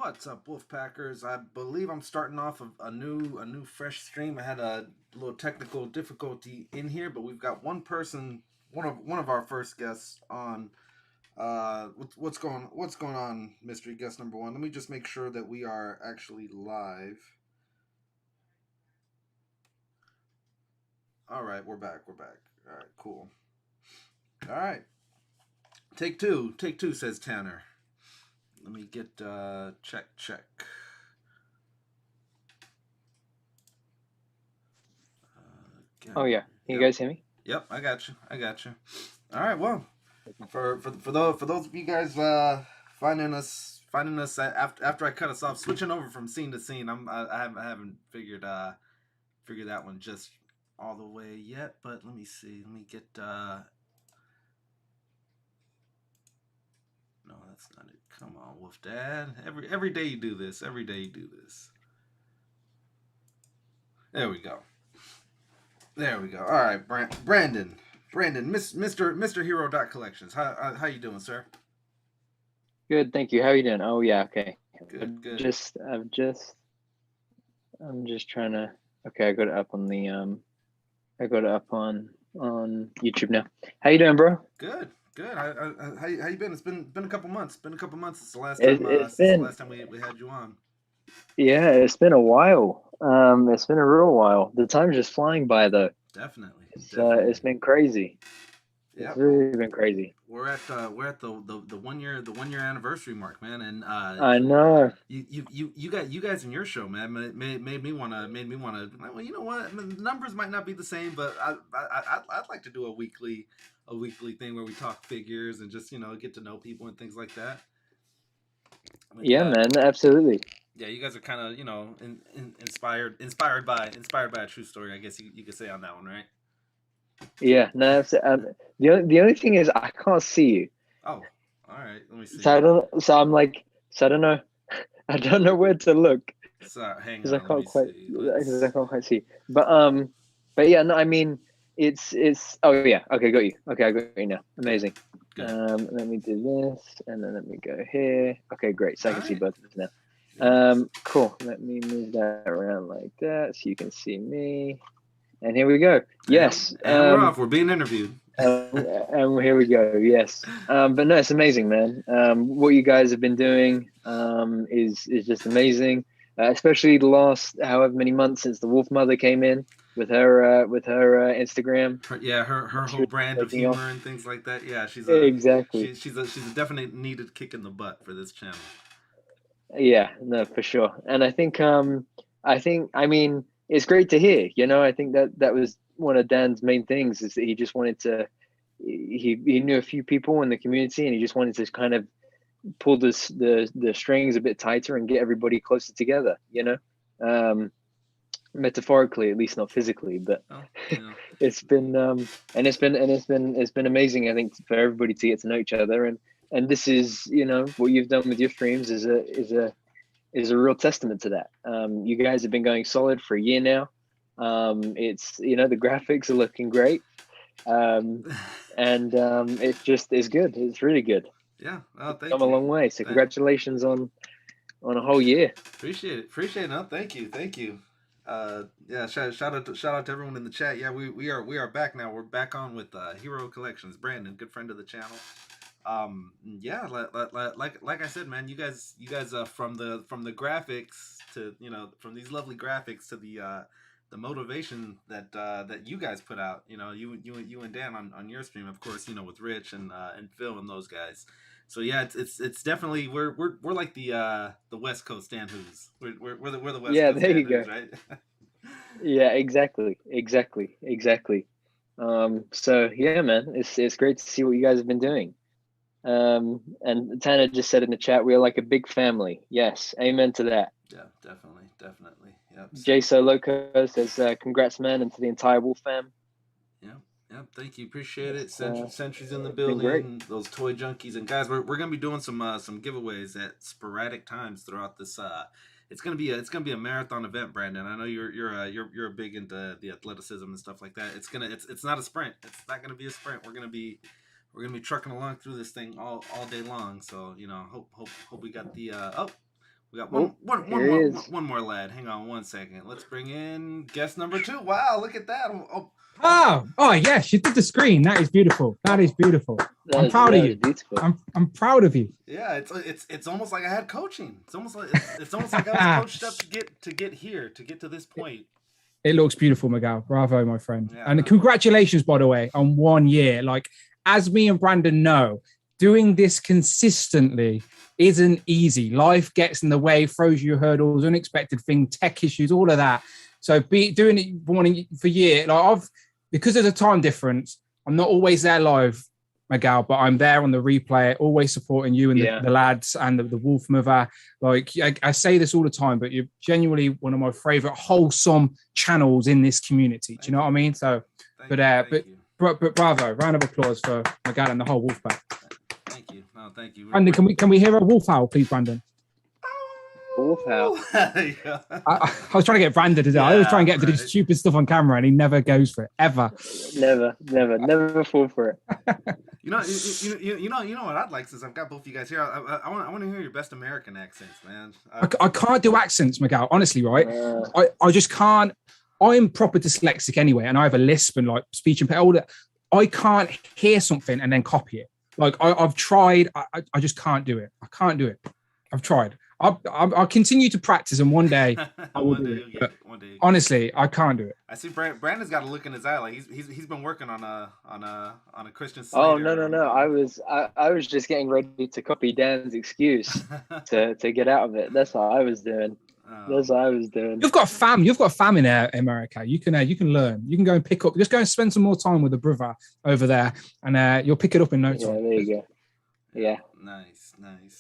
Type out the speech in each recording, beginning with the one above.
What's up, Wolfpackers? I believe I'm starting off a new fresh stream. I had a little technical difficulty in here, but we've got one person, one of our first guests on. What's going on, mystery guest number one? Let me just make sure that we are actually live. All right, we're back. We're back. All right, cool. All right, take two. Take two, says Tanner. Let me get check. Oh yeah, can you guys hear me? Yep, I got you. All right, well, for those of you guys finding us after I cut us off, switching over from scene to scene. I haven't figured that one just all the way yet, but let me see. Let me get no, that's not it. Come on, Wolf Dad. Every day you do this. Every day you do this. There we go. All right, Brandon, Mr. Hero Collections. How you doing, sir? Good, thank you. How are you doing? Oh yeah, okay. Good. I'm just trying to. Okay, I got it up on the I got it up on YouTube now. How you doing, bro? Good. How you been? It's been a couple months. Since the last time we had you on. Yeah, it's been a while. It's been a real while. The time's just flying by though. Definitely. It's been crazy. Yeah, it's really been crazy. We're at the 1 year anniversary mark, man, and I know. You guys in your show, man, made me wanna. Well, you know what? I mean, the numbers might not be the same, but I'd like to do a weekly thing where we talk figures and just get to know people and things like that. Yeah, man, absolutely. Yeah, you guys are kind of inspired by a true story, I guess you could say on that one, right? Yeah, no. The only thing is I can't see you. Oh, all right. Let me see. So I don't know. I don't know where to look. So hang on. I can't quite see. But yeah, no. I mean, it's. Oh yeah. Okay, got you. Okay, I got you now. Amazing. Good. Let me do this, and then let me go here. Okay, great. So I can see both of us now. Cool. Let me move that around like that so you can see me. And here we go. Yes. And we're off. We're being interviewed. And here we go. Yes. But no, it's amazing, man. What you guys have been doing is just amazing. Especially the last however many months since the Wolf Mother came in with her Instagram. Her whole brand of humor and things like that. Yeah, she's a definite needed kick in the butt for this channel. Yeah, no, for sure. And I think I mean it's great to hear. I think that was one of Dan's main things is that he just wanted to. He knew a few people in the community, and he just wanted to kind of pull the strings a bit tighter and get everybody closer together. Metaphorically, at least not physically, but it's been amazing. I think for everybody to get to know each other, and this is what you've done with your streams is a real testament to that. You guys have been going solid for a year now. It's the graphics are looking great, and it's good. It's really good. Yeah, thank you. Come a long way. So congratulations on a whole year. Appreciate it. No, thank you. Yeah, shout out to everyone in the chat. Yeah, we are back now. We're back on with Hero Collections. Brandon, good friend of the channel. Yeah, like I said, man, you guys from the graphics to from these lovely graphics to the motivation that you guys put out, you and Dan on your stream, of course, with Rich and Phil and those guys. So yeah, it's definitely we're like the West Coast Stan Who's. We're the West Coast. Yeah, there you go. Right? Yeah, exactly. So yeah, man, it's great to see what you guys have been doing. And Tanner just said in the chat, we are like a big family. Yes, amen to that. Yeah, definitely. Yep. J So Loco says, "Congrats, man," and to the entire Wolf fam. Yep. Thank you, appreciate it. Sentry's in the building. Those toy junkies and guys, we're gonna be doing some giveaways at sporadic times throughout this. It's gonna be a marathon event, Brandon. I know you're big into the athleticism and stuff like that. It's not a sprint. It's not gonna be a sprint. We're gonna be trucking along through this thing all day long. So hope we got the We got Oh, here he is. one more lad. Hang on one second. Let's bring in guest number 2. Wow, look at that. Oh yes, you did the screen. That is beautiful. That is beautiful. I'm proud of you. Beautiful. I'm proud of you. Yeah, it's almost like I had coaching. It's almost like I was coached up to get here, to get to this point. It looks beautiful, Miguel. Bravo, my friend. Yeah, and congratulations, by the way, on 1 year. Like, as me and Brandon know, doing this consistently isn't easy. Life gets in the way, throws you hurdles, unexpected things, tech issues, all of that. So doing it for a year, like because of the time difference, I'm not always there live, Miguel, but I'm there on the replay, always supporting you and the lads and the Wolf Mother. Like, I say this all the time, but you're genuinely one of my favorite wholesome channels in this community. Do you know what I mean? So, but bravo, round of applause for Miguel and the whole Wolf Pack. Thank you. No, thank you. Brandon, can we hear a wolf howl, please, Brandon? Wolf howl. Yeah. I was trying to get Brandon to do. I always try and get him to do stupid stuff on camera, and he never goes for it ever. Never fall for it. You know what I'd like, since I've got both of you guys here. I want to hear your best American accents, man. I can't do accents, Miguel. Honestly, right? I just can't. I'm proper dyslexic anyway, and I have a lisp and like speech impediment. I can't hear something and then copy it. Like I've tried. I just can't do it. I can't do it. I've tried. I'll continue to practice, and one day I will do it. One day. Honestly, I can't do it. I see Brandon's got a look in his eye, like he's been working on a Christian Slater. Oh no! I was just getting ready to copy Dan's excuse to get out of it. That's what I was doing. That's what I was doing. You've got fam. You've got fam in America. You can learn. You can go and pick up. Just go and spend some more time with the brother over there, and you'll pick it up in no time. Yeah, there you go. Yeah. Nice.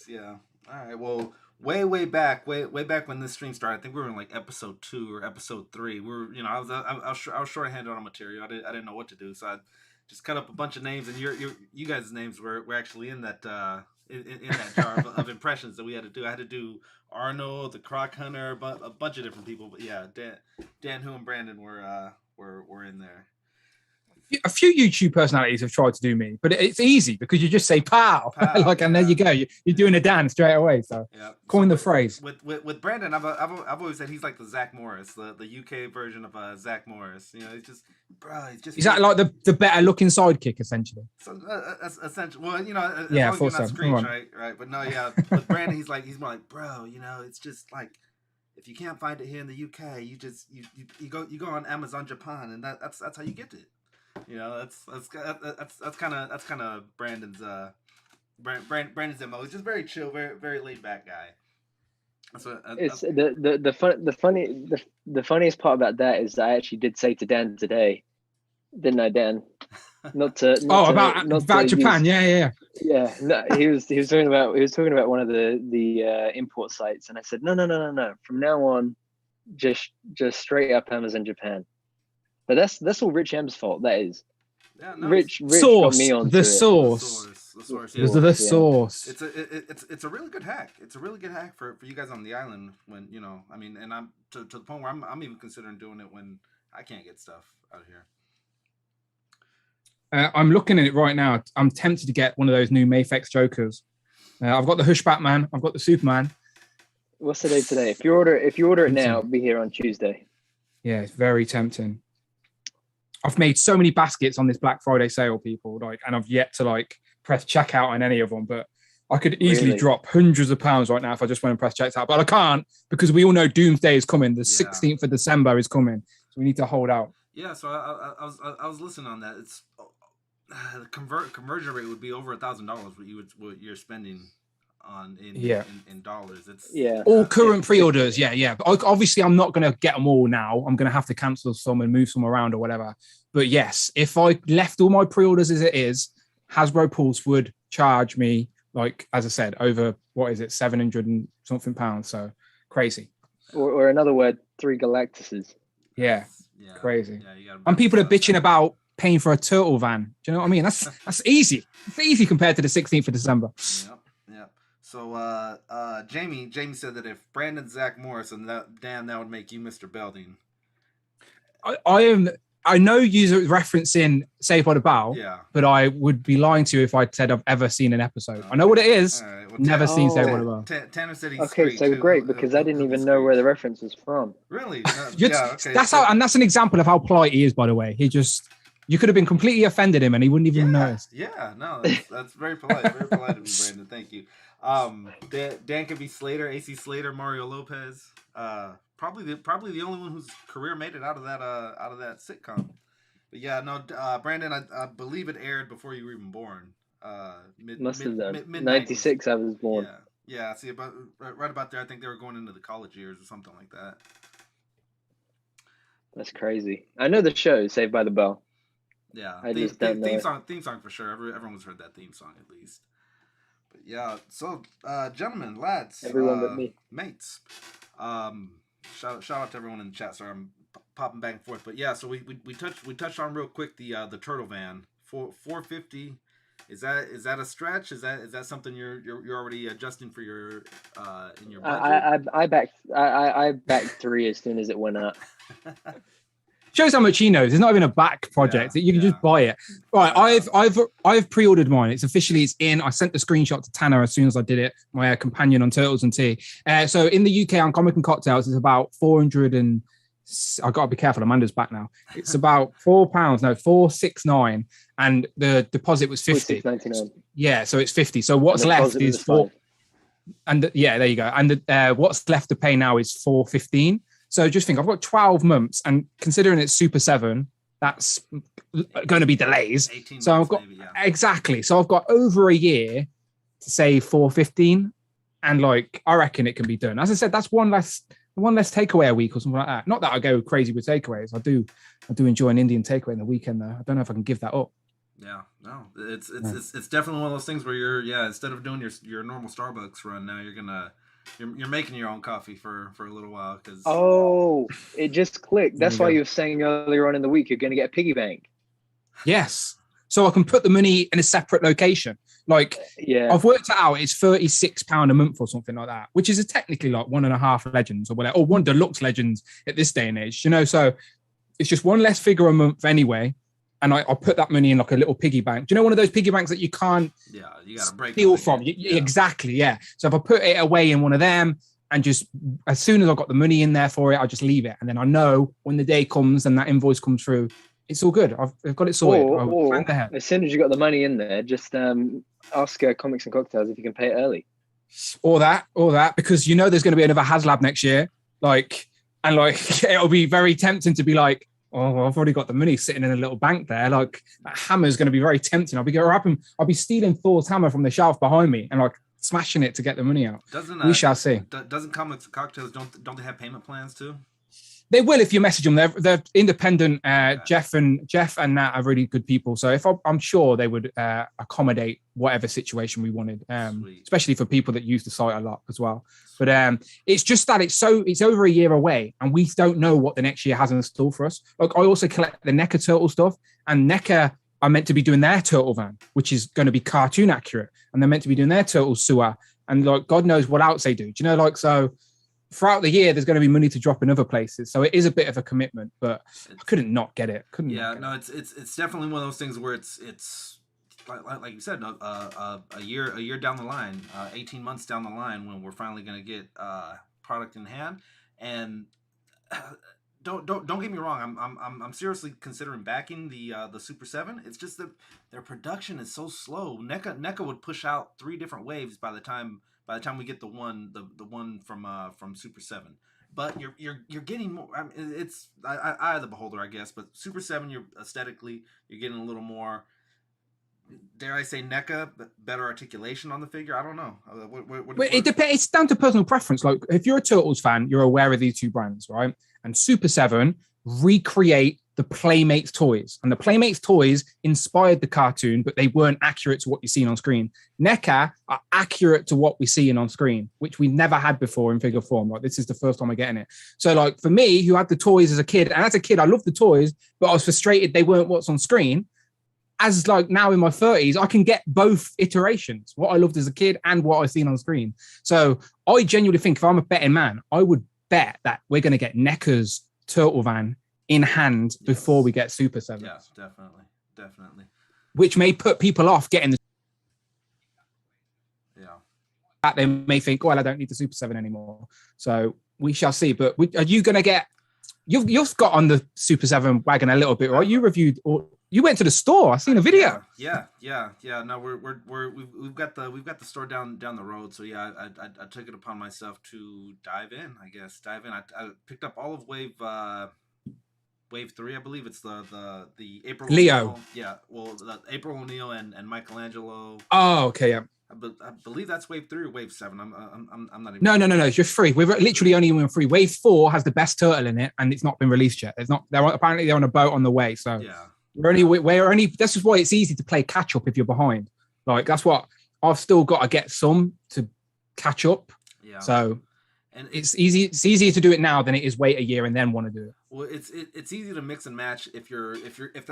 Yeah. All right. Well, way back when this stream started, I think we were in like episode 2 or episode 3. I was short-handed on material. I didn't know what to do, so I just cut up a bunch of names, and you guys' names were actually in that in that jar of impressions that we had to do. I had to do Arnold, the Croc Hunter, but a bunch of different people. But yeah, Dan, who and Brandon were in there. A few YouTube personalities have tried to do me, but it's easy because you just say "pow," and there you go. You're doing a dance straight away. So coin the phrase. With Brandon, I've always said he's like the Zach Morris, the UK version of Zach Morris. You know, Is that like the better looking sidekick essentially? So essentially, well, as long as you're not Screech, right? But no, yeah. With Brandon, he's more like, bro, it's just like, if you can't find it here in the UK, you go on Amazon Japan, and that's how you get it. That's kind of Brandon's Brandon's MO. He's just very chill, very very laid back guy. It's the funniest part about that is I actually did say to Dan today, didn't I, Dan? About Japan, yeah. No, he was talking about one of the import sites, and I said no. From now on, just straight up Amazon Japan. But that's all Rich M's fault. That is. Yeah, no, Rich source, got me on the source. The source. The source. It's a really good hack. It's a really good hack for you guys on the island when and I'm to the point where I'm even considering doing it when I can't get stuff out of here. I'm looking at it right now. I'm tempted to get one of those new Mafex Jokers. I've got the Hush Batman. I've got the Superman. What's the date today? If you order it now, it'll be here on Tuesday. Yeah, it's very tempting. I've made so many baskets on this Black Friday sale, people, and I've yet to press checkout on any of them. But I could easily drop hundreds of pounds right now if I just went and press checkout. But I can't, because we all know Doomsday is coming. The 16th of December is coming, so we need to hold out. Yeah, so I was listening on that. It's the conversion rate would be over $1,000 what you're spending on in dollars. It's all current pre-orders. But obviously I'm not going to get them all now. I'm going to have to cancel some and move some around or whatever. But yes, if I left all my pre-orders as it is, Hasbro Pulse would charge me, as I said, over what is it, 700 and something pounds. So crazy. Or another word, 3 Galactuses. Yeah, crazy. And people are bitching about paying for a turtle van. Do you know what I mean? That's easy. It's easy compared to the 16th of December. Yeah. So Jamie said that if Brandon's Zach Morris, and that would make you Mr. Belding. I know you're referencing Saved by the Bell, yeah, but I would be lying to you if I said I've ever seen an episode. I know what it is. Right, Never seen Oh. Save One Above. Tanner said he's Okay, straight, so too. great, because I didn't even know where the reference was from. Really? Yeah, okay. That's how, and that's an example of how polite he is, by the way. You could have been completely offended him and he wouldn't even notice. Yeah, no, that's very polite. Very polite of you, Brandon. Thank you. Dan could be Slater, AC Slater, Mario Lopez. Probably the only one whose career made it out of that sitcom. But yeah, no, Brandon, I believe it aired before you were even born. Must have done. Mid 96, I was born. Yeah. See, about right about there. I think they were going into the college years or something like that. That's crazy. I know the show, Saved by the Bell. Yeah, I just don't know. Theme song for sure. Everyone's heard that theme song at least. But yeah, so gentlemen, lads, everyone but me, mates. Shout out to everyone in the chat. Sorry, I'm popping back and forth. But yeah, so we touched on real quick the turtle van for 450. Is that a stretch? Is that something you're already adjusting for your in your budget? I backed 3 as soon as it went up. Shows how much he knows. It's not even a back project. You can just buy it. Right, I've pre-ordered mine. It's in. I sent the screenshot to Tanner as soon as I did it. My companion on Turtles and Tea. So in the UK on Comic and Cocktails, it's about 400 and I got to be careful. Amanda's back now. It's about £4. No, 469, and the deposit was 50. Yeah, so it's 50. So what's left is 4. And there you go. And what's left to pay now is 415. So just think, I've got 12 months, and considering it's Super 7, that's going to be delays. 18 so I've got exactly. So I've got over a year to save 415, and I reckon it can be done. As I said, that's one less takeaway a week or something like that. Not that I go crazy with takeaways. I do enjoy an Indian takeaway in the weekend though. I don't know if I can give that up. Yeah, no, it's definitely one of those things where you're instead of doing your normal Starbucks run, now you're making your own coffee for a little while because it just clicked. That's why you were saying earlier on in the week you're going to get a piggy bank. Yes, so I can put the money in a separate location. I've worked it out. It's £36 a month or something like that, which is technically 1.5 Legends or whatever, or 1 Deluxe Legends at this day and age. So it's just one less figure a month anyway. And I put that money in a little piggy bank. Do you know one of those piggy banks that you can't you got to break steal from? Exactly, yeah. So if I put it away in one of them and just as soon as I've got the money in there for it, I just leave it. And then I know when the day comes and that invoice comes through, it's all good. I've got it sorted. Or as soon as you got the money in there, just ask Comics and Cocktails if you can pay it early. Or that, because there's going to be another HasLab next year. It'll be very tempting to be like, oh, I've already got the money sitting in a little bank there. That hammer's going to be very tempting. I'll be stealing Thor's hammer from the shelf behind me and smashing it to get the money out. We shall see. Doesn't Comics and Cocktails don't they have payment plans too? They will if you message them. They're independent. Jeff and Nat are really good people. So I'm sure they would accommodate whatever situation we wanted, especially for people that use the site a lot as well. But it's just that it's over a year away, and we don't know what the next year has in store for us. I also collect the NECA turtle stuff, and NECA are meant to be doing their turtle van, which is going to be cartoon accurate, and they're meant to be doing their turtle sewer, and God knows what else they do. Do you know, so. Throughout the year, there's going to be money to drop in other places, so it is a bit of a commitment. But I couldn't not get it. It's definitely one of those things where it's like you said, a year down the line, 18 months down the line, when we're finally going to get product in hand. And don't get me wrong, I'm seriously considering backing the Super 7. It's just that their production is so slow. NECA would push out 3 different waves by the time we get the one from Super 7, but you're getting more. I mean, it's eye of the beholder, I guess. But Super 7, you're getting a little more. Dare I say NECA, better articulation on the figure? I don't know. It depends. It's down to personal preference. If you're a Turtles fan, you're aware of these 2 brands, right? And Super 7 recreate the Playmates toys, and the Playmates toys inspired the cartoon, but they weren't accurate to what you're seeing on screen. NECA are accurate to what we're seeing on screen, which we never had before in figure form. This is the first time we're getting it. So for me, who had the toys as a kid, and as a kid I loved the toys, but I was frustrated they weren't what's on screen. As now in my 30s, I can get both iterations, what I loved as a kid and what I've seen on screen. So I genuinely think if I'm a betting man, I would bet that we're going to get NECA's turtle van in hand before we get Super 7. Yeah, definitely. Which may put people off getting the... Yeah. they may think, well, I don't need the Super 7 anymore. So we shall see. But are you going to get? You've got on the Super 7 wagon a little bit, right? You reviewed, or you went to the store. I seen a video. Yeah. No, we've got the store down the road. So yeah, I took it upon myself to dive in. I picked up all of Wave 3, I believe it's the April Leo. O'Neil. Yeah, well, the April O'Neil and Michelangelo. Oh, okay, yeah. I believe that's Wave 3 or Wave 7. I'm not even. No. It's just 3. We're literally only in 3. Wave 4 has the best turtle in it, and it's not been released yet. Apparently they're on a boat on the way. So yeah, we're only. This is why it's easy to play catch up if you're behind. Like that's what I've still got to get some to catch up. Yeah. So. And it's easy. It's easier to do it now than it is wait a year and then want to do it. Well, it's easy to mix and match if they're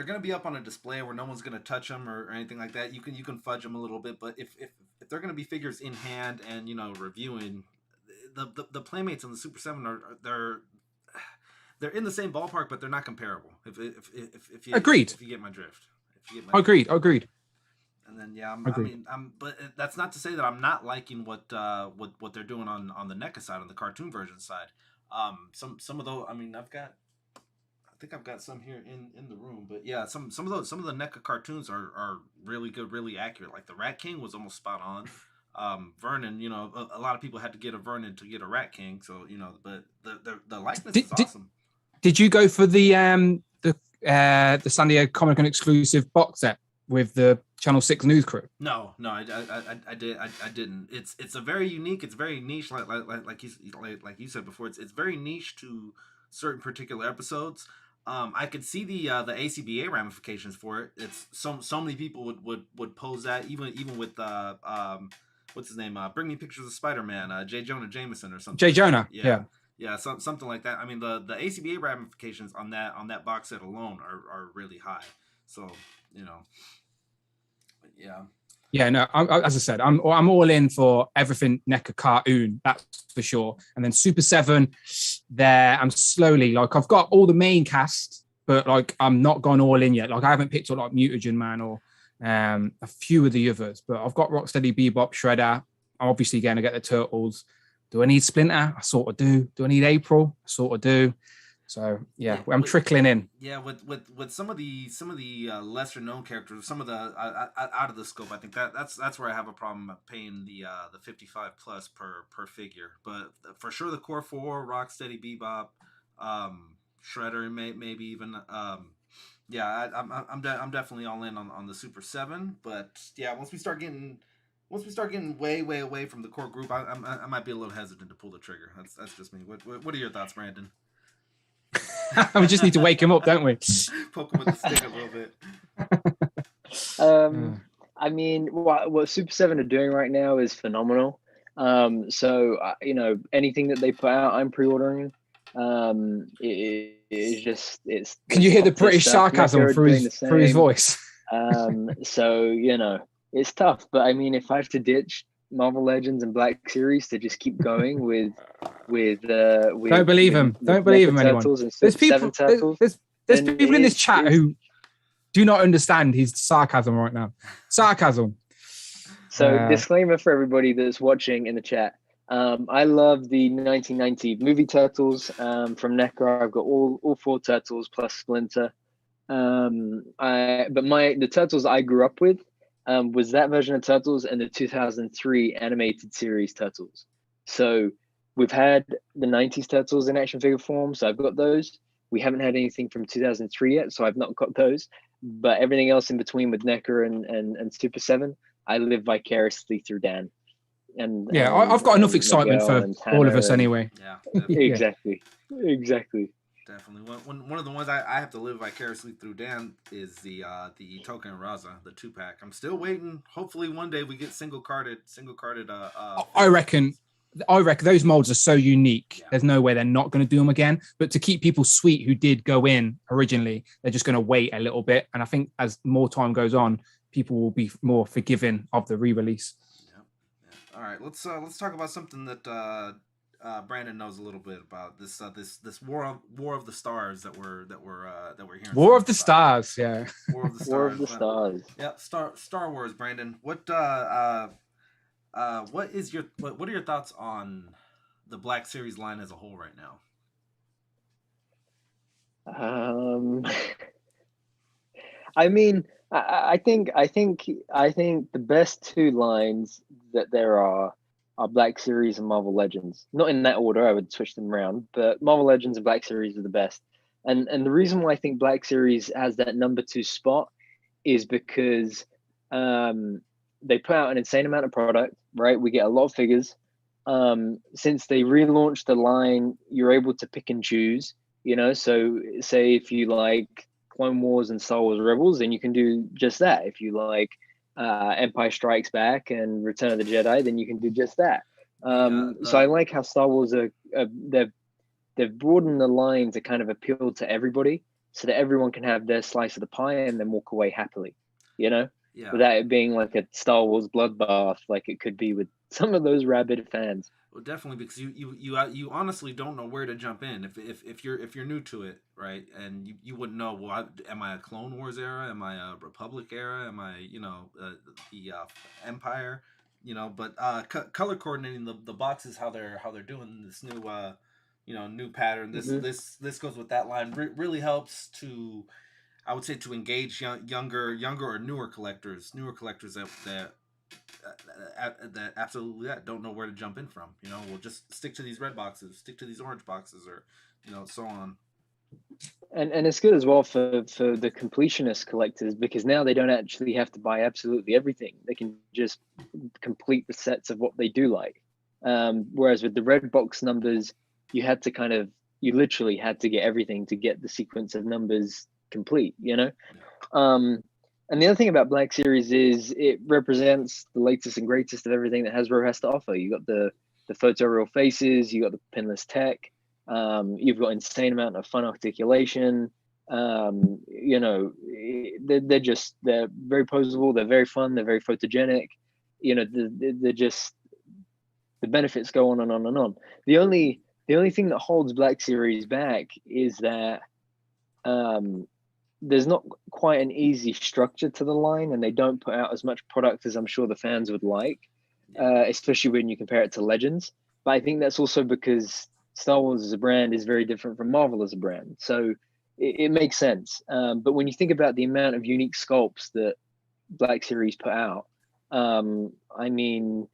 going to be up on a display where no one's going to touch them or anything like that. You can fudge them a little bit, but if they're going to be figures in hand and reviewing, the Playmates and the Super 7 they're in the same ballpark, but they're not comparable. If you agreed. If you get my drift. Agreed. And then but that's not to say that I'm not liking what they're doing on the NECA side, on the cartoon version side. Some of those, I think I've got some here in the room, but yeah, some of the NECA cartoons are really good, really accurate. Like the Rat King was almost spot on. Vernon, a lot of people had to get a Vernon to get a Rat King, so but the likeness is awesome. Did you go for the San Diego Comic-Con exclusive box set with the Channel 6 news crew? No, I didn't. It's a very unique. It's very niche, like you said before. It's very niche to certain particular episodes. I could see the ACBA ramifications for it. It's so many people would pose that even with what's his name? Bring Me Pictures of Spider-Man, J. Jonah Jameson or something. J. Jonah, yeah, something like that. I mean, the ACBA ramifications on that box set alone are really high. So yeah. No, as I said, I'm all in for everything NECA cartoon. That's for sure. And then Super 7, I'm slowly I've got all the main cast, but I'm not gone all in yet. I haven't picked up Mutagen Man or a few of the others, but I've got Rocksteady, Bebop, Shredder. I'm obviously going to get the Turtles. Do I need Splinter? I sort of do. Do I need April? I sort of do. So yeah, I'm trickling in. Yeah, with some of the lesser known characters, some of the out of the scope, I think that's where I have a problem paying the 55 plus per figure. But for sure, the core 4, Rocksteady, Bebop, Shredder, maybe even I'm definitely all in on the Super 7. But yeah, once we start getting way away from the core group, I might be a little hesitant to pull the trigger. That's just me. What are your thoughts, Brandon? We just need to wake him up, don't we? Poke him with the stick a little bit. I mean, what Super 7 are doing right now is phenomenal. So anything that they put out, I'm pre-ordering. It's. Can you hear the British sarcasm through his voice? So it's tough, but I mean, if I have to ditch Marvel Legends and Black Series to just keep going with don't believe him anyone. There's people in this chat who do not understand his sarcasm right now. Sarcasm. So disclaimer for everybody that's watching in the chat. I love the 1990 movie Turtles from NECA. I've got all 4 Turtles plus Splinter. But the Turtles I grew up with was that version of Turtles and the 2003 animated series Turtles. So we've had the 90s Turtles in action figure form, so I've got those. We haven't had anything from 2003 yet, so I've not got those. But everything else in between with NECA and Super 7, I live vicariously through Dan. And I've got enough excitement for all of us anyway. Yeah, exactly. Definitely. One of the ones I have to live vicariously through Dan is the Token Raza, the 2-pack. I'm still waiting. Hopefully one day we get single carded. I reckon those molds are so unique. Yeah. There's no way they're not going to do them again. But to keep people sweet who did go in originally, they're just going to wait a little bit. And I think as more time goes on, people will be more forgiving of the re-release. Yeah. All right, let's talk about something that Brandon knows a little bit about, this War of the Stars that we're hearing. War of the Stars, yeah. War of the Stars. Yeah, Star Wars, Brandon. What What are your thoughts on the Black Series line as a whole right now? I mean, I think the best two lines that there are Black Series and Marvel Legends. Not in that order, I would switch them around, but Marvel Legends and Black Series are the best. And the reason why I think Black Series has that number two spot is because they put out an insane amount of product, right? We get a lot of figures. Since they relaunched the line, you're able to pick and choose, so say if you like Clone Wars and Star Wars Rebels, then you can do just that. If you like Empire Strikes Back and Return of the Jedi, then you can do just that. So I like how Star Wars they've broadened the line to kind of appeal to everybody, so that everyone can have their slice of the pie and then walk away happily, Yeah. without it being like a Star Wars bloodbath like it could be with some of those rabid fans. Well, definitely, because you honestly don't know where to jump in if you're new to it, right? And you wouldn't know. Well, am I a Clone Wars era? Am I a Republic era? Am I the Empire? But color coordinating the boxes, how they're doing this new new pattern. This goes with that line. Really helps to, I would say, to engage younger or newer collectors that absolutely don't know where to jump in from. We'll just stick to these red boxes, stick to these orange boxes, or so on. And it's good as well for the completionist collectors, because now they don't actually have to buy absolutely everything. They can just complete the sets of what they do like. Whereas with the red box numbers, you literally had to get everything to get the sequence of numbers complete. And the other thing about Black Series is it represents the latest and greatest of everything that Hasbro has to offer. You got the photoreal faces, you got the pinless tech, you've got insane amount of fun articulation. They're very posable, they're very fun, they're very photogenic. They're just, the benefits go on and on and on. The only thing that holds Black Series back is that there's not quite an easy structure to the line, and they don't put out as much product as I'm sure the fans would like, especially when you compare it to Legends. But I think that's also because Star Wars as a brand is very different from Marvel as a brand. So it makes sense. But when you think about the amount of unique sculpts that Black Series put out, I mean,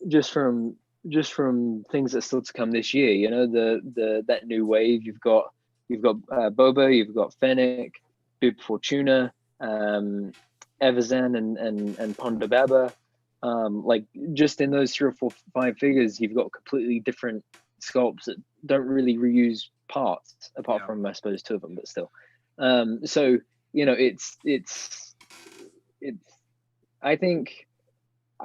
just from things that's still to come this year, that new wave, you've got Boba, you've got Fennec, Bib Fortuna, Evazan, and Ponda Baba. Like, just in those 3 or 4, 5 figures, you've got completely different sculpts that don't really reuse parts, apart from, I suppose, 2 of them, but still. So it's I think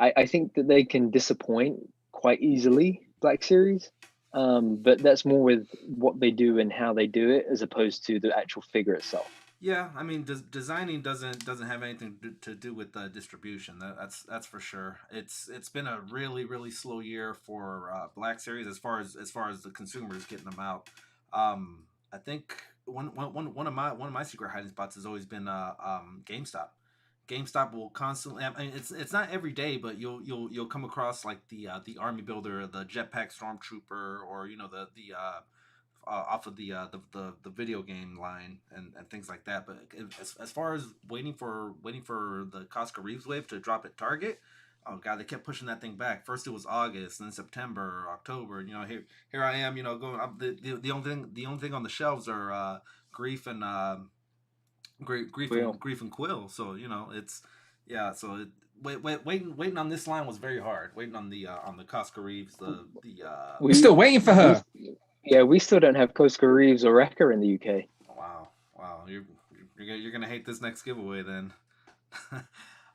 that they can disappoint quite easily, Black Series, but that's more with what they do and how they do it, as opposed to the actual figure itself. Yeah, I mean, designing doesn't have anything to do with distribution. That's for sure. It's been a really slow year for Black Series as far as the consumers getting them out. I think one of my secret hiding spots has always been GameStop. GameStop will constantly. I mean, it's not every day, but you'll come across like the army builder, the jetpack stormtrooper, or the off of the video game line and things like that. But as far as waiting for the Costco Reeves wave to drop at Target, oh god, they kept pushing that thing back. First it was August, then September, October. Here I am. Going up. The only thing on the shelves are Grief and Grief and Quill. So it's So waiting on this line was very hard. Waiting on the Costco Reeves. We're still waiting for her. We still don't have Costco Reeves or Wrecker in the UK. Wow, you're gonna hate this next giveaway then.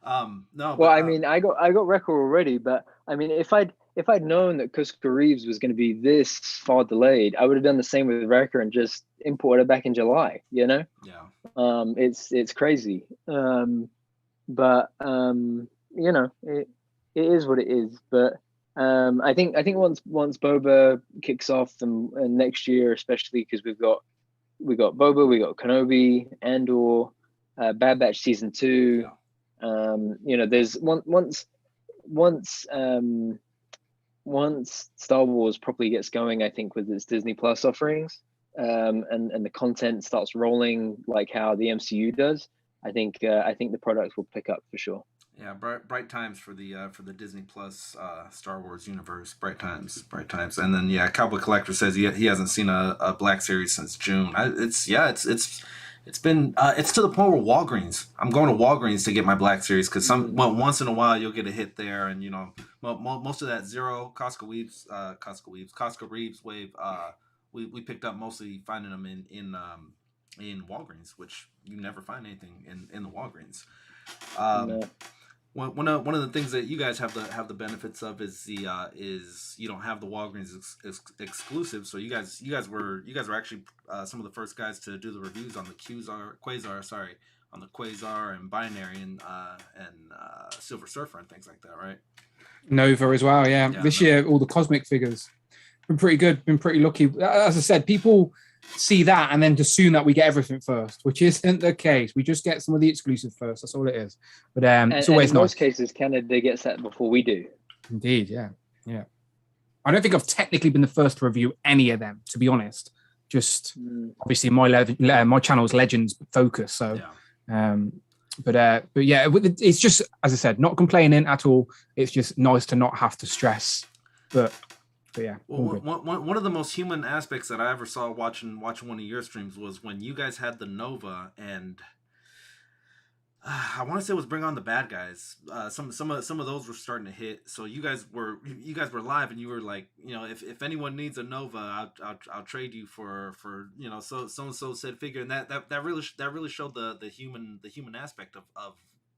No. Well, I mean, I got Wrecker already, but I mean, if I'd known that Costco Reeves was going to be this far delayed, I would have done the same with Wrecker and just imported it back in July. Yeah. It's crazy. But it is what it is. But I think once Boba kicks off and next year, especially because we got Boba, we got Kenobi, Andor, Bad Batch season 2. Yeah. There's once once Star Wars properly gets going, I think with its Disney Plus offerings, and the content starts rolling like how the MCU does, I think the product will pick up for sure. Yeah, bright times for the Disney Plus Star Wars universe. Bright times. And then yeah, Cowboy Collector says he hasn't seen a Black Series since June. It's been it's to the point where Walgreens. I'm going to Walgreens to get my Black Series because once in a while you'll get a hit there, and you know most of that Zero Costco Reeves wave. We picked up mostly finding them in Walgreens, which you never find anything in the Walgreens. No. One of the things that you guys have the benefits of is you don't have the Walgreens exclusive. So you guys were actually some of the first guys to do the reviews on the Quasar on the Quasar and Binary and Silver Surfer and things like that, right? Nova as well, yeah. This year, all the cosmic figures been pretty good. Been pretty lucky. As I said, people see that and then assume that we get everything first, which isn't the case. We just get some of the exclusive first. That's all it is. But it's always in nice. most cases, Canada gets that before we do. Indeed, yeah. I don't think I've technically been the first to review any of them, to be honest. Just obviously my channel's Legends focus. So, but yeah, it's just, as I said, not complaining at all. It's just nice to not have to stress. But yeah. Well, one of the most human aspects that I ever saw watching one of your streams was when you guys had the Nova, and I want to say it was Bring On the Bad Guys. Some of those were starting to hit. So you guys were live, and you were like, you know, if anyone needs a Nova, I'll trade you for you know, so and so said figure, and that really showed the human aspect of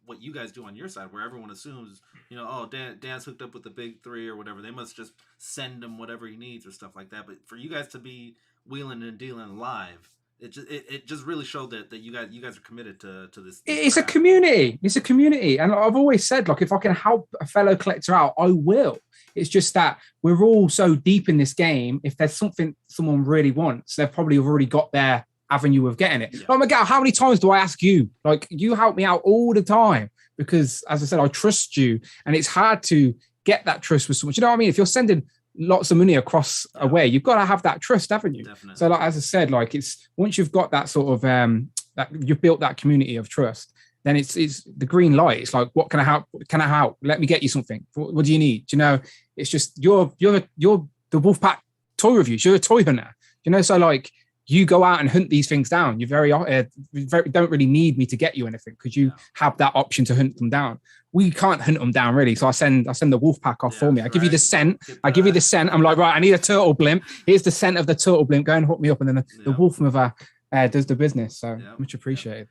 what you guys do on your side, where everyone assumes, you know, oh, Dan's hooked up with the big three or whatever. They must just send him whatever he needs or stuff like that. But for you guys to be wheeling and dealing live, it just really showed that you guys are committed to this. It's craft. A community. It's a community, and I've always said, like, if I can help a fellow collector out, I will. It's just that we're all so deep in this game. If there's something someone really wants, they've probably already got their avenue of getting it. Yeah. Like, Miguel, how many times do I ask you? Like, you help me out all the time because, as I said, I trust you, and it's hard to get that trust with someone. You know what I mean? If you're sending lots of money across a way, you've got to have that trust, haven't you? Definitely. So, like, as I said, like, it's once you've got that sort of that you've built that community of trust, then it's the green light. It's like, what can I help? Can I help? Let me get you something. What do you need? You know, it's just you're the Wolfpack toy reviews. You're a toy hunter. You know, so like, you go out and hunt these things down. You very don't really need me to get you anything because you have that option to hunt them down. We can't hunt them down really, so I send the Wolfpack off for me. I give you the scent. Give you the scent. I'm like, right, I need a turtle blimp. Here's the scent of the turtle blimp. Go and hook me up, and then the Wolf Mother does the business. So much appreciated.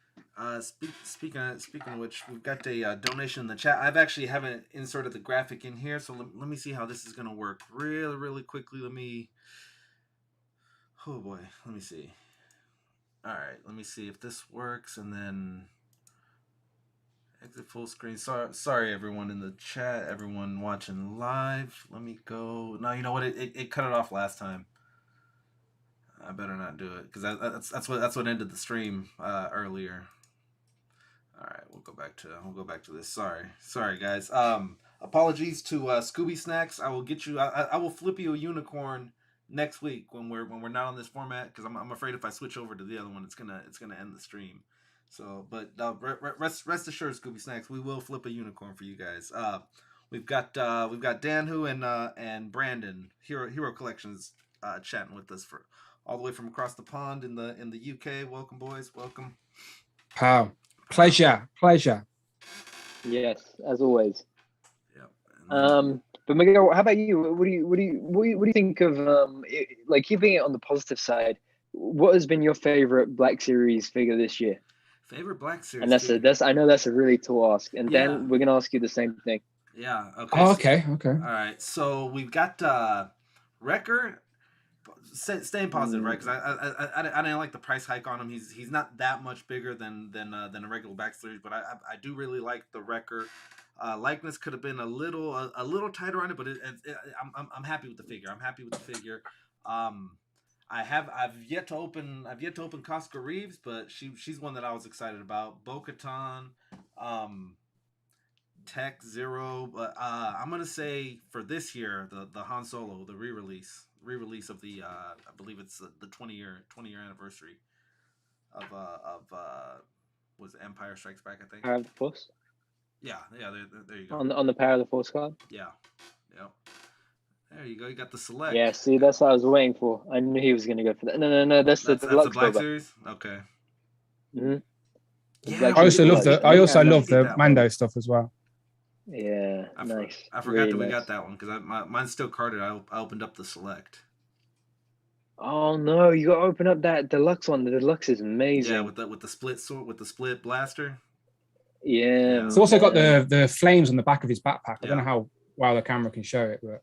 Speaking of which, we've got a donation in the chat. I've actually haven't inserted the graphic in here, so let me see how this is going to work really quickly. Oh boy, let me see. All right, let me see if this works, and then exit full screen. Sorry everyone in the chat, everyone watching live. Let me go. No, you know what? It cut it off last time. I better not do it because that's what ended the stream earlier. All right, we'll go back to this. Sorry guys. Apologies to Scooby Snacks. I will get you. I will flip you a unicorn next week when we're not on this format, because I'm afraid if I switch over to the other one, it's gonna end the stream. So, but rest assured, Scooby Snacks, we will flip a unicorn for you guys. We've got Danhu and Brandon Hero Collections chatting with us for all the way from across the pond in the UK. Welcome, boys. Welcome. Wow. Pleasure. Yes, as always. Yep. But Miguel, how about you? What do you think of like, keeping it on the positive side? What has been your favorite Black Series figure this year? Favorite Black Series. And I know that's a really tall ask. And then we're gonna ask you the same thing. Yeah. Okay. Oh, okay. Okay. All right. So we've got Wrecker. Staying positive, right? Because I didn't like the price hike on him. He's not that much bigger than a regular Black Series, but I do really like the Wrecker. Likeness could have been a little tighter on it, but I'm happy with the figure. I've yet to open Costco Reeves, but she's one that I was excited about. Bo-Katan, Tech Zero, but I'm gonna say for this year the Han Solo, the re-release of the I believe it's the 20-year anniversary of was it Empire Strikes Back, I think. Power of the Force. Yeah, there you go. On the Power of the Force card. Yeah. There you go. You got the select. Yeah, see, that's what I was waiting for. I knew he was going to go for that. No, that's the That's the Black Boba. Series. Okay. Mm-hmm. Yeah, I also love that the one. Mando stuff as well. Yeah, nice. I forgot really that we nice. got that one because mine's still carded. I opened up the select. Oh no, you got to open up that deluxe one. The deluxe is amazing. Yeah, with the split sword, with the split blaster. Yeah. It's also got the flames on the back of his backpack. I don't know Yeah. how well the camera can show it, but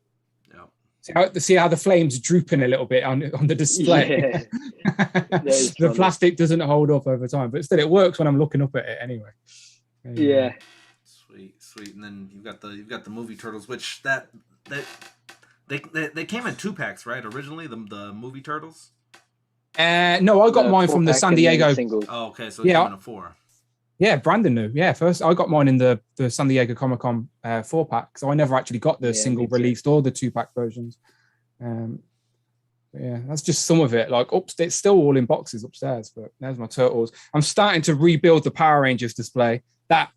Yeah. see how the flames drooping a little bit on the display. Yeah. The plastic doesn't hold up over time, but still it works when I'm looking up at it anyway. Yeah. Sweet. And then you've got the movie turtles, which they came in 2-packs, right? Originally, the movie turtles. No, I got mine from the San Diego. Oh, okay. So it came in a 4. Yeah, Brandon knew. Yeah, first I got mine in the San Diego ComicCon 4-pack, so I never actually got the single released or the 2-pack versions. Yeah, that's just some of it. Like it's still all in boxes upstairs, but there's my turtles. I'm starting to rebuild the Power Rangers display. That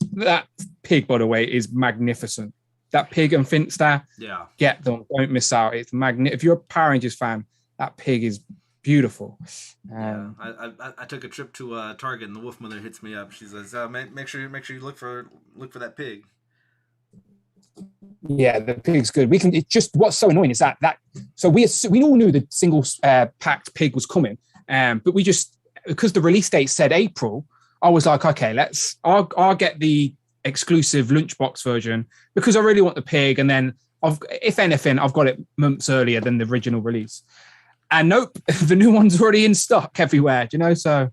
pig, by the way, is magnificent. That pig and Finster, get them. Don't miss out. It's magnificent. If you're a Power Rangers fan, that pig is beautiful. I took a trip to Target and the Wolf Mother hits me up. She says, "Make sure you look for that pig." Yeah, the pig's good. What's so annoying is that so we all knew the single packed pig was coming, but we just, because the release date said April, I was like, okay, I'll get the exclusive lunchbox version because I really want the pig, and then if anything, I've got it months earlier than the original release. And nope, the new one's already in stock everywhere. Do you know? So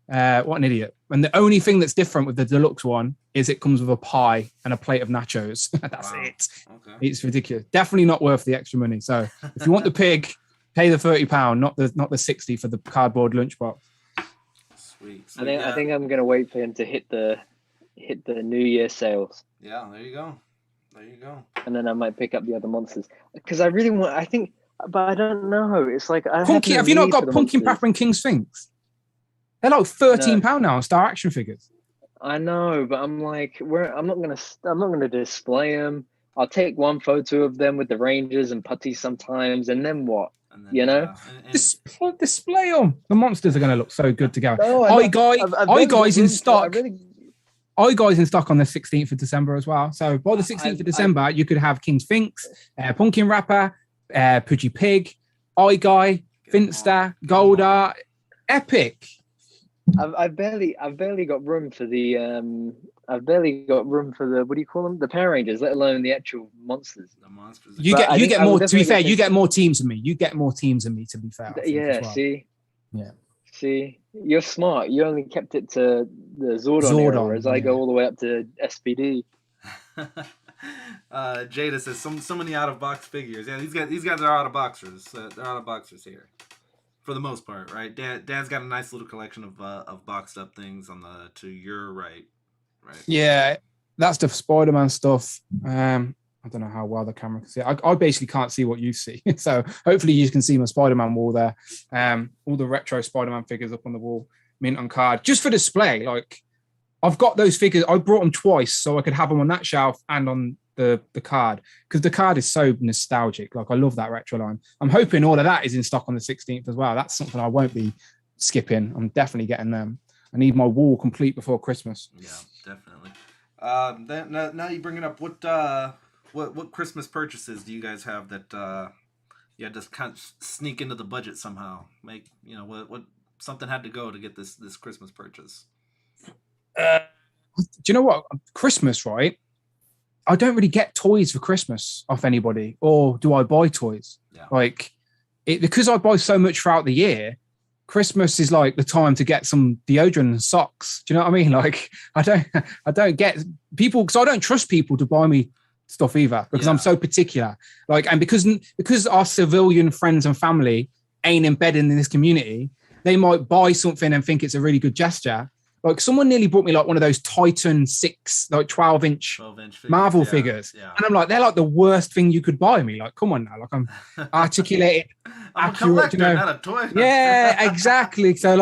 what an idiot. And the only thing that's different with the deluxe one is it comes with a pie and a plate of nachos. That's it. Okay. It's ridiculous. Definitely not worth the extra money. So if you want the pig, pay the £30, not the 60 for the cardboard lunchbox. Sweet. I think I'm gonna wait for him to hit the New Year sales. Yeah, there you go. And then I might pick up the other monsters because I really want. I think, but I don't know. It's like have you not got Pumpkin Pepper and King Sphinx? They're like £13 now on Star Action figures. I know, but I'm like, I'm not gonna display them. I'll take one photo of them with the Rangers and putty sometimes, and then what? And then, you know, display them. The monsters are going to look so good together. iGuys in stock. iGuys in stock on the 16th of December as well. So by the 16th of December, you could have King Sphinx, Pumpkin Rapper, Pudgy Pig, iGuy, Finster, Goldar, epic. I've barely got room for the what do you call them? The Power Rangers, let alone the actual monsters. The monsters. You get more. To be fair, you get more teams than me. You get more teams than me. To be fair. Yeah. Well. See. Yeah. See, you're smart. You only kept it to the Zordon era, whereas I go all the way up to SPD. Jada says so many out of box figures. Yeah, these guys are out of boxers. They're out of boxers here. For the most part, right? Dad's got a nice little collection of boxed up things to your right. Yeah, that's the Spider-Man stuff. I don't know how well the camera can see. I basically can't see what you see. So hopefully you can see my Spider-Man wall there. All the retro Spider-Man figures up on the wall, mint on card, just for display. Like I've got those figures. I brought them twice so I could have them on that shelf and on the card, because the card is so nostalgic. Like I love that retro line. I'm hoping all of that is in stock on the 16th as well. That's something I won't be skipping. I'm definitely getting them. I need my wall complete before Christmas. Yeah, definitely. Now you bring it up. What Christmas purchases do you guys have that just kind of sneak into the budget somehow? Make what something had to go to get this Christmas purchase. Do you know what? Christmas, right? I don't really get toys for Christmas off anybody, or do I buy toys? Yeah. Like because I buy so much throughout the year. Christmas is like the time to get some deodorant and socks. Do you know what I mean? Like I don't get people, because I don't trust people to buy me stuff either, because I'm so particular. Like, and because our civilian friends and family ain't embedded in this community, they might buy something and think it's a really good gesture, Like someone nearly brought me like one of those Titan 6, like 12-inch figures, Marvel figures. Yeah. And I'm like, they're like the worst thing you could buy me. Like, come on now. Like I'm articulated, I'm accurate, a collector, not a toy hunter. Yeah, exactly. So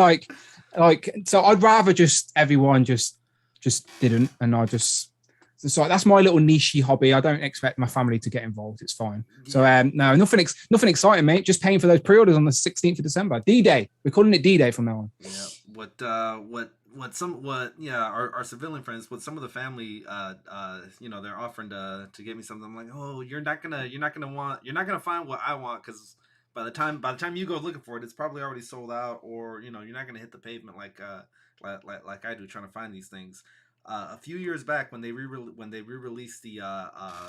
so I'd rather just everyone just didn't. And so that's my little niche hobby. I don't expect my family to get involved. It's fine. So no, nothing exciting, mate. Just paying for those pre-orders on the 16th of December. D-Day. We're calling it D-Day from now on. Yeah. Our civilian friends, what some of the family they're offering to get me something. I'm like, oh, you're not gonna find what I want, because by the time you go looking for it, it's probably already sold out, or you're not gonna hit the pavement like I do trying to find these things. A few years back, when they re-released the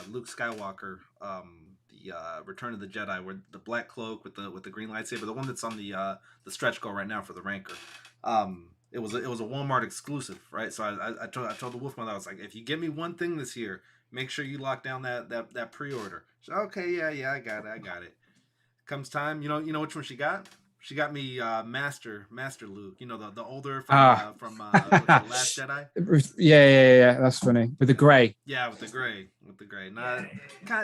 Luke Skywalker, the Return of the Jedi, where the black cloak with the green lightsaber, the one that's on the stretch goal right now for the Ranker, it was a Walmart exclusive, right? So I told the Wolfman, I was like, if you give me one thing this year, make sure you lock down that pre-order. So, okay, yeah, I got it. Comes time, you know which one she got? She got me Master Luke, the older from The Last Jedi. Yeah, that's funny. With the gray. Yeah, with the gray.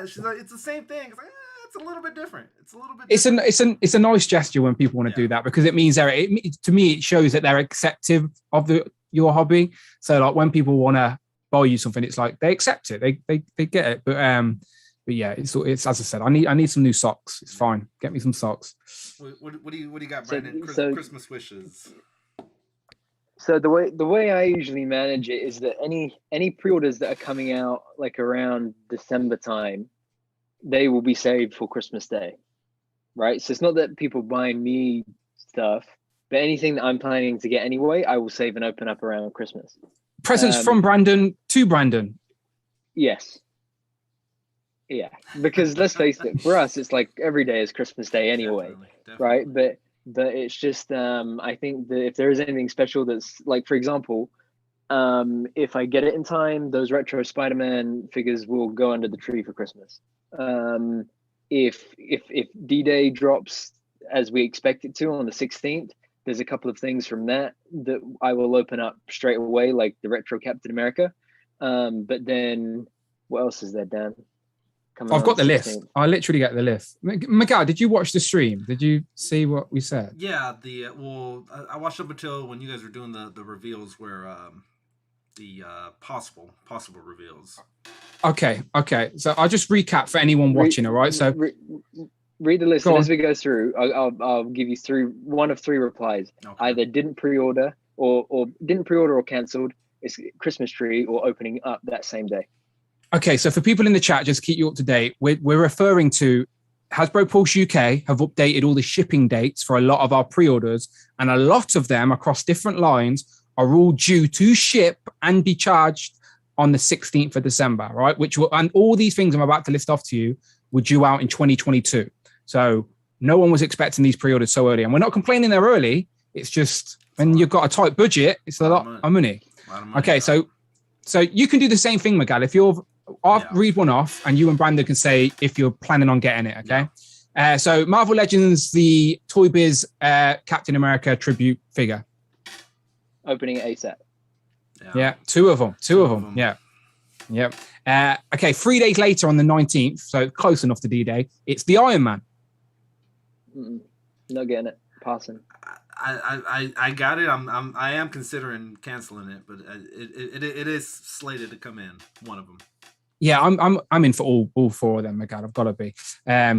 She's like, it's the same thing. It's like, it's a little bit different. It's a nice gesture when people want to do that, because it means to me it shows that they're accepting of your hobby. So like when people want to buy you something, it's like they accept it. They get it. But yeah, it's as I said, I need some new socks. It's fine. Get me some socks. What do you got, Brandon? Christmas wishes. So the way I usually manage it is that any pre-orders that are coming out like around December time, they will be saved for Christmas Day, right? So it's not that people buying me stuff, but anything that I'm planning to get anyway, I will save and open up around Christmas. Presents from Brandon to Brandon. Yes. Yeah, because let's face it, for us, it's like every day is Christmas Day anyway, definitely. Right? But it's just, I think that if there is anything special that's like, for example, if I get it in time, those retro Spider-Man figures will go under the tree for Christmas. If D-Day drops as we expect it to on the 16th, there's a couple of things from that I will open up straight away, like the retro Captain America. But then what else is there, Dan? I've got the list. I literally get the list. Miguel, did you watch the stream? Did you see what we said? Yeah, I watched up until when you guys were doing the reveals, where the possible reveals. Okay. So I'll just recap for anyone watching. All right. So read the list, and as we go through, I'll give you one of three replies. Okay. Either didn't pre-order or cancelled. It's Christmas tree or opening up that same day. Okay, so for people in the chat, just to keep you up to date, we're referring to Hasbro Pulse UK have updated all the shipping dates for a lot of our pre-orders, and a lot of them across different lines are all due to ship and be charged on the 16th of December, right? And all these things I'm about to list off to you were due out in 2022. So no one was expecting these pre-orders so early, and we're not complaining they're early. It's just when you've got a tight budget, it's a lot of money. Okay, so you can do the same thing, Miguel. If I'll read one off, and you and Brandon can say if you're planning on getting it, okay? Yeah. So Marvel Legends, the Toy Biz Captain America tribute figure. Opening at ASAP. Yeah, two of them. Yeah. Yep. Okay, 3 days later on the 19th, so close enough to D-Day, it's the Iron Man. Not getting it. Passing. I got it. I am considering canceling it, but it is slated to come in, one of them. Yeah, I'm in for all four of them, Miguel. I've got to be.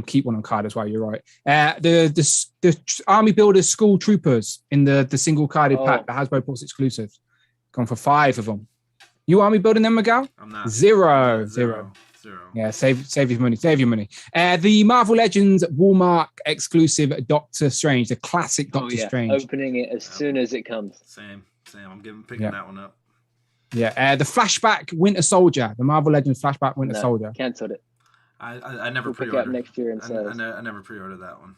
Keep one on card as well. You're right. The Army Builders School Troopers in the single carded pack, the Hasbro Pulse exclusives, gone for 5 of them. You Army building them, Miguel? I'm not. Zero. Yeah, save your money. The Marvel Legends Walmart exclusive Doctor Strange, the classic Doctor Strange. Opening it as soon as it comes. Same. I'm picking that one up. Yeah, the Flashback Winter Soldier, the Marvel Legends Flashback Winter Soldier. Cancelled it. I never pre-ordered. Pick it up next year in sales. I never pre-ordered that one.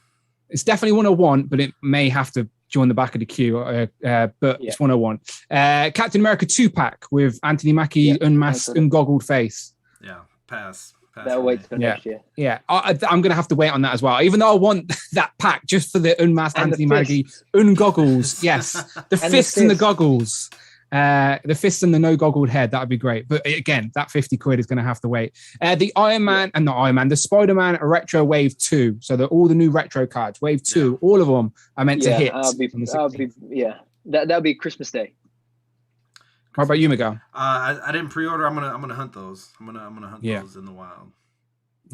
It's definitely one I want, but it may have to join the back of the queue. But it's one I want. Captain America 2-pack with Anthony Mackie unmasked, ungoggled face. Yeah, pass. That'll wait till next year. Yeah, I'm going to have to wait on that as well. Even though I want that pack just for the unmasked Anthony Mackie ungoggles. Yes, the fists and the goggles. The fist and the no goggled head, that would be great. But again, that 50 quid is going to have to wait. The Iron Man and not Iron Man, the Spider-Man Retro Wave 2. So all the new retro cards, Wave 2, all of them are meant to hit. That'll be Christmas Day. How about you, Miguel? I didn't pre-order. I'm gonna hunt those. I'm gonna hunt those in the wild.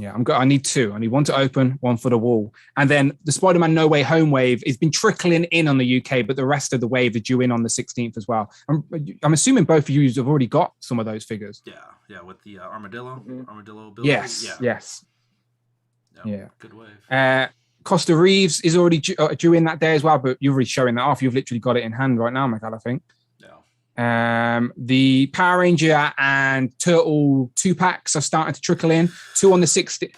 Yeah, I need 2. I need one to open, one for the wall. And then the Spider-Man No Way Home wave has been trickling in on the UK, but the rest of the wave are due in on the 16th as well. I'm assuming both of you have already got some of those figures. Yeah, with the armadillo build. Yes. Yeah. Good wave. Costa Reeves is already due in that day as well, but you're already showing that off. You've literally got it in hand right now, Michael, I think. The Power Ranger and Turtle 2-packs are starting to trickle in. 2 on the 16th.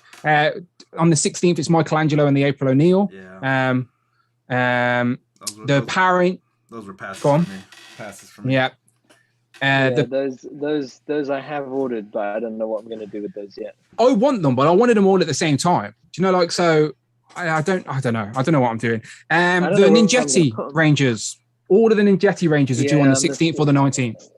On the 16th, it's Michelangelo and the April O'Neil. Yeah. The Power Ranger. Those were passes. Go on. For me. Passes for me. Yeah. Those I have ordered, but I don't know what I'm going to do with those yet. I want them, but I wanted them all at the same time. Do you know, like, so I don't know. I don't know what I'm doing. The Ninjetti Rangers. All of the Ninjetti Rangers are due on the 16th or the 19th.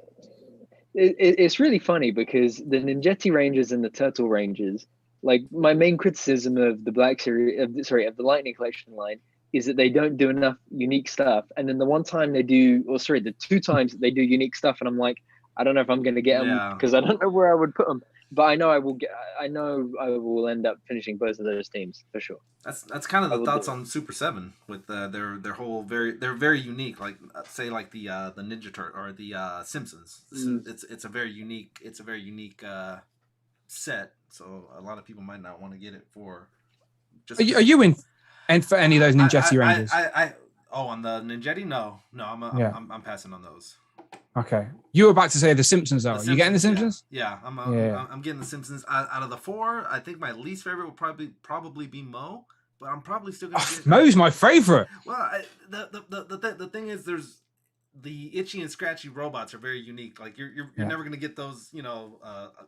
It's really funny because the Ninjetti Rangers and the Turtle Rangers, like my main criticism of the Black Series, of the Lightning Collection line, is that they don't do enough unique stuff. And then the one time they do, the 2 times that they do unique stuff, and I'm like, I don't know if I'm going to get them because I don't know where I would put them. But I know I will get. I know I will end up finishing both of those teams for sure. That's kind of the thoughts on Super 7 with their whole they're very unique. Like say like the Ninja Turtle or the Simpsons. It's a very unique set. So a lot of people might not want to get it for. Are you in? And for any of those Ninjetti Rangers? On the Ninjetti, no, I'm passing on those. Okay, you were about to say the Simpsons, though. You getting the Simpsons? Yeah, I'm getting the Simpsons. Out of the 4, I think my least favorite will probably be Mo, but I'm probably still gonna get Mo's my favorite. Well, the thing is, there's the itchy and scratchy robots are very unique. Like you're never gonna get those,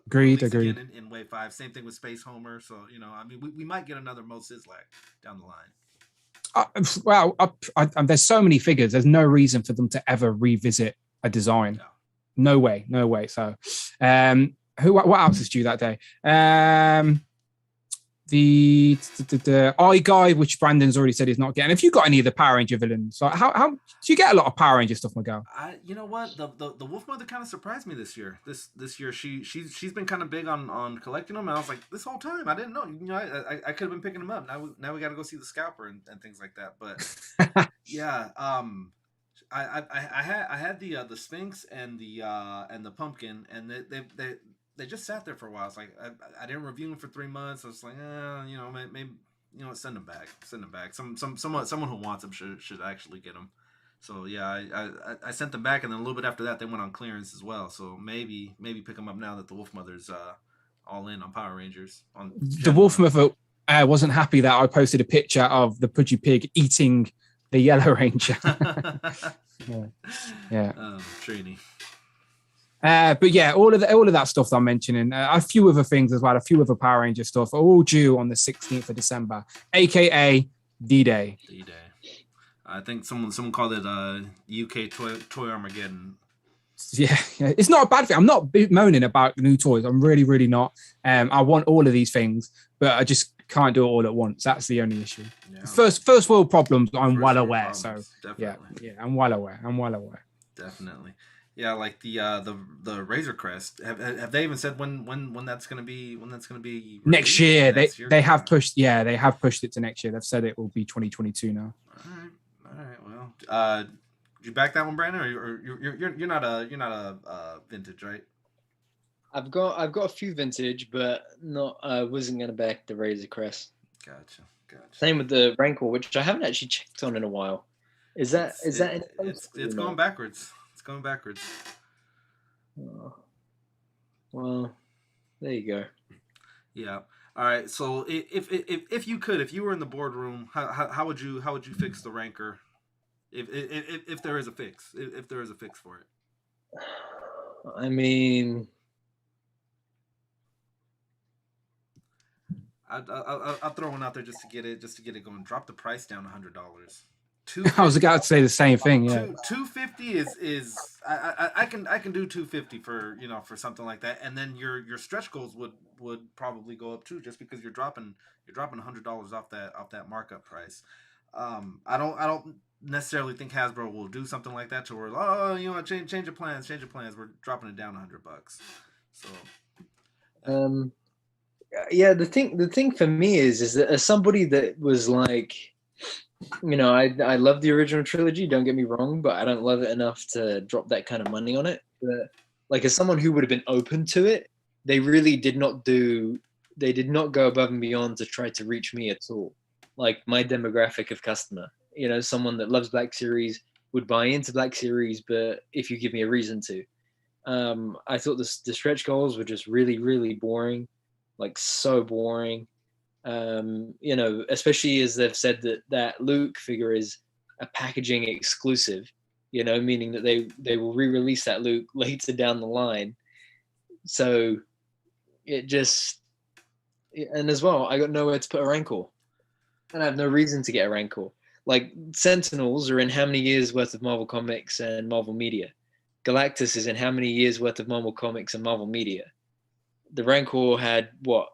Agreed. In Wave 5. Same thing with Space Homer. So I mean, we might get another Mo Sislak down the line. There's so many figures. There's no reason for them to ever revisit a design. No way. So what else is due that day? The Eye Guy, which Brandon's already said he's not getting. If you got any of the Power Ranger villains, so how do you get a lot of Power Ranger stuff, Miguel? You know what, the Wolf Mother kind of surprised me this year. This year she's been kind of big on collecting them, and I was like, this whole time I didn't know. I could have been picking them up. Now we got to go see the scalper and things like that. But yeah, I had the Sphinx and the pumpkin, and they just sat there for a while. It's like I didn't review them for 3 months. I was like, maybe send them back. Someone who wants them should actually get them. So yeah, I sent them back, and then a little bit after that they went on clearance as well. So maybe pick them up now that the Wolf Mother's all in on Power Rangers. The Wolf Mother wasn't happy that I posted a picture of the Pudgy Pig eating the Yellow Ranger. Yeah. Trini. But yeah, all of that stuff that I'm mentioning, a few other things as well, a few other Power Ranger stuff are all due on the 16th of December, aka D-Day. D-Day. I think someone called it UK Toy Armageddon. Yeah, it's not a bad thing. I'm not moaning about new toys. I'm really, really not. I want all of these things, but I just can't do it all at once. That's the only issue. Yeah. First world problems, I'm well aware. Problems, so definitely. Yeah, I'm well aware. Definitely. Yeah, like the Razor Crest. Have they even said when that's gonna be released? Next year? They have pushed. Yeah, they have pushed it to next year. They've said it will be 2022 now. All right. Well, did you back that one, Brandon, or you're not a vintage, right? I've got a few vintage, but not. I wasn't gonna back the Razor Crest. Gotcha. Same with the Rancor, which I haven't actually checked on in a while. Is that? It's going backwards. It's going backwards. Oh. Well, there you go. Yeah. All right. So if you were in the boardroom, how would you fix the Rancor? If there is a fix, if there is a fix for it. I mean, I'll throw one out there just to get it going. Drop the price down $100. I was about to say the same thing. Yeah. 250 is I can do 250 for for something like that, and then your stretch goals would probably go up too, just because you're dropping $100 off that markup price. I don't necessarily think Hasbro will do something like that to where change your plans, we're dropping it down $100. So yeah, the thing for me is that as somebody that was like, I love the original trilogy, don't get me wrong, but I don't love it enough to drop that kind of money on it. But like, as someone who would have been open to it, they really did not go above and beyond to try to reach me at all. Like, my demographic of customer, someone that loves Black Series, would buy into Black Series, but if you give me a reason to. I thought the stretch goals were just really, really boring, like so boring. Especially as they've said that Luke figure is a packaging exclusive, meaning that they will re-release that Luke later down the line. So it just, and as well, I got nowhere to put a Rancor, and I have no reason to get a Rancor. Like, Sentinels are in how many years worth of Marvel Comics and Marvel Media? Galactus is in how many years worth of Marvel Comics and Marvel Media? The Rancor had what,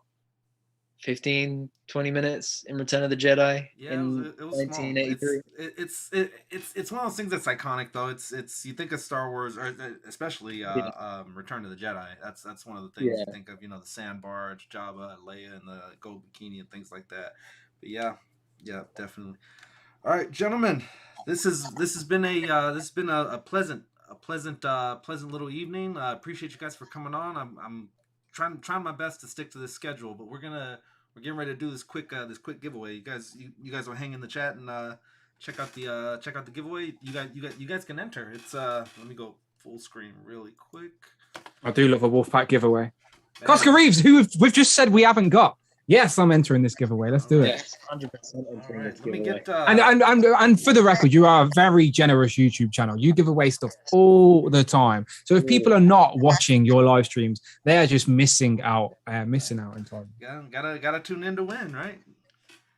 15, 20 minutes in Return of the Jedi in it was 1983. It's one of those things that's iconic, though. It's you think of Star Wars, or especially Return of the Jedi. That's one of the things you think of. The sand barge, Jabba, Leia, and the gold bikini and things like that. But yeah, definitely. All right, gentlemen, this has been a pleasant little evening. I appreciate you guys for coming on. I'm trying my best to stick to this schedule, but we're getting ready to do this quick giveaway. You guys will hang in the chat and check out the giveaway. You guys can enter. It's let me go full screen really quick. I do love a Wolfpack giveaway. Oscar Reeves, who we've just said we haven't got. Yes, I'm entering this giveaway. Let's do it. Yes, 100% entering this giveaway. Let me get, and for the record, you are a very generous YouTube channel. You give away stuff all the time. So if people are not watching your live streams, they are just missing out entirely. Gotta tune in to win, right?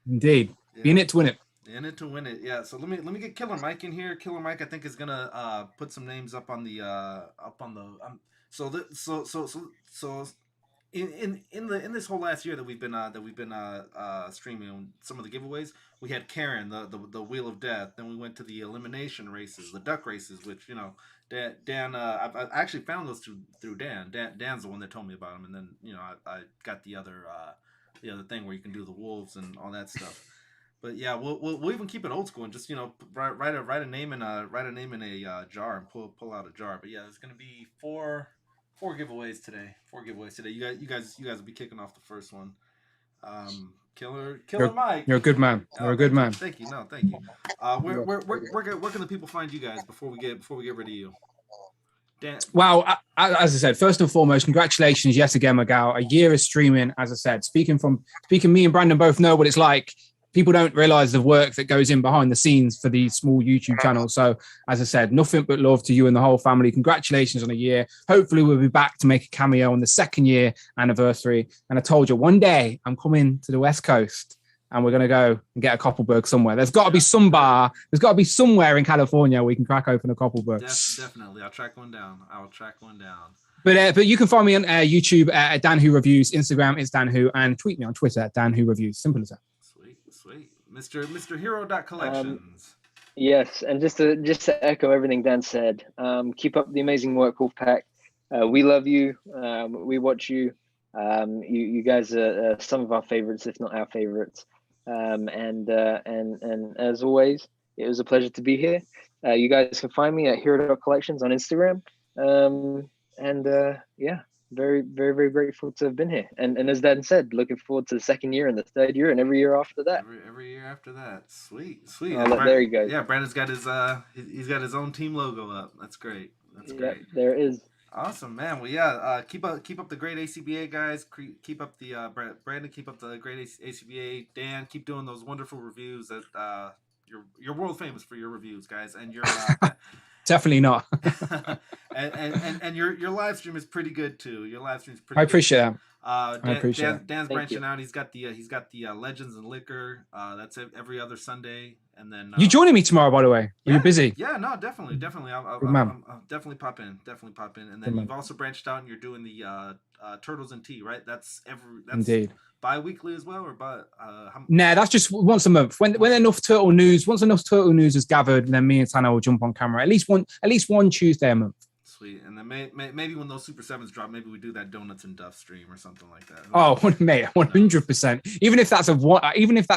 Indeed. Be in it to win it. In it to win it. Yeah. So let me get Killer Mike in here. Killer Mike, I think, is gonna put some names up on the In this whole last year that we've been streaming some of the giveaways, we had Karen, the Wheel of Death. Then we went to the elimination races, the duck races, which Dan I actually found those through Dan. Dan's the one that told me about them, and then I got the other thing where you can do the wolves and all that stuff. But yeah, we'll even keep it old school and just write a name in a jar and pull out a jar. But yeah, there's gonna be four giveaways today. You guys will be kicking off the first one. Killer Mike. You're a good man. You're a good man. Thank you. No, thank you. Where can the people find you guys before we get rid of you? Dan. Well, as I said, first and foremost, congratulations yet again, Miguel. A year of streaming, as I said. Speaking, me and Brandon both know what it's like. People don't realize the work that goes in behind the scenes for these small YouTube channels. So, as I said, nothing but love to you and the whole family. Congratulations on a year. Hopefully, we'll be back to make a cameo on the 2nd year anniversary. And I told you, one day I'm coming to the West Coast and we're going to go and get a Koppelberg somewhere. There's got to be some bar. There's got to be somewhere in California where we can crack open a Koppelberg. Definitely. I'll track one down. But you can find me on YouTube at Dan Who Reviews. Instagram is Dan Who, and tweet me on Twitter at Dan Who Reviews. Simple as that. Sweet. Mr. Hero.collections. Yes, and just to echo everything Dan said, keep up the amazing work, Wolfpack. We love you. We watch you. You guys are some of our favorites, if not our favorites. And as always, it was a pleasure to be here. You guys can find me at Hero.collections on Instagram. Very, very, very grateful to have been here. And as Dan said, looking forward to the 2nd year and the 3rd year and every year after that. Every year after that. Sweet. There you go. Yeah, Brandon's got he's got his own team logo up. That's great. Great. There it is. Awesome, man. Well, yeah. Keep up the great ACBA, guys. Keep up the Brandon. Keep up the great ACBA. Dan, keep doing those wonderful reviews. That you're world famous for your reviews, guys. And you're definitely not. and your live stream is pretty good too. Your live stream is pretty. I appreciate that. I appreciate it. Dan's Thank branching you. out. He's got the Legends and Liquor. That's every other Sunday, and then You joining me tomorrow, by the way? Are yeah, you busy? Yeah, no, definitely. Good man. I'll definitely pop in. Definitely pop in. And Good then man. you've also branched out and you're doing the Turtles and Tea, right? That's Indeed. bi-weekly as well, or Nah, that's just once a month. When enough turtle news, once enough turtle news is gathered, then me and Tana will jump on camera at least one Tuesday a month. Sweet. And then maybe when those Super Sevens drop, maybe we do that Donuts and Duff stream or something like that. Oh, mate, 100%. Even if that's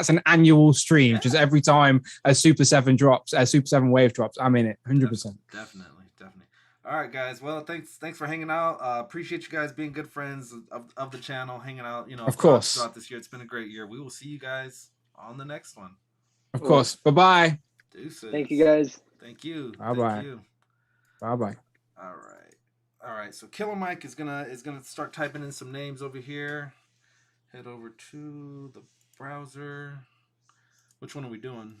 an annual stream, just every time a Super 7 drops, a Super 7 wave drops, I'm in it, 100%. Definitely. All right, guys. Well, thanks for hanging out. Appreciate you guys being good friends of the channel, hanging out. Of course. Throughout this year, it's been a great year. We will see you guys on the next one. Of course. Bye-bye. Deuces. Thank you, guys. Thank you. Bye-bye. Thank you. Bye-bye. All right. So Killer Mike is gonna start typing in some names over here. Head over to the browser. Which one are we doing?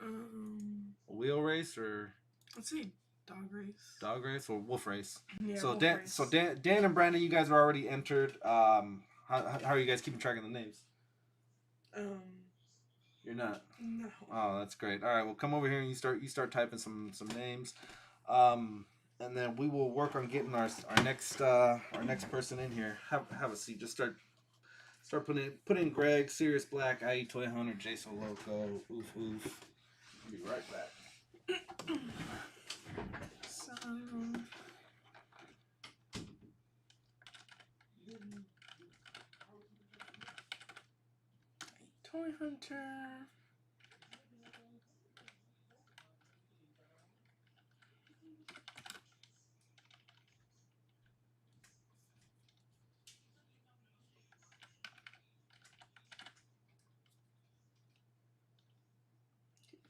A wheel race or let's see, dog race. Dog race or wolf race? Yeah. So wolf Dan, race. so Dan and Brandon, you guys are already entered. How are you guys keeping track of the names? You're not. No. Oh, that's great. All right, well, come over here and you start typing some names, and then we will work on getting our next person in here. Have a seat. Just start putting Greg, Sirius Black, IE Toy Hunter, Jason Loco, oof. I'll be right back. So, Toy Hunter.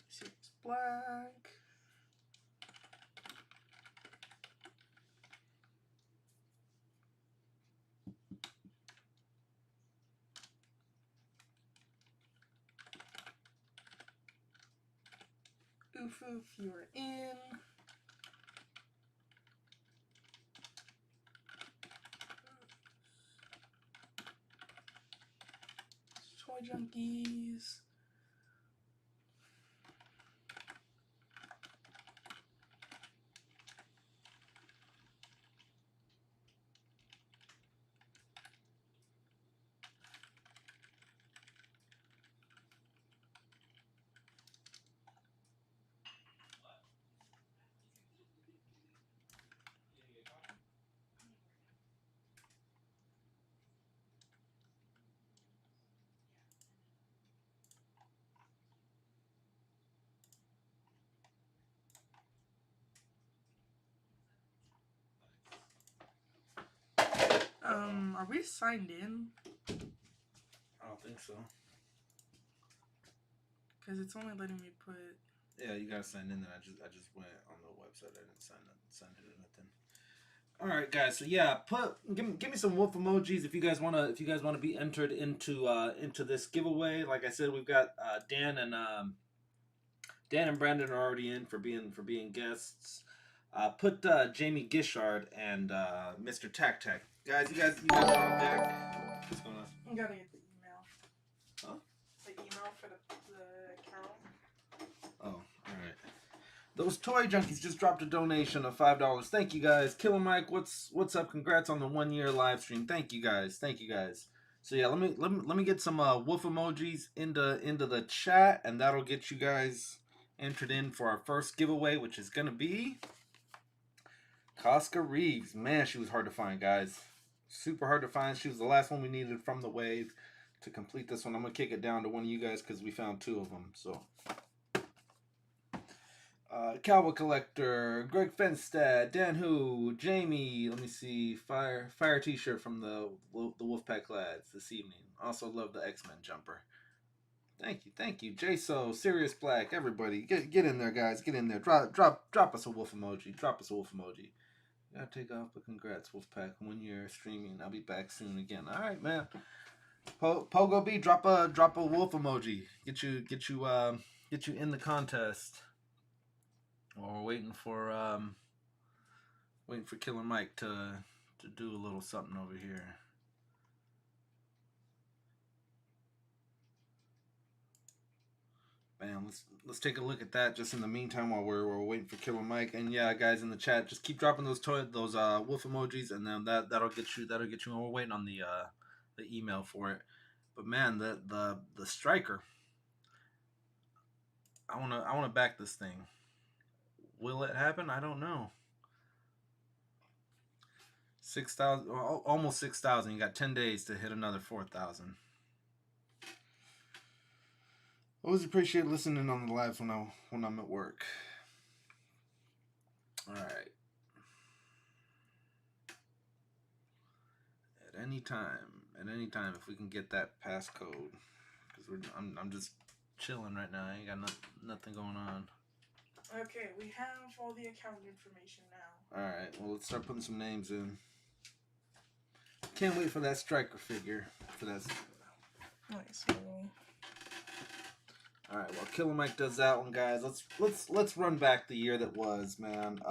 Sirius Black. Oof, you're in. Toy Junkies. Are we signed in? I don't think so. Because it's only letting me put. Yeah, you gotta sign in. Then I just went on the website. I didn't sign in or nothing. All right, guys. So yeah, give me some wolf emojis if you guys wanna be entered into this giveaway. Like I said, we've got Dan and Brandon are already in for being guests. Put Jamie Gishard and Mr. Tac Tac. Guys, you guys are on deck. What's going on? I gotta get the email. Huh? The email for the account. Oh, all right. Those toy junkies just dropped a donation of $5. Thank you guys. Killer Mike, what's up? Congrats on the 1 year live stream. Thank you guys. So yeah, let me get some wolf emojis into the chat, and that'll get you guys entered in for our first giveaway, which is gonna be Casca Reeves. Man, she was hard to find, guys. Super hard to find. She was the last one we needed from the wave to complete this one. I'm gonna kick it down to one of you guys because we found two of them. So Cowboy Collector, Greg Fenstad, Dan Who, Jamie, let me see, Fire t-shirt from the Wolfpack lads this evening. Also love the X-Men jumper. Thank you. JSO, Sirius Black, everybody. Get in there, guys. Get in there. Drop us a wolf emoji. Gotta take off, but congrats, Wolfpack. 1 year streaming. I'll be back soon again. All right, man. Pogo B, drop a wolf emoji. Get you in the contest. Well, we're waiting for Killer Mike to do a little something over here. let's take a look at that just in the meantime while we're waiting for Killer Mike. And yeah, guys in the chat, just keep dropping those wolf emojis, and then that'll get you. And we're waiting on the email for it. But man, the striker. I wanna back this thing. Will it happen? I don't know. 6,000, almost 6,000. You got 10 days to hit another 4,000. Always appreciate listening on the lives when I'm at work. All right. At any time, if we can get that passcode, because I'm just chilling right now. I ain't got nothing going on. Okay, we have all the account information now. All right. Well, let's start putting some names in. Can't wait for that striker figure. Nice. All right, well, Killer Mike does that one, guys. Let's run back the year that was, man.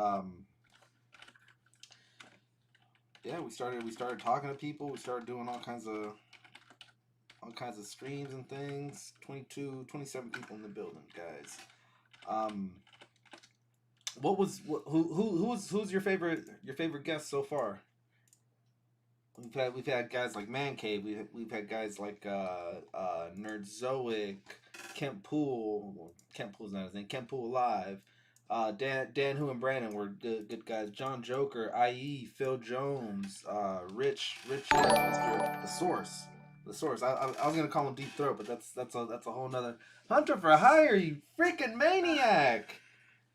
Yeah, we started talking to people. We started doing all kinds of streams and things. 27 people in the building, guys. Who's your favorite guest so far? We've had guys like Man Cave. We've had guys like Nerdzoic, Kemp Pool. Well, Kemp Pool's not his name. Kemp Pool Live. Dan Who and Brandon were good guys. John Joker, IE, Phil Jones, Rich, the Source. The Source. I was gonna call him Deep Throat, but that's a whole nother. Hunter for Hire, you freaking maniac!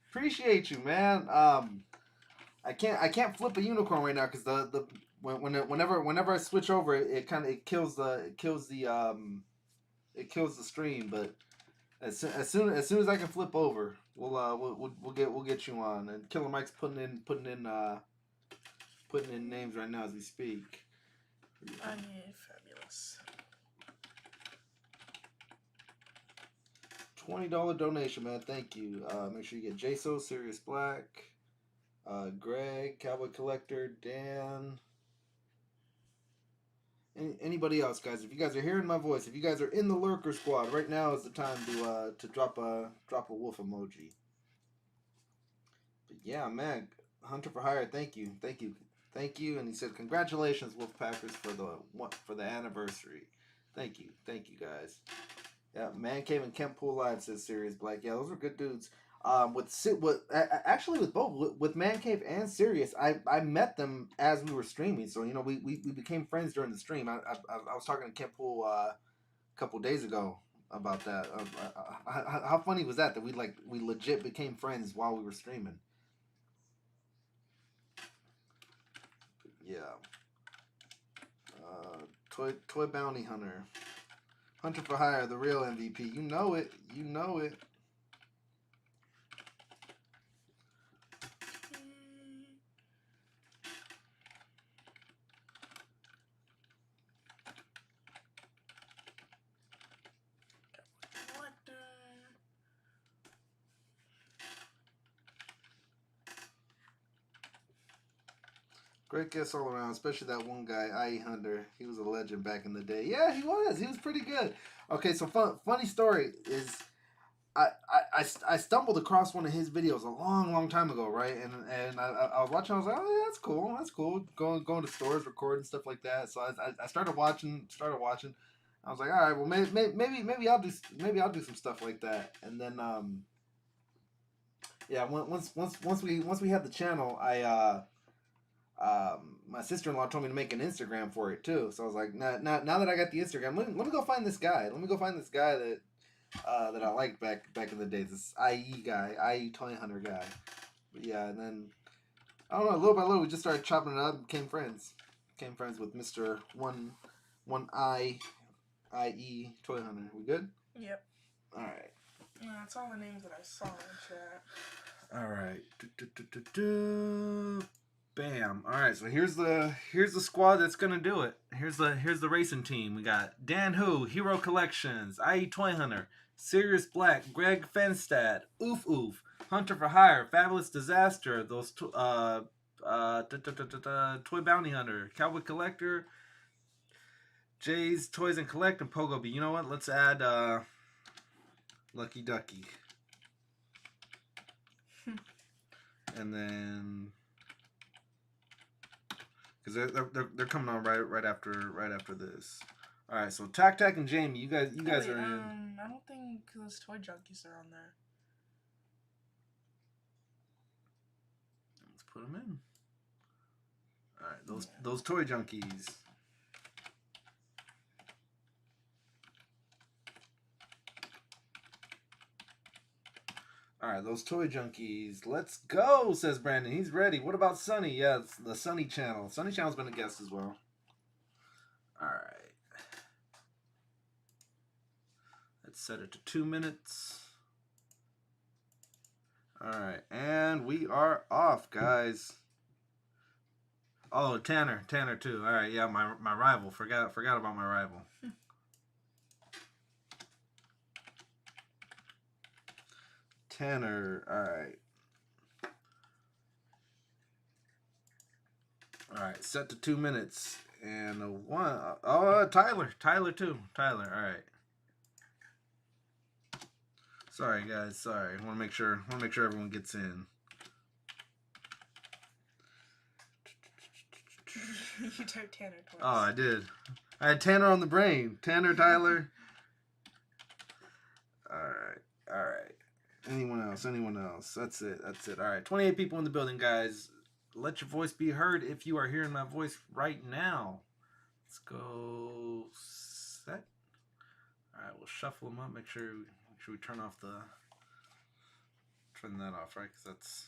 Appreciate you, man. I can't flip a unicorn right now because whenever I switch over, it kills the stream. But as soon as I can flip over, we'll get you on. And Killer Mike's putting in names right now as we speak. Fabulous. $20 donation, man. Thank you. Make sure you get Jaso, Sirius Black, Greg, Cowboy Collector, Dan. Anybody else, guys? If you guys are hearing my voice, if you guys are in the Lurker Squad, right now is the time to drop a wolf emoji. But yeah, man, Hunter for Hire, thank you. And he said, congratulations, Wolfpackers, for the anniversary. Thank you, guys. Yeah, Man Cave and Kemp Pool Live, says Sirius Black. Yeah, those were good dudes. With both with Man Cave and Sirius, I met them as we were streaming. So we became friends during the stream. I was talking to Kemp Pool a couple days ago about that. How funny was that we legit became friends while we were streaming. Yeah. Toy Bounty Hunter. Hunter for Hire, the real MVP. You know it. Great guests all around, especially that one guy, IE Hunter. He was a legend back in the day. Yeah, he was. He was pretty good. Okay, so funny story is I stumbled across one of his videos a long time ago, right? And I was watching. I was like, oh yeah, that's cool. Going to stores, recording stuff like that. So I started watching. I was like, all right, well maybe I'll do some stuff like that. And then yeah, once we had the channel, my sister-in-law told me to make an Instagram for it too. So I was like, now that I got the Instagram, let me go find this guy. That I liked back in the days. This IE guy, IE Toy Hunter guy. But yeah, and then I don't know, little by little we just started chopping it up and became friends. Became friends with Mr. One IE Toy Hunter. We good? Yep. Alright. Yeah, that's all the names that I saw in chat. Alright. Bam. All right, so here's the squad that's gonna do it. Here's the racing team. We got Dan Who, Hero Collections, IE Toy Hunter, Sirius Black, Greg Fenstad, Oof, Hunter for Hire, Fabulous Disaster, those Toy Bounty Hunter, Cowboy Collector, Jay's Toys and Collect, and Pogo B. You know what? Let's add Lucky Ducky. And then, because they're coming on right after this. All right, so Tac Tac and Jamie, you guys are in. I don't think those toy junkies are on there. Let's put them in. All right, those toy junkies. All right, those toy junkies. Let's go, says Brandon. He's ready. What about Sunny? Yeah, it's the Sunny channel. Sunny channel's been a guest as well. All right. Let's set it to 2 minutes. All right, and we are off, guys. Oh, Tanner too. All right, yeah, my rival. Forgot about my rival. Tanner, all right, set to 2 minutes and a one. Oh, Tyler too. All right. Sorry guys, sorry. Want to make sure everyone gets in. You typed Tanner twice. Oh, I did. I had Tanner on the brain. Tanner, Tyler. All right. Anyone else? That's it. All right. 28 people in the building, guys. Let your voice be heard if you are hearing my voice right now. Let's go set. All right, we'll shuffle them up. Make sure we turn that off, right? Because that's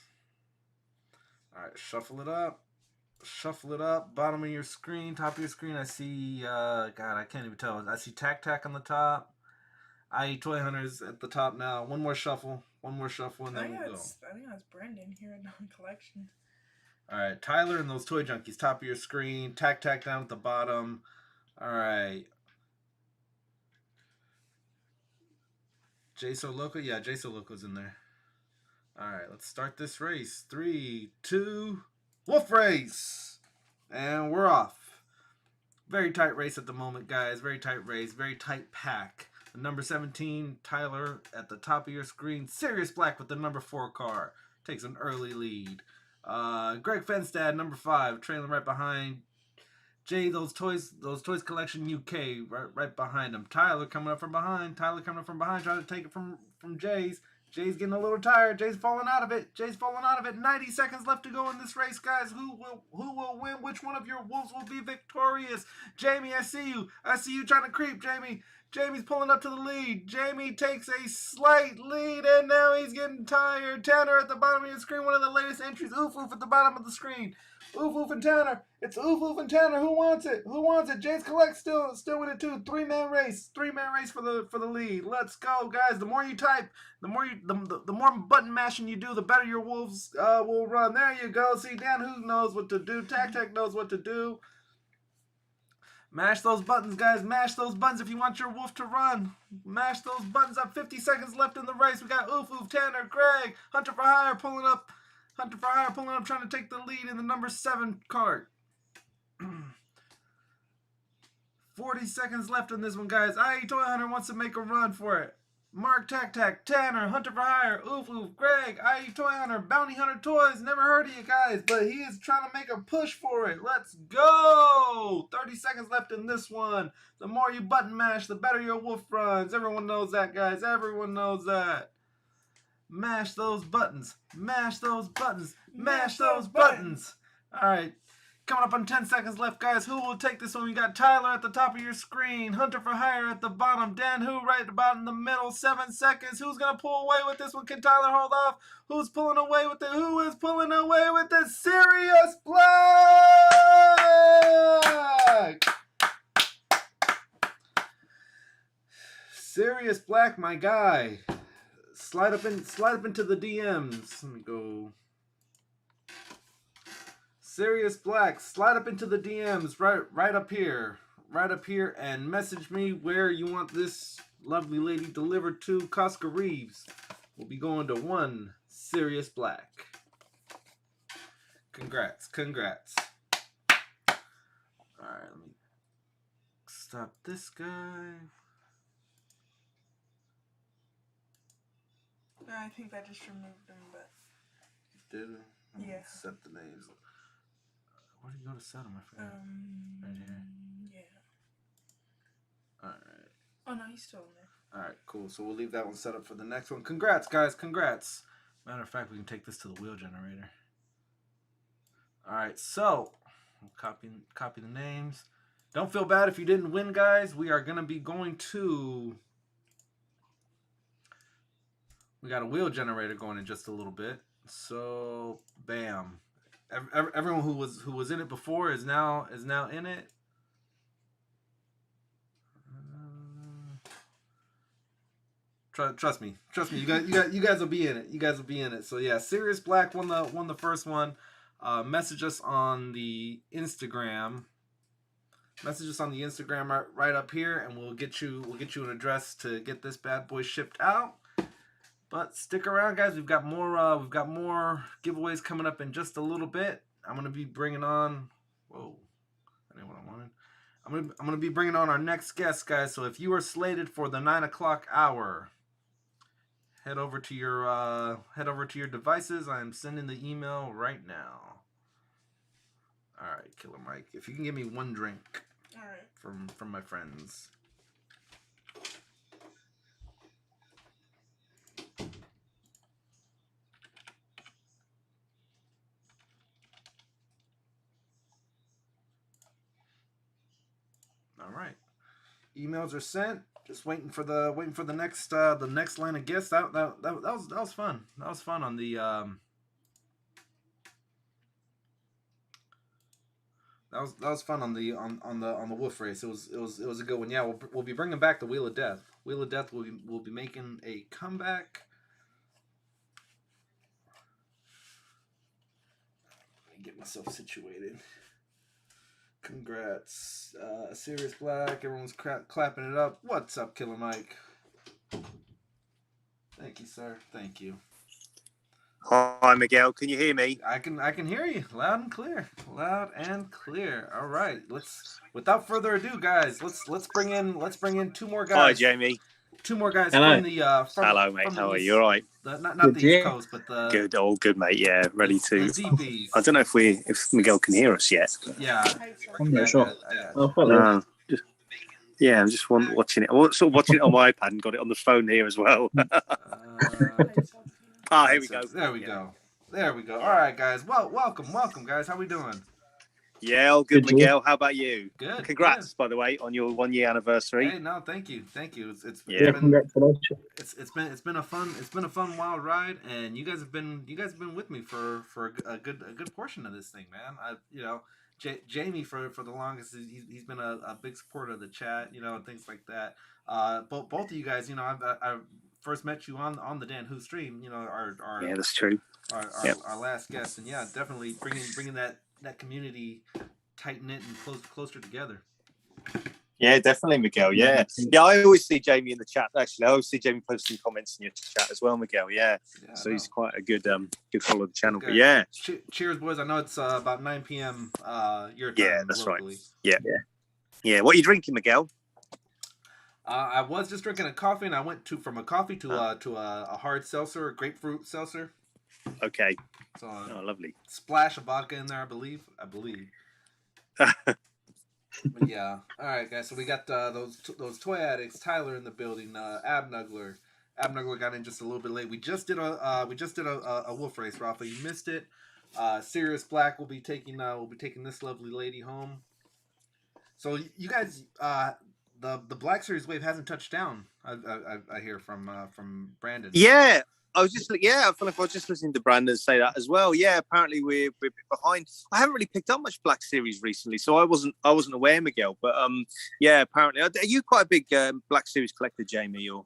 all right. Shuffle it up. Bottom of your screen, top of your screen. I see. God, I can't even tell. I see Tac Tac on the top. IE Toy Hunters at the top now. One more shuffle, and then we'll go. I think that's Brendan here at Non-Collection. All right, Tyler and those toy junkies, top of your screen. Tac Tac down at the bottom. All right. JSO Loco? Yeah, JSO Loco's in there. All right, let's start this race. 3, 2, Wolf Race! And we're off. Very tight race at the moment, guys. Very tight race. Very tight pack. The number 17, Tyler, at the top of your screen. Sirius Black with the number 4 car. Takes an early lead. Greg Fenstad, number 5, trailing right behind. Jay, those toys collection UK, right behind him. Tyler coming up from behind, trying to take it from Jay's. Jay's getting a little tired. Jay's falling out of it. 90 seconds left to go in this race, guys. Who will win? Which one of your wolves will be victorious? Jamie, I see you trying to creep, Jamie. Jamie's pulling up to the lead. Jamie takes a slight lead, and now he's getting tired. Tanner at the bottom of your screen, one of the latest entries. Oof Oof at the bottom of the screen. Oof Oof and Tanner. It's Oof Oof and Tanner. Who wants it? James Collect still with it too. Three-man race for the lead. Let's go, guys. The more you type, the more button mashing you do, the better your wolves will run. There you go. See, Dan Who knows what to do. Tac Tac knows what to do. Mash those buttons, guys. Mash those buttons if you want your wolf to run. Mash those buttons up. 50 seconds left in the race. We got Oof Oof, Tanner, Greg, Hunter for Hire pulling up, trying to take the lead in the number 7 cart. 40 seconds left in this one, guys. IE Toy Hunter wants to make a run for it. Mark Tac Tac, Tanner, Hunter for Hire, Oof Oof, Greg, IE Toy Hunter, Bounty Hunter Toys. Never heard of you guys, but he is trying to make a push for it. Let's go! 30 seconds left in this one. The more you button mash, the better your wolf runs. Everyone knows that, guys. Everyone knows that. Mash those buttons. Mash those buttons. Mash those buttons. All right. Coming up on 10 seconds left, guys. Who will take this one? We got Tyler at the top of your screen. Hunter for Hire at the bottom. Dan Who right about in the middle. 7 seconds. Who's going to pull away with this one? Can Tyler hold off? Who's pulling away with it? Who is pulling away with it? Sirius Black! Sirius Black, my guy. Slide up into the DMs. Let me go. Sirius Black, slide up into the DMs right up here, and message me where you want this lovely lady delivered to. Cosca Reeves will be going to 1 Sirius Black. Congrats. All right, let me stop this guy. I think I just removed them, but Did it? Yeah. Set the names. Where do you go to set them? I forgot. Right here. Yeah. All right. Oh no, he's still in there. All right, cool. So we'll leave that one set up for the next one. Congrats, guys. Congrats. Matter of fact, we can take this to the wheel generator. All right, so we'll copy the names. Don't feel bad if you didn't win, guys. We are going to be going to... We got a wheel generator going in just a little bit. So, bam. Everyone who was in it before is now in it. Trust me. You guys will be in it. You guys will be in it. So yeah, Sirius Black won the first one. Message us on the Instagram. Message us on the Instagram right up here, and we'll get you an address to get this bad boy shipped out. But stick around, guys. We've got more giveaways coming up in just a little bit. I'm gonna be bringing on. Whoa, that ain't what I wanted. I'm gonna be bringing on our next guest, guys. So if you are slated for the 9 o'clock hour, head over to your devices. I am sending the email right now. All right, Killer Mike. If you can give me one drink. All right. From my friends. All right. Emails are sent. Just waiting for the next line of guests. That was fun. That was fun on the That was fun on the wolf race. It was a good one. Yeah, we'll be bringing back the Wheel of Death. Wheel of Death will be making a comeback. Let me get myself situated. Congrats, Sirius Black. Everyone's clapping it up. What's up, Killer Mike? Thank you, sir. Thank you. Hi, Miguel. Can you hear me? I can hear you loud and clear. Loud and clear. All right. Without further ado, guys, let's bring in two more guys. Hi, Jamie. Two more guys Hello. from the Hello, mate. How are you? All right. Not the East Coast, but the Good. All good, mate. Yeah, ready to. the deep East. I don't know if Miguel can hear us yet. Yeah. I'm not sure. Yeah, I'm just watching it. I'm sort of watching it on my iPad and got it on the phone here as well. Here we go. There we go. There we go. All right, guys. Well, welcome, guys. How we doing? Yeah, all good, Good, Miguel. How about you? Good. Congrats, by the way, on your 1 year anniversary. Hey, no, thank you. Yeah. Congratulations. It's been a fun wild ride, and you guys have been with me for a good portion of this thing, man. Jamie for the longest, he's been a big supporter of the chat, and things like that. Both of you guys, I first met you on the Dan Who stream, our Yeah, that's true. our last guest, and yeah, definitely bringing that community tight knit and closer together. Yeah, definitely, Miguel. Yeah, I always see Jamie in the chat. Actually, I always see Jamie posting comments in your chat as well, Miguel. Yeah, so he's quite a good follower of the channel. Okay. But yeah, cheers, boys. I know it's about 9 p.m. Your time. Yeah, that's locally. right. Yeah. What are you drinking, Miguel? I was just drinking a coffee, and I went from a coffee to a hard seltzer, a grapefruit seltzer. Okay. So Lovely. Splash of vodka in there, I believe. But yeah. All right, guys. So we got those toy addicts. Tyler in the building. Abnugler. Abnugler got in just a little bit late. We just did a wolf race, Rafa. You missed it. Sirius Black will be taking this lovely lady home. So you guys, the Black Series wave hasn't touched down. I hear from Brandon. Yeah. I feel like I was just listening to Brandon say that as well. Yeah, apparently we're a bit behind. I haven't really picked up much Black Series recently, so I wasn't aware, Miguel. But yeah, apparently, are you quite a big Black Series collector, Jamie? Or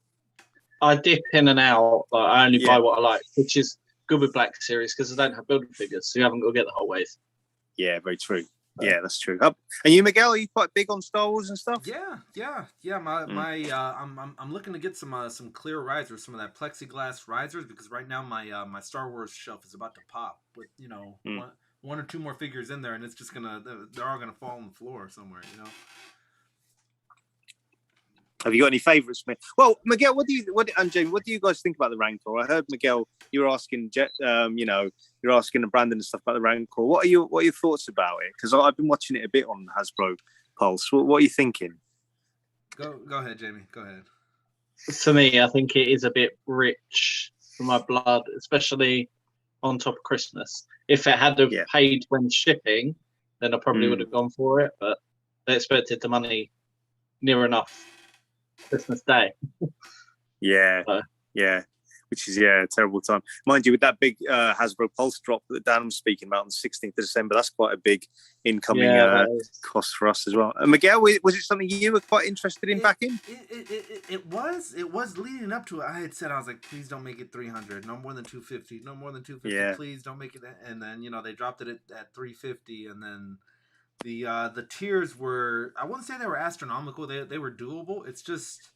I dip in and out. Like, I only buy what I like, which is good with Black Series because I don't have building figures, so you haven't got to get the whole wave. Yeah, very true. Yeah, that's true. And you, Miguel, are you quite big on Star Wars and stuff? Yeah. I'm looking to get some clear risers, some of that plexiglass risers, because right now my Star Wars shelf is about to pop with one or two more figures in there, and it's just they're all gonna fall on the floor somewhere, Have you got any favourites? Well, Miguel, and Jamie, what do you guys think about the Rancor? I heard Miguel, you were asking, you're asking Brandon and stuff about the Rancor. What are your thoughts about it? Because I've been watching it a bit on Hasbro Pulse. What are you thinking? Go ahead, Jamie. Go ahead. For me, I think it is a bit rich for my blood, especially on top of Christmas. If it had to paid when shipping, then I probably would have gone for it. But they expected the money near enough Christmas Day. Yeah, which is a terrible time. Mind you, with that big Hasbro Pulse drop that Dan was speaking about on the 16th of December, that's quite a big incoming cost for us as well. And Miguel, was it something you were quite interested in backing? It was leading up to it. I had said, I was like, please don't make it 300, no more than 250, no more than 250, please don't make it that. And then they dropped it at 350, and then the tiers were, I wouldn't say they were astronomical. They were doable. It's just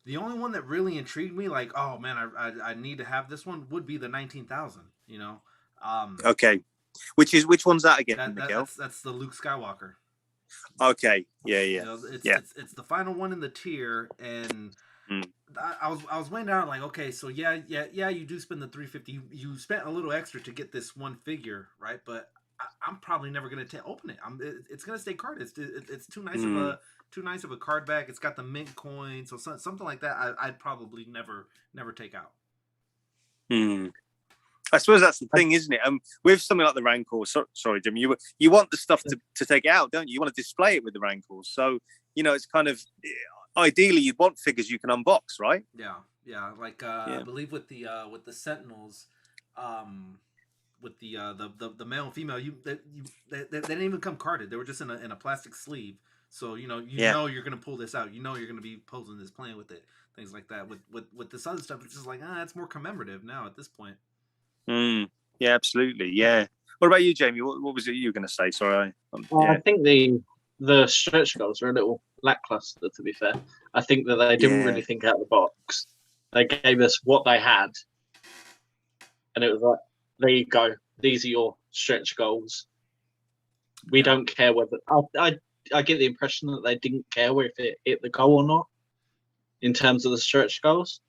the only one that really intrigued me, like, oh man, I need to have this one, would be the 19,000. Okay, which one's that again, Miguel? That's the Luke Skywalker. Okay, yeah. It's the final one in the tier, and I was weighing down like, okay, so yeah, you do spend the 350. You spent a little extra to get this one figure, right? But I'm probably never gonna open it. It's gonna stay carded. It's too nice of a card back. It's got the mint coin, so something like that. I'd probably never take out. I suppose that's the thing, isn't it? With something like the Rancor, sorry, Jim, you want the stuff to take out, don't you? You want to display it with the Rancors. So it's kind of ideally you'd want figures you can unbox, right? Yeah. Like I believe with the Sentinels. With the male and female, they didn't even come carded. They were just in a plastic sleeve. So know you're gonna pull this out. You're gonna be posing this, playing with it, things like that. With this other stuff, it's just like it's more commemorative now at this point. Yeah, absolutely. Yeah. What about you, Jamie? What was it you were gonna say? Sorry. I think the stretch goals are a little lackluster. To be fair, I think that they didn't really think out of the box. They gave us what they had, and it was like, there you go. These are your stretch goals. We don't care whether I get the impression that they didn't care if it hit the goal or not in terms of the stretch goals.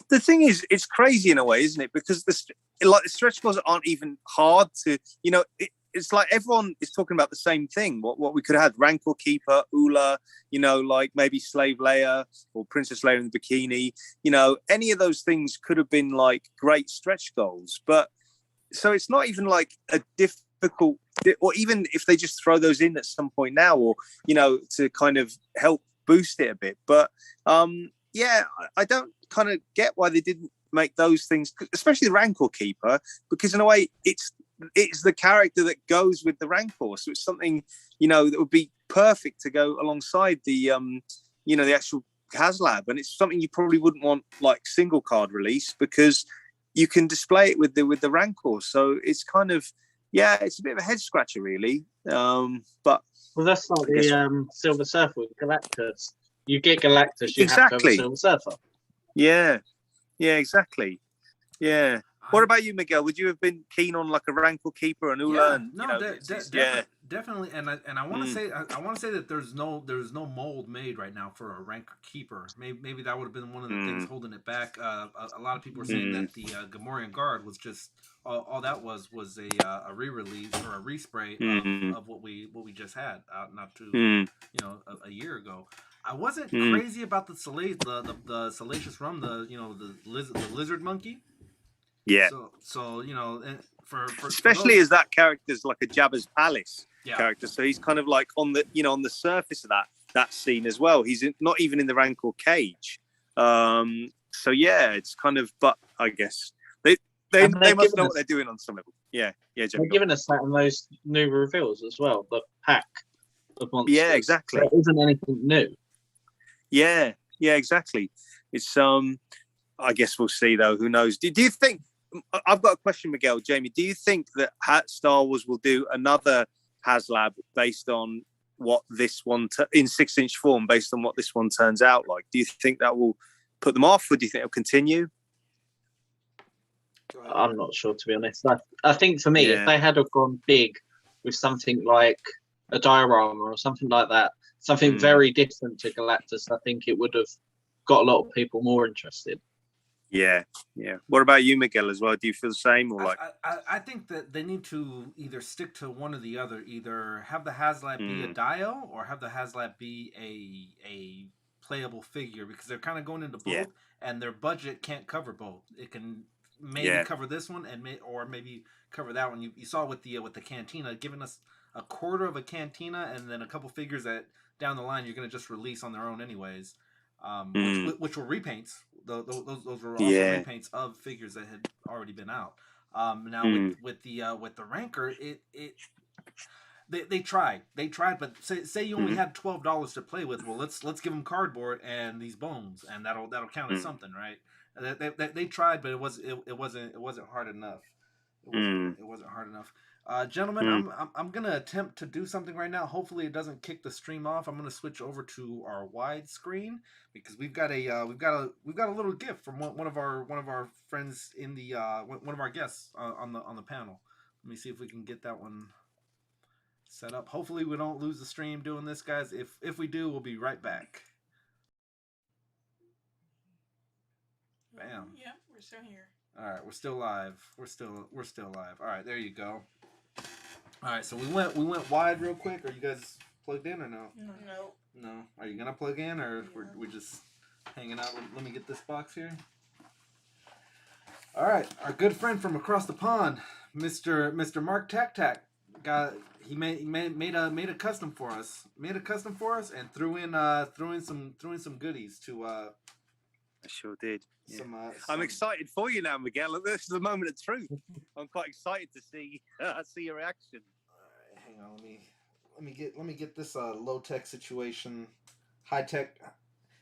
The thing is, it's crazy in a way, isn't it? Because the stretch goals aren't even hard to, it's like everyone is talking about the same thing. What we could have had: Rancor Keeper, Ula, like maybe Slave Leia or Princess Leia in the bikini. Any of those things could have been like great stretch goals, but. So it's not even like a difficult, or even if they just throw those in at some point now, or to kind of help boost it a bit. But I don't kind of get why they didn't make those things, especially the Rancor Keeper, because in a way it's the character that goes with the Rancor, so it's something that would be perfect to go alongside the the actual HasLab, and it's something you probably wouldn't want like single card release because. You can display it with the Rancor, so it's kind of it's a bit of a head scratcher, really. But that's like the Silver Surfer with Galactus. You get Galactus, you have to have a Silver Surfer. Yeah, exactly. Yeah. What about you, Miguel? Would you have been keen on like a Rancor Keeper and Ula? Definitely. And I want to say that there's no mold made right now for a Rancor Keeper. Maybe that would have been one of the things holding it back. A lot of people are saying that the Gamorrean Guard was just all that was a re-release or a respray of what we just had out not too a year ago. I wasn't crazy about the Salacious Rum, the lizard monkey. Yeah. So for especially as that character is like a Jabba's Palace character, so he's kind of like on the surface of that scene as well. He's not even in the Rancor cage. So it's kind of. But I guess they must know what they're doing on some level. Yeah. They're giving us that in those new reveals as well. The pack of monsters. Yeah, exactly. So it isn't anything new. Yeah, exactly. It's I guess we'll see though. Who knows? Do you think? I've got a question, Miguel. Jamie, do you think that Star Wars will do another HasLab based on what this one in 6-inch form, based on what this one turns out like? Do you think that will put them off, or do you think it'll continue? I'm not sure, to be honest. I think for me, if they had have gone big with something like a diorama or something like that, something very different to Galactus, I think it would have got a lot of people more interested. Yeah, yeah. What about you, Miguel, as well? Do you feel the same, or like? I think that they need to either stick to one or the other. Either have the HasLab be a dio, or have the HasLab be a playable figure, because they're kind of going into both, and their budget can't cover both. It can maybe cover this one, and or maybe cover that one. You saw with the Cantina, giving us a quarter of a Cantina, and then a couple figures that down the line you're going to just release on their own anyways. Which were repaints. Those were also repaints of figures that had already been out. Now with the Rancor, they tried, but say you only had $12 to play with. Well, let's give them cardboard and these bones, and that'll count as something, right? They tried, but it wasn't hard enough. It wasn't hard enough. Gentlemen, I'm gonna attempt to do something right now. Hopefully, it doesn't kick the stream off. I'm gonna switch over to our widescreen because we've got a little gift from one of our friends in the one of our guests on the panel. Let me see if we can get that one set up. Hopefully, we don't lose the stream doing this, guys. If we do, we'll be right back. Bam. Yep, we're still here. All right, we're still live. We're still live. All right, there you go. All right, so we went wide real quick. Are you guys plugged in or no? No. Are you gonna plug in, or we're just hanging out? Let me get this box here. All right, our good friend from across the pond, Mr. Mark Tac Tac, made a custom for us. And threw in some goodies to. I sure did. Yeah. Some, I'm excited for you now, Miguel. Look, this is the moment of truth. I'm quite excited to see your reaction. All right, hang on. Let me get this low tech situation, high tech.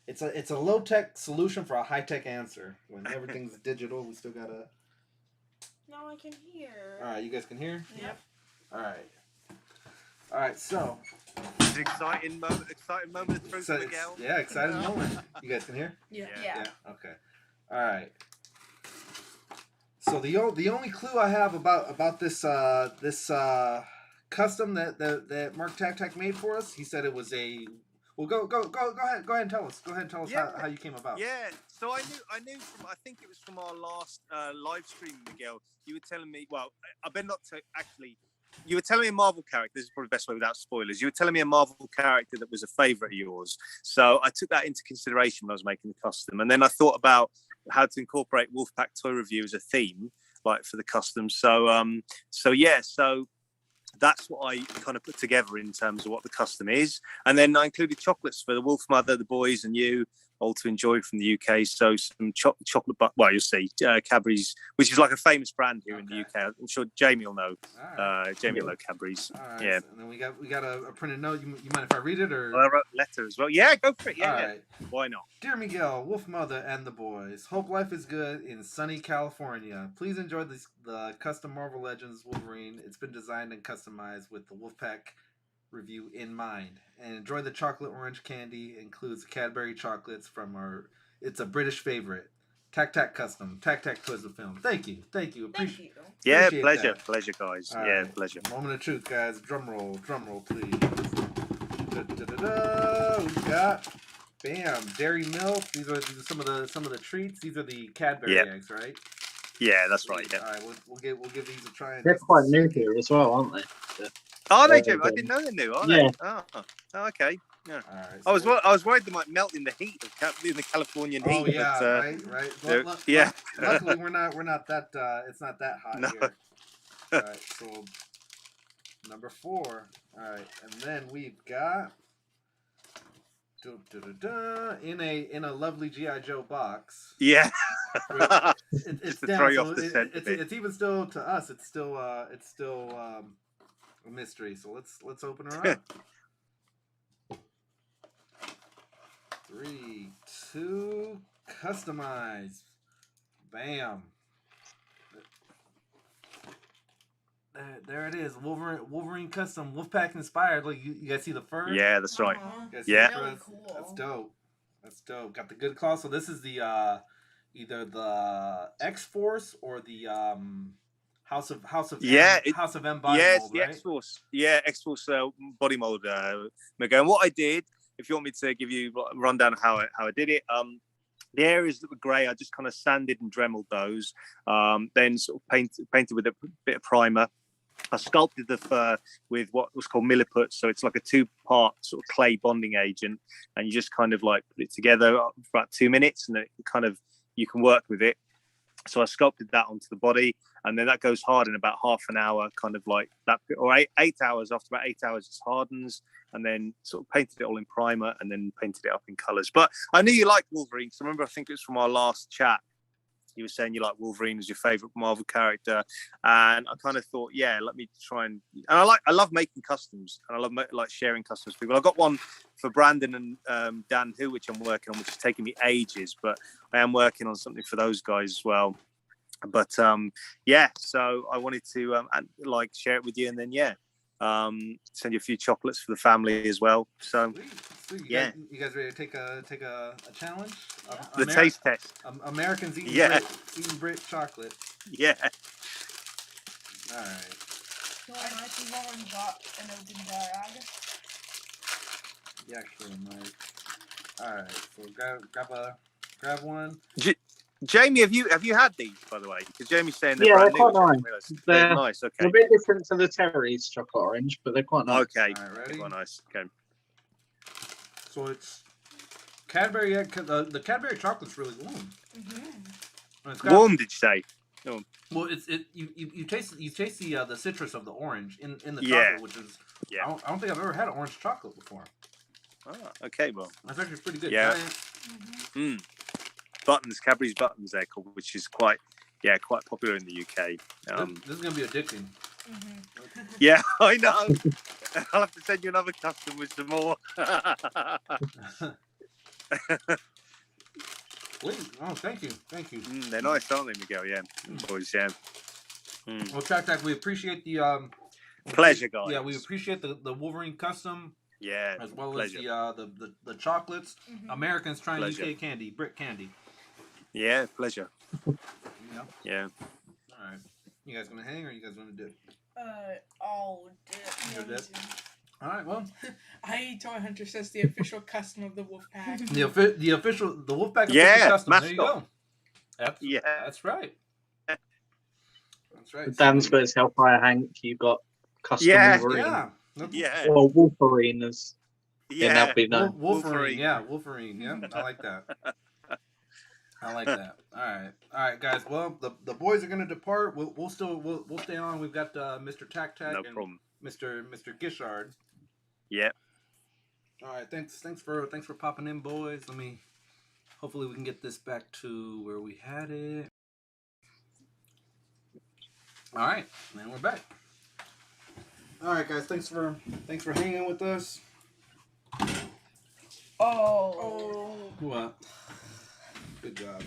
It's a low tech solution for a high tech answer. When everything's digital, we still gotta. No, I can hear. All right, you guys can hear. Yep. All right. So. It's an exciting moment of truth, Miguel. Yeah, exciting moment. You guys can hear? Yeah. Okay. All right. So the only clue I have about this custom that Mark Tac Tac made for us, he said it was a. Well, go ahead and tell us. Go ahead and tell us how you came about. Yeah. So I knew from, I think it was from our last live stream, Miguel. You were telling me. Well, I better not to actually. You were telling me a Marvel character. This is probably the best way without spoilers. You were telling me a Marvel character that was a favourite of yours. So I took that into consideration when I was making the custom. And then I thought about how to incorporate Wolfpack Toy Review as a theme, like for the custom. So that's what I kind of put together in terms of what the custom is. And then I included chocolates for the Wolf Mother, the boys, and you all to enjoy from the UK. So some chocolate, well, you'll see, Cadbury's, which is like a famous brand here in the UK. I'm sure Jamie will know. Right. Jamie will know Cadbury's. Right. Yeah. And then we got a printed note. You mind if I read it, or? Well, I wrote a letter as well. Yeah, go for it. Yeah. Right. Why not? Dear Miguel, Wolf Mother, and the boys, hope life is good in sunny California. Please enjoy the custom Marvel Legends Wolverine. It's been designed and customized with the Wolfpack review in mind, and enjoy the chocolate orange candy. Includes Cadbury chocolates from it's a British favorite. Tac Tac Custom, Tac Tac Toys of Film. Thank you. Appreciate Yeah, pleasure, guys. All yeah, right. pleasure. Moment of truth, guys. Drum roll, please. We got bam, dairy milk. These are some of the treats. These are the Cadbury eggs, right? Yeah, that's right. Yeah. All right, we'll give these a try. They're quite new here as well, aren't they? Yeah. Are they, Jim? I didn't know they're new. Are they? Oh, okay. Yeah. All right, so I was worried they might melt in the heat in the Californian heat. Oh yeah, but, right. Yeah. Luckily, we're not that. It's not that hot here. All right, so number 4. All right, and then we've got in a lovely GI Joe box. Yeah. It's to down, throw you so off the scent a bit. it's even still to us. It's still a mystery. So let's open her up. 3, 2, customize. Bam. There it is. Wolverine custom, Wolfpack inspired. Look, you guys see the fur? Yeah, that's right. Yeah, really cool. That's dope. Got the good claw. So this is the either the X-Force or the House of Yeah, House of M body Yes, mold, the right? X-Force. Yeah, X-Force body mold, Miguel. And what I did, if you want me to give you a rundown of how I did it, the areas that were grey, I just kind of sanded and dremeled those. Then sort of painted with a bit of primer. I sculpted the fur with what was called milliput, so it's like a 2-part sort of clay bonding agent, and you just kind of like put it together for about 2 minutes, and it kind of you can work with it. So I sculpted that onto the body, and then that goes hard in about half an hour, kind of like that, or eight hours. After about 8 hours, it hardens, and then sort of painted it all in primer, and then painted it up in colours. But I knew you liked Wolverine, because I remember, I think it was from our last chat, you were saying you like Wolverine as your favourite Marvel character, and I kind of thought, yeah, let me try and I love making customs, and I love like sharing customs with people. I got one for Brandon and Dan Who, which I'm working on, which is taking me ages, but I am working on something for those guys as well. But yeah, so I wanted to like share it with you, and then send you a few chocolates for the family as well. So Sweet. Yeah. You guys ready to take a challenge? the taste test. Americans eating Brit chocolate. Yeah. All right. So I see one got an open bag. Yeah, actually, Mike. All right. So grab one. Jamie, have you had these, by the way? Because Jamie's saying they're Yeah, brand they're new. quite which I didn't realise. They're nice. Okay. They're a bit different to the Terry's chocolate orange, but they're quite nice. Okay. All right, ready? Quite nice. Okay. So it's Cadbury. The Cadbury chocolate's really warm. Mm-hmm. Warm, did you say? Well, you taste the citrus of the orange in the chocolate, Yeah. which is Yeah. I don't think I've ever had orange chocolate before. Ah, okay, well. That's actually pretty good. Yeah. Giant. Buttons, Cadbury's buttons, they're called, which is quite popular in the UK. This is gonna be addicting. Yeah, I know. I'll have to send you another custom with some more. Wait, oh, thank you. They're nice, aren't they, Miguel? Yeah, boys. Yeah. Well, Tac, we appreciate the Pleasure, guys. Yeah, we appreciate the Wolverine custom. Yeah, as well pleasure. as the chocolates. Americans trying Pleasure. UK candy, Brit candy. Yeah, pleasure. Yeah. Yeah. All right. You guys gonna hang or you guys gonna dip? I'll dip. You'll dip? All right. Well, I Toy Hunter says the official custom of the Wolfpack. the official Wolfpack Yeah, official custom. mascot. There you go. Yeah. That's right. That's right. Dan's got his Hellfire Hank. You got custom Wolverine. Yeah. Yeah. Or Wolverine as Yeah. that'd be known. Wolverine. Yeah, Wolverine. Yeah, I like that. I like that. All right, guys. Well, the boys are gonna depart. We'll stay on. We've got Mr. Tac No and problem. Mr. Gishard. Yeah. All right. Thanks for popping in, boys. Hopefully we can get this back to where we had it. All right, and we're back. All right, guys. Thanks for hanging with us. Oh. What? Good job.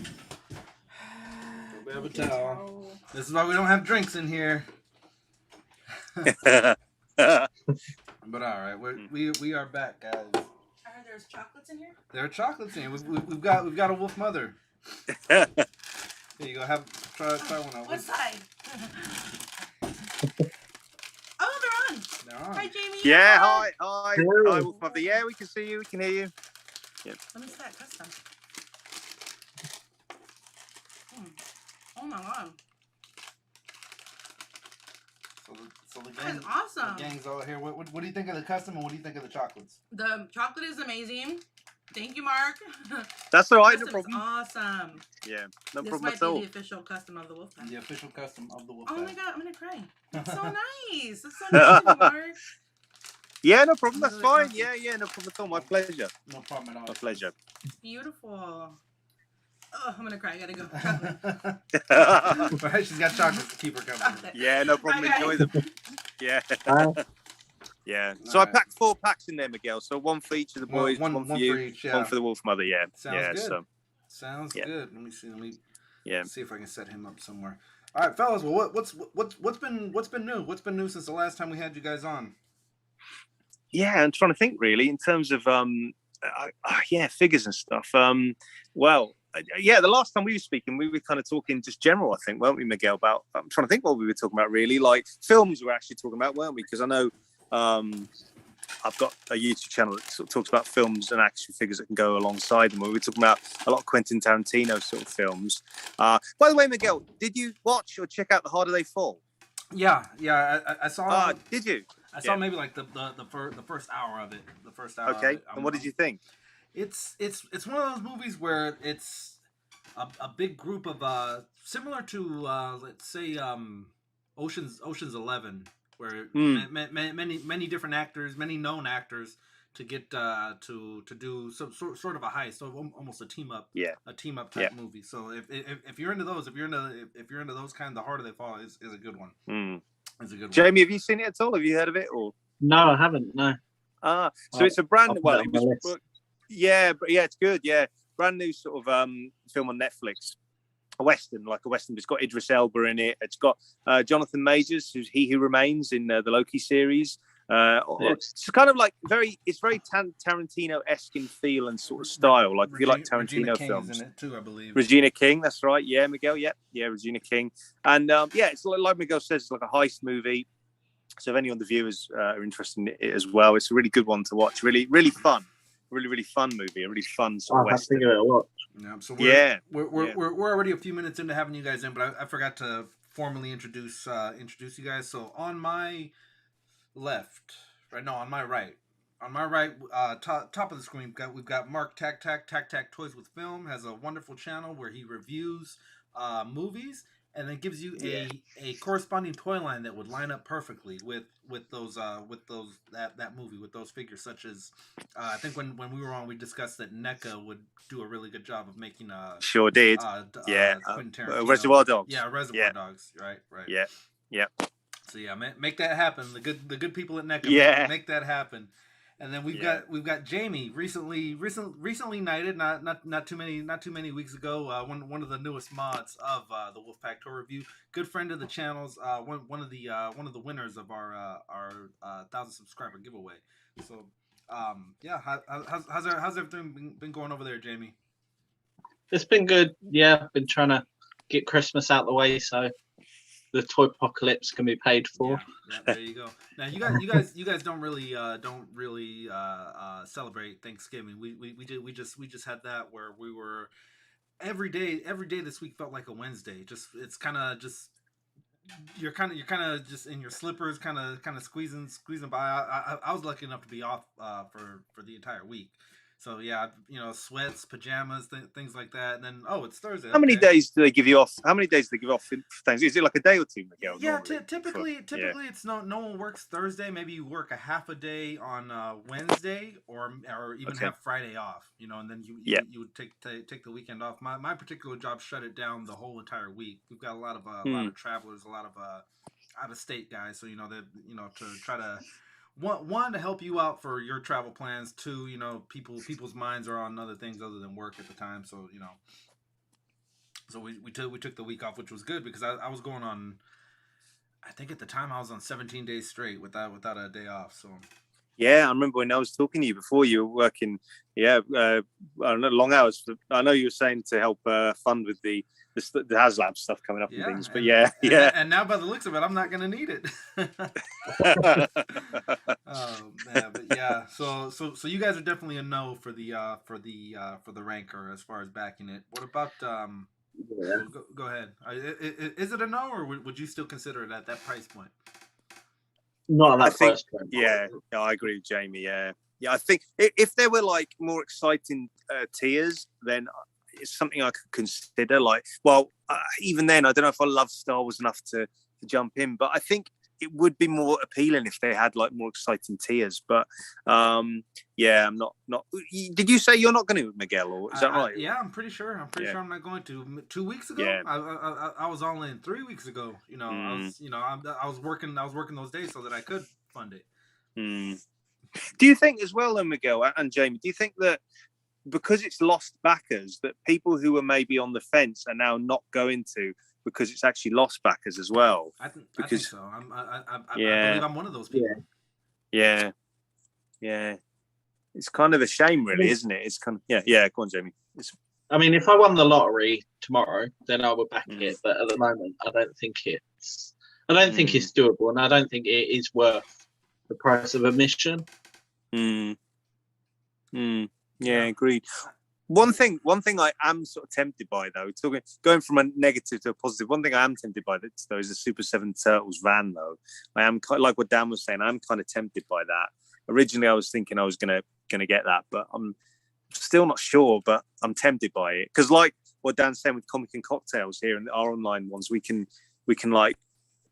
Grab a towel. This is why we don't have drinks in here. But all right, we are back, guys. I heard there's chocolates in here. There are chocolates in here. We've got a wolf mother. Here you go. Try one out. What side? Oh, they're on. They're on. Hi, Jamie. Yeah, hi, Hello. Wolf Mother. Yeah, we can see you, we can hear you. Let me see that custom. Oh my god. So the That gang, is awesome. the gang's all here. What do you think of the custom and what do you think of the chocolates? The chocolate is amazing. Thank you, Mark. That's all right, no Custom's problem. awesome. Yeah, no This problem might at be all. the official custom of the Wolfpack. The official custom of the wolf. Oh my god, I'm gonna cry. That's so nice. That's so nice, of you, Mark. Yeah, no problem. That's Really fine. awesome. Yeah, no problem at all. My pleasure. No problem at all. My pleasure. Beautiful. Oh, I'm gonna cry. I gotta go. Chocolate. Right, she's got chocolates to keep her company. Chocolate. Yeah, no problem. Bye, Enjoy guys. them. Yeah. Yeah. So Alright. I packed 4 packs in there, Miguel. So one for each of the boys, one for you, each. Yeah. one for the Wolf Mother. Yeah. Sounds yeah. good. So Sounds Yeah. good. Let me see. yeah. See if I can set him up somewhere. All right, fellas. Well, what's been new? What's been new since the last time we had you guys on? Yeah, I'm trying to think really in terms of figures and stuff. Well, yeah, the last time we were speaking, we were kind of talking just general, I think, weren't we, Miguel? About I'm trying to think what we were talking about, really. Like films we were actually talking about, weren't we? Because I know I've got a YouTube channel that sort of talks about films and action figures that can go alongside them. We were talking about a lot of Quentin Tarantino sort of films. By the way, Miguel, did you watch or check out The Harder They Fall? Yeah, I saw. Did you? I saw maybe like the first hour of it. The first hour. Okay, Of it. and what did you think? It's one of those movies where it's a big group of similar to let's say Ocean's 11, where many different actors, many known actors, to get to do some sort of a heist, so almost a team up type movie. So if you're into those, if you're into those kind, The Harder They Fall is a good one. It's a good one. Jamie, have you seen it at all? Have you heard of it? Or No, I haven't. No. So it's a brand new. Yeah, but it's good. Yeah, brand new sort of film on Netflix. A western, like a western. It's got Idris Elba in it. It's got Jonathan Majors, who's He Who Remains in the Loki series. It's kind of like it's very Tarantino-esque in feel and sort of style. Like if you like Tarantino films, is in it too, I believe. Regina King, that's right. Yeah, Miguel. Yeah, Regina King. And it's like Miguel says, it's like a heist movie. So if any of the viewers are interested in it as well, it's a really good one to watch. Really, really fun. Really, really fun movie. A really fun sort of western. Give it a watch. Yeah, so we're already a few minutes into having you guys in, but I forgot to formally introduce you guys. So on my left, on my right, top of the screen, we've got Mark Tac Toys with Film. Has a wonderful channel where he reviews movies and then gives you a corresponding toy line that would line up perfectly with that movie, with those figures, such as I think when we were on, we discussed that NECA would do a really good job of making sure did Reservoir Dogs. Yeah, Reservoir Dogs. Right. Yeah. So make that happen. The good people at NECA make that happen. And then we've got Jamie recently knighted, not too many weeks ago. One of the newest mods of the Wolfpack Tour Review. Good friend of the channel's one of the winners of our 1,000 subscriber giveaway. So how's everything been going over there, Jamie? It's been good. Yeah, I've been trying to get Christmas out the way so the toy apocalypse can be paid for. Yeah, there you go. Now you guys don't really celebrate Thanksgiving. We just had that where we were every day this week felt like a Wednesday. It's kind of just you're kind of just in your slippers, kind of squeezing by. I was lucky enough to be off for the entire week. So sweats, pajamas, things like that. And then it's Thursday. How many days do they give you off? How many days do they give off for Thanksgiving? Is it like a day or two, Miguel? Yeah, typically it's no one works Thursday. Maybe you work a half a day on Wednesday, or even have Friday off. And then you would take the weekend off. My particular job shut it down the whole entire week. We've got a lot of travelers, a lot of out of state guys. So to try to. One, to help you out for your travel plans. Two, people's minds are on other things other than work at the time. So so we took the week off, which was good because I was going on. I think at the time I was on 17 days straight without a day off. So yeah, I remember when I was talking to you before, you were working. I don't know, long hours. I know you were saying to help fund with the HasLab stuff coming up and things, but and now by the looks of it, I'm not going to need it. So you guys are definitely a no for the ranker as far as backing it. What about go ahead? Is it a no, or would you still consider it at that price point? Not at that price point. Yeah, I agree with Jamie. Yeah, I think if there were like more exciting tiers, then it's something I could consider. Like, even then, I don't know if I love Star Wars enough to jump in, but I think it would be more appealing if they had like more exciting tiers. But I'm not. Did you say you're not going to, Miguel, or is that right? Yeah, I'm pretty sure. I'm not going to. 2 weeks ago, I was all in. 3 weeks ago, I was working those days so that I could fund it. Do you think as well, Miguel and Jamie? Do you think that because it's lost backers, that people who were maybe on the fence are now not going to, because it's actually lost backers as well? I think so. I believe I'm one of those people. Yeah. It's kind of a shame, really, isn't it? It's kind of go on, Jamie. I mean, if I won the lottery tomorrow, then I would back it. But at the moment, I don't think it's doable, and I don't think it is worth the price of admission. Yeah, agreed. One thing I am sort of tempted by, though, going from a negative to a positive. One thing I am tempted by, though, is the Super 7 Turtles van. Though I am like what Dan was saying, I'm kind of tempted by that. Originally, I was thinking I was gonna get that, but I'm still not sure. But I'm tempted by it because, like what Dan's saying with Comic and Cocktails here and our online ones, we can like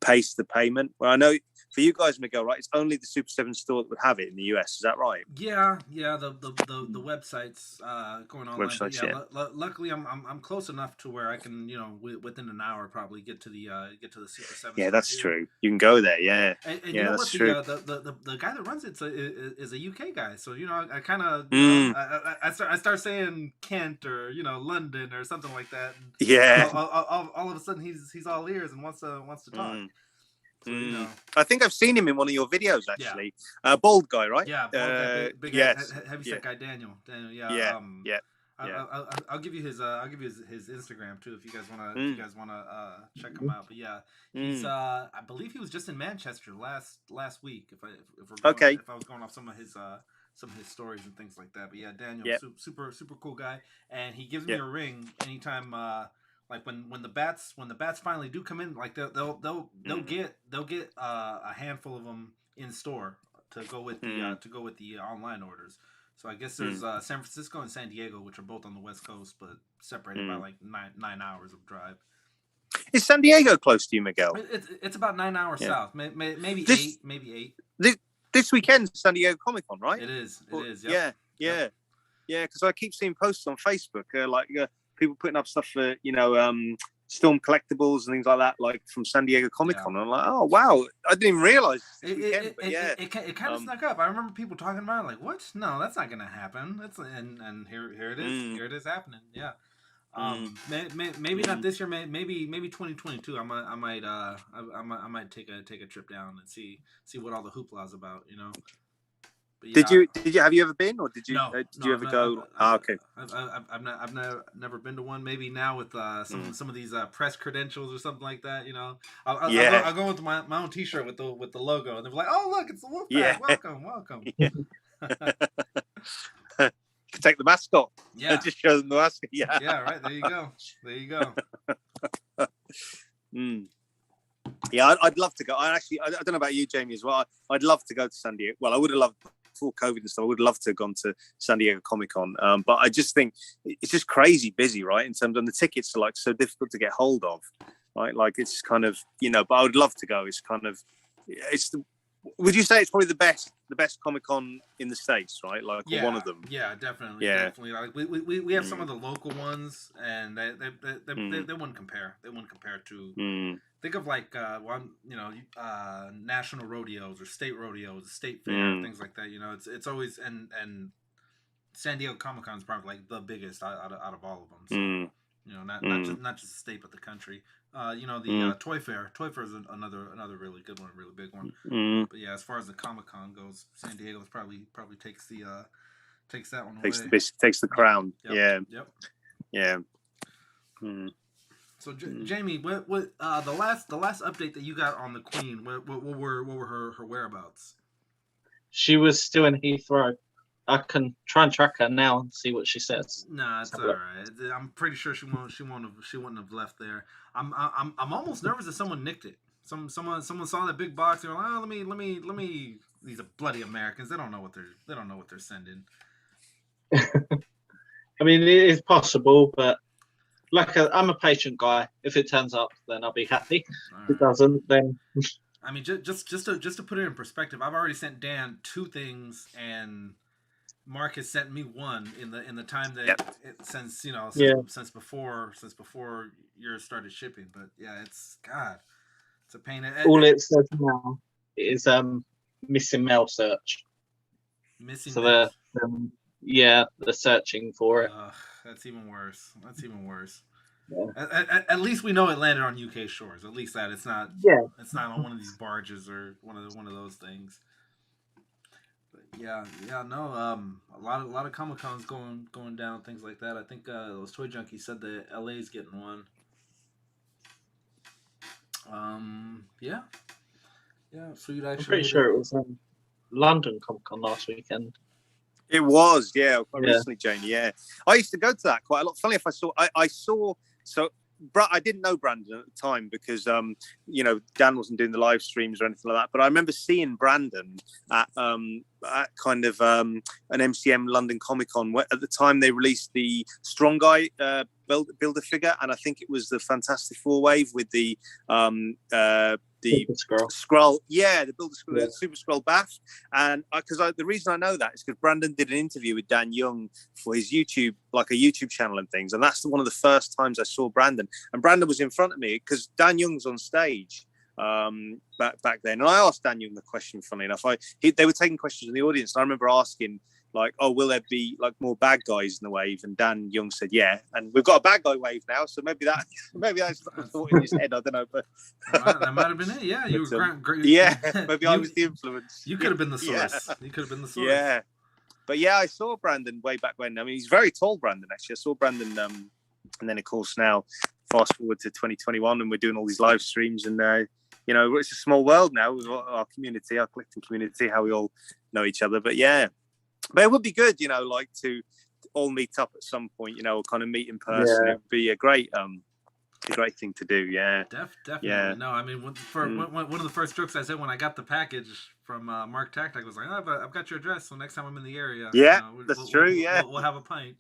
paste the payment. Well, I know for you guys, Miguel, right? It's only the Super 7 store that would have it in the US. Is that right? Yeah. The websites going online. Websites, Luckily, I'm close enough to where I can, within an hour probably get to the Super 7. Yeah, that's true. You can go there. Yeah, and yeah, you know that's what? true. The guy that runs it is a UK guy. So I kind of I start saying Kent or London or something like that. And yeah. All of a sudden he's all ears and wants to talk. So, I think I've seen him in one of your videos actually. Bald guy, right? Yeah, bald guy, big heavyset guy, Daniel. Yeah. I'll give you his Instagram too if you guys wanna check him out. But yeah, he's I believe he was just in Manchester last week. If I was going off some of his stories and things like that. But yeah, Daniel, super cool guy, and he gives me a ring anytime. Like when the bats finally do come in, like they'll get a handful of them in store to go with the online orders. So I guess there's San Francisco and San Diego, which are both on the West Coast, but separated by like 9 hours of drive. Is San Diego close to you, Miguel? It's about 9 hours south, maybe 8. This weekend, San Diego Comic-Con, right? It is. Yep. Yeah. Because I keep seeing posts on Facebook, people putting up stuff for Storm Collectibles and things like that, like from San Diego Comic-Con. I'm like, oh wow, I didn't even realize it kind of snuck up. I remember people talking about it, like, what? No, that's not gonna happen. And here it is. Here it is happening. Yeah. Maybe not this year. Maybe 2022. I might take a trip down and see what all the hoopla is about. But yeah, did you have you ever been, or did you you ever go? Okay. I've never been to one. Maybe now with some of these press credentials or something like that. I'll go with my own T-shirt with the logo, and they're like, "Oh, look, it's the Wolfpack. Yeah. Welcome." Take the mascot. Yeah. Just show them the mascot. Yeah. Yeah. Right. There you go. Yeah, I'd love to go. I don't know about you, Jamie, as well. I'd love to go to San Diego. Well, I would have loved before COVID and stuff. I would love to have gone to San Diego Comic-Con. But I just think it's just crazy busy, right? In terms of the tickets are like so difficult to get hold of, right? Like it's kind of but I would love to go. It's kind of would you say it's probably the best Comic-Con in the States, right? Like one of them. Yeah, definitely. Yeah. Definitely. Like we have some of the local ones, and they wouldn't compare. They wouldn't compare to. Think of like national rodeos or state rodeos, state fair, things like that. It's always and San Diego Comic-Con is probably like the biggest out of all of them. So, not just the state but the country. The Toy Fair. Toy Fair is another really good one, really big one. But yeah, as far as the Comic-Con goes, San Diego's probably takes that one away. Takes the crown. Yep. Yeah. So Jamie, what the last update that you got on the Queen? What were her whereabouts? She was still in Heathrow. I can try and track her now and see what she says. Nah, it's all right. I'm pretty sure she wouldn't have left there. I'm almost nervous that someone nicked it. Someone saw that big box and they're like, oh, let me. These are bloody Americans. They don't know what they're sending. I mean, it is possible, but I'm a patient guy. If it turns up, then I'll be happy. Right. If it doesn't, then. I mean, just to put it in perspective, I've already sent Dan 2 things, and Mark has sent me 1 in the time that since before yours started shipping. But yeah, it's a pain. All it says now is missing mail search. Missing. So they're searching for it. That's even worse. Yeah. At least we know it landed on UK shores. At least that it's not. Yeah. It's not on one of these barges or one of those things. But Yeah, no, a lot of Comic Cons going down, things like that. I think those Toy Junkies said that LA's getting one. Yeah, yeah. So you'd I'm actually pretty made sure it. it was London Comic Con last weekend. It was, yeah, quite Yeah. recently, Janie. Yeah, I used to go to that quite a lot. Funny if I saw. So, I didn't know Brandon at the time because, Dan wasn't doing the live streams or anything like that. But I remember seeing Brandon at kind of an MCM London Comic Con. At the time, they released the Strong Guy builder figure, and I think it was the Fantastic Four wave with the scroll, the Builder Scroll, the Super Scroll Bath. And the reason I know that is because Brandon did an interview with Dan Young for his YouTube, like a YouTube channel and things. And that's one of the first times I saw Brandon. And Brandon was in front of me because Dan Young's on stage back then. And I asked Dan Young the question, funnily enough. They were taking questions in the audience. And I remember asking, like, oh, will there be like more bad guys in the wave? And Dan Young said, yeah. And we've got a bad guy wave now, so maybe that's a thought in his head. I don't know, but that might have been it. Yeah, you were great. Yeah, maybe I was the influence. You could have been the source. Yeah. You could have been the source. Yeah, but yeah, I saw Brandon way back when. I mean, he's very tall, Brandon. Actually, I saw Brandon, and then of course now, fast forward to 2021, and we're doing all these live streams, and it's a small world now with our community, our collecting community, how we all know each other. But yeah. But it would be good, like to all meet up at some point, kind of meet in person. Yeah. It'd be a great thing to do. Yeah, definitely. Yeah. No, I mean, one of the first jokes I said when I got the package from Mark Tactic was like, oh, I've got your address, so next time I'm in the area, yeah, that's true. We'll have a pint.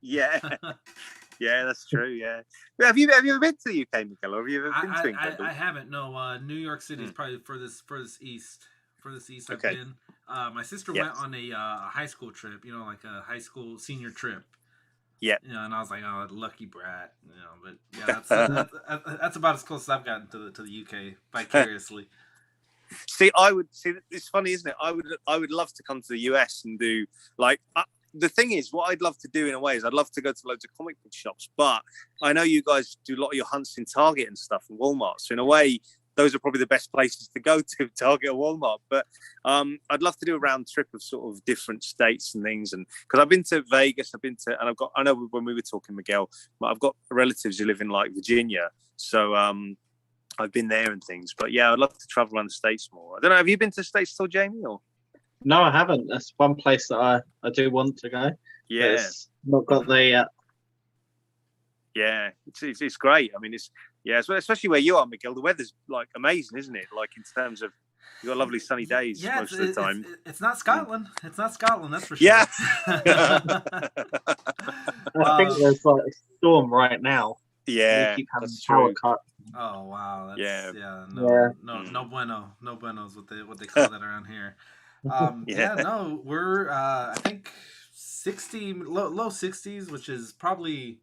Yeah, yeah, that's true. Yeah. Have you ever been to the UK, Miguel? Or have you ever been to England? I haven't. No, New York City is probably furthest east. I've been. My sister went on a high school trip, like a high school senior trip. Yeah. And I was like, oh, lucky brat. But yeah, that's about as close as I've gotten to the UK vicariously. It's funny, isn't it? I would love to come to the US and do like. The thing is, what I'd love to do in a way is I'd love to go to loads of comic book shops, but I know you guys do a lot of your hunts in Target and stuff and Walmart. So in a way, those are probably the best places to go to, Target or Walmart. But I'd love to do a round trip of sort of different states and things. And because I've been to Vegas, I know when we were talking, Miguel, I've got relatives who live in like Virginia. So I've been there and things. But yeah, I'd love to travel around the States more. I don't know. Have you been to the States still, Jamie? Or? No, I haven't. That's one place that I do want to go. Yeah. It's not got there yet. Yeah, it's great. I mean, especially where you are, Miguel. The weather's like amazing, isn't it? Like in terms of you got lovely sunny days most of the time. It's not Scotland. It's not Scotland. That's for sure. Yeah. I think there's like a storm right now. Yeah, keep having that's power true. cut. Oh wow. No bueno. No bueno is what they call that around here. We're I think 60 low 60s, which is probably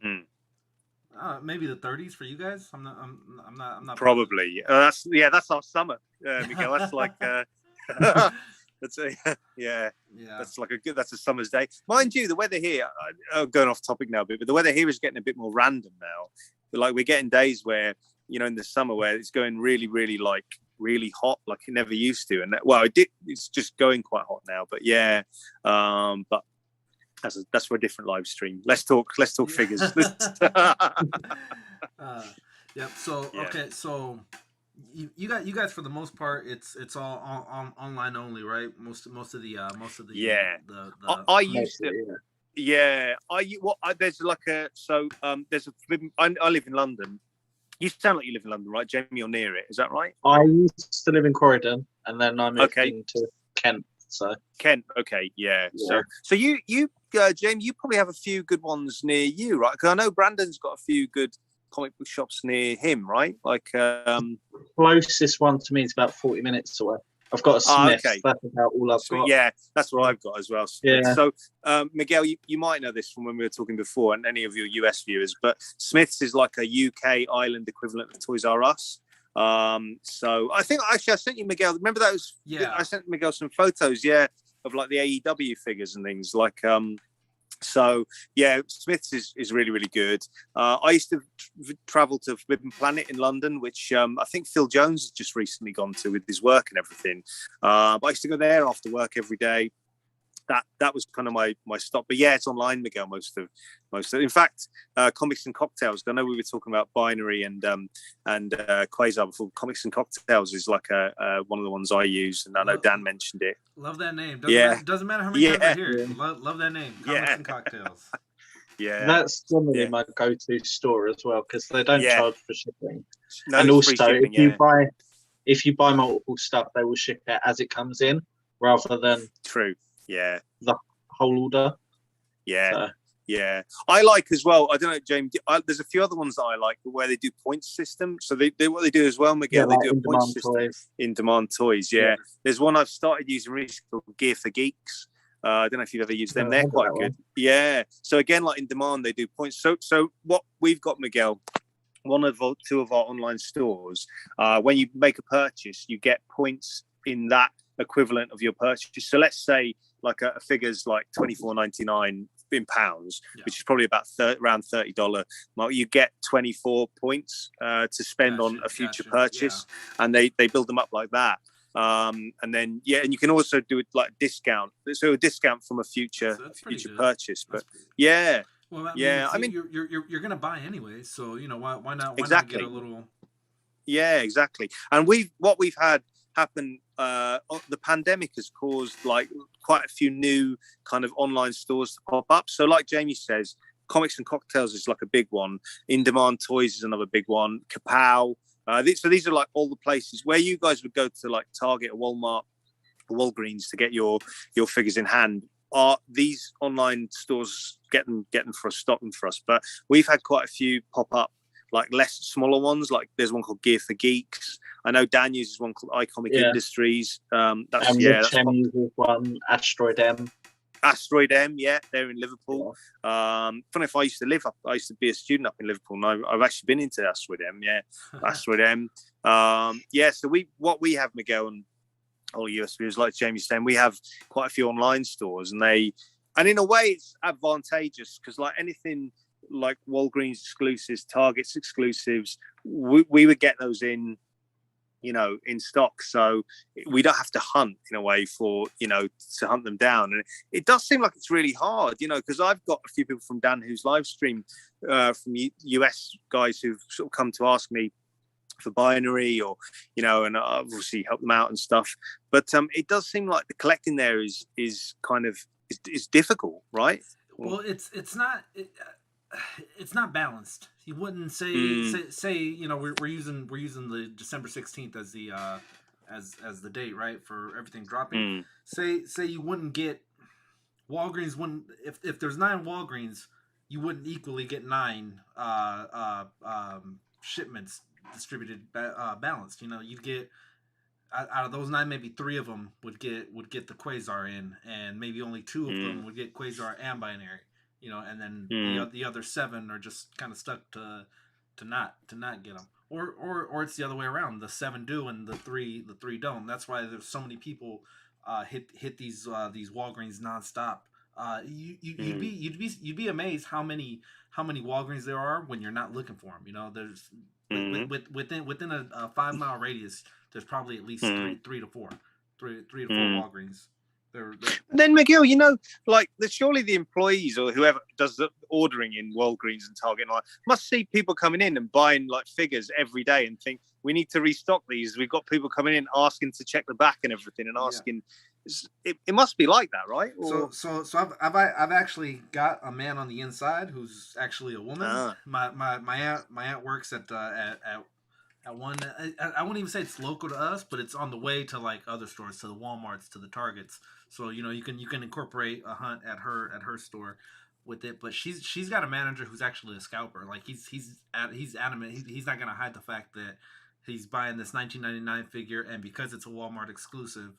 maybe the 30s for you guys. I'm not probably. That's our summer, Miguel. That's like that's a summer's day. Mind you, the weather here. Going off topic now a bit, but the weather here is getting a bit more random now. Like we're getting days where in the summer where it's going really, really really hot, like it never used to, and it's just going quite hot now. But yeah, but that's for a different live stream. Let's talk figures. Yep. So okay, so you guys for the most part, it's all online only, right? Most of the yeah. I used to. Yeah, there's like I live in London. You sound like you live in London, right, Jamie? Or near it, is that right? I used to live in Corridon, and then I moved into Kent. So Kent, okay, yeah. So you, Jamie, you probably have a few good ones near you, right? Because I know Brandon's got a few good comic book shops near him, right? Like closest one to me is about 40 minutes away. I've got a Smith. Okay. That's about all I've got. Yeah, that's what I've got as well. Yeah. So, Miguel, you might know this from when we were talking before, and any of your US viewers, but Smith's is like a UK Ireland equivalent of Toys R Us. So I think actually I sent you, Miguel. Remember that was? Yeah. I sent Miguel some photos, of like the AEW figures and things like. So yeah, Smith's is really, really good. I used to travel to Forbidden Planet in London, which I think Phil Jones has just recently gone to with his work and everything. But I used to go there after work every day. that was kind of my stop. But yeah, it's online, Miguel. Most of in fact, Comics and Cocktails. I know we were talking about Binary and Quasar before. Comics and Cocktails is like one of the ones I use, and I know Dan mentioned it. Love that name. Doesn't matter how many times I hear it. Love that name. Comics and Cocktails. Yeah, that's generally my go-to store as well, because they don't charge for shipping. No, and also, shipping, if you buy multiple stuff, they will ship it as it comes in, rather than the whole order. Yeah, I like as well. I don't know, James. There's a few other ones that I like where they do points system. So they what they do as well, Miguel. They do a points system. In-demand toys. Yeah. There's one I've started using recently called Gear for Geeks. I don't know if you've ever used them. They're quite good. Yeah. So again, like in demand, they do points. So what we've got, Miguel, two of our online stores. When you make a purchase, you get points in that equivalent of your purchase. So let's say like a figure's like $24.99 in pounds, which is probably about around $30. You get 24 points to spend on a future purchase, and they build them up like that. And then and you can also do it like discount. So a discount from a future purchase. But well, I mean you're gonna buy anyway, so why not get a little. Yeah, exactly. And what we've had happen, the pandemic has caused like quite a few new kind of online stores to pop up. So like Jamie says, Comics and Cocktails is like a big one. In Demand Toys is another big one. Kapow. So these are like all the places where you guys would go to, like Target or Walmart or Walgreens to get your figures in hand. Are these online stores get them for us, stock them for us? But we've had quite a few pop up, like less smaller ones. Like there's one called Gear for Geeks. I know Dan uses one called iComic Industries. That's uses one. Asteroid M. Asteroid M, they're in Liverpool. Funny if I used to be a student up in Liverpool, and I've actually been into Asteroid M. Asteroid M. So what we have, Miguel, and all US viewers, like Jamie's saying, we have quite a few online stores, and in a way it's advantageous because like anything like Walgreens exclusives, Target's exclusives, we would get those in stock, so we don't have to hunt in a way for to hunt them down. And it does seem like it's really hard, because I've got a few people from Dan who's live stream from US guys who've sort of come to ask me for Binary or and I've obviously helped them out and stuff, but it does seem like the collecting there is kind of is difficult, right? Well, it's not balanced. You wouldn't say we're using the December 16th as the as the date, right, for everything dropping. Say you wouldn't get Walgreens wouldn't if there's 9 Walgreens, you wouldn't equally get 9 shipments distributed balanced. You'd get out of those 9, maybe 3 of them would get the Quasar in, and maybe only 2 of them would get Quasar and Binary. And then the other 7 are just kind of stuck to not get them, or it's the other way around. The 7 do, and the three don't. That's why there's so many people hit these Walgreens nonstop. You'd be amazed how many Walgreens there are when you're not looking for them. There's within a 5-mile radius, there's probably at least three to four Walgreens. Then Miguel, like surely the employees or whoever does the ordering in Walgreens and Target must see people coming in and buying like figures every day and think we need to restock these. We've got people coming in asking to check the back and everything and asking. It must be like that, right? Or... So I've actually got a man on the inside who's actually a woman. My aunt works at one. I wouldn't even say it's local to us, but it's on the way to like other stores, to the Walmarts, to the Targets. So you can incorporate a hunt at her store with it. But she's got a manager who's actually a scalper. Like he's adamant. He's not gonna hide the fact that he's buying this 1999 figure, and because it's a Walmart exclusive,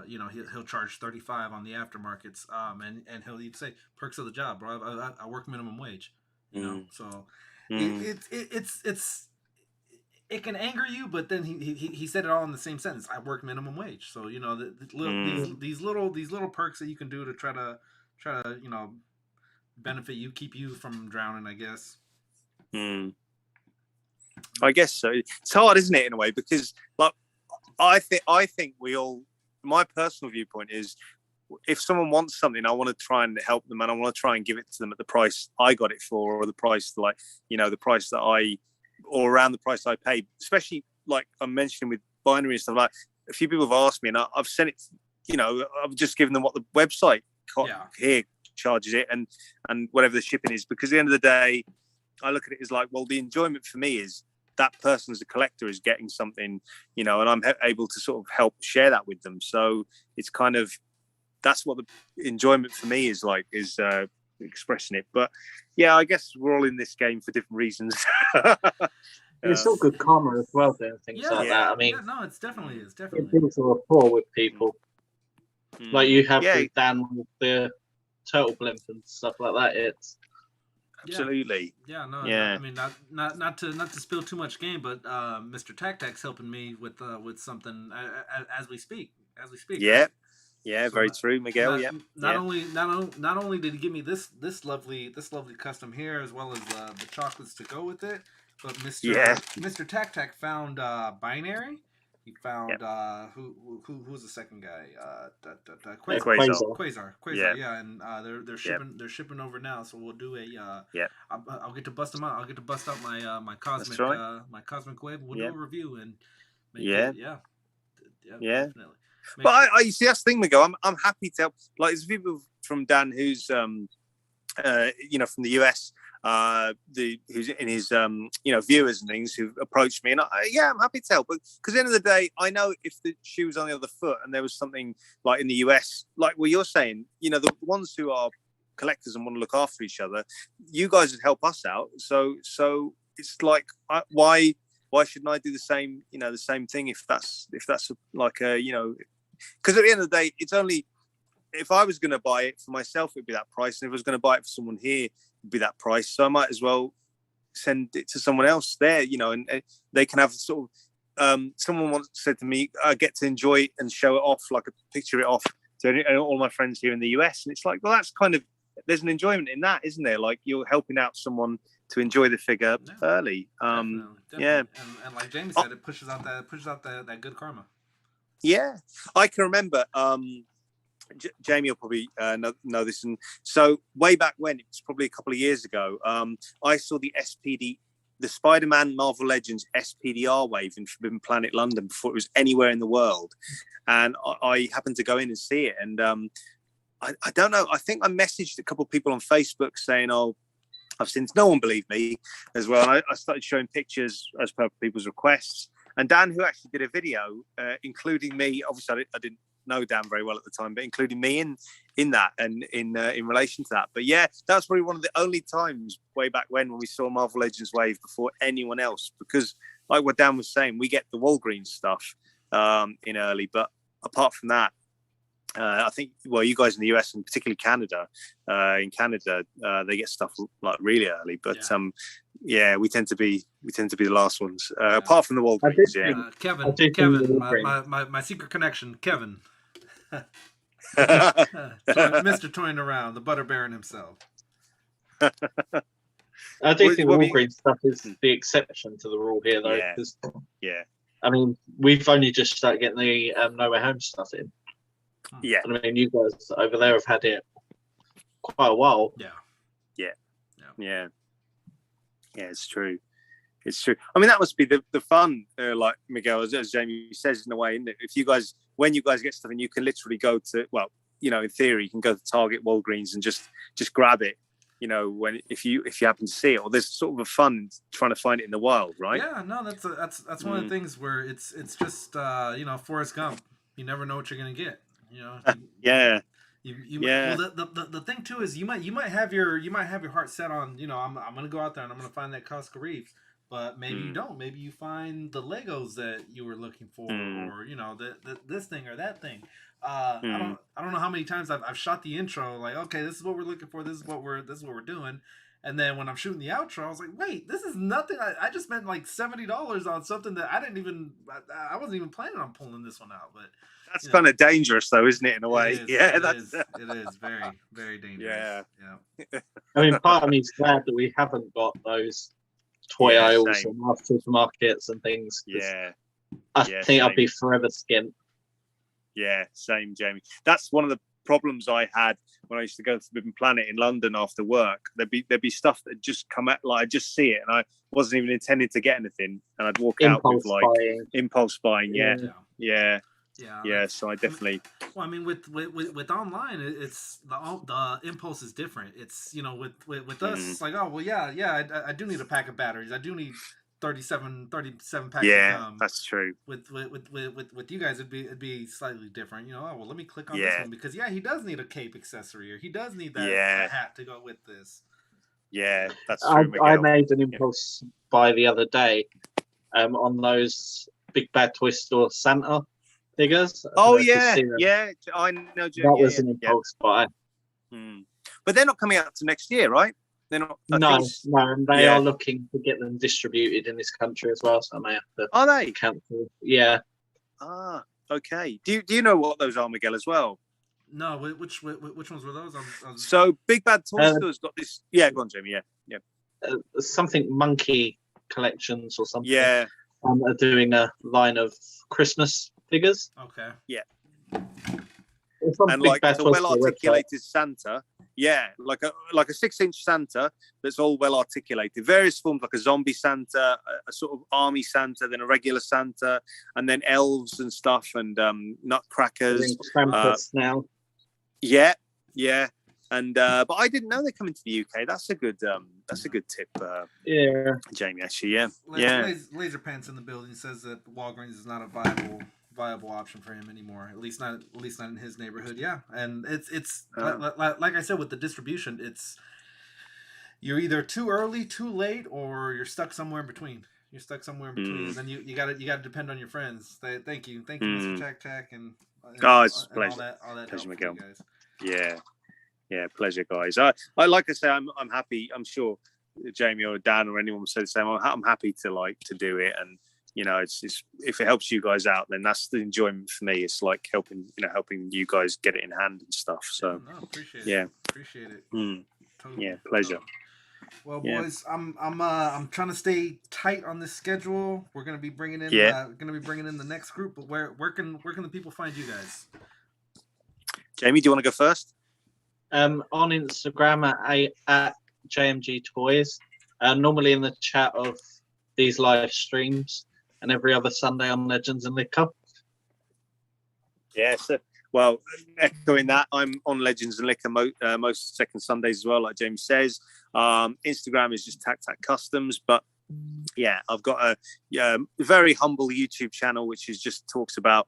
he'll charge $35 on the aftermarkets. And he'll say perks of the job, bro. I work minimum wage. So it's. It can anger you, but then he said it all in the same sentence. I work minimum wage, so these little perks that you can do to try to benefit you, keep you from drowning, I guess. I guess so. It's hard, isn't it, in a way, because like I think we all. My personal viewpoint is if someone wants something, I want to try and help them, and I want to try and give it to them at the price I got it for, or the price the price that or around the price I paid. Especially like I'm mentioning with binary and stuff, like a few people have asked me, and I've sent it. I've just given them what the website here charges it, and whatever the shipping is. Because at the end of the day, I look at it as like, well, the enjoyment for me is that person as a collector is getting something, and I'm able to sort of help share that with them. So it's kind of, that's what the enjoyment for me is like, is expressing it. But yeah, I guess we're all in this game for different reasons. It's all good karma as well, doing things like that. I mean, no, it's definitely it builds a rapport with people. Like you have with Dan with the turtle blimp and stuff like that. It's absolutely. Yeah, no. I mean, not to spill too much game, but Mr. Tac's helping me with something as we speak. Yeah. Right? Yeah, so very true, Miguel. Not only did he give me this lovely custom here, as well as the chocolates to go with it, but Mr. Tac found Binary. He found who was the second guy? Quasar. Yeah, and they're shipping over now. So we'll do a I'll get to bust them out. I'll get to bust out my cosmic my cosmic wave. We'll do a review and make it, definitely. But I see, that's the thing, Miguel. I'm happy to help. Like there's people from Dan who's from the US. Who's in his viewers and things who've approached me, and I'm happy to help. But because at the end of the day, I know if the shoe was on the other foot and there was something like in the US, like what you're saying, the ones who are collectors and want to look after each other, you guys would help us out. So it's like, why shouldn't I do the same? The same thing if that's like a because at the end of the day, it's only if I was going to buy it for myself, it'd be that price, and if I was going to buy it for someone here, be that price. So I might as well send it to someone else there, and they can have sort of someone once said to me, I get to enjoy it and show it off, like a picture it off to all my friends here in the US. And it's like, well, that's kind of, there's an enjoyment in that, isn't there? Like you're helping out someone to enjoy the figure early. Definitely. Yeah. And like Jamie said, it pushes out that good karma. Yeah. I can remember, Jamie will probably know this. And so way back when, it was probably a couple of years ago, I saw the Spider-Man Marvel Legends SPDR wave in Forbidden Planet London before it was anywhere in the world. And I happened to go in and see it. And I don't know, I think I messaged a couple of people on Facebook saying, I've seen, no one believed me as well. And I started showing pictures as per people's requests. And Dan, who actually did a video, including me, obviously I didn't know Dan very well at the time, but including me in that and in relation to that. But yeah, that was probably one of the only times way back when we saw Marvel Legends wave before anyone else, because like what Dan was saying, we get the Walgreens stuff in early, but apart from that, I think, well, you guys in the US and particularly Canada, they get stuff like really early, but we tend to be the last ones, apart from the Walgreens. Kevin, my secret connection, Kevin. Mr. Toying Around, the Butter Baron himself. I do think Walgreens stuff is the exception to the rule here, though. I mean, we've only just started getting the Nowhere Home stuff in. Yeah. I mean, you guys over there have had it quite a while. Yeah, it's true. It's true. I mean, that must be the fun, like Miguel, as Jamie says, in a way, isn't it? If you guys, when you guys get stuff and you can literally go to, well, in theory, you can go to Target, Walgreens, and just grab it. When if you happen to see it, or there's sort of a fun trying to find it in the wild, right? Yeah, no, that's one of the things where it's just Forrest Gump. You never know what you're gonna get. Well, the thing too is you might have your heart set on I'm gonna go out there and I'm gonna find that Costco Reeves, but maybe you don't. Maybe you find the Legos that you were looking for, or this thing or that thing. I don't know how many times I've shot the intro like, okay, this is what we're looking for, this is what we're doing, and then when I'm shooting the outro, I was like, wait, this is nothing. I just spent like $70 on something that I wasn't even planning on pulling this one out, but. That's kind of dangerous, though, isn't it? In a way, it is very, very dangerous. Yeah. I mean, part of me is glad that we haven't got those toy aisles and supermarkets and things. I think I'd be forever skint. Yeah, same, Jamie. That's one of problems I had when I used to go to Forbidden Planet in London after work. There'd be stuff that just come out, like I just see it, and I wasn't even intending to get anything, and I'd walk out with like impulse buying. Yeah. So I definitely. Well, I mean, with online, it's the impulse is different. It's, you know, with us, it's like, oh well, I do need a pack of batteries. I do need 37 packs of gum. Yeah, that's true. With you guys, it'd be slightly different. You know, oh well, let me click on this one because he does need a cape accessory, or he does need that hat to go with this. Yeah, that's true. I made an impulse buy the other day, on those Big Bad Toy Store Santa figures. Oh yeah, I know. That was an impulse buy. But they're not coming out to next year, right? They're not. No, and they are looking to get them distributed in this country as well, so I may have to. Are they? Cancel. Yeah. Ah, okay. Do you know what those are, Miguel, as well? No, which ones were those? So Big Bad Toy Store's got this. Yeah, go on, Jamie. Yeah. Something Monkey Collections or something. Yeah. Are doing a line of Christmas figures. Okay. Yeah. And like it's a well-articulated Santa. Yeah, like a 6-inch Santa that's all well articulated. Various forms, like a zombie Santa, a sort of army Santa, then a regular Santa, and then elves and stuff, and nutcrackers. Now. Yeah. And but I didn't know they're coming to the UK. That's a good tip. Jamie. Actually, Laser Pants in the building says that Walgreens is not a viable option for him anymore. At least not in his neighborhood. Yeah, and it's like I said, with the distribution, it's you're either too early, too late, or you're stuck somewhere in between. And then you got to depend on your friends. Thank you, Mr. Tack, and it's a pleasure. All that pleasure, Miguel. Yeah, pleasure, guys. I like I say, I'm happy. I'm sure Jamie or Dan or anyone will say the same. I'm happy to do it, and you know, it's if it helps you guys out, then that's the enjoyment for me. It's like helping you guys get it in hand and stuff. So appreciate it. Totally. Yeah, pleasure. Well, boys, I'm trying to stay tight on this schedule. We're gonna be bringing in the next group. But where can the people find you guys? Jamie, do you want to go first? On Instagram at JMG Toys. Normally in the chat of these live streams, and every other Sunday on Legends and NECA. Yes. Well, echoing that, I'm on Legends and NECA most second Sundays as well, like James says. Instagram is just Tac Customs, but yeah, I've got a very humble YouTube channel which is just talks about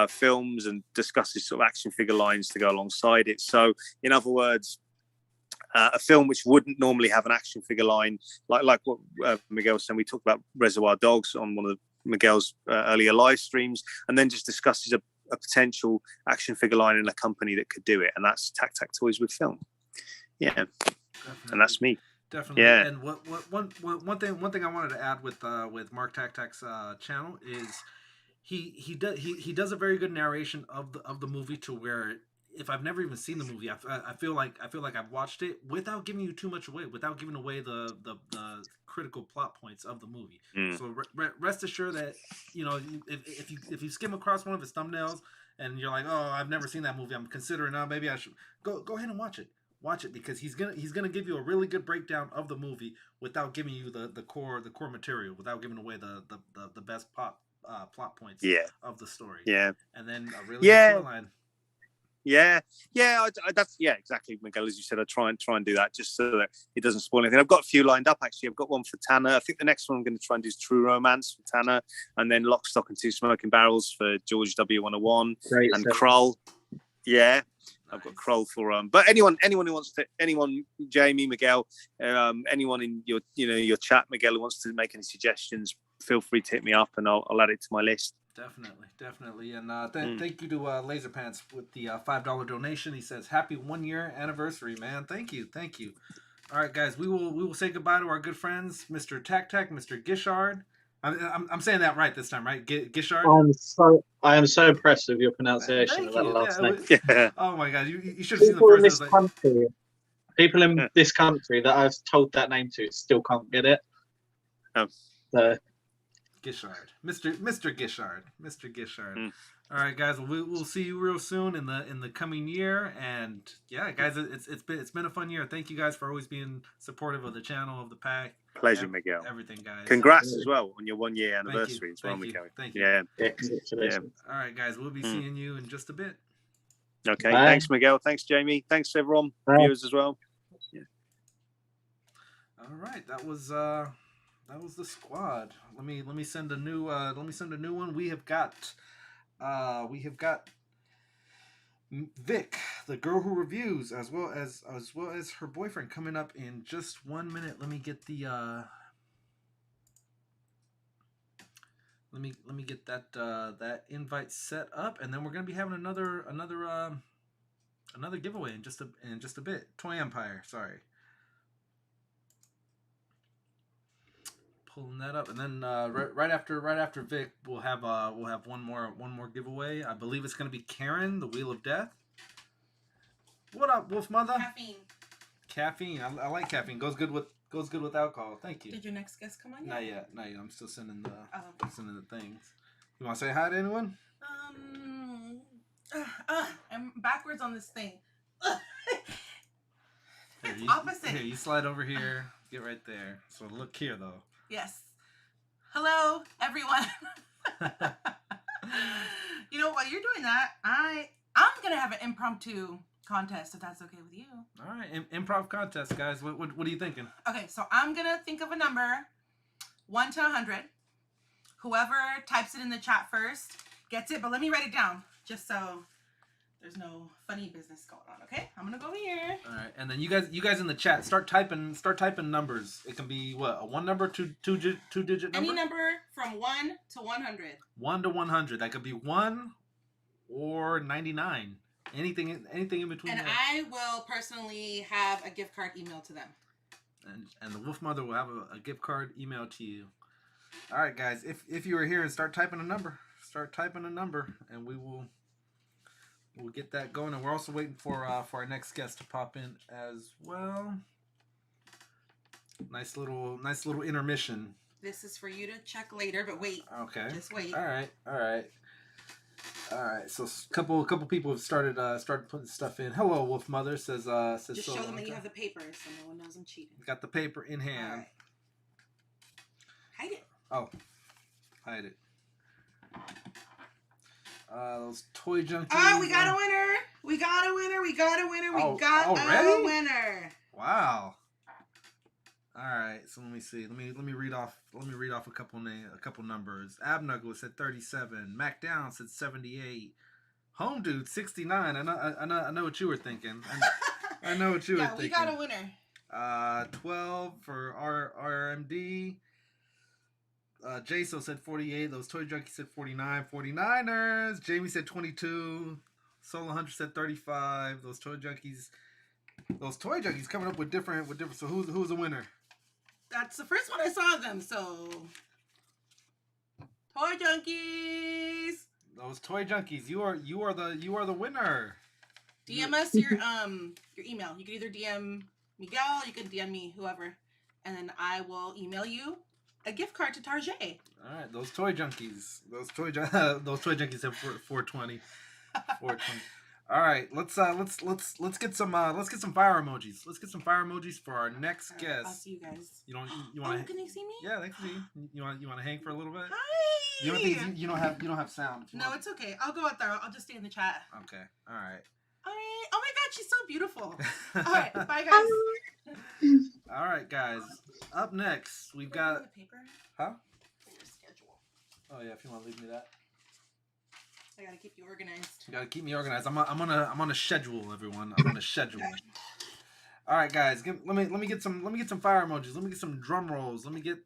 films and discusses sort of action figure lines to go alongside it. So, in other words, a film which wouldn't normally have an action figure line, like what Miguel was saying, we talked about Reservoir Dogs on one of Miguel's earlier live streams, and then just discusses a potential action figure line in a company that could do it, and that's Tac Toys with film. Yeah, definitely. And that's me. Definitely. Yeah. And one thing I wanted to add with Mark Tac's channel is he does a very good narration of the movie, to where if I've never even seen the movie, I feel like I've watched it without giving you too much away, without giving away the critical plot points of the movie. So rest assured that, you know, if you skim across one of his thumbnails and you're like, oh, I've never seen that movie, I'm considering now maybe I should go ahead and watch it. Watch it, because he's gonna give you a really good breakdown of the movie without giving you the core material, without giving away the best plot points of the story. Yeah, and then a really good storyline. That's exactly, Miguel, as you said. I try and do that just so that it doesn't spoil anything. I've got a few lined up actually. I've got one for Tanner. I think the next one I'm going to try and do is True Romance for Tanner, and then Lock, Stock and Two Smoking Barrels for George W101 and Krull. Yeah. I've got Kroll for but anyone who wants to, Jamie, Miguel, anyone in your chat, Miguel, who wants to make any suggestions, feel free to hit me up and I'll add it to my list. Definitely. And thank you to Laser Pants with the $5 donation. He says, happy 1 year anniversary, man. Thank you. All right, guys, we will say goodbye to our good friends, Mr. Tac, Mr. Gishard. I'm saying that right this time, right? Gishard. I am so impressed with your pronunciation of that last name. Yeah. Oh my God, you should have seen the first. People in this country that I've told that name to still can't get it. Oh. So. Gishard, Mr. Gishard. All right, guys. We'll see you real soon in the coming year. And yeah, guys, it's been a fun year. Thank you guys for always being supportive of the channel, of the pack. Pleasure, Miguel. Everything, guys. Congrats as well on your 1 year anniversary as well, Miguel. Thank you. Yeah. Congratulations. All right, guys. We'll be seeing you in just a bit. Okay. Bye. Thanks, Miguel. Thanks, Jamie. Thanks, everyone. Bye. Viewers as well. Yeah. All right, that was the squad. Let me send a new one. We have got Vic, the girl who reviews, as well as her boyfriend coming up in just 1 minute. Let me get the let me get that invite set up, and then we're gonna be having another giveaway in just a bit. Toy Empire, sorry. Pulling that up, and then right after Vic, we'll have one more giveaway. I believe it's gonna be Karen, the Wheel of Death. What up, Wolf Mother? Caffeine. I like caffeine. Goes good with alcohol. Thank you. Did your next guest come on yet? Not yet. I'm still sending the things. You want to say hi to anyone? I'm backwards on this thing. Here, Opposite. Here, you slide over here. Get right there. So look here, though. Yes. Hello, everyone. You know, while you're doing that, I'm gonna have an impromptu contest, if that's okay with you. All right, improv contest, guys. What are you thinking? Okay, so I'm gonna think of a number, 1 to 100. Whoever types it in the chat first gets it. But let me write it down, just so there's no funny business going on. Okay, I'm gonna go over here. All right, and then you guys in the chat start typing numbers. It can be what, a one number, two digit number. Any number from 1 to 100. 1 to 100. That could be 1 or 99. Anything in between. And there. I will personally have a gift card emailed to them. And the Wolf Mother will have a gift card emailed to you. All right, guys. If you are here, and start typing a number, and we'll get that going. And we're also waiting for our next guest to pop in as well. Nice little intermission. This is for you to check later, but wait. Okay. Just wait. All right. So a couple people have started putting stuff in. Hello, Wolf Mother says. Just show them that you have the paper, so no one knows I'm cheating. Got the paper in hand. Right. Hide it. Oh, hide it. Those toy junkies. Oh, we got a winner. We got a winner. Already? A winner. Wow. All right, so let me see. Let me read off a couple numbers. Abnuggle said 37. Mac Down said 78. Home Dude 69. I know what you were thinking. I know what you were thinking. Yeah, we got a winner. 12 for RMD. Jaso said 48. Those Toy Junkies said 49. 49ers. Jamie said 22. Solo Hunter said 35. Those Toy Junkies coming up with different. So who's the winner? That's the first one I saw of them. So, Toy Junkies. Those Toy Junkies. You are the winner. DM us your email. You can either DM Miguel, you can DM me, whoever, and then I will email you a gift card to Target. All right, those Toy Junkies. Those Toy Junkies have 420. 420. All right, let's get some fire emojis. Let's get some fire emojis for our next guest. I'll see you guys. You want? Oh, can they see me? Yeah, they can see you. You want to hang for a little bit? Hi. You don't have sound. No, it's okay. I'll go out there. I'll just stay in the chat. Okay. All right. All right. Oh my God, she's so beautiful. All right, bye guys. All right, guys. Up next, we've got. The paper. Huh? For your schedule. Oh yeah, if you want to leave me that. I gotta keep you organized. You gotta keep me organized. I'm on a schedule, everyone. I'm on a schedule. All right, guys. Let me get some fire emojis. Let me get some drum rolls. Let me get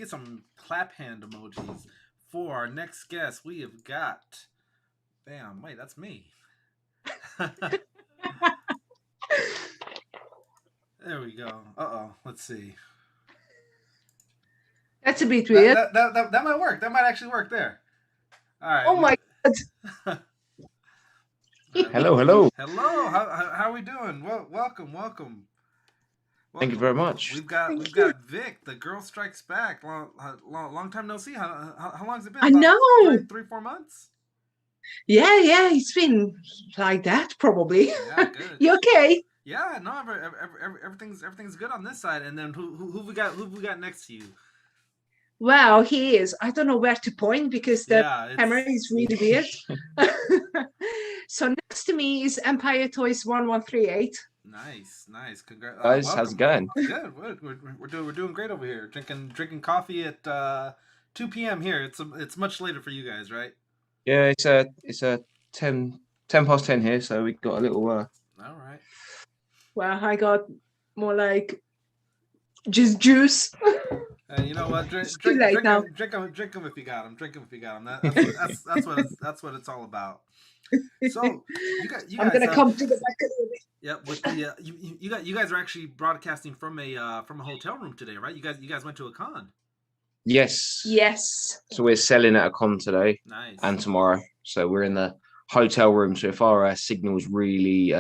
some clap hand emojis for our next guest. We have got. Bam! Wait, that's me. There we go. Let's see. That's a bit weird. That might work. That might actually work there. All right. Oh my God. Hello. Hello. How are we doing? Well, welcome. Thank you very much. We've got Vic, the Girl Strikes Back. Long time no see. How long's it been? I know. 3-4 months. Yeah, it's been like that probably. Yeah, good. You okay? Yeah, no, everything's good on this side. And then who we got next to you? Well, he is. I don't know where to point because the camera is really weird. So next to me is Empire Toys 1138. Nice. Congrats, guys. How's it going? Good. We're doing great over here. Drinking coffee at 2 p.m. here. It's much later for you guys, right? Yeah, it's a 10 past 10 here, so we got a little. All right. Well, I got more like just juice. You know what? Drink them if you got them. Drink them if you got them. That's what it's all about. So you guys, I'm gonna come to the back of the. Yeah, with the you guys are actually broadcasting from a hotel room today, right? You guys went to a con. Yes. So we're selling at a con today. Nice. And tomorrow. So we're in the hotel room. So if our signal is really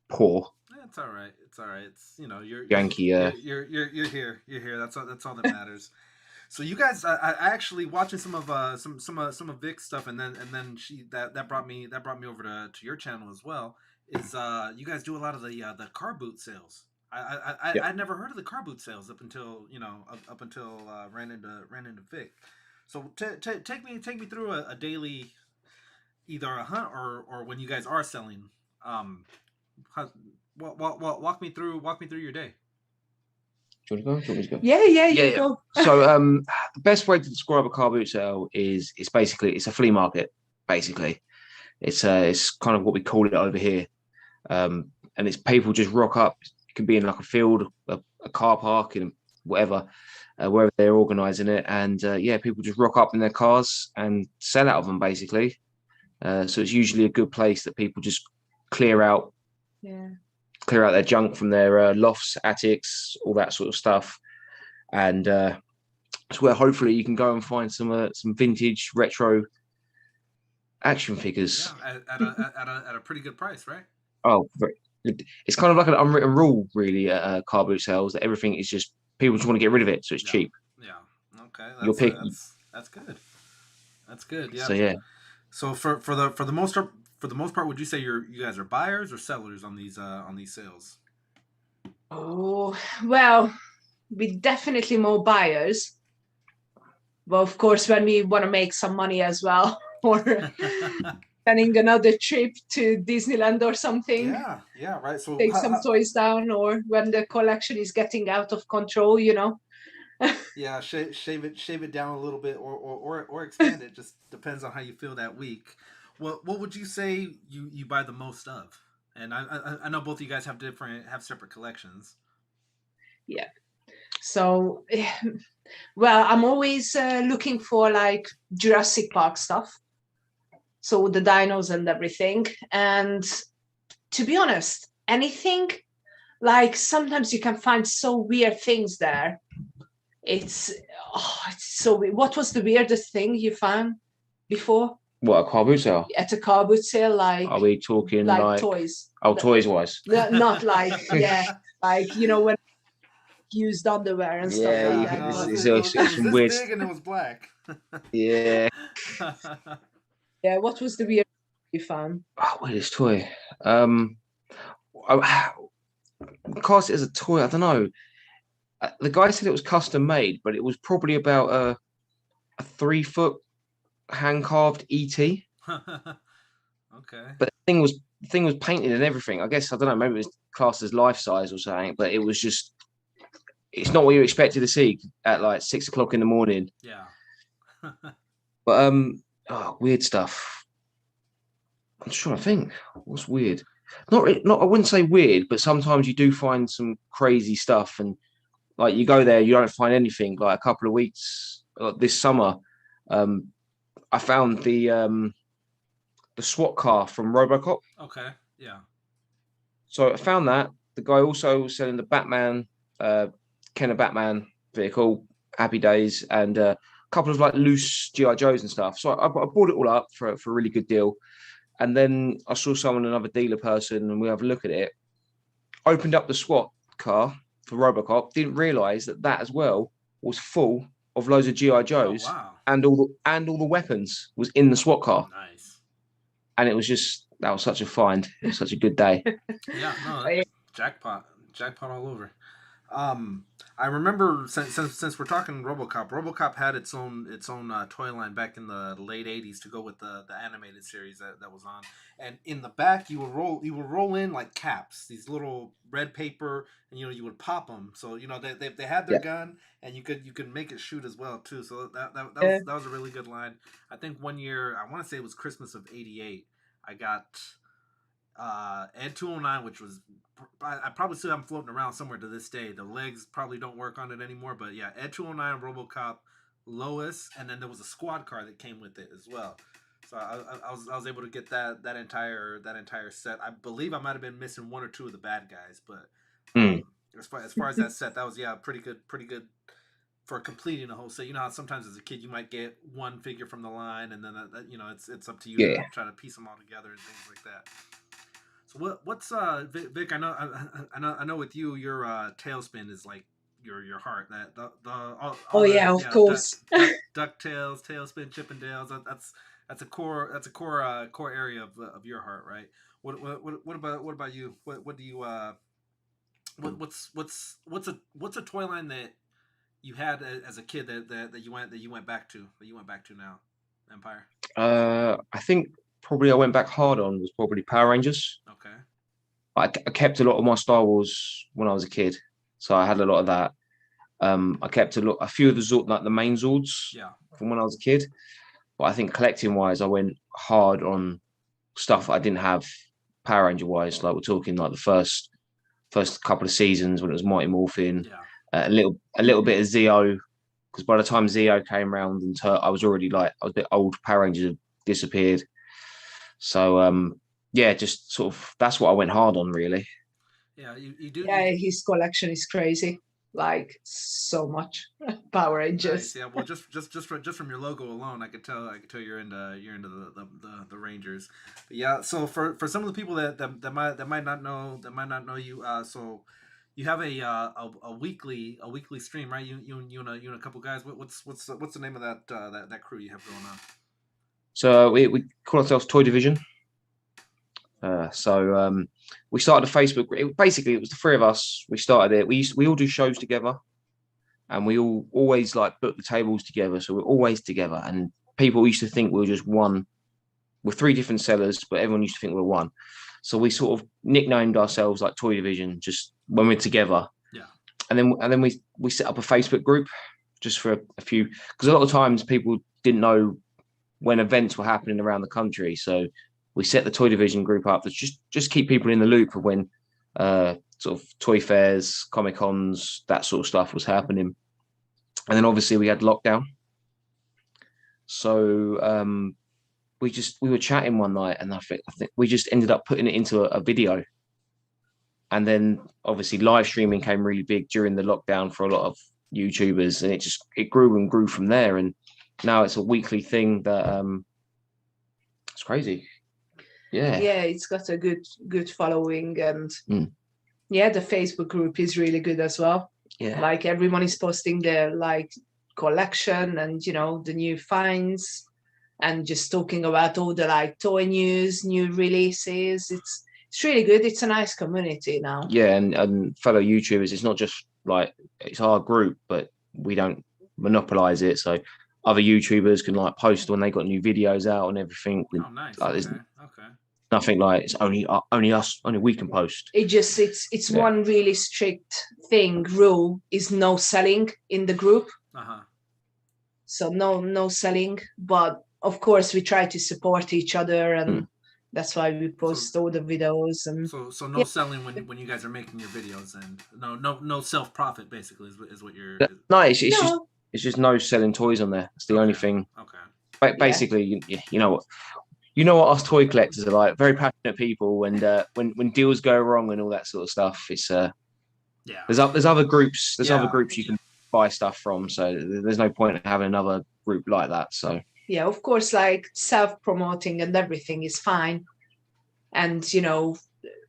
poor, it's all right. It's you're Yankee. You're here. You're here. That's all that matters. So you guys, I actually watching some of Vic's stuff, and then that brought me over to your channel as well. Is you guys do a lot of the car boot sales? I'd never heard of the car boot sales up until ran into Vic. So take me through a daily, either a hunt or when you guys are selling. Walk me through your day. Do you want to go? Yeah. Go. So the best way to describe a car boot sale is it's a flea market. Basically, it's kind of what we call it over here, and it's people just rock up. It can be in like a field, a car park, and whatever, wherever they're organising it, and people just rock up in their cars and sell out of them basically. So it's usually a good place that people just clear out. Yeah. Clear out their junk from their lofts, attics, all that sort of stuff, and it's where hopefully you can go and find some vintage retro action figures at a pretty good price, right? Oh, it's kind of like an unwritten rule, really, at car boot sales, that everything is just people just want to get rid of it, so it's cheap. Yeah. Okay. That's good. That's good. Yeah. So yeah. So for the most part, would you say you guys are buyers or sellers on these sales? Oh, well, we definitely more buyers. Well, of course, when we want to make some money as well, or planning another trip to Disneyland or something. Yeah, right. So take some toys down, or when the collection is getting out of control, Yeah, shave it down a little bit, or expand it. Just depends on how you feel that week. What would you say you buy the most of? And I know both of you guys have separate collections. Yeah. So, well, I'm always looking for like Jurassic Park stuff. So the dinos and everything. And to be honest, anything, like sometimes you can find so weird things there. It's so weird. What was the weirdest thing you found before? What, a car boot sale? At a car boot sale, like... Are we talking like toys? Oh, toys-wise? Not like, like, when used underwear and stuff like that. No, it was some weird... big and it was black. Yeah. Yeah, what was the weirdest you found? Oh, weirdest toy? Cast it as a toy, I don't know. The guy said it was custom made, but it was probably about a 3-foot hand carved ET. Okay. But the thing was painted and everything. I guess I don't know. Maybe it was classed as life size or something. But it was just. It's not what you expected to see at like 6 o'clock in the morning. Yeah. But weird stuff. I'm just trying to think. What's weird? Not. I wouldn't say weird, but sometimes you do find some crazy stuff and. Like you go there, you don't find anything. Like a couple of weeks this summer, I found the SWAT car from RoboCop. Okay, yeah. So I found that. The guy also was selling the Batman, Kenner Batman vehicle, Happy Days, and a couple of like loose GI Joes and stuff. So I bought it all up for a really good deal. And then I saw another dealer person, and we have a look at it. Opened up the SWAT car for RoboCop, didn't realise that as well was full of loads of GI Joes. Oh, wow. and all the weapons was in the SWAT car. Nice. and it was just that was such a find. It was such a good day. Yeah, no, jackpot all over. I remember since we're talking RoboCop had its own toy line back in the late '80s to go with the animated series that was on. And in the back, you would roll in like caps, these little red paper, and you would pop them. So they had their gun, and you could make it shoot as well too. So that was a really good line. I think one year, I want to say it was Christmas of '88, I got Ed 209, which was I probably still have them floating around somewhere to this day. The legs probably don't work on it anymore, but yeah, Ed 209, RoboCop, Lois, and then there was a squad car that came with it as well. So I was able to get that entire set. I believe I might have been missing one or two of the bad guys, but as far as that set, that was pretty good for completing a whole set. You know how sometimes as a kid you might get one figure from the line, and then it's up to you to try to piece them all together and things like that. So what's Vic? I know with you, your Tailspin is like your heart. That of course. DuckTales, Tailspin, Chippendales. That's a core area of your heart, right? What about you? What do you what's a toy line that you had as a kid that you went back to now? Empire. I think probably I went back hard on was probably Power Rangers. Okay. I kept a lot of my Star Wars when I was a kid, so I had a lot of that. I kept a few of the Zord, like the main Zords, from when I was a kid. But I think collecting wise, I went hard on stuff I didn't have Power Ranger wise. Like we're talking like the first couple of seasons when it was Mighty Morphin, a little bit of Zeo, because by the time Zeo came around and I was a bit old. Power Rangers had disappeared. So just sort of that's what I went hard on really. Yeah, you do. Yeah, his collection is crazy, like so much Power Rangers. Nice. Yeah, well, just from your logo alone, I could tell you're into the Rangers. But yeah, so for some of the people that might not know you, so you have a weekly stream, right? You and a couple guys. What's the name of that crew you have going on? So we call ourselves Toy Division. We started a Facebook group. It was the three of us. We started it. We all do shows together, and we all always like book the tables together. So we're always together. And people used to think we were just one. We're three different sellers, but everyone used to think we were one. So we sort of nicknamed ourselves like Toy Division just when we're together. Yeah. And then we set up a Facebook group just for a few, because a lot of times people didn't know when events were happening around the country. So we set the Toy Division group up to just keep people in the loop of when sort of toy fairs, ComicCons, that sort of stuff was happening. And then obviously we had lockdown. So we were chatting one night, and I think we just ended up putting it into a video. And then obviously live streaming came really big during the lockdown for a lot of YouTubers, and it grew and grew from there. And now it's a weekly thing that it's crazy. Yeah, it's got a good following, and the Facebook group is really good as well. Yeah, like everyone is posting their like collection and the new finds, and just talking about all the like toy news, new releases. It's really good. It's a nice community now. Yeah, and fellow YouTubers, it's not just like it's our group, but we don't monopolize it. So other YouTubers can like post when they got new videos out and everything. Oh, nice. Like, Okay. Nothing like it's only us, only we can post. It's one really strict rule is no selling in the group. So no selling, but of course we try to support each other, and that's why we post all the videos. And so no selling when you guys are making your videos, and no self profit basically is what you're. No, it's just no selling toys on there. It's the only thing. Okay. But basically, you know what us toy collectors are like, very passionate people, and when deals go wrong and all that sort of stuff, it's there's other groups you can buy stuff from, so there's no point in having another group like that. So of course, like self-promoting and everything is fine, and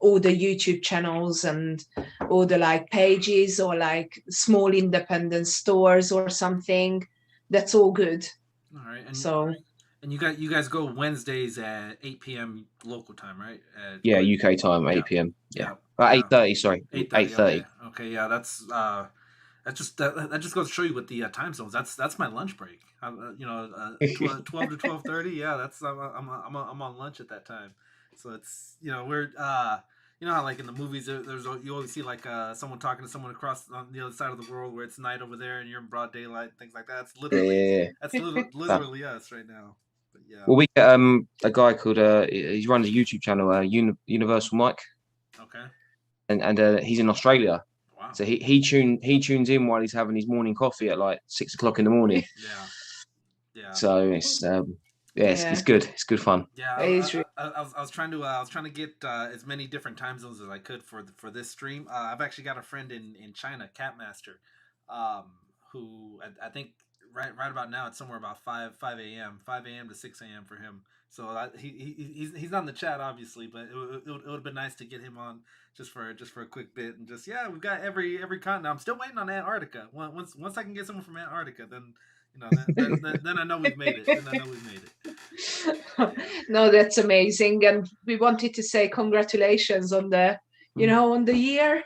all the YouTube channels and all the like pages or like small independent stores or something, that's all good. All right. And so And you guys go Wednesdays at 8 p.m. local time, right? Yeah, UK time, 8 p.m. Yeah, yeah. 8:30. Sorry, 8:30. Okay, yeah, that just goes to show you with the time zones. That's my lunch break. 12 to 12:30. Yeah, that's I'm on lunch at that time. So it's we're you know how like in the movies you always see like someone talking to someone across on the other side of the world where it's night over there and you're in broad daylight, things like that. That's literally us right now. But yeah. Well, we get a guy called he runs a YouTube channel, Universal Mike. Okay. And he's in Australia. Wow. So he tunes in while he's having his morning coffee at like 6 o'clock in the morning. Yeah. So it's it's good. It's good fun. Yeah, I was trying to get as many different time zones as I could for this stream. I've actually got a friend in China, Catmaster, who I think right about now it's somewhere about 5 a.m. to 6 a.m. for him. So he's not in the chat obviously, but it would have been nice to get him on just for a quick bit and just we've got every continent. I'm still waiting on Antarctica. Once I can get someone from Antarctica, then then I know we've made it. No, that's amazing, and we wanted to say congratulations on the on the year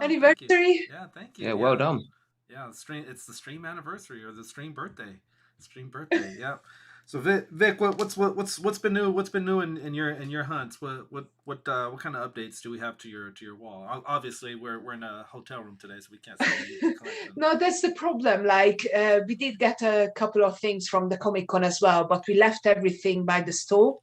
anniversary. Thank you. Yeah, well done. Yeah, it's the stream anniversary or the stream birthday. Yeah. So Vic, what's been new in your hunts? What kind of updates do we have to your wall? Obviously, we're in a hotel room today, so we can't see the collection. No, that's the problem. Like we did get a couple of things from the ComicCon as well, but we left everything by the store.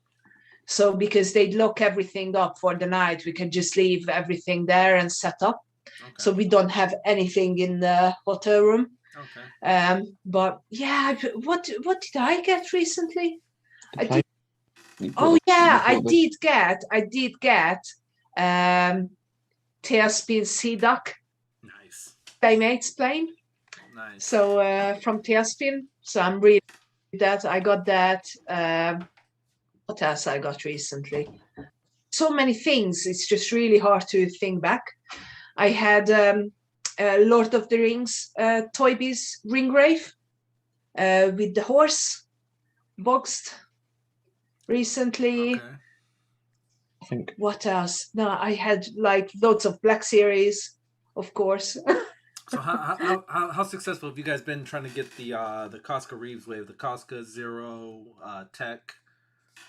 So because they'd lock everything up for the night, we can just leave everything there and set up. Okay. So we don't have anything in the hotel room. Okay. But yeah, what did I get recently? I did get Tailspin Sea Duck. Nice. Playmates plane. Nice. So from Tailspin. So I'm really that. I got that. What else I got recently? So many things. It's just really hard to think back. I had Lord of the Rings Toy Biz Ringgrave with the horse boxed recently. Okay. I think. What else? No, I had like loads of Black Series, of course. So how successful have you guys been trying to get the Costco Reeves wave, the Costco Zero Tech?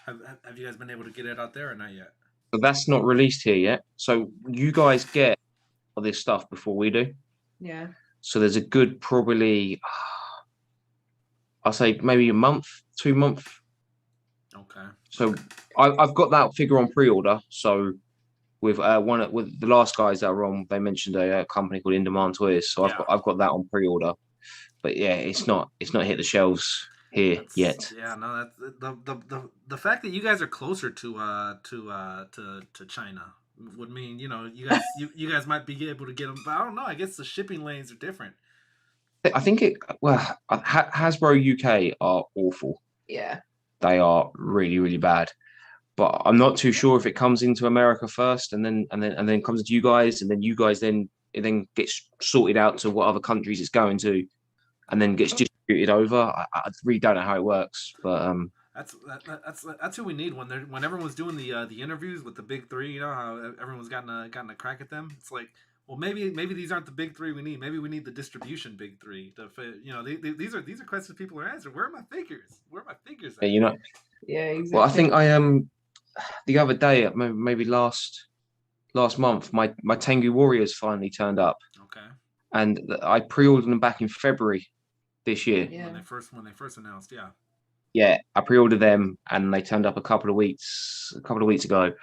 Have you guys been able to get it out there or not yet? So that's not released here yet. So you guys get all this stuff before we do. Yeah. So there's a good probably, I'll say maybe a month, 2 months. Okay. So I've got that figure on pre-order. So with with the last guys that are on, they mentioned a company called In Demand Toys. So I've got that on pre-order. But yeah, it's not hit the shelves here yet. Yeah, no, that's the fact that you guys are closer to China would mean you guys might be able to get them, but I don't know. I guess the shipping lanes are different. I think Hasbro UK are awful. Yeah, they are really, really bad. But I'm not too sure if it comes into America first and then comes to you guys, and then you guys then gets sorted out to what other countries it's going to, and then gets distributed over. I really don't know how it works, but that's who we need when everyone's doing the interviews with the big three. You know how everyone's gotten a crack at them. It's like, well, maybe these aren't the big three we need. Maybe we need the distribution big three to fit. These are questions people are answering. Where are my figures? Where are my figures at? Yeah, exactly. Well, I think the other day, maybe last month, my Tengu Warriors finally turned up. Okay. And I pre-ordered them back in February this year. Yeah. When they first announced, yeah. Yeah, I pre-ordered them and they turned up a couple of weeks ago,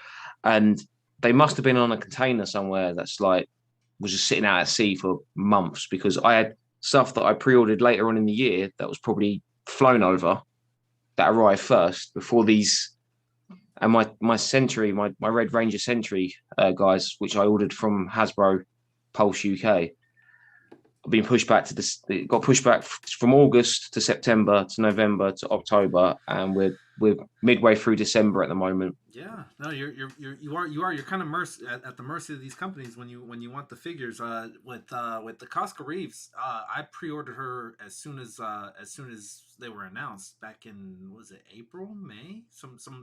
and they must have been on a container somewhere that's was just sitting out at sea for months, because I had stuff that I pre-ordered later on in the year that was probably flown over that arrived first before these. And my Sentry, my Red Ranger Sentry guys, which I ordered from Hasbro Pulse UK, been pushed back to this. It got pushed back from August to September to November to October, and we're midway through December at the moment. Yeah, no, you're kind of at the mercy of these companies when you want the figures. With the Casca Reeves, I pre-ordered her as soon as they were announced back in, was it April, May,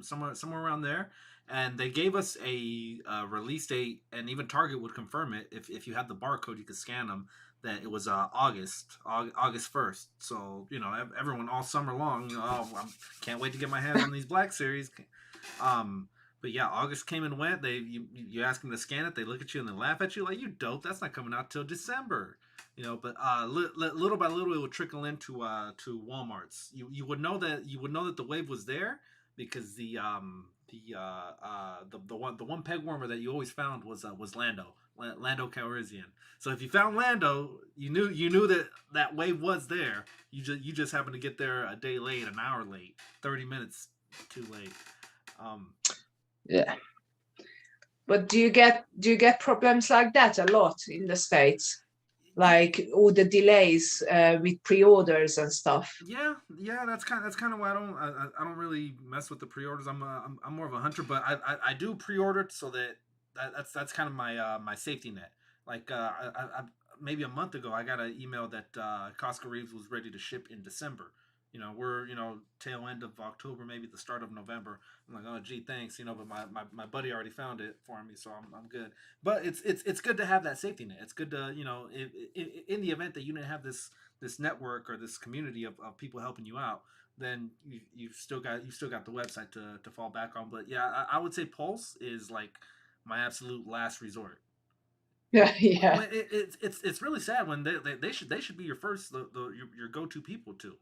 somewhere around there, and they gave us a release date, and even Target would confirm it if you had the barcode, you could scan them. That it was August 1st. So everyone all summer long, I can't wait to get my hands on these Black Series. But yeah, August came and went. You ask them to scan it, they look at you and they laugh at you like, you dope. That's not coming out till December. But little by little it would trickle into to Walmart's. You would know that the wave was there because the one peg warmer that you always found was Lando Calrissian. So if you found Lando, you knew that wave was there. You just happened to get there a day late, an hour late, 30 minutes too late. Yeah. But do you get problems like that a lot in the States? Like all the delays with pre-orders and stuff. Yeah, that's kind of why I don't really mess with the pre-orders. I'm more of a hunter, but I do pre-order so that's kind of my safety net. Like I maybe a month ago I got an email that Casca Reeves was ready to ship in December. We're tail end of October, maybe the start of November. I'm like, oh gee, thanks, but my buddy already found it for me, so I'm good. But it's good to have that safety net. It's good to in the event that you didn't have this network or this community of people helping you out, then you've still got the website to fall back on. But yeah, I would say Pulse is like my absolute last resort. Yeah. It's really sad when they should be your first your go-to people too.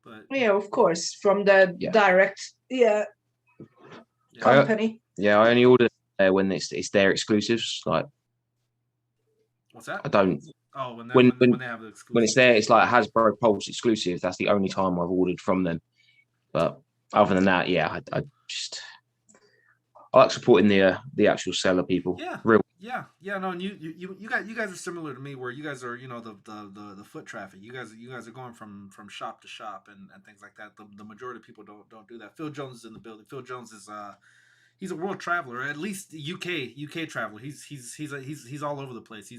But yeah, of course, from the direct company. I only order there when it's their exclusives. Like, what's that? I don't. Oh, when they have the exclusive. When it's there, it's like Hasbro Pulse exclusive. That's the only time I've ordered from them. But other than that, I like supporting the actual seller people. Yeah. Real. Yeah. No, and you guys are similar to me, where you guys are the foot traffic. You guys are going from shop to shop and things like that. The majority of people don't do that. Phil Jones is in the building. Phil Jones is he's a world traveler, at least UK traveler. He's all over the place. He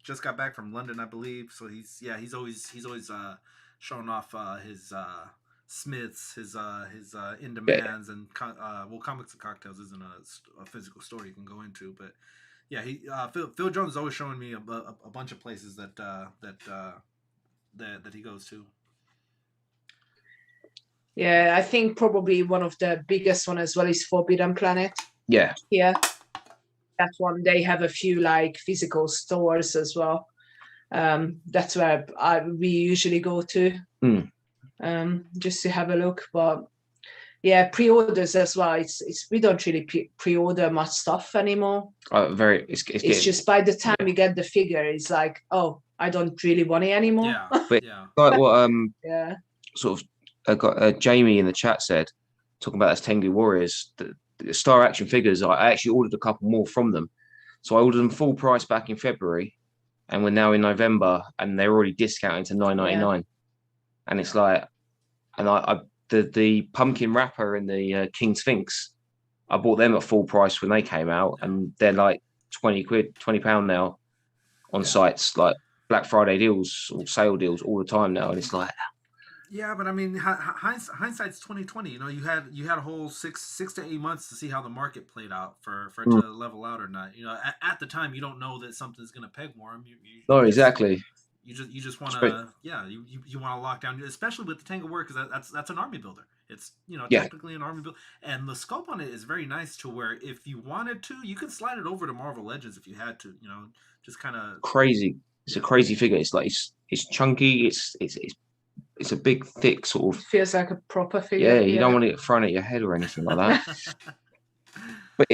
just got back from London, I believe. So he's always showing off his Smiths, his in demands, and Comics and Cocktails isn't a physical store you can go into, but yeah, Phil Jones is always showing me a bunch of places that he goes to. Yeah, I think probably one of the biggest one as well is Forbidden Planet. Yeah. That one, they have a few like physical stores as well. That's where we usually go to. Just to have a look. But yeah, pre-orders as well. It's we don't really pre-order much stuff anymore. It's just by the time you get the figure, it's like, oh, I don't really want it anymore. Yeah. But like what sort of I got Jamie in the chat said, talking about those Tengu Warriors, the Star Action figures. I actually ordered a couple more from them, so I ordered them full price back in February, and we're now in November, and they're already discounted to $9.99. And it's like, and the pumpkin wrapper and the King Sphinx, I bought them at full price when they came out, and they're like £20 now on sites like Black Friday deals or sale deals all the time now, and it's like. Yeah, but I mean, hindsight's 2020. You had a whole six to 8 months to see how the market played out for it to level out or not. At the time, you don't know that something's going to peg warm. Exactly. You just want to you want to lock down, especially with the Tango War, because that's an army builder. It's technically an army builder, and the scope on it is very nice to where if you wanted to, you could slide it over to Marvel Legends if you had to. Just kind of crazy. It's a crazy figure. It's like it's chunky. It's a big, thick sort of. It feels like a proper figure. Yeah, you don't want to get thrown at your head or anything like that. But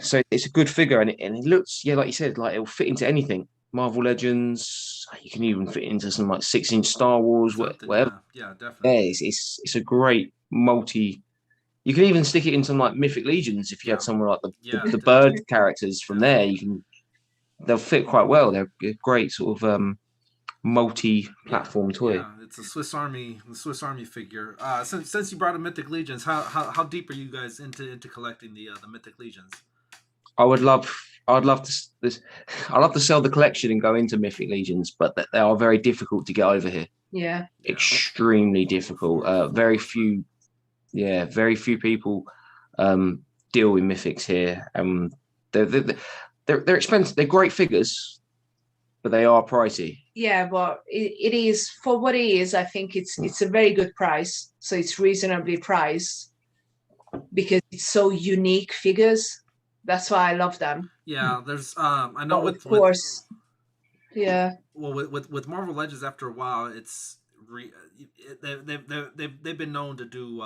so it's a good figure, and it looks, like you said, like it'll fit into anything. Marvel Legends, you can even fit into some like 6-inch Star Wars, whatever. Yeah, definitely. Yeah, it's a great multi. You can even stick it in some like Mythic Legions if you had someone like the bird characters from there. They'll fit quite well. They're great sort of multi-platform toy. Yeah, it's a Swiss Army figure. Since you brought up Mythic Legions, how deep are you guys into collecting the Mythic Legions? I'd love to sell the collection and go into Mythic Legions, but they are very difficult to get over here. Yeah. Extremely difficult. Very few people deal with mythics here. They're expensive. They're great figures, but they are pricey. Yeah, but it is, for what it is, I think it's a very good price. So it's reasonably priced because it's so unique figures. That's why I love them. Yeah, there's I know but of course. Yeah. Well, with Marvel Legends, after a while, it's they've been known to do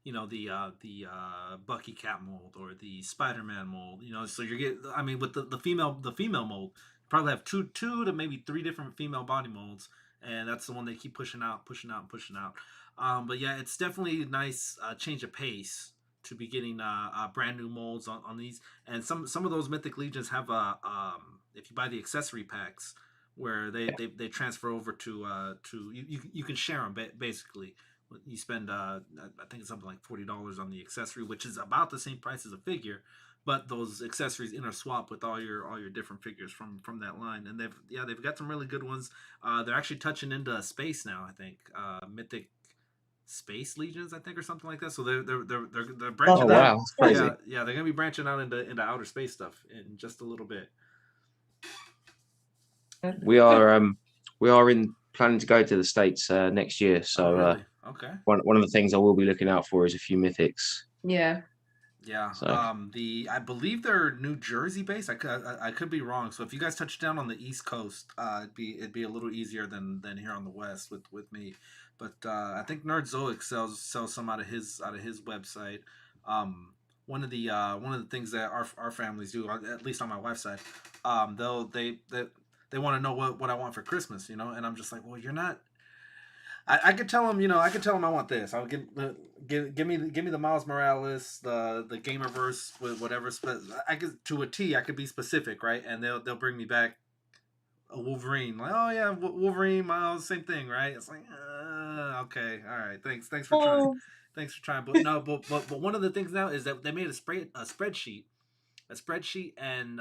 the Bucky Cat mold or the Spider-Man mold. So you get, I mean, with the female mold, you probably have two to maybe 3 different female body molds, and that's the one they keep pushing out. But yeah, it's definitely a nice change of pace to be getting brand new molds on these, and some of those Mythic Legions have if you buy the accessory packs where they transfer over to you can share them basically. You spend I think it's something like $40 on the accessory, which is about the same price as a figure, but those accessories interswap with all your different figures from that line, and they've got some really good ones. They're actually touching into space now, I think. Mythic Space Legions, I think, or something like that. So they're branching out. Wow, that's crazy. Yeah, they're gonna be branching out into outer space stuff in just a little bit. We are planning to go to the States next year, so really? Okay. One of the things I will be looking out for is a few mythics. Yeah. Yeah. So. I believe they're New Jersey based. I could be wrong. So if you guys touch down on the East Coast, it'd be a little easier than here on the West with me. But I think Nerdzoic sells some out of his website. One of the things that our families do, at least on my wife's side, they want to know what I want for Christmas, and I'm just like, well, you're not. I could tell them, I want this. I'll give me the Miles Morales, the Gamerverse, with whatever. I could, to a T, I could be specific, right? And they'll bring me back a Wolverine. Like, oh yeah, Wolverine, Miles, same thing, right? It's like, okay, all right, thanks for trying. Thanks for trying. But no, but one of the things now is that they made a spreadsheet, and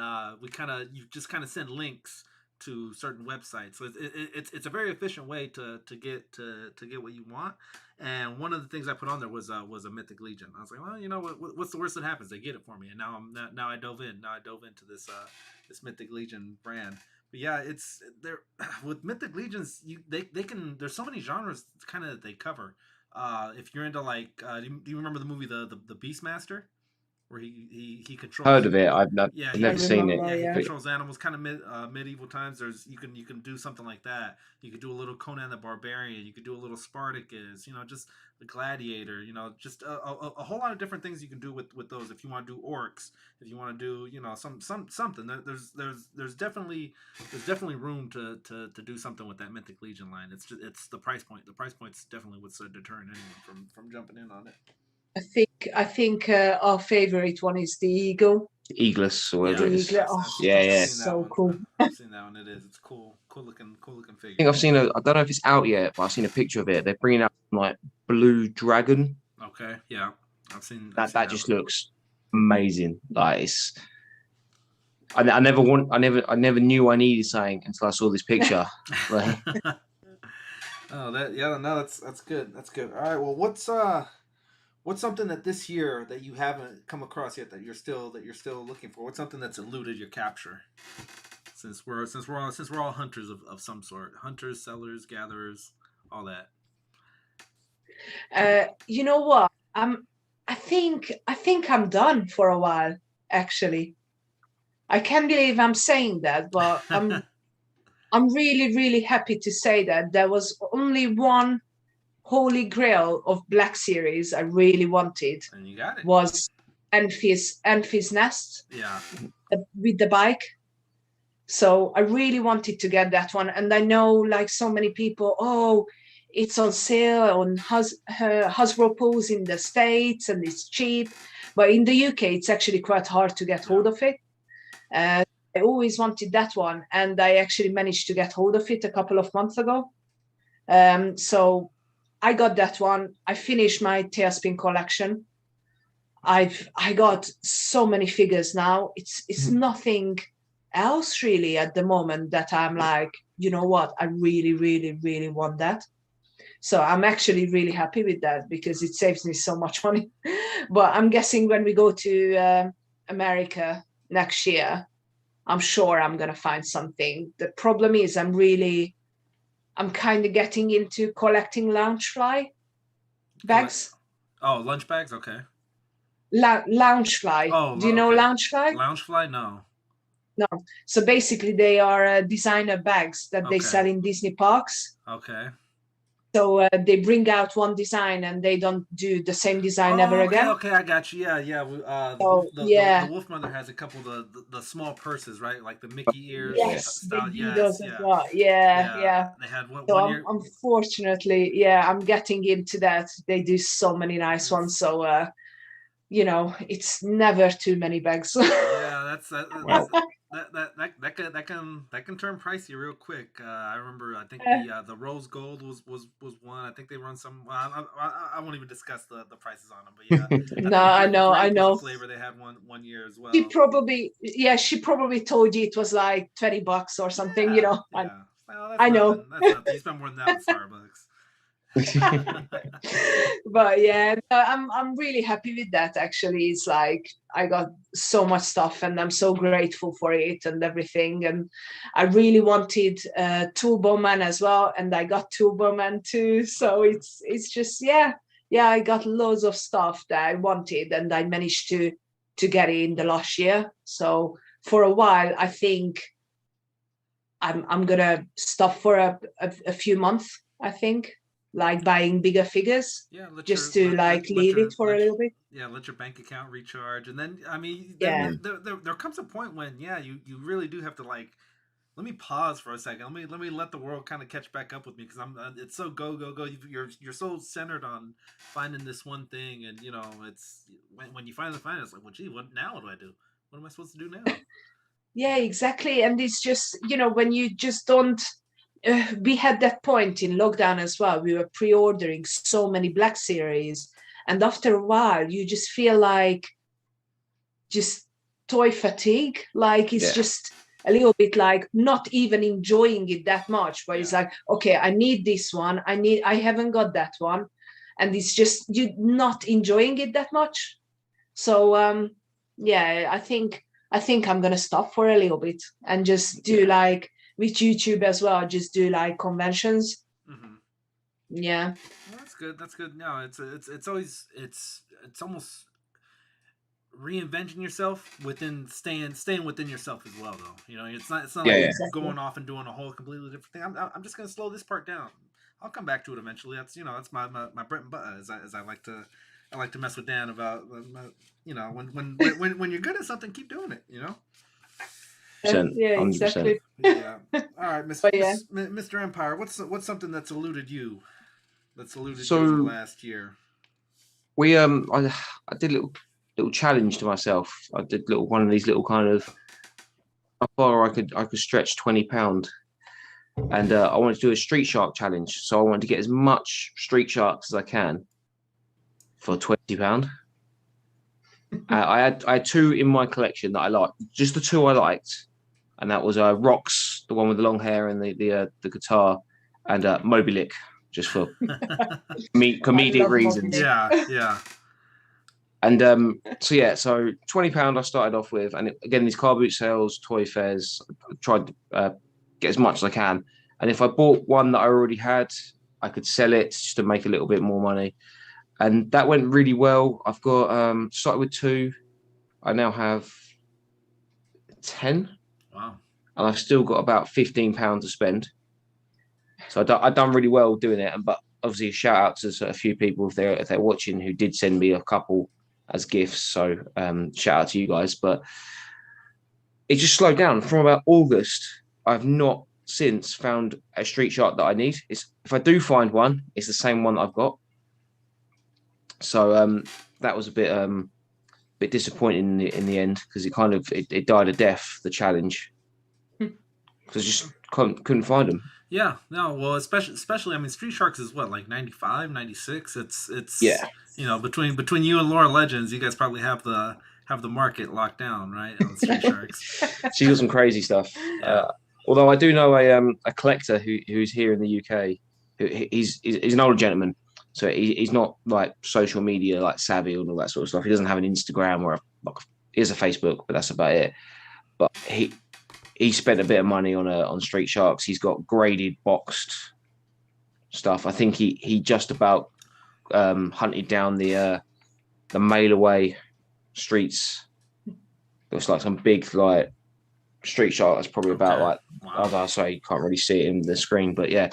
you just kind of send links to certain websites. So it's a very efficient way to get what you want. And one of the things I put on there was a Mythic Legion. I was like, well, what's the worst that happens? They get it for me. And now I dove into this Mythic Legion brand. But yeah, it's there with Mythic Legions. They can. There's so many genres kind of that they cover. If you're into do you remember the movie the Beastmaster? Where he controls. Heard of it? I've never seen it. Yeah, he controls animals, kind of medieval times. You can do something like that. You could do a little Conan the Barbarian. You could do a little Spartacus. Just the Gladiator. Just a whole lot of different things you can do with those. If you want to do orcs, if you want to do something. There's definitely room to do something with that Mythic Legion line. It's the price point. The price point's definitely what's deterring anyone from jumping in on it. I think our favorite one is the eagle. Eagless or whatever. Yeah. So cool. I've seen that one. It's cool looking figure. I think I've seen I don't know if it's out yet, but I've seen a picture of it. They're bringing out like Blue Dragon. Okay, yeah, I've seen that. That just looks amazing. Like I never knew I needed something until I saw this picture. That's good. That's good. All right, well, what's something that this year that you haven't come across yet that you're still looking for? What's something that's eluded your capture? Since we're all hunters of some sort, hunters, sellers, gatherers, all that. You know what? I think I'm done for a while. Actually, I can't believe I'm saying that, but I'm really, really happy to say that there was only one holy grail of Black Series I really wanted. And you got it. Was Enfys Nest. Yeah. With the bike. So I really wanted to get that one. And I know like so many people, it's on sale on Hasbro Pulse in the States and it's cheap. But in the UK, it's actually quite hard to get hold of it. I always wanted that one, and I actually managed to get hold of it a couple of months ago. So I got that one. I finished my Tailspin collection. I got so many figures now. It's nothing else really at the moment that I'm like, you know what, I really, really, really want that. So I'm actually really happy with that because it saves me so much money. But I'm guessing when we go to America next year, I'm sure I'm going to find something. The problem is I'm kind of getting into collecting Loungefly bags. Oh, lunch bags? Okay. Loungefly. Oh, do you know okay. Loungefly? Loungefly? No. No. So basically they are designer bags that they Okay. sell in Disney parks. Okay. So they bring out one design and they don't do the same design ever again. Okay, I got you. Yeah. The Wolf Mother has a couple of the small purses, right? Like the Mickey ears. Yes, style. they do those as well. Yeah. They had one So year. unfortunately, I'm getting into that. They do so many nice ones. So, it's never too many bags. Yeah, that can turn pricey real quick. I remember. I think the rose gold was one. I think they run some. I won't even discuss the prices on them, but yeah. No, I know. Flavor they had one year as well. She probably told you it was like $20 or something. Yeah. Well, I know. That's nothing. You spend more than that at Starbucks. But I'm really happy with that. Actually, it's like I got so much stuff and I'm so grateful for it and everything. And I really wanted Turbo Man as well, and I got Turbo Man too. So it's just I got loads of stuff that I wanted, and I managed to get it in the last year. So for a while, I think I'm gonna stop for a few months. I think. Like buying bigger figures, leave it for a little bit. Yeah, let your bank account recharge, and then there comes a point when you really do have to let me pause for a second. Let me let the world kind of catch back up with me because it's so go. You're so centered on finding this one thing, and it's when you finally find it, it's like, well, gee, what now? What do I do? What am I supposed to do now? Yeah, exactly, and it's just when you just don't. We had that point in lockdown as well. We were pre-ordering so many Black Series, and after a while you just feel like just toy fatigue, like it's just a little bit like not even enjoying it that much, but it's like, okay, I need this one, I haven't got that one, and it's just you not enjoying it that much. So I think I'm gonna stop for a little bit and just do with YouTube as well, just do conventions. Mm-hmm. Yeah. Well, that's good. No, it's almost reinventing yourself within staying within yourself as well, though. It's not going off and doing a whole completely different thing. I'm just gonna slow this part down. I'll come back to it eventually. That's that's my bread and butter. As I like to mess with Dan about when you're good at something, keep doing it. Yeah, exactly. Yeah. All right, Mr. Empire. What's something that's eluded you? That's eluded you in the last year. We I did a little challenge to myself. I did one of these little kind of how far I could stretch £20, and I wanted to do a Street Shark challenge. So I wanted to get as much Street Sharks as I can for £20. I had two in my collection that I liked, just the two I liked, and that was Rox, the one with the long hair and the guitar, and Moby Lick, just for comedic reasons. Yeah. And so £20 I started off with, and again these car boot sales, toy fairs, I tried to get as much as I can, and if I bought one that I already had, I could sell it just to make a little bit more money. And that went really well. I've got started with 2. I now have 10. Wow. And I've still got about £15 to spend. So I've done really well doing it. But obviously, a shout out to a few people if they're watching who did send me a couple as gifts. So shout out to you guys. But it just slowed down from about August. I've not since found a Street Shark that I need. If I do find one, it's the same one that I've got. So that was a bit bit disappointing in the end because it died a death, the challenge, because just couldn't find them. Yeah, no, well, especially, I mean, Street Sharks is what, like 95, 96? It's Yeah. Between you and Laura Legends, you guys probably have the market locked down, right? On Street Sharks. She got some crazy stuff. Yeah. Although I do know a collector who's here in the UK. He's an older gentleman, so he's not like social media like savvy and all that sort of stuff. He doesn't have an Instagram or he has a Facebook, but that's about it. But he spent a bit of money on Street Sharks. He's got graded boxed stuff. I think he just about hunted down the mail away streets. Looks like some big like Street Shark. That's probably about like sorry, you can't really see it in the screen, but yeah,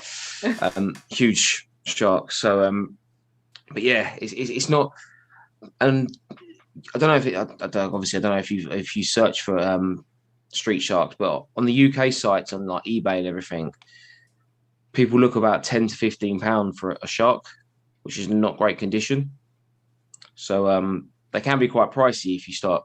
huge shark. So but yeah, it's not. And I don't know if obviously I don't know if you search for Street Sharks, but on the UK sites on like eBay and everything, people look about £10 to £15 for a shark, which is not great condition. So they can be quite pricey if you start.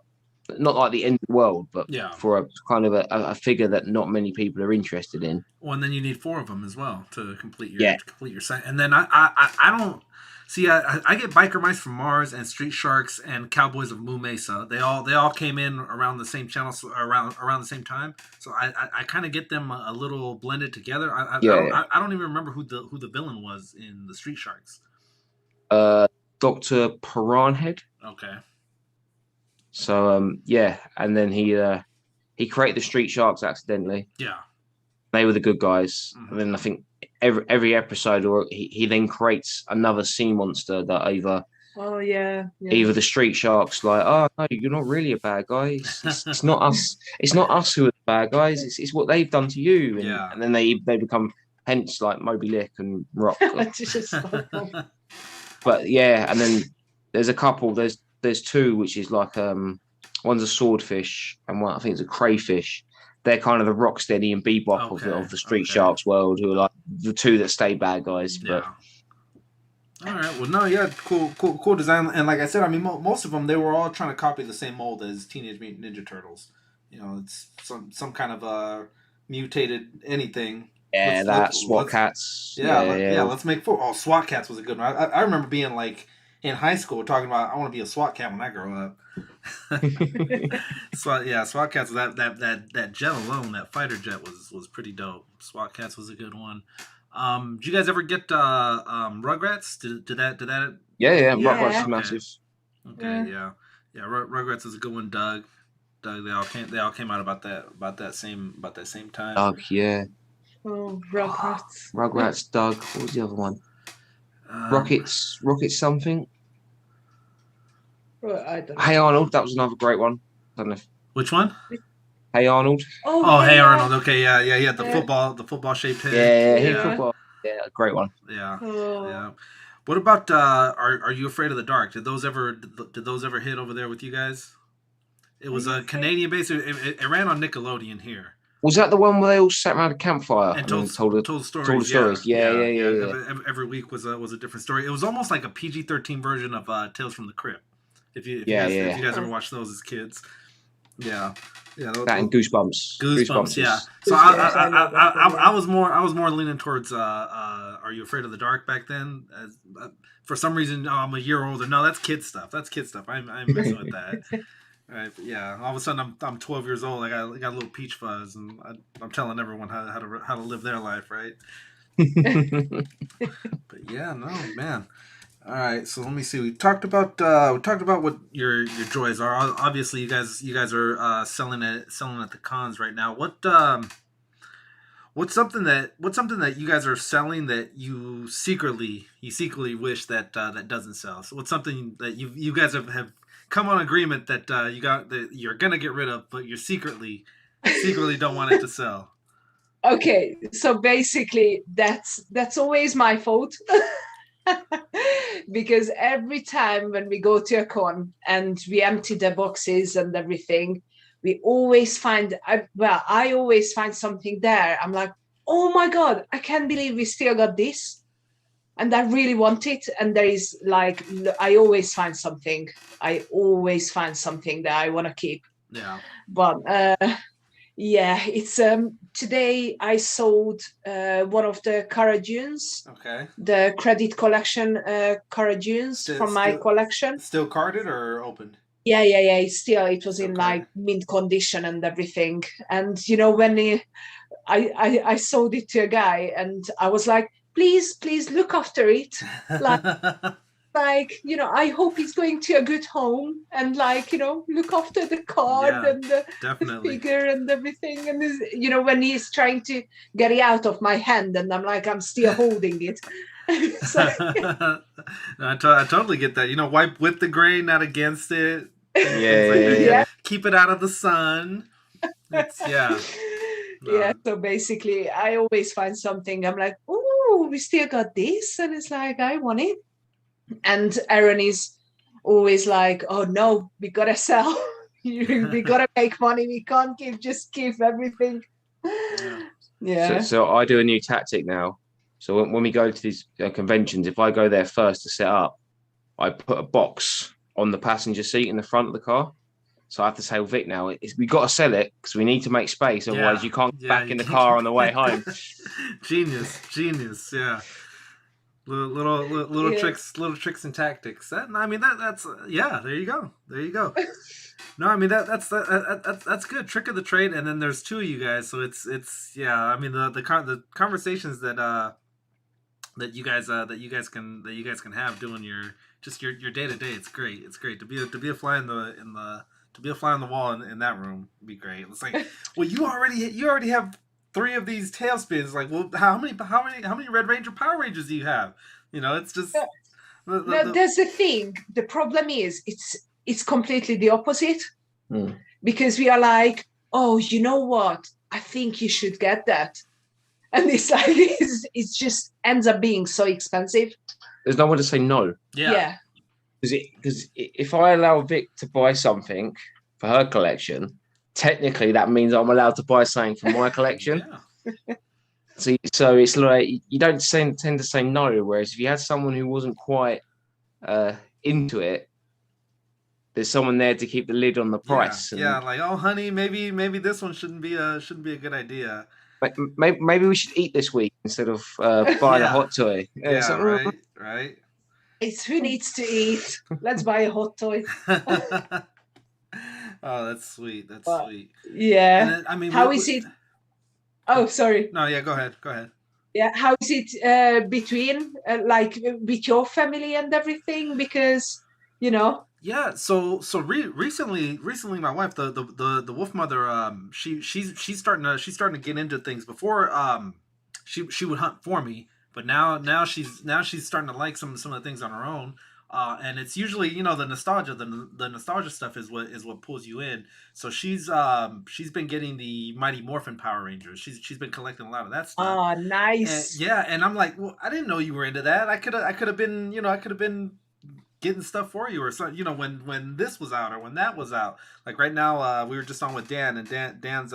Not like the end of the world, but for a kind of a figure that not many people are interested in. Well, and then you need 4 of them as well to complete your set. And then I don't see. I get Biker Mice from Mars and Street Sharks and Cowboys of Moo Mesa. They all came in around the same channel, around the same time. So I kind of get them a little blended together. I don't even remember who the villain was in the Street Sharks. Dr. Piranhead. Okay. So and then he created the Street Sharks accidentally. Yeah. They were the good guys. Mm-hmm. And then I think every episode, or he then creates another sea monster that either the Street Sharks like, oh no, you're not really a bad guy. It's not us. It's not us who are the bad guys. It's what they've done to you. And then they become hence like Moby Lick and Rock. But yeah, and then there's a couple. There's 2, which is like one's a swordfish and one I think it's a crayfish. They're kind of the Rocksteady and Bebop of the Street Sharks world, who are like the 2 that stay bad guys. But all right, well, no, yeah, cool design. And like I said, I mean, most of them, they were all trying to copy the same mold as Teenage Mutant Ninja Turtles. You know, it's some kind of mutated anything. Yeah, SWAT Cats. Yeah, let's make 4. Oh, SWAT Cats was a good one. I remember being like in high school talking about I want to be a SWAT cat when I grow up. SWAT Cats. That jet alone, that fighter jet was pretty dope. SWAT Cats was a good one. Did you guys ever get Rugrats? Did that? Yeah. Rugrats is massive. Okay, yeah. Rugrats was a good one. Doug. They all came out about that same time. Doug, yeah. Oh, Rugrats. Rugrats, Doug. What was the other one? Rocket something. I don't know. Hey Arnold, that was another great one. I don't know. Which one? Hey Arnold. Oh, Hey Arnold. Okay, yeah. The football shaped head. Yeah, football. Yeah, great one. Yeah, yeah. What about Are You Afraid of the Dark? Did those ever hit over there with you guys? It was a Canadian base. It ran on Nickelodeon here. Was that the one where they all sat around a campfire and told stories? Yeah. Every week was a different story. It was almost like a PG-13 version of Tales from the Crypt. If you guys ever watched those as kids, yeah. That and Goosebumps. Yeah. So I was more leaning towards Are You Afraid of the Dark back then. For some reason, I'm a year older. No, that's kid stuff. I'm messing with that. Right, but yeah. All of a sudden, I'm 12 years old. I got a little peach fuzz, and I'm telling everyone how to live their life, right? But yeah, no, man. All right, so let me see. We talked about what your joys are. Obviously, you guys are selling at the cons right now. What's something that you guys are selling that you secretly wish that doesn't sell? So what's something that you guys have come on agreement that that you're gonna get rid of, but you secretly don't want it to sell? Okay, so basically that's always my fault. Because every time when we go to a con and we empty the boxes and everything, we always find I always find something there. I'm like, oh my god, I can't believe we still got this. and I really want it. And there is like, I always find something. I always find something that I want to keep. Yeah. But yeah, it's today I sold one of the Caradunes. Okay. The credit collection Caradunes from my collection. Still carded or opened? Yeah. It was in like mint condition and everything. And you know, when I sold it to a guy, and I was like, please look after it. Like, you know, I hope he's going to a good home, and like, you know, look after the card and the figure and everything. And this, you know, when he's trying to get it out of my hand, and I'm like, I'm still holding it. So, I totally get that. You know, wipe with the grain, not against it. Yeah. Keep it out of the sun. Yeah. So basically, I always find something. I'm like, oh, we still got this, and it's like, I want it. And Aaron is always like, oh no, we gotta sell. We gotta make money. We can't keep everything. Yeah. So I do a new tactic now. So when we go to these conventions, if I go there first to set up, I put a box on the passenger seat in the front of the car. So I have to tell Vic now, we got to sell it because we need to make space. Otherwise, you can't get back in the car on the way home. Genius. Yeah. Little tricks and tactics. That's there you go. No, I mean that's good. Trick of the trade, and then there's two of you guys, so it's I mean the conversations that you guys can have doing your day to day. It's great. It's great to be a fly on the wall in that room. Would be great. It's like, well, you already have 3 of these tailspins. Like, well, how many Red Ranger Power Rangers do you have? You know, it's just. That's the thing. The problem is it's completely the opposite, because we are like, oh, you know what? I think you should get that, and it's like it just ends up being so expensive. There's no one to say no. Yeah. Because if I allow Vic to buy something for her collection, technically that means I'm allowed to buy something for my collection. So it's like you don't tend to say no. Whereas if you had someone who wasn't quite into it, there's someone there to keep the lid on the price. Like, oh honey, maybe this one shouldn't be a good idea. Maybe we should eat this week instead of buying a hot toy. Right. It's who needs to eat. Let's buy a hot toy. Oh, that's sweet. Sweet. Yeah. Then, how is it? Oh, sorry. No, yeah, go ahead. Yeah, how is it between like with your family and everything? Because, you know. Yeah, so recently, my wife, the Wolf Mother, she's starting to get into things. Before, she would hunt for me, but now she's starting to like some of the things on her own. And it's usually, you know, the nostalgia stuff is what pulls you in. So she's been getting the Mighty Morphin Power Rangers. She's been collecting a lot of that stuff. Oh, nice. And I'm like, well, I didn't know you were into that. I could have been getting stuff for you, or something, you know, when this was out or when that was out. Like right now, we were just on with Dan, and Dan's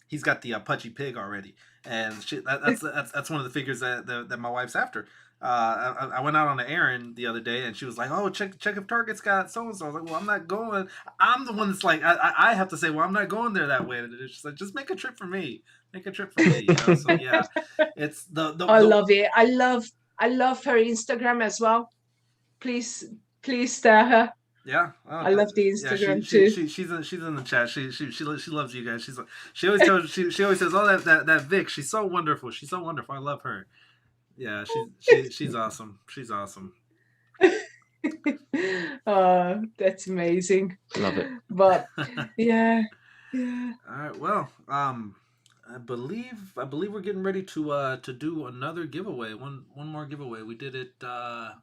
he's got the Pudgy Pig already, and that's one of the figures that my wife's after. I went out on an errand the other day, and she was like, "Oh, check if Target's got so and so." I was like, "Well, I'm not going." I'm the one that's like, I have to say, "Well, I'm not going there that way." And it's just like, just make a trip for me. Make a trip for me. You know? So yeah, it's the I love it. I love her Instagram as well. Please tell her. Yeah, I love the Instagram too. She's in the chat. She loves you guys. She always says, "Oh, that Vic, she's so wonderful. She's so wonderful. I love her." Yeah, she's awesome. She's awesome. Oh, that's amazing. Love it. But yeah. All right. Well, I believe we're getting ready to do another giveaway. One more giveaway. We did it. I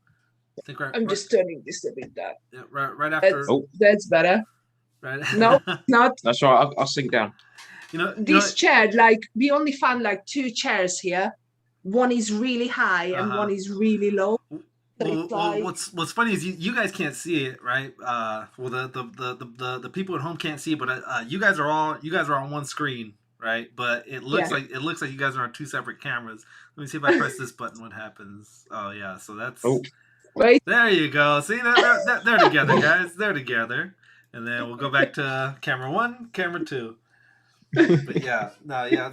think I'm just turning this a bit down. Yeah, right after. That's better. Right. No, not. That's right. I'll sink down. This chair, like we only found like 2 chairs here. One is really high and one is really low. Well, what's funny is you guys can't see it, right? Well, the people at home can't see it, but you guys are on one screen right? But it looks Yeah. like you guys are on two separate cameras. Let me see if I press this button. What happens? Oh yeah, so that's. Oh. Wait. There you go. See, they're together, guys. They're together. And then we'll go back to camera 1, camera 2. But yeah, no, yeah.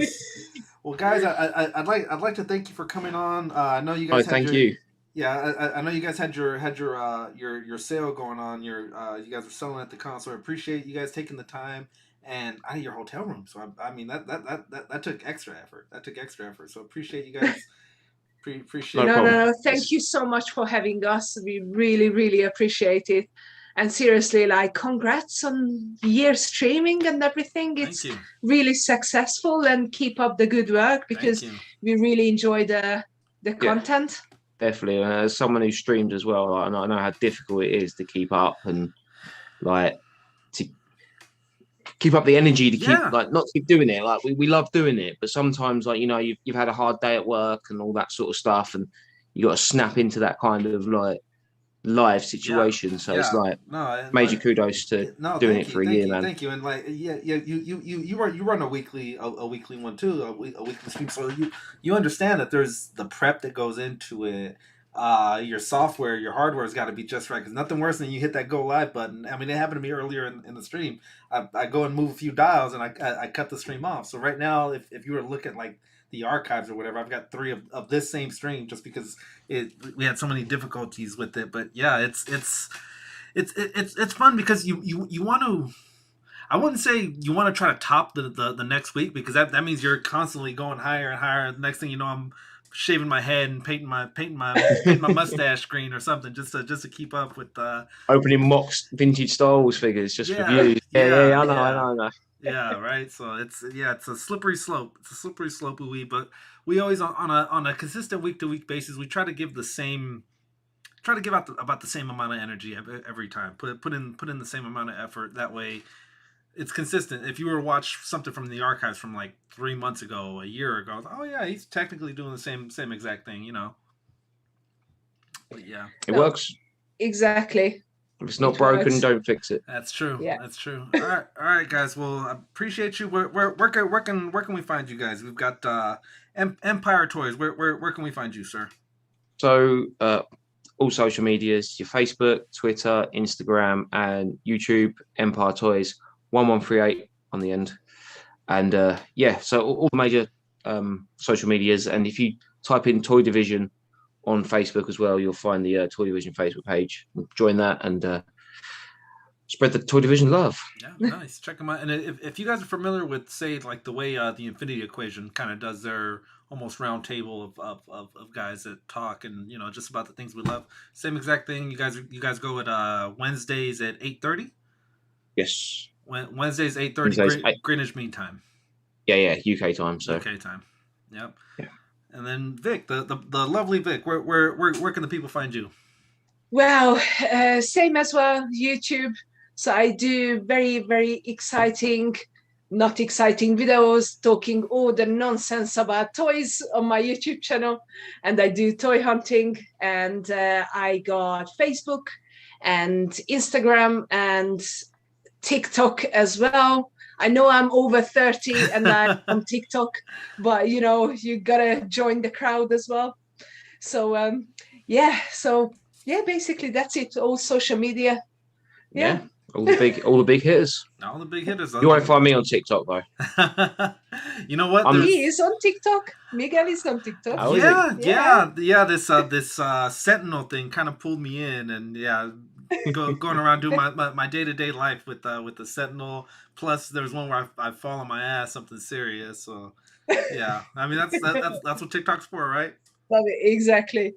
Well, guys, I'd like to thank you for coming on. I know you guys. Thank you. Yeah, I know you guys had your sale going on. You guys were selling at the con, so I appreciate you guys taking the time and out of your hotel room. So I mean that took extra effort. So appreciate you guys. Appreciate. No. Thank you so much for having us. We really, really appreciate it. And seriously, like, congrats on year streaming and everything. It's really successful, and keep up the good work, because we really enjoy the content. Definitely. As someone who streams as well, I know how difficult it is to keep up, and like to keep up the energy to keep not keep doing it. Like we love doing it, but sometimes, like, you know, you've had a hard day at work and all that sort of stuff, and you got to snap into that kind of like live situation. So it's like major kudos to doing it for a year, man. Thank you. And like you run a weekly one too, a weekly stream, so you understand that there's the prep that goes into it. Your software, your hardware has got to be just right, because nothing worse than you hit that go live button. I mean, it happened to me earlier in the stream. I go and move a few dials and I cut the stream off. So right now, if you were to look at like the archives or whatever, I've got 3 of this same stream, just because we had so many difficulties with it. But yeah, it's fun, because you want to. I wouldn't say you want to try to top the next week, because that means you're constantly going higher and higher. The next thing you know, I'm shaving my head and painting my mustache green or something, just to keep up with opening Mox vintage Star Wars figures just for views. I know. Yeah, right. So it's a slippery slope. But we always on a consistent week to week basis, we try to give about the same amount of energy every time. Put in the same amount of effort. That way, it's consistent. If you were to watch something from the archives from like 3 months ago, a year ago, oh yeah, he's technically doing the same exact thing, you know. But yeah, it works. Exactly. If it's not broken, don't fix it. That's true. Yeah. That's true. All right, guys. Well, I appreciate you. Where can we find you guys? We've got Empire Toys. Where can we find you, sir? So all social medias: your Facebook, Twitter, Instagram, and YouTube. Empire Toys 1138 on the end. And so all the major social medias. And if you type in Toy Division on Facebook as well, you'll find the Toy Division Facebook page. Join that and spread the Toy Division love. Yeah, nice. Check them out. And if you guys are familiar with, say, like the way the Infinity Equation kind of does their almost round table of guys that talk and, you know, just about the things we love. Same exact thing. You guys go at Wednesdays at 8:30. Yes. Wednesdays 8:30 Greenwich Mean Time. Yeah, UK time. So UK time. Yep. Yeah. And then Vic, the lovely Vic, where can the people find you? Well, same as well, YouTube. So I do very, very not exciting videos, talking all the nonsense about toys on my YouTube channel. And I do toy hunting, and I got Facebook and Instagram and TikTok as well. I know I'm over 30 and I'm on TikTok, but you know, you gotta join the crowd as well. So basically that's it. All social media. Yeah. All the big hitters. All the big hitters. You won't find me on TikTok though. You know what? He is on TikTok. Miguel is on TikTok. Oh, yeah. This Sentinel thing kind of pulled me in, and going around doing my day-to-day life with the Sentinel. Plus, there's one where I fall on my ass, something serious. So, yeah, I mean that's what TikTok's for, right? Exactly.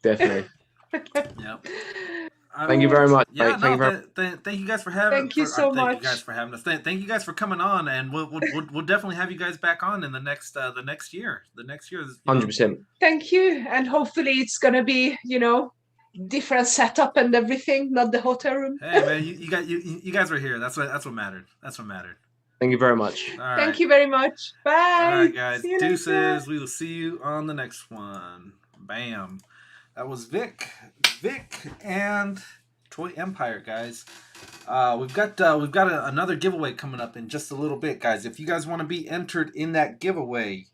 Definitely. Yeah. Thank you very much. Yeah, thank you guys for having. Thank you so much. Thank you guys for having us. Thank you guys for coming on, and we'll definitely have you guys back on in the next year. The next year is 100%. Thank you, and hopefully it's gonna be different setup and everything, not the hotel room. Hey man, you guys were here. That's what mattered. Thank you very much. All right. Thank you very much. Bye. All right, guys. Deuces. Later. We will see you on the next one. Bam. That was Vic and Toy Empire, guys. We've got another giveaway coming up in just a little bit, guys. If you guys want to be entered in that giveaway,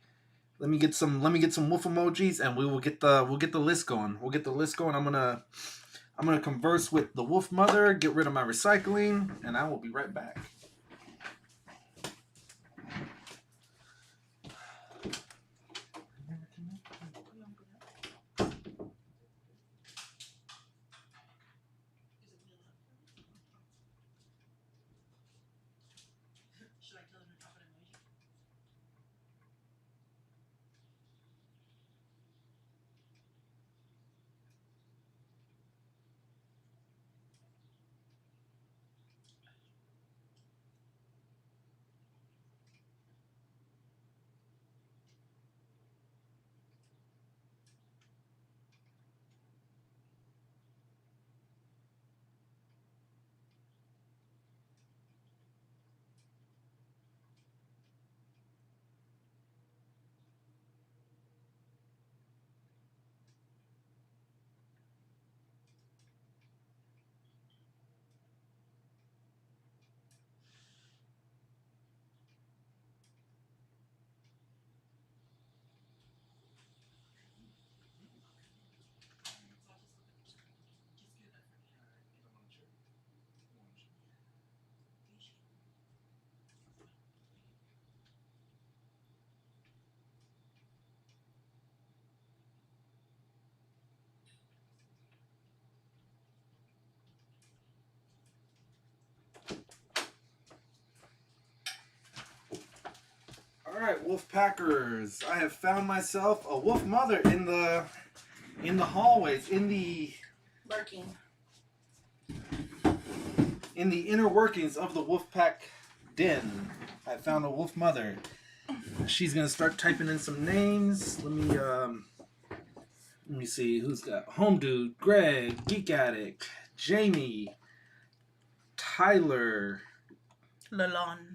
let me get some wolf emojis, and we'll get the list going. We'll get the list going. I'm gonna converse with the wolf mother, get rid of my recycling, and I will be right back. All right, Wolfpackers. I have found myself a wolf mother in the hallways, in the inner workings of the Wolfpack den. I found a wolf mother. She's gonna start typing in some names. Let me see who's got Home Dude, Greg, Geek Addict, Jamie, Tyler, Lalonde.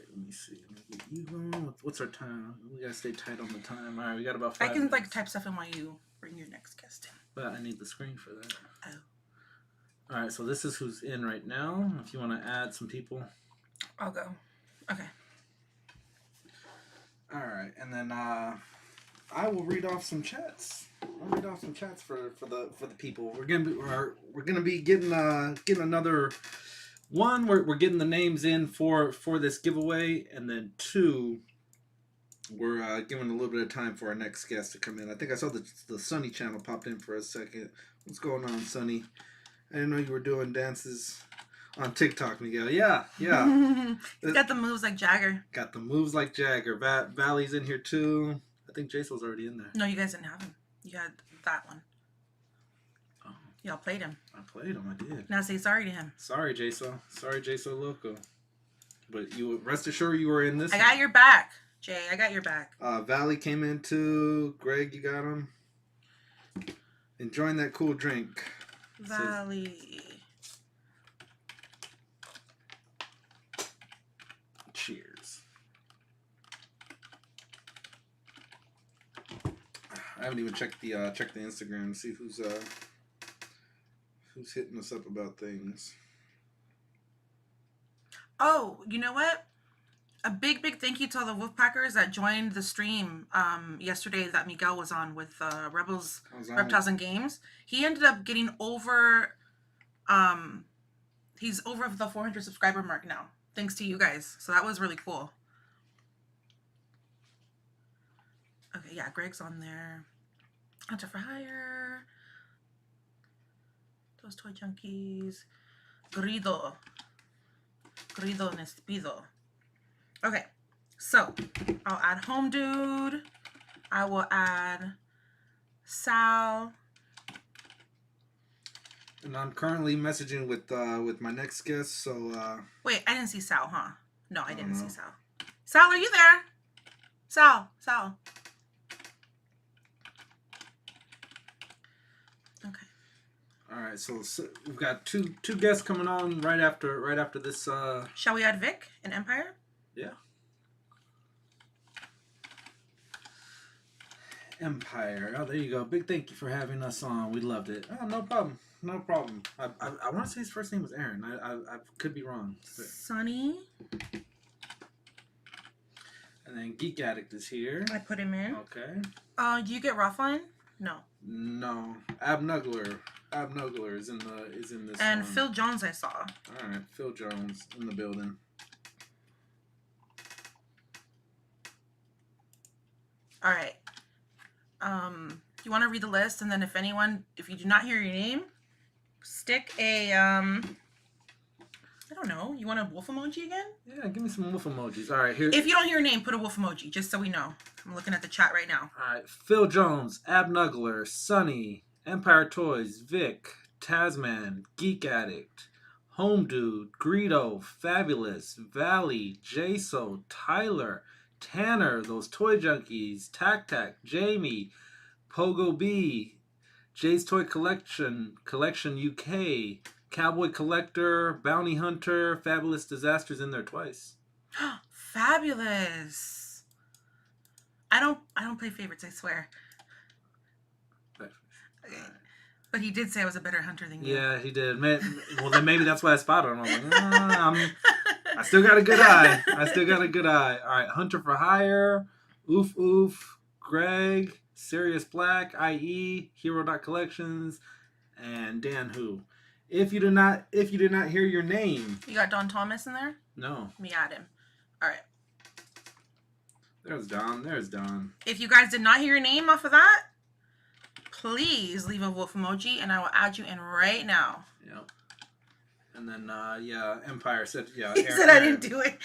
Let me see. Let me get you going. What's our time? We gotta stay tight on the time. All right, we got about 5 minutes. like type stuff in while you bring your next guest in. But I need the screen for that. Oh. All right, so this is who's in right now. If you want to add some people, I'll go. Okay. All right, and then I will read off some chats. I'll read off some chats for the people. We're gonna be getting another. One, we're getting the names in for this giveaway, and then 2, we're giving a little bit of time for our next guest to come in. I think I saw the Sunny channel popped in for a second. What's going on, Sunny? I didn't know you were doing dances on TikTok, Miguel. Yeah. He's got the moves like Jagger. Got the moves like Jagger. Valley's in here too. I think Jasol's already in there. No, you guys didn't have him. You had that one. Oh. Y'all played him. I played him. I did. Now say sorry to him. Sorry, Jaso. Sorry, Jaso Loco. But you rest assured you were in this. I got your back, Jay. I got your back. Valley came in too. Greg, you got him. Enjoying that cool drink. Valley. Cheers. I haven't even checked the Instagram to see who's hitting us up about things. Oh, you know what? A big thank you to all the Wolfpackers that joined the stream yesterday that Miguel was on with Reptiles and Games. He ended up getting over, he's over the 400 subscriber mark now, thanks to you guys. So that was really cool. Okay, yeah, Greg's on there. Hunter for Hire. Those Toy Junkies. Grido Nespido. Okay, so I'll add Home Dude. I will add Sal. And I'm currently messaging with my next guest. So wait, I didn't see Sal, huh? No, I didn't see Sal. Sal, are you there? Sal. Okay. All right, so we've got two guests coming on right after this. Shall we add Vic and Empire? Yeah. Empire. Oh, there you go. Big thank you for having us on. We loved it. Oh, no problem. No problem. I want to say his first name was Aaron. I could be wrong. Sunny. And then Geek Addict is here. I put him in. Okay. Do you get Roughlin? No. No. Abnugler. Abnugler is in this. And one. Phil Jones I saw. All right, Phil Jones in the building. All right. You want to read the list, and then if you do not hear your name, stick a I don't know. You want a wolf emoji again? Yeah, give me some wolf emojis. All right, here. If you don't hear your name, put a wolf emoji, just so we know. I'm looking at the chat right now. All right, Phil Jones, Abnugler, Sunny, Empire Toys, Vic, Tasman, Geek Addict, Home Dude, Greedo, Fabulous, Valley, Jaso, Tyler, Tanner, Those Toy Junkies, Tac Tac, Jamie, Pogo B, Jay's Toy Collection, Collection UK, Cowboy Collector, Bounty Hunter, Fabulous Disasters in there twice. Fabulous. I don't play favorites, I swear. But he did say I was a better hunter than you. Yeah, he did. Well, then maybe that's why I spotted him. I'm like, I still got a good eye. All right, Hunter for Hire, Oof Oof, Greg, Sirius Black, IE, Hero Collections, and Dan Who. If you did not hear your name, you got Don Thomas in there? No. Let me add him. All right. There's Don. If you guys did not hear your name off of that, please leave a wolf emoji, and I will add you in right now. Yep. And then Empire said He said I didn't do it.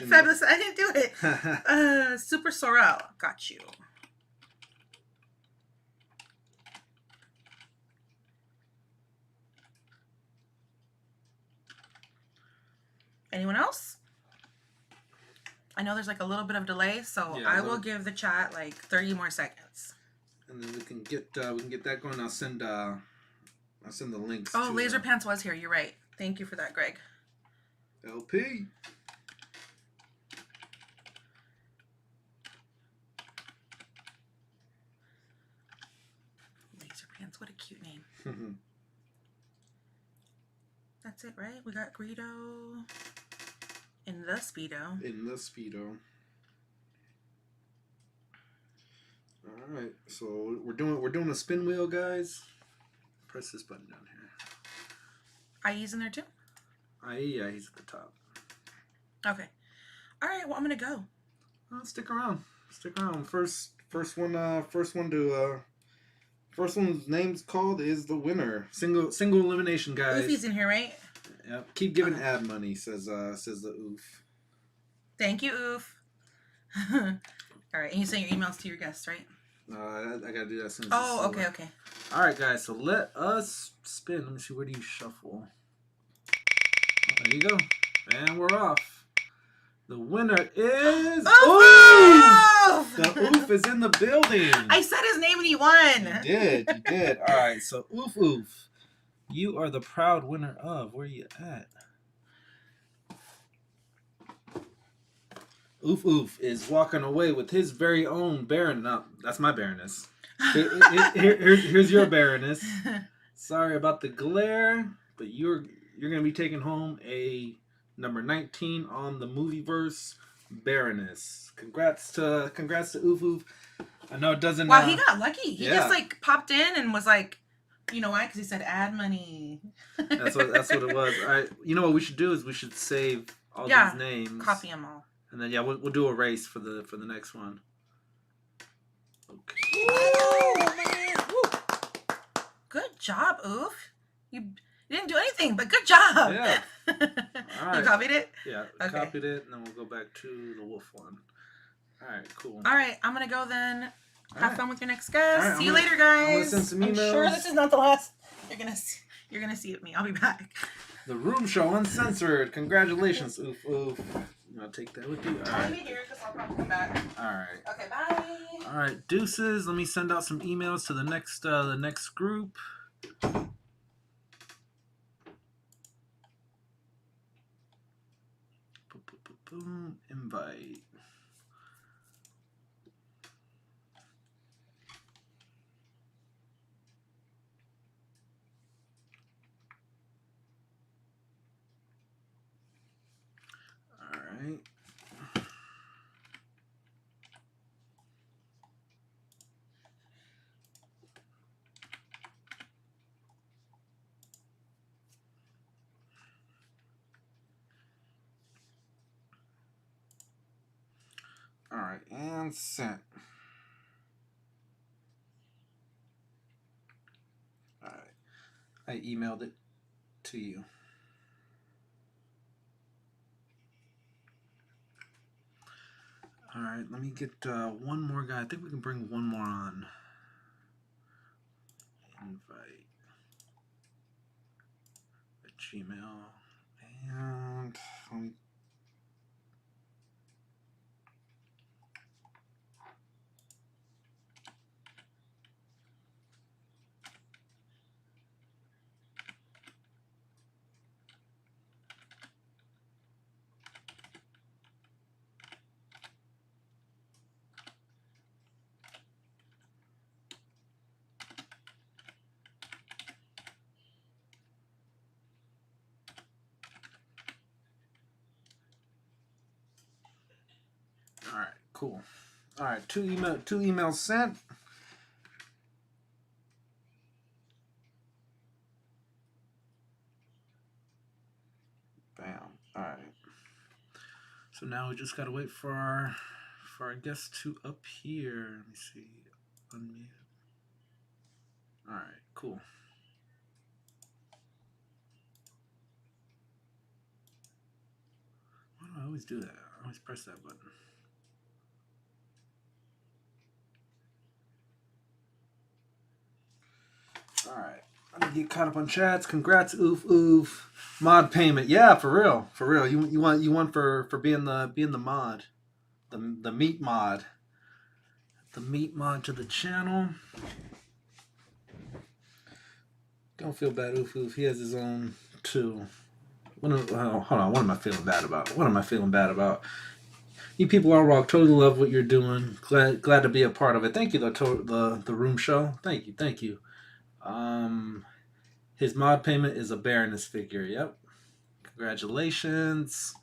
Fabulous. I didn't do it. Super Sorrel. Got you. Anyone else? I know there's like a little bit of delay, so I will give the chat like 30 more seconds. And then we can get that going. I'll send the links. Oh, Laser Pants was here. You're right. Thank you for that, Greg. LP. Laser Pants, what a cute name. That's it, right? We got Greedo in the Speedo. All right, so we're doing a spin wheel, guys. Press this button down here. IE's in there too? Yeah, he's at the top. Okay. All right. Well, I'm gonna go. Stick around. First one's name's called is the winner. Single elimination, guys. Oofy's in here, right? Yep. Keep giving ad money, says the Oof. Thank you, Oof. All right, and you send your emails to your guests, right? I gotta do that as soon as. Oh, okay. All right, guys. So let us spin. Let me see. Where do you shuffle? Oh, there you go. And we're off. The winner is Oof! The Oof is in the building. I said his name and he won. You did. All right. So Oof, you are the proud winner of. Where you at? Oof is walking away with his very own Baron. No, that's my Baroness. Here's your Baroness. Sorry about the glare, but you're gonna be taking home a number 19 on the Movieverse Baroness. Congrats to Oof. I know it doesn't. Wow, he got lucky. He just like popped in and was like, you know why? Because he said ad money. That's what it was. All right. You know what we should do is we should save all these names. Copy them all. And then we'll do a race for the next one. Okay. Ooh, man. Ooh. Good job, Oof. You didn't do anything, but good job. Yeah. All right. You copied it? Yeah, okay. Copied it, and then we'll go back to the wolf one. All right, cool. All right, I'm gonna go then. Have fun with your next guest. Right, see you later, guys. I'm gonna send some emails. I'm sure this is not the last. You're gonna see it me. I'll be back. The Room Show Uncensored. Congratulations, Oof. I'll take that with you. All right. I'll be here because I'll probably come back. All right. Okay, bye. All right, deuces. Let me send out some emails to the next group. Boom, invite. right. All right, and sent. All right, I emailed it to you. All right, let me get one more guy. I think we can bring one more on. Invite a Gmail, and let me. All right, cool. All right, two emails sent. Bam. All right. So now we just gotta wait for our guest to appear. Let me see. Unmute. All right, cool. Why do I always do that? I always press that button. All right. I'm gonna get caught up on chats. Congrats, oof oof. Mod payment. Yeah, for real. For real. You want for being the mod. The meat mod. The meat mod to the channel. Don't feel bad, oof oof. He has his own too. Hold on. What am I feeling bad about? What am I feeling bad about? You people are rock. Totally love what you're doing. Glad to be a part of it. Thank you, the room show. Thank you. His mod payment is a Baroness figure. Yep. Congratulations.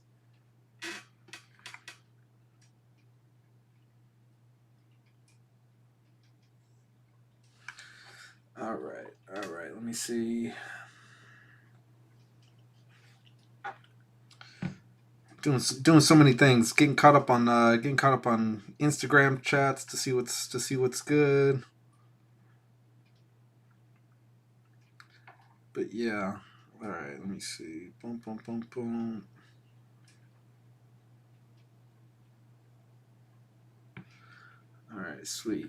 All right. Let me see. Doing so many things. Getting caught up on Instagram chats to see what's good. But yeah. All right. Let me see. Boom, boom, boom, boom. All right. Sweet.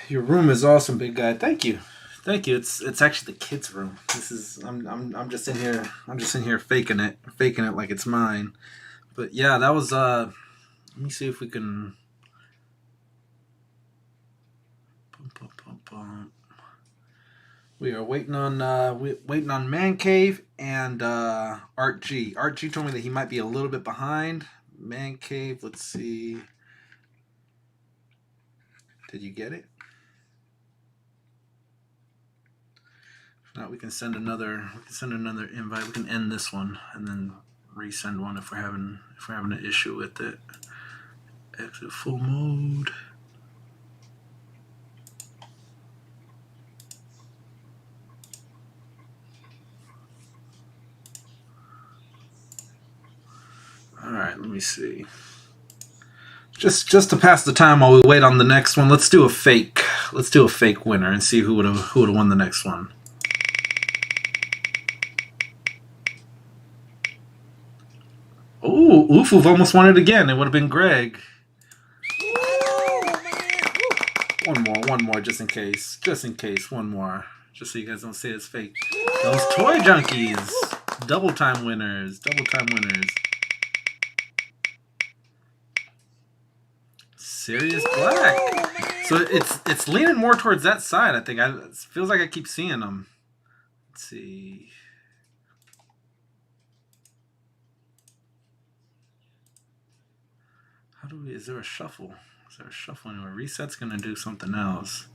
Your room is awesome, big guy. Thank you. It's actually the kids' room. This is I'm just in here faking it like it's mine. But yeah, that was let me see if we can. We are waiting on Man Cave and Art G. Art G told me that he might be a little bit behind. Man Cave, let's see. Did you get it? If not, we can send another invite. We can end this one and then resend one if we're having an issue with it. Exit full mode. All right, let me see. Just to pass the time while we wait on the next one, let's do a fake winner and see who would have won the next one. Oh, Oof almost won it again. It would have been Greg. One more, just in case. One more, just so you guys don't say it's fake. Those toy junkies, double time winners. Sirius Black. So it's leaning more towards that side. I think it feels like I keep seeing them. Let's see. Is there a shuffle? Anywhere? Reset's gonna do something else.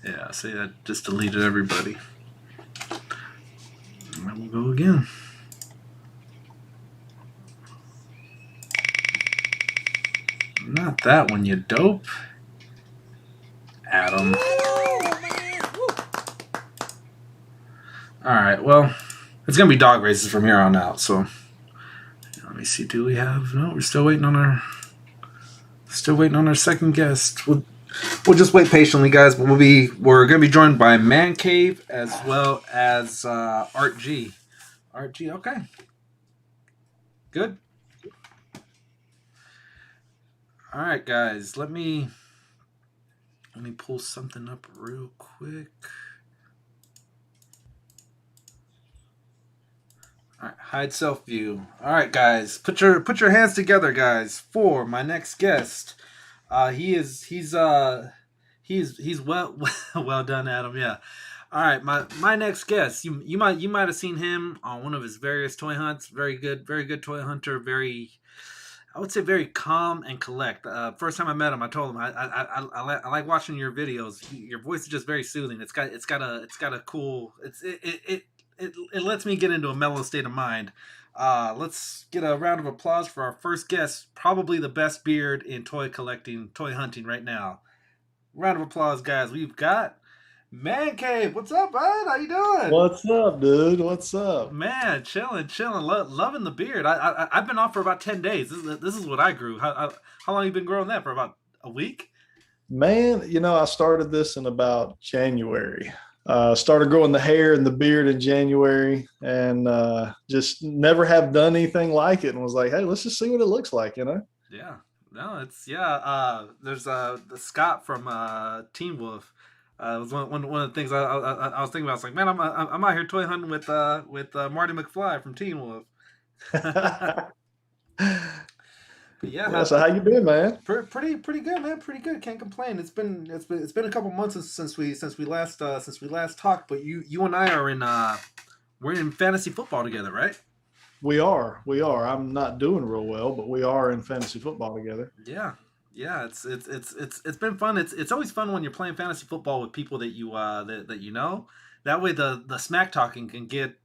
Yeah, see, that just deleted everybody. We'll go again. Not that one, you dope. Adam. Alright, well, it's going to be dog races from here on out, so let me see. Do we have... No, we're still waiting on our... second guest. We'll just wait patiently, guys, but we're going to be joined by Man Cave as well as Art G. Art G, okay. Good. All right, guys, let me pull something up real quick. All right, hide self view. All right, guys, put your hands together, guys, for my next guest. He's well well done, Adam. Yeah. All right, my next guest. You might have seen him on one of his various toy hunts. Very good toy hunter. I would say very calm and collect. First time I met him, I told him I like watching your videos. Your voice is just very soothing. It's got a cool. It lets me get into a mellow state of mind. Let's get a round of applause for our first guest. Probably the best beard in toy hunting right now. Round of applause, guys. We've got Man Cave. What's up, bud? How you doing? What's up, dude? What's up? Man, chilling. Loving the beard. I've been off for about 10 days. This is what I grew. How long you been growing that for? About a week? Man, I started this in about January. Started growing the hair and the beard in January, and just never have done anything like it. And was like, hey, let's just see what it looks like, Yeah. No, it's there's the Scott from Teen Wolf. It was one of the things I was thinking about. I was like, man, I'm out here toy hunting with Marty McFly from Teen Wolf. Yeah. So how you been, man? Pretty good, man. Pretty good. Can't complain. It's been a couple months since we last talked. But you and I are we're in fantasy football together, right? We are. I'm not doing real well, but we are in fantasy football together. Yeah. It's been fun. It's always fun when you're playing fantasy football with people that you that you know. That way the smack talking can get.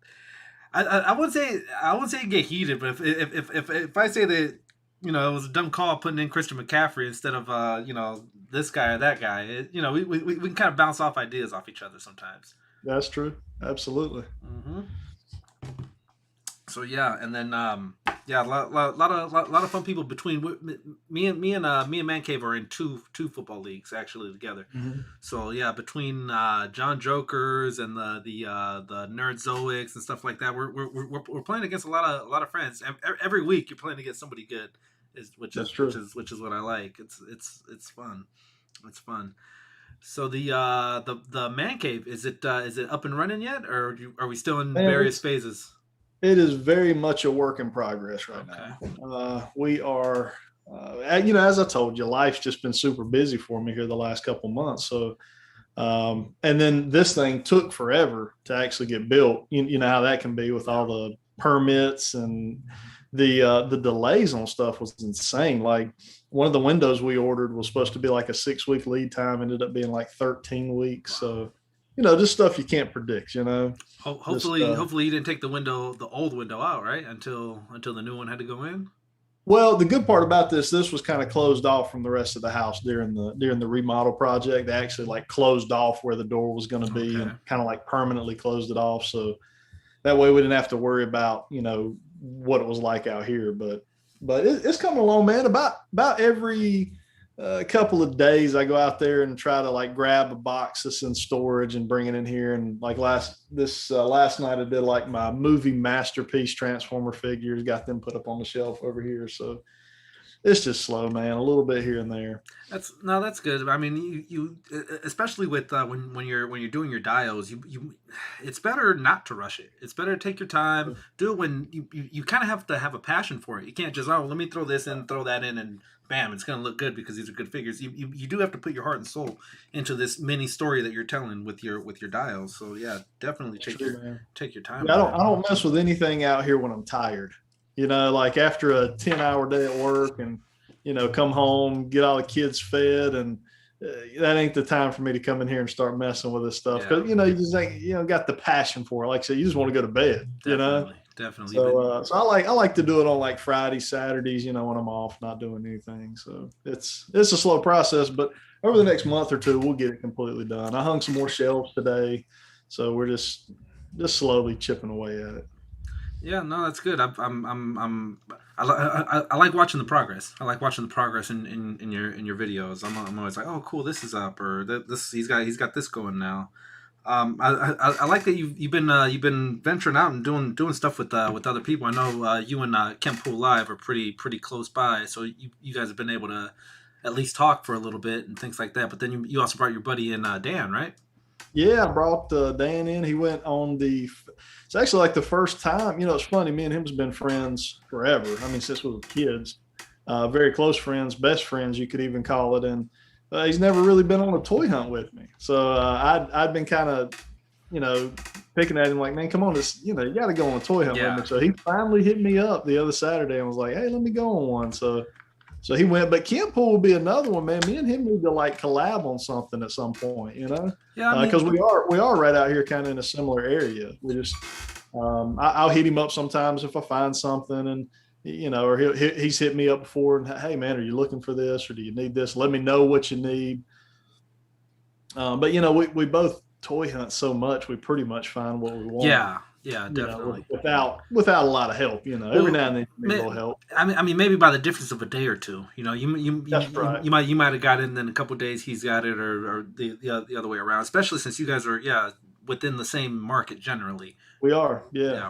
I wouldn't say get heated, but if I say that it was a dumb call putting in Christian McCaffrey instead of this guy or that guy, we can kind of bounce off ideas off each other sometimes. That's true. Absolutely. Mm-hmm. So yeah, and then a lot of fun people between me and Man Cave are in two football leagues actually together. Mm-hmm. So yeah, between John Jokers and the Nerd Zoics and stuff like that, we're playing against a lot of friends. Every week you're playing against somebody good, which is what I like. It's fun. It's fun. So the Man Cave, is it up and running yet, or are we still in various phases? It is very much a work in progress right now. We are, as I told you, life's just been super busy for me here the last couple months. So, and then this thing took forever to actually get built. You know how that can be with all the permits, and the delays on stuff was insane. Like one of the windows we ordered was supposed to be like a 6-week lead time, ended up being like 13 weeks. Wow. So, just stuff you can't predict, Hopefully you didn't take the old window out, right? Until the new one had to go in. Well, the good part about this was kind of closed off from the rest of the house during the remodel project. They actually like closed off where the door was going to be and kind of like permanently closed it off. So that way we didn't have to worry about, what it was like out here. But it's coming along, man. About every couple of days I go out there and try to like grab a box that's in storage and bring it in here. And like last night I did like my movie masterpiece Transformer figures, got them put up on the shelf over here. So it's just slow, man, a little bit here and there. That's good. I mean, you especially with when you're doing your dials, you it's better not to rush it. It's better to take your time, do it when you kind of have to have a passion for it. You can't just, let me throw this in, throw that in, and bam, it's going to look good because these are good figures. You do have to put your heart and soul into this mini story that you're telling with your dials. So yeah, definitely take your time. I don't mess with anything out here when I'm tired. Like after a 10-hour day at work and, come home, get all the kids fed and that ain't the time for me to come in here and start messing with this stuff because you just ain't got the passion for it. Like I said, you just want to go to bed. Definitely. So so I like to do it on like Fridays, Saturdays. When I'm off, not doing anything. So it's a slow process, but over the next month or two, we'll get it completely done. I hung some more shelves today, so we're just slowly chipping away at it. Yeah, no, that's good. I like watching the progress. I like watching the progress in your videos. I'm always like, oh, cool, this is up, or this he's got this going now. I like that you've been venturing out and doing stuff with other people. I know you and Kemp Pool Live are pretty close by, so you guys have been able to at least talk for a little bit and things like that. But then you also brought your buddy in, Dan, right? Yeah, I brought Dan in. He went on it's actually like the first time, it's funny, me and him has been friends forever. I mean, since we were kids, very close friends, best friends, you could even call it. And he's never really been on a toy hunt with me. So I'd been kind of, picking at him like, man, come on, you got to go on a toy hunt with me. So he finally hit me up the other Saturday and was like, hey, let me go on one. So he went, but Kemp Pool will be another one, man. Me and him need to like collab on something at some point, Yeah, because we are right out here, kind of in a similar area. We just, I'll hit him up sometimes if I find something, and or he's hit me up before, and hey, man, are you looking for this, or do you need this? Let me know what you need. But we both toy hunt so much, we pretty much find what we want. Yeah, definitely. Without a lot of help, every now and then you need a little help. I mean, maybe by the difference of a day or two. You might have got it, and then a couple of days he's got it, or the other way around. Especially since you guys are within the same market generally. We are,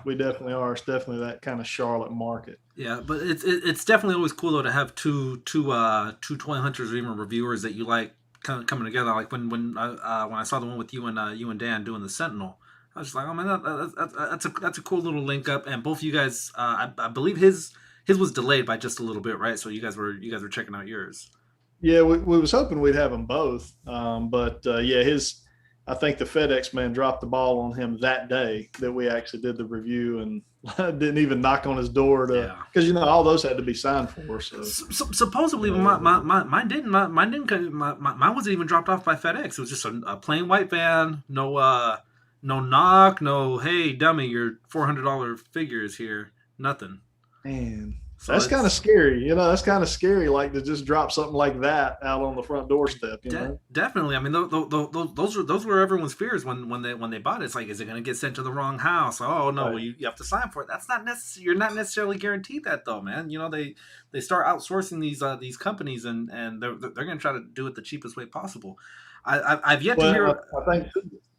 we definitely are. It's definitely that kind of Charlotte market. Yeah, but it's definitely always cool though to have two toy hunters or even reviewers that you like kind of coming together. Like when I saw the one with you and Dan doing the Sentinel. I was just like, oh man, that's a cool little link up, and both of you guys, I believe his was delayed by just a little bit, right? So you guys were checking out yours. Yeah, we was hoping we'd have them both, but I think the FedEx man dropped the ball on him that day that we actually did the review, and didn't even knock on his door because all those had to be signed for. So supposedly mine didn't. Mine wasn't even dropped off by FedEx. It was just a plain white van, no knock, no, hey, dummy, your $400 figure is here. Nothing. Man, so that's kind of scary. That's kind of scary, like to just drop something like that out on the front doorstep. Definitely. I mean, those were everyone's fears when they bought it. It's like, is it going to get sent to the wrong house? Oh no, right. You have to sign for it. That's not necessary. You're not necessarily guaranteed that though, man. They start outsourcing these companies, and they're going to try to do it the cheapest way possible. I've yet to hear. I think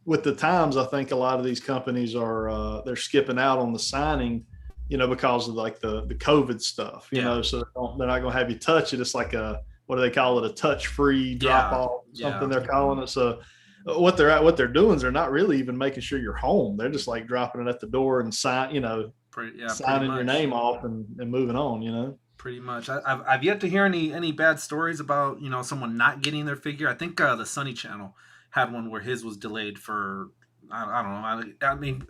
with the times, I think a lot of these companies are they're skipping out on the signing, because of like the COVID stuff, so they're not going to have you touch it. It's like what do they call it? A touch-free drop off, something they're calling it. So what they're doing is they're not really even making sure you're home. They're just like dropping it at the door and signing your name off and moving on, Pretty much. I've yet to hear any bad stories about, someone not getting their figure. I think the Sunny Channel had one where his was delayed for, I don't know. I mean,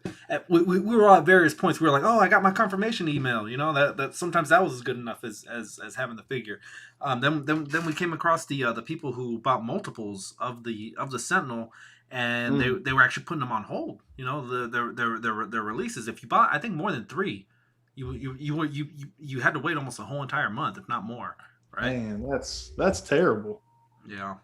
we were all at various points. We were like, oh, I got my confirmation email. That sometimes that was good enough as having the figure. Then we came across the people who bought multiples of the Sentinel, and they were actually putting them on hold. Their releases. If you bought, I think more than 3, you had to wait almost a whole entire month, if not more. Right? Man, that's terrible. Yeah.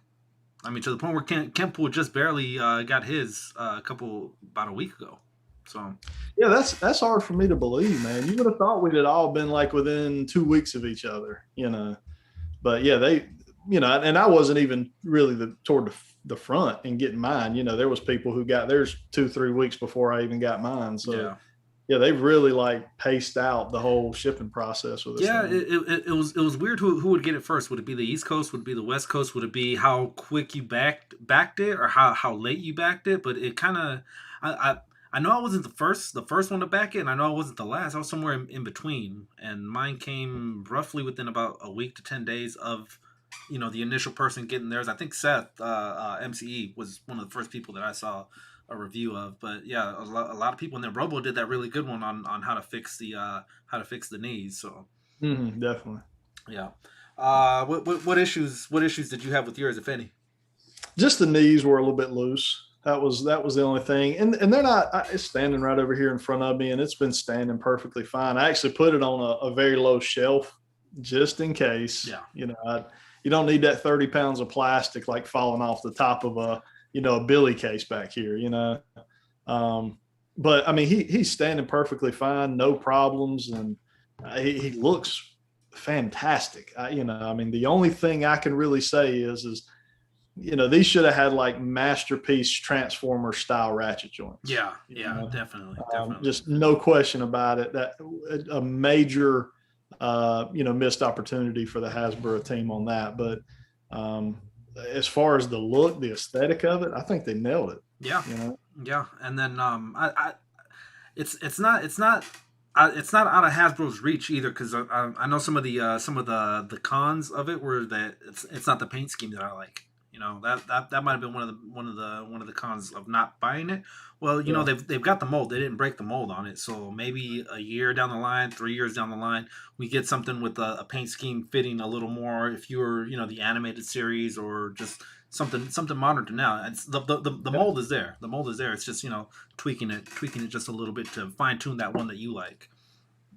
I mean, to the point where Kemp Pool just barely got his about a week ago. So yeah, that's hard for me to believe, man. You would have thought we'd had all been like within 2 weeks of each other, But yeah, they, and I wasn't even really toward the front and getting mine. There was people who got theirs 2-3 weeks before I even got mine. So yeah, they've really like paced out the whole shipping process with this. Yeah, it was weird who would get it first. Would it be the East Coast? Would it be the West Coast? Would it be how quick you backed it, or how late you backed it? But it kind of, I know I wasn't the first one to back it, and I know I wasn't the last. I was somewhere in between, and mine came roughly within about a week to 10 days of, the initial person getting theirs. I think Seth MCE was one of the first people that I saw a review of. But yeah, a lot of people, and then Robo did that really good one on how to fix the knees. So definitely. Yeah. What issues did you have with yours, if any? Just the knees were a little bit loose. That was the only thing, and they're not. It's standing right over here in front of me, and it's been standing perfectly fine. I actually put it on a very low shelf just in case. Yeah. You know, you don't need that 30 pounds of plastic like falling off the top of a Billy case back here. But I mean, he's standing perfectly fine, no problems, and he looks fantastic. I mean, the only thing I can really say is these should have had like masterpiece Transformer style ratchet joints. Yeah, definitely. Just no question about it. That a major, missed opportunity for the Hasbro team on that. But as far as the look, the aesthetic of it, I think they nailed it. Yeah, yeah. And then it's not out of Hasbro's reach either, because I know some of the cons of it were that it's not the paint scheme that I like. That might have been one of the cons of not buying it. Well, they've got the mold. They didn't break the mold on it, so maybe a year down the line, 3 years down the line, we get something with a paint scheme fitting a little more. If you're the animated series or just something modern to now, it's the mold is there. The mold is there. It's just tweaking it just a little bit to fine tune that one that you like.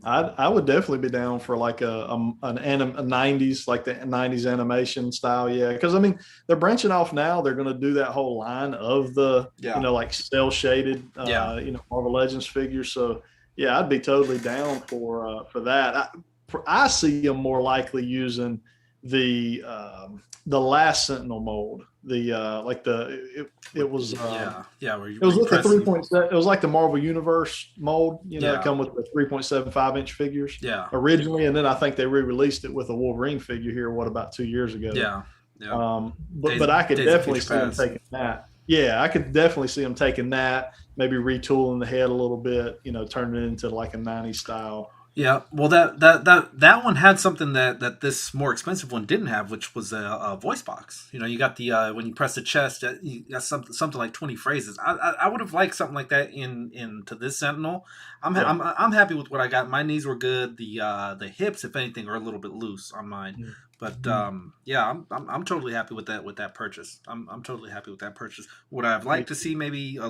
I would definitely be down for like a 90s, like the 90s animation style. Yeah. Cause I mean, they're branching off now. They're going to do that whole line of the, like cell shaded, Marvel Legends figures. So yeah, I'd be totally down for that. I see them more likely using the last Sentinel mold. It was it was with the 3.7. It was like the Marvel Universe mold, it come with the 3.75 inch figures originally, and then I think they re-released it with a Wolverine figure here about 2 years ago. But I could definitely see them taking that. I could definitely see them taking that, maybe retooling the head a little bit, turning it into like a 90s style. Yeah, well, that one had something that this more expensive one didn't have, which was a voice box. You got the when you press the chest, you got something like 20 phrases. I would have liked something like that into this Sentinel. I'm happy with what I got. My knees were good. The hips, if anything, are a little bit loose on mine. But I'm totally happy with that purchase. I'm totally happy with that purchase. Would I have liked to see maybe a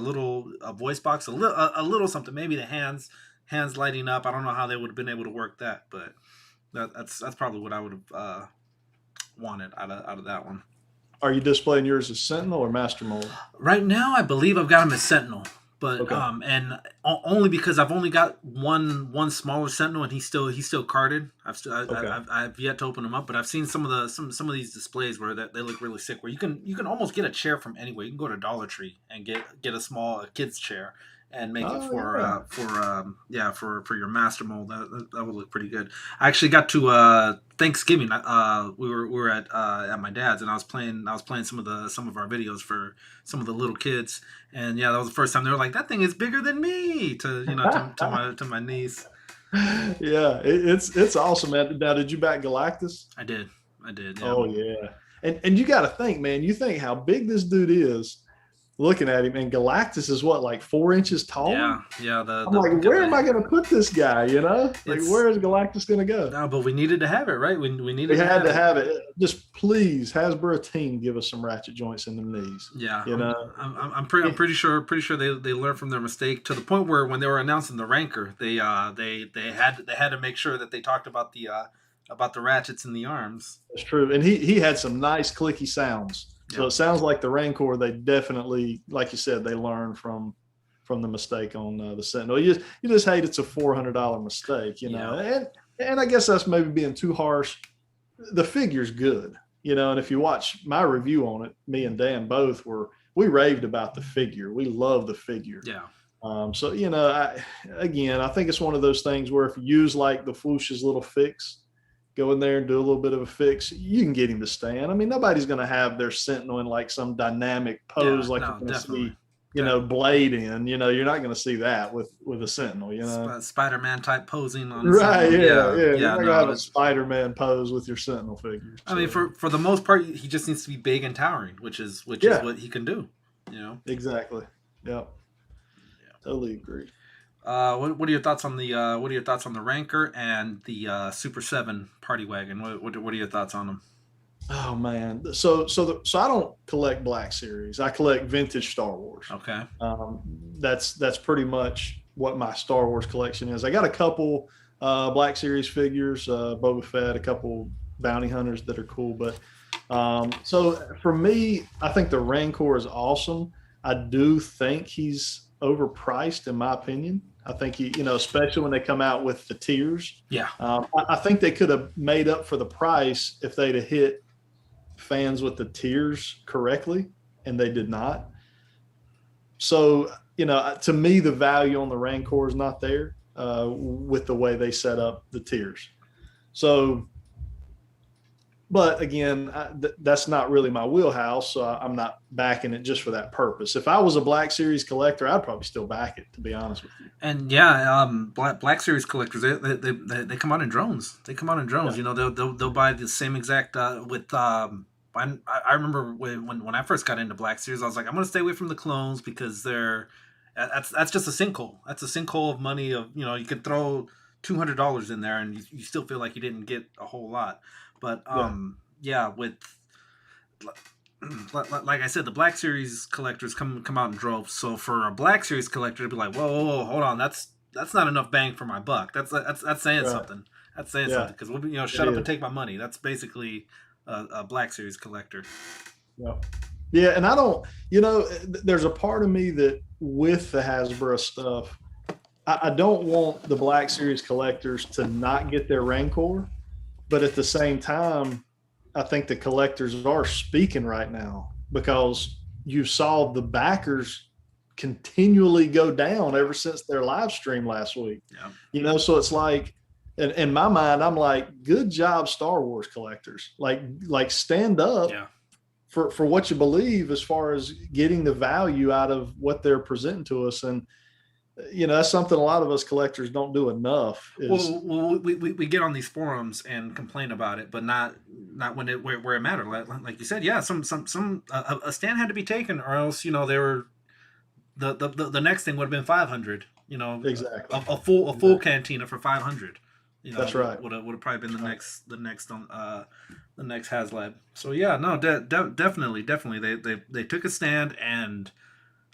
voice box, a little something, maybe the hands lighting up? I don't know how they would have been able to work that, but that's probably what I would have wanted out of that one. Are you displaying yours as Sentinel or Master Mold? Right now, I believe I've got him as Sentinel, but and only because I've only got one smaller Sentinel, and he's still carded. I've yet to open him up, but I've seen some of these displays where they look really sick. Where you can almost get a chair from anywhere. You can go to Dollar Tree and get a small kid's chair and make it for your Master Mold. That would look pretty good. I actually got to Thanksgiving. We were at my dad's, and I was playing some of our videos for some of the little kids, and that was the first time they were like, "That thing is bigger than me," to my niece. Yeah, it's awesome, man. Now, did you back Galactus? I did. Yeah. Oh yeah, and you got to think, man. You think how big this dude is. Looking at him, and Galactus is what, like 4 inches tall? Yeah. I'm like, where am I going to put this guy? Like, where is Galactus going to go? No, but we needed to have it, right? We had to have it. Just please, Hasbro team, give us some ratchet joints in the knees. Yeah, I'm pretty sure they learned from their mistake, to the point where when they were announcing the Ranker, they had to make sure that they talked about the ratchets in the arms. That's true, and he had some nice clicky sounds. So it sounds like the Rancor, they definitely, like you said, they learned from the mistake on the Sentinel. You just hate it's a $400 mistake, and I guess that's maybe being too harsh. The figure's good, and if you watch my review on it, me and Dan both we raved about the figure. We love the figure. Yeah. So I think it's one of those things where if you use like the Flush's little fix, go in there and do a little bit of a fix, you can get him to stand. I mean, nobody's going to have their Sentinel in like some dynamic pose you're going to see, Blade in. You're not going to see that with a Sentinel. Spider-Man type posing on. Right? Yeah. You're not going to have a Spider-Man pose with your Sentinel figure. I mean, for the most part, he just needs to be big and towering, which is what he can do. Exactly. Yep. Totally agree. What are your thoughts on the Ranker and the Super 7 Party Wagon? What are your thoughts on them? Oh man, so I don't collect Black Series. I collect vintage Star Wars. Okay. That's pretty much what my Star Wars collection is. I got a couple Black Series figures, Boba Fett, a couple bounty hunters that are cool. But so for me, I think the Rancor is awesome. I do think he's overpriced, in my opinion. I think he, especially when they come out with the tiers. Yeah. I think they could have made up for the price if they'd have hit fans with the tiers correctly, and they did not. So, to me, the value on the Rancor is not there with the way they set up the tiers. So, but again, that's not really my wheelhouse, so I'm not backing it just for that purpose. If I was a Black Series collector, I'd probably still back it, to be honest with you. And yeah, Black Series collectors, they come out in drones. They come out in drones. Yeah. They'll buy the same exact with. I remember when I first got into Black Series, I was like, I'm gonna stay away from the clones because that's just a sinkhole. That's a sinkhole of money. You could throw $200 in there and you still feel like you didn't get a whole lot. But with like I said, the Black Series collectors come out in droves. So for a Black Series collector to be like, whoa, hold on, that's not enough bang for my buck. That's saying something. That's saying something because shut up and take my money. That's basically a Black Series collector. Yeah, and I don't. There's a part of me that with the Hasbro stuff, I don't want the Black Series collectors to not get their Rancor. But at the same time, I think the collectors are speaking right now because you saw the backers continually go down ever since their live stream last week. Yeah. So it's like, in my mind, I'm like, good job, Star Wars collectors. Like stand up for what you believe as far as getting the value out of what they're presenting to us. And that's something a lot of us collectors don't do enough. Well, we get on these forums and complain about it, but not when where it mattered. Like you said, yeah, some a stand had to be taken, or else they were the next thing would have been 500. Exactly a full cantina for 500. That's right. Would have probably been the next HasLab. So yeah, no, definitely they took a stand and.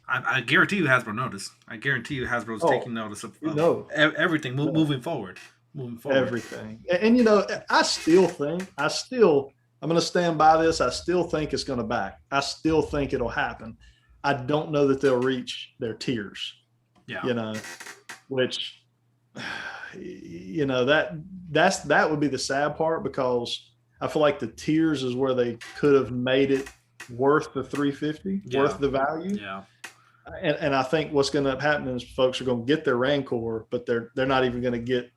I guarantee you Hasbro noticed. I guarantee you Hasbro's taking notice of everything moving forward. Everything. And I still think, I'm going to stand by this. I still think it's going to back. I still think it'll happen. I don't know that they'll reach their tiers. Yeah. Which, that would be the sad part because I feel like the tiers is where they could have made it worth the $350, worth the value. Yeah. And I think what's going to happen is folks are going to get their Rancor, but they're not even going to get.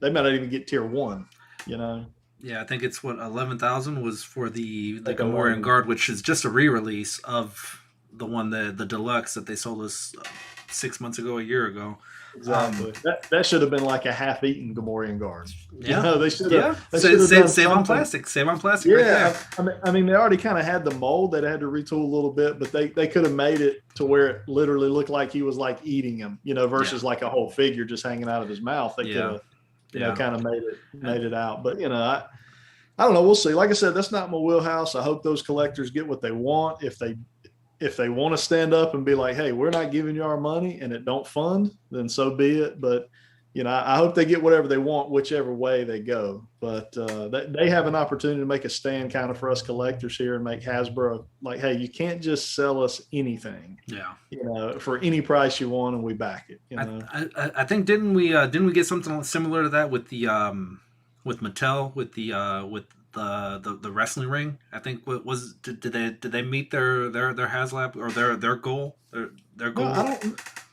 They might not even get tier 1. Yeah, I think it's what 11,000 was for the Gamorrean Guard, which is just a re-release of the one the deluxe that they sold us 6 months ago, a year ago. Exactly. That should have been like a half-eaten Gamorrean Guard. Yeah, they should have. Save on plastic. Save on plastic. Yeah, right I mean, they already kind of had the mold. They had to retool a little bit, but they could have made it to where it literally looked like he was like eating him, versus like a whole figure just hanging out of his mouth. They could have, kind of made it out. But I don't know. We'll see. Like I said, that's not my wheelhouse. I hope those collectors get what they want. If they want to stand up and be like, hey, we're not giving you our money and it don't fund, then so be it. But, I hope they get whatever they want, whichever way they go. But they have an opportunity to make a stand kind of for us collectors here and make Hasbro like, hey, you can't just sell us anything. Yeah. For any price you want and we back it. I think didn't we get something similar to that with the with Mattel with the wrestling ring? I think did they meet their HasLab or their goal? Their goal. No,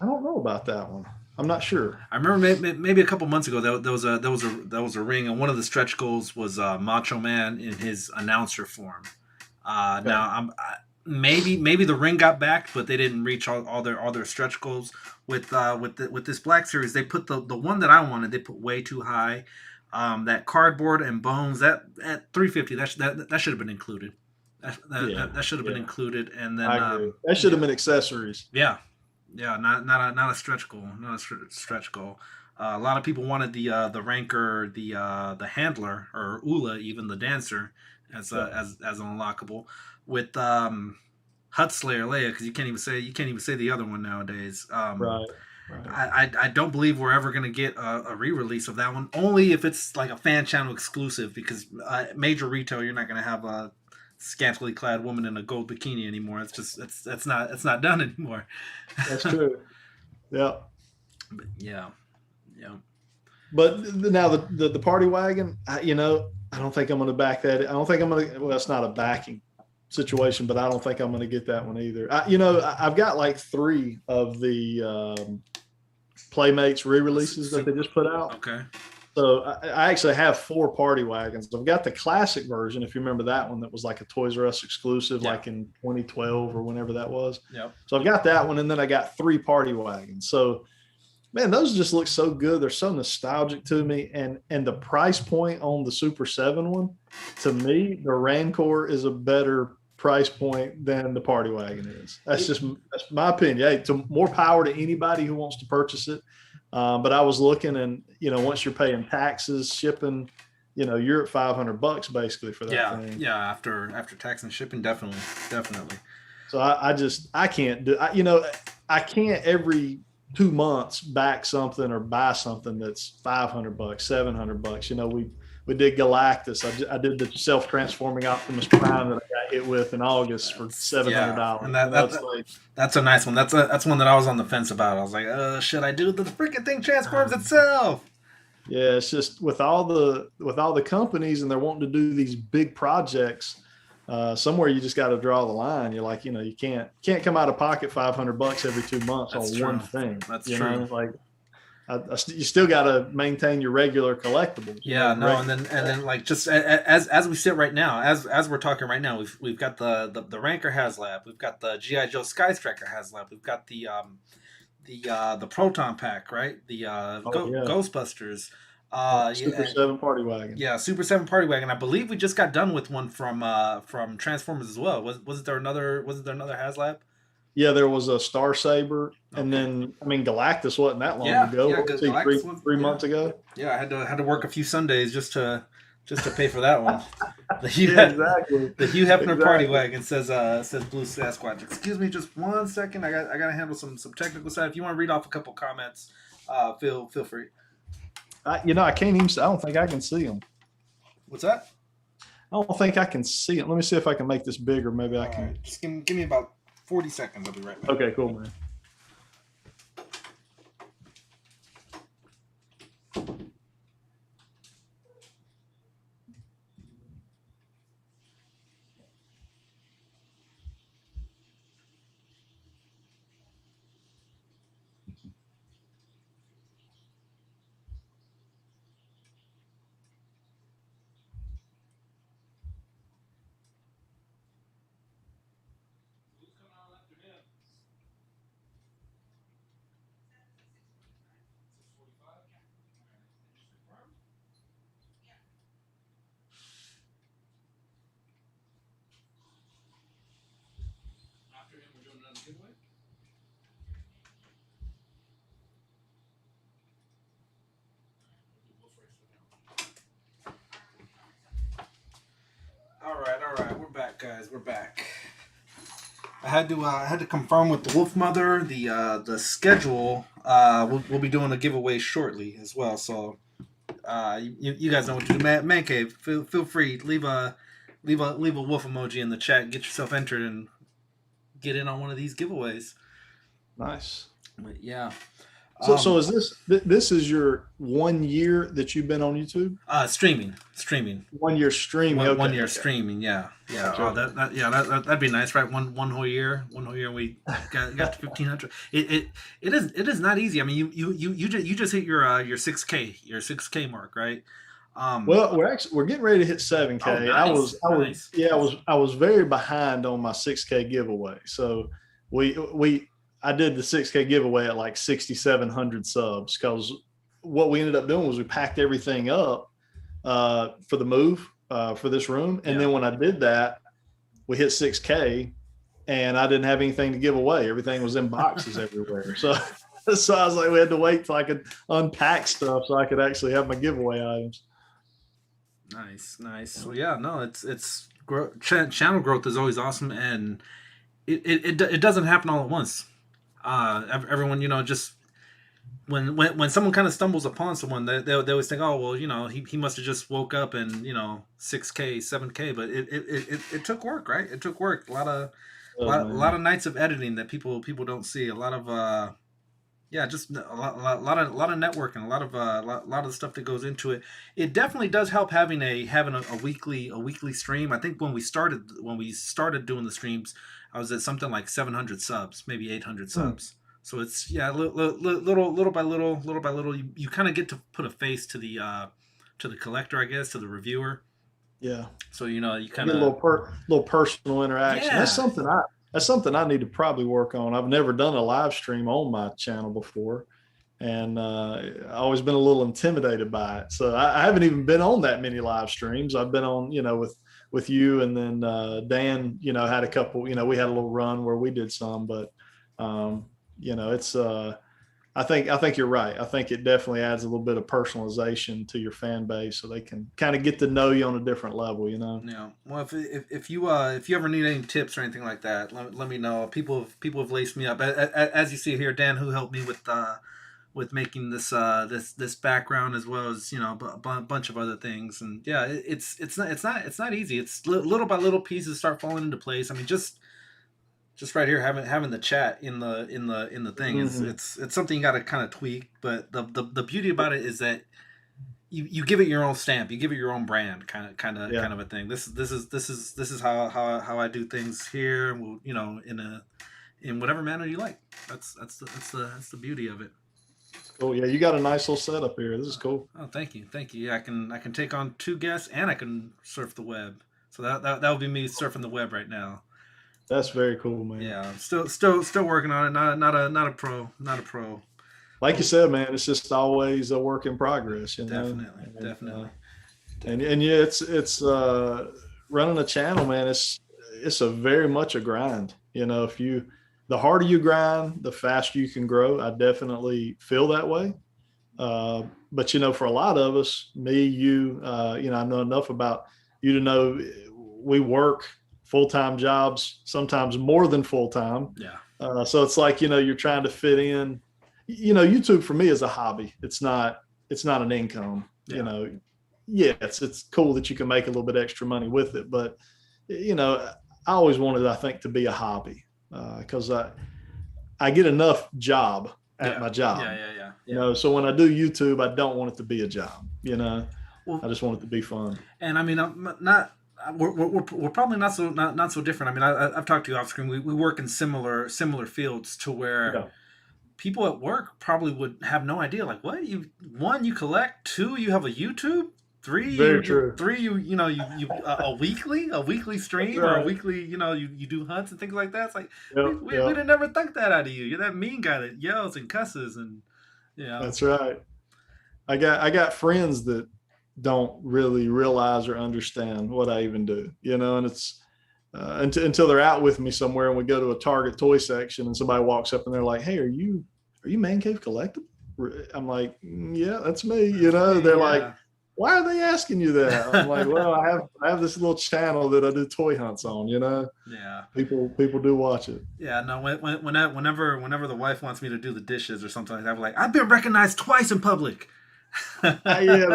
I don't know about that one. I'm not sure. I remember maybe a couple months ago there was a ring, and one of the stretch goals was Macho Man in his announcer form. Okay. Now maybe the ring got back, but they didn't reach all their stretch goals. With this Black Series, they put the one that I wanted. They put way too high. That cardboard and bones that at $350 that should have been included. That should have been included, and then I agree. That should have been accessories. Yeah, not a stretch goal, stretch goal. A lot of people wanted the Rancor, the handler, or Ula, even the dancer, as an unlockable with Hut Slayer Leia, because you can't even say the other one nowadays. Right. I don't believe we're ever going to get a re-release of that one, only if it's like a fan channel exclusive, because major retail, you're not going to have a scantily clad woman in a gold bikini anymore. It's just it's not done anymore. That's true. Yeah. But yeah. But now the party wagon, I don't think I'm going to back that. I don't think I'm going to. Well, it's not a backing situation, but I don't think I'm going to get that one either. I've got like 3 of the Playmates re-releases that they just put out. Okay. So I actually have 4 party wagons. I've got the classic version, if you remember that one, that was like a Toys R Us exclusive, like in 2012 or whenever that was. Yep. So I've got that one, and then I got 3 party wagons. So, man, those just look so good. They're so nostalgic to me, and the price point on the Super 7 one, to me, the Rancor is a better price point than the party wagon is. That's my opinion. Hey, more power to anybody who wants to purchase it. But I was looking, and once you're paying taxes, shipping, you're at $500 basically for that thing. Yeah, after tax and shipping, definitely. So I can't do. I can't every 2 months back something or buy something that's $500, $700. We did Galactus. I did the self-transforming Optimus Prime that I got hit with in August for $700. And that's a nice one. That's one that I was on the fence about. I was like, should I do the freaking thing transforms itself? Yeah, it's just with all the companies, and they're wanting to do these big projects. Somewhere you just got to draw the line. You're like, you can't come out of pocket $500 every 2 months on one thing. That's true. Like, you still got to maintain your regular collectibles. Yeah, and then like just as we sit right now, as we're talking right now, we've got the Ranker HasLab, we've got the GI Joe Sky Striker HasLab, we've got the Proton Pack, right? The Ghostbusters. Super 7 party wagon. Yeah, Super 7 party wagon. I believe we just got done with one from Transformers as well. Was there another HasLab? Yeah, there was a Star Saber, and then Galactus wasn't that long ago. Yeah, 3 months ago. Yeah, I had to work a few Sundays just to pay for that one. Exactly. The Hugh Hefner party wagon says Blue Sasquatch. Excuse me, just 1 second. I got to handle some technical stuff. If you want to read off a couple comments, feel free. I can't even. I don't think I can see them. What's that? I don't think I can see it. Let me see if I can make this bigger. Maybe I can. Right. Just give me about 40 seconds. I'll be right back. Okay, cool, man. All right, we're back, guys. We're back. I had to confirm with the Wolf Mother the schedule. We'll be doing a giveaway shortly as well. So you guys know what to do. Man Cave, feel free, leave a wolf emoji in the chat. Get yourself entered and get in on one of these giveaways. Nice. But yeah. So is this is your 1 year that you've been on YouTube? Streaming. 1 year streaming. 1 year streaming. Yeah. Oh, that'd be nice, right? One whole year. We got to 1,500. It is not easy. I mean, you just hit your 6K mark, right? Well, we're getting ready to hit 7K. Oh, nice. I was very behind on my 6K giveaway. So I did the 6K giveaway at like 6,700 subs, because what we ended up doing was we packed everything up for the move for this room. And then when I did that, we hit 6K and I didn't have anything to give away. Everything was in boxes everywhere. So I was like, we had to wait till I could unpack stuff so I could actually have my giveaway items. Nice. So yeah, no, channel growth is always awesome, and it doesn't happen all at once. Everyone, just when someone kind of stumbles upon someone, they always think, oh well, he must have just woke up and 6K, 7K, but it took work, right? It took work. A lot of nights of editing that people don't see. A lot of just a lot of networking, a lot of the stuff that goes into it. It definitely does help having a weekly stream. I think when we started doing the streams, I was at something like 700 subs, maybe 800 subs. So it's little by little, you kind of get to put a face to the collector, I guess, to the reviewer. Yeah. So you kind of little personal interaction. Yeah. That's something I need to probably work on. I've never done a live stream on my channel before, and I've always been a little intimidated by it. So I haven't even been on that many live streams. I've been on, with you, and then Dan, had a couple. We had a little run where we did some, but it's. I think you're right. I think it definitely adds a little bit of personalization to your fan base, so they can kind of get to know you on a different level. Yeah. Well, if you ever need any tips or anything like that, let me know. People have laced me up. As you see here, Dan, who helped me with making this background, as well as a bunch of other things. And yeah, it's not easy. It's little by little pieces start falling into place. I mean, just right here, having the chat in the thing is it's something you got to kind of tweak. But the beauty about it is that you give it your own stamp, you give it your own brand, kind of a thing. This is how I do things here. In whatever manner you like. That's the beauty of it. Oh yeah, you got a nice little setup here. This is cool. Oh, thank you. Yeah, I can take on 2 guests and I can surf the web. So that would be me surfing the web right now. That's very cool, man. Yeah, I'm still working on it. Not a pro. Like you said, man, it's just always a work in progress. Definitely. And yeah, it's running a channel, man. It's a very much a grind. The harder you grind, the faster you can grow. I definitely feel that way. But for a lot of us, me, you, I know enough about you to know we work full-time jobs, sometimes more than full-time. Yeah. So it's like, you're trying to fit in, YouTube for me is a hobby. It's not an income, Yeah, it's cool that you can make a little bit extra money with it. But, I always wanted, I think, to be a hobby because I get enough job at my job. Yeah. So when I do YouTube, I don't want it to be a job, Well, I just want it to be fun. And I mean, I'm not. We're probably not so different. I mean, I've talked to you off screen. We work in similar fields to where people at work probably would have no idea. Like, what you collect, 2 you have a YouTube, 3 Very true. 3 you a weekly stream or a weekly you do hunts and things like that. It's like we'd have never thought that out of you. You're that mean guy that yells and cusses and That's right. I got friends that don't really realize or understand what I even do, and it's until they're out with me somewhere and we go to a Target toy section and somebody walks up and they're like, "Hey, are you Man Cave Collectibles?" I'm like, "Yeah, that's me." They're like, "Why are they asking you that?" I'm like, "Well, I have this little channel that I do toy hunts on." Yeah. People do watch it. Yeah. No. Whenever the wife wants me to do the dishes or something like that, I'm like, "I've been recognized twice in public." Yeah,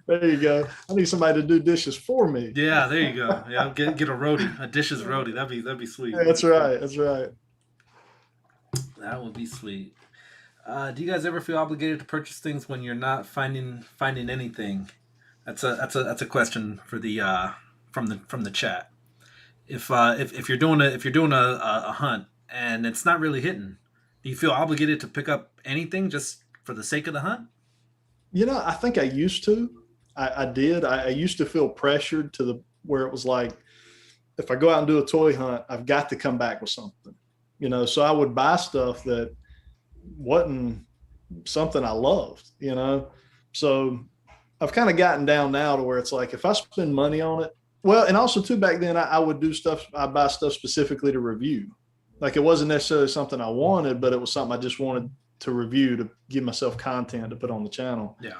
there you go. I need somebody to do dishes for me. Yeah, there you go. Yeah, get a roadie, a dishes roadie. That'd be sweet. Yeah, that's right. That would be sweet. Do you guys ever feel obligated to purchase things when you're not finding anything? That's a question for the from the chat. If you're doing a hunt and it's not really hitting, do you feel obligated to pick up anything just for the sake of the hunt? I think I used to. I did. I used to feel pressured to where it was like, if I go out and do a toy hunt, I've got to come back with something. So I would buy stuff that wasn't something I loved. So I've kind of gotten down now to where it's like, if I spend money on it, well, and also too, back then I would do stuff. I buy stuff specifically to review. Like, it wasn't necessarily something I wanted, but it was something I just wanted to review, to give myself content to put on the channel. Yeah.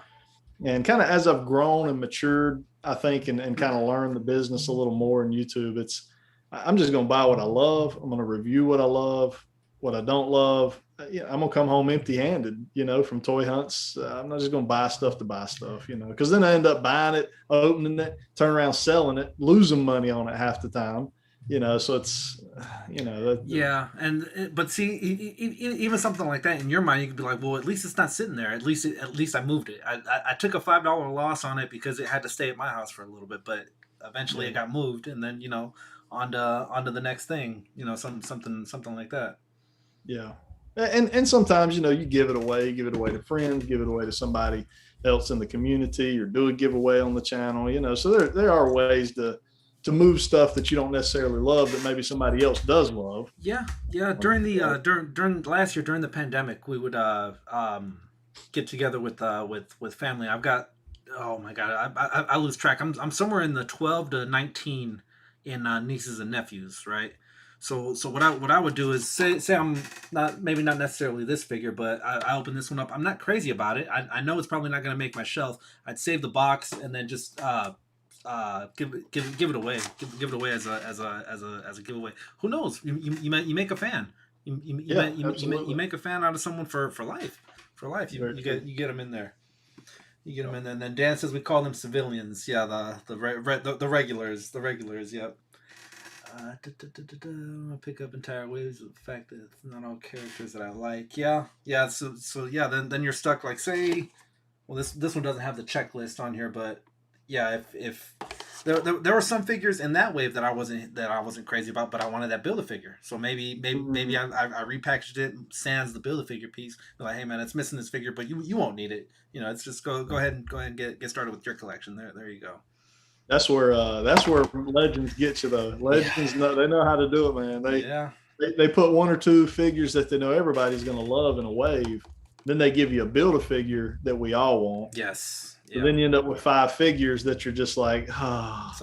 And kind of as I've grown and matured, I think, and kind of learn the business a little more in YouTube. I'm just going to buy what I love. I'm going to review what I love, what I don't love. I'm going to come home empty handed, from toy hunts. I'm not just going to buy stuff to buy stuff, because then I end up buying it, opening it, turn around, selling it, losing money on it half the time. So it's, yeah. But see, even something like that in your mind, you could be like, well, at least it's not sitting there. At least I moved it. I took a $5 loss on it because it had to stay at my house for a little bit, but eventually it got moved, and then, onto the next thing, something like that. Yeah. And sometimes, you give it away to friends, give it away to somebody else in the community, or do a giveaway on the channel, so there are ways to move stuff that you don't necessarily love that maybe somebody else does love. Yeah. During the during last year, during the pandemic, we would get together with family. I've got, oh my god, I lose track. I'm somewhere in the 12 to 19 in nieces and nephews, right? So what I would do is say I'm not necessarily this figure, but I open this one up. I'm not crazy about it. I know it's probably not going to make my shelf. I'd save the box and then just give it away. Give it away as a giveaway. Who knows? You make a fan. You make a fan out of someone for life. For life, you get them in there. You get them in there. And then Dan says we call them civilians. Yeah, the regulars. The regulars. Yep. I'll pick up entire waves of the fact that it's not all characters that I like. Yeah. So yeah. Then you're stuck. Like, say, well, this one doesn't have the checklist on here, but yeah, if there were some figures in that wave that I wasn't crazy about, but I wanted that Build-A-Figure. So maybe I repackaged it, sans the Build-A-Figure piece. They're like, hey man, it's missing this figure, but you won't need it. It's just go ahead and get started with your collection. There you go. That's where Legends get you though. Legends they know how to do it, man. They put one or two figures that they know everybody's going to love in a wave. Then they give you a Build-A-Figure that we all want. Yes. So then you end up with 5 figures that you're just like,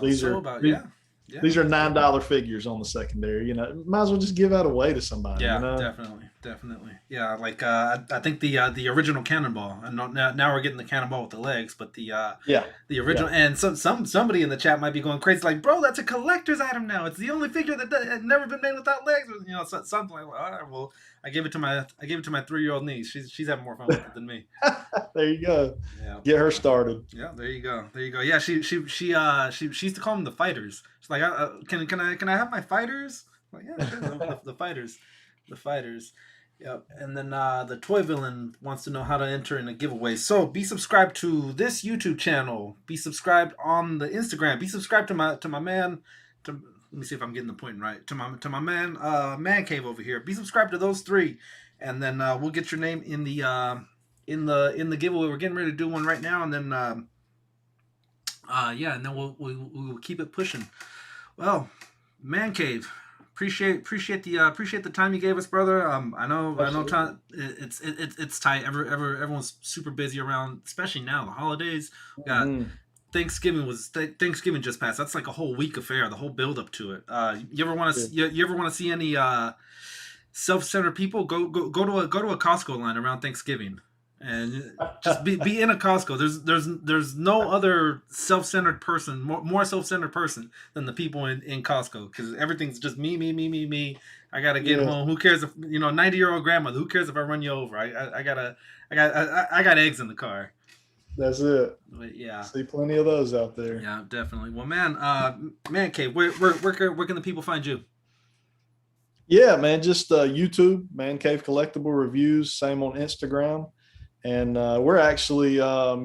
these are $9 figures on the secondary. Might as well just give that away to somebody. Yeah, definitely. Yeah, like I think the original Cannonball, and now we're getting the Cannonball with the legs, but the original, and somebody in the chat might be going crazy, like, bro, that's a collector's item now. It's the only figure that had never been made without legs, something like. All right, well, I gave it to my 3-year-old niece. She's having more fun with it than me. There you go. Yeah. Get her started. Yeah, there you go. Yeah, she used to call them the fighters. She's like, can I have my fighters? I'm like, yeah, sure, the fighters. The fighters. Yep. And then the Toy Villain wants to know how to enter in a giveaway. So be subscribed to this YouTube channel. Be subscribed on the Instagram. Be subscribed to my man. Let me see if I'm getting the point right. To my man, Man Cave over here. Be subscribed to those 3, and then we'll get your name in the giveaway. We're getting ready to do one right now, and then and then we'll keep it pushing. Well, Man Cave. Appreciate the time you gave us, brother. I know time it's tight. Everyone's super busy around, especially now the holidays. We got Thanksgiving just passed. That's like a whole week affair. The whole build up to it. You ever want to see any self-centered people? Go to a Costco line around Thanksgiving. And just be in a Costco. There's no other self-centered person, more self-centered person than the people in Costco, because everything's just me. I gotta get home. Who cares if 90-year-old grandmother? Who cares if I run you over? I got eggs in the car. That's it. But yeah, see plenty of those out there. Yeah, definitely. Well, Man Cave, where can the people find you? Yeah, man, just YouTube, Man Cave Collectible Reviews. Same on Instagram. And we're actually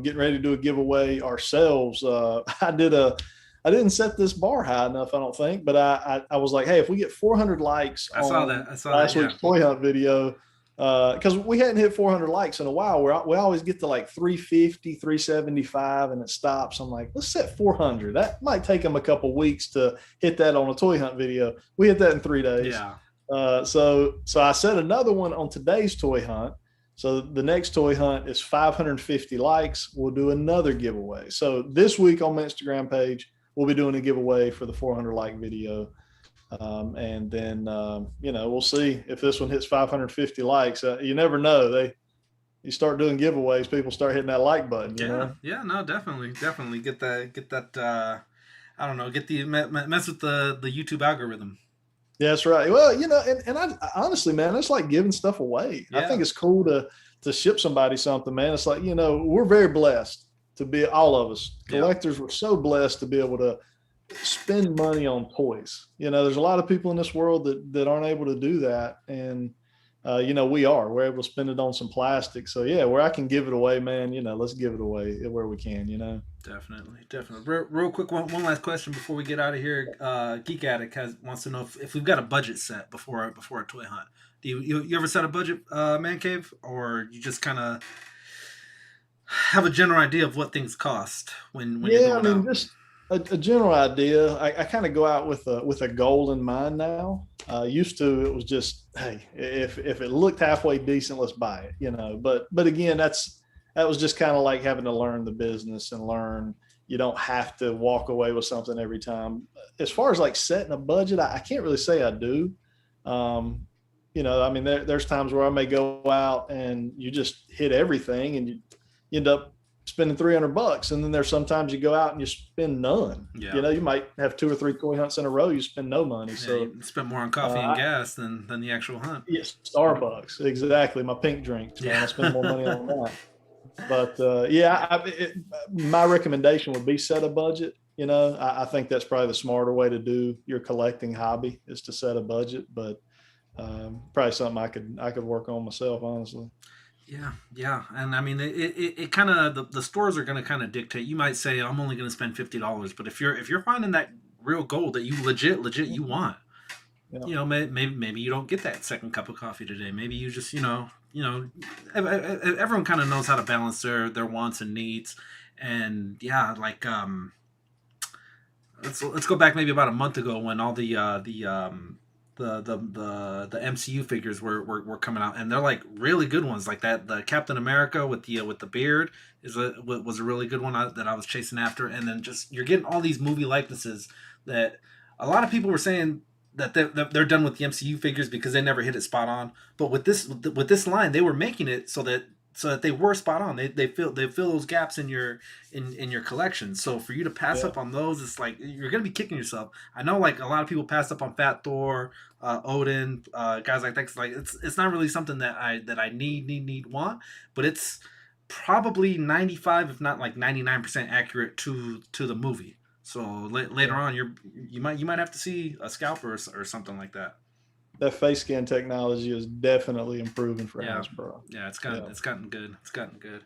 getting ready to do a giveaway ourselves. I didn't set this bar high enough, I don't think, but I was like, hey, if we get 400 likes I saw that last week's toy hunt video, because we hadn't hit 400 likes in a while. We always get to like 350, 375, and it stops. I'm like, let's set 400. That might take them a couple weeks to hit that on a toy hunt video. We hit that in 3 days. Yeah. So I set another one on today's toy hunt. So the next toy hunt is 550 likes. We'll do another giveaway. So this week on my Instagram page, we'll be doing a giveaway for the 400 like video. And then, we'll see if this one hits 550 likes. You never know. you start doing giveaways, people start hitting that like button. You know? Yeah, no, definitely get that. I don't know, mess with the YouTube algorithm. Yeah, that's right. Well, you know, and I honestly, man, it's like giving stuff away. Yeah. I think it's cool to ship somebody something, man. It's like, you know, we're very blessed to be, all of us collectors, we're so blessed to be able to spend money on toys. You know, there's a lot of people in this world that aren't able to do that. And, you know, we're able to spend it on some plastic. So yeah, where I can give it away, man, you know, let's give it away where we can, you know. Definitely. Real quick, one last question before we get out of here. Geek Addict wants to know if we've got a budget set before a toy hunt. Do you ever set a budget, Man Cave, or you just kind of have a general idea of what things cost when you're going out? Just a general idea. I kind of go out with a goal in mind now. Used to, it was just, hey, if it looked halfway decent, let's buy it, you know. But again, that was just kind of like having to learn the business and learn you don't have to walk away with something every time. As far as like setting a budget, I can't really say I do. You know, I mean, there's times where I may go out and you just hit everything and you end up spending $300, and then there's sometimes you go out and you spend none. Yeah. You know, you might have 2 or 3 toy hunts in a row, you spend no money. So you spend more on coffee and gas than the actual hunt. Yes, Starbucks, exactly. My pink drinks, man. I spend more money on that. But my recommendation would be set a budget. You know, I think that's probably the smarter way to do your collecting hobby, is to set a budget. But probably something I could work on myself, honestly. Yeah, and I mean, it kind of, the stores are going to kind of dictate. You might say, I'm only going to spend $50, but if you're finding that real gold that you legit you want, you know, maybe you don't get that second cup of coffee today. Maybe you just, you know, everyone kind of knows how to balance their wants and needs, and yeah, like let's go back maybe about a month ago when all the MCU figures were coming out, and they're like really good ones, like that the Captain America with the beard was a really good one that I was chasing after. And then just you're getting all these movie likenesses that a lot of people were saying that they're done with the MCU figures because they never hit it spot on. But with this line, they were making it so that they were spot on. They fill those gaps in your collection. So for you to pass up on those, it's like you're gonna be kicking yourself. I know, like a lot of people passed up on Fat Thor, Odin, guys like that. Cause like it's not really something that I need want, but it's probably 95, if not like 99% accurate to the movie. So later on, you might have to see a scalper or something like that. That face scan technology is definitely improving for Hasbro. Yeah, it's gotten good. It's gotten good.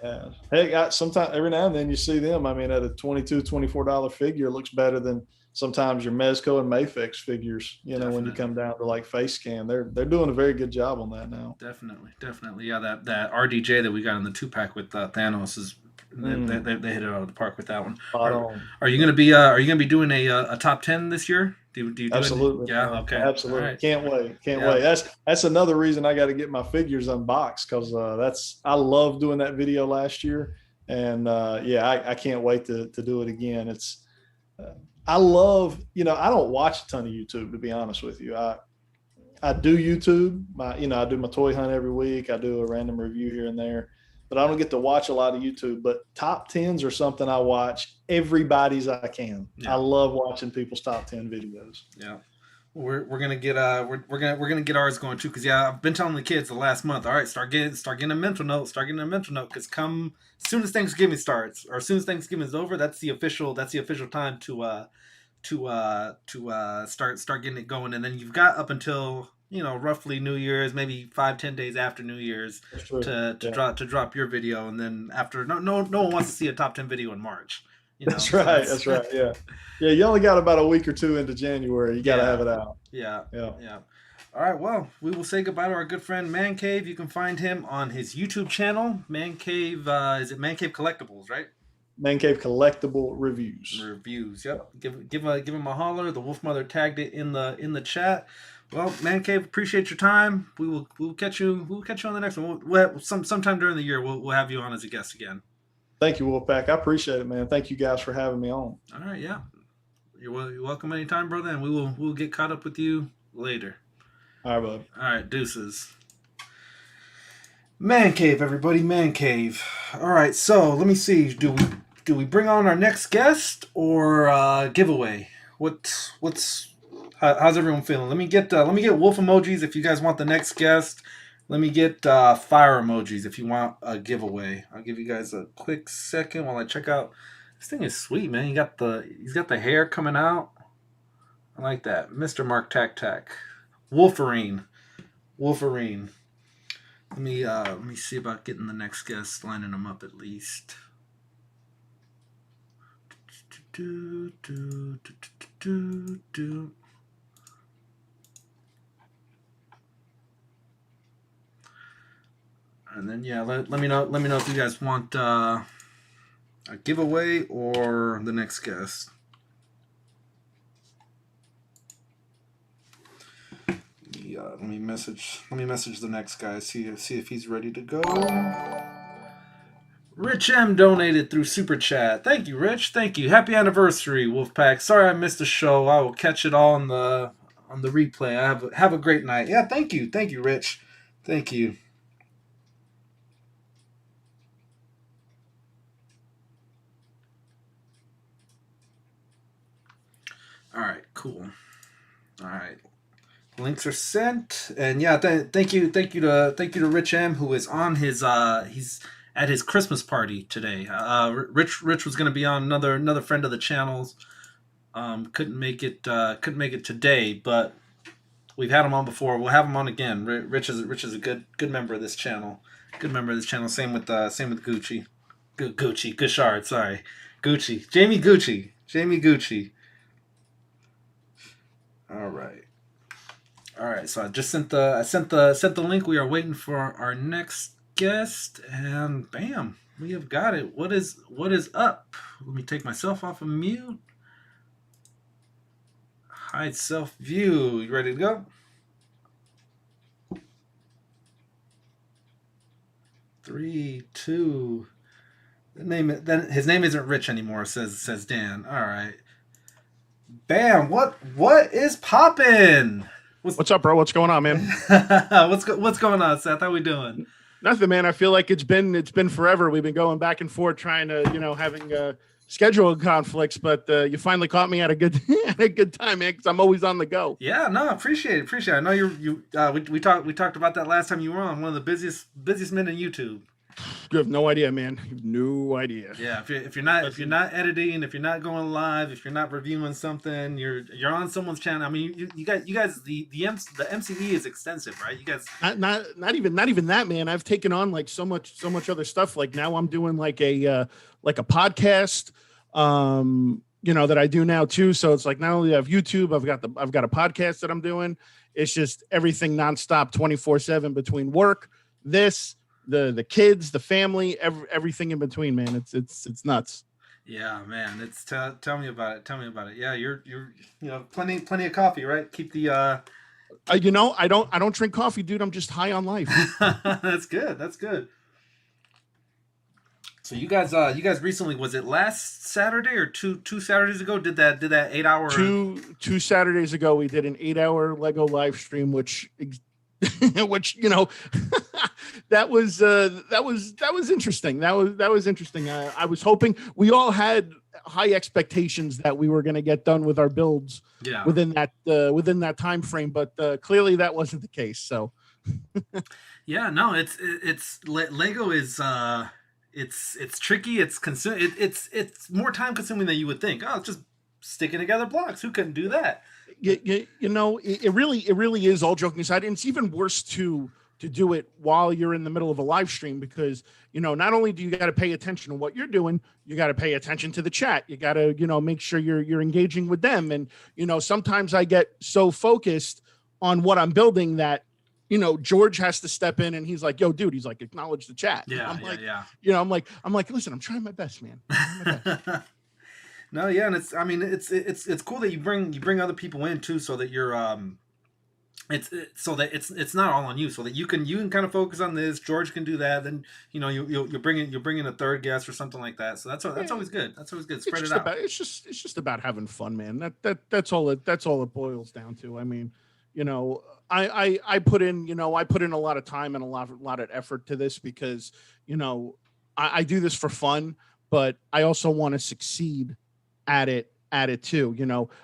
Yeah. Hey, sometimes every now and then you see them. I mean, at a $22, $24 figure, it looks better than sometimes your Mezco and Mayfix figures. You know, when you come down to like face scan, they're doing a very good job on that now. Definitely. Yeah, that RDJ that we got in the 2-pack with Thanos is. They hit it out of the park with that one. Are you gonna be doing a top 10 this year? Do you do absolutely? Yeah, okay, absolutely. Right. Can't wait. That's another reason I got to get my figures unboxed, because I love doing that video last year, and I can't wait to do it again. It's I love, you know, I don't watch a ton of YouTube, to be honest with you. I do YouTube. I do my toy hunt every week. I do a random review here and there. But I don't get to watch a lot of YouTube. But top 10s are something I watch everybody's I can. Yeah. I love watching people's top 10 videos. Yeah, we're gonna get we're gonna get ours going too. Cause I've been telling the kids the last month. All right, start getting a mental note. Cause come as soon as Thanksgiving starts, or as soon as Thanksgiving is over, that's the official time to start getting it going. And then you've got up until, you know, roughly New Year's, maybe 5-10 days after New Year's to drop your video. And then after, no one wants to see a top 10 video in March. You know? That's right. Yeah. You only got about a week or two into January. You got to have it out. Yeah. All right. Well, we will say goodbye to our good friend Man Cave. You can find him on his YouTube channel, Man Cave. Is it Man Cave Collectibles, right? Man Cave Collectible Reviews. Yep. Give him a holler. The Wolf Mother tagged it in the chat. Well, Man Cave, appreciate your time. We'll catch you on the next one. We'll sometime during the year we'll have you on as a guest again. Thank you, Wolfpack. I appreciate it, man. Thank you guys for having me on. All right, yeah. You're welcome anytime, brother, and we'll get caught up with you later. All right, bud. All right, deuces. Man cave, everybody, man cave. All right, so let me see. Do we bring on our next guest or giveaway? How's everyone feeling? Let me get wolf emojis if you guys want the next guest. Let me get fire emojis if you want a giveaway. I'll give you guys a quick second while I check out. This thing is sweet, man. He's got the hair coming out. I like that, Mr. Mark Tac Tac, Wolverine. Let me see about getting the next guest, lining them up at least. And then let me know if you guys want a giveaway or the next guest. Let me message the next guy, see if he's ready to go. Rich M donated through Super Chat. Thank you, Rich. Thank you. Happy anniversary, Wolfpack. Sorry I missed the show. I will catch it all on the replay. Have a great night. Yeah, thank you, Rich. Thank you. All right, cool. All right. Links are sent, and yeah, thank you to Rich M, who is on his he's at his Christmas party today. Rich was going to be on, another friend of the channel's. Couldn't make it today, but we've had him on before. We'll have him on again. Rich is a good member of this channel. Same with Gucci. Gushard, sorry. Gucci. Jamie Gucci. All right, so I just sent the link. We are waiting for our next guest, and bam, we have got it. What is up? Let me take myself off of mute. Hide self view. You ready to go? 3, 2. His name isn't Rich anymore. Says Dan. All right. Bam. What is poppin'? What's up, bro? What's going on, man? What's going on, Seth? How we doing? Nothing, man. I feel like it's been forever. We've been going back and forth trying to, having schedule conflicts, but you finally caught me at a good time, man, because I'm always on the go. Yeah, no, appreciate it. I know we talked about that last time you were on. One of the busiest men in YouTube. You have no idea, man. You have no idea. Yeah, if you're not editing, if you're not going live, if you're not reviewing something, you're on someone's channel. I mean, you guys, the MCE is extensive, right? You guys not even that, man. I've taken on like so much other stuff. Like now I'm doing like a podcast, that I do now too. So it's like not only I have YouTube, I've got a podcast that I'm doing. It's just everything nonstop, 24/7 between work, the kids, the family, everything in between, man. It's nuts. Yeah, man. It's tell me about it. Yeah, you're plenty of coffee, right? Keep the I don't drink coffee, dude. I'm just high on life. That's good. So you guys recently, was it last Saturday or two Saturdays ago, did that 8 hour? Two Saturdays ago we did an 8-hour Lego live stream, which that was interesting. That was interesting. I was hoping, we all had high expectations that we were going to get done with our builds within that time frame, but clearly that wasn't the case. So yeah, no, it's Lego is it's tricky. It's more time consuming than you would think. Oh, it's just sticking together blocks. Who couldn't do that? It really is, all joking aside. And it's even worse to do it while you're in the middle of a live stream, because, not only do you got to pay attention to what you're doing, you got to pay attention to the chat. You got to, make sure you're engaging with them. And, sometimes I get so focused on what I'm building that, George has to step in and he's like, yo, dude, he's like, acknowledge the chat. Yeah. I'm like, listen, I'm trying my best, man. No, yeah, and it's cool that you bring other people in too, so that you're it's not all on you, so that you can kind of focus on this. George can do that, then you're bringing a third guest or something like that. So that's always good. That's always good. Spread it out. It's just about having fun, man. That's all it boils down to. I mean, You know, I put in, I put in a lot of time and a lot of effort to this because, I do this for fun, but I also want to succeed at it too.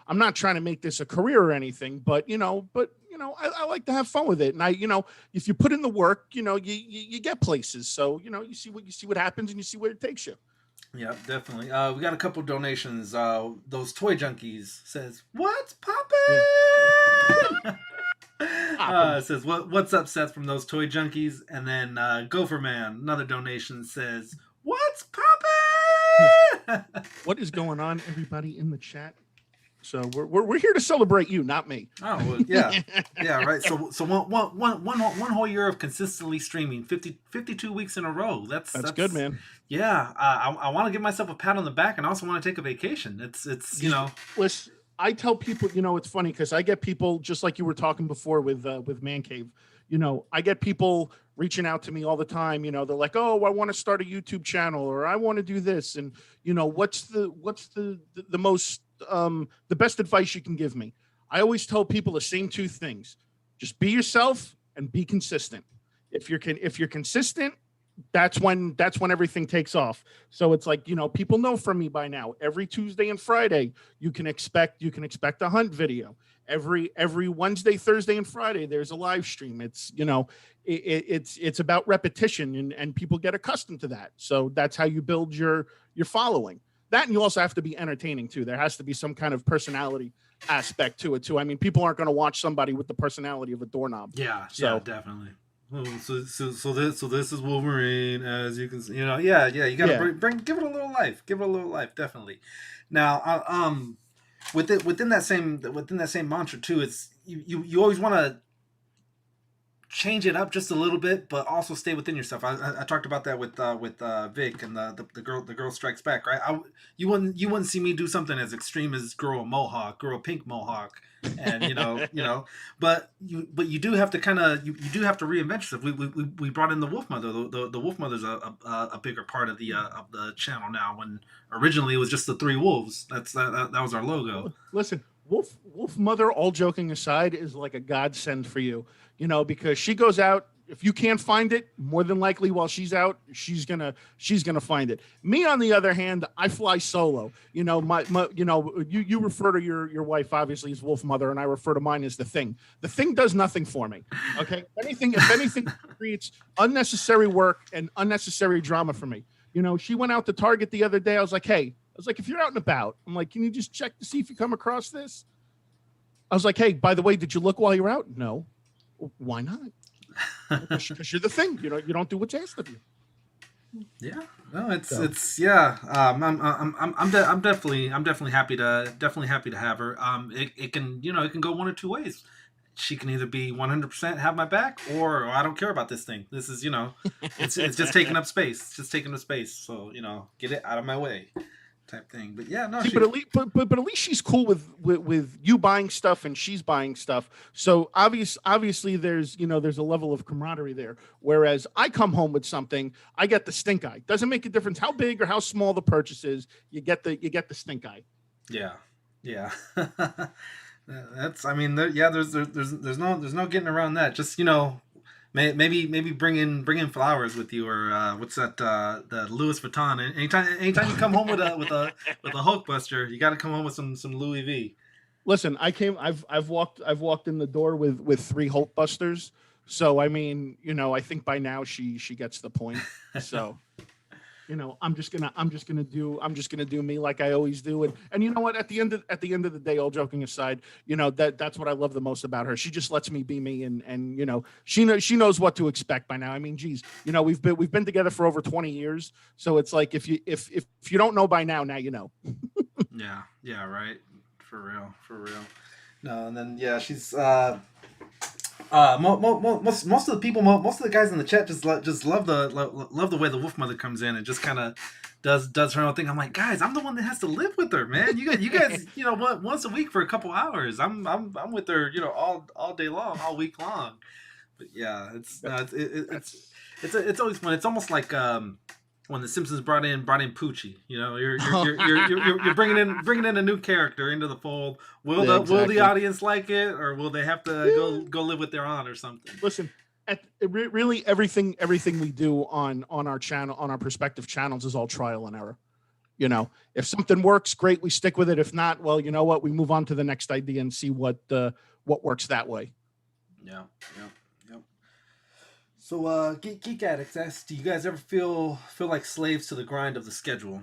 I'm not trying to make this a career or anything, but I like to have fun with it. And if you put in the work, you get places. So, you see what happens and you see where it takes you. Yeah, definitely. We got a couple donations. Those toy junkies says, "What's poppin'?" It says, "What's up, Seth?" from those toy junkies, and then Gopher Man, another donation says, "What's poppin'?" What is going on, everybody in the chat? So we're here to celebrate you, not me. Oh well, yeah, yeah, right. So one whole year of consistently streaming, 52 weeks in a row. That's good, man. Yeah, I want to give myself a pat on the back, and I also want to take a vacation. It's Listen, I tell people, it's funny because I get people just like you were talking before with Man Cave. I get people reaching out to me all the time. They're like, "Oh, I want to start a YouTube channel, or I want to do this," and what's the most the best advice you can give me? I always tell people the same two things: just be yourself and be consistent. If you're consistent, that's when everything takes off. So it's like, people know from me by now, every Tuesday and Friday, you can expect a hunt video. Every Wednesday, Thursday, and Friday, there's a live stream. It's, it's about repetition and people get accustomed to that. So that's how you build your following. That, and you also have to be entertaining too. There has to be some kind of personality aspect to it too. I mean, people aren't going to watch somebody with the personality of a doorknob. Yeah, definitely. Oh, so this is Wolverine, as you can see. You gotta give it a little life. Give it a little life, definitely. Now, within that same mantra too, it's you always want to change it up just a little bit, but also stay within yourself. I talked about that with Vic and the girl strikes back, right? You wouldn't see me do something as extreme as grow a pink mohawk, and but you do have to you do have to reinvent yourself. We brought in the Wolf Mother. The Wolf Mother's a bigger part of the channel now. When originally it was just the three wolves. That was our logo. Listen, Wolf Mother, all joking aside, is like a godsend for you. Because she goes out. If you can't find it, more than likely while she's out, she's gonna find it. Me, on the other hand, I fly solo. You refer to your wife obviously as Wolf Mother, and I refer to mine as the Thing. The Thing does nothing for me. Okay, if anything creates unnecessary work and unnecessary drama for me. She went out to Target the other day. I was like, if you're out and about, I'm like, can you just check to see if you come across this? I was like, hey, by the way, did you look while you're out? No. Why not? Because you're the Thing. You don't do what's asked of you. Yeah. No, it's yeah. I'm definitely happy to have her. It can go one or two ways. She can either be 100% have my back, or I don't care about this thing. This is it's just taking up space. It's just taking up space. So get it out of my way. Type thing. But yeah, no. But at least she's cool with you buying stuff and she's buying stuff. So obviously there's a level of camaraderie there. Whereas I come home with something, I get the stink eye. Doesn't make a difference how big or how small the purchase is. You get the stink eye. Yeah. There's no getting around that. Just maybe bring in flowers with you, or what's that? The Louis Vuitton. Anytime you come home with a Hulkbuster, you got to come home with some Louis V. Listen, I've walked in the door with 3 Hulkbusters. So I mean, I think by now she gets the point. So. I'm just gonna do me like I always do, and you know what? At the end of the day, all joking aside, that's what I love the most about her. She just lets me be me, and she knows what to expect by now. I mean, geez, we've been together for over 20 years, so it's like if you don't know by now you know. Yeah, right. For real. No, and then she's most of the people, most of the guys in the chat just love the way the Wolf Mother comes in and just kind of does her own thing. I'm like, guys, I'm the one that has to live with her, man. You guys, once a week for a couple hours. I'm with her, all day long, all week long. But yeah, it's always fun. It's almost like when the Simpsons brought in Poochie. You know, you're bringing in a new character into the fold. Will the audience like it, or will they have to go live with their aunt or something? Listen, really everything we do on our channel, on our respective channels, is all trial and error. You know, if something works, great, we stick with it. If not, well, you know what, we move on to the next idea and see what works that way. Yeah. So, Geek Addicts, do you guys ever feel like slaves to the grind of the schedule?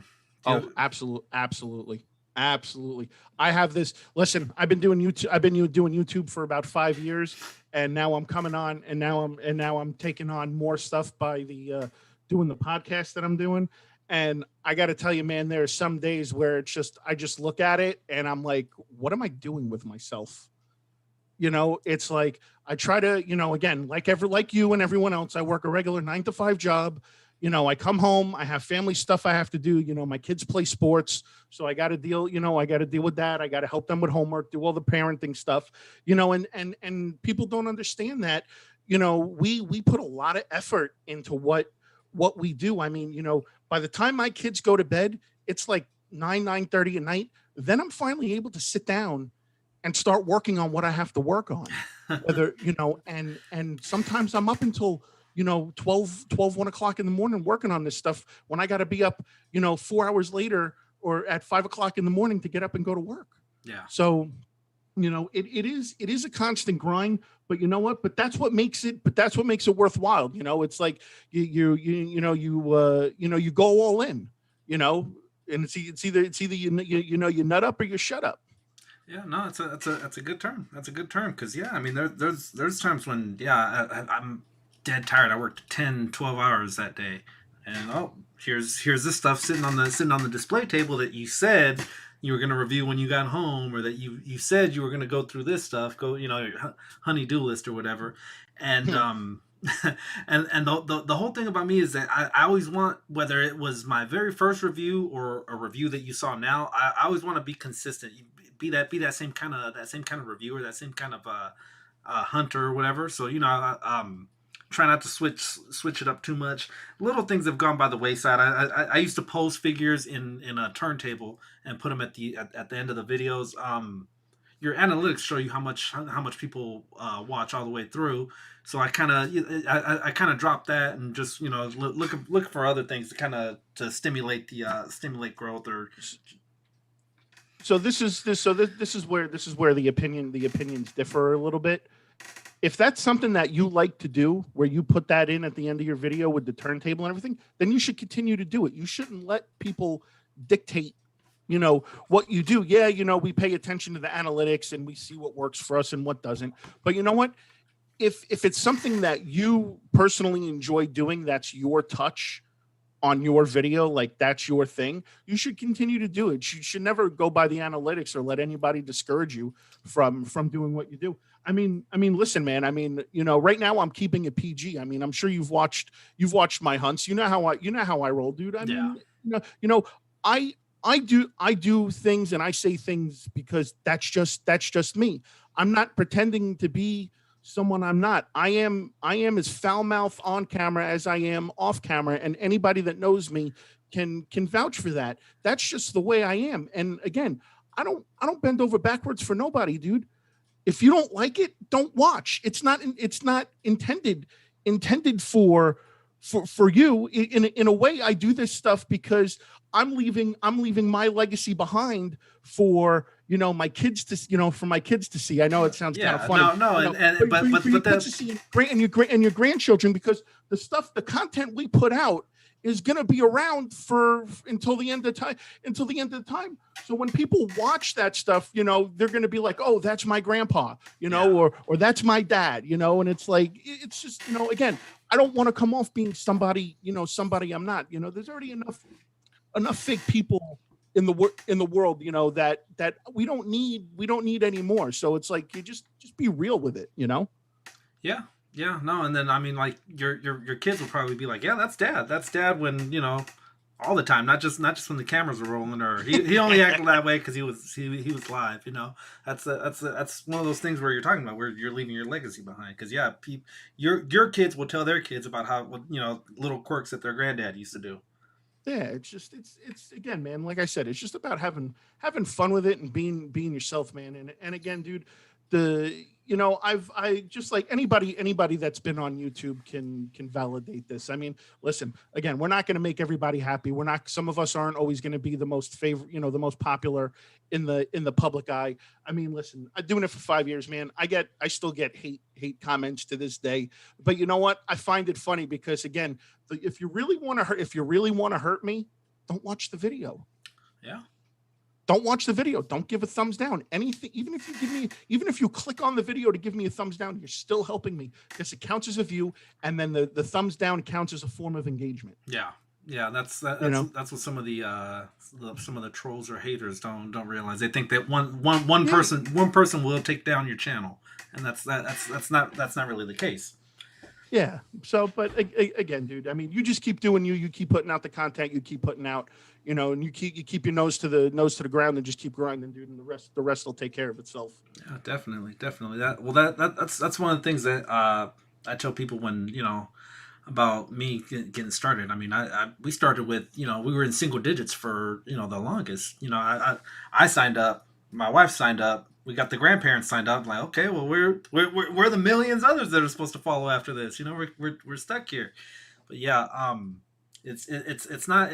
Absolutely. I have this. Listen, I've been doing YouTube for about 5 years, and now I'm coming on, and now I'm taking on more stuff by the doing the podcast that I'm doing. And I got to tell you, man, there are some days where I just look at it and I'm like, what am I doing with myself? You know, it's like I try to, you know, again, like you and everyone else, I work a regular 9-to-5 job. You know, I come home, I have family stuff I have to do. You know, my kids play sports, so I got to deal with that. I got to help them with homework, do all the parenting stuff, you know, and people don't understand that, you know, we put a lot of effort into what we do. I mean, you know, by the time my kids go to bed, it's like 9:30 at night. Then I'm finally able to sit down and start working on what I have to work on. Whether, you know, and sometimes I'm up until, you know, 1 o'clock in the morning working on this stuff when I got to be up, you know, 4 hours later or at 5 o'clock in the morning to get up and go to work. Yeah. So, you know, it is a constant grind, but you know what? But that's what makes it worthwhile. You know, it's like you go all in, you know, and it's either you nut up or you shut up. Yeah, no, that's a good term. That's a good term, because yeah, I mean there's times when I'm dead tired. I worked 10, 12 hours that day, and here's this stuff sitting on the display table that you said you were going to review when you got home, or that you said you were going to go through this stuff, your honey-do list or whatever, and and the whole thing about me is that I always want, whether it was my very first review or a review that you saw now, I always want to be consistent. Be that same kind of reviewer, that same kind of hunter or whatever. So, you know, I try not to switch it up too much. Little things have gone by the wayside. I used to post figures in a turntable and put them at the end of the videos. Your analytics show you how much people watch all the way through. So I kind of dropped that and just, you know, look for other things to stimulate growth. Or so this is where the opinions differ a little bit. If that's something that you like to do, where you put that in at the end of your video with the turntable and everything, then you should continue to do it. You shouldn't let people dictate, you know, what you do. Yeah, you know, we pay attention to the analytics and we see what works for us and what doesn't. But you know what? If it's something that you personally enjoy doing, that's your touch on your video, like that's your thing, you should continue to do it. You should never go by the analytics or let anybody discourage you from doing what you do. I mean, listen, man. I mean, you know, right now I'm keeping it PG. I mean, I'm sure you've watched my hunts. You know how I roll, dude. I mean, you know, I do things and I say things because that's just me. I'm not pretending to be someone I'm not. I am as foul-mouthed on camera as I am off camera, and anybody that knows me can vouch for that. That's just the way I am. And again, I don't bend over backwards for nobody, dude. If you don't like it, don't watch. It's not intended for you. In a way, I do this stuff because I'm leaving my legacy behind for, you know, my kids to, you know, for my kids to see. I know it sounds kind of funny. No, you know, but that's to see and your grandchildren, because the content we put out is going to be around until the end of time. So when people watch that stuff, you know, they're going to be like, oh, that's my grandpa, you know, or that's my dad, you know, and it's like, it's just, you know, again, I don't want to come off being somebody I'm not. You know, there's already enough fake people in the world, you know, that we don't need anymore. So it's like, you just be real with it, you know? Yeah, no, and then I mean, like your kids will probably be like, yeah, that's dad when, you know, all the time, not just when the cameras were rolling, or he only acted that way because he was live, you know. That's one of those things where you're talking about where you're leaving your legacy behind, because your kids will tell their kids about how, you know, little quirks that their granddad used to do. Yeah, it's again, man. Like I said, it's just about having fun with it and being yourself, man. And again, dude, I just like anybody that's been on YouTube can validate this. I mean, listen, again, we're not going to make everybody happy. We're not. Some of us aren't always going to be the most favorite, the most popular in the public eye. I mean, listen, I'm doing it for 5 years, man. I still get hate comments to this day. But you know what? I find it funny because again, if you really want to hurt me, don't watch the video. Yeah. Don't watch the video. Don't give a thumbs down. Anything, even if you click on the video to give me a thumbs down, you're still helping me because it counts as a view, and then the thumbs down counts as a form of engagement. Yeah. Yeah, that's what some of the trolls or haters don't realize. They think that one person will take down your channel, and that's not really the case. Yeah. So, but again, dude, I mean, you just keep doing you keep putting out the content you keep putting out, and you keep your nose to the ground and just keep grinding, dude, and the rest will take care of itself. Yeah, definitely. That's one of the things that I tell people when, about me getting started. I mean, we started with, we were in single digits for, the longest. I signed up, my wife signed up, we got the grandparents signed up. Like, okay, well, we're the millions others that are supposed to follow after this. We're stuck here. But yeah, it's not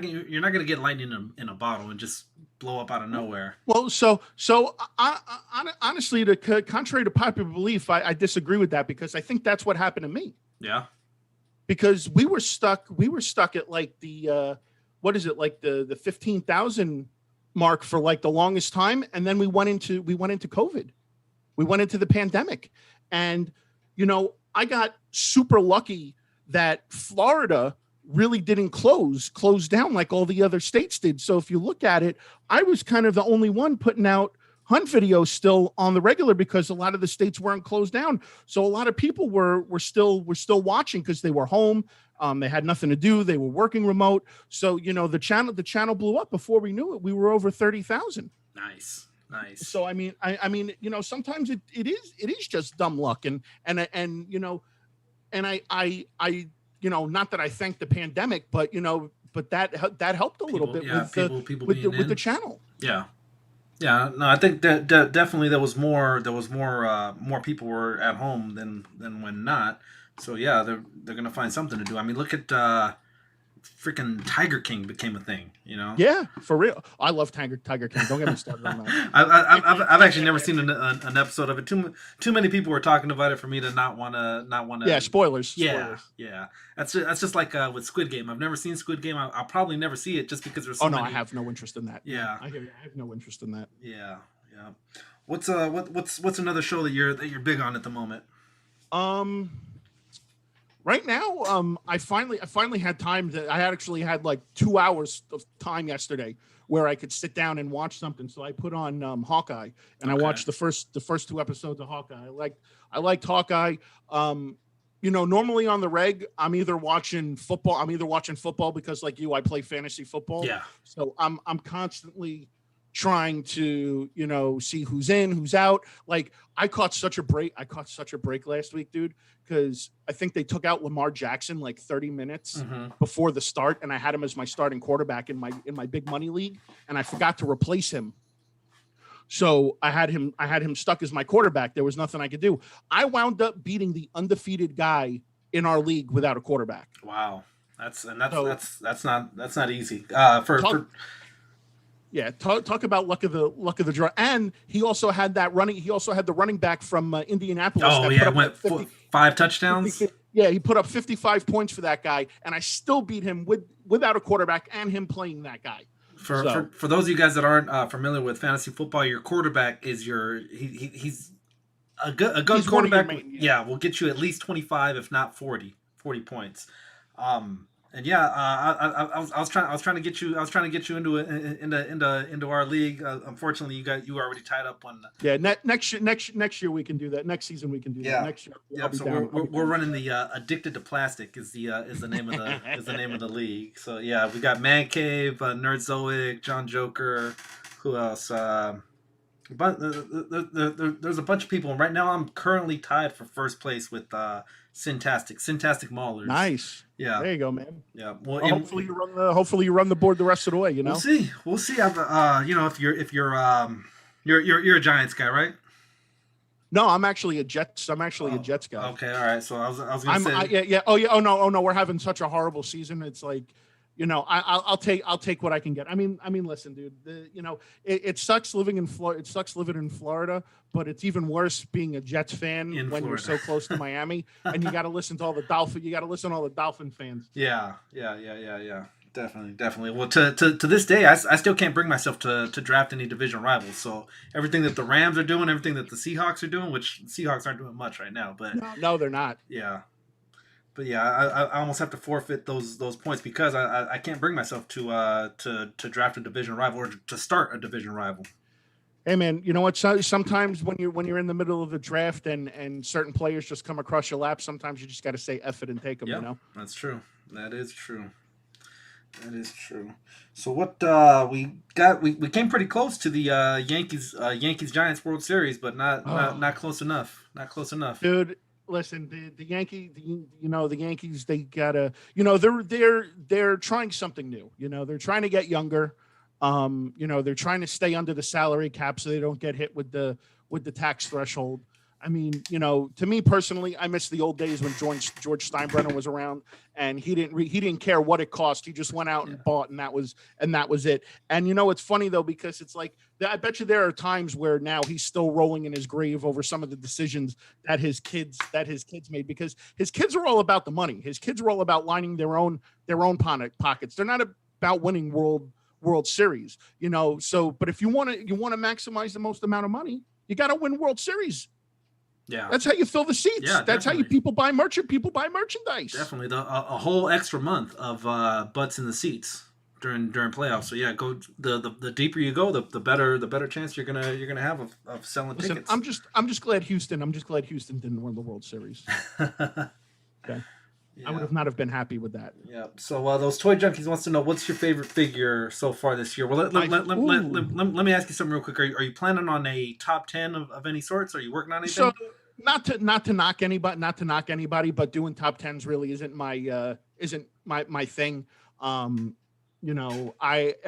you're not gonna get lightning in a bottle and just blow up out of nowhere. Well, so I honestly, contrary to popular belief, I disagree with that because I think that's what happened to me. Yeah. Because we were stuck at like the the 15,000 mark for like the longest time, and then we went into COVID. We went into the pandemic, and I got super lucky that Florida really didn't close down like all the other states did. So if you look at it, I was kind of the only one putting out hunt videos still on the regular because a lot of the states weren't closed down. So a lot of people were still watching because they were home. They had nothing to do. They were working remote. So, the channel blew up before we knew it. We were over 30,000. Nice. So, I mean, sometimes it is just dumb luck. And not that I thank the pandemic, but that helped a little bit with the channel. Yeah. Yeah, no, I think that definitely there was more people were at home than when not. So yeah, they're gonna find something to do. I mean, look at freaking Tiger King became a thing. Yeah, for real. I love Tiger King. Don't get me started on that. I've actually never seen an episode of it. Too many people were talking about it for me to not want to. Yeah, spoilers. Yeah. That's just like with Squid Game. I've never seen Squid Game. I'll probably never see it just because there's so many. I have no interest in that. Yeah, I have no interest in that. Yeah. What's another show that you're big on at the moment? Right now, I finally had time I actually had like 2 hours of time yesterday where I could sit down and watch something. So I put on Hawkeye, and I watched the first 2 episodes of Hawkeye. I liked Hawkeye. Normally on the reg, I'm either watching football because like you, I play fantasy football. Yeah. So I'm constantly trying to see who's in, who's out. Like I caught such a break last week, dude, because I think they took out Lamar Jackson like 30 minutes before the start, and I had him as my starting quarterback in my big money league, and I forgot to replace him. So I had him stuck as my quarterback. There was nothing I could do. I wound up beating the undefeated guy in our league without a quarterback. Wow. That's not easy. Yeah, talk about luck of the draw. And he also had the running back from Indianapolis. Oh yeah, went 5 touchdowns. Yeah, he put up 55 points for that guy, and I still beat him without a quarterback and him playing that guy. For those of you guys that aren't familiar with fantasy football, your quarterback is he's a good quarterback. Will get you at least 25, if not 40 points. And yeah, I was trying to get you into our league. Unfortunately, you were already tied up on. Yeah, next year we can do that. Next season we can do that. Next year. So we're running the Addicted to Plastic is the name of the league. So yeah, we got Man Cave, Nerdzoic, John Joker, who else? But there's a bunch of people, and right now I'm currently tied for first place with Syntactic Maulers. Nice. Yeah. There you go, man. Yeah. Well, hopefully you run the board the rest of the way. You know. We'll see. You know, if you're a Giants guy, right? No, I'm actually a Jets. I'm actually a Jets guy. Okay, all right. So I was gonna say. Yeah. Oh yeah. Oh no. We're having such a horrible season. It's like, you know, I'll take what I can get. I mean, listen, dude. It sucks living in Florida. It sucks living in Florida, but it's even worse being a Jets fan when you're so close to Miami, and you got to listen to all the Dolphin. You got to listen to all the Dolphin fans. Yeah. Definitely. Well, to this day, I still can't bring myself to draft any division rivals. So everything that the Rams are doing, everything that the Seahawks are doing, which the Seahawks aren't doing much right now, but no, they're not. Yeah. But yeah, I almost have to forfeit those points because I can't bring myself to draft a division rival or to start a division rival. Hey man, you know what? Sometimes when you're in the middle of the draft and certain players just come across your lap, sometimes you just got to say F it and take them. Yep, you know, that's true. That is true. So what we came pretty close to the Yankees Giants World Series, but not close enough. Not close enough, dude. Listen, the Yankees, they gotta, they're trying something new. You know, they're trying to get younger. They're trying to stay under the salary cap so they don't get hit with the tax threshold. I mean, to me personally, I miss the old days when George Steinbrenner was around, and he didn't care what it cost. He just went out and bought, and that was it. And it's funny though, because it's like, I bet you there are times where now he's still rolling in his grave over some of the decisions that his kids made, because his kids are all about the money. His kids are all about lining their own pockets. They're not about winning World Series, So, but if you want to maximize the most amount of money, you got to win World Series. Yeah, that's how you fill the seats. Yeah, that's how people buy merchandise. Definitely, a whole extra month of butts in the seats during playoffs. So yeah, go the deeper you go, the better chance you're gonna have of selling tickets. I'm just glad Houston didn't win the World Series. Okay. Yeah. I would not have been happy with that. Yeah. So those toy junkies wants to know, what's your favorite figure so far this year? Well, let me ask you something real quick. Are you planning on a top 10 of any sorts? Are you working on anything? So not to knock anybody, but doing top 10s really isn't my thing.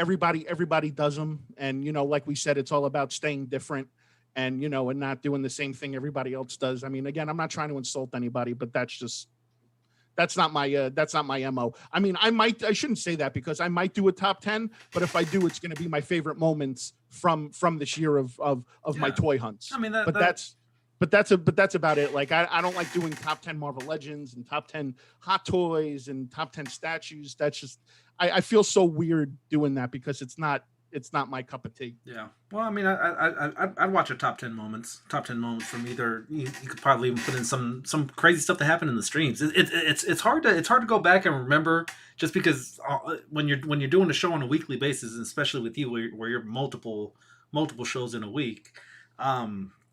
Everybody does them, and like we said, it's all about staying different and and not doing the same thing everybody else does. I mean, again, I'm not trying to insult anybody, but that's not my MO. I mean, I shouldn't say that, because I might do a top 10, but if I do, it's going to be my favorite moments from this year of my toy hunts. I mean, that's about it. Like, I don't like doing top 10 Marvel Legends and top 10 Hot Toys and top 10 statues. That's just, I feel so weird doing that, because it's not my cup of tea. Yeah. Well, I mean, I'd watch a top 10 moments from either. You could probably even put in some crazy stuff that happened in the streams. It's hard to go back and remember, just because when you're doing a show on a weekly basis, and especially with you where you're multiple shows in a week,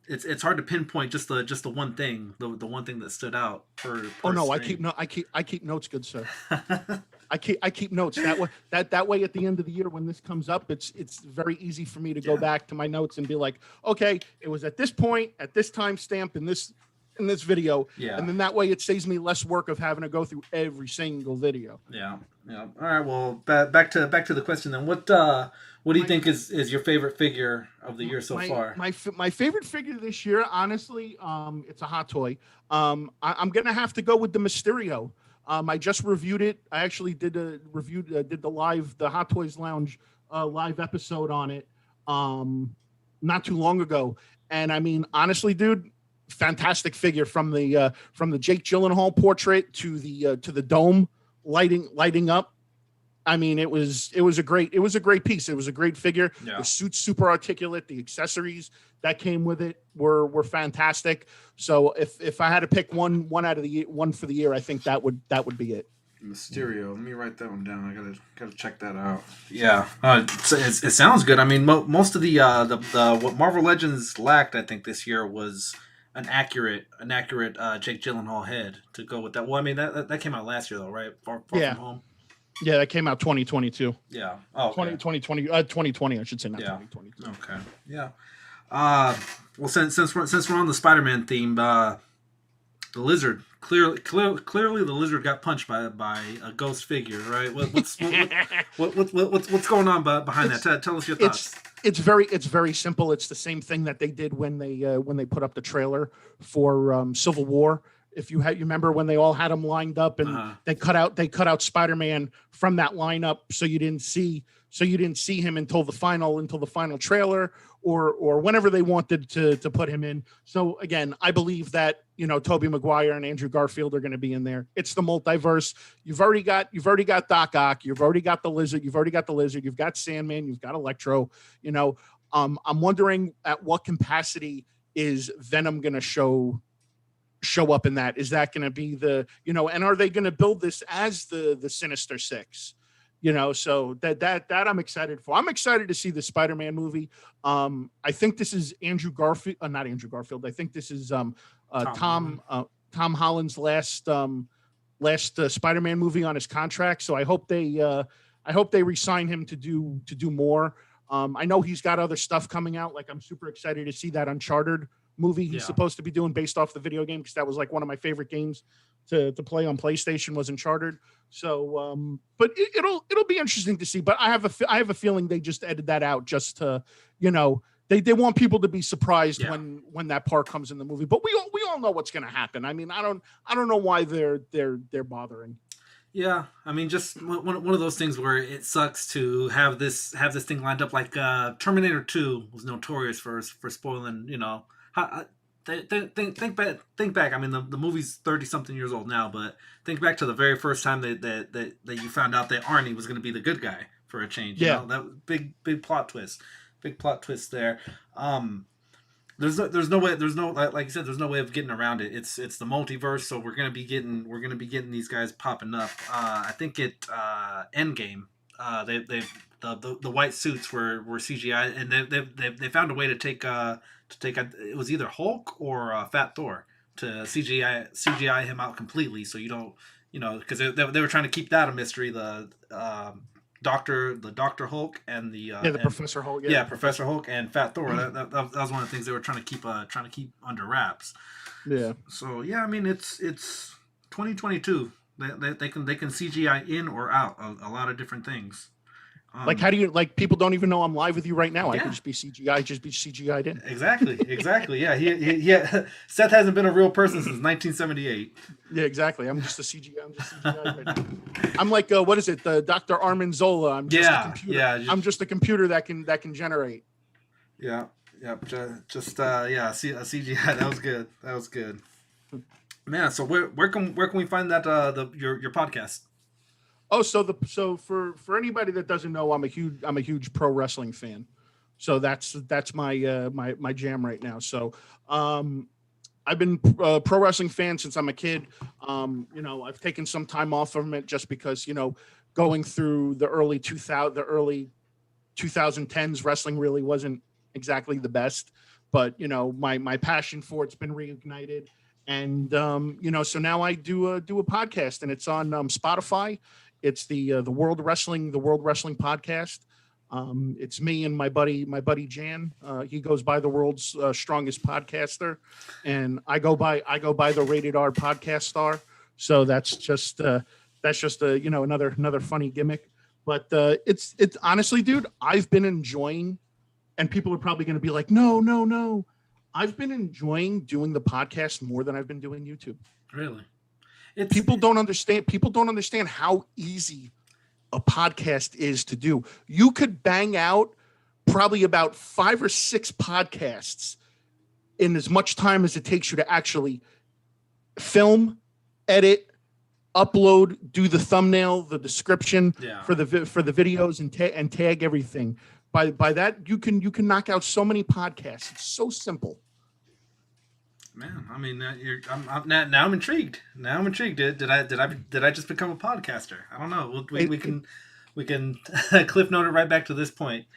it's hard to pinpoint just the one thing, the one thing that stood out per stream. I keep notes, good sir. I keep notes that way at the end of the year when this comes up, it's very easy for me to go back to my notes and be like, okay, it was at this point, at this time stamp in this video. Yeah. And then that way it saves me less work of having to go through every single video. Yeah. All right. Well, back to the question then. What do you think is your favorite figure of the year so far? My favorite figure this year, honestly, it's a hot toy. I'm gonna have to go with the Mysterio. I just reviewed it. I actually did the Hot Toys Lounge live episode on it not too long ago. And I mean, honestly, dude, fantastic figure, from the Jake Gyllenhaal portrait to the dome lighting up. I mean, it was a great piece. It was a great figure. Yeah. The suit's super articulate. The accessories that came with it were fantastic. So if I had to pick one out of one for the year, I think that would be it. Mysterio. Let me write that one down. I gotta check that out. Yeah, it sounds good. I mean, most of the what Marvel Legends lacked, I think, this year was an accurate Jake Gyllenhaal head to go with that. Well, I mean, that came out last year though, right? Far From Home. Yeah, that came out 2022. Yeah. Oh, okay. 2020, I should say, not 2022. Okay. Yeah. Well, since we're on the Spider-Man theme, the Lizard Clearly, the lizard got punched by a ghost figure, right? What's going on behind that? Tell us your thoughts. It's very simple. It's the same thing that they did when they put up the trailer for Civil War. If you remember when they all had them lined up and they cut out Spider-Man from that lineup, so you didn't see him until the final trailer or whenever they wanted to put him in. So again, I believe that Tobey Maguire and Andrew Garfield are going to be in there. It's the multiverse. You've already got Doc Ock. You've already got the Lizard. You've got Sandman. You've got Electro. I'm wondering at what capacity is Venom going to show up in that? Is that going to be and are they going to build this as the Sinister Six? So that I'm excited for. I'm excited to see the Spider-Man movie. I think this is Andrew Garfield, not Andrew Garfield. I think this is Tom Holland's last Spider-Man movie on his contract. So I hope they re-sign him to do more. I know he's got other stuff coming out. Like I'm super excited to see that Uncharted movie he's supposed to be doing based off the video game, because that was like one of my favorite games to play on PlayStation was Uncharted. So, but it'll be interesting to see. But I have a feeling they just edited that out just to, they want people to be surprised when that part comes in the movie. But we all know what's going to happen. I mean, I don't know why they're bothering. Yeah, I mean, just one of those things where it sucks to have this thing lined up. Like Terminator 2 was notorious for spoiling. Think back. I mean, the movie's 30-something years old now, but think back to the very first time that you found out that Arnie was going to be the good guy for a change. That was big plot twist. Big plot twist there. There's no way. There's no, like you said, there's no way of getting around it. It's the multiverse, so we're gonna be getting these guys popping up. I think at Endgame, the white suits were CGI, and they found a way to take it was either Hulk or Fat Thor to CGI him out completely, so you don't because they were trying to keep that a mystery. The Doctor Hulk and the Professor Hulk. Yeah, Professor Hulk and Fat Thor. That was one of the things they were trying to keep under wraps. Yeah. So yeah, I mean it's 2022. They can CGI in or out a lot of different things. Like how do you people don't even know I'm live with you right now? I could just be CGI'd in. Exactly. Yeah, he Seth hasn't been a real person since 1978. Yeah, exactly. I'm just CGI right now. I'm like what is it? The Dr. Armin Zola. I'm just a computer. I'm just a computer that can generate. Yeah. Just CGI. That was good. Man, so where can we find that your podcast? Oh, so for anybody that doesn't know, I'm a huge pro wrestling fan. So that's my my jam right now. So I've been a pro wrestling fan since I'm a kid. I've taken some time off from it just because going through the early 2010s, wrestling really wasn't exactly the best. But my passion for it's been reignited. And so now I do a podcast, and it's on Spotify. It's the World Wrestling podcast. It's me and my buddy Jan. He goes by the world's strongest podcaster, and I go by the Rated R podcast star. So that's just another funny gimmick. But it's honestly, dude, I've been enjoying, and people are probably going to be like, no. I've been enjoying doing the podcast more than I've been doing YouTube. Really? People don't understand how easy a podcast is to do. You could bang out probably about 5 or 6 podcasts in as much time as it takes you to actually film, edit, upload, do the thumbnail, the description for the videos, and tag everything. By that, you can knock out so many podcasts. It's so simple. Man, I mean, now I'm intrigued. Now I'm intrigued. Did I just become a podcaster? I don't know. We can cliff note it right back to this point.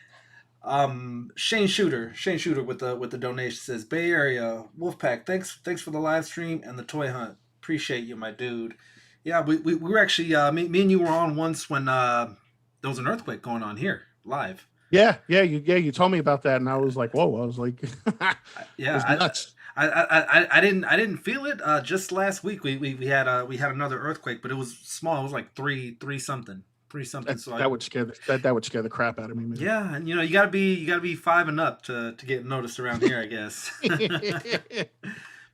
Shane Shooter with the donation says, Bay Area Wolfpack, thanks for the live stream and the toy hunt. Appreciate you, my dude. Yeah, we were actually me and you were on once when there was an earthquake going on here live. Yeah, you told me about that, and I was like, whoa! I was like, yeah, it was nuts. I didn't feel it. Just last week we had another earthquake, but it was small. It was like three something. So that would scare the crap out of me, man. Yeah, and you gotta be 5 and up to get noticed around here, I guess.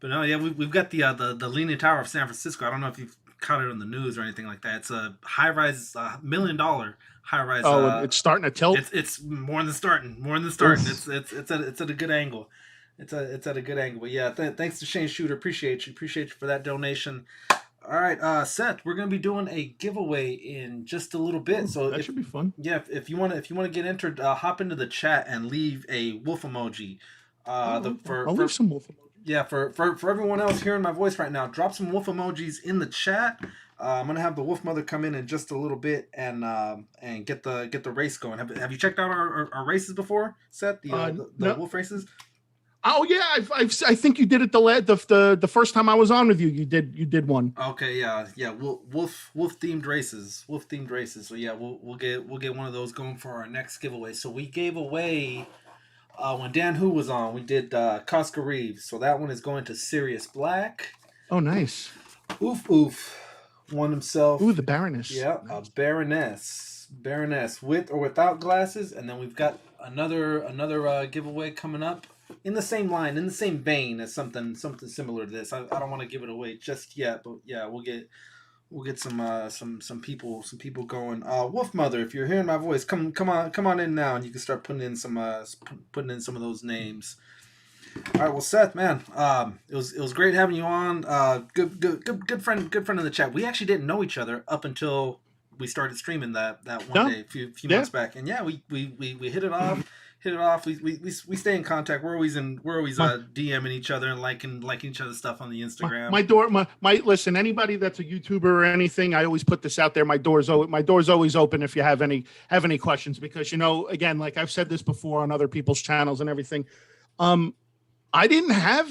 But no, yeah, we've got the Leaning Tower of San Francisco. I don't know if you've caught it on the news or anything like that. It's a high-rise, $1 million high-rise. Oh, it's starting to tilt. It's more than starting. Oof. It's at a good angle. It's at a good angle. But yeah, thanks to Shane Shooter. Appreciate you for that donation. All right, Seth, we're gonna be doing a giveaway in just a little bit, so that should be fun. Yeah, if you want to get entered, hop into the chat and leave a wolf emoji. I'll leave some wolf emojis. Yeah, for everyone else hearing my voice right now, drop some wolf emojis in the chat. I'm gonna have the Wolf Mother come in just a little bit and get the race going. Have you checked out our races before, Seth? The wolf races. Oh yeah, I think you did it the first time I was on with you. You did one. Okay, yeah. Wolf themed races. So yeah, we'll get one of those going for our next giveaway. So we gave away when Dan Hu was on. We did Cosca Reeves. So that one is going to Sirius Black. Oh, nice. Oof. Won himself. Ooh, the Baroness. Yeah, nice. A Baroness with or without glasses, and then we've got another giveaway coming up. In the same line, in the same vein as something similar to this. I don't want to give it away just yet, but yeah, we'll get some people going. Wolf Mother, if you're hearing my voice, come on in now, and you can start putting in some of those names. All right, well, Seth, man, it was great having you on. Good friend in the chat. We actually didn't know each other up until we started streaming that one day a few months back, and yeah, we hit it off. We stay in contact. We're always DMing each other and liking each other's stuff on the Instagram. Listen, anybody that's a YouTuber or anything, I always put this out there. My door's always open if you have any questions, because again, like I've said this before on other people's channels and everything. I didn't have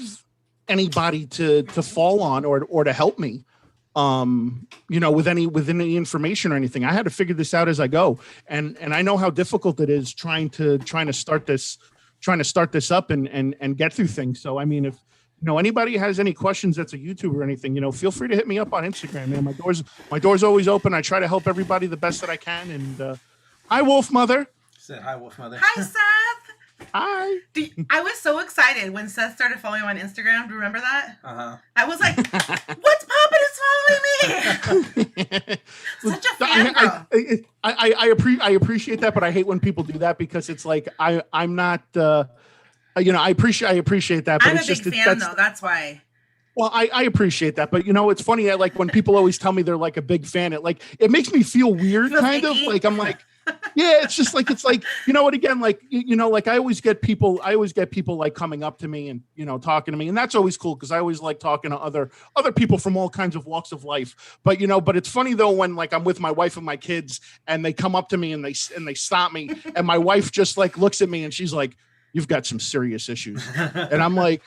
anybody to fall on or to help me. With any information or anything. I had to figure this out as I go. And I know how difficult it is trying to start this up and get through things. So, I mean, if anybody has any questions that's a YouTuber or anything, feel free to hit me up on Instagram, man. My door's always open. I try to help everybody the best that I can. And hi, Wolf Mother. Said hi, Wolf Mother. Hi, Seth. Hi. I was so excited when Seth started following on Instagram. Do you remember that? Uh-huh. I was like, "What's poppin' is following me?" Such a fangirl. I appreciate that, but I hate when people do that, because it's like I'm not. I appreciate that, but I'm it's a big fan though. That's why. Well, I appreciate that, but it's funny. Like when people always tell me they're like a big fan, it makes me feel weird, kind of like I'm like. Yeah, it's like again, like I always get people like coming up to me and talking to me, and that's always cool, because I always like talking to other people from all kinds of walks of life. But but it's funny though when like I'm with my wife and my kids and they come up to me and they stop me, and my wife just like looks at me and she's like, "You've got some serious issues," and I'm like,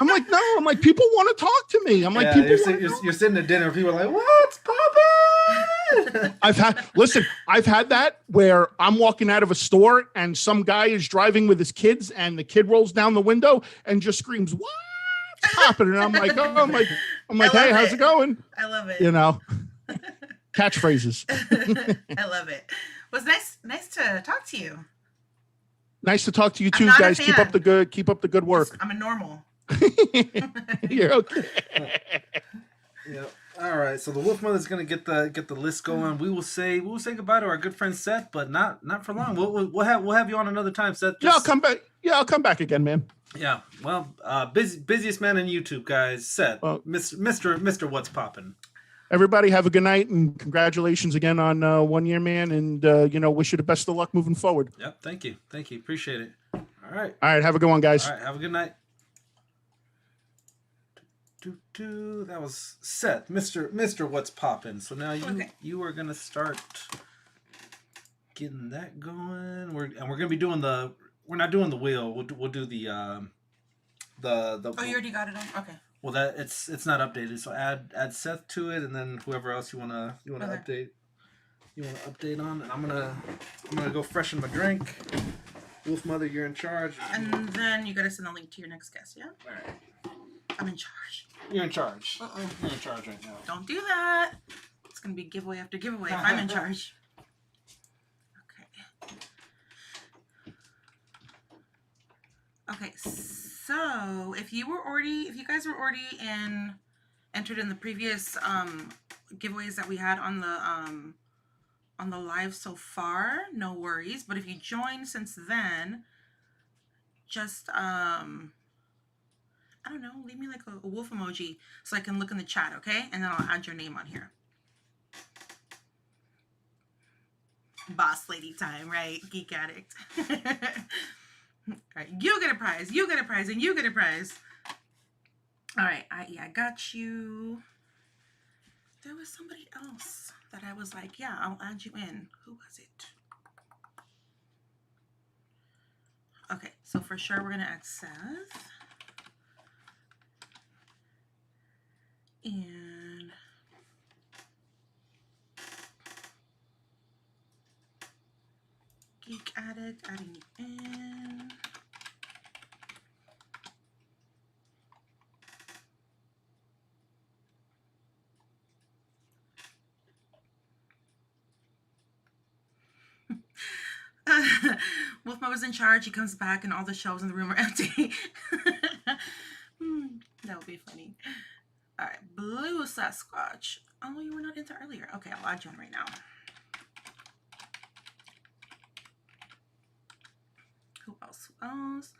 no, I'm like, people want to talk to me. I'm like, you're sitting at dinner, people are like, "What's poppin'?" I've had that where I'm walking out of a store and some guy is driving with his kids and the kid rolls down the window and just screams, "What's poppin'?" And I'm like, "Hey, how's it going?" I love it. Catchphrases. I love it. It was nice to talk to you. Nice to talk to you too, guys. Keep up the good work. I'm a normal. You're okay. Yeah. All right. So the Wolf Mother's gonna get the list going. We will say goodbye to our good friend Seth, but not for long. We'll have you on another time, Seth. I'll come back. Yeah, I'll come back again, man. Yeah. Well, busiest man on YouTube, guys. Seth, Mr. What's Poppin'. Everybody have a good night, and congratulations again on 1 year, man. And wish you the best of luck moving forward. Yep. Thank you. Appreciate it. All right. Have a good one, guys. All right. Have a good night. That was Seth, Mr. What's Poppin'. So now you are gonna start getting that going. We're gonna be doing we're not doing the wheel. We'll do the Oh, you already got it on? Okay. Well, that it's not updated. So add Seth to it, and then whoever else you wanna update. You wanna update on, and I'm gonna go freshen my drink. Wolf Mother, you're in charge. And then you gotta send a link to your next guest, yeah? All right. I'm in charge. You're in charge. You're in charge right now. Don't do that. It's gonna be giveaway after giveaway if I'm in charge. Okay, so if you guys were already entered in the previous giveaways that we had on the live so far, no worries. But if you joined since then, just I don't know, leave me like a wolf emoji so I can look in the chat, okay? And then I'll add your name on here. Boss lady time, right? Geek addict. All right, you get a prize, you get a prize, and you get a prize. All right, I got you. There was somebody else that I was like, yeah, I'll add you in. Who was it? Okay, so for sure we're gonna add Seth. And Geek Addict, adding you in. Wolfman was in charge. He comes back and all the shelves in the room are empty. That would be funny. All right, Blue Sasquatch. Oh, you were not into earlier. Okay, I'll add you in right now. Who else? Who else?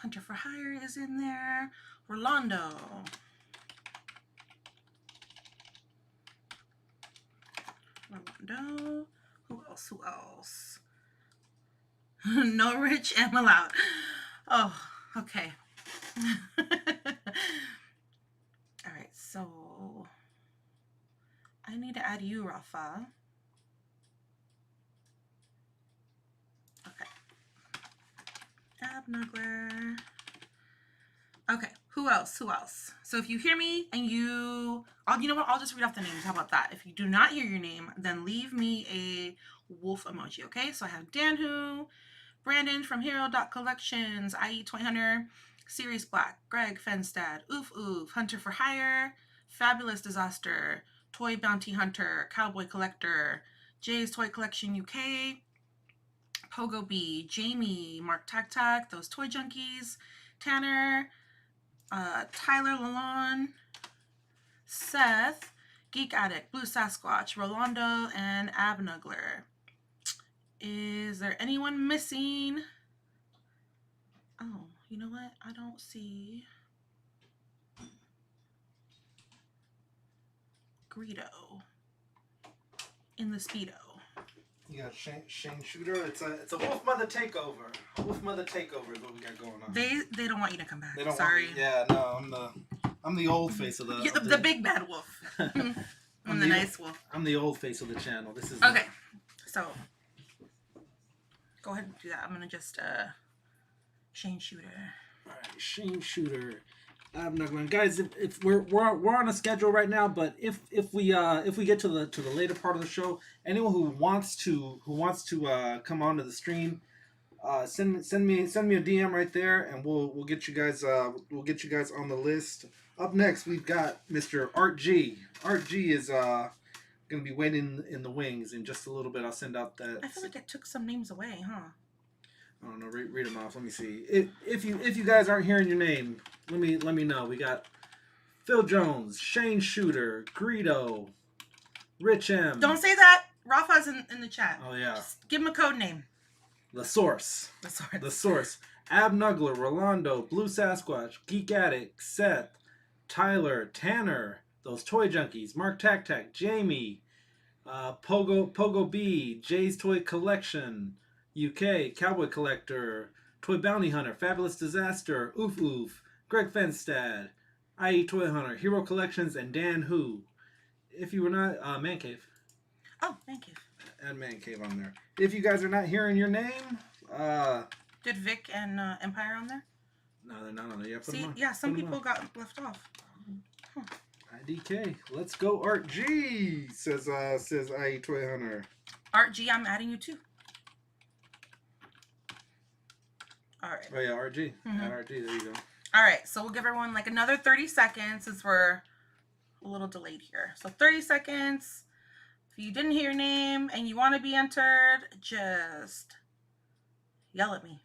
Hunter for Hire is in there. Rolando. Rolando. Who else? Who else? No Rich and Mallout. Oh, okay. All right, so I need to add you, Rafa. Okay. Abnuggler. Okay, who else? Who else? So if you hear me and you know what? I'll just read off the names. How about that? If you do not hear your name, then leave me a wolf emoji, okay? So I have Danhu, Brandon from Hero.Collections, IE Toy Hunter, Series Black, Greg Fenstad, Oof Oof, Hunter for Hire, Fabulous Disaster, Toy Bounty Hunter, Cowboy Collector, Jay's Toy Collection UK, Pogo B, Jamie, Mark Tac Tac, Those Toy Junkies, Tanner, Tyler Lalonde, Seth, Geek Addict, Blue Sasquatch, Rolando, and Abnuggler. Is there anyone missing? Oh, you know what? I don't see Greedo in the Speedo. You got Shane Shooter. It's a Wolf Mother takeover. Wolf Mother takeover is what we got going on. They don't want you to come back. They don't Sorry. Want me. Yeah, no, I'm the old face of the. You're the big bad wolf. I'm the nice wolf. I'm the old face of the channel. This is okay. So go ahead and do that. I'm gonna just Shane Shooter. All right, Shane Shooter. I'm not going, guys. If we're on a schedule right now, but if we get to the later part of the show, anyone who wants to come onto the stream, send me a DM right there, and we'll get you guys on the list. Up next, we've got Mr. Art G. Art G is going to be waiting in the wings in just a little bit. I'll send out that. I feel like it took some names away, huh? I don't know. Read them off. Let me see. If you guys aren't hearing your name, let me know. We got Phil Jones, Shane Shooter, Greedo, Rich M. Don't say that. Rafa's in the chat. Oh yeah. Just give him a code name. The Source. The Source. Abnuggler, Rolando, Blue Sasquatch, Geek Addict, Seth, Tyler, Tanner, Those Toy Junkies, Mark Tac Tac, Jamie, Pogo B, Jay's Toy Collection, UK, Cowboy Collector, Toy Bounty Hunter, Fabulous Disaster, Oof Oof, Greg Fenstad, IE Toy Hunter, Hero Collections, and Dan Who. If you were not, Man Cave. Oh, Man Cave. Add Man Cave on there. If you guys are not hearing your name, did Vic and Empire on there? No, they're not on there. Yeah, some people got left off. Huh. IDK. Let's go, Art G, says IE Toy Hunter. Art G, I'm adding you too. All right. Oh yeah, RG. At RG. There you go. All right. So we'll give everyone like another 30 seconds since we're a little delayed here. So 30 seconds. If you didn't hear your name and you want to be entered, just yell at me.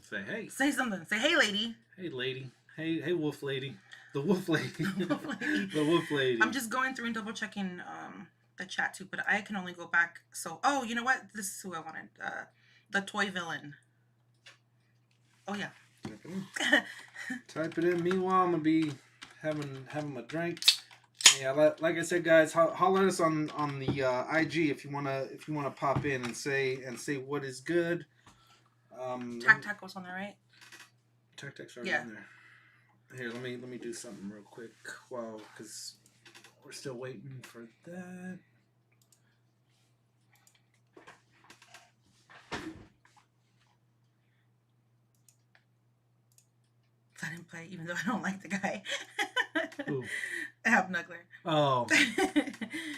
Say hey. Say something. Say hey, lady. Hey, lady. Hey, wolf lady. The wolf lady. The wolf lady. I'm just going through and double checking the chat too, but I can only go back. So, oh, you know what? This is who I wanted. The toy villain. Oh yeah. Type it in. Meanwhile, I'm gonna be having my drink. Yeah, like I said, guys, holler at us on the IG if you wanna pop in and say what is good. Tac was on there, right? Tac's already in there. Here, let me do something real quick because we're still waiting for that. Let him play, even though I don't like the guy. Who? Habnuggler. Oh,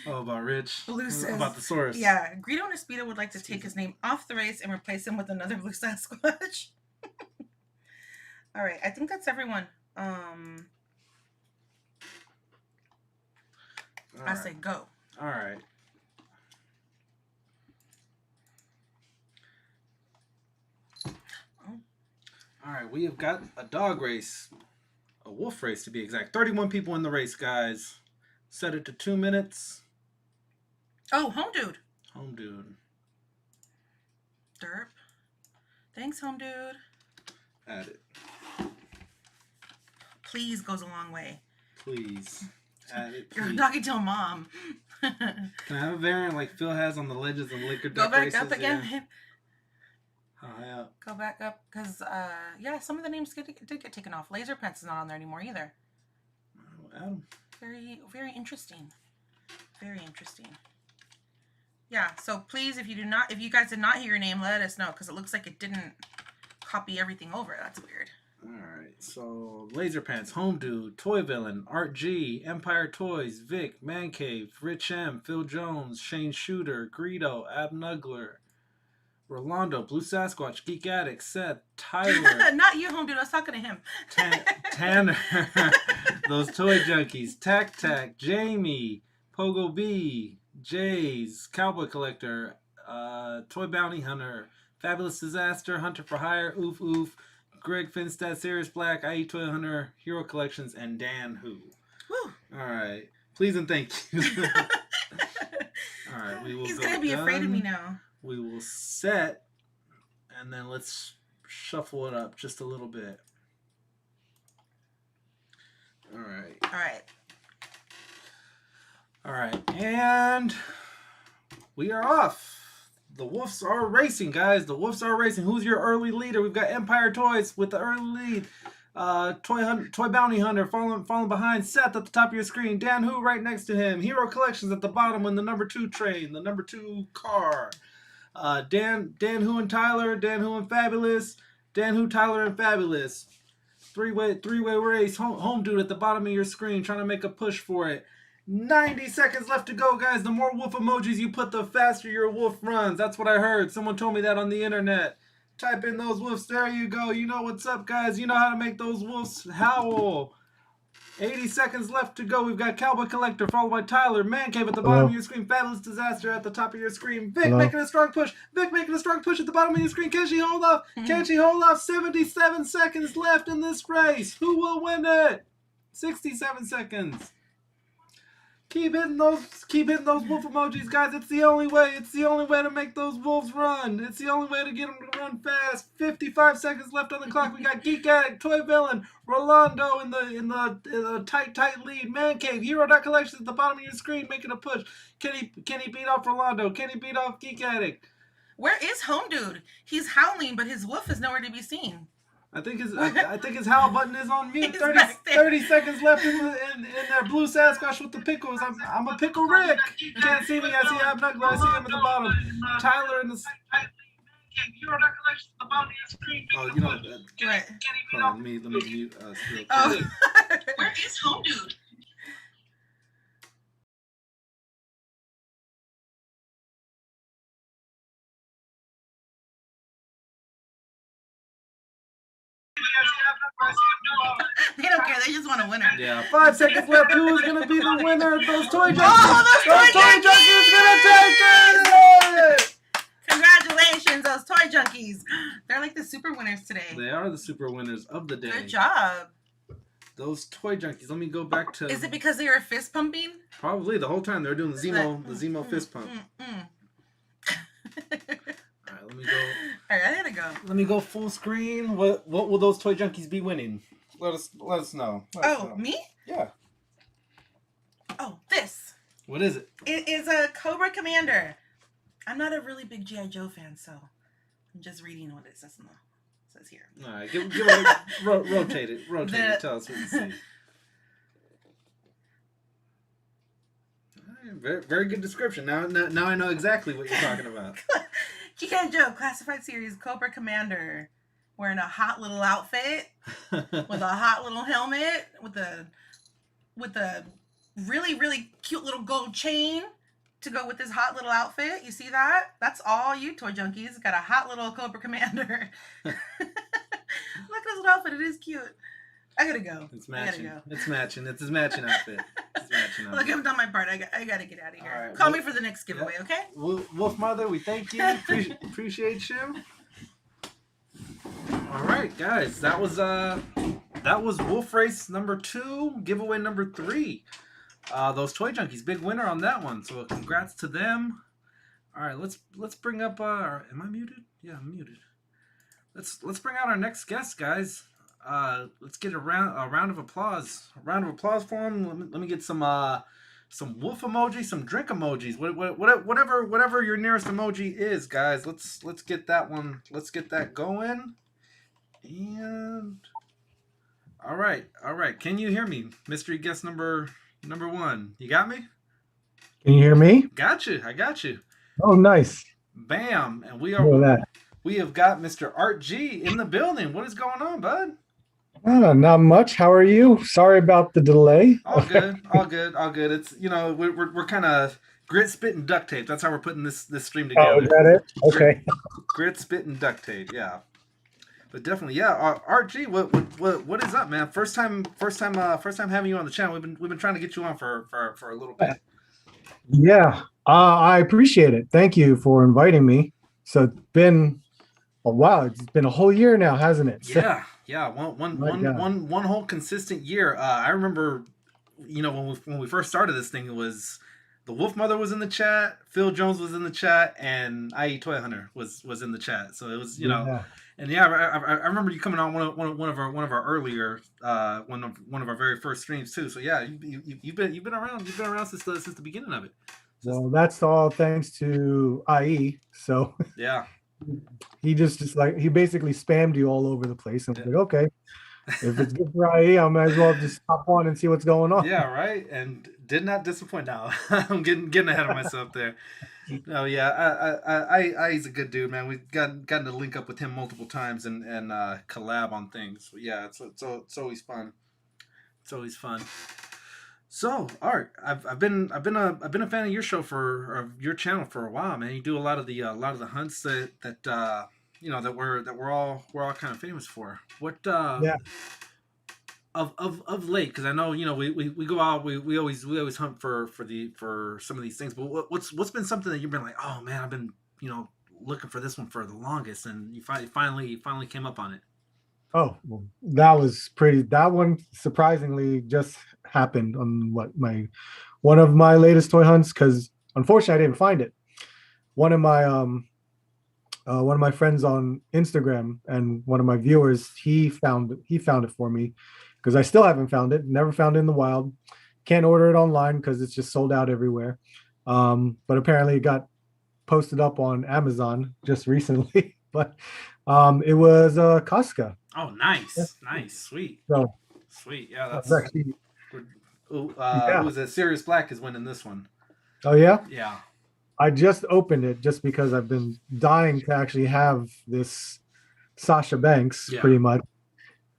about Rich. Blue says, about the Saurus. Yeah, Greedo and Speedo would like to take his name off the race and replace him with another Blue Sasquatch. All right, I think that's everyone. I say go. All right. All right, we have got a dog race, a wolf race to be exact. 31 people in the race, guys. Set it to 2 minutes. Oh, Home Dude. Home Dude. Derp. Thanks, Home Dude. Add it. Please goes a long way. Please. Add it, You're please. talking to a mom. Can I have a variant like Phil has on the Legends and Liquor Go Duck back races? up again. Yeah. How high up? Go back up, because, yeah, some of the names did get taken off. Laser Pants is not on there anymore either. Adam. Very, very interesting. Very interesting. Yeah, so please, if you guys did not hear your name, let us know, because it looks like it didn't copy everything over. That's weird. Alright, so Laser Pants, Home Dude, Toy Villain, Art G, Empire Toys, Vic, Man Cave, Rich M, Phil Jones, Shane Shooter, Greedo, Abnuggler, Rolando, Blue Sasquatch, Geek Addict, Seth, Tyler. Not you, Home Dude. I was talking to him. Tanner, those Toy Junkies, Tac, Jamie, Pogo B, Jays, Cowboy Collector, Toy Bounty Hunter, Fabulous Disaster, Hunter for Hire, Oof, Greg Finstad, Sirius Black, IE Toy Hunter, Hero Collections, and Dan Who. Woo. All right. Please and thank you. All right. We will He's going to be afraid of me now. We will set, and then let's shuffle it up just a little bit. All right. All right. All right. And we are off. The Wolves are racing, guys. The Wolves are racing. Who's your early leader? We've got Empire Toys with the early lead. Toy Bounty Hunter falling behind Seth at the top of your screen. Dan Who right next to him. Hero Collections at the bottom in the number 2 train, the number 2 car. Dan Who and Tyler. Dan Who and Fabulous. Dan Who, Tyler, and Fabulous. Three-way race. Home Dude at the bottom of your screen trying to make a push for it. 90 seconds left to go, guys. The more wolf emojis you put, the faster your wolf runs. That's what I heard. Someone told me that on the internet. Type in those wolves. There you go. You know what's up, guys. You know how to make those wolves howl. 80 seconds left to go. We've got Cowboy Collector followed by Tyler. Man Cave at the bottom of your screen. Fabulous Disaster at the top of your screen. Vic making a strong push. Vic making a strong push at the bottom of your screen. Can she hold off? Can she hold off? 77 seconds left in this race. Who will win it? 67 seconds. Keep hitting those wolf emojis, guys. It's the only way. It's the only way to make those wolves run. It's the only way to get them to run fast. 55 seconds left on the clock. We got Geek Addict, Toy Villain, Rolando in the tight lead. Man Cave, Hero Collections at the bottom of your screen making a push. Can he beat off Rolando? Can he beat off Geek Addict? Where is Home Dude? He's howling, but his wolf is nowhere to be seen. I think his howl button is on mute. 30 seconds left in there. Blue Sasquatch with the pickles. I'm a pickle Rick. You can't see me. I see Abnuggler. I see him at the bottom. Tyler in the. Oh, you know. Right. Hold on, let me mute us real quick. Oh. Where is Home Dude? They don't care. They just want a winner. Yeah, 5 seconds left. Who is gonna be the winner? Those toy junkies. Oh, those toy junkies gonna take it. Congratulations, those toy junkies. They're like the super winners today. They are the super winners of the day. Good job. Those toy junkies. Let me go back to. Is it because they were fist pumping? Probably the whole time they were doing the Zemo fist pump. All right, let me go. All right, I gotta go. Let me go full screen. What will those toy junkies be winning? Let us know. Let us know. Me? Yeah. Oh, this. What is it? It is a Cobra Commander. I'm not a really big G.I. Joe fan, so I'm just reading what it says here. All right, give it rotate it. Rotate it. Tell us what you see. All right, very, very good description. Now I know exactly what you're talking about. G.I. Joe Classified Series Cobra Commander, wearing a hot little outfit with a hot little helmet with a really, really cute little gold chain to go with this hot little outfit. You see that? That's all you toy junkies. Got a hot little Cobra Commander. Look at his little outfit. It is cute. I gotta go. It's matching. I gotta go. It's matching. It's his matching outfit. It's matching outfit. Look, I've done my part. I gotta get out of here. Right, Call me for the next giveaway, okay? Wolf Mother, we thank you. Appreciate you. All right, guys. That was Wolf Race number 2, giveaway number 3. Those toy junkies, big winner on that one. So congrats to them. All right, let's bring up. Am I muted? Yeah, I'm muted. Let's bring out our next guest, guys. Let's get a round of applause. A round of applause for him. Let me get some wolf emoji, some drink emojis. Whatever your nearest emoji is, guys. Let's get that one. Let's get that going. And all right. Can you hear me, mystery guest number 1? You got me? Can you hear me? Got you. I got you. Oh, nice. Bam. And we have got Mr. Art G in the building. What is going on, bud? Not much. How are you? Sorry about the delay. All good. It's we're kind of grit, spit, and duct tape. That's how we're putting this stream together. Oh, is that it? Okay. Grit, spit, and duct tape. Yeah. But definitely, yeah. Art G, what is up, man? First time having you on the channel. We've been trying to get you on for a little bit. Yeah. I appreciate it. Thank you for inviting me. So it's been a while. It's been a whole year now, hasn't it? Yeah. One whole consistent year. I remember, when we first started this thing, it was the Wolf Mother was in the chat, Phil Jones was in the chat, and IE Toy Hunter was in the chat. So it was, and yeah, I remember you coming on one of our earlier one of our very first streams too. So yeah, you've been around since the beginning of it. Well, that's all thanks to IE. So yeah. He just he basically spammed you all over the place. And I was like, okay, if it's good for IE, I might as well just hop on and see what's going on. Yeah, right. And did not disappoint. Now I'm getting ahead of myself there. Oh yeah, he's a good dude, man. We've gotten to link up with him multiple times and collab on things. But yeah, it's always fun. It's always fun. So, Art, I've been a fan of your show of your channel for a while, man. You do a lot of the hunts that we're all kind of famous for. What of late, because I know we go out, we always hunt for some of these things. But what's been something that you've been like, oh man, I've been looking for this one for the longest, and you finally came up on it. Oh, well, that one surprisingly just happened on one of my latest toy hunts, because unfortunately I didn't find it. One of my friends on Instagram and one of my viewers, he found it for me, because I still haven't found it. Never found it in the wild. Can't order it online because it's just sold out everywhere. But apparently it got posted up on Amazon just recently. But it was Casca. Oh, nice. Yeah. Nice. Sweet. So sweet. Yeah, that's actually. Who was it? Sirius Black is winning this one. Oh yeah. Yeah. I just opened it just because I've been dying to actually have this Sasha Banks, pretty much.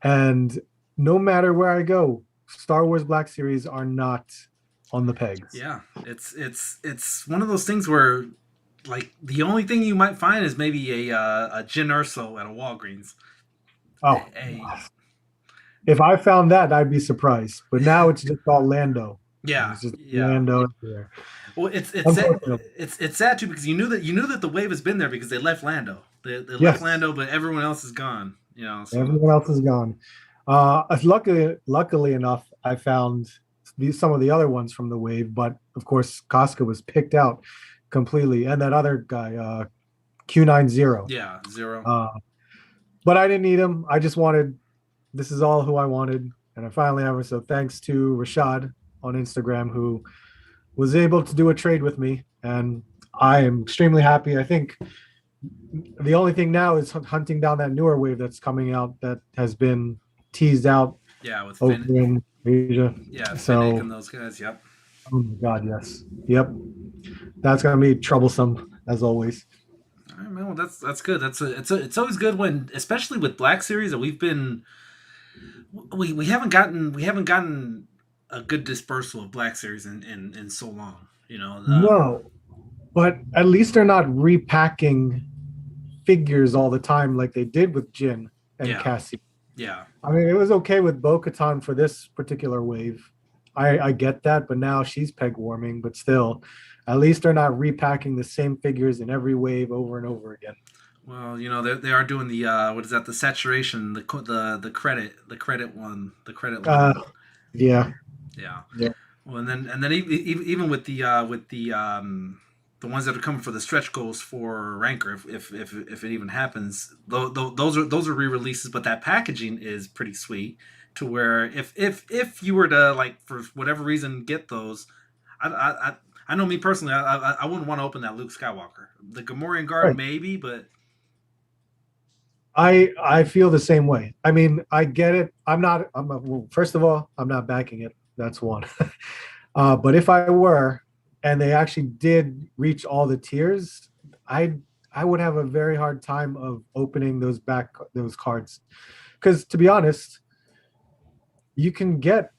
And no matter where I go, Star Wars Black Series are not on the pegs. Yeah, it's one of those things where, like, the only thing you might find is maybe a Jyn Erso at a Walgreens. Oh. If I found that, I'd be surprised. But now it's just all Lando. Yeah, It's just yeah. Lando everywhere. Well, it's sad too because you knew that the wave has been there because they left Lando. They left Yes. Lando, but everyone else is gone. You know, so. Everyone else is gone. Luckily enough, I found some of the other ones from the wave, but of course, Casca was picked out completely, and that other guy, Q90. Yeah, 0. But I didn't need him. I just wanted. This is all who I wanted, and I finally have him. So thanks to Rashad on Instagram who was able to do a trade with me, and I am extremely happy. I think the only thing now is hunting down that newer wave that's coming out that has been teased out. Yeah, with over in Asia. Yeah, so and those guys. Yep. Oh my God, yes, yep. That's gonna be troublesome as always. All right, man. Well, that's good. It's always good when, especially with Black Series, that we haven't gotten a good dispersal of Black Series in so long. You know. No, but at least they're not repacking figures all the time like they did with Jin and Cassie. Yeah. I mean, it was okay with Bo-Katan for this particular wave. I get that, but now she's peg warming. But still, at least they're not repacking the same figures in every wave over and over again. Well, you know, they are doing the what is that? The saturation, the credit one. Yeah. Well, and then even with the ones that are coming for the stretch goals for Ranker, if it even happens, those are re-releases, but that packaging is pretty sweet. To where if you were to, like, for whatever reason get those, I know me personally, I wouldn't want to open that Luke Skywalker. The Gamorrean Guard, right. Maybe, but I feel the same way. I mean, I get it. Well, first of all, I'm not backing it. That's one. But if I were, and they actually did reach all the tiers, I would have a very hard time of opening those cards, because to be honest, you can get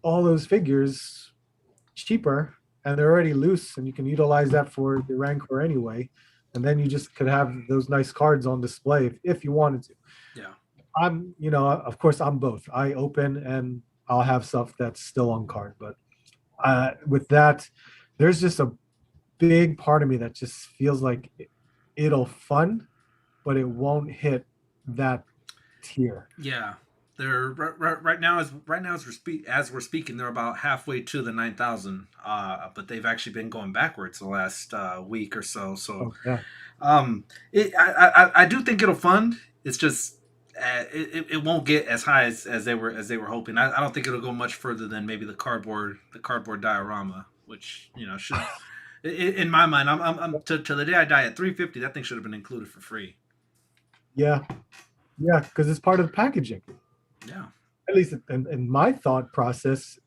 all those figures cheaper, and they're already loose, and you can utilize that for the Rancor anyway, and then you just could have those nice cards on display if you wanted to. Yeah. Of course, I'm both. I open and I'll have stuff that's still on card, but with that, there's just a big part of me that just feels like it'll fund, but it won't hit that tier. Yeah. They're right now as we're speaking, they're about halfway to the 9,000. But they've actually been going backwards the last week or so. So, I do think it'll fund. It's just it won't get as high as they were hoping. I don't think it'll go much further than maybe the cardboard diorama, which, you know, should in my mind, I'm to the day I die at $350. That thing should have been included for free. Yeah, because it's part of the packaging. Yeah. At least in my thought process,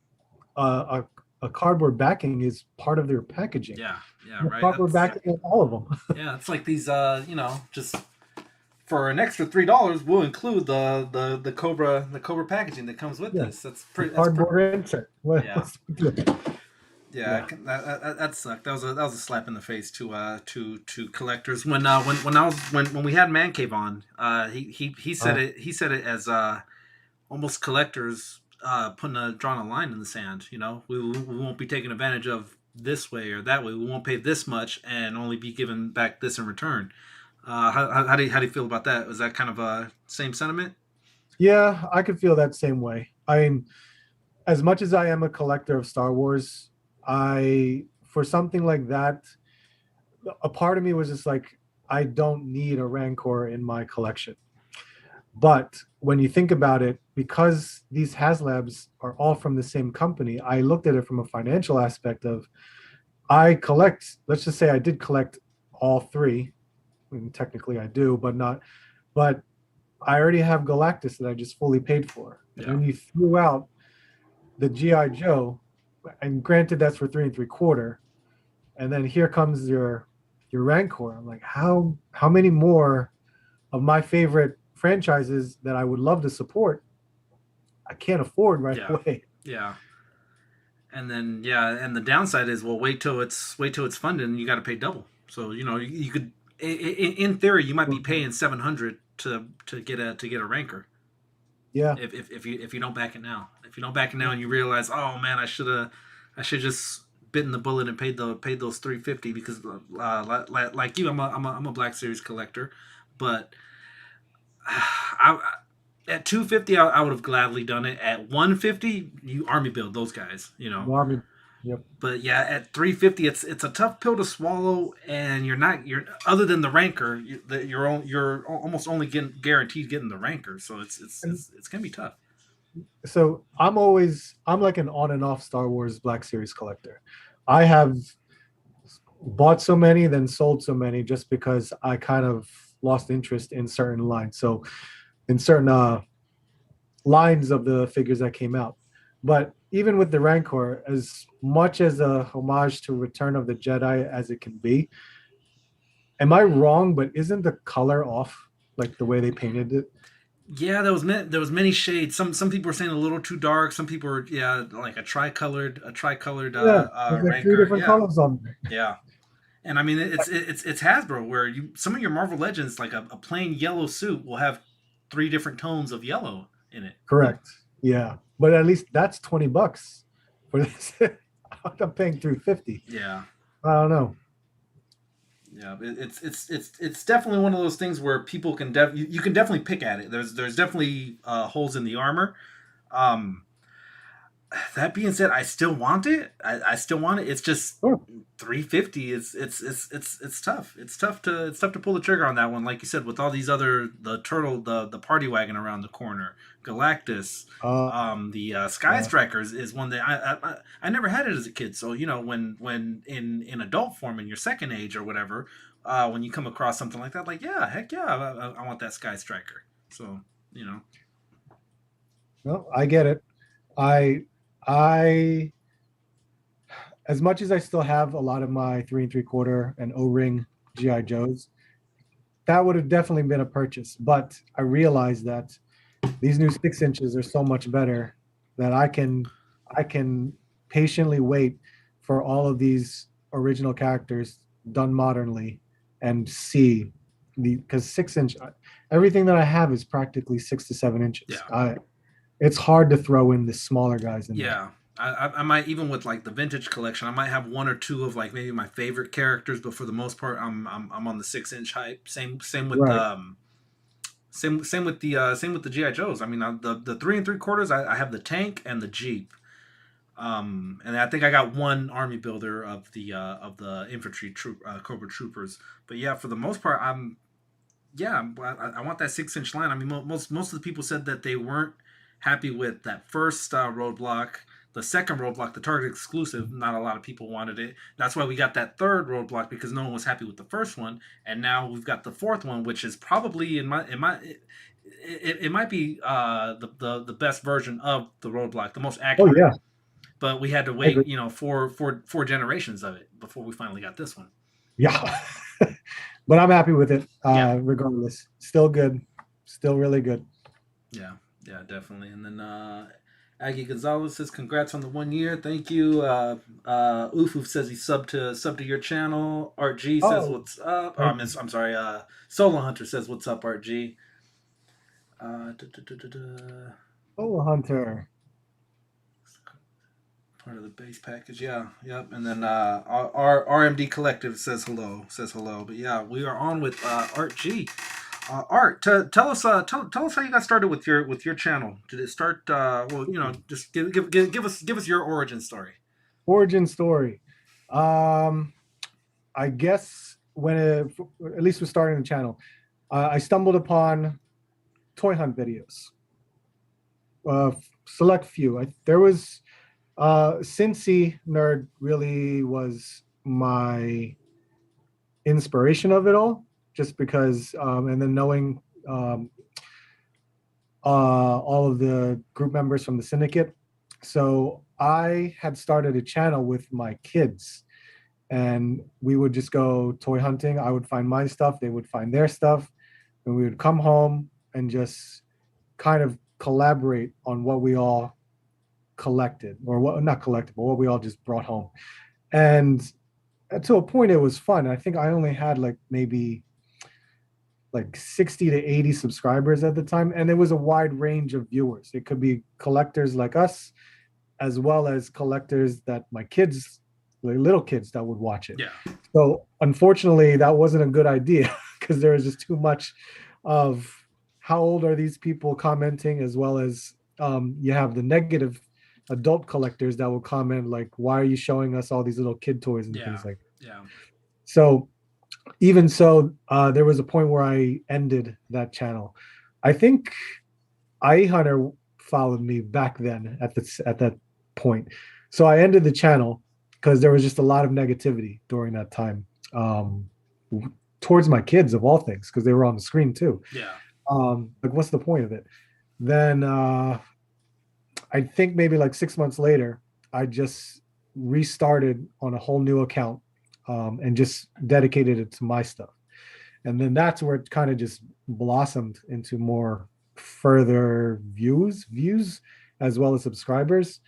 a cardboard backing is part of their packaging. Yeah, right. Cardboard backing in all of them. Yeah, it's like these, just for an extra $3, we'll include the Cobra packaging that comes with this. That's pretty. Cardboard insert. Yeah, that sucked. That was a slap in the face to collectors. When we had Man Cave on, he said it as almost collectors drawing a line in the sand. You know, we won't be taking advantage of this way or that way. We won't pay this much and only be given back this in return. How do you feel about that? Was that kind of a same sentiment? Yeah, I could feel that same way. I mean, as much as I am a collector of Star Wars, for something like that, a part of me was just like, I don't need a Rancor in my collection. But when you think about it, because these HasLabs are all from the same company, I looked at it from a financial aspect of, let's just say I did collect all three. I mean, technically I do, but I already have Galactus that I just fully paid for. Yeah. And when you threw out the G.I. Joe, and granted that's for 3 3/4, and then here comes your Rancor. I'm like, how many more of my favorite franchises that I would love to support I can't afford right away. Yeah. And then and the downside is, well, wait till it's funded and you got to pay double. So, you know, you could in theory you might be paying $700 to get a Rancor. Yeah. If you don't back it now, if you don't back it now, and you realize, oh man, I should just bitten the bullet and paid those $350 because like you, I'm a Black Series collector, but at $250 I would have gladly done it. At $150, you army build those guys, you know. Army. Yep. But yeah, at $350, it's a tough pill to swallow, and you're other than the rancor, you're almost only guaranteed getting the rancor, so it's gonna be tough. So I'm like an on and off Star Wars Black Series collector. I have bought so many, then sold so many, just because I kind of lost interest in certain lines. So in certain lines of the figures that came out. But even with the Rancor, as much as a homage to Return of the Jedi as it can be, am I wrong? But isn't the color off, like the way they painted it? Yeah, there was many shades. Some people were saying a little too dark. Some people were like a tricolored there's like 3 different colors on there. Yeah, and I mean it's Hasbro, where some of your Marvel Legends, like a plain yellow suit, will have 3 different tones of yellow in it. Correct. Yeah, but at least that's $20 for this. I'm paying $350. Yeah, I don't know. Yeah, it's definitely one of those things where people can you can definitely pick at it. There's definitely holes in the armor. That being said, I still want it. I still want it. It's just $350. It's tough. It's tough to pull the trigger on that one. Like you said, with all these other the party wagon around the corner, Galactus, the Sky Strikers is one that I never had it as a kid. So you know when in adult form in your second age or whatever, when you come across something like that, like heck yeah, I want that Sky Striker. So you know. Well, I get it. I as much as I still have a lot of my 3 3/4 and O-ring GI Joes, that would have definitely been a purchase. But I realized that these new 6 inches are so much better that I can patiently wait for all of these original characters done modernly and see because 6-inch, everything that I have is practically 6 to 7 inches. Yeah. It's hard to throw in the smaller guys in there. Yeah. I might, even with like the vintage collection, I might have 1 or 2 of like maybe my favorite characters, but for the most part, I'm on the 6-inch hype. Same with Right. same with the GI Joes. I mean, the 3 3/4, I have the tank and the Jeep, and I think I got 1 army builder of the infantry troop Cobra Troopers. But yeah, for the most part, I want that 6-inch line. I mean, most of the people said that they weren't happy with that first roadblock. The second roadblock, the Target exclusive, not a lot of people wanted it. That's why we got that third roadblock, because no one was happy with the first one, and now we've got the fourth one, which is probably it might be the best version of the roadblock, the most accurate. Oh yeah. But we had to wait, four generations of it before we finally got this one. Yeah. But I'm happy with it, regardless. Still good. Still really good. Yeah, definitely. And then Aggie Gonzalez says, "Congrats on the 1 year. Thank you." Oof says he subbed to your channel. Art G says, "What's up?" I'm sorry. Solo Hunter says, "What's up, Art G?" Solo Hunter. Part of the base package, yeah, yep. And then our RMD Collective says hello. But yeah, we are on with Art G. Art, tell us how you got started with your channel. Did it start? Just give us your origin story. Origin story. I guess at least with starting the channel, I stumbled upon toy hunt videos. Select few. There was Cincy Nerd really was my inspiration of it all. Just because, and then knowing all of the group members from the syndicate. So I had started a channel with my kids, and we would just go toy hunting. I would find my stuff, they would find their stuff, and we would come home and just kind of collaborate on what we all collected, or what not collected, but what we all just brought home. And to a point, it was fun. I think I only had like maybe like 60 to 80 subscribers at the time, and there was a wide range of viewers. It could be collectors like us, as well as collectors that my kids, like little kids, that would watch it. Yeah. So unfortunately, that wasn't a good idea because there was just too much of how old are these people commenting, as well as you have the negative adult collectors that will comment like, why are you showing us all these little kid toys and things like that. Yeah. So even so, there was a point where I ended that channel. I think iHunter followed me back then at that point. So I ended the channel because there was just a lot of negativity during that time towards my kids, of all things, because they were on the screen too. Yeah. Like, what's the point of it? Then I think maybe like 6 months later, I just restarted on a whole new account and just dedicated it to my stuff. And then that's where it kind of just blossomed into more further views as well as subscribers.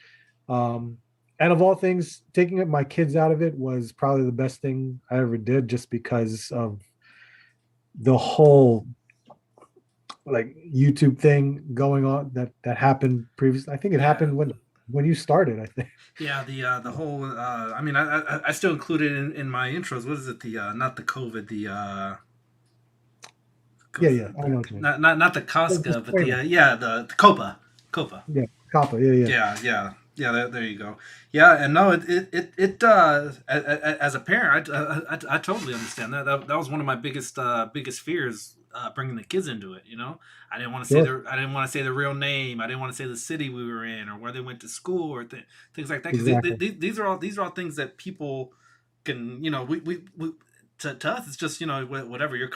And of all things, taking my kids out of it was probably the best thing I ever did, just because of the whole like YouTube thing going on that happened previously. I think it happened when you started, I think. Yeah, the whole I mean, I still include it in my intros. What is it? The not the COVID, the yeah, I know. Not the Costco, but the Copa. Yeah, Copa. Yeah. There you go. Yeah, and no, it as a parent, I totally understand that. That was one of my biggest fears, bringing the kids into it. You know, I didn't want to say the real name. I didn't want to say the city we were in or where they went to school or things like that. Because Exactly. these are all things that people can, you know, we to us it's just, you know, whatever you're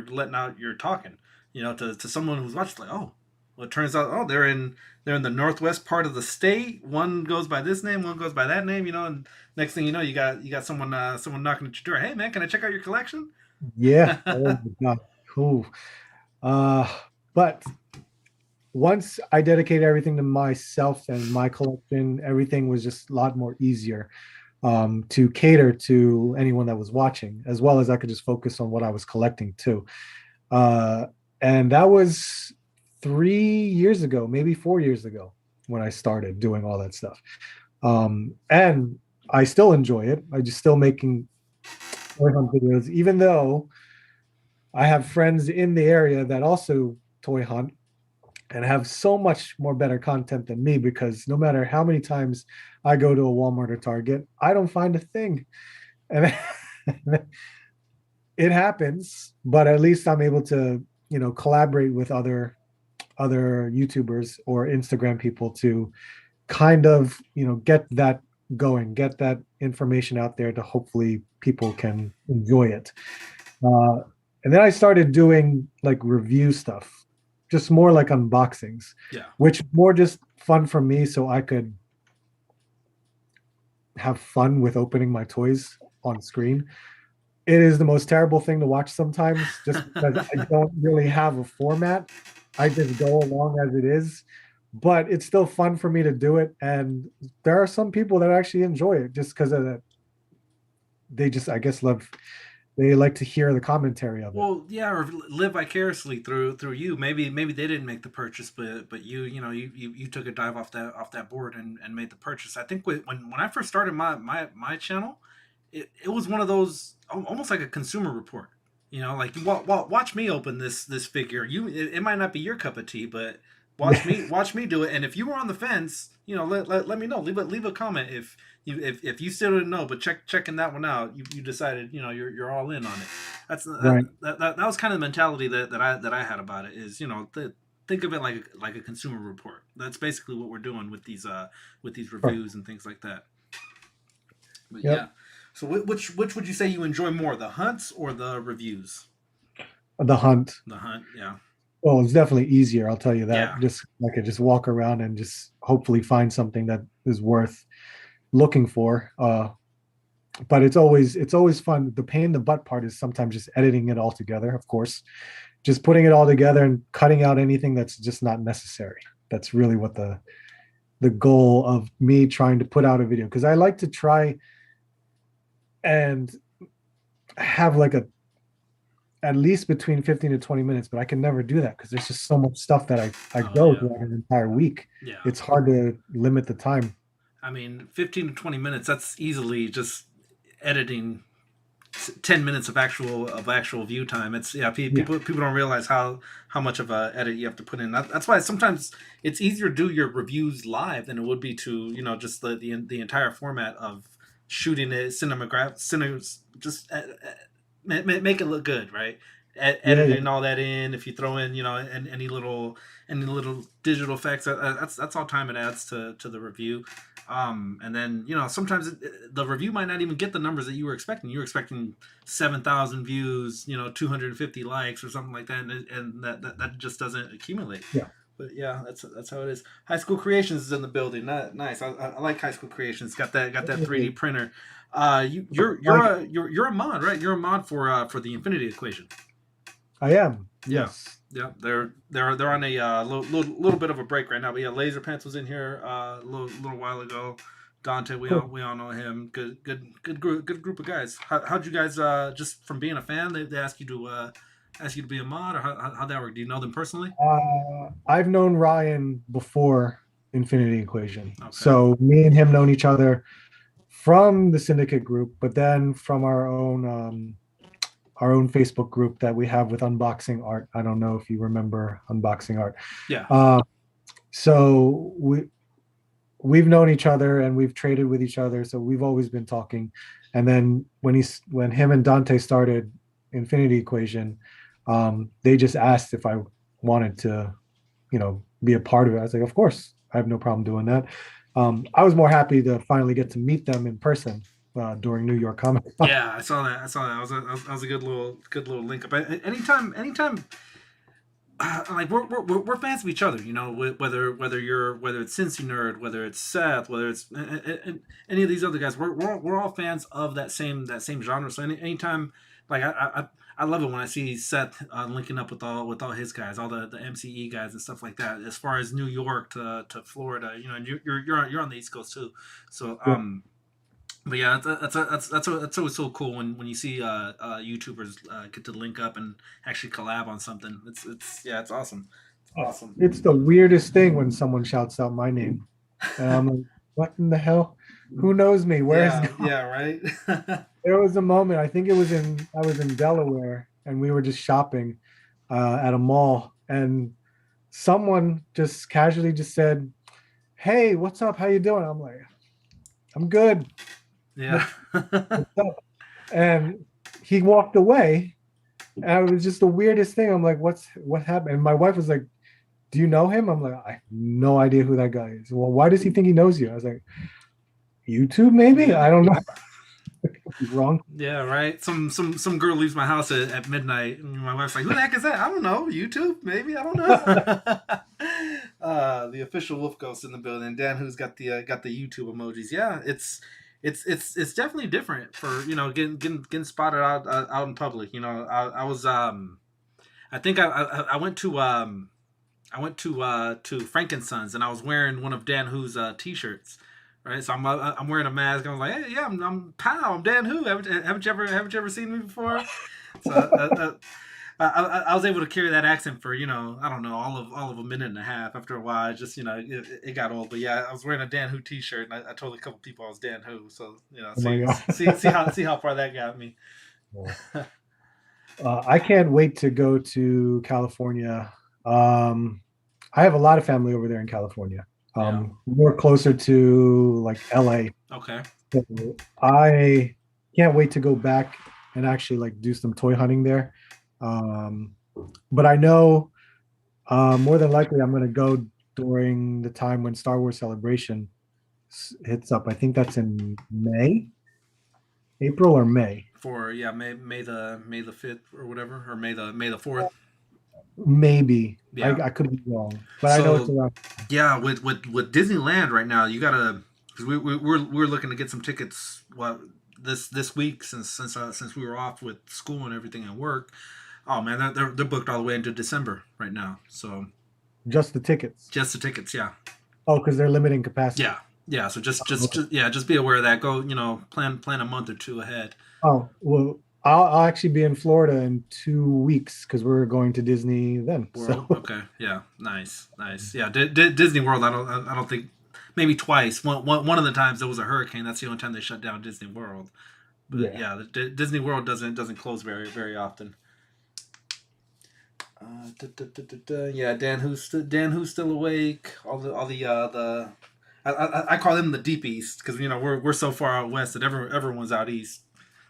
letting out, you're talking, you know, to someone who's watched, like, oh, well, it turns out, oh, they're in the northwest part of the state. One goes by this name, one goes by that name, you know, and next thing you know, you got someone knocking at your door. Hey man, can I check out your collection? Yeah. Oh my God. Cool. But once I dedicated everything to myself and my collection, everything was just a lot more easier to cater to anyone that was watching, as well as I could just focus on what I was collecting too. And that was 3 years ago, maybe 4 years ago, when I started doing all that stuff. And I still enjoy it. I just still making toy hunt videos, even though I have friends in the area that also toy hunt and have so much more better content than me, because no matter how many times I go to a Walmart or Target, I don't find a thing. And it happens, but at least I'm able to, you know, collaborate with other YouTubers or Instagram people to kind of, you know, get that going, get that information out there to hopefully people can enjoy it. And then I started doing like review stuff, just more like unboxings, which more just fun for me, so I could have fun with opening my toys on screen. It is the most terrible thing to watch sometimes, just because I don't really have a format. I just go along as it is, but it's still fun for me to do it. And there are some people that actually enjoy it just because of that. They just, I guess, they like to hear the commentary of it. Well, yeah, or live vicariously through you. Maybe they didn't make the purchase, but you took a dive off that board and made the purchase. I think when I first started my channel, it was one of those, almost like a consumer report. You know, like, watch me open this figure. It might not be your cup of tea, but watch me do it. And if you were on the fence, you know, let me know. Leave a comment if you still didn't know, but checking that one out, you decided, you know, you're all in on it. That's right. That was kind of the mentality that I had about it. Is, you know, think of it like a consumer report. That's basically what we're doing with these reviews and things like that. But yeah. So which would you say you enjoy more, the hunts or the reviews? The hunt. The hunt, yeah. Well, it's definitely easier, I'll tell you that. Yeah. Just I could just walk around and just hopefully find something that is worth looking for. But it's always fun. The pain in the butt part is sometimes just editing it all together, of course. Just putting it all together and cutting out anything that's just not necessary. That's really what the goal of me trying to put out a video, because I like to try and have like at least between 15 to 20 minutes, but I can never do that because there's just so much stuff that I go throughout an entire week. Yeah. It's hard to limit the time. I mean, 15 to 20 minutes, that's easily just editing 10 minutes of actual view time. It's people don't realize how much of a edit you have to put in. That's why sometimes it's easier to do your reviews live than it would be to, just the entire format of shooting it, just make it look good, right? Editing all that in, if you throw in, and any little digital effects, that's all time it adds to the review. And then, sometimes the review might not even get the numbers that you were expecting. You were expecting 7,000 views, 250 likes or something like that, and that just doesn't accumulate. Yeah. But yeah, that's how it is. High School Creations is in the building. Nice. I like High School Creations. Got that 3D printer. You're a mod, right? You're a mod for the Infinity Equation. I am. Yeah. Yes. Yeah, they're on a little bit of a break right now. But yeah, Laser Pants was in here a little while ago. Dante, we all know him. Good group of guys. How'd you guys just from being a fan? They ask you to be a mod, or how'd that work? Do you know them personally? I've known Ryan before Infinity Equation, Okay. so me and him known each other from the Syndicate group, but then from our own Facebook group that we have with Unboxing Art. I don't know if you remember Unboxing Art. Yeah. So we've known each other and we've traded with each other. So we've always been talking. And then when him and Dante started Infinity Equation, they just asked if I wanted to, be a part of it. I was like, of course, I have no problem doing that. I was more happy to finally get to meet them in person. During New York Comic Con. Yeah, I saw that. That was a good little link up. Anytime, like we're fans of each other. Whether it's Cincy Nerd, whether it's Seth, whether it's any of these other guys, we're all fans of that same genre. So anytime, like I love it when I see Seth linking up with all his guys, all the MCE guys and stuff like that. As far as New York to Florida, and you're on the East Coast too. So But yeah, that's always so cool when you see YouTubers get to link up and actually collab on something. It's awesome. It's awesome. It's the weirdest thing when someone shouts out my name, and I'm like, "What in the hell? Who knows me? Where's?" Yeah, right. There was a moment. I think I was in Delaware, and we were just shopping at a mall, and someone just casually just said, "Hey, what's up? How you doing?" I'm like, "I'm good." Yeah. And he walked away, and it was just the weirdest thing. I'm like, what happened? And my wife was like, do you know him? I'm like, I have no idea who that guy is. Well, why does he think he knows you? I was like, YouTube maybe? I don't know. Wrong. Yeah, right. Some girl leaves my house at midnight, and my wife's like, "Who the heck is that?" I don't know. YouTube, maybe. I don't know. The official Wolf Ghost in the building. Dan, who's got the YouTube emojis. Yeah, it's definitely different for getting spotted out in public. I was I think I went to Frankensons, and I was wearing one of Dan Who's t-shirts. Right, so I'm wearing a mask. I was like, "Hey, yeah, I'm Pow. I'm Dan Who. Haven't you ever seen me before?" So I was able to carry that accent for I don't know all of a minute and a half. After a while, it got old. But yeah, I was wearing a Dan Who T-shirt, and I told a couple people I was Dan Who. So see how far that got me. I can't wait to go to California. I have a lot of family over there in California. More closer to like LA. Okay. So I can't wait to go back and actually like do some toy hunting there. But I know more than likely I'm going to go during the time when Star Wars Celebration hits up. I think that's in April or May. For May the 5th or whatever, or May the 4th. Maybe. Yeah. I could be wrong, but I know it's around. Yeah, with Disneyland right now, you gotta, because we're looking to get some tickets. This week since we were off with school and everything and work. Oh man, they're booked all the way into December right now. So just the tickets. Just the tickets, yeah. Oh, because they're limiting capacity. Yeah. So just be aware of that. Go, plan a month or two ahead. Oh well, I'll actually be in Florida in 2 weeks because we're going to Disney then. World. So Okay. Yeah. Nice. Yeah. Disney World. I don't think maybe twice. One of the times there was a hurricane. That's the only time they shut down Disney World. But yeah, Disney World doesn't close very often. Yeah, Dan who's still awake. All the I call him the deep east because we're so far out west that everyone's out east.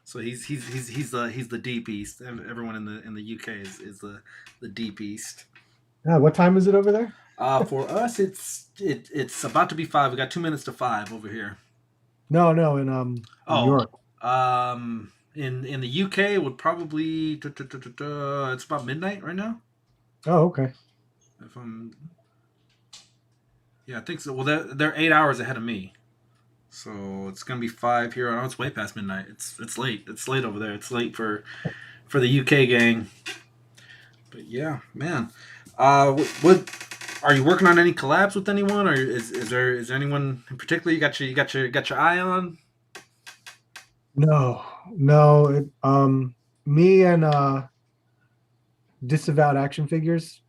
So he's the deep east. Everyone in the UK is the deep east. what time is it over there? For us it's about to be 5. We got 2 minutes to 5 over here. No, in New York. In the UK it would probably it's about midnight right now. Oh, okay. Yeah, I think so. Well, they're 8 hours ahead of me, so it's gonna be 5 here. Oh, it's way past midnight. It's late. It's late over there. It's late for the UK gang. But yeah, man. What are you working on? Any collabs with anyone, or is there anyone in particular you got your eye on? No. Me and Disavowed Action Figures.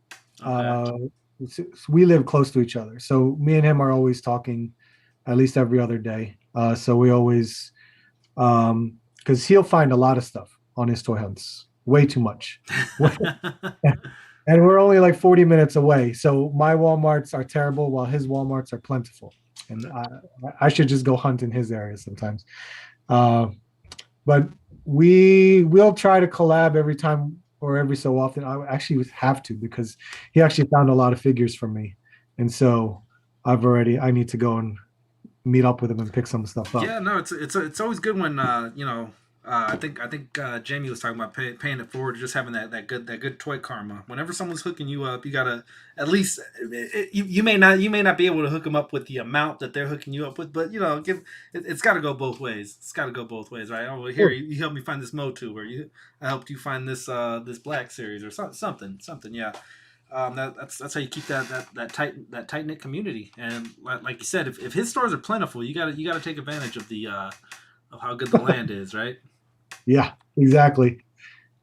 Okay. We live close to each other, so me and him are always talking, at least every other day. So we always, because he'll find a lot of stuff on his toy hunts, way too much, and we're only like 40 minutes away. So my Walmarts are terrible, while his Walmarts are plentiful, and I should just go hunt in his area sometimes. But we'll try to collab every time or every so often. I actually have to because he actually found a lot of figures from me, and so I need to go and meet up with him and pick some stuff up. Yeah, no, it's always good when I think Jamie was talking about paying it forward, just having that good toy karma. Whenever someone's hooking you up, you gotta at least you may not be able to hook them up with the amount that they're hooking you up with, but it's got to go both ways. It's got to go both ways, right? Oh, well, here you helped me find this Motu, or I helped you find this Black Series, or something. Yeah. That's how you keep that tight knit community. And like you said, if his stores are plentiful, you gotta take advantage of the of how good the land is, right? Yeah, exactly.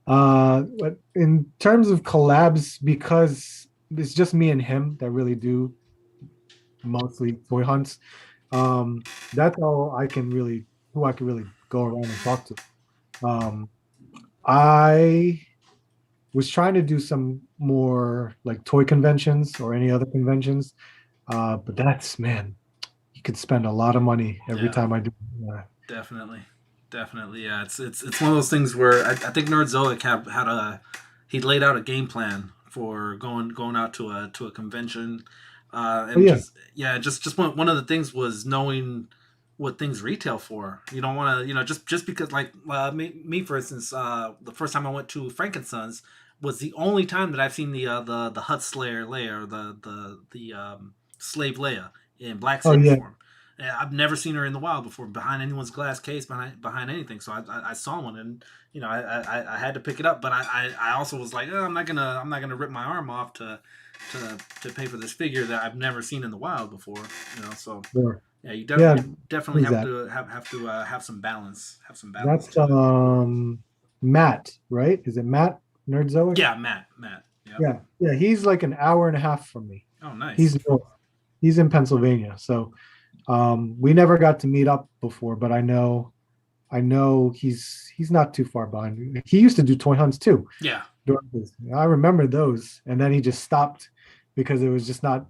But in terms of collabs, because it's just me and him that really do mostly toy hunts, that's all I can really go around and talk to. I was trying to do some more like toy conventions or any other conventions, but you could spend a lot of money every time I do. Definitely, yeah. It's one of those things where I think Nerdzoic he laid out a game plan for going out to a convention, just one of the things was knowing what things retail for. You don't want to just because like me for instance, the first time I went to Frankensons was the only time that I've seen the Hut Slayer Leia, or the Slave Leia in Black Series form. I've never seen her in the wild before, behind anyone's glass case, behind anything. So I saw one, and I had to pick it up. But I also was like, I'm not gonna rip my arm off to pay for this figure that I've never seen in the wild before. So sure. Yeah, you definitely have to have some balance. That's Matt, right? Is it Matt Nerdzoic? Yeah, Matt. Yeah. He's like an hour and a half from me. Oh, nice. He's in Pennsylvania, so we never got to meet up before. But I know he's not too far behind. He used to do toy hunts too. Yeah. I remember those, and then he just stopped because it was just not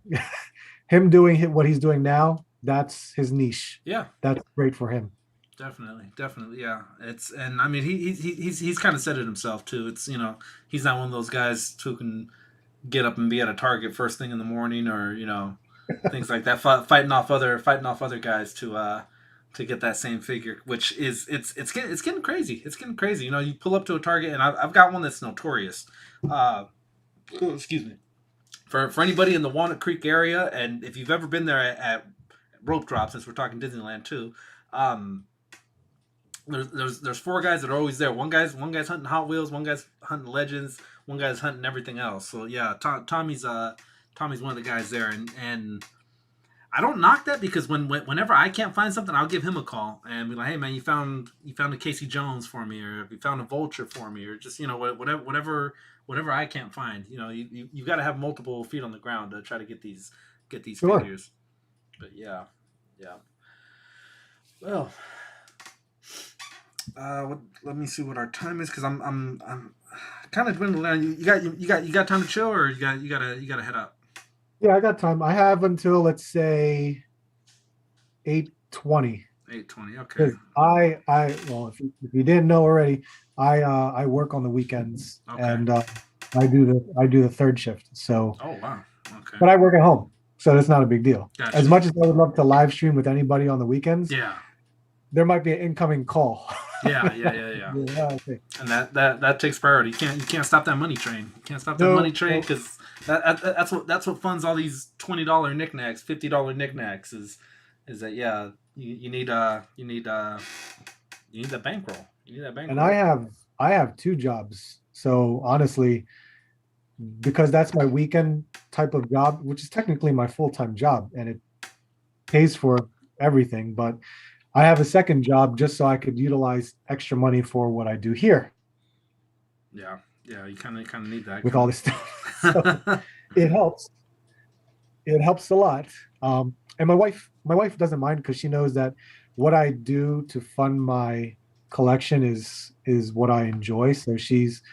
him doing what he's doing now. That's his niche. Yeah. That's great for him. Definitely, yeah. And I mean he's kind of said it himself too. It's he's not one of those guys who can get up and be at a Target first thing in the morning, or things like that, fighting off other guys to get that same figure, which is it's getting crazy. It's getting crazy. You pull up to a Target, and I've got one that's notorious. Excuse me. For anybody in the Walnut Creek area, and if you've ever been there at Rope Drop, since we're talking Disneyland too. There's 4 guys that are always there. One guy's hunting Hot Wheels, one guy's hunting Legends, one guy's hunting everything else. So yeah, Tommy's one of the guys there, and I don't knock that because whenever I can't find something, I'll give him a call and be like, "Hey man, you found a Casey Jones for me, or you found a Vulture for me, or just whatever I can't find." You've got to have multiple feet on the ground to try to get these Sure. figures. But yeah. Well, let me see what our time is because I'm kind of dwindling. You got time to chill, or you gotta head up. Yeah, I got time. I have until, let's say, 8:20. 8:20. Okay. Well, if you didn't know already, I work on the weekends, Okay. and I do the third shift. So. Oh wow. Okay. But I work at home, so that's not a big deal. Gotcha. As much as I would love to live stream with anybody on the weekends, Yeah. there might be an incoming call. Yeah. Yeah, okay. And that takes priority. You can't stop that money train. You can't stop that money train because that's what funds all these $20 knickknacks, $50 knickknacks is that you need the bankroll. You need that bankroll. And I have two jobs, so honestly, because that's my weekend type of job, which is technically my full-time job, and it pays for everything, but I have a second job just so I could utilize extra money for what I do here. Yeah, you kind of need that with all this stuff. So it helps. It helps a lot. And my wife doesn't mind because she knows that what I do to fund my collection is what I enjoy. So she's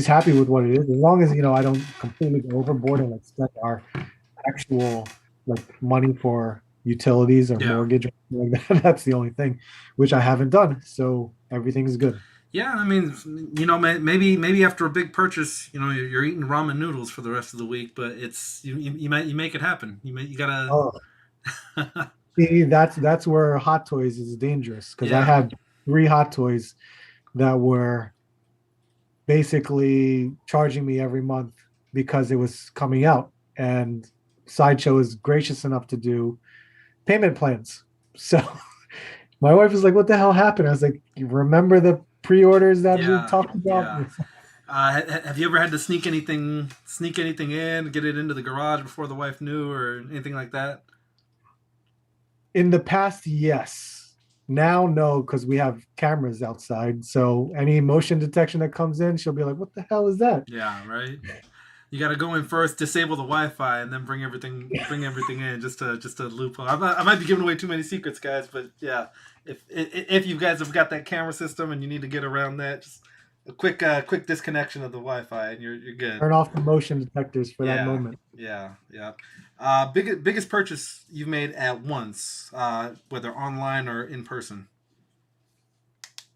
happy with what it is, as long as I don't completely go overboard and spend our actual money for utilities or mortgage or something like that. That's the only thing, which I haven't done. So everything is good. Yeah, I mean, maybe after a big purchase, you're eating ramen noodles for the rest of the week, but it's you make it happen. You gotta. Oh. See, that's where Hot Toys is dangerous, because I had 3 Hot Toys that were basically charging me every month because it was coming out, and Sideshow is gracious enough to do payment plans. So my wife was like, "What the hell happened?" I was like, "You remember the pre-orders that we talked about?" Have you ever had to sneak anything in, get it into the garage before the wife knew, or anything like that? In the past, yes. Now, no, because we have cameras outside. So any motion detection that comes in, she'll be like, "What the hell is that?" Yeah, right. You got to go in first, disable the Wi-Fi, and then bring everything in just to loophole. I might be giving away too many secrets, guys, but yeah, if you guys have got that camera system and you need to get around that, just a quick disconnection of the Wi-Fi and you're good. Turn off the motion detectors for that moment. Yeah. Biggest purchase you've made at once, whether online or in person?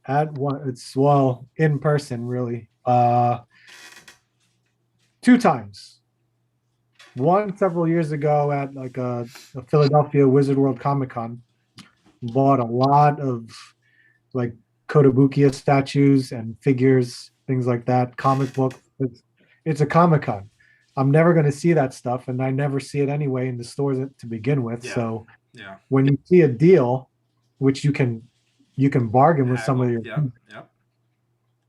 At one, it's in person, really. 2 times. One several years ago at a Philadelphia Wizard World ComicCon. Bought a lot of Kotobukiya statues and figures, things like that, comic book. It's a Comic-Con. I'm never going to see that stuff, and I never see it anyway in the stores to begin with. Yeah. So yeah, when you see a deal, which you can bargain with some of your,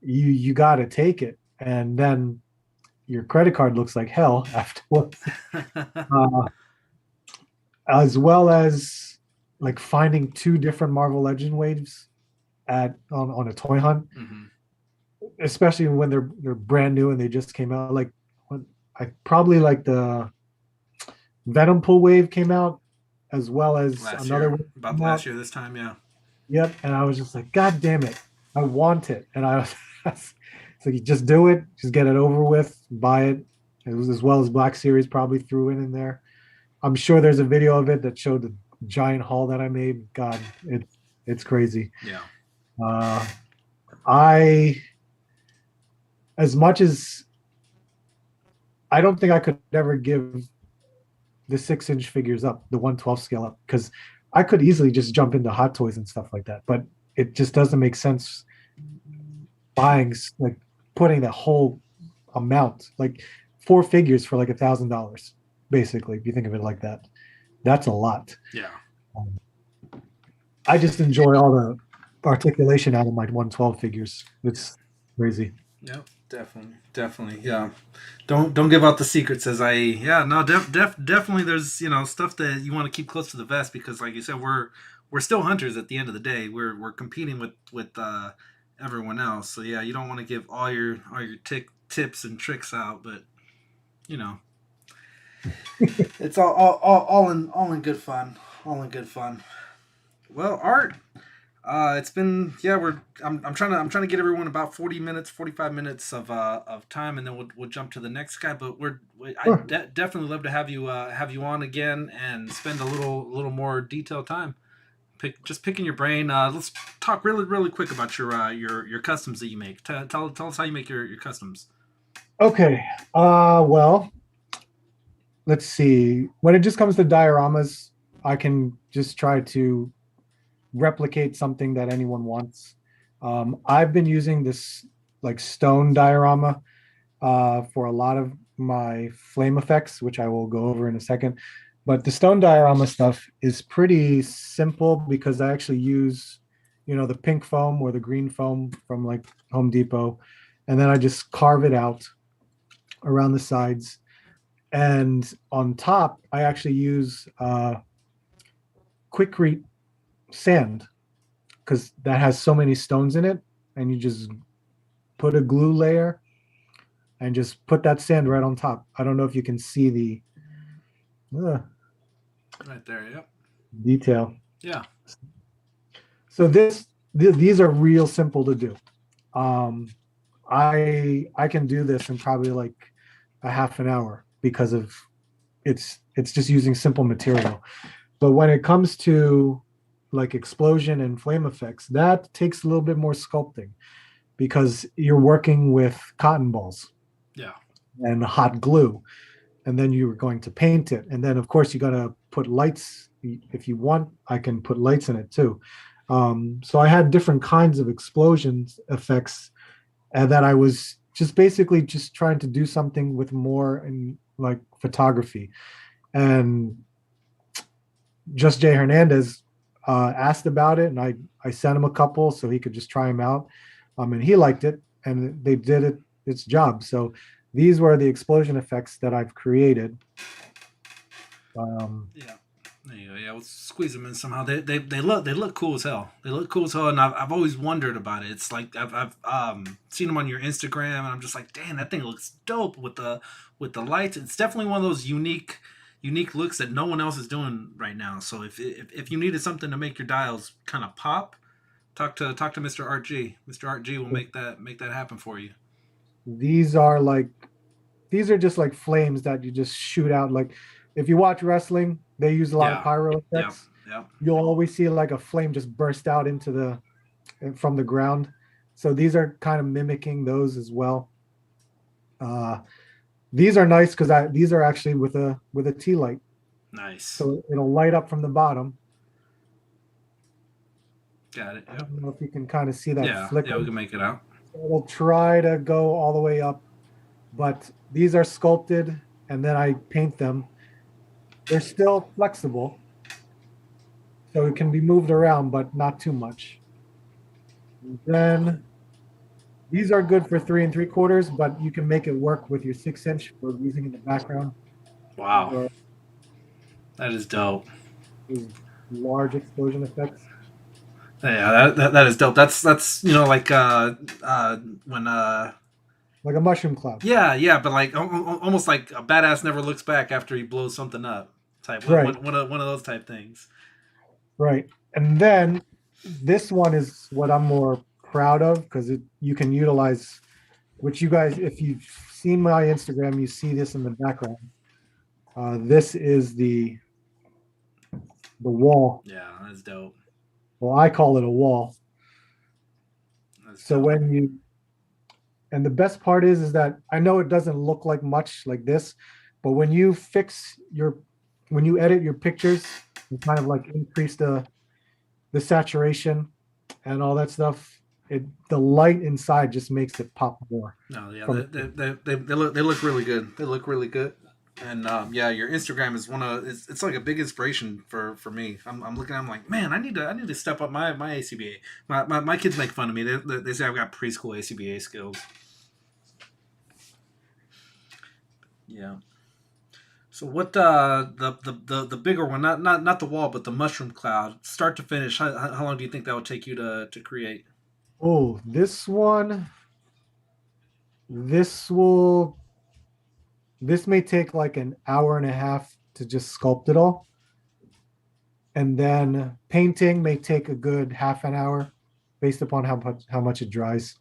you got to take it, and then your credit card looks like hell afterwards. As well as finding 2 different Marvel Legend waves on a toy hunt, especially when they're brand new and they just came out. I probably the Venom Pull wave came out, as well as about last year this time. Yep, and I was just like, God damn it, I want it, and I was. So you just do it, just get it over with, buy it. It was as well as Black Series probably threw in there. I'm sure there's a video of it that showed the giant haul that I made. God, it's crazy. Yeah. As much as I don't think I could ever give the 6-inch figures up, the 1/12 scale up, because I could easily just jump into Hot Toys and stuff like that, but it just doesn't make sense buying putting the whole amount, 4 figures for $1,000, basically, if you think of it like that. That's a lot. Yeah. I just enjoy all the articulation out of my 1/12 figures. It's crazy. Yep, Definitely, yeah. Don't give out the secrets, as definitely. There's stuff that you want to keep close to the vest because, like you said, we're still hunters at the end of the day. We're competing with everyone else. So yeah, you don't want to give all your tips and tricks out, but you know, it's all in good fun. All in good fun. Well, Art. It's been I'm trying to get everyone about 45 minutes of time, and then we'll jump to the next guy. But definitely love to have you on again and spend a little more detailed time. Picking your brain. Let's talk really quick about your customs that you make. Tell us how you make your customs. Okay. Well, let's see. When it just comes to dioramas, I can just try to replicate something that anyone wants. I've been using this like stone diorama for a lot of my flame effects, which I will go over in a second. But the stone diorama stuff is pretty simple because I actually use, the pink foam or the green foam from like Home Depot, and then I just carve it out around the sides. And on top, I actually use Quikrete sand because that has so many stones in it, and you just put a glue layer and just put that sand right on top. I don't know if you can see the right there. Yep. Detail. Yeah. So these are real simple to do. I can do this in probably like a half an hour because of it's just using simple material. But when it comes to like explosion and flame effects, that takes a little bit more sculpting because you're working with cotton balls. Yeah. And hot glue. And then you're going to paint it. And then of course you gotta put lights. If you want, I can put lights in it too. So I had different kinds of explosions effects, and that I was just basically just trying to do something with more in like photography. And Just Jay Hernandez asked about it, and I sent him a couple so he could just try them out. And he liked it, and they did its job. So these were the explosion effects that I've created. Yeah. There you go. Yeah, we'll squeeze them in somehow. They look cool as hell. They look cool as hell, and I've always wondered about it. It's like I've seen them on your Instagram, and I'm just like, damn, that thing looks dope with the lights. It's definitely one of those unique looks that no one else is doing right now. So if you needed something to make your dials kind of pop, talk to Mr. Art G. Mr. Art G will make that happen for you. These are just like flames that you just shoot out. Like if you watch wrestling, they use a lot of pyro effects. Yeah. You'll always see like a flame just burst out from the ground. So these are kind of mimicking those as well. These are nice because these are actually with a tea light. Nice. So it'll light up from the bottom. Got it. Yep. I don't know if you can kind of see that flicker. Yeah, we can make it out. It'll try to go all the way up, but these are sculpted, and then I paint them. They're still flexible, so it can be moved around, but not too much. And then these are good for 3 3/4, but you can make it work with your 6-inch for using in the background. Wow, that is dope. These large explosion effects. Yeah, that is dope. That's like when like a mushroom cloud. Yeah, but like almost like a badass never looks back after he blows something up type. Right. One of those type things. Right, and then this one is what I'm more proud of because you can utilize, which you guys, if you've seen my Instagram, you see this in the background. This is the wall. Yeah, that's dope. Well, I call it a wall. So dope. And the best part is that I know it doesn't look like much like this, but when you edit your pictures, you kind of like increase the saturation and all that stuff. The light inside just makes it pop more. No, yeah, they look really good. They look really good. And your Instagram is it's like a big inspiration for me. I'm looking. I'm like, man, I need to step up my ACBA. My kids make fun of me. They say I've got preschool ACBA skills. Yeah. So what the bigger one, not the wall, but the mushroom cloud, start to finish, how long do you think that would take you to create? Oh, this one, this will this may take like an hour and a half to just sculpt it all. And then painting may take a good half an hour based upon how much it dries.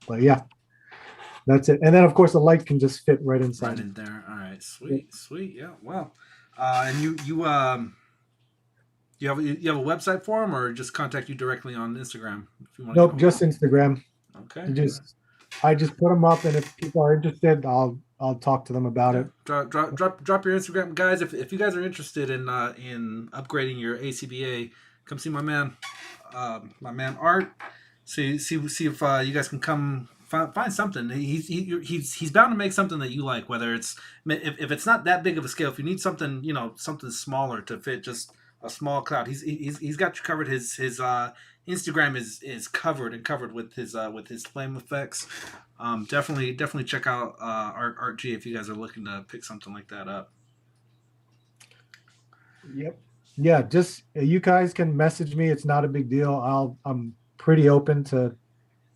But yeah, that's it. And then of course the light can just fit right inside. Right in there. All right, sweet, sweet. Yeah. Well, and you have a website for them, or just contact you directly on Instagram if you want to Nope, just Instagram. Okay. I just put them up, and if people are interested, I'll talk to them about it. Drop your Instagram, guys. If you guys are interested in upgrading your ACBA, come see my man Art. See if you guys can come find something. He's bound to make something that you like. Whether it's if it's not that big of a scale, if you need something something smaller to fit just a small cloud, he's got you covered. His Instagram is covered with his flame effects. Definitely check out Art G if you guys are looking to pick something like that up. Yep. Yeah, just you guys can message me. It's not a big deal. I'm pretty open to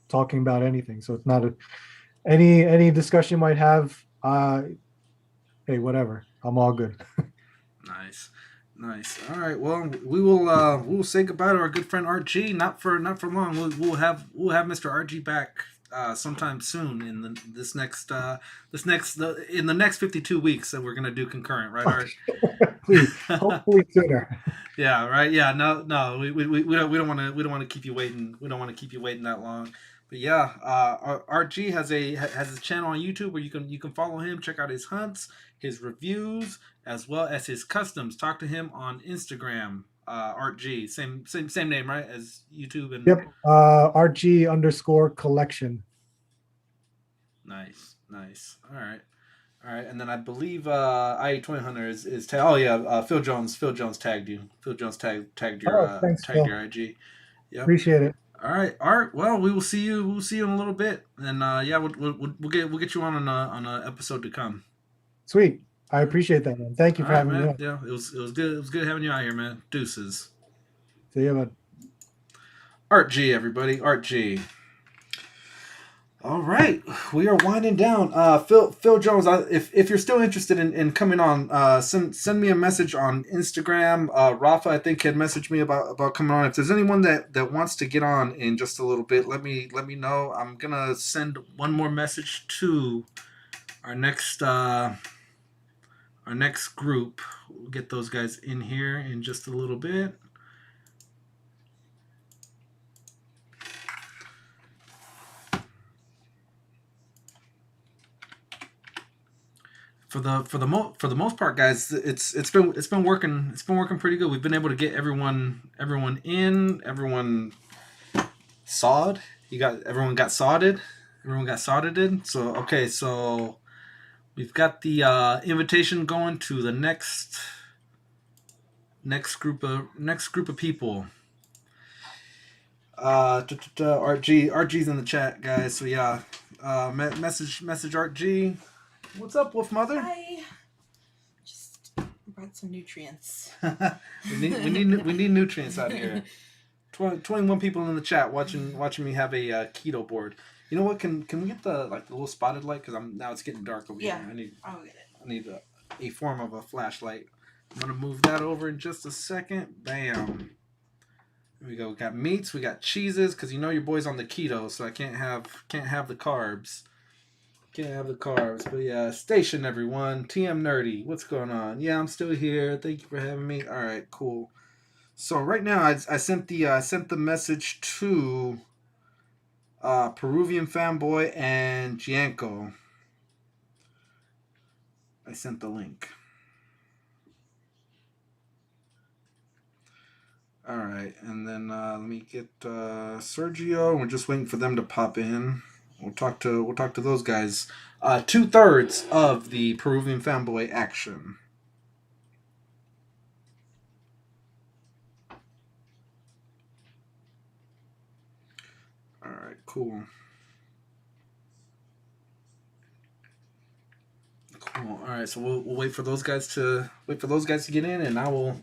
talking about anything. So it's not any discussion you might have. Hey, whatever. I'm all good. Nice. All right. Well, we will say goodbye to our good friend Art G. Not for long. We'll have Mr. Art G back sometime soon in the next 52 weeks that we're gonna do concurrent, right, Art? Please, hopefully sooner. Yeah. Right. Yeah. No. We don't want to keep you waiting. We don't want to keep you waiting that long. But yeah, Art G has a channel on YouTube where you can follow him, check out his hunts, his reviews, as well as his customs. Talk to him on Instagram, Art G. Same name, right, as YouTube and. Yep. RG_collection. Nice. All right. And then I believe IE20 Hunter is tagged. Oh yeah, Phil Jones tagged you. Phil Jones tagged your thanks, tagged Phil. your IG. Yep. Appreciate it. All right, Art. Well, we will see you. We'll see you in a little bit, and yeah, we'll get you on a episode to come. Sweet. I appreciate that, man. Thank you for having me on. Yeah, it was good. It was good having you out here, man. Deuces. See you, man. Art G, everybody. Art G. All right, we are winding down. Phil Jones, if you're still interested in coming on, send me a message on Instagram. Rafa, I think, had messaged me about coming on. If there's anyone that wants to get on in just a little bit, let me know. I'm gonna send one more message to our next group. We'll get those guys in here in just a little bit. For the most part, guys, it's been working pretty good. We've been able to get everyone in, everyone sawed. Everyone got sodded in. So okay, so we've got the invitation going to the next group of people. RG's in the chat, guys. So yeah, message RG. What's up, Wolf Mother? Hi. Just brought some nutrients. we need nutrients out here. 21 people in the chat watching me have a keto board. You know what? Can we get the little spotted light? Because now it's getting dark over here. I'll get it. I need a form of a flashlight. I'm gonna move that over in just a second. Bam. Here we go. We got meats. We got cheeses. Because your boy's on the keto, so I can't have the carbs. Can't have the carbs, but yeah, station everyone. TM Nerdy, what's going on? Yeah, I'm still here. Thank you for having me. All right, cool. So right now, I sent the message to Peruvian Fanboy and Gianco. I sent the link. All right, and then let me get Sergio. We're just waiting for them to pop in. We'll talk to those guys. 2/3 of the Peruvian Fanboy action. All right, cool. Cool. All right, so we'll wait for those guys to get in, and I'll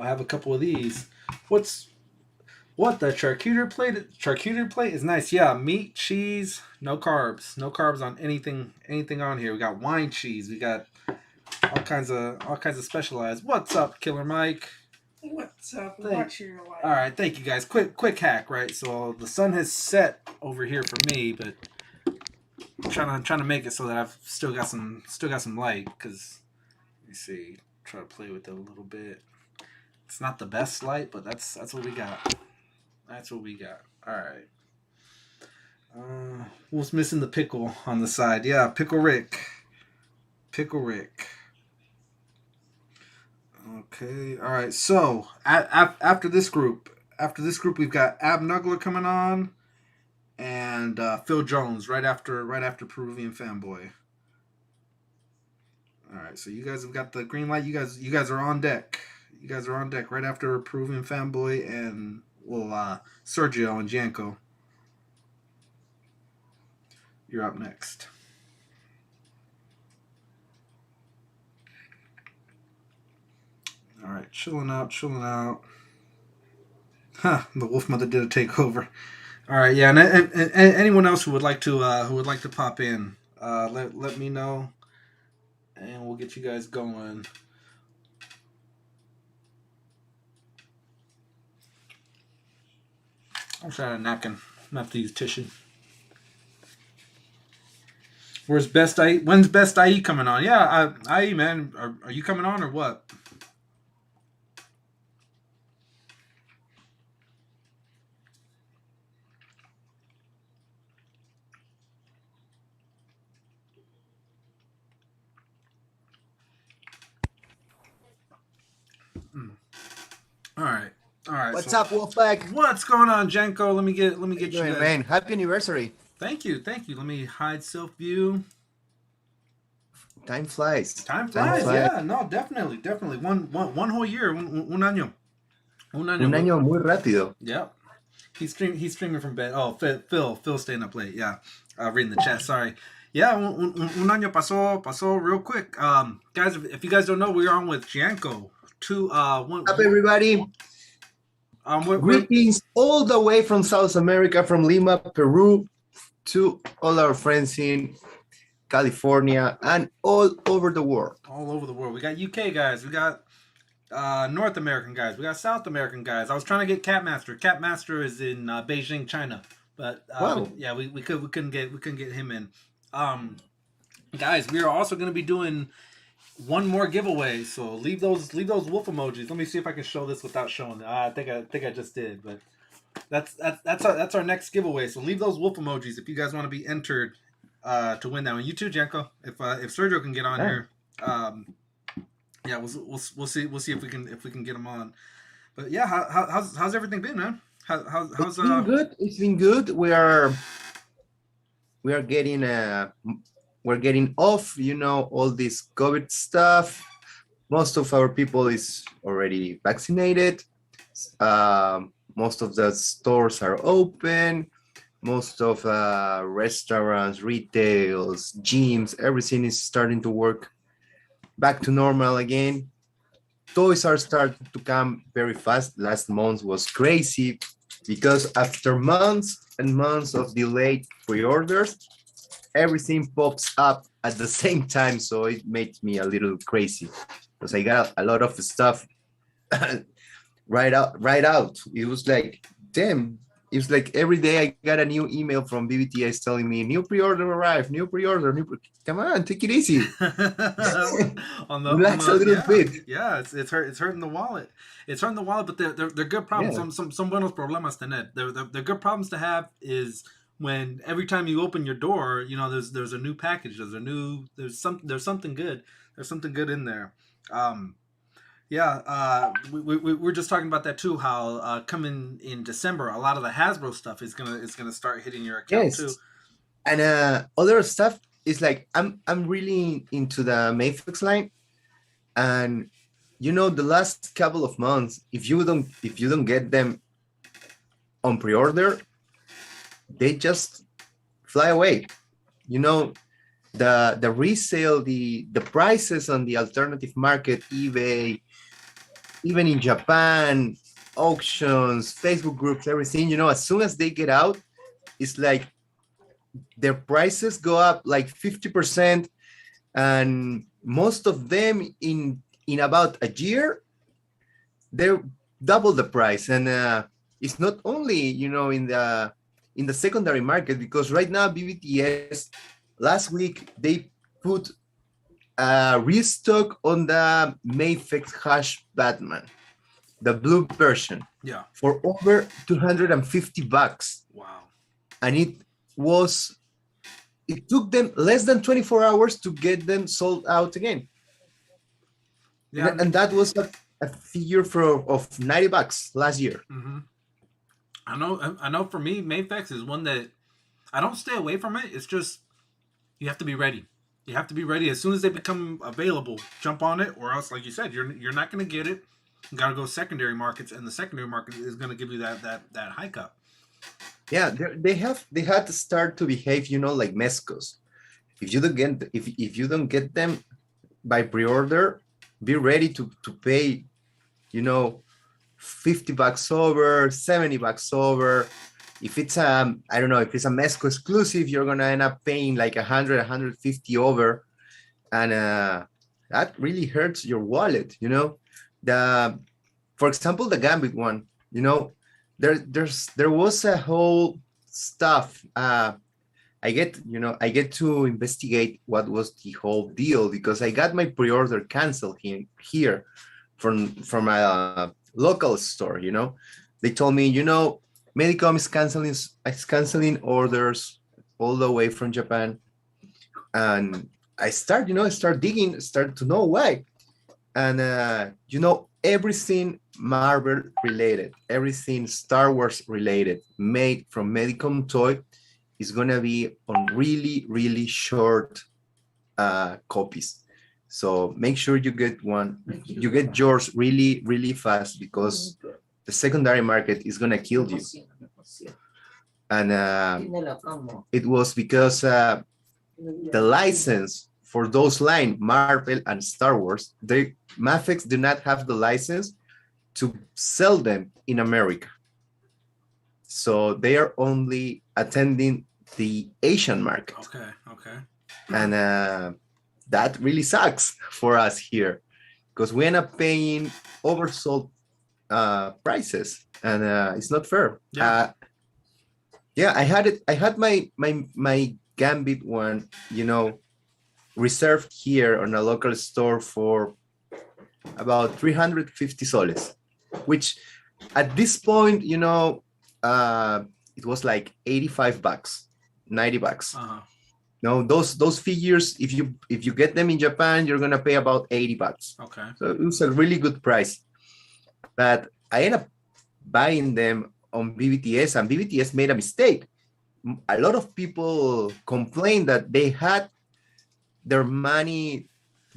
have a couple of these. What the charcuterie plate? Charcuterie plate is nice. Yeah, meat, cheese, no carbs on anything on here. We got wine cheese. We got all kinds of specialized. What's up, Killer Mike? What's up? What's your life? All right, thank you guys. Quick hack, right? So the sun has set over here for me, but I'm trying to make it so that I've still got some light. Because let me see, try to play with it a little bit. It's not the best light, but that's what we got. That's what we got. All right. Who's missing the pickle on the side? Yeah, Pickle Rick. Okay. All right. So after this group, we've got Ab Nuggler coming on, and Phil Jones right after Peruvian Fanboy. All right. So you guys have got the green light. You guys are on deck. You guys are on deck right after Peruvian Fanboy and Sergio and Janko. You're up next. All right, chilling out. Huh, the Wolf Mother did a takeover. All right, yeah, and anyone else who would like to pop in, let me know, and we'll get you guys going. I'm trying a napkin. I'm have to use tissue. When's Best IE coming on? Yeah, IE man, are you coming on or what? All right. What's up, Wolfpack? What's going on, Janko? Let me get you guys. Man, happy anniversary. Thank you. Let me hide self view. Time flies. Yeah, no, definitely. One whole year, un año. Un año muy rápido. Yep. He's streaming from bed. Oh, Phil staying up late. Yeah. Reading the chat. Sorry. Yeah, un año pasó real quick. Guys, if you guys don't know, we're on with Janko. Up everybody. Greetings all the way from South America, from Lima, Peru, to all our friends in California and all over the world. We got UK guys. We got North American guys. We got South American guys. I was trying to get Catmaster. Catmaster is in Beijing, China, but we couldn't get him in. Guys, we are also going to be doing one more giveaway, so leave those wolf emojis. Let me see if I can show this without showing it. I think I just did, but that's our next giveaway. So leave those wolf emojis if you guys want to be entered to win that one. You too, Janko. If Sergio can get on here, we'll see if we can get him on. But yeah, how's everything been, man? How's it's been good. It's been good. We are getting we're getting off, all this COVID stuff. Most of our people is already vaccinated. Most of the stores are open. Most of restaurants, retails, gyms, everything is starting to work back to normal again. Toys are starting to come very fast. Last month was crazy because after months and months of delayed pre-orders, everything pops up at the same time, so it made me a little crazy because I got a lot of stuff right out. It was like, damn, it was like every day I got a new email from BBTS telling me new pre-order arrived, come on, take it easy. Relax a little bit. Yeah, it's hurting the wallet. It's hurting the wallet, but they're good problems. Yeah. Some buenos problemas tener. They're good problems to have is when every time you open your door, there's a new package. There's something good. There's something good in there. We're just talking about that too. How coming in December, a lot of the Hasbro stuff is gonna start hitting your account too. And other stuff is like I'm really into the Mayfix line, and the last couple of months, if you don't get them on pre-order, they just fly away. the resale, the prices on the alternative market, eBay, even in Japan, auctions, Facebook groups, everything, you know, as soon as they get out, it's like their prices go up like 50%, and most of them in about a year, they're double the price. And it's not only, you know, in the secondary market, because right now BBTS, last week they put a restock on the Mayfix Hash Batman, the blue version, for over $250. Wow. And it took them less than 24 hours to get them sold out again. Yeah, and that was a figure of $90 last year. Mm-hmm. I know for me, Mayfix is one that I don't stay away from it. It's just you have to be ready. You have to be ready as soon as they become available. Jump on it, or else, like you said, you're not going to get it. You got to go secondary markets, and the secondary market is going to give you that hike up. Yeah, they had to start to behave, you know, like mezcos. If you don't get them by pre-order, be ready to pay, you know, $50 over, $70 over. If it's I don't know, if it's a mezco exclusive, you're gonna end up paying like 100, 150 over, and that really hurts your wallet, you know. For example, the Gambit one, you know, there was a whole stuff. I get to investigate what was the whole deal, because I got my pre-order canceled here from a local store. You know, they told me, you know, Medicom is canceling orders all the way from Japan, and I start digging, start to know why, and you know, everything Marvel related, everything Star Wars related, made from Medicom toy, is gonna be on really, really short copies. So make sure you get yours really, really fast, because the secondary market is gonna kill you. And it was because the license for those line, Marvel and Star Wars, Mafex do not have the license to sell them in America. So they are only attending the Asian market. Okay. And that really sucks for us here, because we end up paying oversold prices, and it's not fair. Yeah. I had my Gambit one, you know, reserved here on a local store for about 350 soles, which at this point, you know, it was like $85, $90. Uh-huh. No, those figures, if you get them in Japan, you're gonna pay about $80. Okay. So it was a really good price. But I ended up buying them on BBTS, and BBTS made a mistake. A lot of people complained that they had their money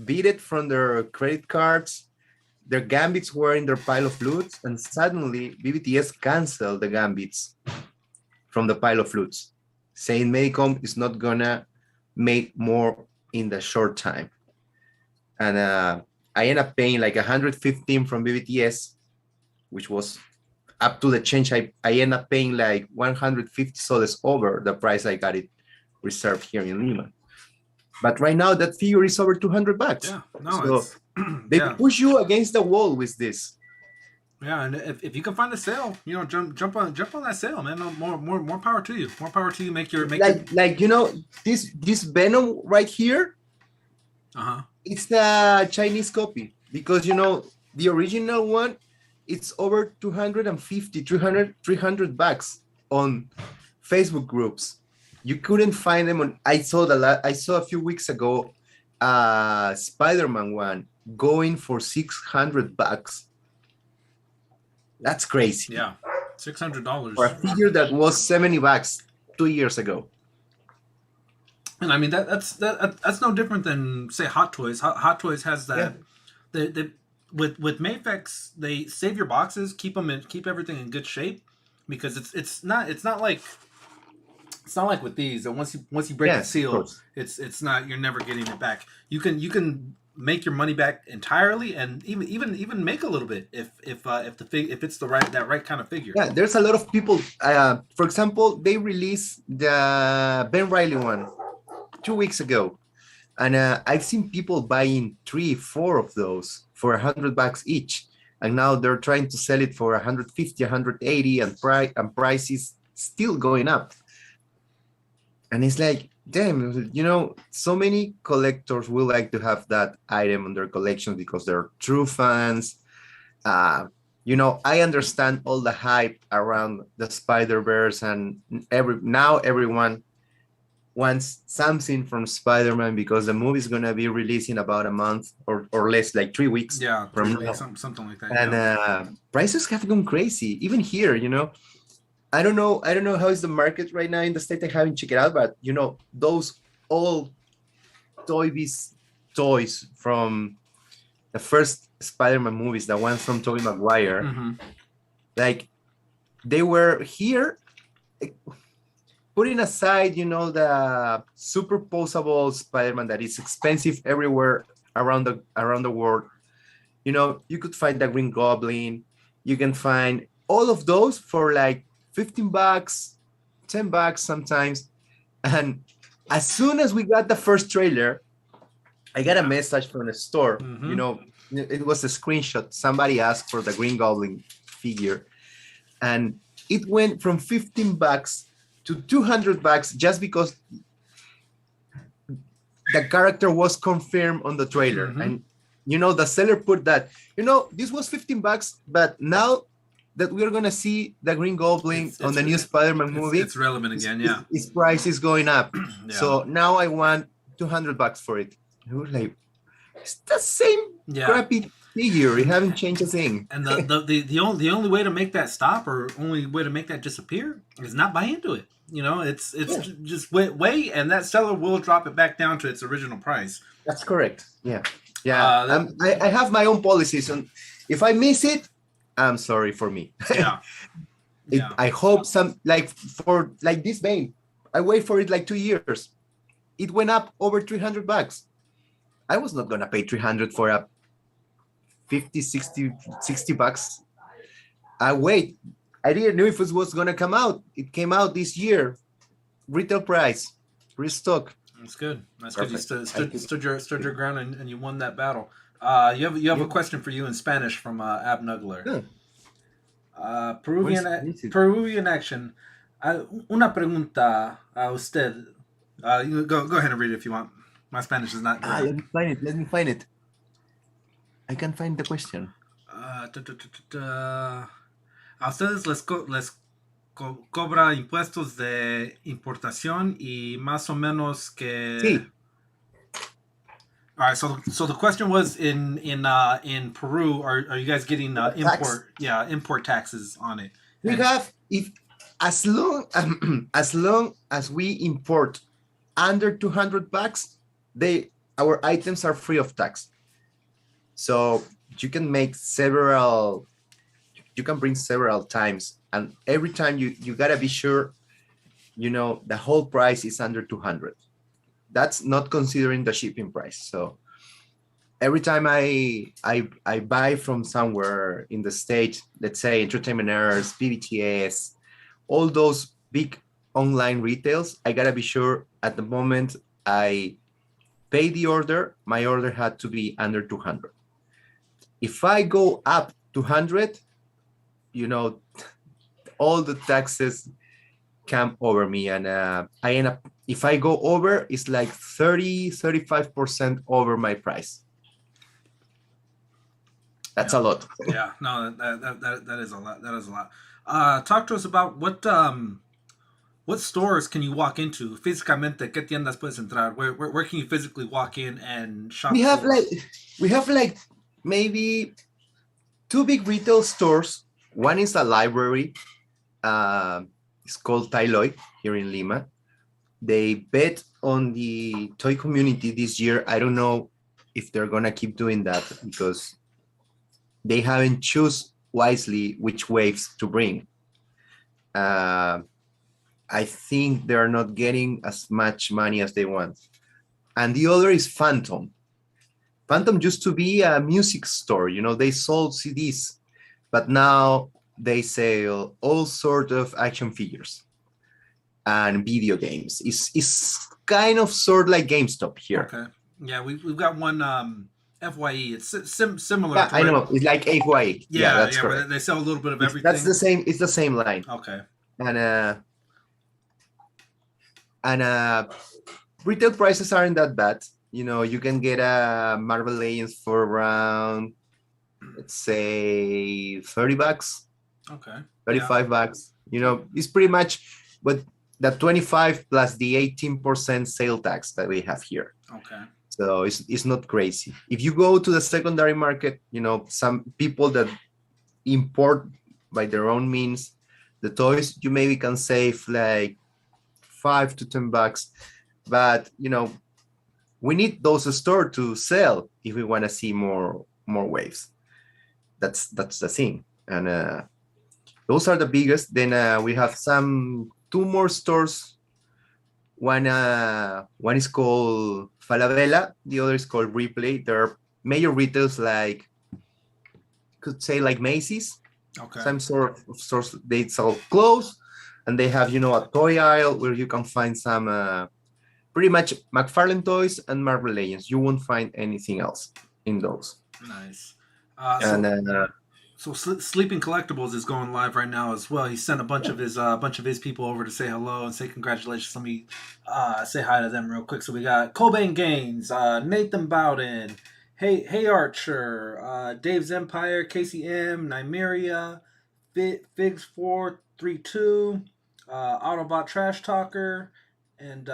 beaten from their credit cards. Their Gambits were in their pile of loot, and suddenly BBTS canceled the Gambits from the pile of loot, saying Medicom is not gonna make more in the short time. And I ended up paying like 115 from BBTS, which was up to the change. I ended up paying like 150 soles over the price I got it reserved here in Lima. But right now that figure is over $200. Yeah, no, so they push you against the wall with this. Yeah, and if you can find a sale, you know, jump on that sale, man. More power to you. More power to you. Make your you know, this Venom right here. It's the Chinese copy, because you know the original one, it's over 250, 300 on Facebook groups. You couldn't find them on. I saw a few weeks ago, Spider-Man one going for $600. That's crazy. Yeah, $600 for a figure that was $70 2 years ago. And I mean that's no different than, say, Hot Toys. Hot Toys has that. Yeah. With Mayfix, they save your boxes, keep everything in good shape, because it's not like it's not like with these. And once you break the Yes, of seal, course. it's not, you're never getting it back. You can make your money back entirely, and even make a little bit if it's the right kind of figure. Yeah, there's a lot of people. For example, they released the Ben Riley one 2 weeks ago, and I've seen people buying 3, 4 of those for $100 each, and now they're trying to sell it for 150, 180, and price is still going up. And it's like, damn, so many collectors will like to have that item in their collection because they're true fans. I understand all the hype around the Spider-Verse, and everyone wants something from Spider-Man because the movie is gonna be released in about a month or less, like 3 weeks. Yeah, from now. Something like that. And prices have gone crazy, even here. I don't know how is the market right now in the state. I haven't checked it out, but those old toys from the first Spider-Man movies, the ones from Tobey Maguire, like they were here. Putting aside, the superposable Spider-Man that is expensive everywhere around the world, you could find the Green Goblin. You can find all of those for like $15, $10 sometimes. And as soon as we got the first trailer, I got a message from the store. It was a screenshot. Somebody asked for the Green Goblin figure, and it went from $15 to $200 just because the character was confirmed on the trailer. And the seller put that, this was $15, but now that we're gonna see the Green Goblin on the new Spider-Man movie, it's relevant again. Yeah, its price is going up. Yeah. So now I want $200 for it. It was like, it's the same crappy figure. It haven't changed a thing. And the only way to make that stop, or only way to make that disappear, is not buy into it. It's just wait, and that seller will drop it back down to its original price. That's correct. Yeah. I have my own policies, and if I miss it, I'm sorry for me. I hope for this Bane, I wait for it like 2 years. It went up over $300. I was not gonna pay $300 for a 50, 60 $60. I wait. I didn't know if it was gonna come out. It came out this year. Retail price, restock. That's good. That's good. You stood your ground and you won that battle. You have a question for you in Spanish from Ab Nuggler. Peruvian action. Una pregunta a usted. Go ahead and read it if you want. My Spanish is not great. Let me find it. I can find the question. A ustedes les cobra impuestos de importación y más o menos que. Sí. All right, so the question was in Peru, are you guys getting import taxes on it? We have, as long as we import under $200, our items are free of tax. So you can bring several times, and every time you gotta be sure, the whole price is under 200. That's not considering the shipping price. So every time I buy from somewhere in the States, let's say Entertainment Earth, PBTS, all those big online retails, I gotta be sure at the moment I pay the order, my order had to be under 200. If I go up 200, all the taxes come over me, and I end up, if I go over, it's like 35% over my price. That's a lot. Yeah, no, that is a lot. That is a lot. Talk to us about what stores can you walk into físicamente? ¿Qué tiendas puedes entrar? Where can you physically walk in and shop? We have like maybe 2 big retail stores. One is a library. It's called Tailoy here in Lima. They bet on the toy community this year. I don't know if they're gonna keep doing that because they haven't choose wisely which waves to bring. I think they're not getting as much money as they want. And the other is Phantom. Phantom used to be a music store. You know, they sold CDs, but now they sell all sort of action figures and video games. It's kind of sort of like GameStop here. Okay. Yeah, we've got one FYE. It's similar. Yeah, to I know. It's like FYE. Yeah, that's correct. They sell a little bit of everything. That's the same. It's the same line. Okay. And retail prices aren't that bad. You know, you can get a Marvel Legends for around, let's say, $30. Okay. $35. You know, it's pretty much, but that 25 plus the 18% sale tax that we have here. Okay. So it's not crazy. If you go to the secondary market, you know, some people that import by their own means the toys, you maybe can save like $5 to $10. But you know, we need those stores to sell if we want to see more waves. That's the thing. And those are the biggest. Then we have two more stores. One is called Falabella, the other is called Replay. There are major retailers like, could say like Macy's. Okay. Some sort of stores, they sell clothes, and they have, you know, a toy aisle where you can find some pretty much McFarlane toys and Marvel Legends. You won't find anything else in those. Nice. So Sleeping Collectibles is going live right now as well. He sent a bunch of his people over to say hello and say congratulations. Let me say hi to them real quick. So we got Cobain Gaines, Nathan Bowden, Hey Archer, Dave's Empire, Casey M, Nymeria, Figs 432, Autobot Trash Talker, and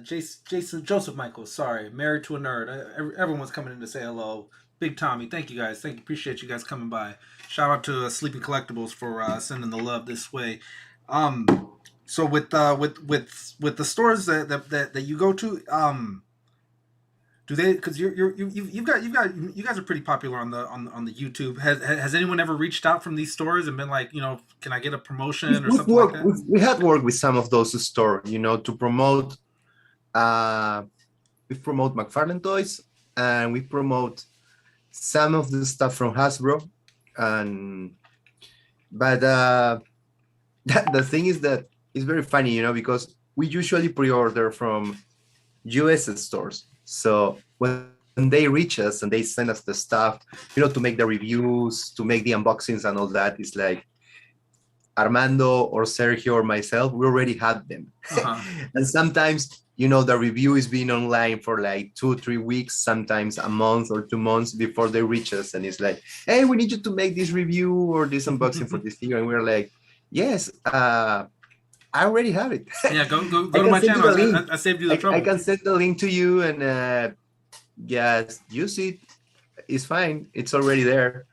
Joseph Michael. Sorry, Married to a Nerd. Everyone's coming in to say hello. Big Tommy, thank you guys. Appreciate you guys coming by. Shout out to Sleeping Collectibles for sending the love this way. So with the stores that you go to, do they? Because you guys are pretty popular on the YouTube. Has anyone ever reached out from these stores and been like, you know, can I get a promotion or something like that? We had worked with some of those stores, you know, to promote. We promote McFarlane toys, and we promote some of the stuff from Hasbro. But the thing is that it's very funny, you know, because we usually pre-order from US stores. So when they reach us and they send us the stuff, you know, to make the reviews, to make the unboxings and all that, it's like Armando or Sergio or myself, we already had them. And sometimes, you know, the review is being online for like 2-3 weeks, sometimes a month or 2 months before they reach us. And it's like, hey, we need you to make this review or this unboxing for this figure. And we're like, yes, I already have it. Yeah, go to my channel. I saved you the trouble. I can send the link to you and yes, use it. It's fine. It's already there.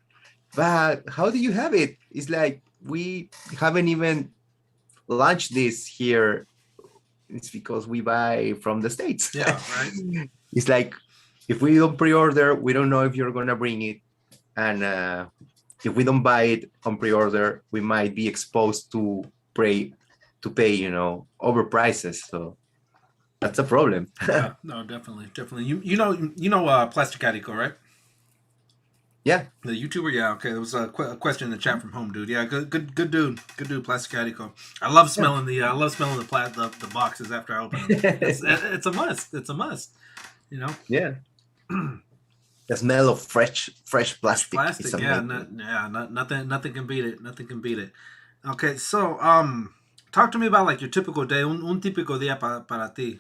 But how do you have it? It's like, we haven't even launched this here. It's because we buy from the States. Yeah, right. It's like, if we don't pre-order, we don't know if you're going to bring it. And if we don't buy it on pre-order, we might be exposed to pay, you know, over prices. So that's a problem. Yeah, no, definitely. You know Plastic Cadico, right? Yeah. The YouTuber, yeah. Okay, there was a question in the chat from Home Dude. Yeah, good dude, Plastic Cadico. I love smelling the boxes after I open them. It's a must. It's a must. You know. Yeah. The smell of fresh plastic. Plastic, yeah, nothing can beat it. Nothing can beat it. Okay, so talk to me about like your typical day, un típico día para ti.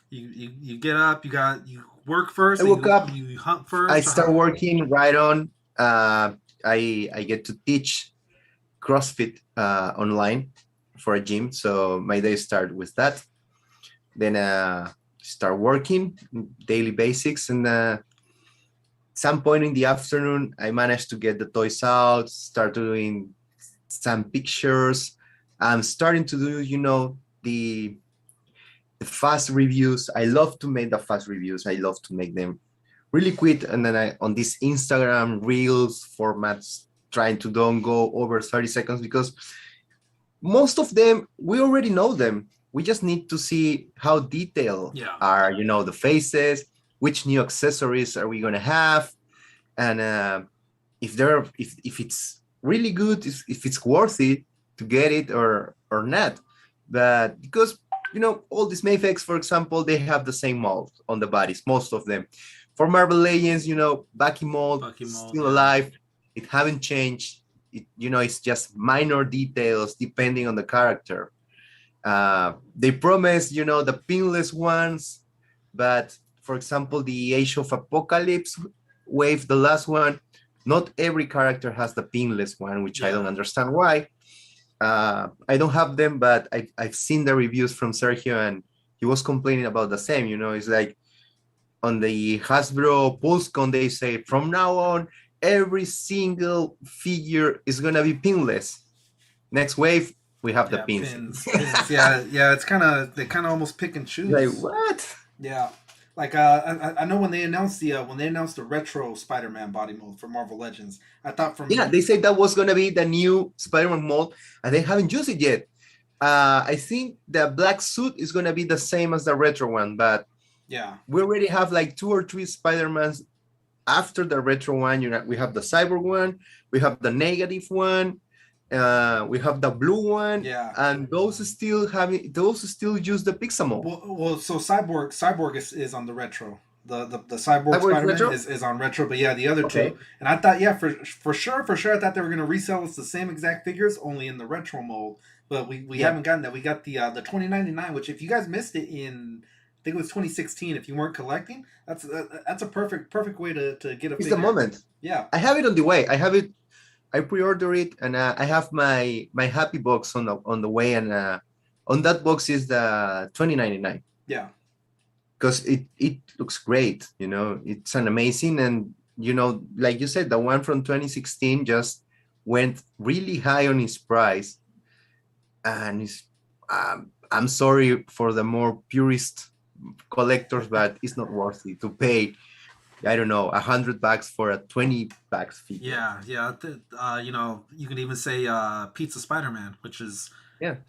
You get up, you work first. I woke up. You hunt first. I start working right on. I get to teach CrossFit online for a gym, so my day start with that. Then start working daily basics, and some point in the afternoon, I managed to get the toys out, start doing some pictures. I'm starting to do, you know, the fast reviews. I love to make the fast reviews. I love to make them really quick. And then on this Instagram Reels formats, trying to don't go over 30 seconds, because most of them, we already know them. We just need to see how detailed are, the faces, which new accessories are we going to have, and if it's really good, if it's worthy to get it or not. But because all these Mayfex, for example, they have the same mold on the bodies, most of them. For Marvel Legends, Bucky mold still alive. It haven't changed. It's just minor details depending on the character. They promise, the pinless ones, but for example, the Age of Apocalypse wave, the last one, not every character has the pinless one, which I don't understand why. I don't have them, but I've seen the reviews from Sergio, and he was complaining about the same. It's like on the Hasbro PulseCon, they say from now on, every single figure is gonna be pinless. Next wave, we have the pins. Yeah, it's they kind of almost pick and choose. Like what? Yeah. Like I know when they announced the retro Spider-Man body mold for Marvel Legends, I thought they said that was gonna be the new Spider-Man mold, and they haven't used it yet. I think the black suit is gonna be the same as the retro one, but we already have like 2 or 3 Spider-Mans after the retro one. We have the cyborg one, we have the negative one, we have the blue one, and those still use the Pixar mold. Well, so Cyborg is on the retro. The Cyborg Spider-Man is on retro, but the other two. And I thought, for sure, I thought they were gonna resell us the same exact figures, only in the retro mold. But we haven't gotten that. We got the 2099, which if you guys missed it in, I think it was 2016. If you weren't collecting, that's a perfect way to get a. It's the moment. Yeah, I have it on the way. I pre-order it, and I have my happy box on the way, and on that box is the 2099. Yeah, because it looks great. It's an amazing, and like you said, the one from 2016 just went really high on its price, and I'm sorry for the more purist collectors, but it's not worth it to pay, I don't know, $100 for a $20 figure. You can even say Pizza Spider-Man, which is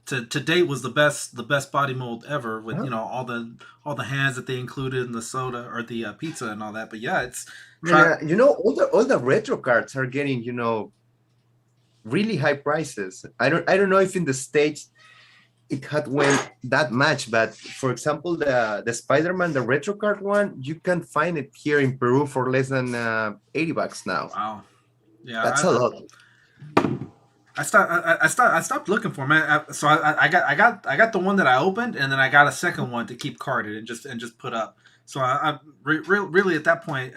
to date was the best body mold ever with all the hands that they included in the soda or the pizza and all that. But it's all the retro cards are getting really high prices. I don't know if in the States it had went that much, but for example, the Spider-Man, the retro card one, you can find it here in Peru for less than $80 now. Wow, yeah, that's a lot. I stopped looking for them. So I got the one that I opened, and then I got a second one to keep carded and just put up. So I really at that point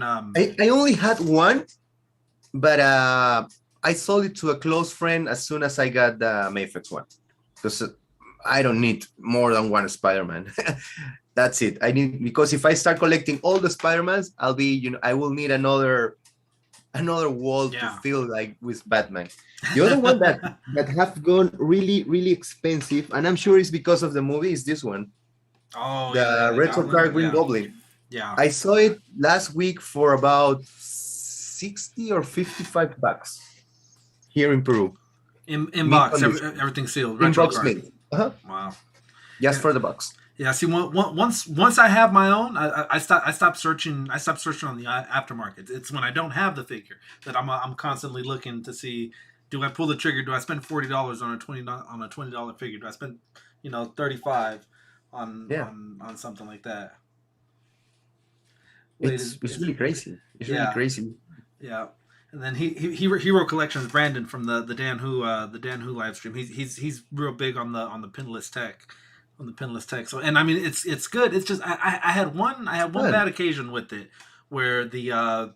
I only had one, but I sold it to a close friend as soon as I got the Mayfex one. Because I don't need more than one Spider-Man. That's it. Because if I start collecting all the Spider-Mans, I'll be, I will need another wall to fill like with Batman. The other one that have gone really, really expensive, and I'm sure it's because of the movie, is this one. Oh, the retro card Green Goblin. Yeah. I saw it last week for about $60 or $55 here in Peru. In box, everything sealed. In box made. Wow. Just for the box. Yeah. See, once I have my own, I stopped searching. I stopped searching on the aftermarket. It's when I don't have the figure that I'm constantly looking to see. Do I pull the trigger? Do I spend $40 on a $20 figure? Do I spend $35 on something like that? It's really crazy. It's really crazy. Yeah. And then Hero Collections, Brandon from the Dan Who live stream. He's real big on the pinless tech. So, and I mean it's good. It's just I had one bad occasion with it where the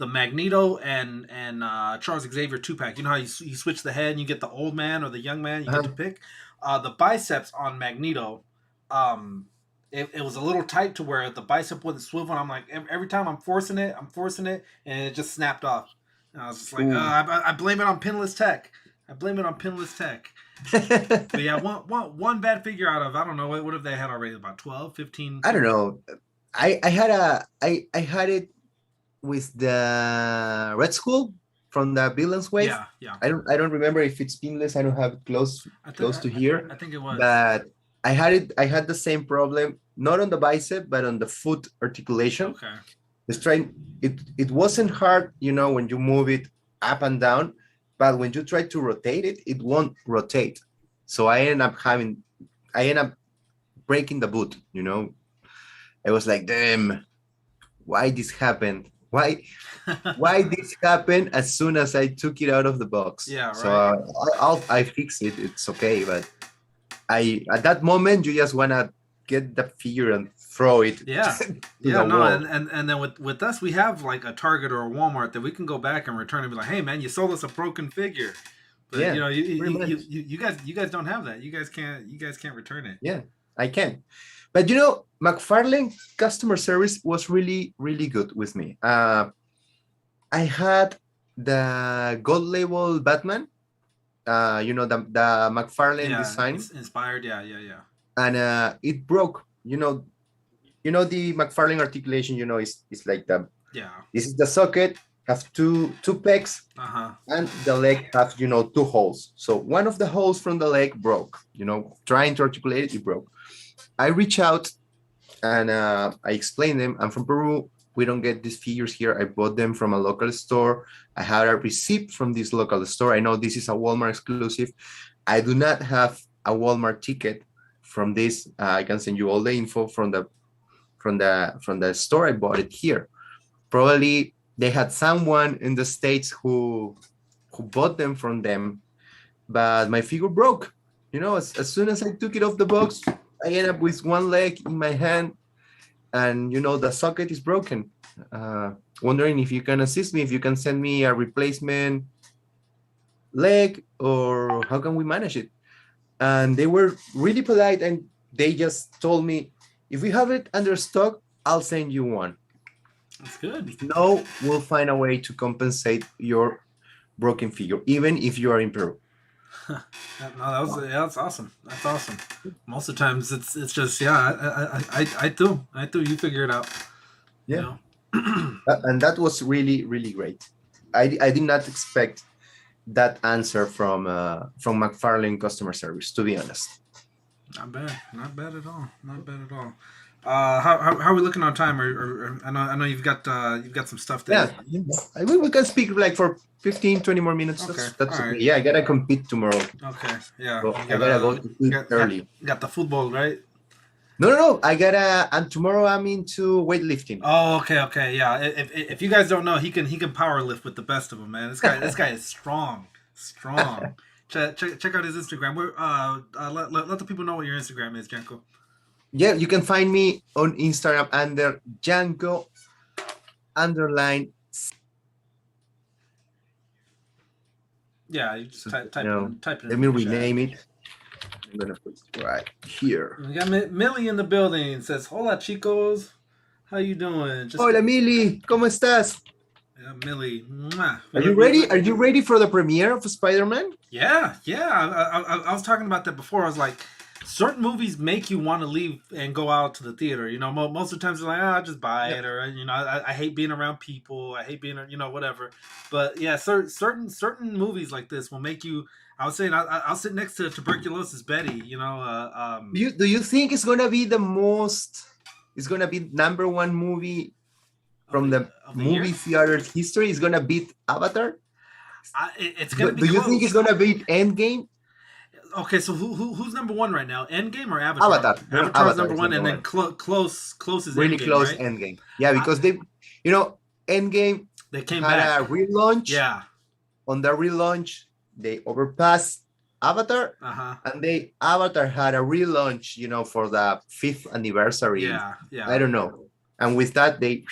Magneto and Charles Xavier 2-pack. You know how you switch the head and you get the old man or the young man, you get to pick. The biceps on Magneto, it was a little tight to where the bicep wouldn't swivel. I'm like, every time I'm forcing it, and it just snapped off. And I was just like, I blame it on pinless tech. But yeah, one bad figure out of, I don't know, what have they had already? About 12, 15? I don't know. I had it with the Red Skull from the villain's wave. Yeah, yeah. I don't remember if it's pinless. I don't have it close to here. I think it was. But I had the same problem, not on the bicep, but on the foot articulation. Okay. It wasn't hard, when you move it up and down, but when you try to rotate it, it won't rotate. So I end up breaking the boot. I was like, damn, why this happened? Why this happened as soon as I took it out of the box? Yeah, right. So I fix it. It's okay, but at that moment you just wanna get the figure and throw it. Yeah, and then with us, we have like a Target or a Walmart that we can go back and return and be like, hey man, you sold us a broken figure. But you guys don't have that. You guys can't return it. Yeah, I can. But McFarlane customer service was really, really good with me. I had the gold label Batman, the McFarlane design. Inspired, yeah. And it broke. The McFarlane articulation, is like this is the socket, have two pegs, and the leg have, 2 holes. So one of the holes from the leg broke, trying to articulate it broke. I reach out and I explain them. I'm from Peru. We don't get these figures here. I bought them from a local store. I had a receipt from this local store. I know this is a Walmart exclusive. I do not have a Walmart ticket from this. I can send you all the info from the store. I bought it here. Probably they had someone in the States who bought them from them, but my figure broke. As soon as I took it off the box, I end up with one leg in my hand, and the socket is broken. Wondering if you can assist me, if you can send me a replacement leg, or how can we manage it? And they were really polite, and they just told me, if we have it under stock, I'll send you one. That's good. If no, we'll find a way to compensate your broken figure, even if you are in Peru. That's awesome. That's awesome. Most of the times it's just I do. You figure it out. Yeah. And that was really, really great. I did not expect that answer from McFarlane customer service, to be honest. Not bad at all. How are we looking on time? Or I know you've got some stuff there. Yeah, we can speak like for 15-20 more minutes. Okay. That's all right. Yeah, I gotta compete tomorrow. Okay, yeah. So I gotta go to sleep early. You got the football, right? No. And tomorrow I'm into weightlifting. Oh, okay, yeah. If you guys don't know, he can power lift with the best of them, man. This guy is strong. Check out his Instagram. Let the people know what your Instagram is, Janko. Yeah, you can find me on Instagram under Janko _ Yeah, you just type it in. Let me rename it. I'm gonna put it right here. We got Millie in the building. Says, "Hola, chicos. How you doing?" Hola, Millie. ¿Cómo estás? Yeah, Millie. Mwah. Are you ready? Are you ready for the premiere of Spider-Man? Yeah. I was talking about that before. I was like, certain movies make you want to leave and go out to the theater. Most of the times you're like, I'll just buy it, or I hate being around people. I hate being, whatever. But yeah, certain movies like this will make you. I was saying I'll sit next to Tuberculosis Betty. Do you think it's gonna be It's gonna be #1 movie from the movie theater history? It's gonna beat Avatar. It's gonna be. Do you think it's gonna beat Endgame? Okay, so who's #1 right now? Endgame or Avatar? Avatar. Avatar's #1, and then close is really Endgame, close right? Endgame. Yeah, because they, Endgame they came had back. a relaunch. Yeah. On the relaunch, they overpassed Avatar, and Avatar had a relaunch, for the 5th anniversary. Yeah. I don't know. And with that, they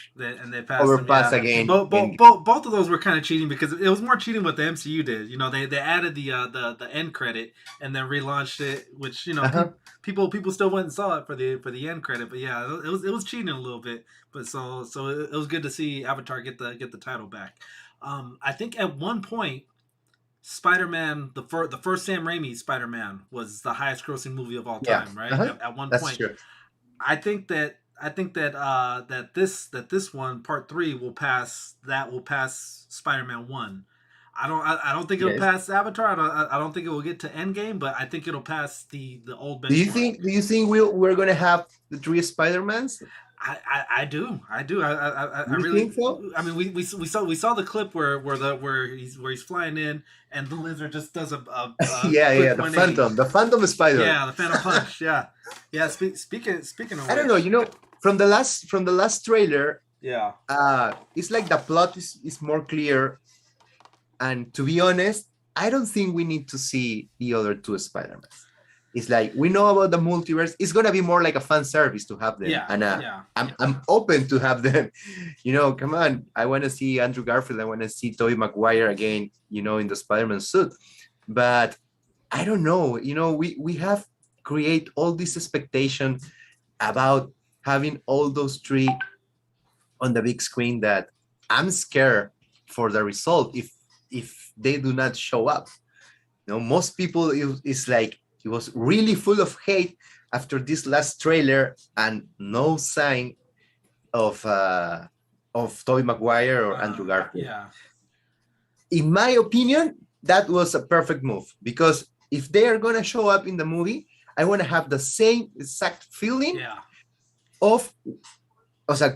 passed overpassed them, again. Both of those were kind of cheating because it was more cheating what the MCU did. They added the end credit and then relaunched it, which people still went and saw it for the end credit. But yeah, it was cheating a little bit. But so it was good to see Avatar get the title back. I think at one point, Spider-Man, the first Sam Raimi Spider-Man, was the highest grossing movie of all time, right? At one point, true. I think that this one, part 3, will pass Spider-Man 1. I don't think it'll pass Avatar. I don't think it will get to Endgame, but I think it'll pass the old benchmark. Do you think we're gonna have the 3 Spider-Mans? I do. I really think so? I mean, we saw the clip where he's flying in and the lizard just does a yeah, the Phantom Spider. Yeah, the Phantom Punch. Yeah. Speaking of, I don't know. You know, from the last trailer, yeah, it's like the plot is more clear. And to be honest, I don't think we need to see the other 2 Spider-Mans. It's like we know about the multiverse. It's gonna be more like a fan service to have them. Yeah, and I'm open to have them. You know, come on. I want to see Andrew Garfield. I want to see Tobey Maguire again. You know, in the Spider-Man suit. But I don't know. You know, we have create all this expectation about having all those 3 on the big screen that I'm scared for the result if they do not show up. You know, most people is like. He was really full of hate after this last trailer and no sign of Tobey Maguire or Andrew Garfield. Yeah. In my opinion, that was a perfect move because if they are gonna show up in the movie, I want to have the same exact feeling of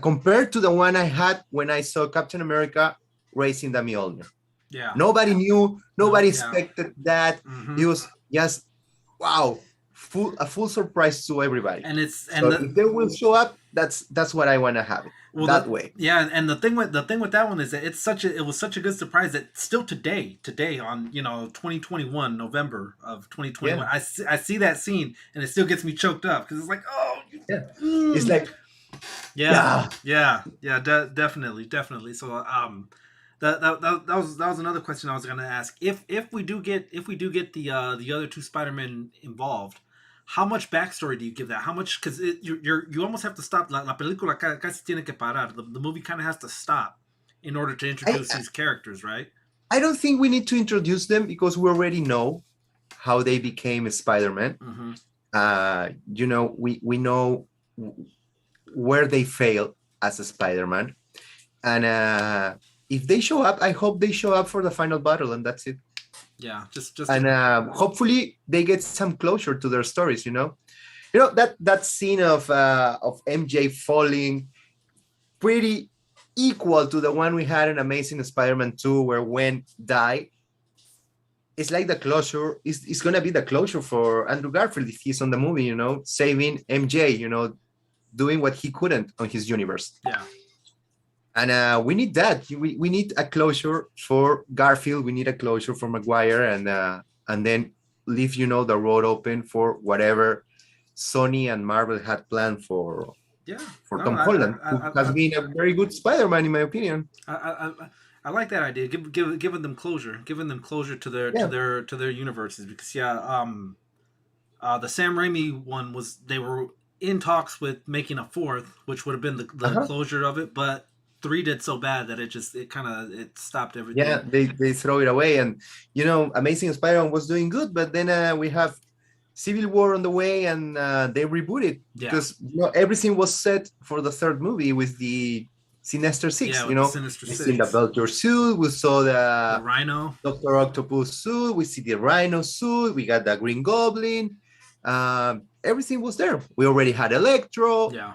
compared to the one I had when I saw Captain America raising the Mjolnir. Yeah. Nobody knew, nobody expected that. It was just wow, a full surprise to everybody. And if they will show up, that's what I want to have it way. Yeah, and the thing with that one is that it was such a good surprise that still today on 2021 November of 2021, I see that scene and it still gets me choked up because it's like it's like definitely. So that was another question I was going to ask. If we do get the other 2 Spider-Men involved, how much backstory do you give that? How much? Because you almost have to stop. La película casi tiene que parar. The movie kind of has to stop in order to introduce these characters, right? I don't think we need to introduce them because we already know how they became a Spider-Man. You know, we know where they failed as a Spider-Man, and if they show up, I hope they show up for the final battle, and that's it. Yeah, just and hopefully they get some closure to their stories. You know that scene of MJ falling, pretty equal to the one we had in Amazing Spider-Man 2, where Gwen died. It's like the closure. It's gonna be the closure for Andrew Garfield if he's on the movie. You know, saving MJ. You know, doing what he couldn't on his universe. Yeah. And we need that. We need a closure for Garfield. We need a closure for Maguire, and then leave the road open for whatever Sony and Marvel had planned for Tom Holland, who has been a very good Spider-Man in my opinion. I like that idea. Giving them closure, to their universes, because the Sam Raimi one they were in talks with making a 4th, which would have been the closure of it, but 3 did so bad that it stopped everything. Yeah, they throw it away, and Amazing Spider-Man was doing good, but then we have Civil War on the way, and they reboot it because everything was set for the 3rd movie with the Sinister Six. Sinister we Six. see the Belter suit, we saw the Rhino, Dr. Octopus suit, we see the Rhino suit, we got the Green Goblin. Everything was there. We already had Electro. Yeah.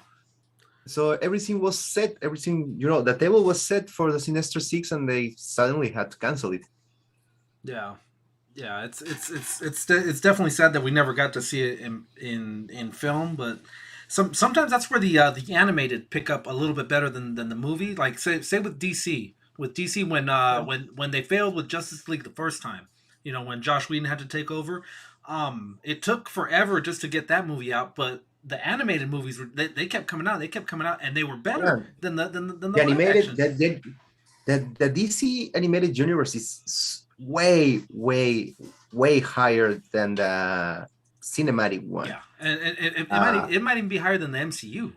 So everything was set. Everything, the table was set for the Sinister Six, and they suddenly had to cancel it. Yeah, it's definitely sad that we never got to see it in film. But sometimes that's where the animated pick up a little bit better than the movie. Like say with DC, when they failed with Justice League the first time, when Joss Whedon had to take over, it took forever just to get that movie out, but the animated movies they kept coming out, and they were better than the animated. The DC animated universe is way higher than the cinematic one. Yeah, and it might even be higher than the MCU.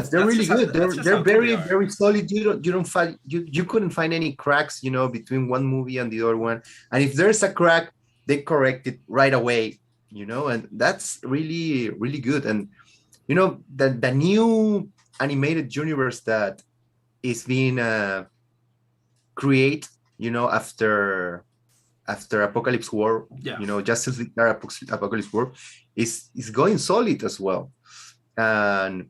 They're really good. They're very solid. You couldn't find any cracks, between one movie and the other one. And if there's a crack, they correct it right away. And that's really, really good. And the new animated universe that is being created you know, after Apocalypse War, Yeah. you know, Justice League Apocalypse War is going solid as well. And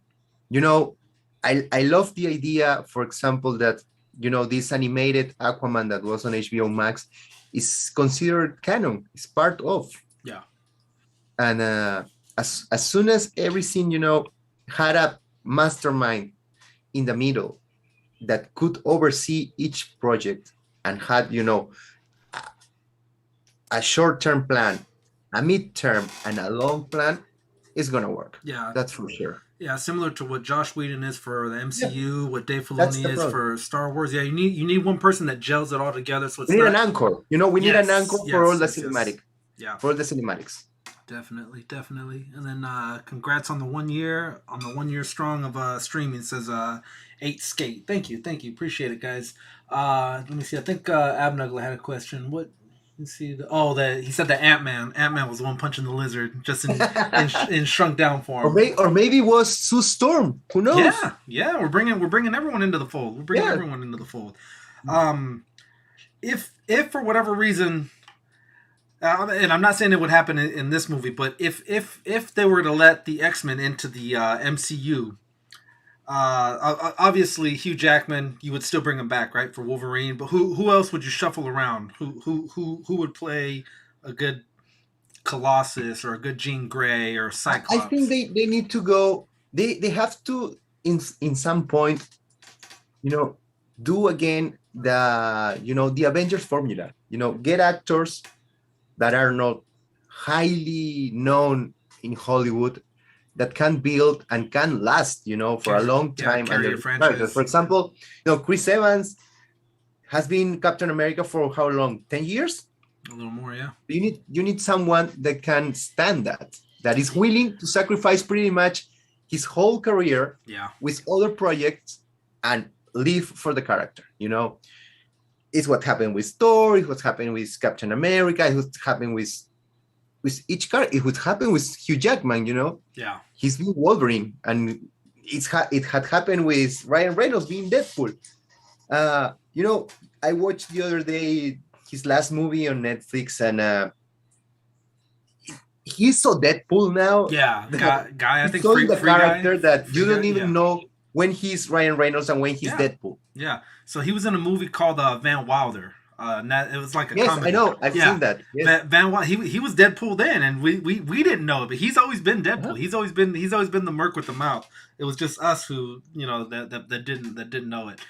you know, I love the idea, for example, that you know this animated Aquaman that was on HBO Max is considered canon. It's part of. Yeah. And as soon as everything, you know, had a mastermind in the middle that could oversee each project and had, you know, a short-term plan, a mid-term, and a long plan, it's gonna work. Yeah, that's for sure. Yeah, similar to what Josh Whedon is for the MCU, what Dave That's Filoni the is problem. for Star Wars. Yeah, you need one person that gels it all together. So it's We need not... an anchor. You know, we need an anchor for all the yes, cinematic. Yeah, for all the cinematics. Definitely. And then congrats on the 1 year, strong of streaming, says 8 Skate. Thank you. Appreciate it, guys. Let me see. I think Abnugler had a question. What? Let's see. He said that Ant-Man was the one punching the lizard just in shrunk down form. Or maybe it was Sue Storm. Who knows? Yeah. We're bringing everyone into the fold. If for whatever reason, and I'm not saying it would happen in this movie, but if they were to let the X-Men into the MCU, obviously Hugh Jackman, you would still bring him back, right, for Wolverine. But who else would you shuffle around? Who would play a good Colossus or a good Jean Grey or Cyclops? I think they need to go. They have to in some point, you know, do again the Avengers formula. You know, get actors that are not highly known in Hollywood, that can build and can last, you know, for a long time. Carry your franchise. For example, you know, Chris Evans has been Captain America for how long? 10 years? A little more, yeah. You need someone that can stand that is willing to sacrifice pretty much his whole career with other projects and live for the character, you know. It's what happened with Thor, it's what happened with Captain America, it's what happened with each character. It would happen with Hugh Jackman, you know. Yeah. He's been Wolverine, and it had happened with Ryan Reynolds being Deadpool. You know, I watched the other day his last movie on Netflix, and he's so Deadpool now. Yeah, guy. I think so the character guy, that you don't even know when he's Ryan Reynolds and when he's Deadpool. Yeah. So he was in a movie called Van Wilder. It was like a yes, comedy. I know. I've seen that. Yes. Van Wilder, he was Deadpool then, and we didn't know it, but he's always been Deadpool. He's always been the merc with the mouth. It was just us who, you know, that didn't know it.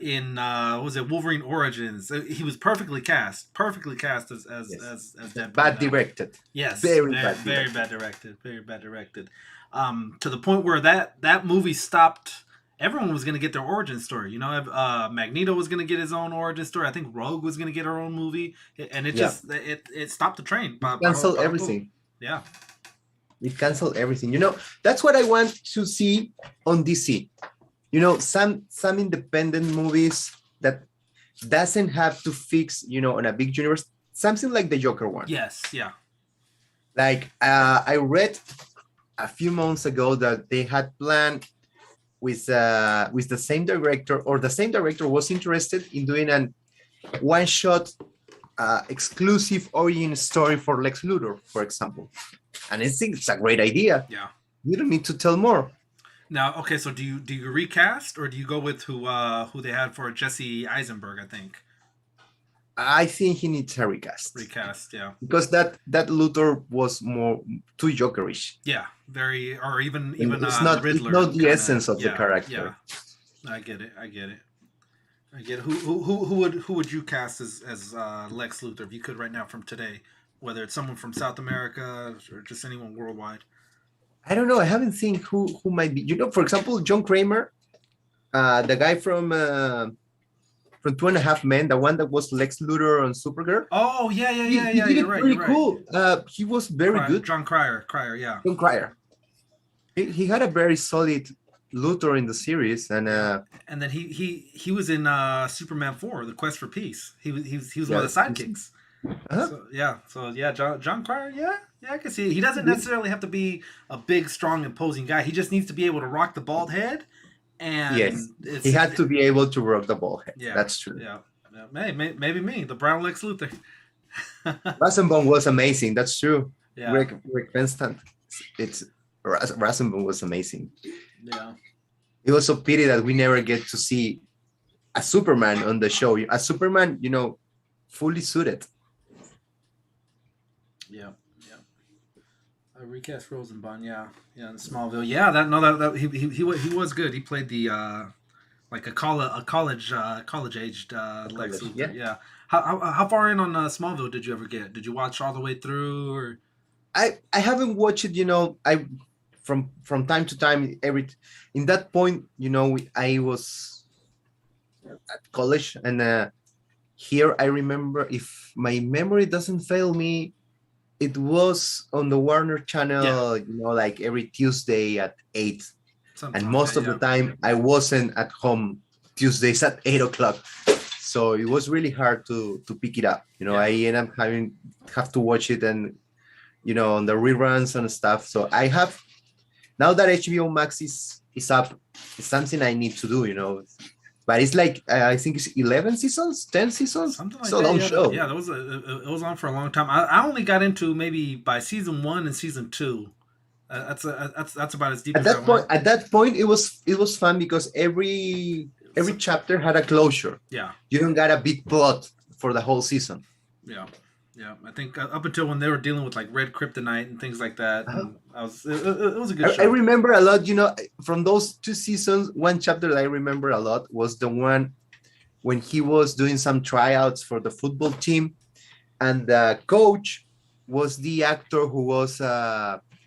In what was it, Wolverine Origins? He was perfectly cast as Deadpool. Bad directed. Yes, very bad directed. To the point where that movie stopped. Everyone was going to get their origin story. You know, Magneto was going to get his own origin story. I think Rogue was going to get her own movie. And it just it stopped the train. It canceled everything. Yeah. It canceled everything. You know, that's what I want to see on DC. You know, some independent movies that doesn't have to fix, you know, on a big universe. Something like the Joker one. Yes, yeah. Like, I read a few months ago that they had planned with the same director, or the same director was interested in doing an one-shot exclusive origin story for Lex Luthor, for example. And I think it's a great idea. Yeah. You don't need to tell more. Now, okay, so do you recast, or do you go with who they had for Jesse Eisenberg, I think? I think he needs a recast. Yeah. Because that Luthor was more too Jokerish. Yeah, very, or even it's not Riddler. It's not the essence of the character. Yeah, I get it. Who would you cast as Lex Luthor if you could right now from today? Whether it's someone from South America or just anyone worldwide. I don't know. I haven't seen who might be. You know, for example, John Kramer, the guy from 2.5 Men, the one that was Lex Luthor on Supergirl. Oh yeah. He did it pretty cool. He was very good. John Cryer, yeah. John Cryer. He had a very solid Luthor in the series, and then he was in Superman 4, The Quest for Peace. He was one of the sidekicks. John Cryer, yeah, I can see it. He doesn't necessarily have to be a big, strong, imposing guy. He just needs to be able to rock the bald head. And yes, he had to be able to rock the bald head. Yeah, that's true. Yeah, Maybe me, the brown Lex Luthor. Rasenbone was amazing. That's true. Yeah. Rick Vincent. Rasenbone was amazing. Yeah. It was so pity that we never get to see a Superman on the show. A Superman, fully suited. Yeah. Recast Rosenbaum. Yeah. In Smallville. Yeah. That he was good. He played the like a college aged Lex Luthor. Yeah. How far in on Smallville did you ever get? Did you watch all the way through, or? I haven't watched it. I from time to time. In that point, I was at college, and here I remember, if my memory doesn't fail me, it was on the Warner Channel. Like every Tuesday at 8. And most of the time, I wasn't at home Tuesdays at 8 o'clock. So it was really hard to pick it up. I end up have to watch it and, on the reruns and stuff. So I have, now that HBO Max is up, it's something I need to do, But it's like, I think it's 11 seasons, 10 seasons? Something like so that. Long Yeah, show. Yeah, it was on for a long time. I only got into maybe by season 1 and season 2. That's about as deep as I went. At that point, it was fun because every chapter had a closure. Yeah. You don't got a big plot for the whole season. Yeah. I think up until when they were dealing with like red kryptonite and things like that, and it was a good show. I remember a lot. From those 2 seasons, one chapter that I remember a lot was the one when he was doing some tryouts for the football team, and the coach was the actor who was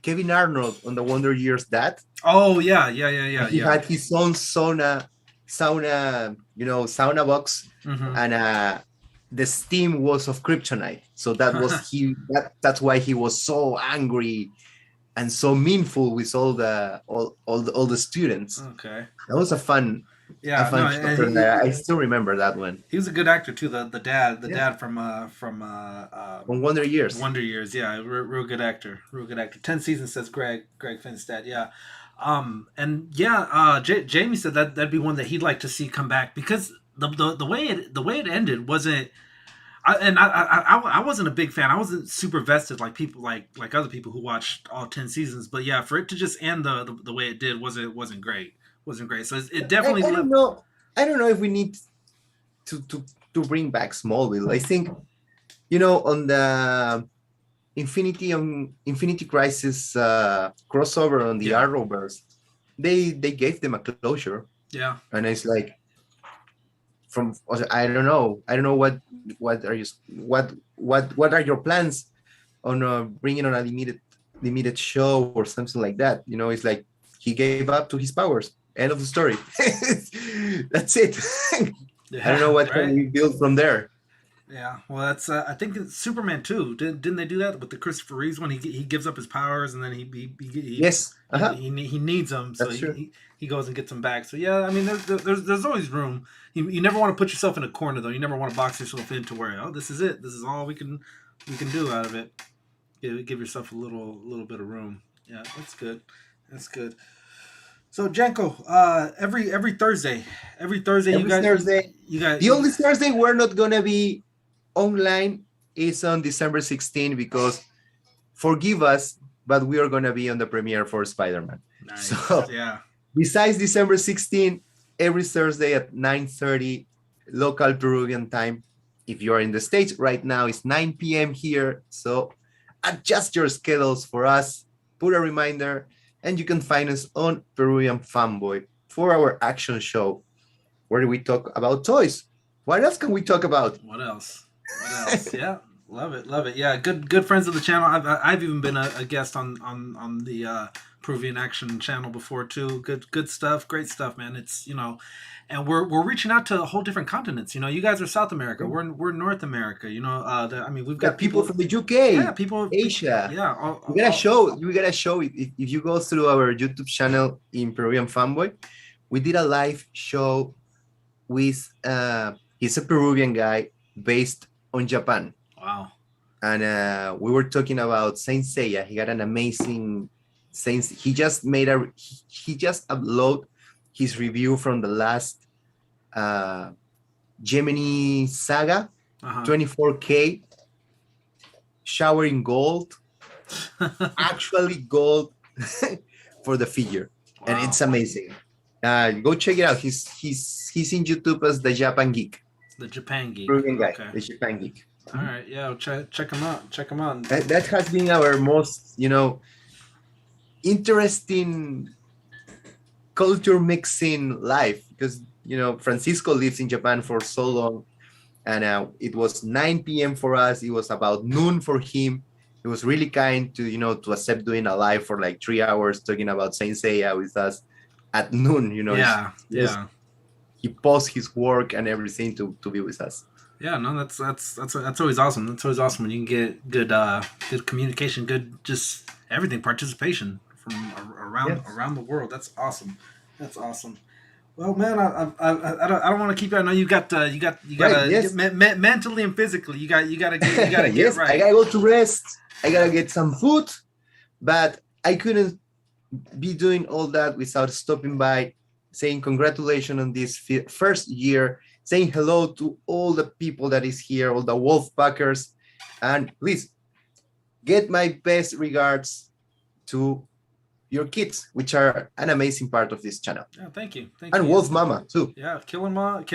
Kevin Arnold on the Wonder Years dad. Oh yeah. He had his own sauna box, and the steam was of kryptonite. So that was that's why he was so angry and so meanful with all the students. Okay. That was a fun chapter. I still remember that one. He was a good actor too. The dad from Wonder Years. Wonder Years, yeah, real good actor. 10 seasons, says Greg Finstad. Yeah. Jamie said that'd be one that he'd like to see come back, because the way it ended wasn't. I wasn't a big fan. I wasn't super vested like people like other people who watched all 10 seasons. But yeah, for it to just end the way it did wasn't great. So it definitely. I don't know if we need to bring back Smallville. I think on the Infinity Crisis crossover on the Arrowverse, they gave them a closure. Yeah, and it's like. I don't know what are your plans on bringing on a limited show or something like that. It's like he gave up to his powers. End of the story. That's it. I don't know what can we build from there. Yeah, well, that's I think it's Superman 2. Didn't they do that with the Christopher Reeves one? He gives up his powers and then he yes, he needs them, so he goes and gets them back. So yeah, I mean, there's always room. You never want to put yourself in a corner though. You never want to box yourself into where this is it. This is all we can do out of it. Give yourself a little bit of room. Yeah, that's good. So Janko, every Thursday, you guys. The only Thursday we're not gonna be online is on December 16th, because forgive us, but we are gonna be on the premiere for Spider-Man. Nice. So yeah. Besides December 16th, every Thursday at 9:30 local Peruvian time. If you're in the States right now, it's 9 p.m. here. So adjust your schedules for us. Put a reminder. And you can find us on Peruvian Fanboy for our action show, where we talk about toys. What else can we talk about? What else? Yeah, love it. Yeah, good friends of the channel. I've even been a guest on the Peruvian Action channel before too. Good stuff, great stuff, man. It's and we're reaching out to whole different continents. You guys are South America. We're North America. We've got people from the UK. Yeah, people Asia. Yeah, we gotta show if you go through our YouTube channel in Peruvian Fanboy, we did a live show with he's a Peruvian guy based on Japan. Wow. And we were talking about Saint Seiya. He got an amazing he just uploaded his review from the last Gemini Saga, Uh-huh. 24K, showering gold, actually gold for the figure, and it's amazing. Go check it out. He's in YouTube as the Japan Geek. The Japan Geek. Peruvian guy, Okay. the Japan Geek. All right, yeah, check him out. Check him out. That has been our most, interesting culture mixing life, because Francisco lives in Japan for so long, and it was 9 p.m. for us. It was about noon for him. He was really kind to accept doing a live for like 3 hours talking about Saint Seiya with us at noon. Yeah. He paused his work and everything to be with us. Yeah, no, that's always awesome. That's always awesome when you can get good communication, good just everything, participation from around the world. That's awesome. That's awesome. Well, man, I don't want to keep you. I know you gotta Right, yes. mentally and physically. You gotta get yes, right. I gotta go to rest. I gotta get some food, but I couldn't be doing all that without stopping by, saying congratulations on this first year, saying hello to all the people that is here, all the WOLFPACKERS, and please get my best regards to your kids, which are an amazing part of this channel. Yeah, thank you. And Wolf Mama too. Yeah, Killer Mike,